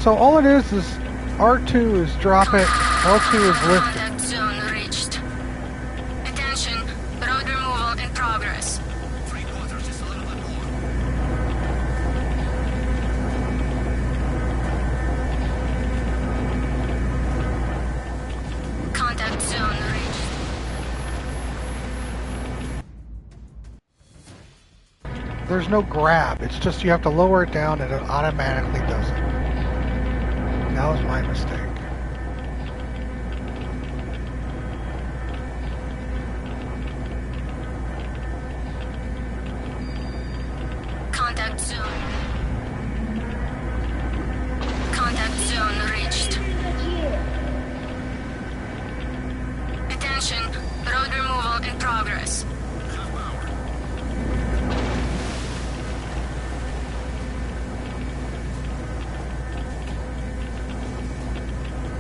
So all it is R2 is drop it, L2 is lift it. Contact zone reached. Attention, road removal in progress. 3/4, just a little bit more. Contact zone reached. There's no grab, it's just you have to lower it down and it automatically does it. That was my mistake. Contact zone. Contact zone reached. Attention, road removal in progress.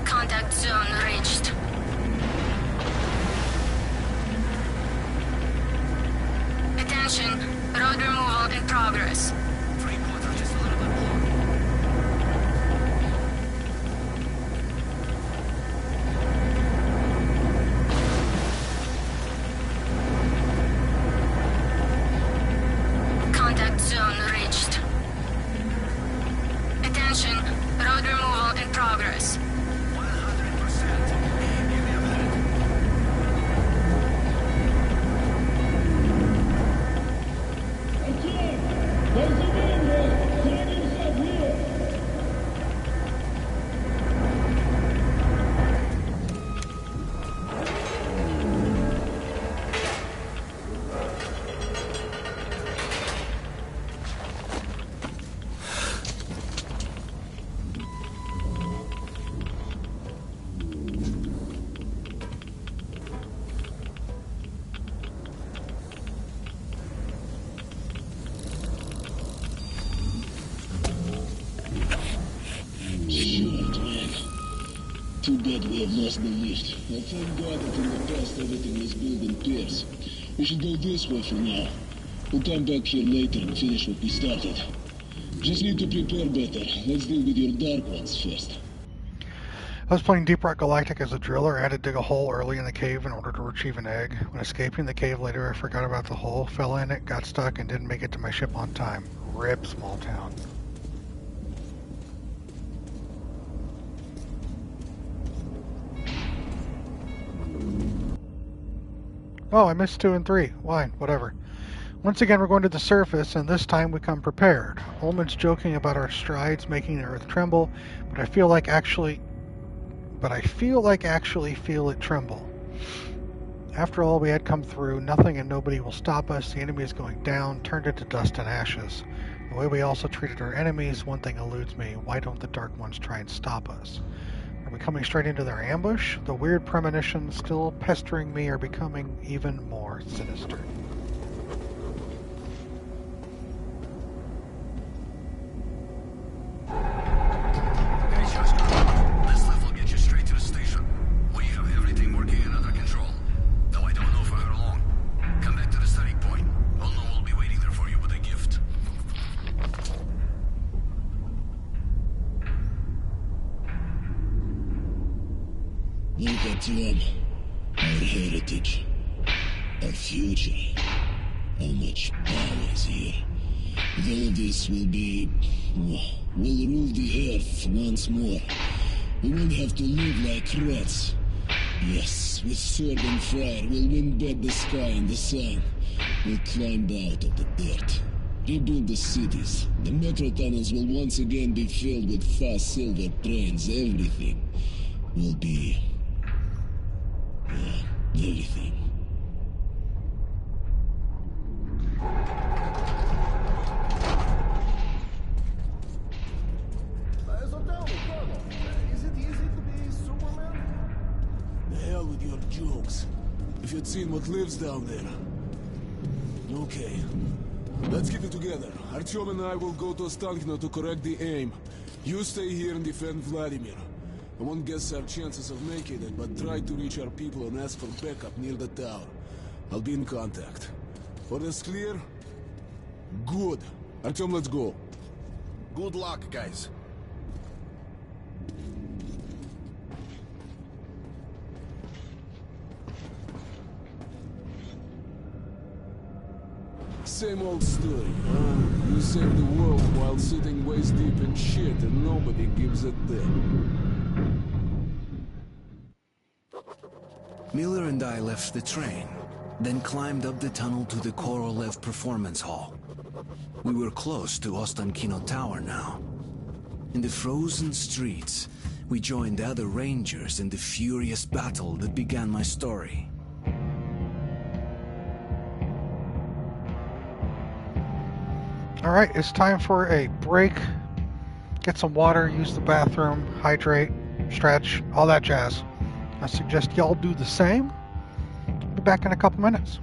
Contact zone reached. Attention, road removal in progress. 3/4, just a little bit more. Contact zone reached. Attention, road removal in progress. 100%. Give me a minute. There's a that we have lost the lift. But thank God that in the past everything was built in pairs. We should go this way for now. We'll come back here later and finish what we started. Just need to prepare better. Let's deal with your Dark Ones first. I was playing Deep Rock Galactic as a driller. I had to dig a hole early in the cave in order to retrieve an egg. When escaping the cave later, I forgot about the hole, fell in it, got stuck, and didn't make it to my ship on time. RIP, small town. Oh, I missed 2 and 3. Why? Whatever. Once again, we're going to the surface, and this time we come prepared. Ullman's joking about our strides making the earth tremble, but I feel like actually feel it tremble. After all we had come through, nothing and nobody will stop us. The enemy is going down, turned into dust and ashes. The way we also treated our enemies, one thing eludes me. Why don't the Dark Ones try and stop us? Are we coming straight into their ambush? The weird premonitions still pestering me are becoming even more sinister. This lift will get you straight to the station. We have everything working and under control. Though I don't know for how long. Come back to the study point. Olno will be waiting there for you with a gift. Look at Tom. Our heritage. Our future. How much power is here. With all of this will be... we'll rule the earth once more. We won't have to live like rats. Yes, with sword and fire, we'll win back the sky and the sun. We'll climb out of the dirt. Rebuild the cities. The metro tunnels will once again be filled with fast silver trains. Everything will be... everything. So tell me, Colonel, is it easy to be Superman? The hell with your jokes. If you'd seen what lives down there. Okay. Let's get it together. Artyom and I will go to Ostankino to correct the aim. You stay here and defend Vladimir. I won't guess our chances of making it, but try to reach our people and ask for backup near the tower. I'll be in contact. Orders clear? Good. Artyom, let's go. Good luck, guys. Same old story, huh? You save the world while sitting waist deep in shit and nobody gives a damn. Miller and I left the train, then climbed up the tunnel to the Korolev Performance Hall. We were close to Ostankino Tower now. In the frozen streets, we joined other rangers in the furious battle that began my story. Alright, it's time for a break. Get some water, use the bathroom, hydrate, stretch, all that jazz. I suggest y'all do the same. Be back in a couple minutes.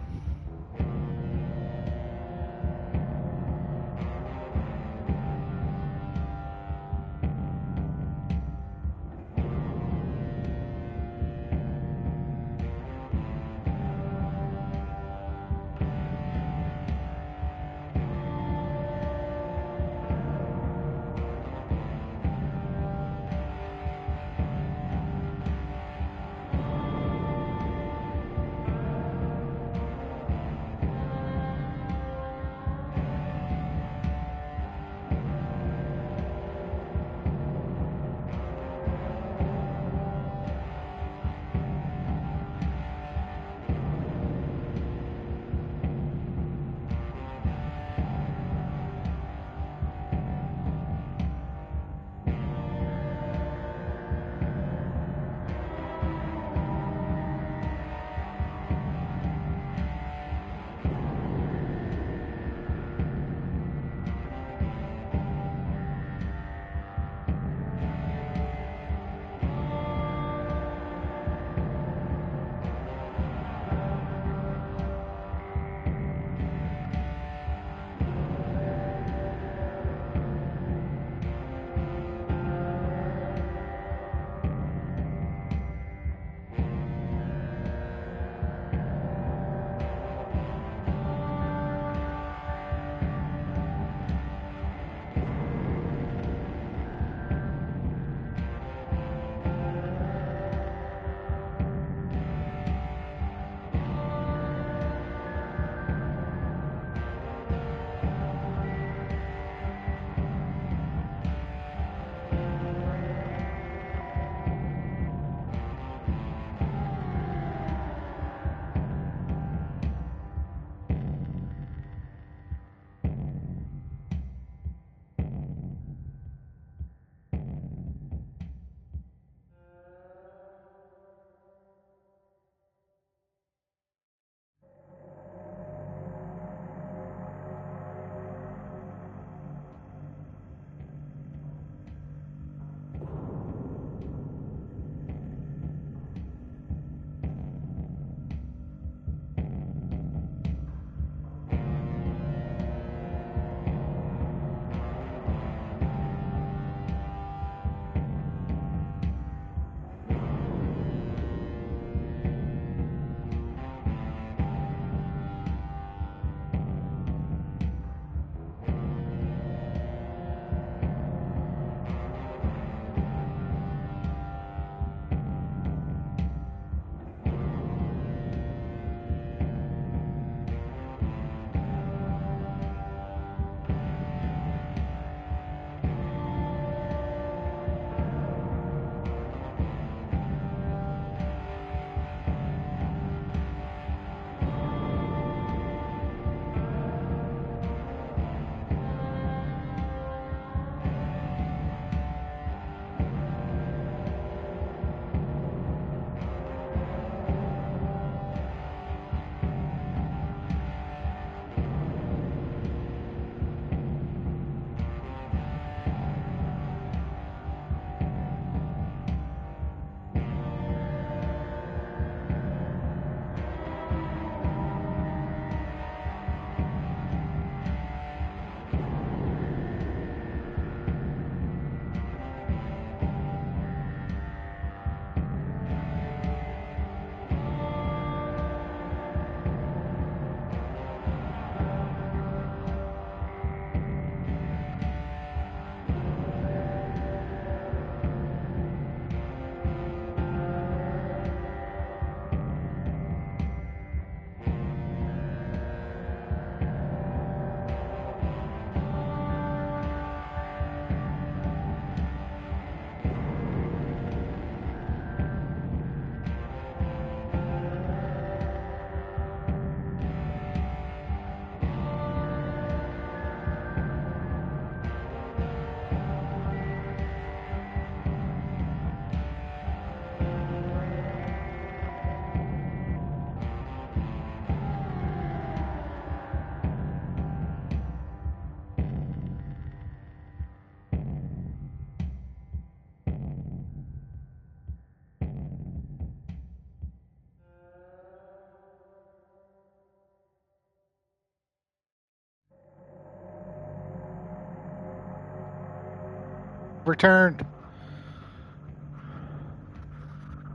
returned.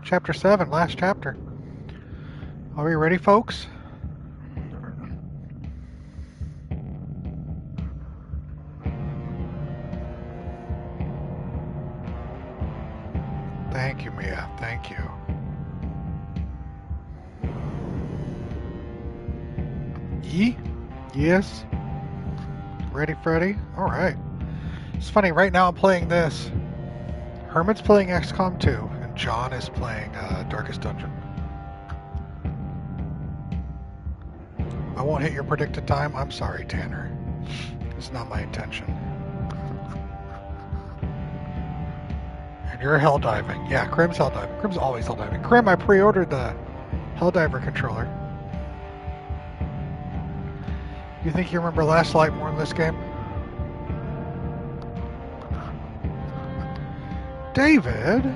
Chapter 7, last chapter. Are we ready, folks? Thank you, Mia. Thank you. Yes. Ready, Freddy? Alright. It's funny, right now I'm playing this. Hermit's playing XCOM 2, and John is playing Darkest Dungeon. I won't hit your predicted time. I'm sorry, Tanner. It's not my intention. And you're helldiving. Yeah, Krim's helldiving. Krim's always helldiving. Krim, I pre-ordered the Helldiver controller. You think you remember Last Light more in this game? David?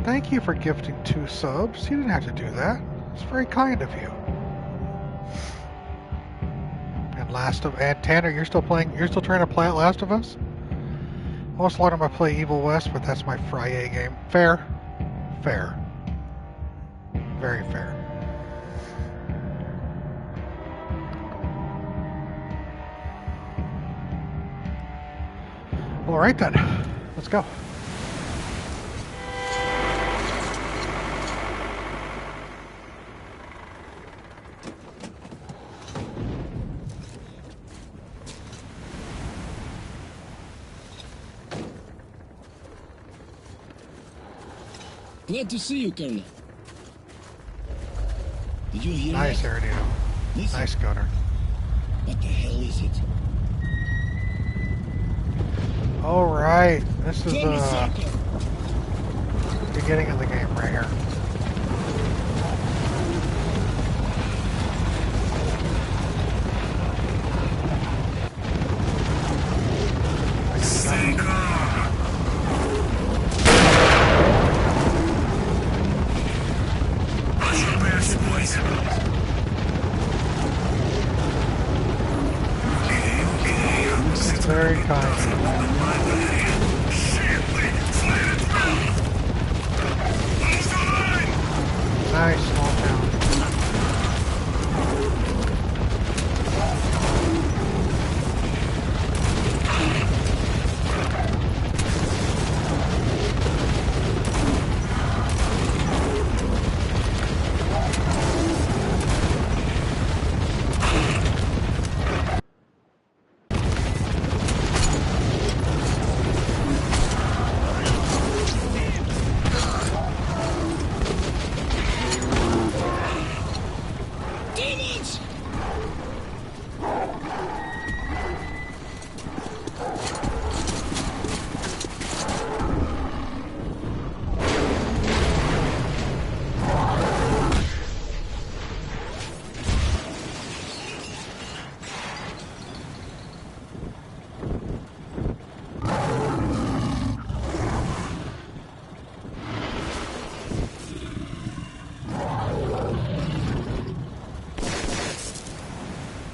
Thank you for gifting 2 subs. You didn't have to do that. It's very kind of you. And Tanner, you're still trying to play out Last of Us? Most a lot of them I play Evil West, but that's my Friday game. Fair. Fair. Very fair. Alright then. Let's go. Glad to see you, Colonel. Did you hear Nice, that? Aradino. Nice, Gunner. What the hell is it? Alright, this is the beginning of the game right here. Stay calm. Watch your best, boys. It's very kind. Nice small town.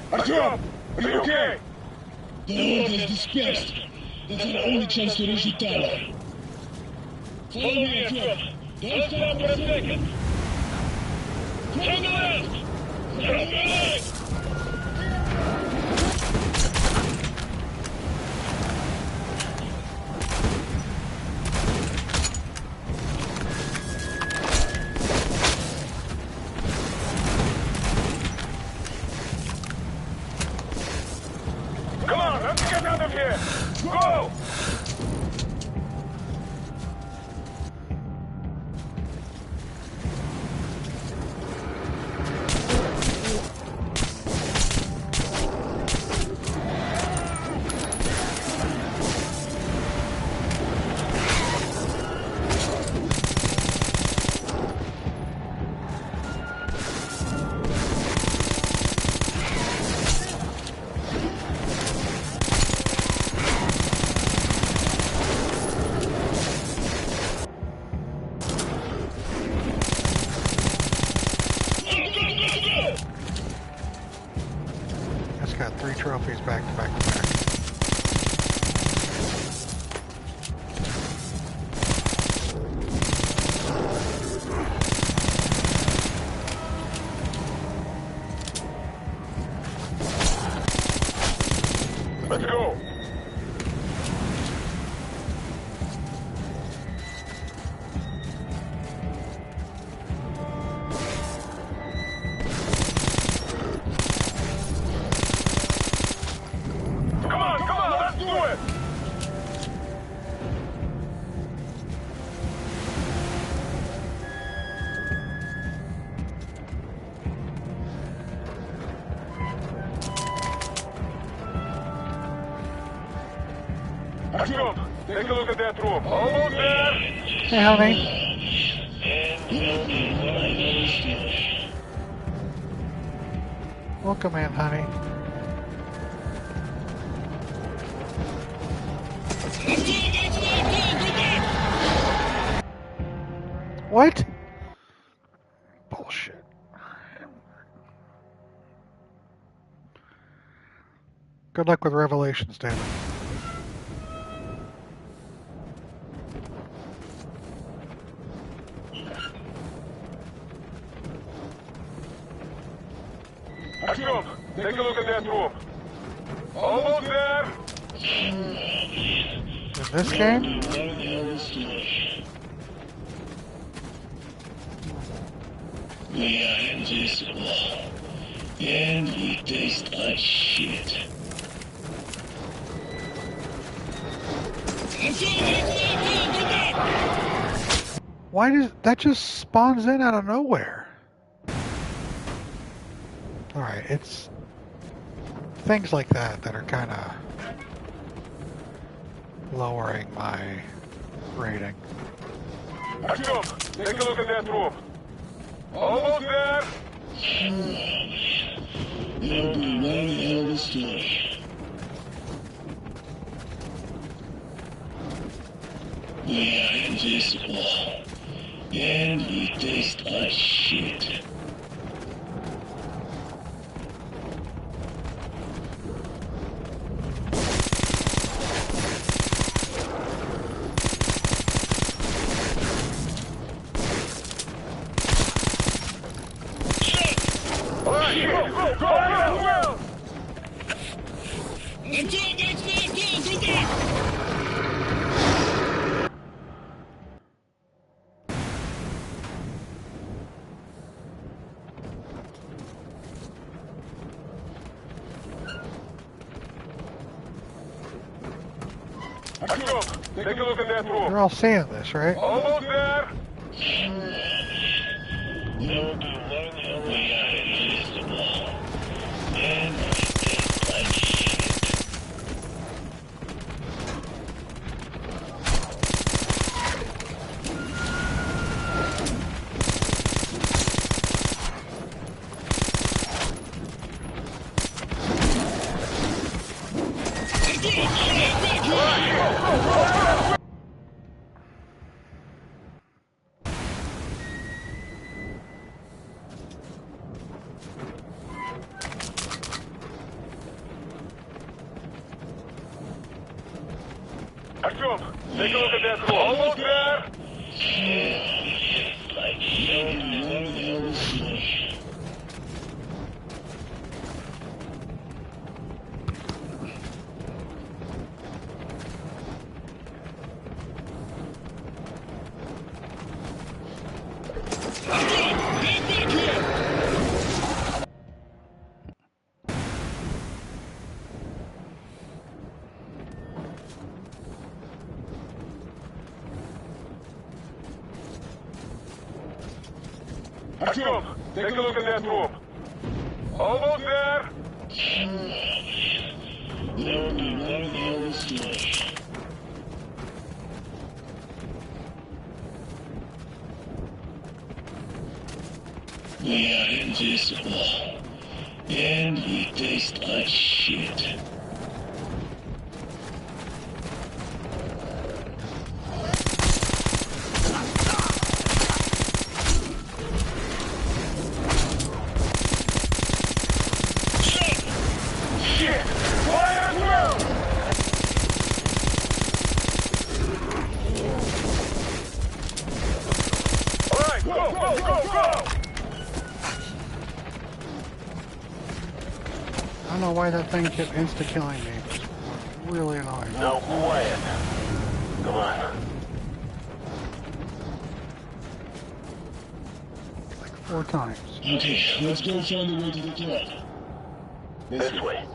Artyom, are you okay? The horde has dispersed. That's our only chance to reach the tower. Follow me, Artyom. Don't stop for a second. Turn left! Turn right! Come on, let's get out of here! Go! That's got 3 trophies back to back to back. Artyom, take a look at that room. Almost there. Hey, honey. Welcome in, honey. What? Bullshit. Good luck with Revelations, damn it. Artyom, take a look at that room. Almost there. In this game? We are invisible, and we taste like shit. Why does that just spawns in out of nowhere? Alright, it's things like that that are kind of lowering my rating. Artyom, take a look at that room. Almost there. It'll be one hell of a story. We are invisible, and we taste like shit. Take a look at that room. You're all seeing this, right? Almost there. Artyom, take a look at that room. Almost there. Artyom, take a look at that room. Almost there. It'll be one hell of a story. We are invisible, and we taste like shit. I don't know why that thing kept insta-killing me. It was really annoying. Now quiet. Come on. Like 4 times. Okay, let's go find the way to the club. This way.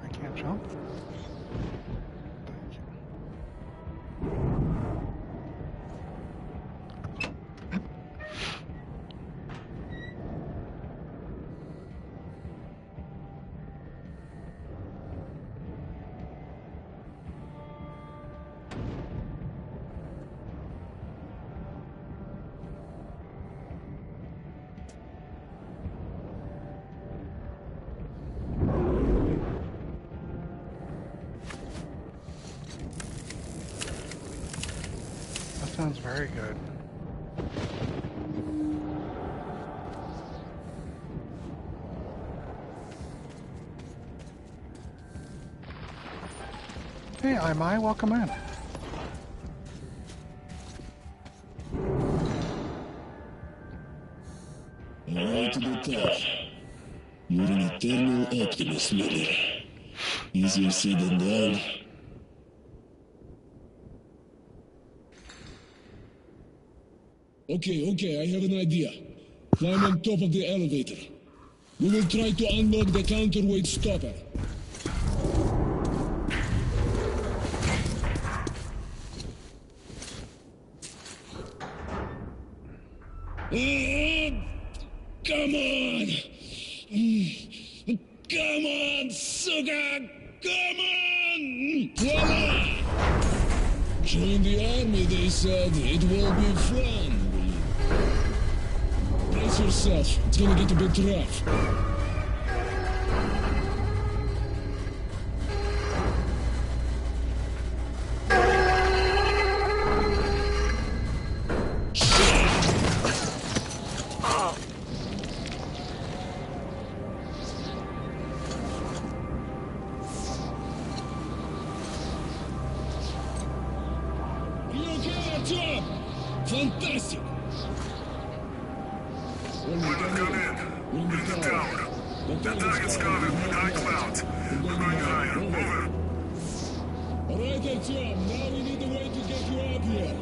I can't jump. sounds very good. Hey, Imai, welcome in. Right to the top. You're an eternal optimist, Miller. Easier said than done. Okay, I have an idea. Climb on top of the elevator. We will try to unlock the counterweight stopper. Come on! Come on, sugar! Come on! Voila! Join the army, they said. It will be fun. Brace yourself. It's gonna get a bit rough. Fantastic! Weapon come in. In the tower. The target's covered with high clouds. We're going higher. Over. Alright, Artyom. Now we need a way to get you up here.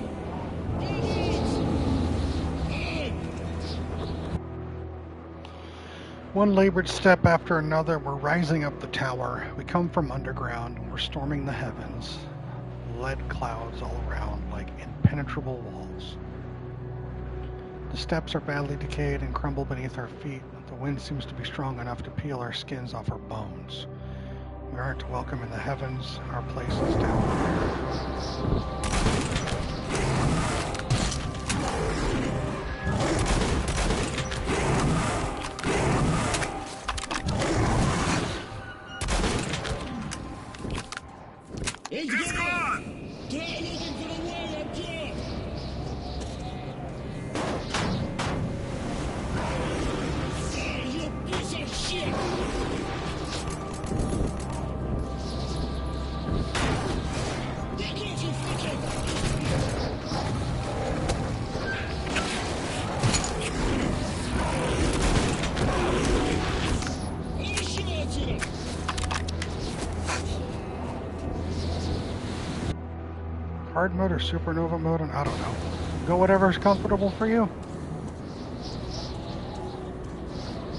One labored step after another, we're rising up the tower. We come from underground, and we're storming the heavens. Lead clouds all around like impenetrable walls. The steps are badly decayed and crumble beneath our feet. The wind seems to be strong enough to peel our skins off our bones. We aren't welcome in the heavens. Our place is down here. It's gone! Try looking for a way, Artyom! You piece of shit! Back off, you fucking! Hard mode or supernova mode, and I don't know. Go whatever's comfortable for you.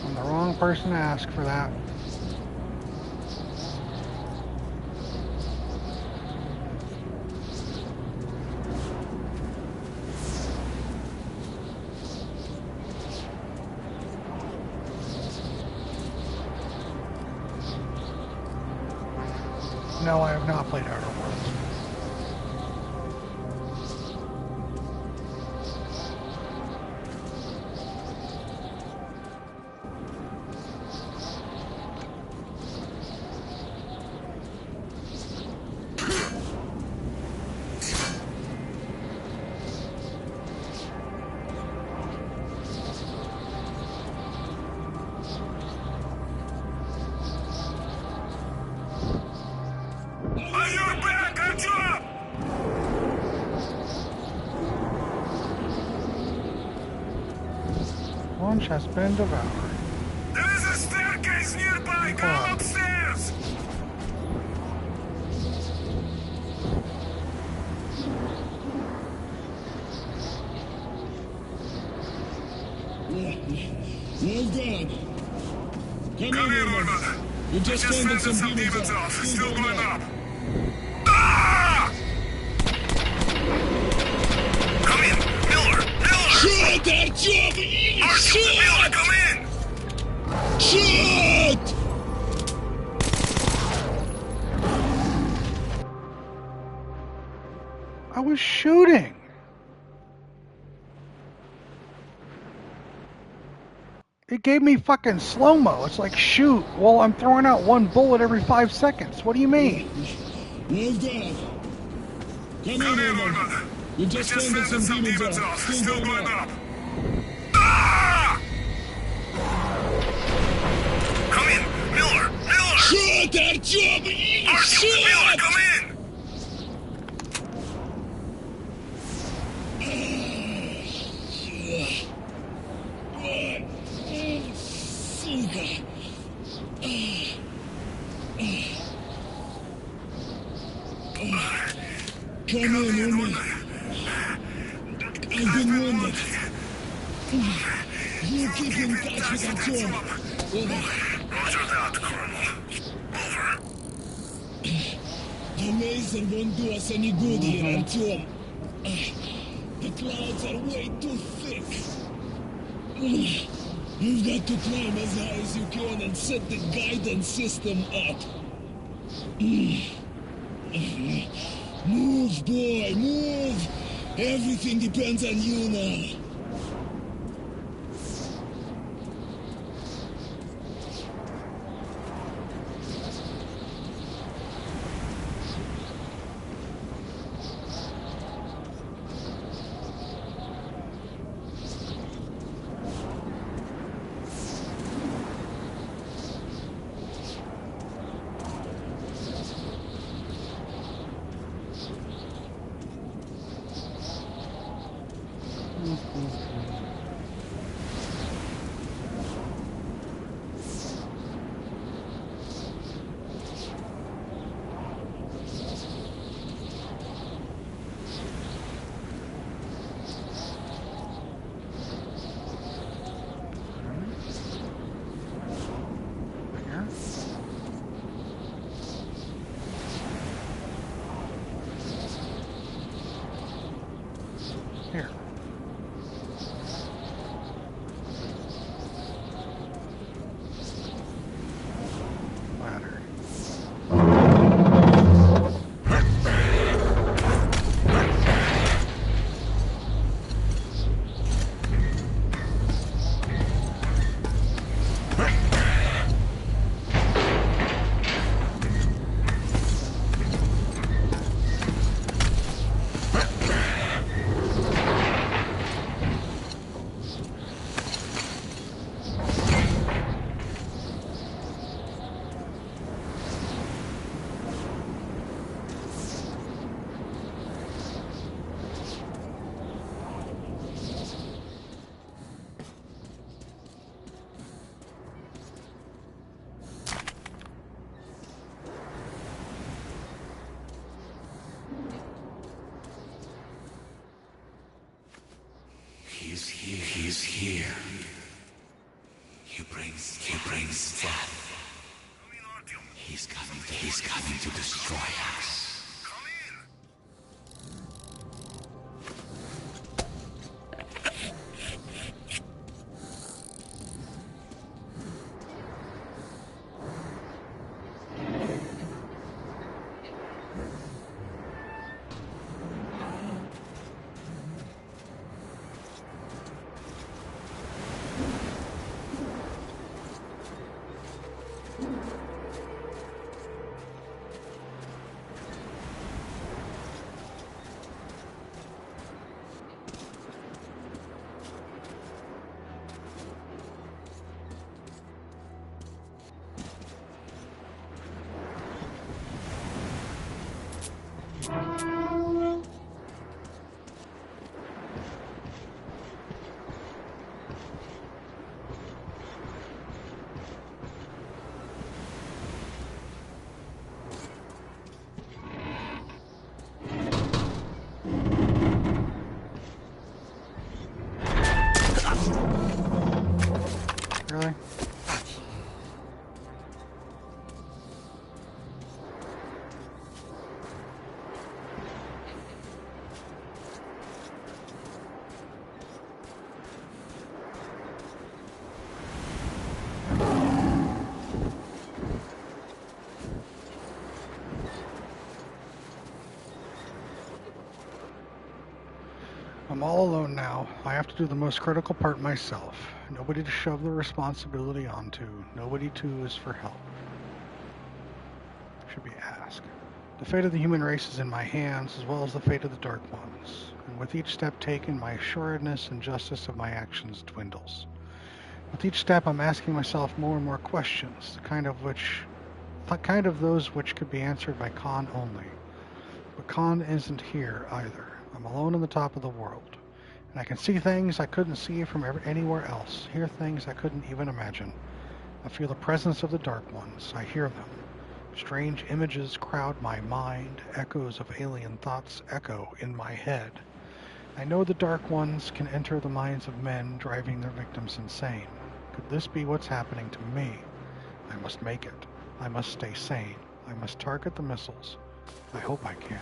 I'm the wrong person to ask for that. No, I have not played Outer Worlds. Lunch has been devoured. There is a staircase nearby. Go upstairs. Well done. Come in, Orman. You just fended some demons off. Still going up. Ah! Come in, Miller. Shoot, Artyom! Artyom, Miller, come in. Shoot! I was shooting. It gave me fucking slow-mo. It's like, shoot. Well, I'm throwing out one bullet every 5 seconds. What do you mean? Well done. Come in, Orman. We just fended some demons off. Still going up. Come in! Miller! Miller! Shoot, Artyom! Shoot! Miller, come in! Сука! Come in, woman. I've been wounded. You keep in touch with Artyom. Over. Roger that, Colonel. Over. The laser won't do us any good here, Artyom. The clouds are way too thick. You've got to climb as high as you can and set the guidance system up. Move, boy, move! Everything depends on you now. Here. Ladder. He's here. He brings death. He's coming to destroy us. Really? I'm all alone now. I have to do the most critical part myself. Nobody to shove the responsibility onto. Nobody to is for help. Should be asked. The fate of the human race is in my hands, as well as the fate of the Dark Ones. And and with each step taken, my assuredness and justice of my actions dwindles. With each step, I'm asking myself more and more questions, the kind of those which could be answered by Khan only. But Khan isn't here either. I'm alone on the top of the world, and I can see things I couldn't see from anywhere else, hear things I couldn't even imagine. I feel the presence of the Dark Ones. I hear them. Strange images crowd my mind. Echoes of alien thoughts echo in my head. I know the Dark Ones can enter the minds of men, driving their victims insane. Could this be what's happening to me? I must make it. I must stay sane. I must target the missiles. I hope I can.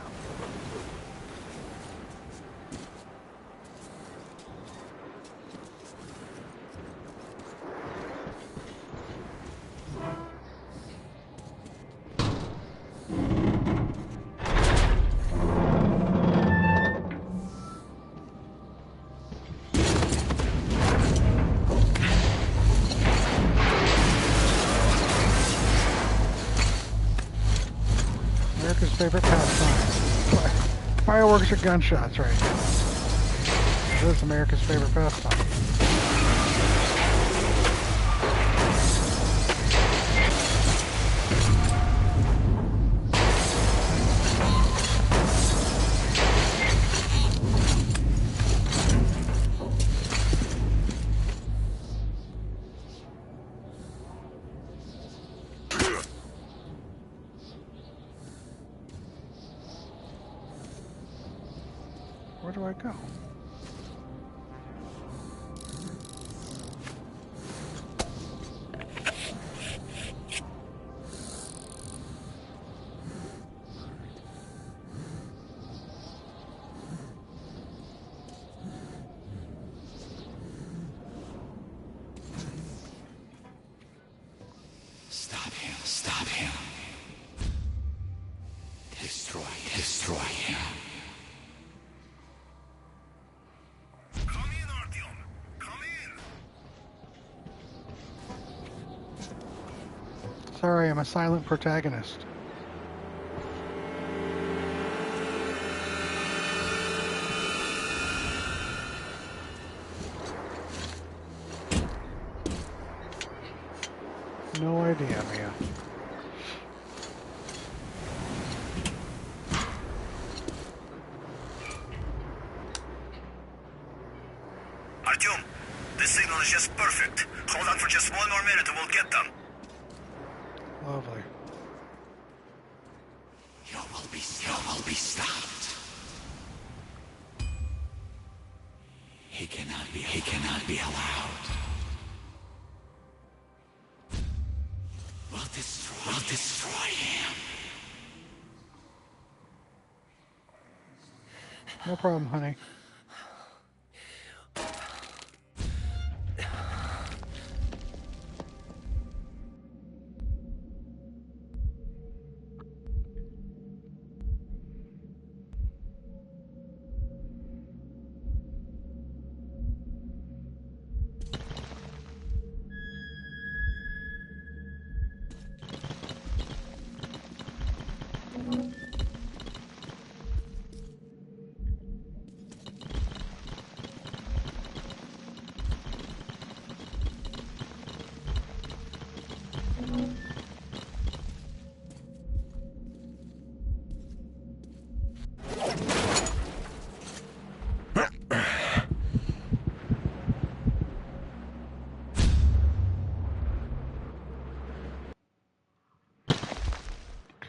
America's favorite pastime. Fireworks or gunshots, right? This is America's favorite pastime. Where do I go? Stop him. Stop him. Destroy him. Sorry, I'm a silent protagonist. No idea, Mia. Artyom, this signal is just perfect. Hold on for just one more minute and we'll get them. Lovely. You will be stopped. He cannot be allowed. We'll destroy him. No problem, honey.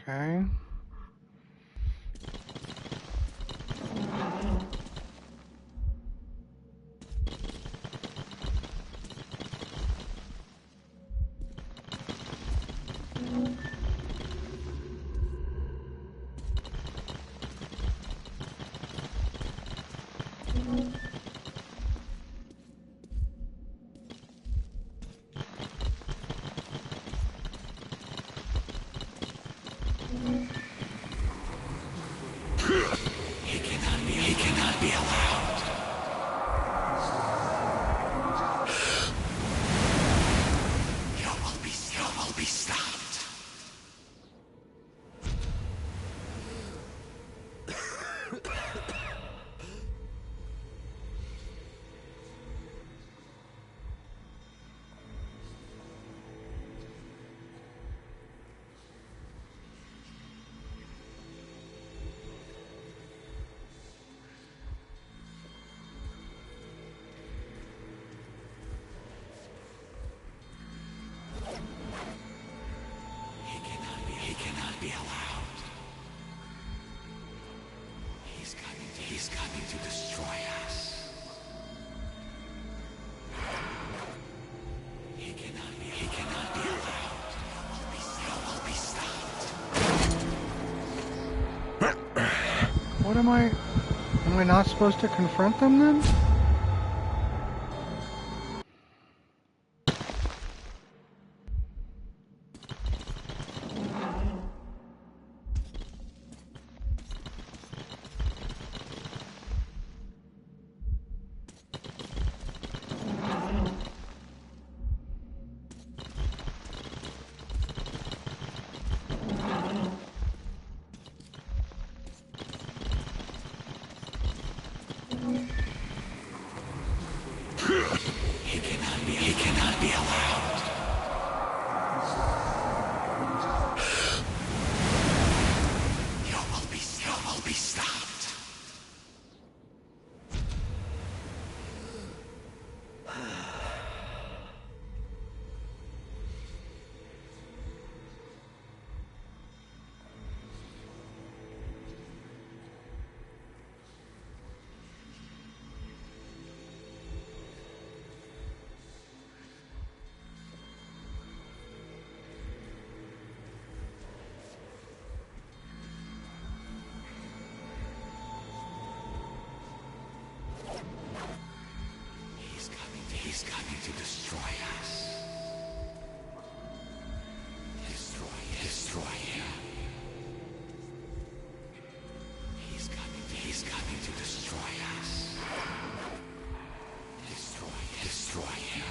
Okay. He cannot be allowed. You will be stopped. What am I not supposed to confront them then? He cannot be allowed. You will be stopped. He's coming to destroy us. Destroy him. He's coming to destroy us. Destroy him.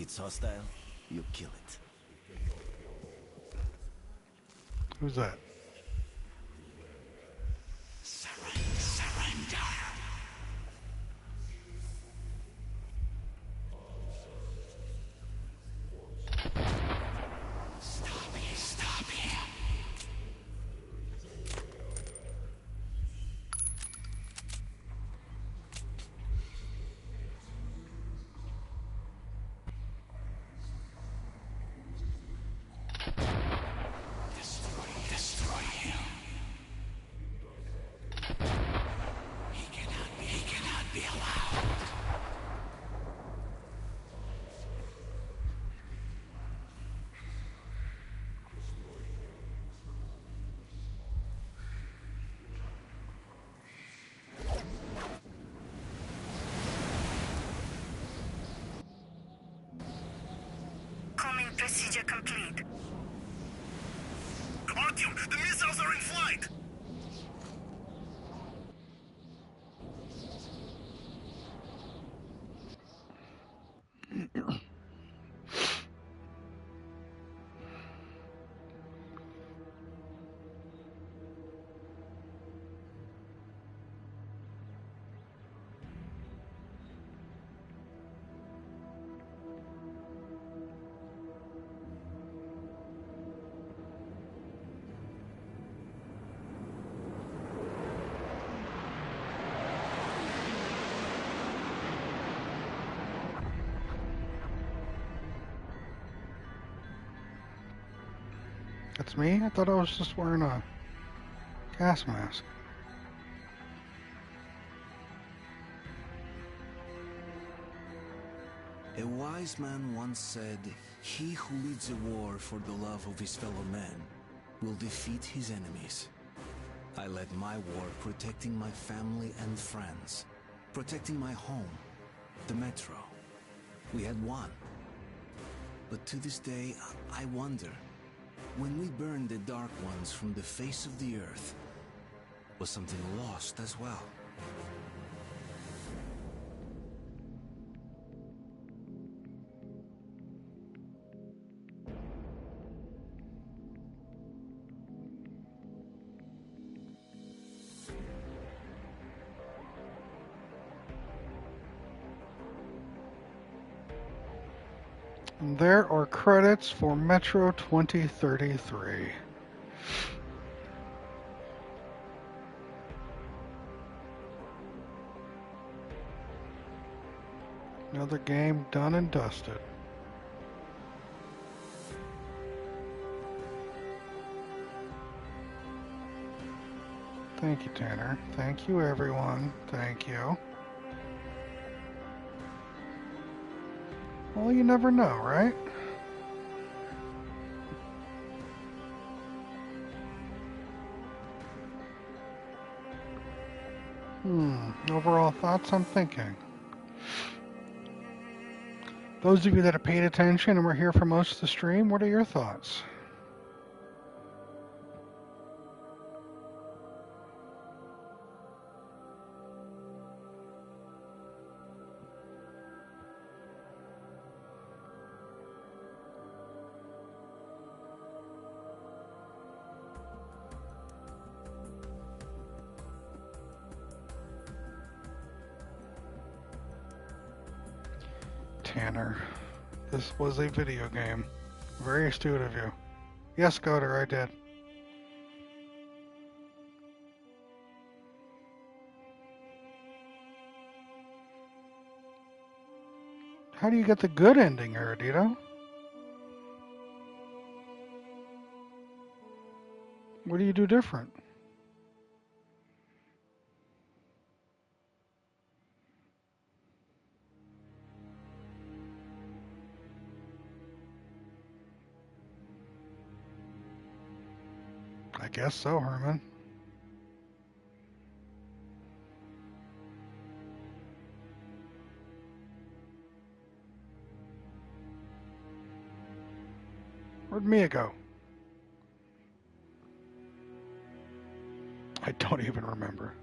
it's hostile, you kill it. Who's that? Surrender. Stop here. Destroy him. He cannot be allowed. Coming procedure complete. Artyom, the missiles are in flight! That's me? I thought I was just wearing a gas mask. A wise man once said, "He who leads a war for the love of his fellow men will defeat his enemies." I led my war protecting my family and friends, protecting my home, the metro. We had won. But to this day, I wonder, when we burned the Dark Ones from the face of the earth, was something lost as well? And there are credits for Metro 2033. Another game done and dusted. Thank you, Tanner. Thank you, everyone. Thank you. Well, you never know, right? Overall thoughts, I'm thinking. Those of you that have paid attention and were here for most of the stream, what are your thoughts? Tanner, this was a video game. Very astute of you. Yes, Goder, I did. How do you get the good ending, Erudito? What do you do different? I guess so, Herman. Where'd Mia go? I don't even remember.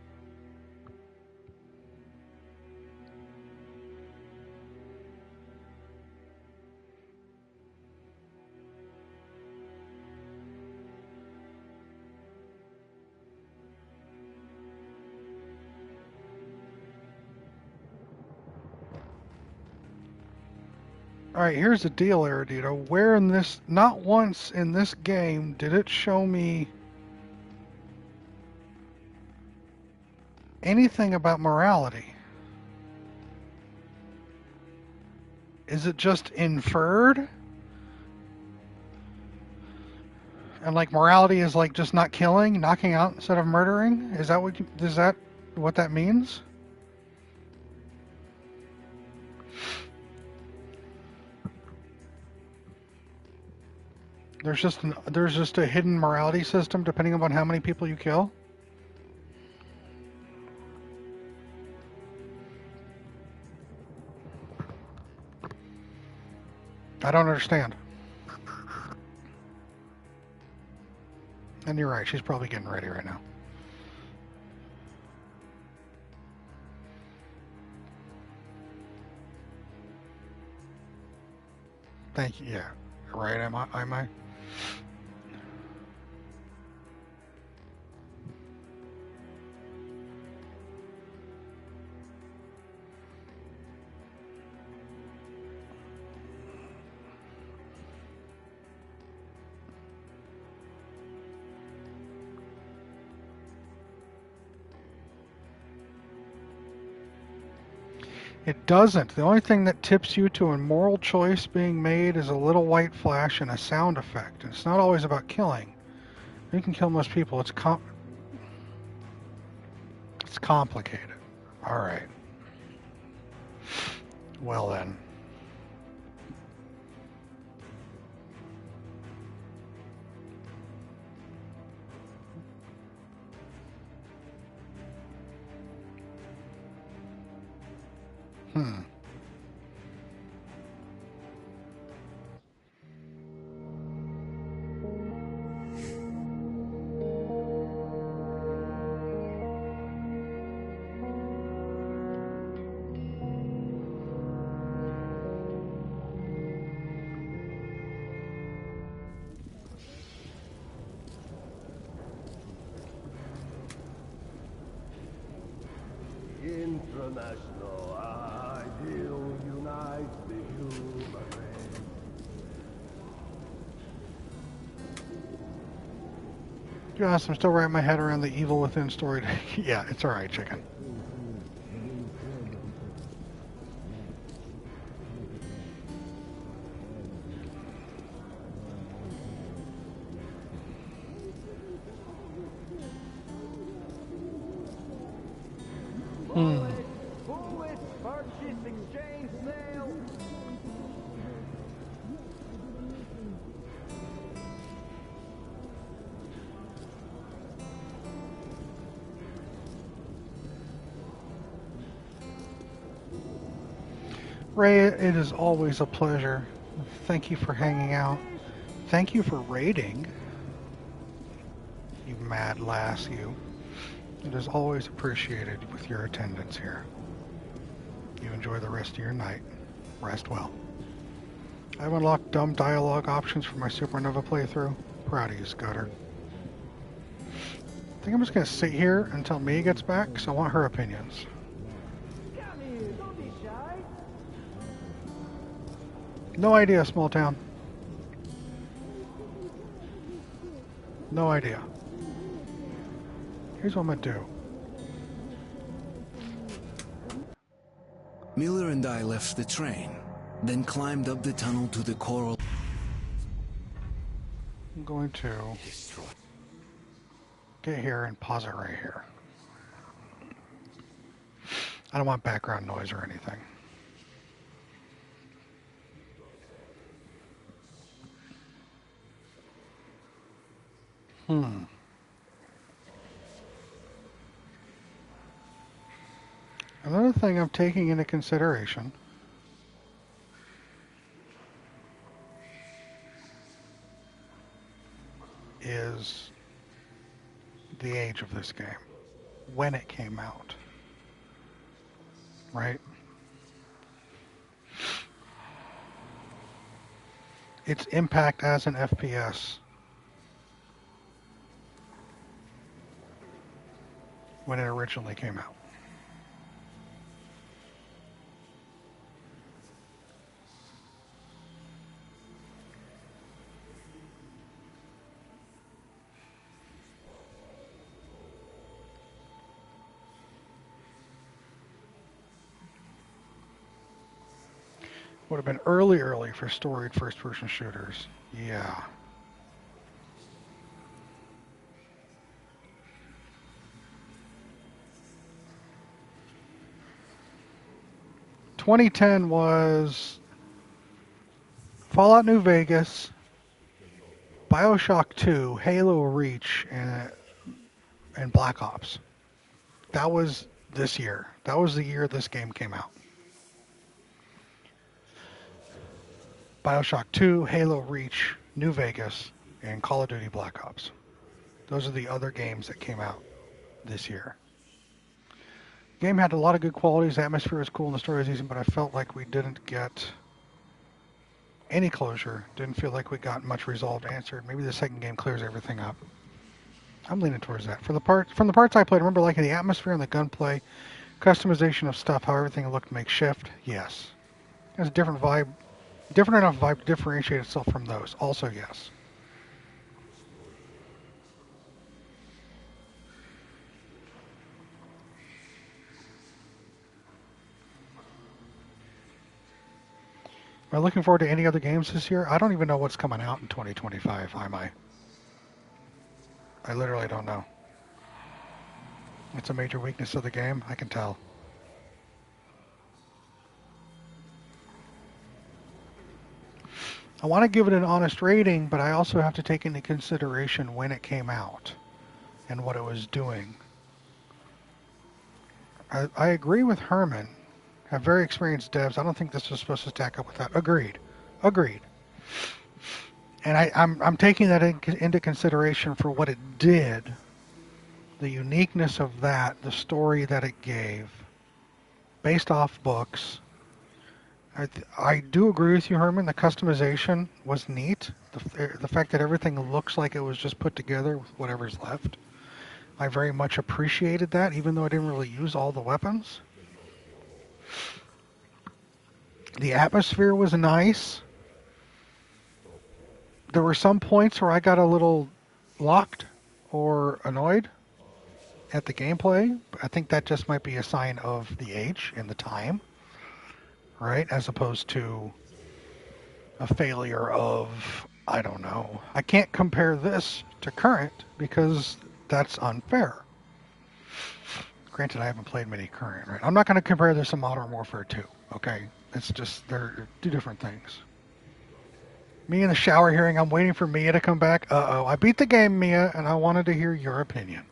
Alright, here's the deal, Erudito. Where in this... Not once in this game did it show me anything about morality. Is it just inferred? And like morality is like just not killing, knocking out instead of murdering? Is that what that means? There's just a hidden morality system depending upon how many people you kill? I don't understand. And you're right, she's probably getting ready right now. Thank you. Yeah. Right, am I? It doesn't. The only thing that tips you to a moral choice being made is a little white flash and a sound effect. It's not always about killing. You can kill most people. It's complicated. All right. Well then. International ideal unites the human race. Gosh, I'm still wrapping my head around the evil within story. Yeah, it's alright, chicken. Ray, it is always a pleasure. Thank you for hanging out. Thank you for raiding. You mad lass, you. It is always appreciated with your attendance here. You enjoy the rest of your night. Rest well. I've unlocked dumb dialogue options for my Supernova playthrough. Proud of you, Scudder. I think I'm just going to sit here until Mia gets back, because I want her opinions. No idea, small town. No idea. Here's what I'm gonna do. Miller and I left the train, then climbed up the tunnel to the coral. I'm going to get here and pause it right here. I don't want background noise or anything. Another thing I'm taking into consideration is the age of this game, when it came out, right? Its impact as an FPS when it originally came out. Would have been early for storied first-person shooters. Yeah. ...2010 was Fallout New Vegas, Bioshock 2, Halo Reach, and Black Ops. That was this year. That was the year this game came out. Bioshock 2, Halo Reach, New Vegas, and Call of Duty Black Ops. Those are the other games that came out this year. The game had a lot of good qualities. The atmosphere was cool and the story was easy, but I felt like we didn't get any closure. Didn't feel like we got much resolved answered. Maybe the second game clears everything up. I'm leaning towards that. From the parts I played, I remember liking the atmosphere and the gunplay, customization of stuff, how everything looked makeshift. Yes. It has a different vibe, different enough vibe to differentiate itself from those. Also, yes. Am I looking forward to any other games this year? I don't even know what's coming out in 2025, am I? I literally don't know. It's a major weakness of the game, I can tell. I want to give it an honest rating, but I also have to take into consideration when it came out and what it was doing. I agree with Herman. Have very experienced devs. I don't think this was supposed to stack up with that. Agreed. And I'm taking that into consideration for what it did, the uniqueness of that, the story that it gave, based off books. I do agree with you, Herman. The customization was neat. The fact that everything looks like it was just put together with whatever's left. I very much appreciated that, even though I didn't really use all the weapons. The atmosphere was nice. There were some points where I got a little locked or annoyed at the gameplay. I think that just might be a sign of the age and the time, right? As opposed to a failure of, I don't know. I can't compare this to current because that's unfair. Granted, I haven't played many current, right? I'm not going to compare this to Modern Warfare 2, okay? It's just, they're two different things. Me in the shower hearing, I'm waiting for Mia to come back. Uh-oh, I beat the game, Mia, and I wanted to hear your opinion.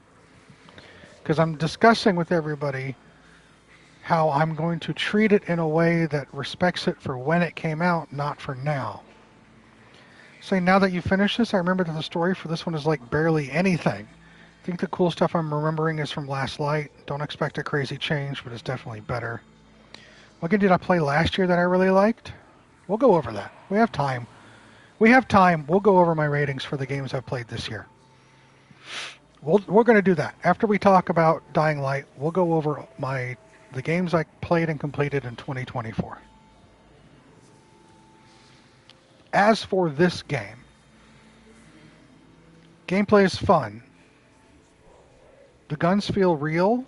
Because I'm discussing with everybody how I'm going to treat it in a way that respects it for when it came out, not for now. So now that you finish this, I remember that the story for this one is like barely anything. I think the cool stuff I'm remembering is from Last Light. Don't expect a crazy change, but it's definitely better. What game did I play last year that I really liked? We'll go over that. We have time. We'll go over my ratings for the games I've played this year. We're going to do that. After we talk about Dying Light, we'll go over the games I played and completed in 2024. As for this game, gameplay is fun. The guns feel real.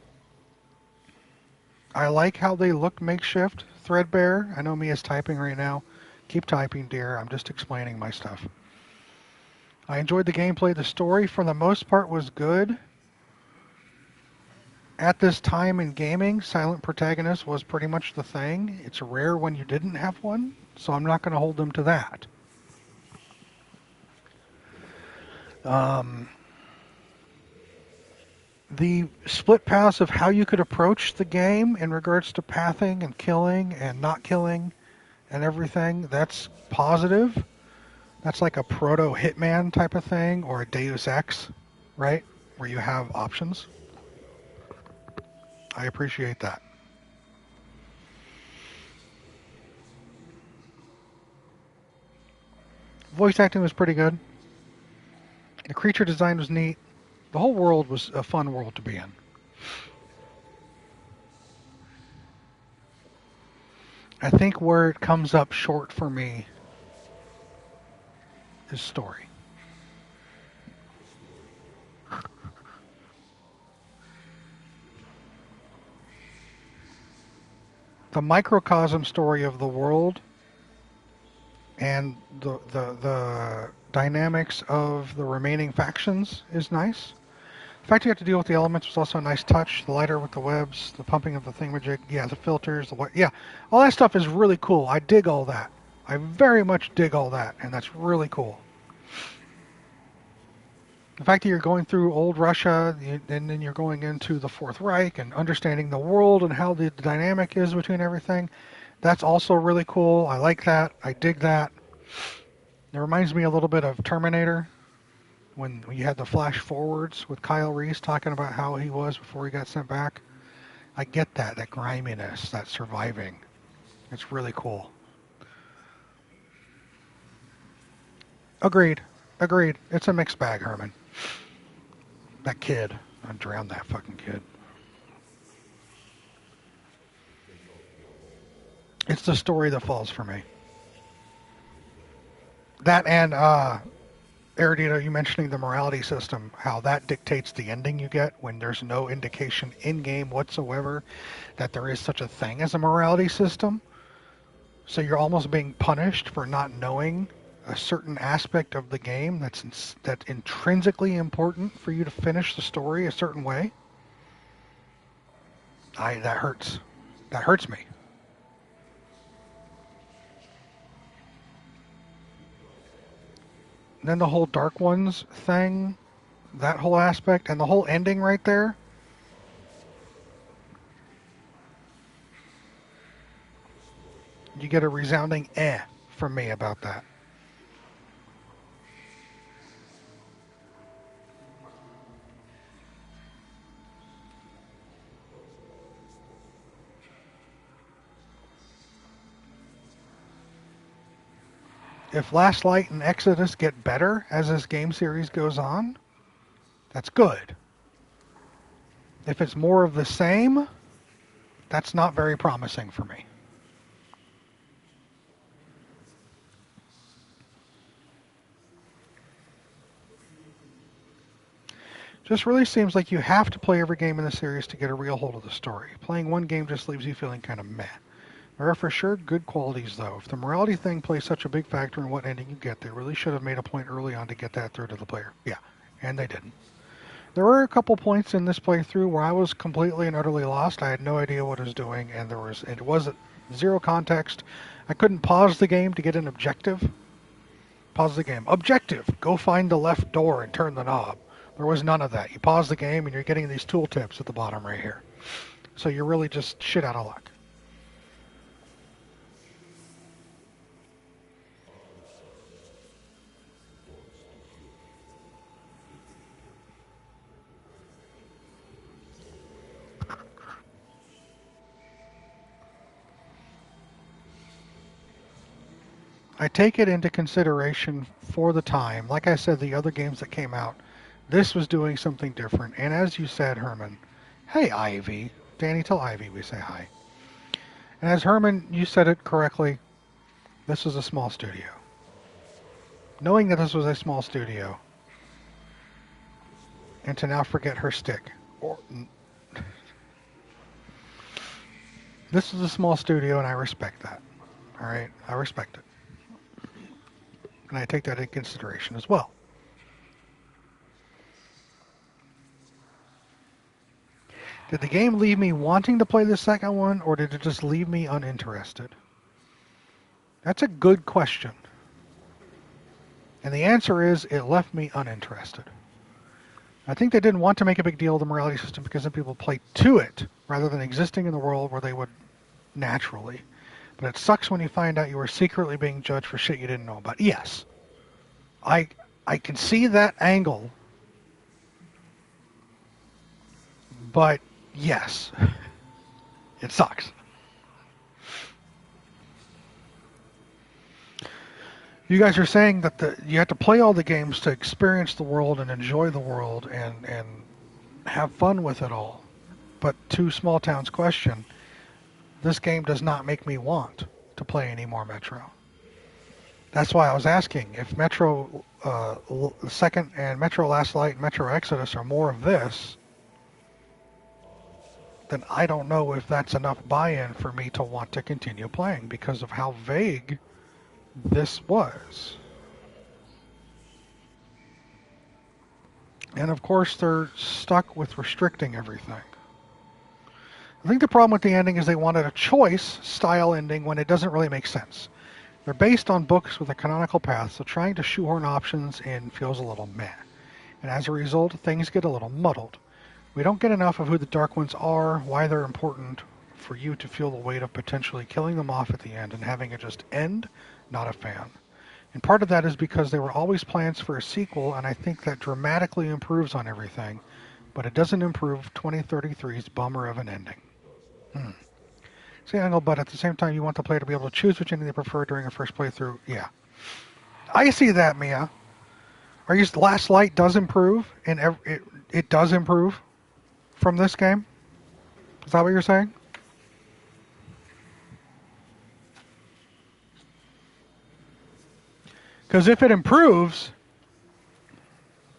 I like how they look makeshift, threadbare. I know Mia's typing right now. Keep typing, dear. I'm just explaining my stuff. I enjoyed the gameplay. The story, for the most part, was good. At this time in gaming, silent protagonist was pretty much the thing. It's rare when you didn't have one, so I'm not going to hold them to that. The split paths of how you could approach the game in regards to pathing and killing and not killing and everything, that's positive. That's like a proto-Hitman type of thing, or a Deus Ex, right? Where you have options. I appreciate that. Voice acting was pretty good. The creature design was neat. The whole world was a fun world to be in. I think where it comes up short for me is story. The microcosm story of the world and the dynamics of the remaining factions is nice. The fact you have to deal with the elements was also a nice touch. The lighter with the webs, the pumping of the thingamajig, yeah, the filters, yeah, all that stuff is really cool. I dig all that. I very much dig all that, and that's really cool. The fact that you're going through old Russia, and then you're going into the Fourth Reich and understanding the world and how the dynamic is between everything, that's also really cool. I like that. I dig that. It reminds me a little bit of Terminator, when you had the flash forwards with Kyle Reese talking about how he was before he got sent back. I get that griminess, that surviving. It's really cool. Agreed. It's a mixed bag, Herman. That kid. I drowned that fucking kid. It's the story that falls for me. That and, Erudito, you mentioning the morality system, how that dictates the ending you get when there's no indication in-game whatsoever that there is such a thing as a morality system. So you're almost being punished for not knowing a certain aspect of the game that's intrinsically important for you to finish the story a certain way. That hurts. That hurts me. And then the whole Dark Ones thing, that whole aspect, and the whole ending right there. You get a resounding from me about that. If Last Light and Exodus get better as this game series goes on, that's good. If it's more of the same, that's not very promising for me. Just really seems like you have to play every game in the series to get a real hold of the story. Playing one game just leaves you feeling kind of meh. There are for sure good qualities, though. If the morality thing plays such a big factor in what ending you get, they really should have made a point early on to get that through to the player. Yeah, and they didn't. There were a couple points in this playthrough where I was completely and utterly lost. I had no idea what I was doing, and it was zero context. I couldn't pause the game to get an objective. Pause the game. Objective! Go find the left door and turn the knob. There was none of that. You pause the game, and you're getting these tooltips at the bottom right here. So you're really just shit out of luck. I take it into consideration for the time. Like I said, the other games that came out, this was doing something different. And as you said, Herman, hey, Ivy. Danny, tell Ivy we say hi. And as Herman, you said it correctly, this was a small studio. Knowing that this was a small studio, and to now forget her stick. This is a small studio, and I respect that. All right? I respect it. And I take that into consideration as well. Did the game leave me wanting to play the second one, or did it just leave me uninterested? That's a good question. And the answer is, it left me uninterested. I think they didn't want to make a big deal of the morality system because then people play to it, rather than existing in the world where they would naturally. But it sucks when you find out you were secretly being judged for shit you didn't know about. Yes. I can see that angle. But yes. It sucks. You guys are saying that you have to play all the games to experience the world and enjoy the world and have fun with it all. But to Small Town's question, this game does not make me want to play any more Metro. That's why I was asking if Metro 2nd and Metro Last Light and Metro Exodus are more of this, then I don't know if that's enough buy-in for me to want to continue playing because of how vague this was. And of course, they're stuck with restricting everything. I think the problem with the ending is they wanted a choice style ending when it doesn't really make sense. They're based on books with a canonical path, so trying to shoehorn options in feels a little meh. And as a result, things get a little muddled. We don't get enough of who the Dark Ones are, why they're important, for you to feel the weight of potentially killing them off at the end and having it just end. Not a fan. And part of that is because there were always plans for a sequel, and I think that dramatically improves on everything, but it doesn't improve 2033's bummer of an ending. See, Angle, but at the same time, you want the player to be able to choose which ending they prefer during a first playthrough. Yeah. I see that, Mia. Are you Last Light does improve, and it does improve from this game? Is that what you're saying? Because if it improves,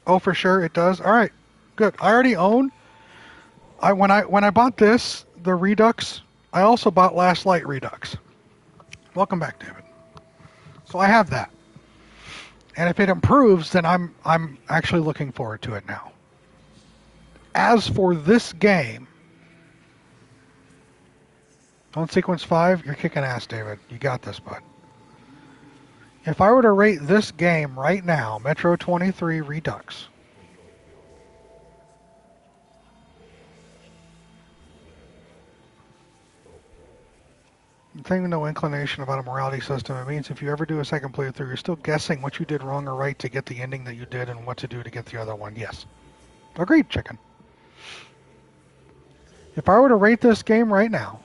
oh, for sure it does. All right, good. I already own. When I bought this, the Redux, I also bought Last Light Redux. Welcome back, David. So I have that, and if it improves, then I'm actually looking forward to it now. As for this game, on Sequence 5, you're kicking ass, David. You got this, bud. If I were to rate this game right now, Metro 23 Redux, thing with no inclination about a morality system, it means if you ever do a second playthrough, you're still guessing what you did wrong or right to get the ending that you did and what to do to get the other one. Yes. Agreed, chicken. If I were to rate this game right now,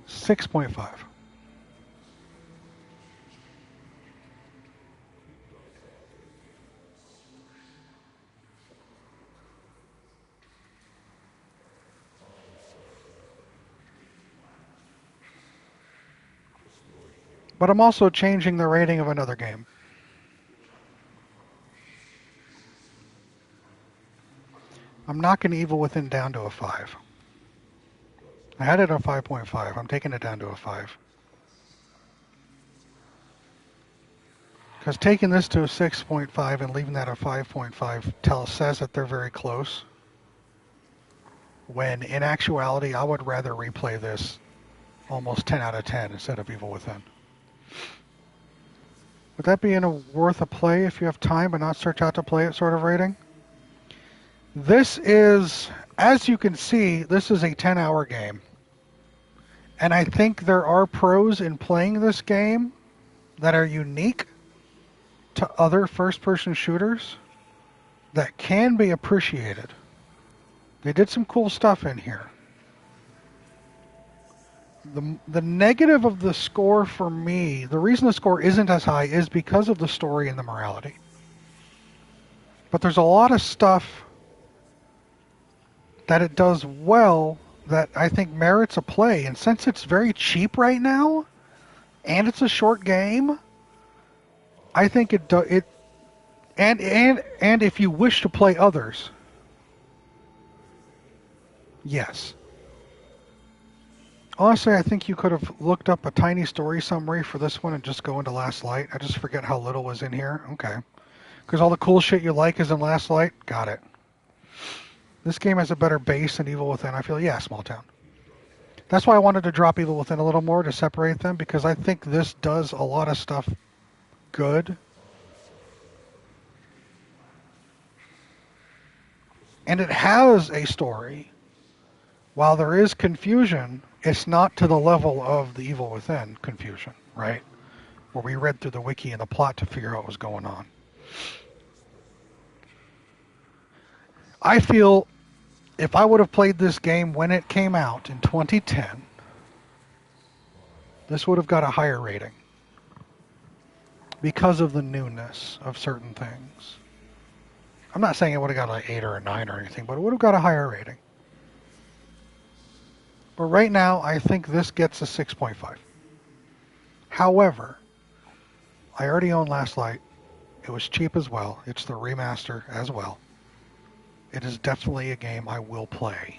.5. But I'm also changing the rating of another game. I'm knocking Evil Within down to a 5. I had it at 5.5. I'm taking it down to a 5. Because taking this to a 6.5 and leaving that at 5.5 says that they're very close. When in actuality, I would rather replay this almost 10 out of 10 instead of Evil Within. Would that be worth a play if you have time but not search out to play it sort of rating? This is, as you can see, this is a 10-hour game. And I think there are pros in playing this game that are unique to other first-person shooters that can be appreciated. They did some cool stuff in here. The negative of the score for me, the reason the score isn't as high is because of the story and the morality. But there's a lot of stuff that it does well that I think merits a play. And since it's very cheap right now, and it's a short game, I think and if you wish to play others, yes. Honestly, I think you could have looked up a tiny story summary for this one and just go into Last Light. I just forget how little was in here. Okay. Because all the cool shit you like is in Last Light? Got it. This game has a better base than Evil Within. I feel, yeah, small town. That's why I wanted to drop Evil Within a little more to separate them, because I think this does a lot of stuff good. And it has a story. While there is confusion, it's not to the level of the Evil Within confusion, right? Where we read through the wiki and the plot to figure out what was going on. I feel if I would have played this game when it came out in 2010, this would have got a higher rating because of the newness of certain things. I'm not saying it would have got like 8 or a 9 or anything, but it would have got a higher rating. But right now, I think this gets a 6.5. However, I already own Last Light. It was cheap as well. It's the remaster as well. it is definitely a game I will play.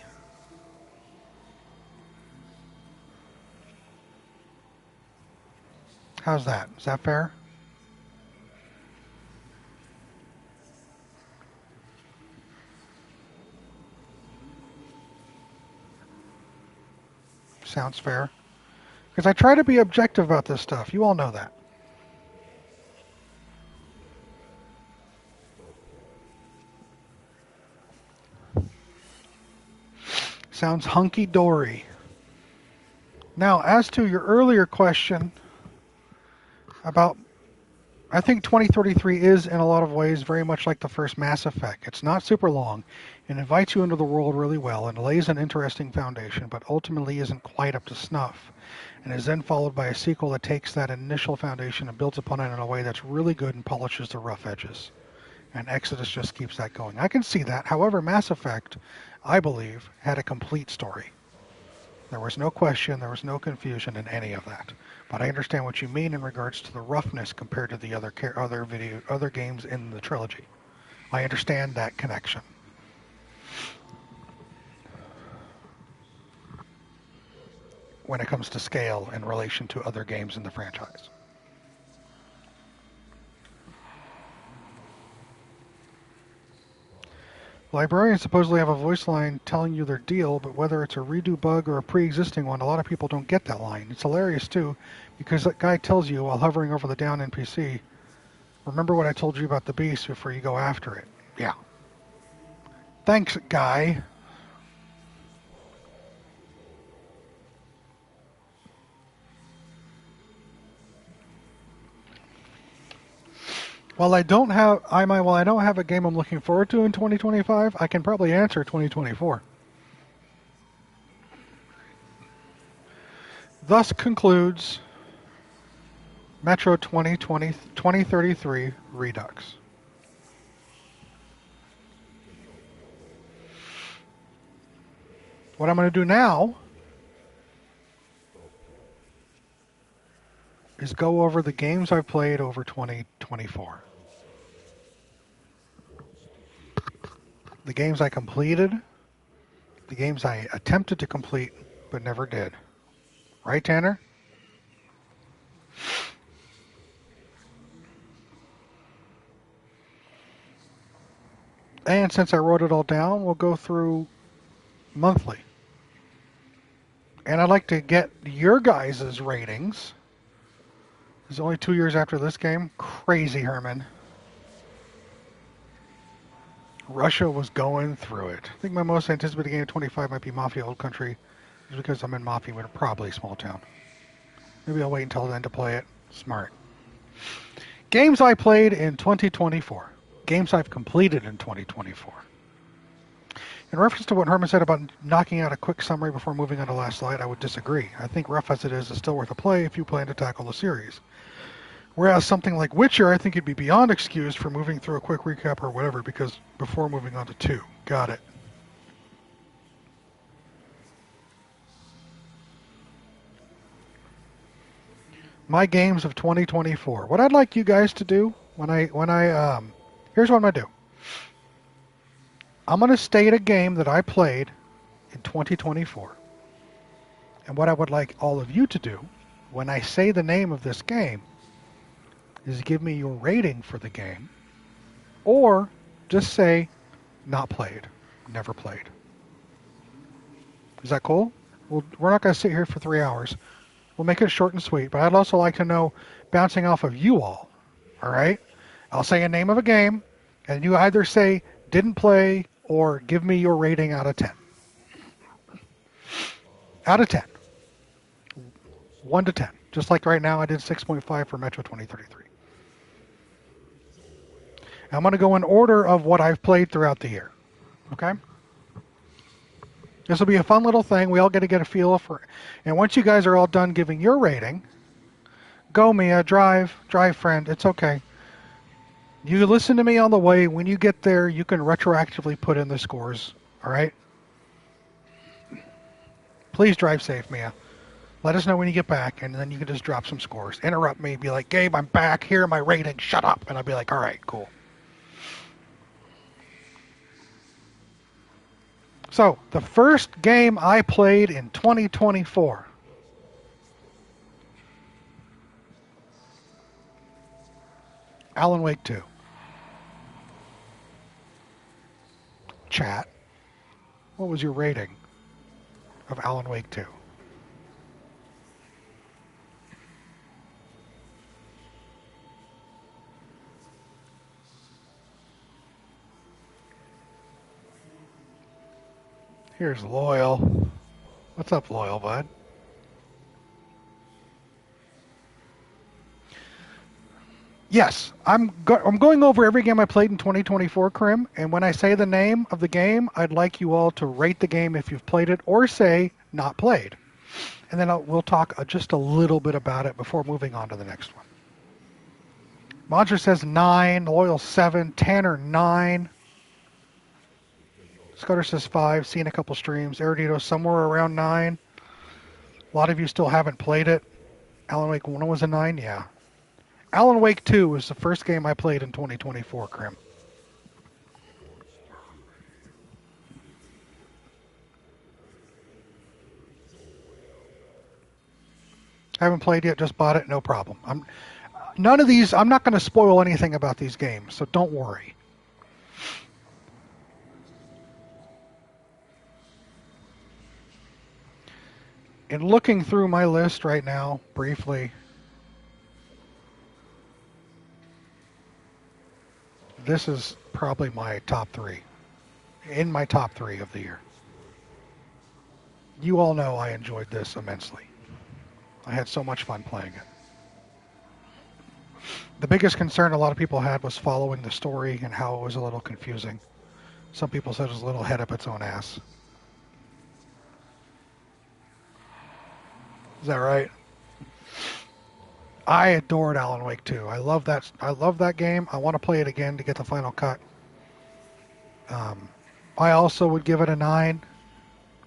How's that? Is that fair? Sounds fair. Because I try to be objective about this stuff. You all know that. Sounds hunky-dory. Now, as to your earlier question about, I think 2033 is, in a lot of ways, very much like the first Mass Effect. It's not super long. It invites you into the world really well and lays an interesting foundation, but ultimately isn't quite up to snuff, and is then followed by a sequel that takes that initial foundation and builds upon it in a way that's really good and polishes the rough edges. And Exodus just keeps that going. I can see that. However, Mass Effect, I believe, had a complete story. There was no question, there was no confusion in any of that. But I understand what you mean in regards to the roughness compared to the other games in the trilogy. I understand that connection. When it comes to scale in relation to other games in the franchise. Librarians supposedly have a voice line telling you their deal, but whether it's a redo bug or a pre-existing one, a lot of people don't get that line. It's hilarious, too, because that guy tells you while hovering over the down NPC, remember what I told you about the beast before you go after it. Yeah. Thanks, guy. While I don't have a game I'm looking forward to in 2025, I can probably answer 2024. Thus concludes Metro 2033 Redux. What I'm going to do now is go over the games I've played over 2024. The games I completed, the games I attempted to complete but never did. Right, Tanner? And since I wrote it all down, we'll go through monthly. And I'd like to get your guys' ratings. It's only 2 years after this game. Crazy, Herman. Russia was going through it. I think my most anticipated game of 25 might be Mafia Old Country, just because I'm in Mafia, but probably a small town. Maybe I'll wait until then to play it. Smart. Games I played in 2024. Games I've completed in 2024. In reference to what Herman said about knocking out a quick summary before moving on to the last slide, I would disagree. I think rough as it is still worth a play if you plan to tackle the series. Whereas something like Witcher, I think you'd be beyond excused for moving through a quick recap or whatever, because before moving on to 2. Got it. My games of 2024. What I'd like you guys to do here's what I'm going to do. I'm going to state a game that I played in 2024. And what I would like all of you to do when I say the name of this game is give me your rating for the game, or just say, not played, never played. Is that cool? Well, we're not going to sit here for 3 hours. We'll make it short and sweet, but I'd also like to know, bouncing off of you all right? I'll say a name of a game, and you either say, didn't play, or give me your rating out of 10. Out of 10. 1 to 10. Just like right now, I did 6.5 for Metro 2033. I'm going to go in order of what I've played throughout the year. Okay? This will be a fun little thing. We all get to get a feel for it. And once you guys are all done giving your rating, go Mia, drive friend. It's okay. You listen to me on the way. When you get there, you can retroactively put in the scores. All right? Please drive safe, Mia. Let us know when you get back, and then you can just drop some scores. Interrupt me. Be like, Gabe, I'm back. Here are my ratings. Shut up. And I'll be like, all right, cool. So, the first game I played in 2024. Alan Wake 2. Chat. What was your rating of Alan Wake 2? Here's Loyal. What's up, Loyal, bud? Yes, I'm going over every game I played in 2024, Krim, and when I say the name of the game, I'd like you all to rate the game if you've played it, or say not played. And then we'll talk just a little bit about it before moving on to the next one. Monster says 9, Loyal 7, Tanner 9. Scudder says 5, seen a couple streams. Erudito somewhere around 9. A lot of you still haven't played it. Alan Wake 1 was a 9, yeah. Alan Wake 2 was the first game I played in 2024, Krim. Haven't played yet, just bought it, no problem. None of these, I'm not going to spoil anything about these games, so don't worry. In looking through my list right now, briefly, this is probably my top 3. In my top 3 of the year. You all know I enjoyed this immensely. I had so much fun playing it. The biggest concern a lot of people had was following the story and how it was a little confusing. Some people said it was a little head up its own ass. Is that right? I adored Alan Wake 2. I love that game. I want to play it again to get the final cut. I also would give it a 9.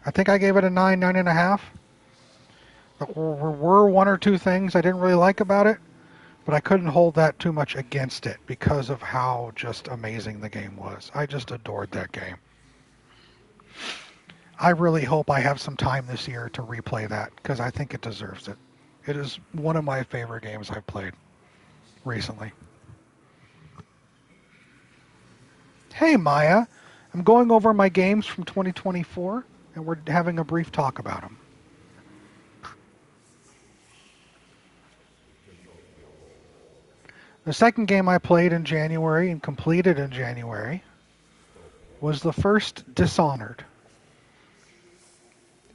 I think I gave it a 9, 9.5. There were one or two things I didn't really like about it, but I couldn't hold that too much against it because of how just amazing the game was. I just adored that game. I really hope I have some time this year to replay that because I think it deserves it. It is one of my favorite games I've played recently. Hey Maya, I'm going over my games from 2024 and we're having a brief talk about them. The second game I played in January and completed in January was the first Dishonored.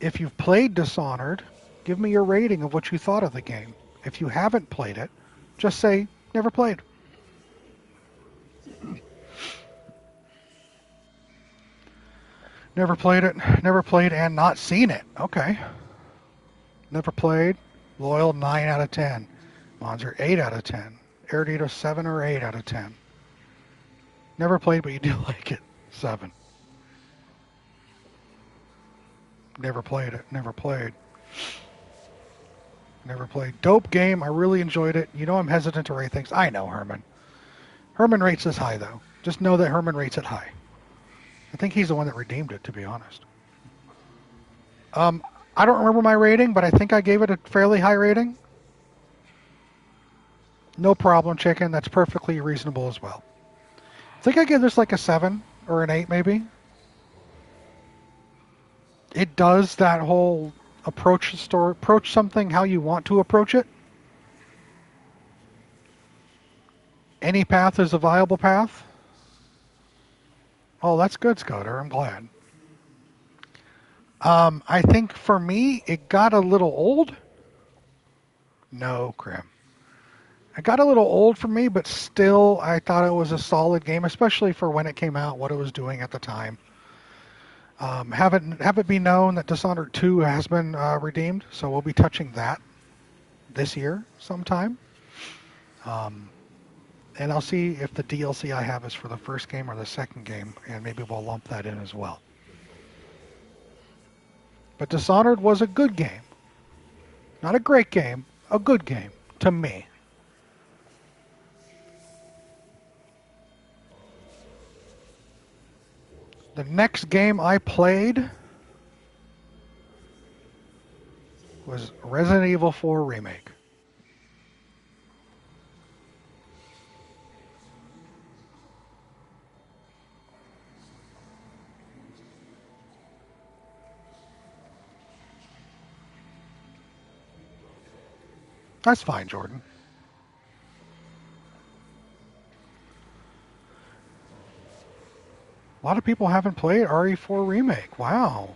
If you've played Dishonored, give me your rating of what you thought of the game. If you haven't played it, just say, never played. Never played it, never played and not seen it. Okay. Never played. Loyal, 9 out of 10. Monster, 8 out of 10. Erudito, 7 or 8 out of 10. Never played, but you do like it. 7. Never played it. Never played. Never played. Dope game. I really enjoyed it. You know I'm hesitant to rate things. I know, Herman. Herman rates this high, though. Just know that Herman rates it high. I think he's the one that redeemed it, to be honest. I don't remember my rating, but I think I gave it a fairly high rating. No problem, chicken. That's perfectly reasonable as well. I think I gave this like a 7 or an 8, maybe. It does that whole approach something how you want to approach it. Any path is a viable path. Oh, that's good, Scudder. I'm glad. I think for me, it got a little old. No, Krim. It got a little old for me, but still, I thought it was a solid game, especially for when it came out, what it was doing at the time. Have it be known that Dishonored 2 has been redeemed, so we'll be touching that this year sometime. And I'll see if the DLC I have is for the first game or the second game, and maybe we'll lump that in as well. But Dishonored was a good game. Not a great game, a good game, to me. The next game I played was Resident Evil 4 Remake. That's fine, Jordan. A lot of people haven't played RE4 Remake. Wow.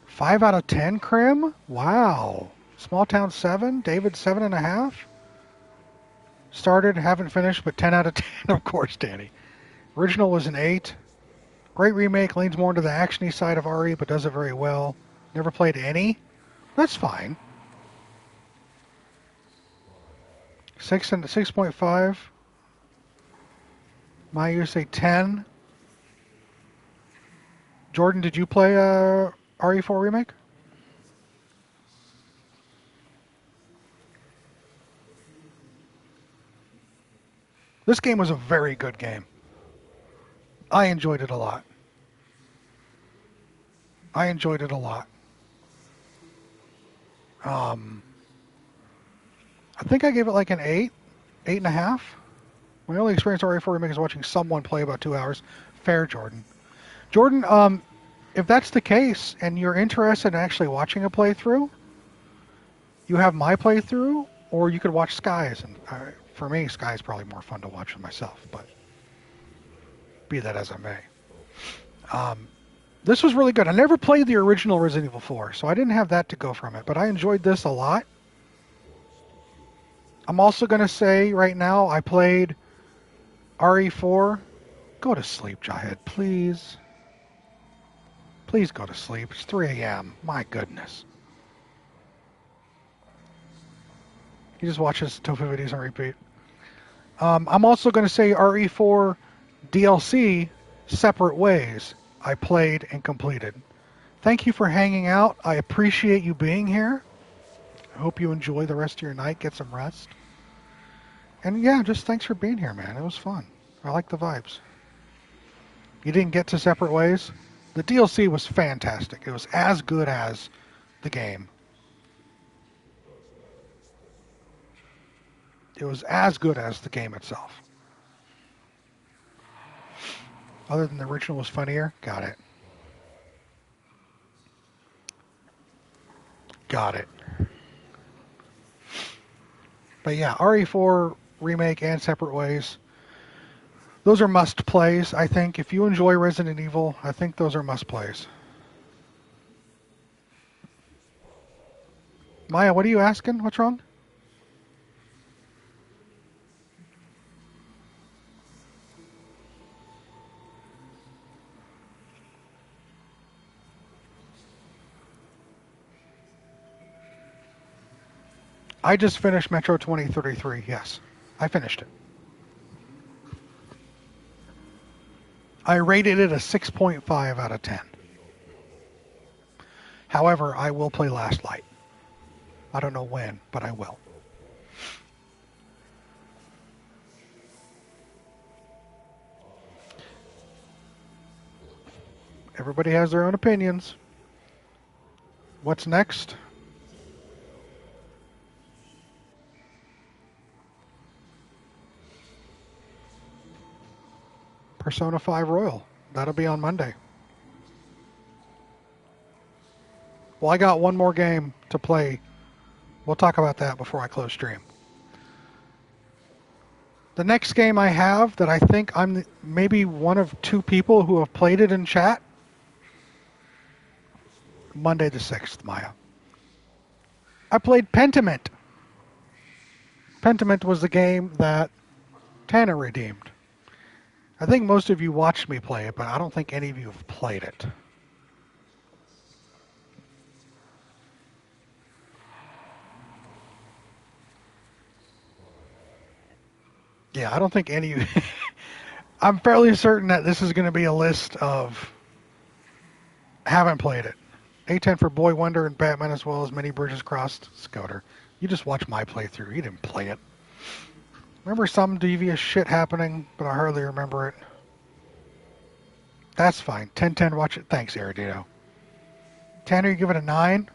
5 out of 10, Krim? Wow. Small Town 7? David 7.5? Started, haven't finished, but 10 out of 10, of course, Danny. Original was an 8. Great remake, leans more into the action-y side of RE, but does it very well. Never played any? That's fine. 6 and 6.5. Mayu say 10. Jordan, did you play RE4 Remake? This game was a very good game. I enjoyed it a lot. I think I gave it like an 8, 8.5. My only experience with RE4 Remake is watching someone play about 2 hours. Fair, Jordan. Jordan, if that's the case and you're interested in actually watching a playthrough, you have my playthrough, or you could watch Sky's. And for me, Sky's probably more fun to watch than myself, but be that as it may. This was really good. I never played the original Resident Evil 4, so I didn't have that to go from it, but I enjoyed this a lot. I'm also going to say right now, I played RE4. Go to sleep, Jahid, please. Please go to sleep. It's 3 a.m. My goodness. He just watches Tofu videos on repeat. I'm also going to say RE4 DLC Separate Ways. I played and completed. Thank you for hanging out. I appreciate you being here. I hope you enjoy the rest of your night. Get some rest. And yeah, just thanks for being here, man. It was fun. I like the vibes. You didn't get to Separate Ways? The DLC was fantastic. It was as good as the game. It was as good as the game itself. Other than the original was funnier? Got it. Got it. But yeah, RE4 Remake and Separate Ways. Those are must-plays, I think. If you enjoy Resident Evil, I think those are must-plays. Maya, what are you asking? What's wrong? I just finished Metro 2033, yes. I finished it. I rated it a 6.5 out of 10. However, I will play Last Light. I don't know when, but I will. Everybody has their own opinions. What's next? Persona 5 Royal. That'll be on Monday. Well, I got one more game to play. We'll talk about that before I close stream. The next game I have that I think I'm maybe one of 2 people who have played it in chat. Monday the 6th, Maya. I played Pentiment. Pentiment was the game that Tanner redeemed. I think most of you watched me play it, but I don't think any of you have played it. Yeah, I don't think any of you... I'm fairly certain that this is going to be a list of... haven't played it. A10 for Boy Wonder and Batman, as well as Many Bridges Crossed. Scooter. You just watched my playthrough. You didn't play it. Remember some devious shit happening, but I hardly remember it. That's fine. 10-10, watch it. Thanks, Eridito. Tanner, you give it a 9?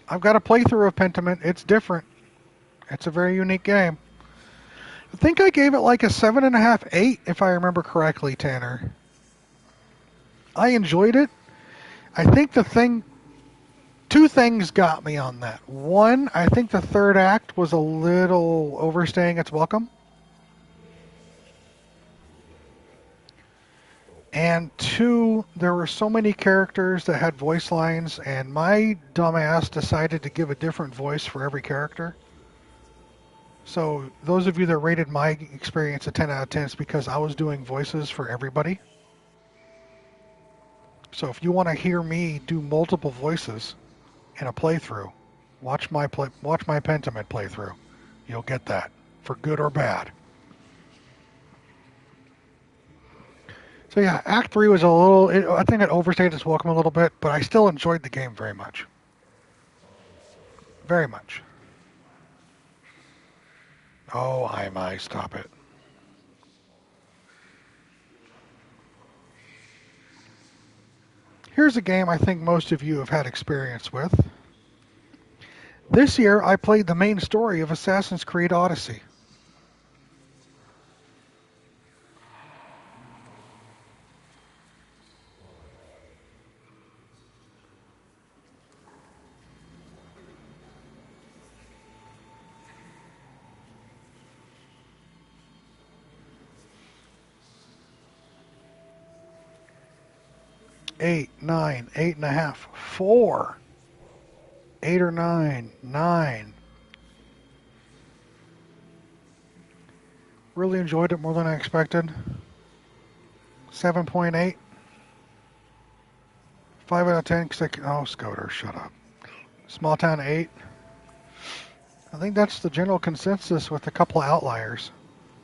I've got a playthrough of Pentiment. It's different. It's a very unique game. I think I gave it like a 7.5, 8, if I remember correctly, Tanner. I enjoyed it. I think two things got me on that. One, I think the third act was a little overstaying its welcome. And two, there were so many characters that had voice lines, and my dumbass decided to give a different voice for every character. So those of you that rated my experience a 10 out of 10, it's because I was doing voices for everybody. So if you want to hear me do multiple voices in a playthrough, watch my Pentiment playthrough. You'll get that, for good or bad. So yeah, Act 3 was I think it overstayed its welcome a little bit, but I still enjoyed the game very much. Very much. Oh, I stop it. Here's a game I think most of you have had experience with. This year, I played the main story of Assassin's Creed Odyssey. Eight, 9, 8.5, 4, 8 or 9, 9. Really enjoyed it more than I expected. 7.8. 5 out of 10. Oh, Scoter, shut up. Small Town 8. I think that's the general consensus with a couple of outliers.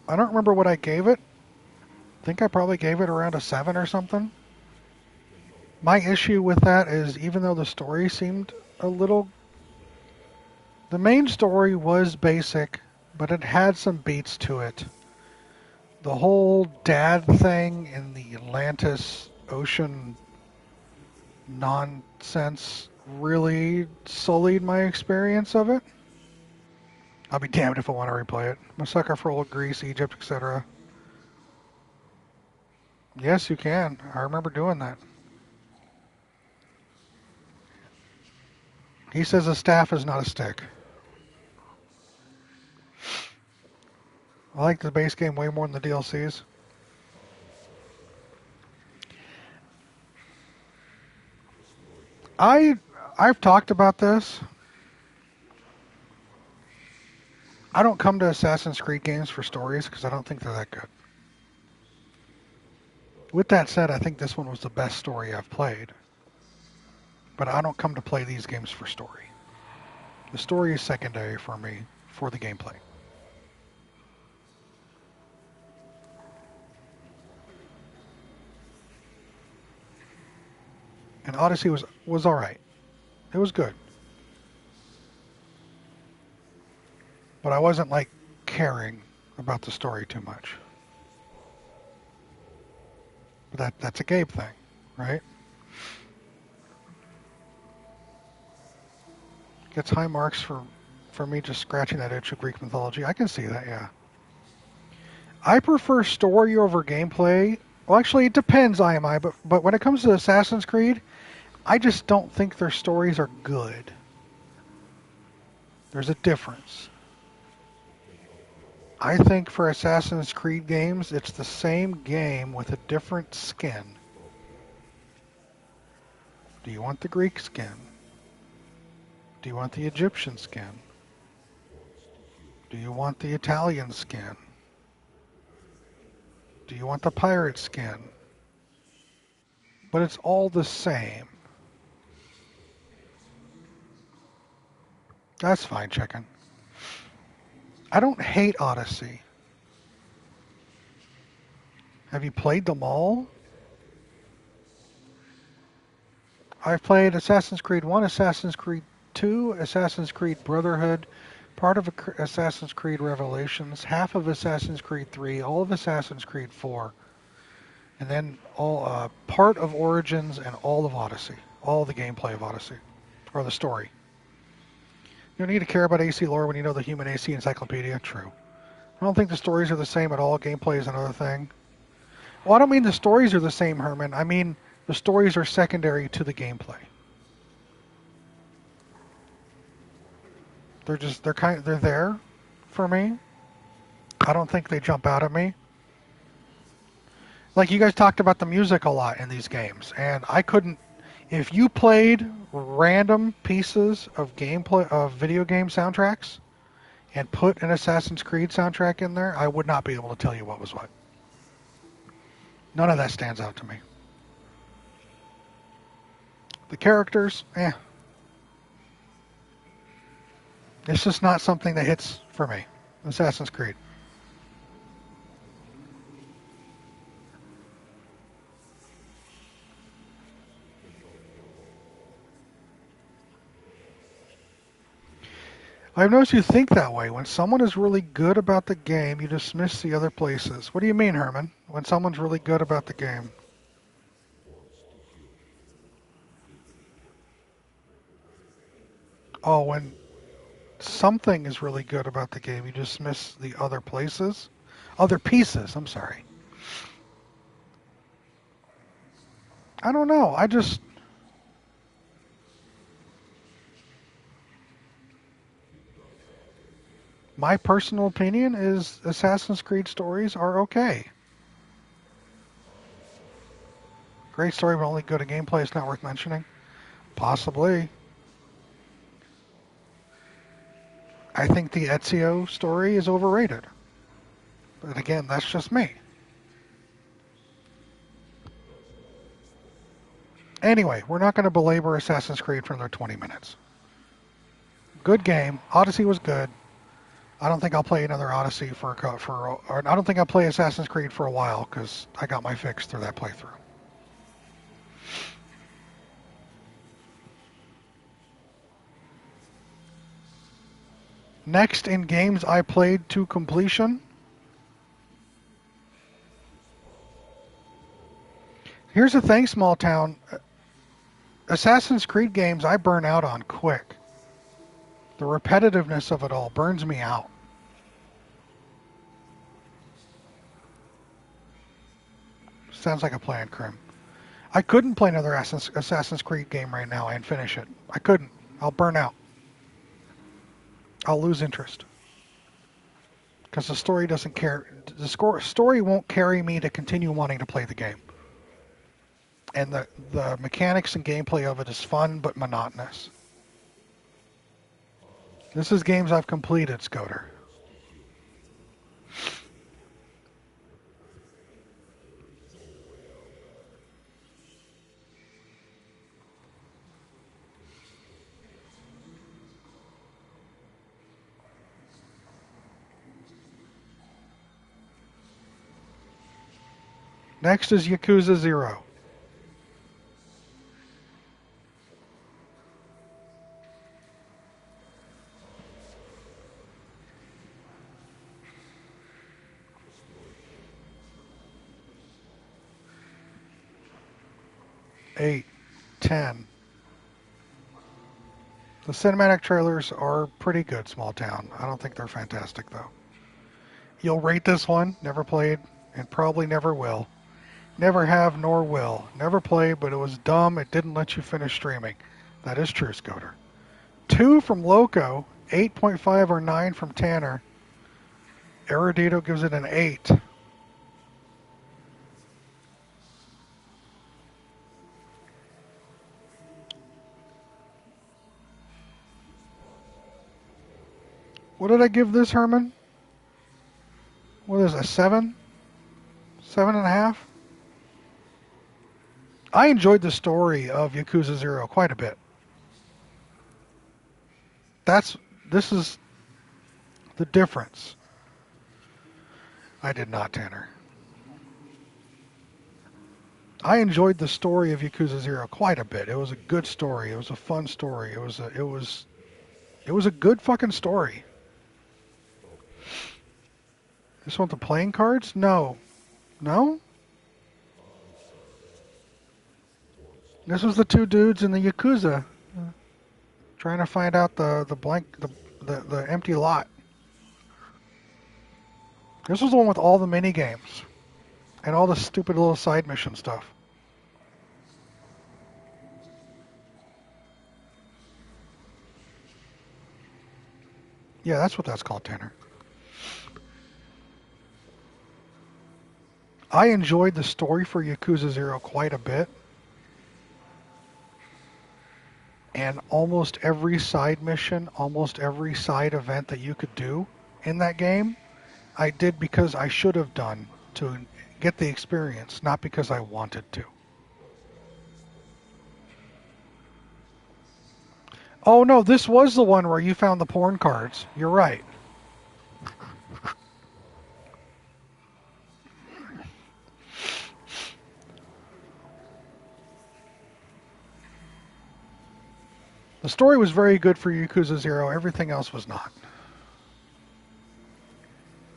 I don't remember what I gave it. I think I probably gave it around a 7 or something. My issue with that is even though the story seemed a little... The main story was basic, but it had some beats to it. The whole dad thing in the Atlantis ocean nonsense really sullied my experience of it. I'll be damned if I want to replay it. I'm a sucker for old Greece, Egypt, etc. Yes, you can. I remember doing that. He says a staff is not a stick. I like the base game way more than the DLCs. I've talked about this. I don't come to Assassin's Creed games for stories because I don't think they're that good. With that said, I think this one was the best story I've played. But I don't come to play these games for story. The story is secondary for me for the gameplay. And Odyssey was alright. It was good. But I wasn't like caring about the story too much. But that's a Gabe thing, right? Gets high marks for me just scratching that itch of Greek mythology. I can see that, yeah. I prefer story over gameplay. Well, actually, it depends, IMI, but when it comes to Assassin's Creed, I just don't think their stories are good. There's a difference. I think for Assassin's Creed games, it's the same game with a different skin. Do you want the Greek skin? Do you want the Egyptian skin? Do you want the Italian skin? Do you want the pirate skin? But it's all the same. That's fine, chicken. I don't hate Odyssey. Have you played them all? I've played Assassin's Creed 1, Assassin's Creed 2, Assassin's Creed Brotherhood, part of Assassin's Creed Revelations, half of Assassin's Creed 3, all of Assassin's Creed 4. And then all part of Origins and all of Odyssey. All the gameplay of Odyssey. Or the story. You don't need to care about AC lore when you know the human AC encyclopedia. True. I don't think the stories are the same at all. Gameplay is another thing. Well, I don't mean the stories are the same, Herman. I mean the stories are secondary to the gameplay. They're there for me. I don't think they jump out at me. Like you guys talked about the music a lot in these games, and I couldn't. If you played random pieces of gameplay of video game soundtracks and put an Assassin's Creed soundtrack in there, I would not be able to tell you what was what. None of that stands out to me. The characters, It's just not something that hits for me. Assassin's Creed. I've noticed you think that way. When someone is really good about the game, you dismiss the other places. What do you mean, Herman? When someone's really good about the game? Oh, when something is really good about the game, you dismiss the other places? Other pieces, I'm sorry. I don't know. My personal opinion is Assassin's Creed stories are okay. Great story, but only good at gameplay. It's not worth mentioning. Possibly. I think the Ezio story is overrated. But again, that's just me. Anyway, we're not going to belabor Assassin's Creed for another 20 minutes. Good game. Odyssey was good. I don't think I'll play another Odyssey or I don't think I'll play Assassin's Creed for a while because I got my fix through that playthrough. Next in games I played to completion. Here's the thing, small town. Assassin's Creed games I burn out on quick. The repetitiveness of it all burns me out. Sounds like a plan, Krim. I couldn't play another Assassin's Creed game right now and finish it. I couldn't. I'll burn out. I'll lose interest. Because the story doesn't care. The story won't carry me to continue wanting to play the game. And the mechanics and gameplay of it is fun but monotonous. This is games I've completed, Scoter. Next is Yakuza 0. Eight, 10. The cinematic trailers are pretty good, small town. I don't think they're fantastic, though. You'll rate this one, never played, and probably never will. Never have nor will. Never played, but it was dumb. It didn't let you finish streaming. That is true, Scoter. 2 from Loco, 8.5 or 9 from Tanner. Erudito gives it an 8. What did I give this, Herman? What is it, a 7? 7.5? I enjoyed the story of Yakuza 0 quite a bit. This is the difference. I did not, Tanner. I enjoyed the story of Yakuza 0 quite a bit. It was a good story. It was a fun story. It was a good fucking story. Just want the playing cards? No. No? This was the two dudes in the Yakuza trying to find out the empty lot. This was the one with all the mini games and all the stupid little side mission stuff. Yeah, that's what that's called, Tanner. I enjoyed the story for Yakuza 0 quite a bit. And almost every side mission, almost every side event that you could do in that game, I did because I should have done to get the experience, not because I wanted to. Oh no, this was the one where you found the porn cards. You're right. The story was very good for Yakuza 0. Everything else was not.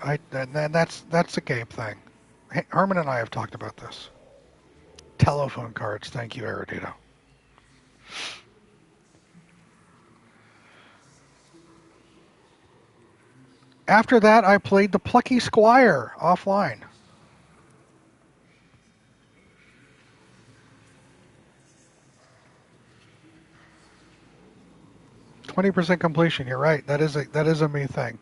And that's a Gabe thing. Herman and I have talked about this. Telephone cards. Thank you, Erudito. After that, I played the Plucky Squire offline. %20 completion. You're right. That is a me thing.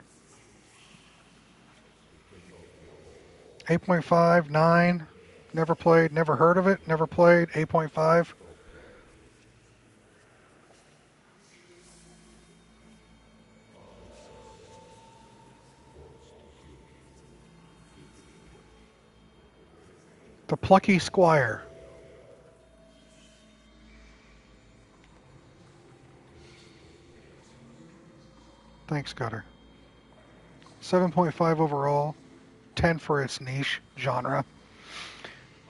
8.5, 9. Never played. Never heard of it. Never played. 8.5. The Plucky Squire. Thanks, Gutter. 7.5 overall. 10 for its niche genre.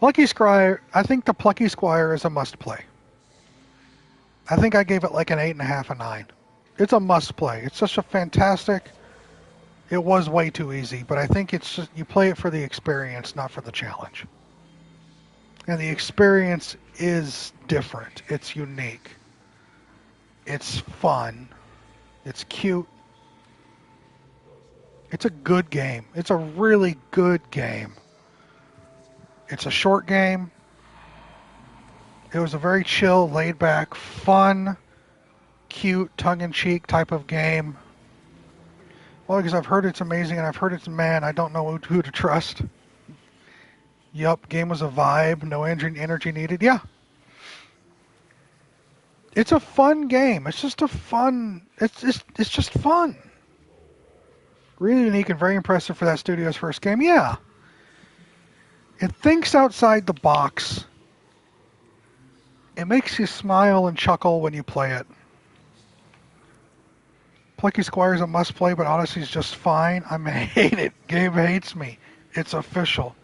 Plucky Squire, I think the Plucky Squire is a must play. I think I gave it like an 8.5, a 9. It's a must play. It's such a fantastic. It was way too easy, but I think it's just, you play it for the experience, not for the challenge. And the experience is different. It's unique. It's fun. It's cute. It's a good game. It's a really good game. It's a short game. It was a very chill, laid-back, fun, cute, tongue-in-cheek type of game. Well, because I've heard it's amazing and I've heard it's man, I don't know who to trust. Yup, game was a vibe, no energy needed. Yeah. It's a fun game. It's just a fun, it's just fun. Really unique and very impressive for that studio's first game. Yeah. It thinks outside the box. It makes you smile and chuckle when you play it. Plucky Squire is a must-play, but Odyssey's just fine. I hate it. Gabe hates me. It's official.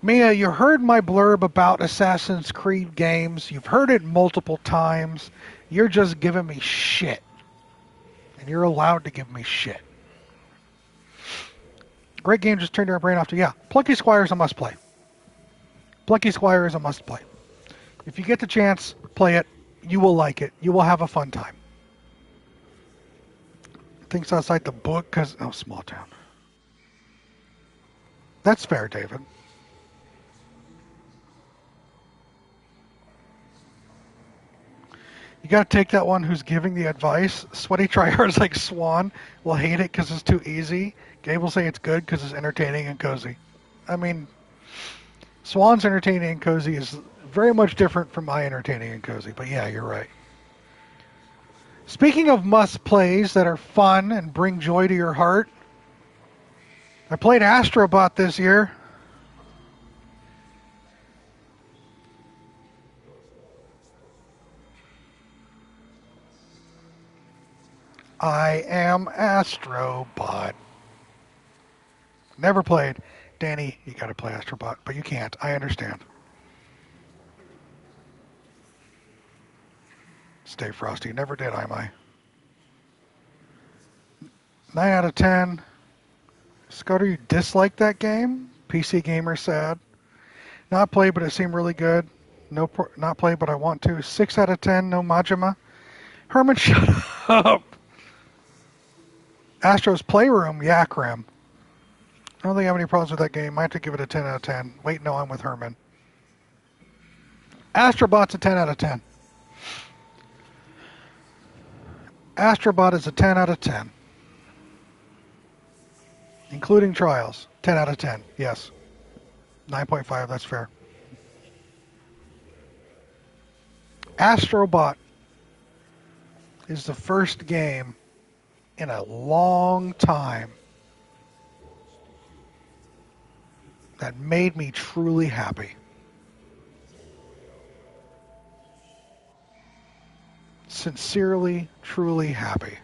Mia, you heard my blurb about Assassin's Creed games. You've heard it multiple times. You're just giving me shit. And you're allowed to give me shit. Great game, just turned your brain off to, yeah. Plucky Squire is a must-play. Plucky Squire is a must-play. If you get the chance, play it. You will like it. You will have a fun time. Thinks outside the book because, oh, small town. That's fair, David. You got to take that one who's giving the advice. Sweaty tryhards like Swan will hate it because it's too easy. Gabe will say it's good because it's entertaining and cozy. I mean, Swan's entertaining and cozy is very much different from my entertaining and cozy. But yeah, you're right. Speaking of must-plays that are fun and bring joy to your heart, I played Astrobot this year. I am Astrobot. Never played. Danny, you gotta play Astrobot, but you can't. I understand. Stay frosty. Never did, am I? 9 out of 10. Scudder, you dislike that game? PC Gamer sad. Not played, but it seemed really good. Not played, but I want to. 6 out of 10, no Majima. Herman, shut up. Astro's Playroom, Yakram. I don't think I have any problems with that game. I have to give it a 10 out of 10. Wait, no, I'm with Herman. Astrobot's a 10 out of 10. Astrobot is a 10 out of 10. Including Trials. 10 out of 10, yes. 9.5, that's fair. Astrobot is the first game in a long time that made me truly happy. Sincerely, truly happy.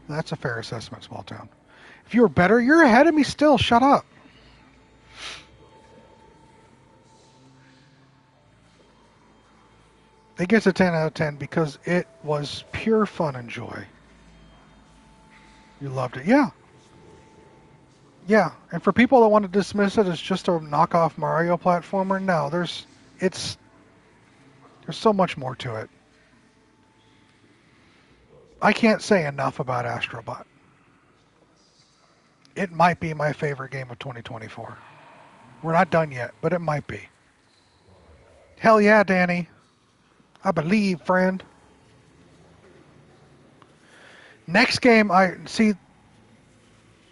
That's a fair assessment, Small Town. If you were better, you're ahead of me still. Shut up. It gets a 10 out of 10 because it was pure fun and joy. You loved it. Yeah. Yeah. And for people that want to dismiss it as just a knockoff Mario platformer, no, there's so much more to it. I can't say enough about Astrobot. It might be my favorite game of 2024. We're not done yet, but it might be. Hell yeah, Danny. I believe, friend. Next game,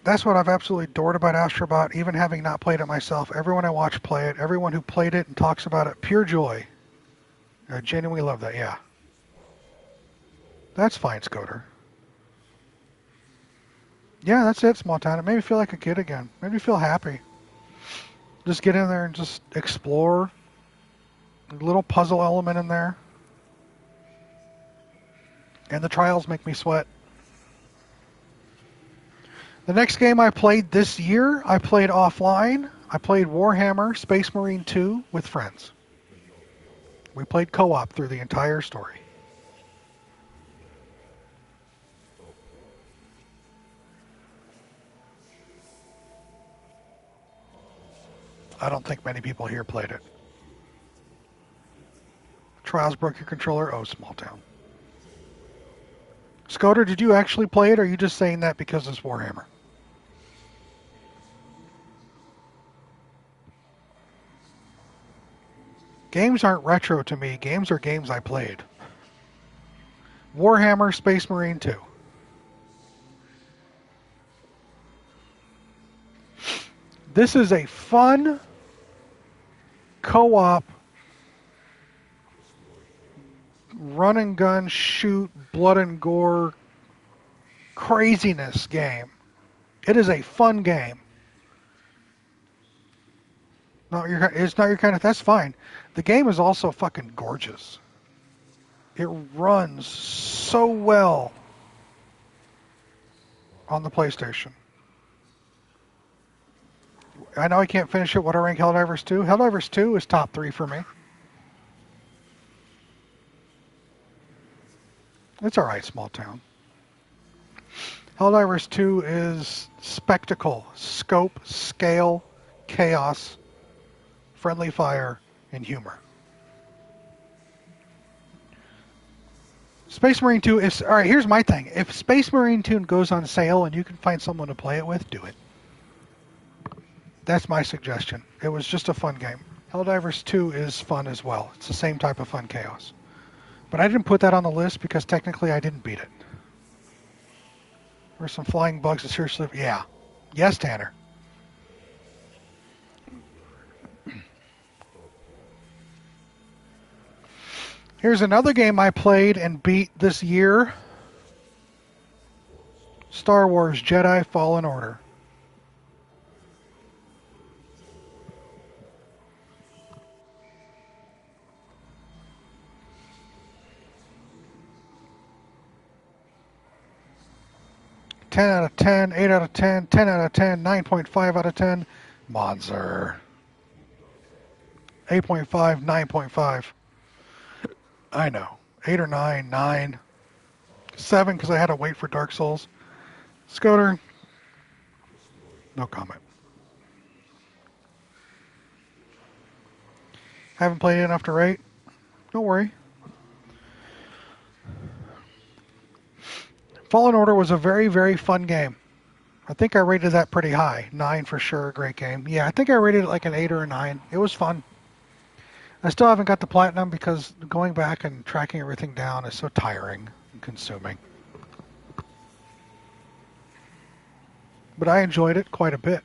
that's what I've absolutely adored about Astrobot, even having not played it myself. Everyone I watch play it, everyone who played it and talks about it, pure joy. I genuinely love that, yeah. That's fine, Scoter. Yeah, that's it, Small Town. It made me feel like a kid again. Made me feel happy. Just get in there and just explore. A little puzzle element in there. And the trials make me sweat. The next game I played this year, I played offline. I played Warhammer Space Marine 2 with friends. We played co-op through the entire story. I don't think many people here played it. Trials broke your controller? Oh, Small Town. Scoter, did you actually play it, or are you just saying that because it's Warhammer? Games aren't retro to me. Games are games I played. Warhammer Space Marine 2. This is a fun co-op run and gun, shoot, blood and gore craziness game. It is a fun game. It's not your kind of... That's fine. The game is also fucking gorgeous. It runs so well on the PlayStation. I know I can't finish it. What I rank Helldivers 2? Helldivers 2 is top 3 for me. It's alright, Small Town. Helldivers 2 is spectacle, scope, scale, chaos, friendly fire, and humor. Space Marine 2 is... Alright, here's my thing. If Space Marine 2 goes on sale and you can find someone to play it with, do it. That's my suggestion. It was just a fun game. Helldivers 2 is fun as well. It's the same type of fun chaos. But I didn't put that on the list because technically I didn't beat it. There's some flying bugs that seriously... Yeah. Yes, Tanner. Here's another game I played and beat this year. Star Wars Jedi Fallen Order. Ten out of 10, 8 out of 10, 10 out of 10, 9.5 out of 10. Monster. 8.5, 9.5. I know. 8 or 9, 9. 7 because I had to wait for Dark Souls. Scoter, no comment. Haven't played enough to rate? Don't worry. Fallen Order was a very, very fun game. I think I rated that pretty high. 9 for sure, great game. Yeah, I think I rated it like an 8 or a 9. It was fun. I still haven't got the platinum because going back and tracking everything down is so tiring and consuming. But I enjoyed it quite a bit.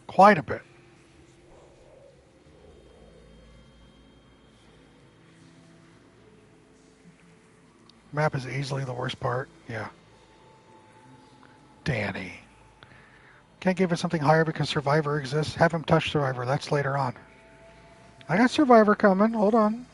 Quite a bit. Map is easily the worst part. Yeah. Danny. Can't give it something higher because Survivor exists. Have him touch Survivor. That's later on. I got Survivor coming. Hold on.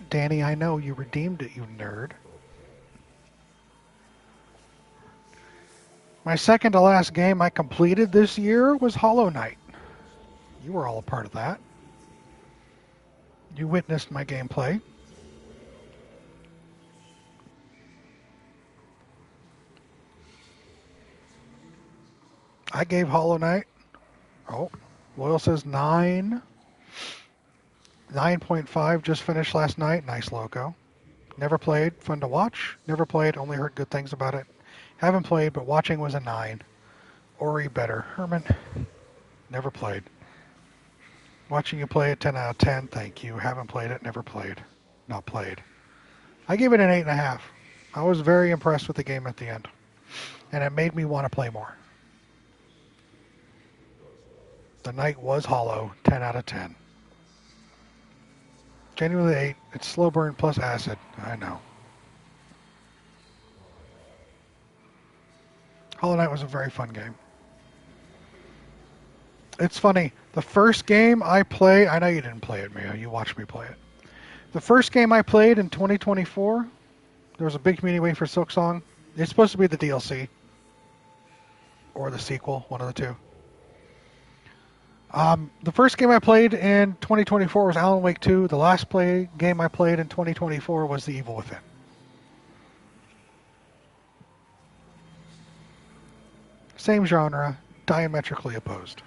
Danny, I know you redeemed it, you nerd. My second to last game I completed this year was Hollow Knight. You were all a part of that. You witnessed my gameplay. I gave Hollow Knight, Loyal says 9. 9.5, just finished last night. Nice logo. Never played, fun to watch. Never played, only heard good things about it. Haven't played, but watching was a 9. Ori better. Herman, never played. Watching you play it, 10 out of 10, thank you. Haven't played it, never played. Not played. I gave it an 8.5. I was very impressed with the game at the end. And it made me want to play more. The night was hollow, 10 out of 10. Genuinely 8. It's slow burn plus acid. I know. Hollow Knight was a very fun game. It's funny. The first game I played, I know you didn't play it, Mia. You watched me play it. The first game I played in 2024, there was a big community waiting for Silksong. It's supposed to be the DLC. Or the sequel, one of the two. The first game I played in 2024 was Alan Wake 2. The last game I played in 2024 was The Evil Within. Same genre, diametrically opposed.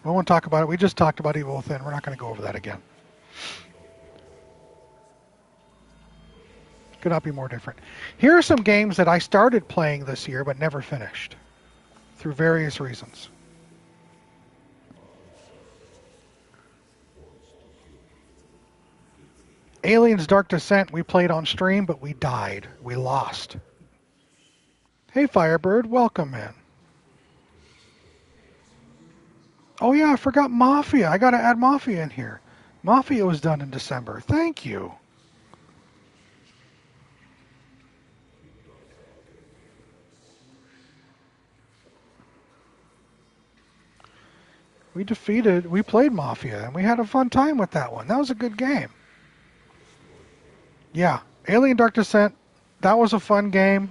I won't talk about it. We just talked about Evil Within. We're not going to go over that again. Could not be more different. Here are some games that I started playing this year but never finished through various reasons. Aliens Dark Descent we played on stream, but we died. We lost. Hey Firebird, welcome man. Oh yeah, I forgot Mafia. I gotta add Mafia in here. Mafia was done in December. Thank you. We played Mafia, and we had a fun time with that one. That was a good game. Yeah, Alien Dark Descent, that was a fun game.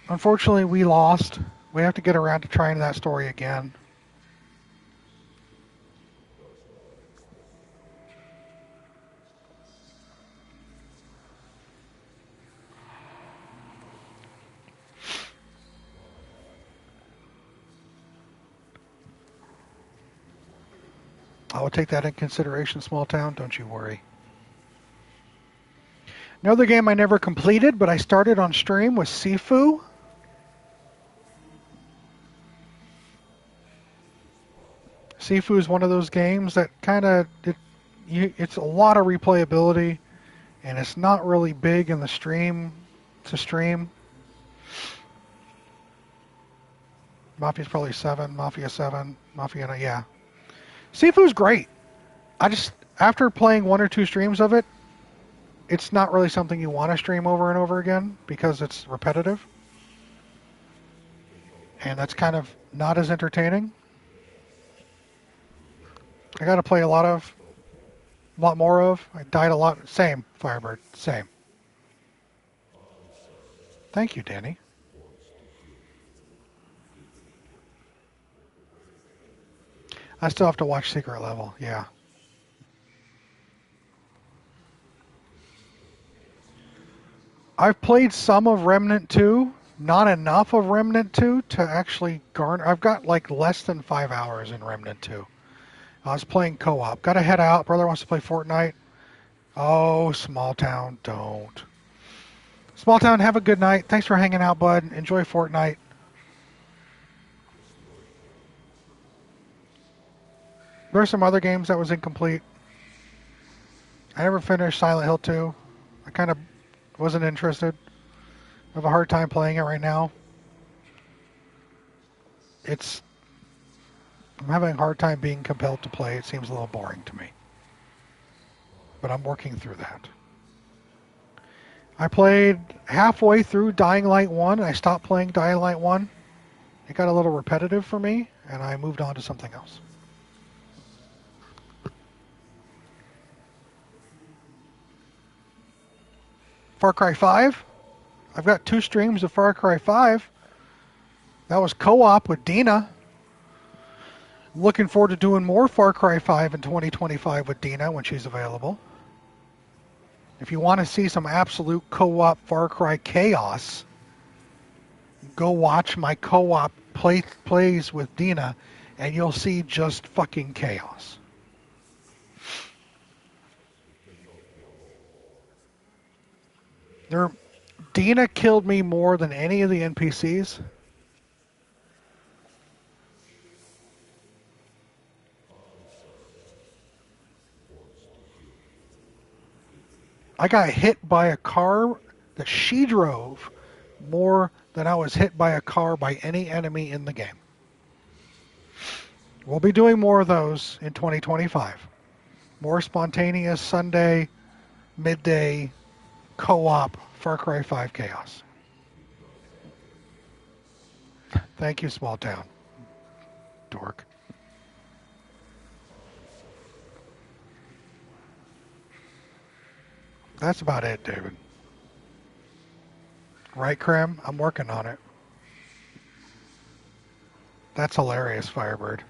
Unfortunately, we lost. We have to get around to trying that story again. I will take that in consideration, small town. Don't you worry. Another game I never completed, but I started on stream was Sifu. Sifu is one of those games that it's a lot of replayability, and it's not really big in the stream to stream. Mafia's probably 7, Mafia 7, Mafia, yeah. Sifu's great. After playing 1 or 2 streams of it, it's not really something you want to stream over and over again because it's repetitive. And that's kind of not as entertaining. I got to play a lot more of. I died a lot. Same, Firebird. Same. Thank you, Danny. I still have to watch Secret Level, yeah. I've played some of Remnant 2, not enough of Remnant 2 to actually garner. I've got like less than 5 hours in Remnant 2. I was playing co-op. Got to head out. Brother wants to play Fortnite. Oh, Small Town, don't. Small Town, have a good night. Thanks for hanging out, bud. Enjoy Fortnite. There are some other games that was incomplete. I never finished Silent Hill 2. I kind of wasn't interested. I have a hard time playing it right now. I'm having a hard time being compelled to play. It seems a little boring to me. But I'm working through that. I played halfway through Dying Light 1. I stopped playing Dying Light 1. It got a little repetitive for me, and I moved on to something else. Far Cry 5. I've got 2 streams of Far Cry 5. That was co-op with Dina. Looking forward to doing more Far Cry 5 in 2025 with Dina when she's available. If you want to see some absolute co-op Far Cry chaos, go watch my co-op plays with Dina, and you'll see just fucking chaos. Dina killed me more than any of the NPCs. I got hit by a car that she drove more than I was hit by a car by any enemy in the game. We'll be doing more of those in 2025. More spontaneous Sunday, midday, co-op Far Cry 5 chaos. Thank you, Small Town. Dork. That's about it, David. Right, Krem? I'm working on it. That's hilarious, Firebird.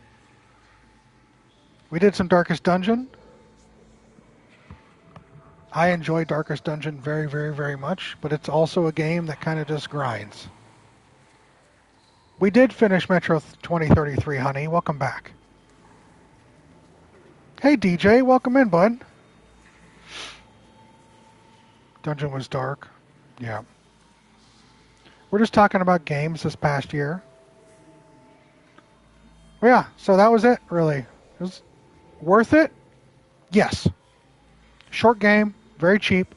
We did some Darkest Dungeon. I enjoy Darkest Dungeon very, very, very much, but it's also a game that kind of just grinds. We did finish Metro 2033, honey. Welcome back. Hey, DJ. Welcome in, bud. Dungeon was dark. Yeah. We're just talking about games this past year. Well, yeah, so that was it, really. It was worth it? Yes. Short game, very cheap.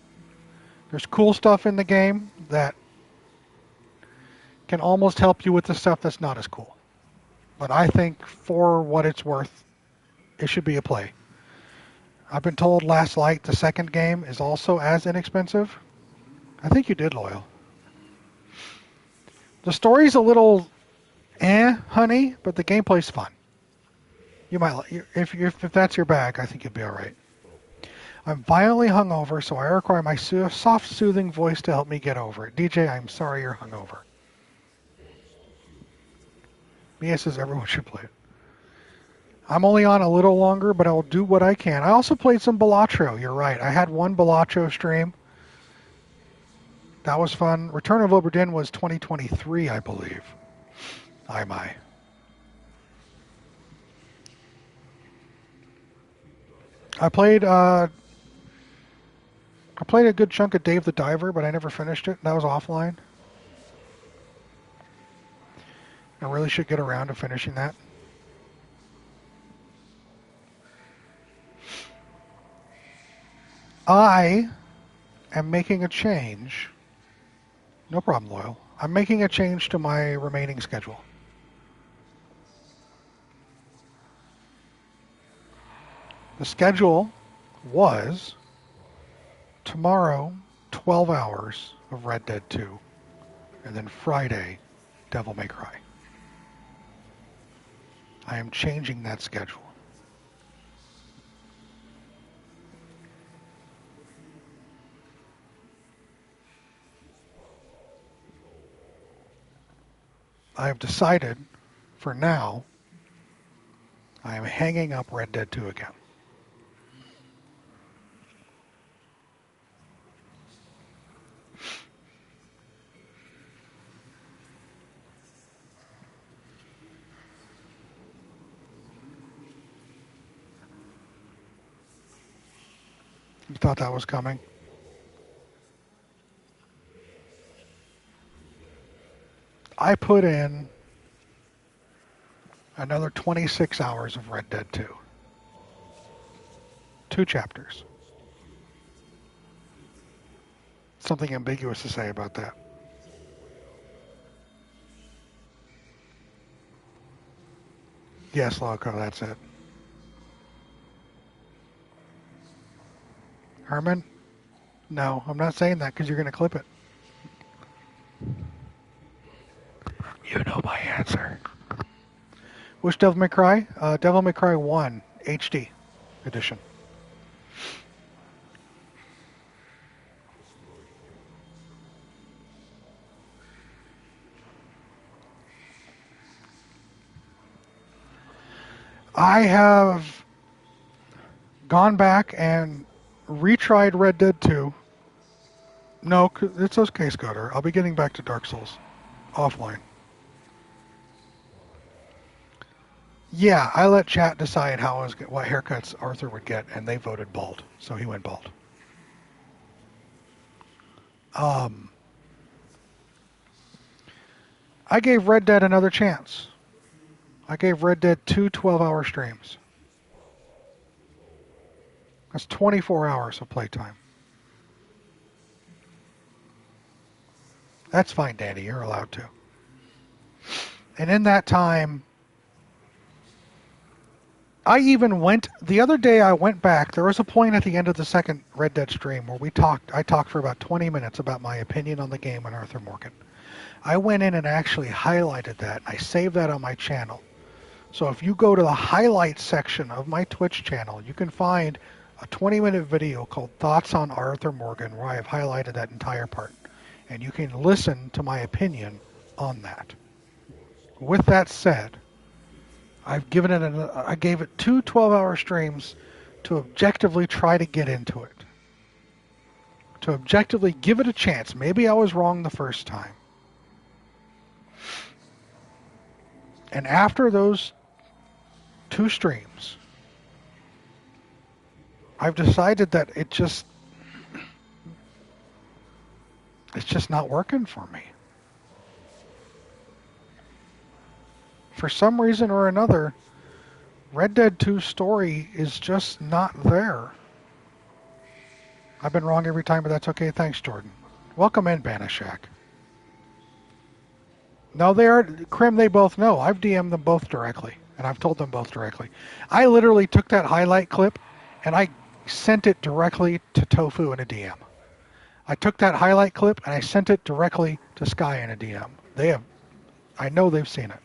There's cool stuff in the game that can almost help you with the stuff that's not as cool. But I think for what it's worth, it should be a play. I've been told Last Light, the second game, is also as inexpensive. I think you did, Loyal. The story's a little honey, but the gameplay's fun. You might, if that's your bag, I think you'll be all right. I'm violently hungover, so I require my soft, soothing voice to help me get over it. DJ, I'm sorry you're hungover. Mia says everyone should play it. I'm only on a little longer, but I'll do what I can. I also played some Balatro. You're right. I had one Balatro stream. That was fun. Return of Obra Dinn was 2023, I believe. Aye, my. I played a good chunk of Dave the Diver, but I never finished it. That was offline. I really should get around to finishing that. I am making a change. No problem, Loyal. I'm making a change to my remaining schedule. The schedule was tomorrow, 12 hours of Red Dead 2, and then Friday, Devil May Cry. I am changing that schedule. I have decided, for now, I am hanging up Red Dead 2 again. You thought that was coming? I put in another 26 hours of Red Dead 2. 2 chapters. Something ambiguous to say about that. Yes, Loco, that's it. Herman? No, I'm not saying that because you're going to clip it. You know my answer. Which Devil May Cry? Devil May Cry 1 HD edition. I have gone back and retried Red Dead 2. No, it's okay, Scudder. I'll be getting back to Dark Souls offline. Yeah, I let chat decide what haircuts Arthur would get, and they voted bald, so he went bald. I gave Red Dead another chance. I gave Red Dead 2 12-hour streams. That's 24 hours of playtime. That's fine, Danny. You're allowed to. And in that time, the other day I went back, there was a point at the end of the second Red Dead stream where I talked for about 20 minutes about my opinion on the game on Arthur Morgan. I went in and actually highlighted that, and I saved that on my channel. So if you go to the highlights section of my Twitch channel, you can find a 20-minute video called Thoughts on Arthur Morgan, where I have highlighted that entire part. And you can listen to my opinion on that. With that said, I gave it 2 12-hour streams to objectively try to get into it. To objectively give it a chance. Maybe I was wrong the first time. And after those 2 streams, I've decided that it's just not working for me. For some reason or another, Red Dead 2's story is just not there. I've been wrong every time, but that's okay. Thanks, Jordan. Welcome in, Banishak. No, Krim, they both know. I've DM'd them both directly, and I've told them both directly. I literally took that highlight clip, and I sent it directly to Tofu in a DM. I took that highlight clip, and I sent it directly to Sky in a DM. I know they've seen it.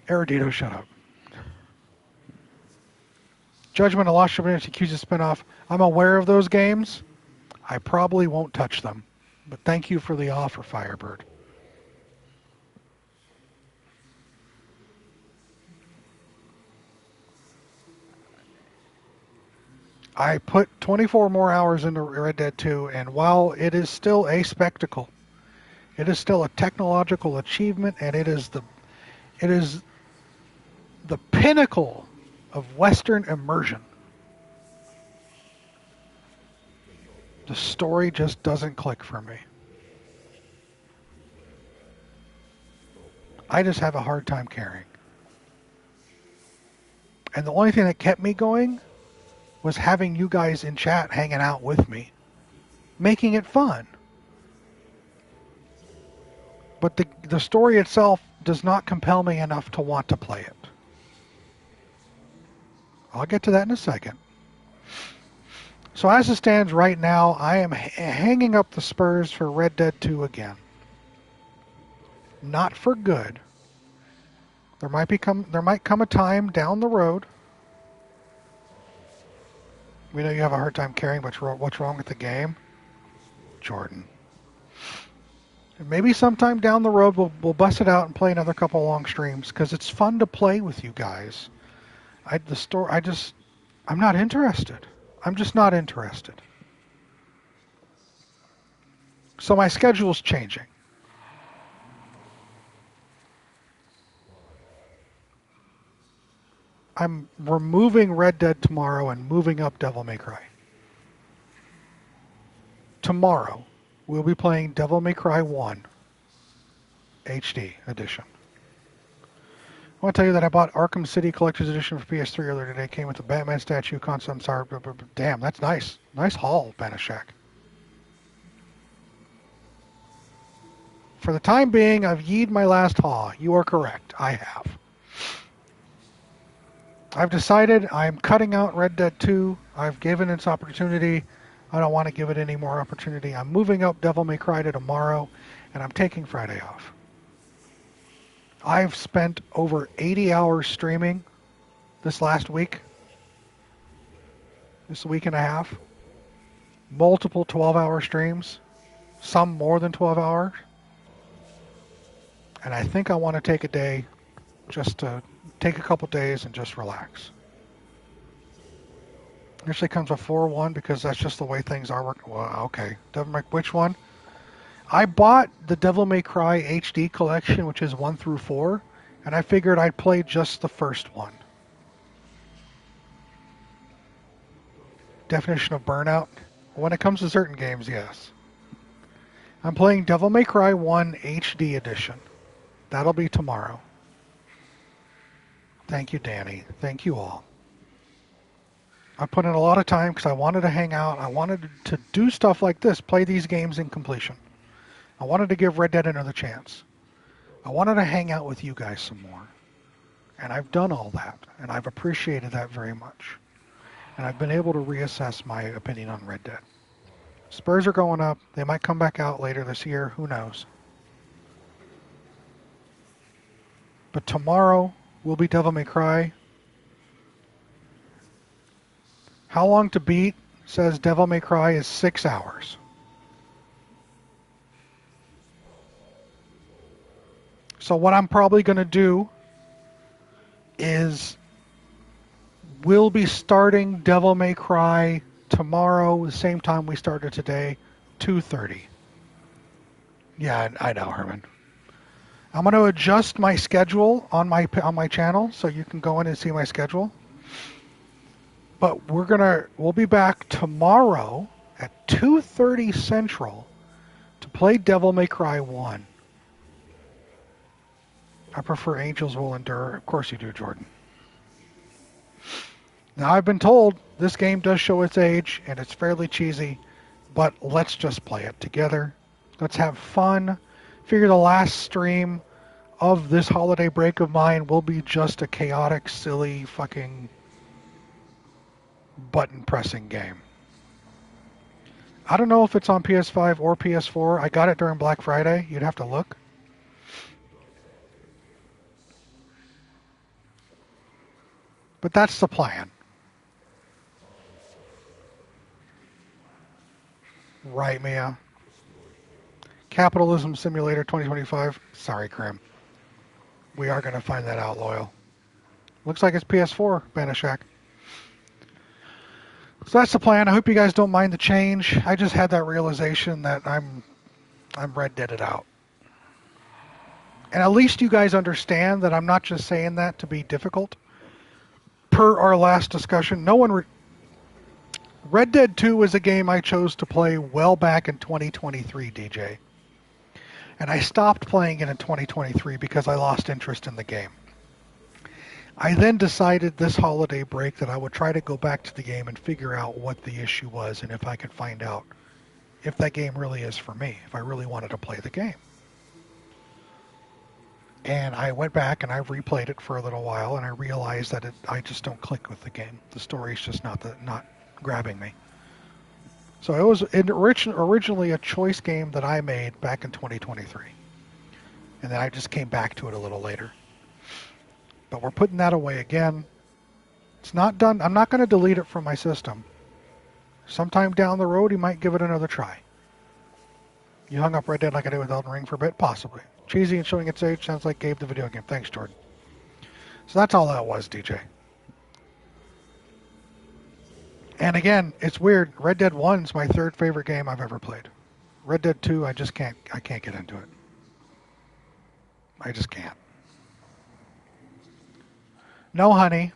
Erudito, shut up. Judgment of Lost Divinity Accuses spinoff. I'm aware of those games. I probably won't touch them. But thank you for the offer, Firebird. I put 24 more hours into Red Dead 2, and while it is still a spectacle, it is still a technological achievement, and it is the pinnacle of Western immersion. The story just doesn't click for me. I just have a hard time caring. And the only thing that kept me going was having you guys in chat hanging out with me, making it fun. But the story itself does not compel me enough to want to play it. I'll get to that in a second. So as it stands right now, I am hanging up the spurs for Red Dead 2 again. Not for good. There might come a time down the road. We know you have a hard time caring what's wrong with the game. Jordan. Maybe sometime down the road we'll bust it out and play another couple long streams because it's fun to play with you guys. I'm not interested. I'm just not interested. So my schedule's changing. I'm removing Red Dead tomorrow and moving up Devil May Cry. Tomorrow, we'll be playing Devil May Cry 1 HD edition. I want to tell you that I bought Arkham City Collector's Edition for PS3 earlier today. It came with the Batman statue, concept art. Damn, that's nice. Nice haul, Banishak. For the time being, I've yeed my last haul. You are correct. I have. I've decided I'm cutting out Red Dead 2. I've given its opportunity. I don't want to give it any more opportunity. I'm moving up Devil May Cry to tomorrow, and I'm taking Friday off. I've spent over 80 hours streaming this last week. This week and a half. Multiple 12-hour streams. Some more than 12 hours. And I think I want to take a day just to take a couple days and just relax. Usually comes with 4-1 because that's just the way things are working. Well, okay. Devil May, which one? I bought the Devil May Cry HD collection, which is 1 through 4, and I figured I'd play just the first one. Definition of burnout? When it comes to certain games, yes. I'm playing Devil May Cry 1 HD edition. That'll be tomorrow. Thank you, Danny. Thank you all. I put in a lot of time because I wanted to hang out. I wanted to do stuff like this, play these games in completion. I wanted to give Red Dead another chance. I wanted to hang out with you guys some more. And I've done all that, and I've appreciated that very much. And I've been able to reassess my opinion on Red Dead. Spurs are going up. They might come back out later this year. Who knows? But tomorrow will be Devil May Cry. How long to beat? Says Devil May Cry is 6 hours. So what I'm probably going to do is we'll be starting Devil May Cry tomorrow, the same time we started today, 2:30. Yeah, I know, Herman. I'm going to adjust my schedule on my channel so you can go in and see my schedule. But we'll be back tomorrow at 2:30 Central to play Devil May Cry 1. I prefer Angels Will Endure. Of course you do, Jordan. Now, I've been told this game does show its age, and it's fairly cheesy, but let's just play it together. Let's have fun. Figure the last stream of this holiday break of mine will be just a chaotic, silly, fucking button-pressing game. I don't know if it's on PS5 or PS4. I got it during Black Friday. You'd have to look. But that's the plan. Right, Mia. Capitalism Simulator 2025. Sorry, Krim. We are going to find that out, Loyal. Looks like it's PS4, Banishak. So that's the plan. I hope you guys don't mind the change. I just had that realization that I'm Red Deaded out. And at least you guys understand that I'm not just saying that to be difficult. Per our last discussion, Red Dead 2 was a game I chose to play well back in 2023, DJ. And I stopped playing it in 2023 because I lost interest in the game. I then decided this holiday break that I would try to go back to the game and figure out what the issue was and if I could find out if that game really is for me, if I really wanted to play the game. And I went back and I replayed it for a little while, and I realized that I just don't click with the game. The story's just not grabbing me. So it was originally a choice game that I made back in 2023. And then I just came back to it a little later. But we're putting that away again. It's not done. I'm not going to delete it from my system. Sometime down the road, you might give it another try. You hung up Red Dead like I did with Elden Ring for a bit? Possibly. Cheesy and showing its age sounds like Gabe the video game. Thanks, Jordan. So that's all that was, DJ. And again, it's weird. Red Dead 1's my third favorite game I've ever played. Red Dead 2, I can't get into it. I just can't. No, honey.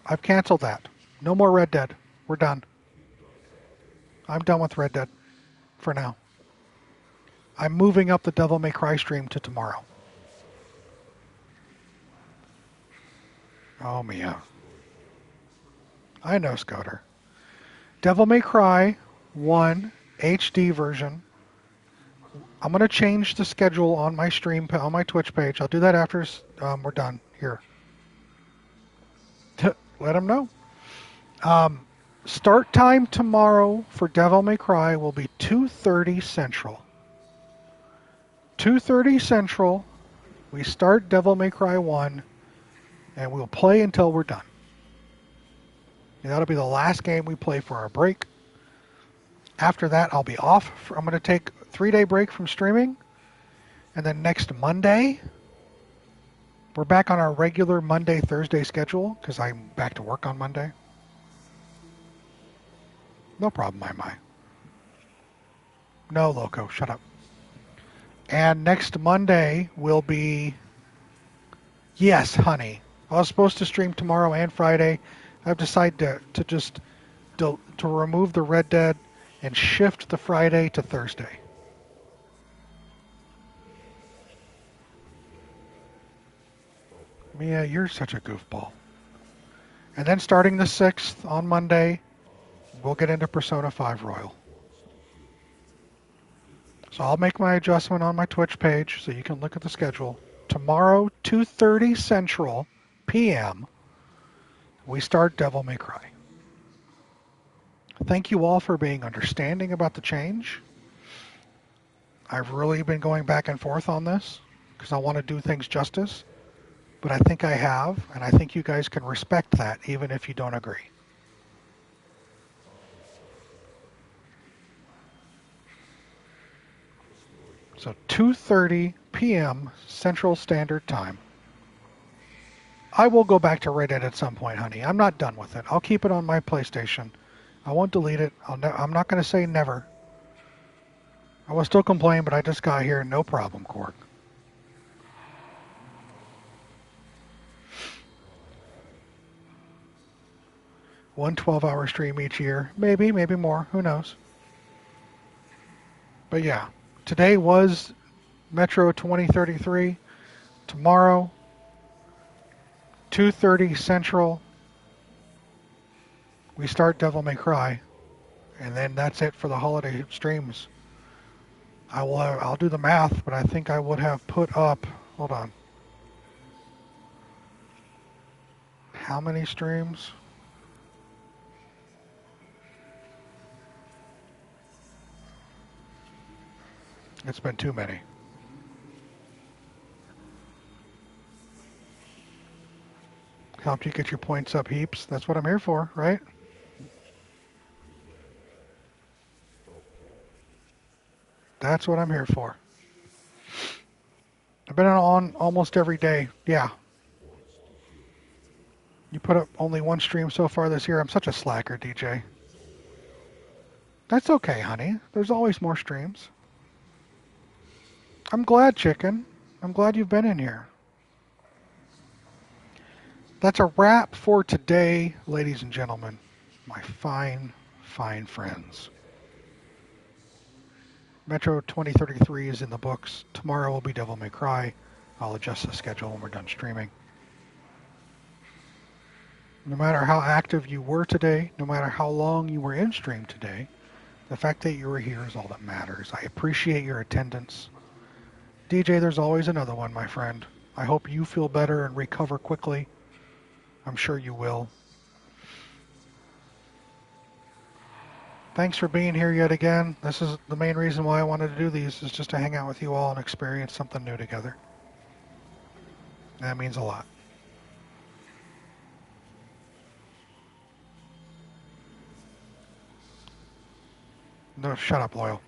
I've canceled that. No more Red Dead. We're done. I'm done with Red Dead for now. I'm moving up the Devil May Cry stream to tomorrow. Oh, Mia. I know, Scooter. Devil May Cry 1 HD version. I'm going to change the schedule on my stream, on my Twitch page. I'll do that after we're done here. Let them know. Start time tomorrow for Devil May Cry will be 2:30 Central. 2:30 Central, we start Devil May Cry 1, and we'll play until we're done. And that'll be the last game we play for our break. After that, I'll be off. I'm going to take a 3-day break from streaming, and then next Monday, we're back on our regular Monday, Thursday schedule, because I'm back to work on Monday. No problem, my. No, Loco, shut up. And next Monday will be... Yes, honey. I was supposed to stream tomorrow and Friday. I've decided to just to remove the Red Dead and shift the Friday to Thursday. Mia, you're such a goofball. And then starting the 6th on Monday, we'll get into Persona 5 Royal. So I'll make my adjustment on my Twitch page so you can look at the schedule. Tomorrow, 2:30 Central PM, we start Devil May Cry. Thank you all for being understanding about the change. I've really been going back and forth on this because I want to do things justice, but I think I have, and I think you guys can respect that even if you don't agree. So 2:30 p.m. Central Standard Time. I will go back to Red Dead at some point, honey. I'm not done with it. I'll keep it on my PlayStation. I won't delete it. I'm not going to say never. I will still complain, but I just got here. No problem, Korg. One 12-hour stream each year. Maybe more. Who knows? But yeah, today was Metro 2033. Tomorrow, 2:30 Central, we start Devil May Cry, and then that's it for the holiday streams. I'll do the math, but I think I would have put up, hold on. How many streams? It's been too many. Helped you get your points up heaps. That's what I'm here for, right? That's what I'm here for. I've been on almost every day. Yeah. You put up only one stream so far this year. I'm such a slacker, DJ. That's okay, honey. There's always more streams. I'm glad, Chicken. I'm glad you've been in here. That's a wrap for today, ladies and gentlemen. My fine, fine friends. Metro 2033 is in the books. Tomorrow will be Devil May Cry. I'll adjust the schedule when we're done streaming. No matter how active you were today, no matter how long you were in stream today, the fact that you were here is all that matters. I appreciate your attendance. DJ, there's always another one, my friend. I hope you feel better and recover quickly. I'm sure you will. Thanks for being here yet again. This is the main reason why I wanted to do these, is just to hang out with you all and experience something new together. That means a lot. No, shut up, Loyal.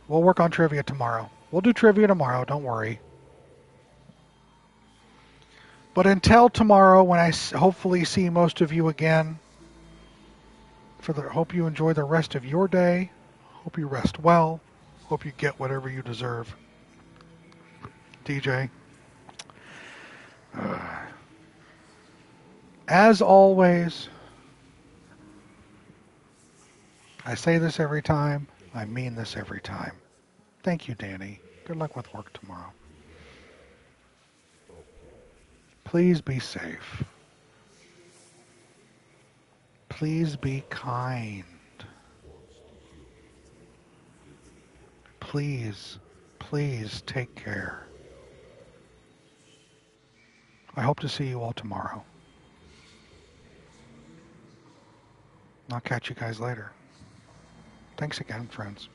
We'll work on trivia tomorrow. We'll do trivia tomorrow, don't worry. But until tomorrow, when I hopefully see most of you again, hope you enjoy the rest of your day. Hope you rest well. Hope you get whatever you deserve. DJ. As always, I say this every time. I mean this every time. Thank you, Danny. Good luck with work tomorrow. Please be safe. Please be kind. Please, please take care. I hope to see you all tomorrow. I'll catch you guys later. Thanks again, friends.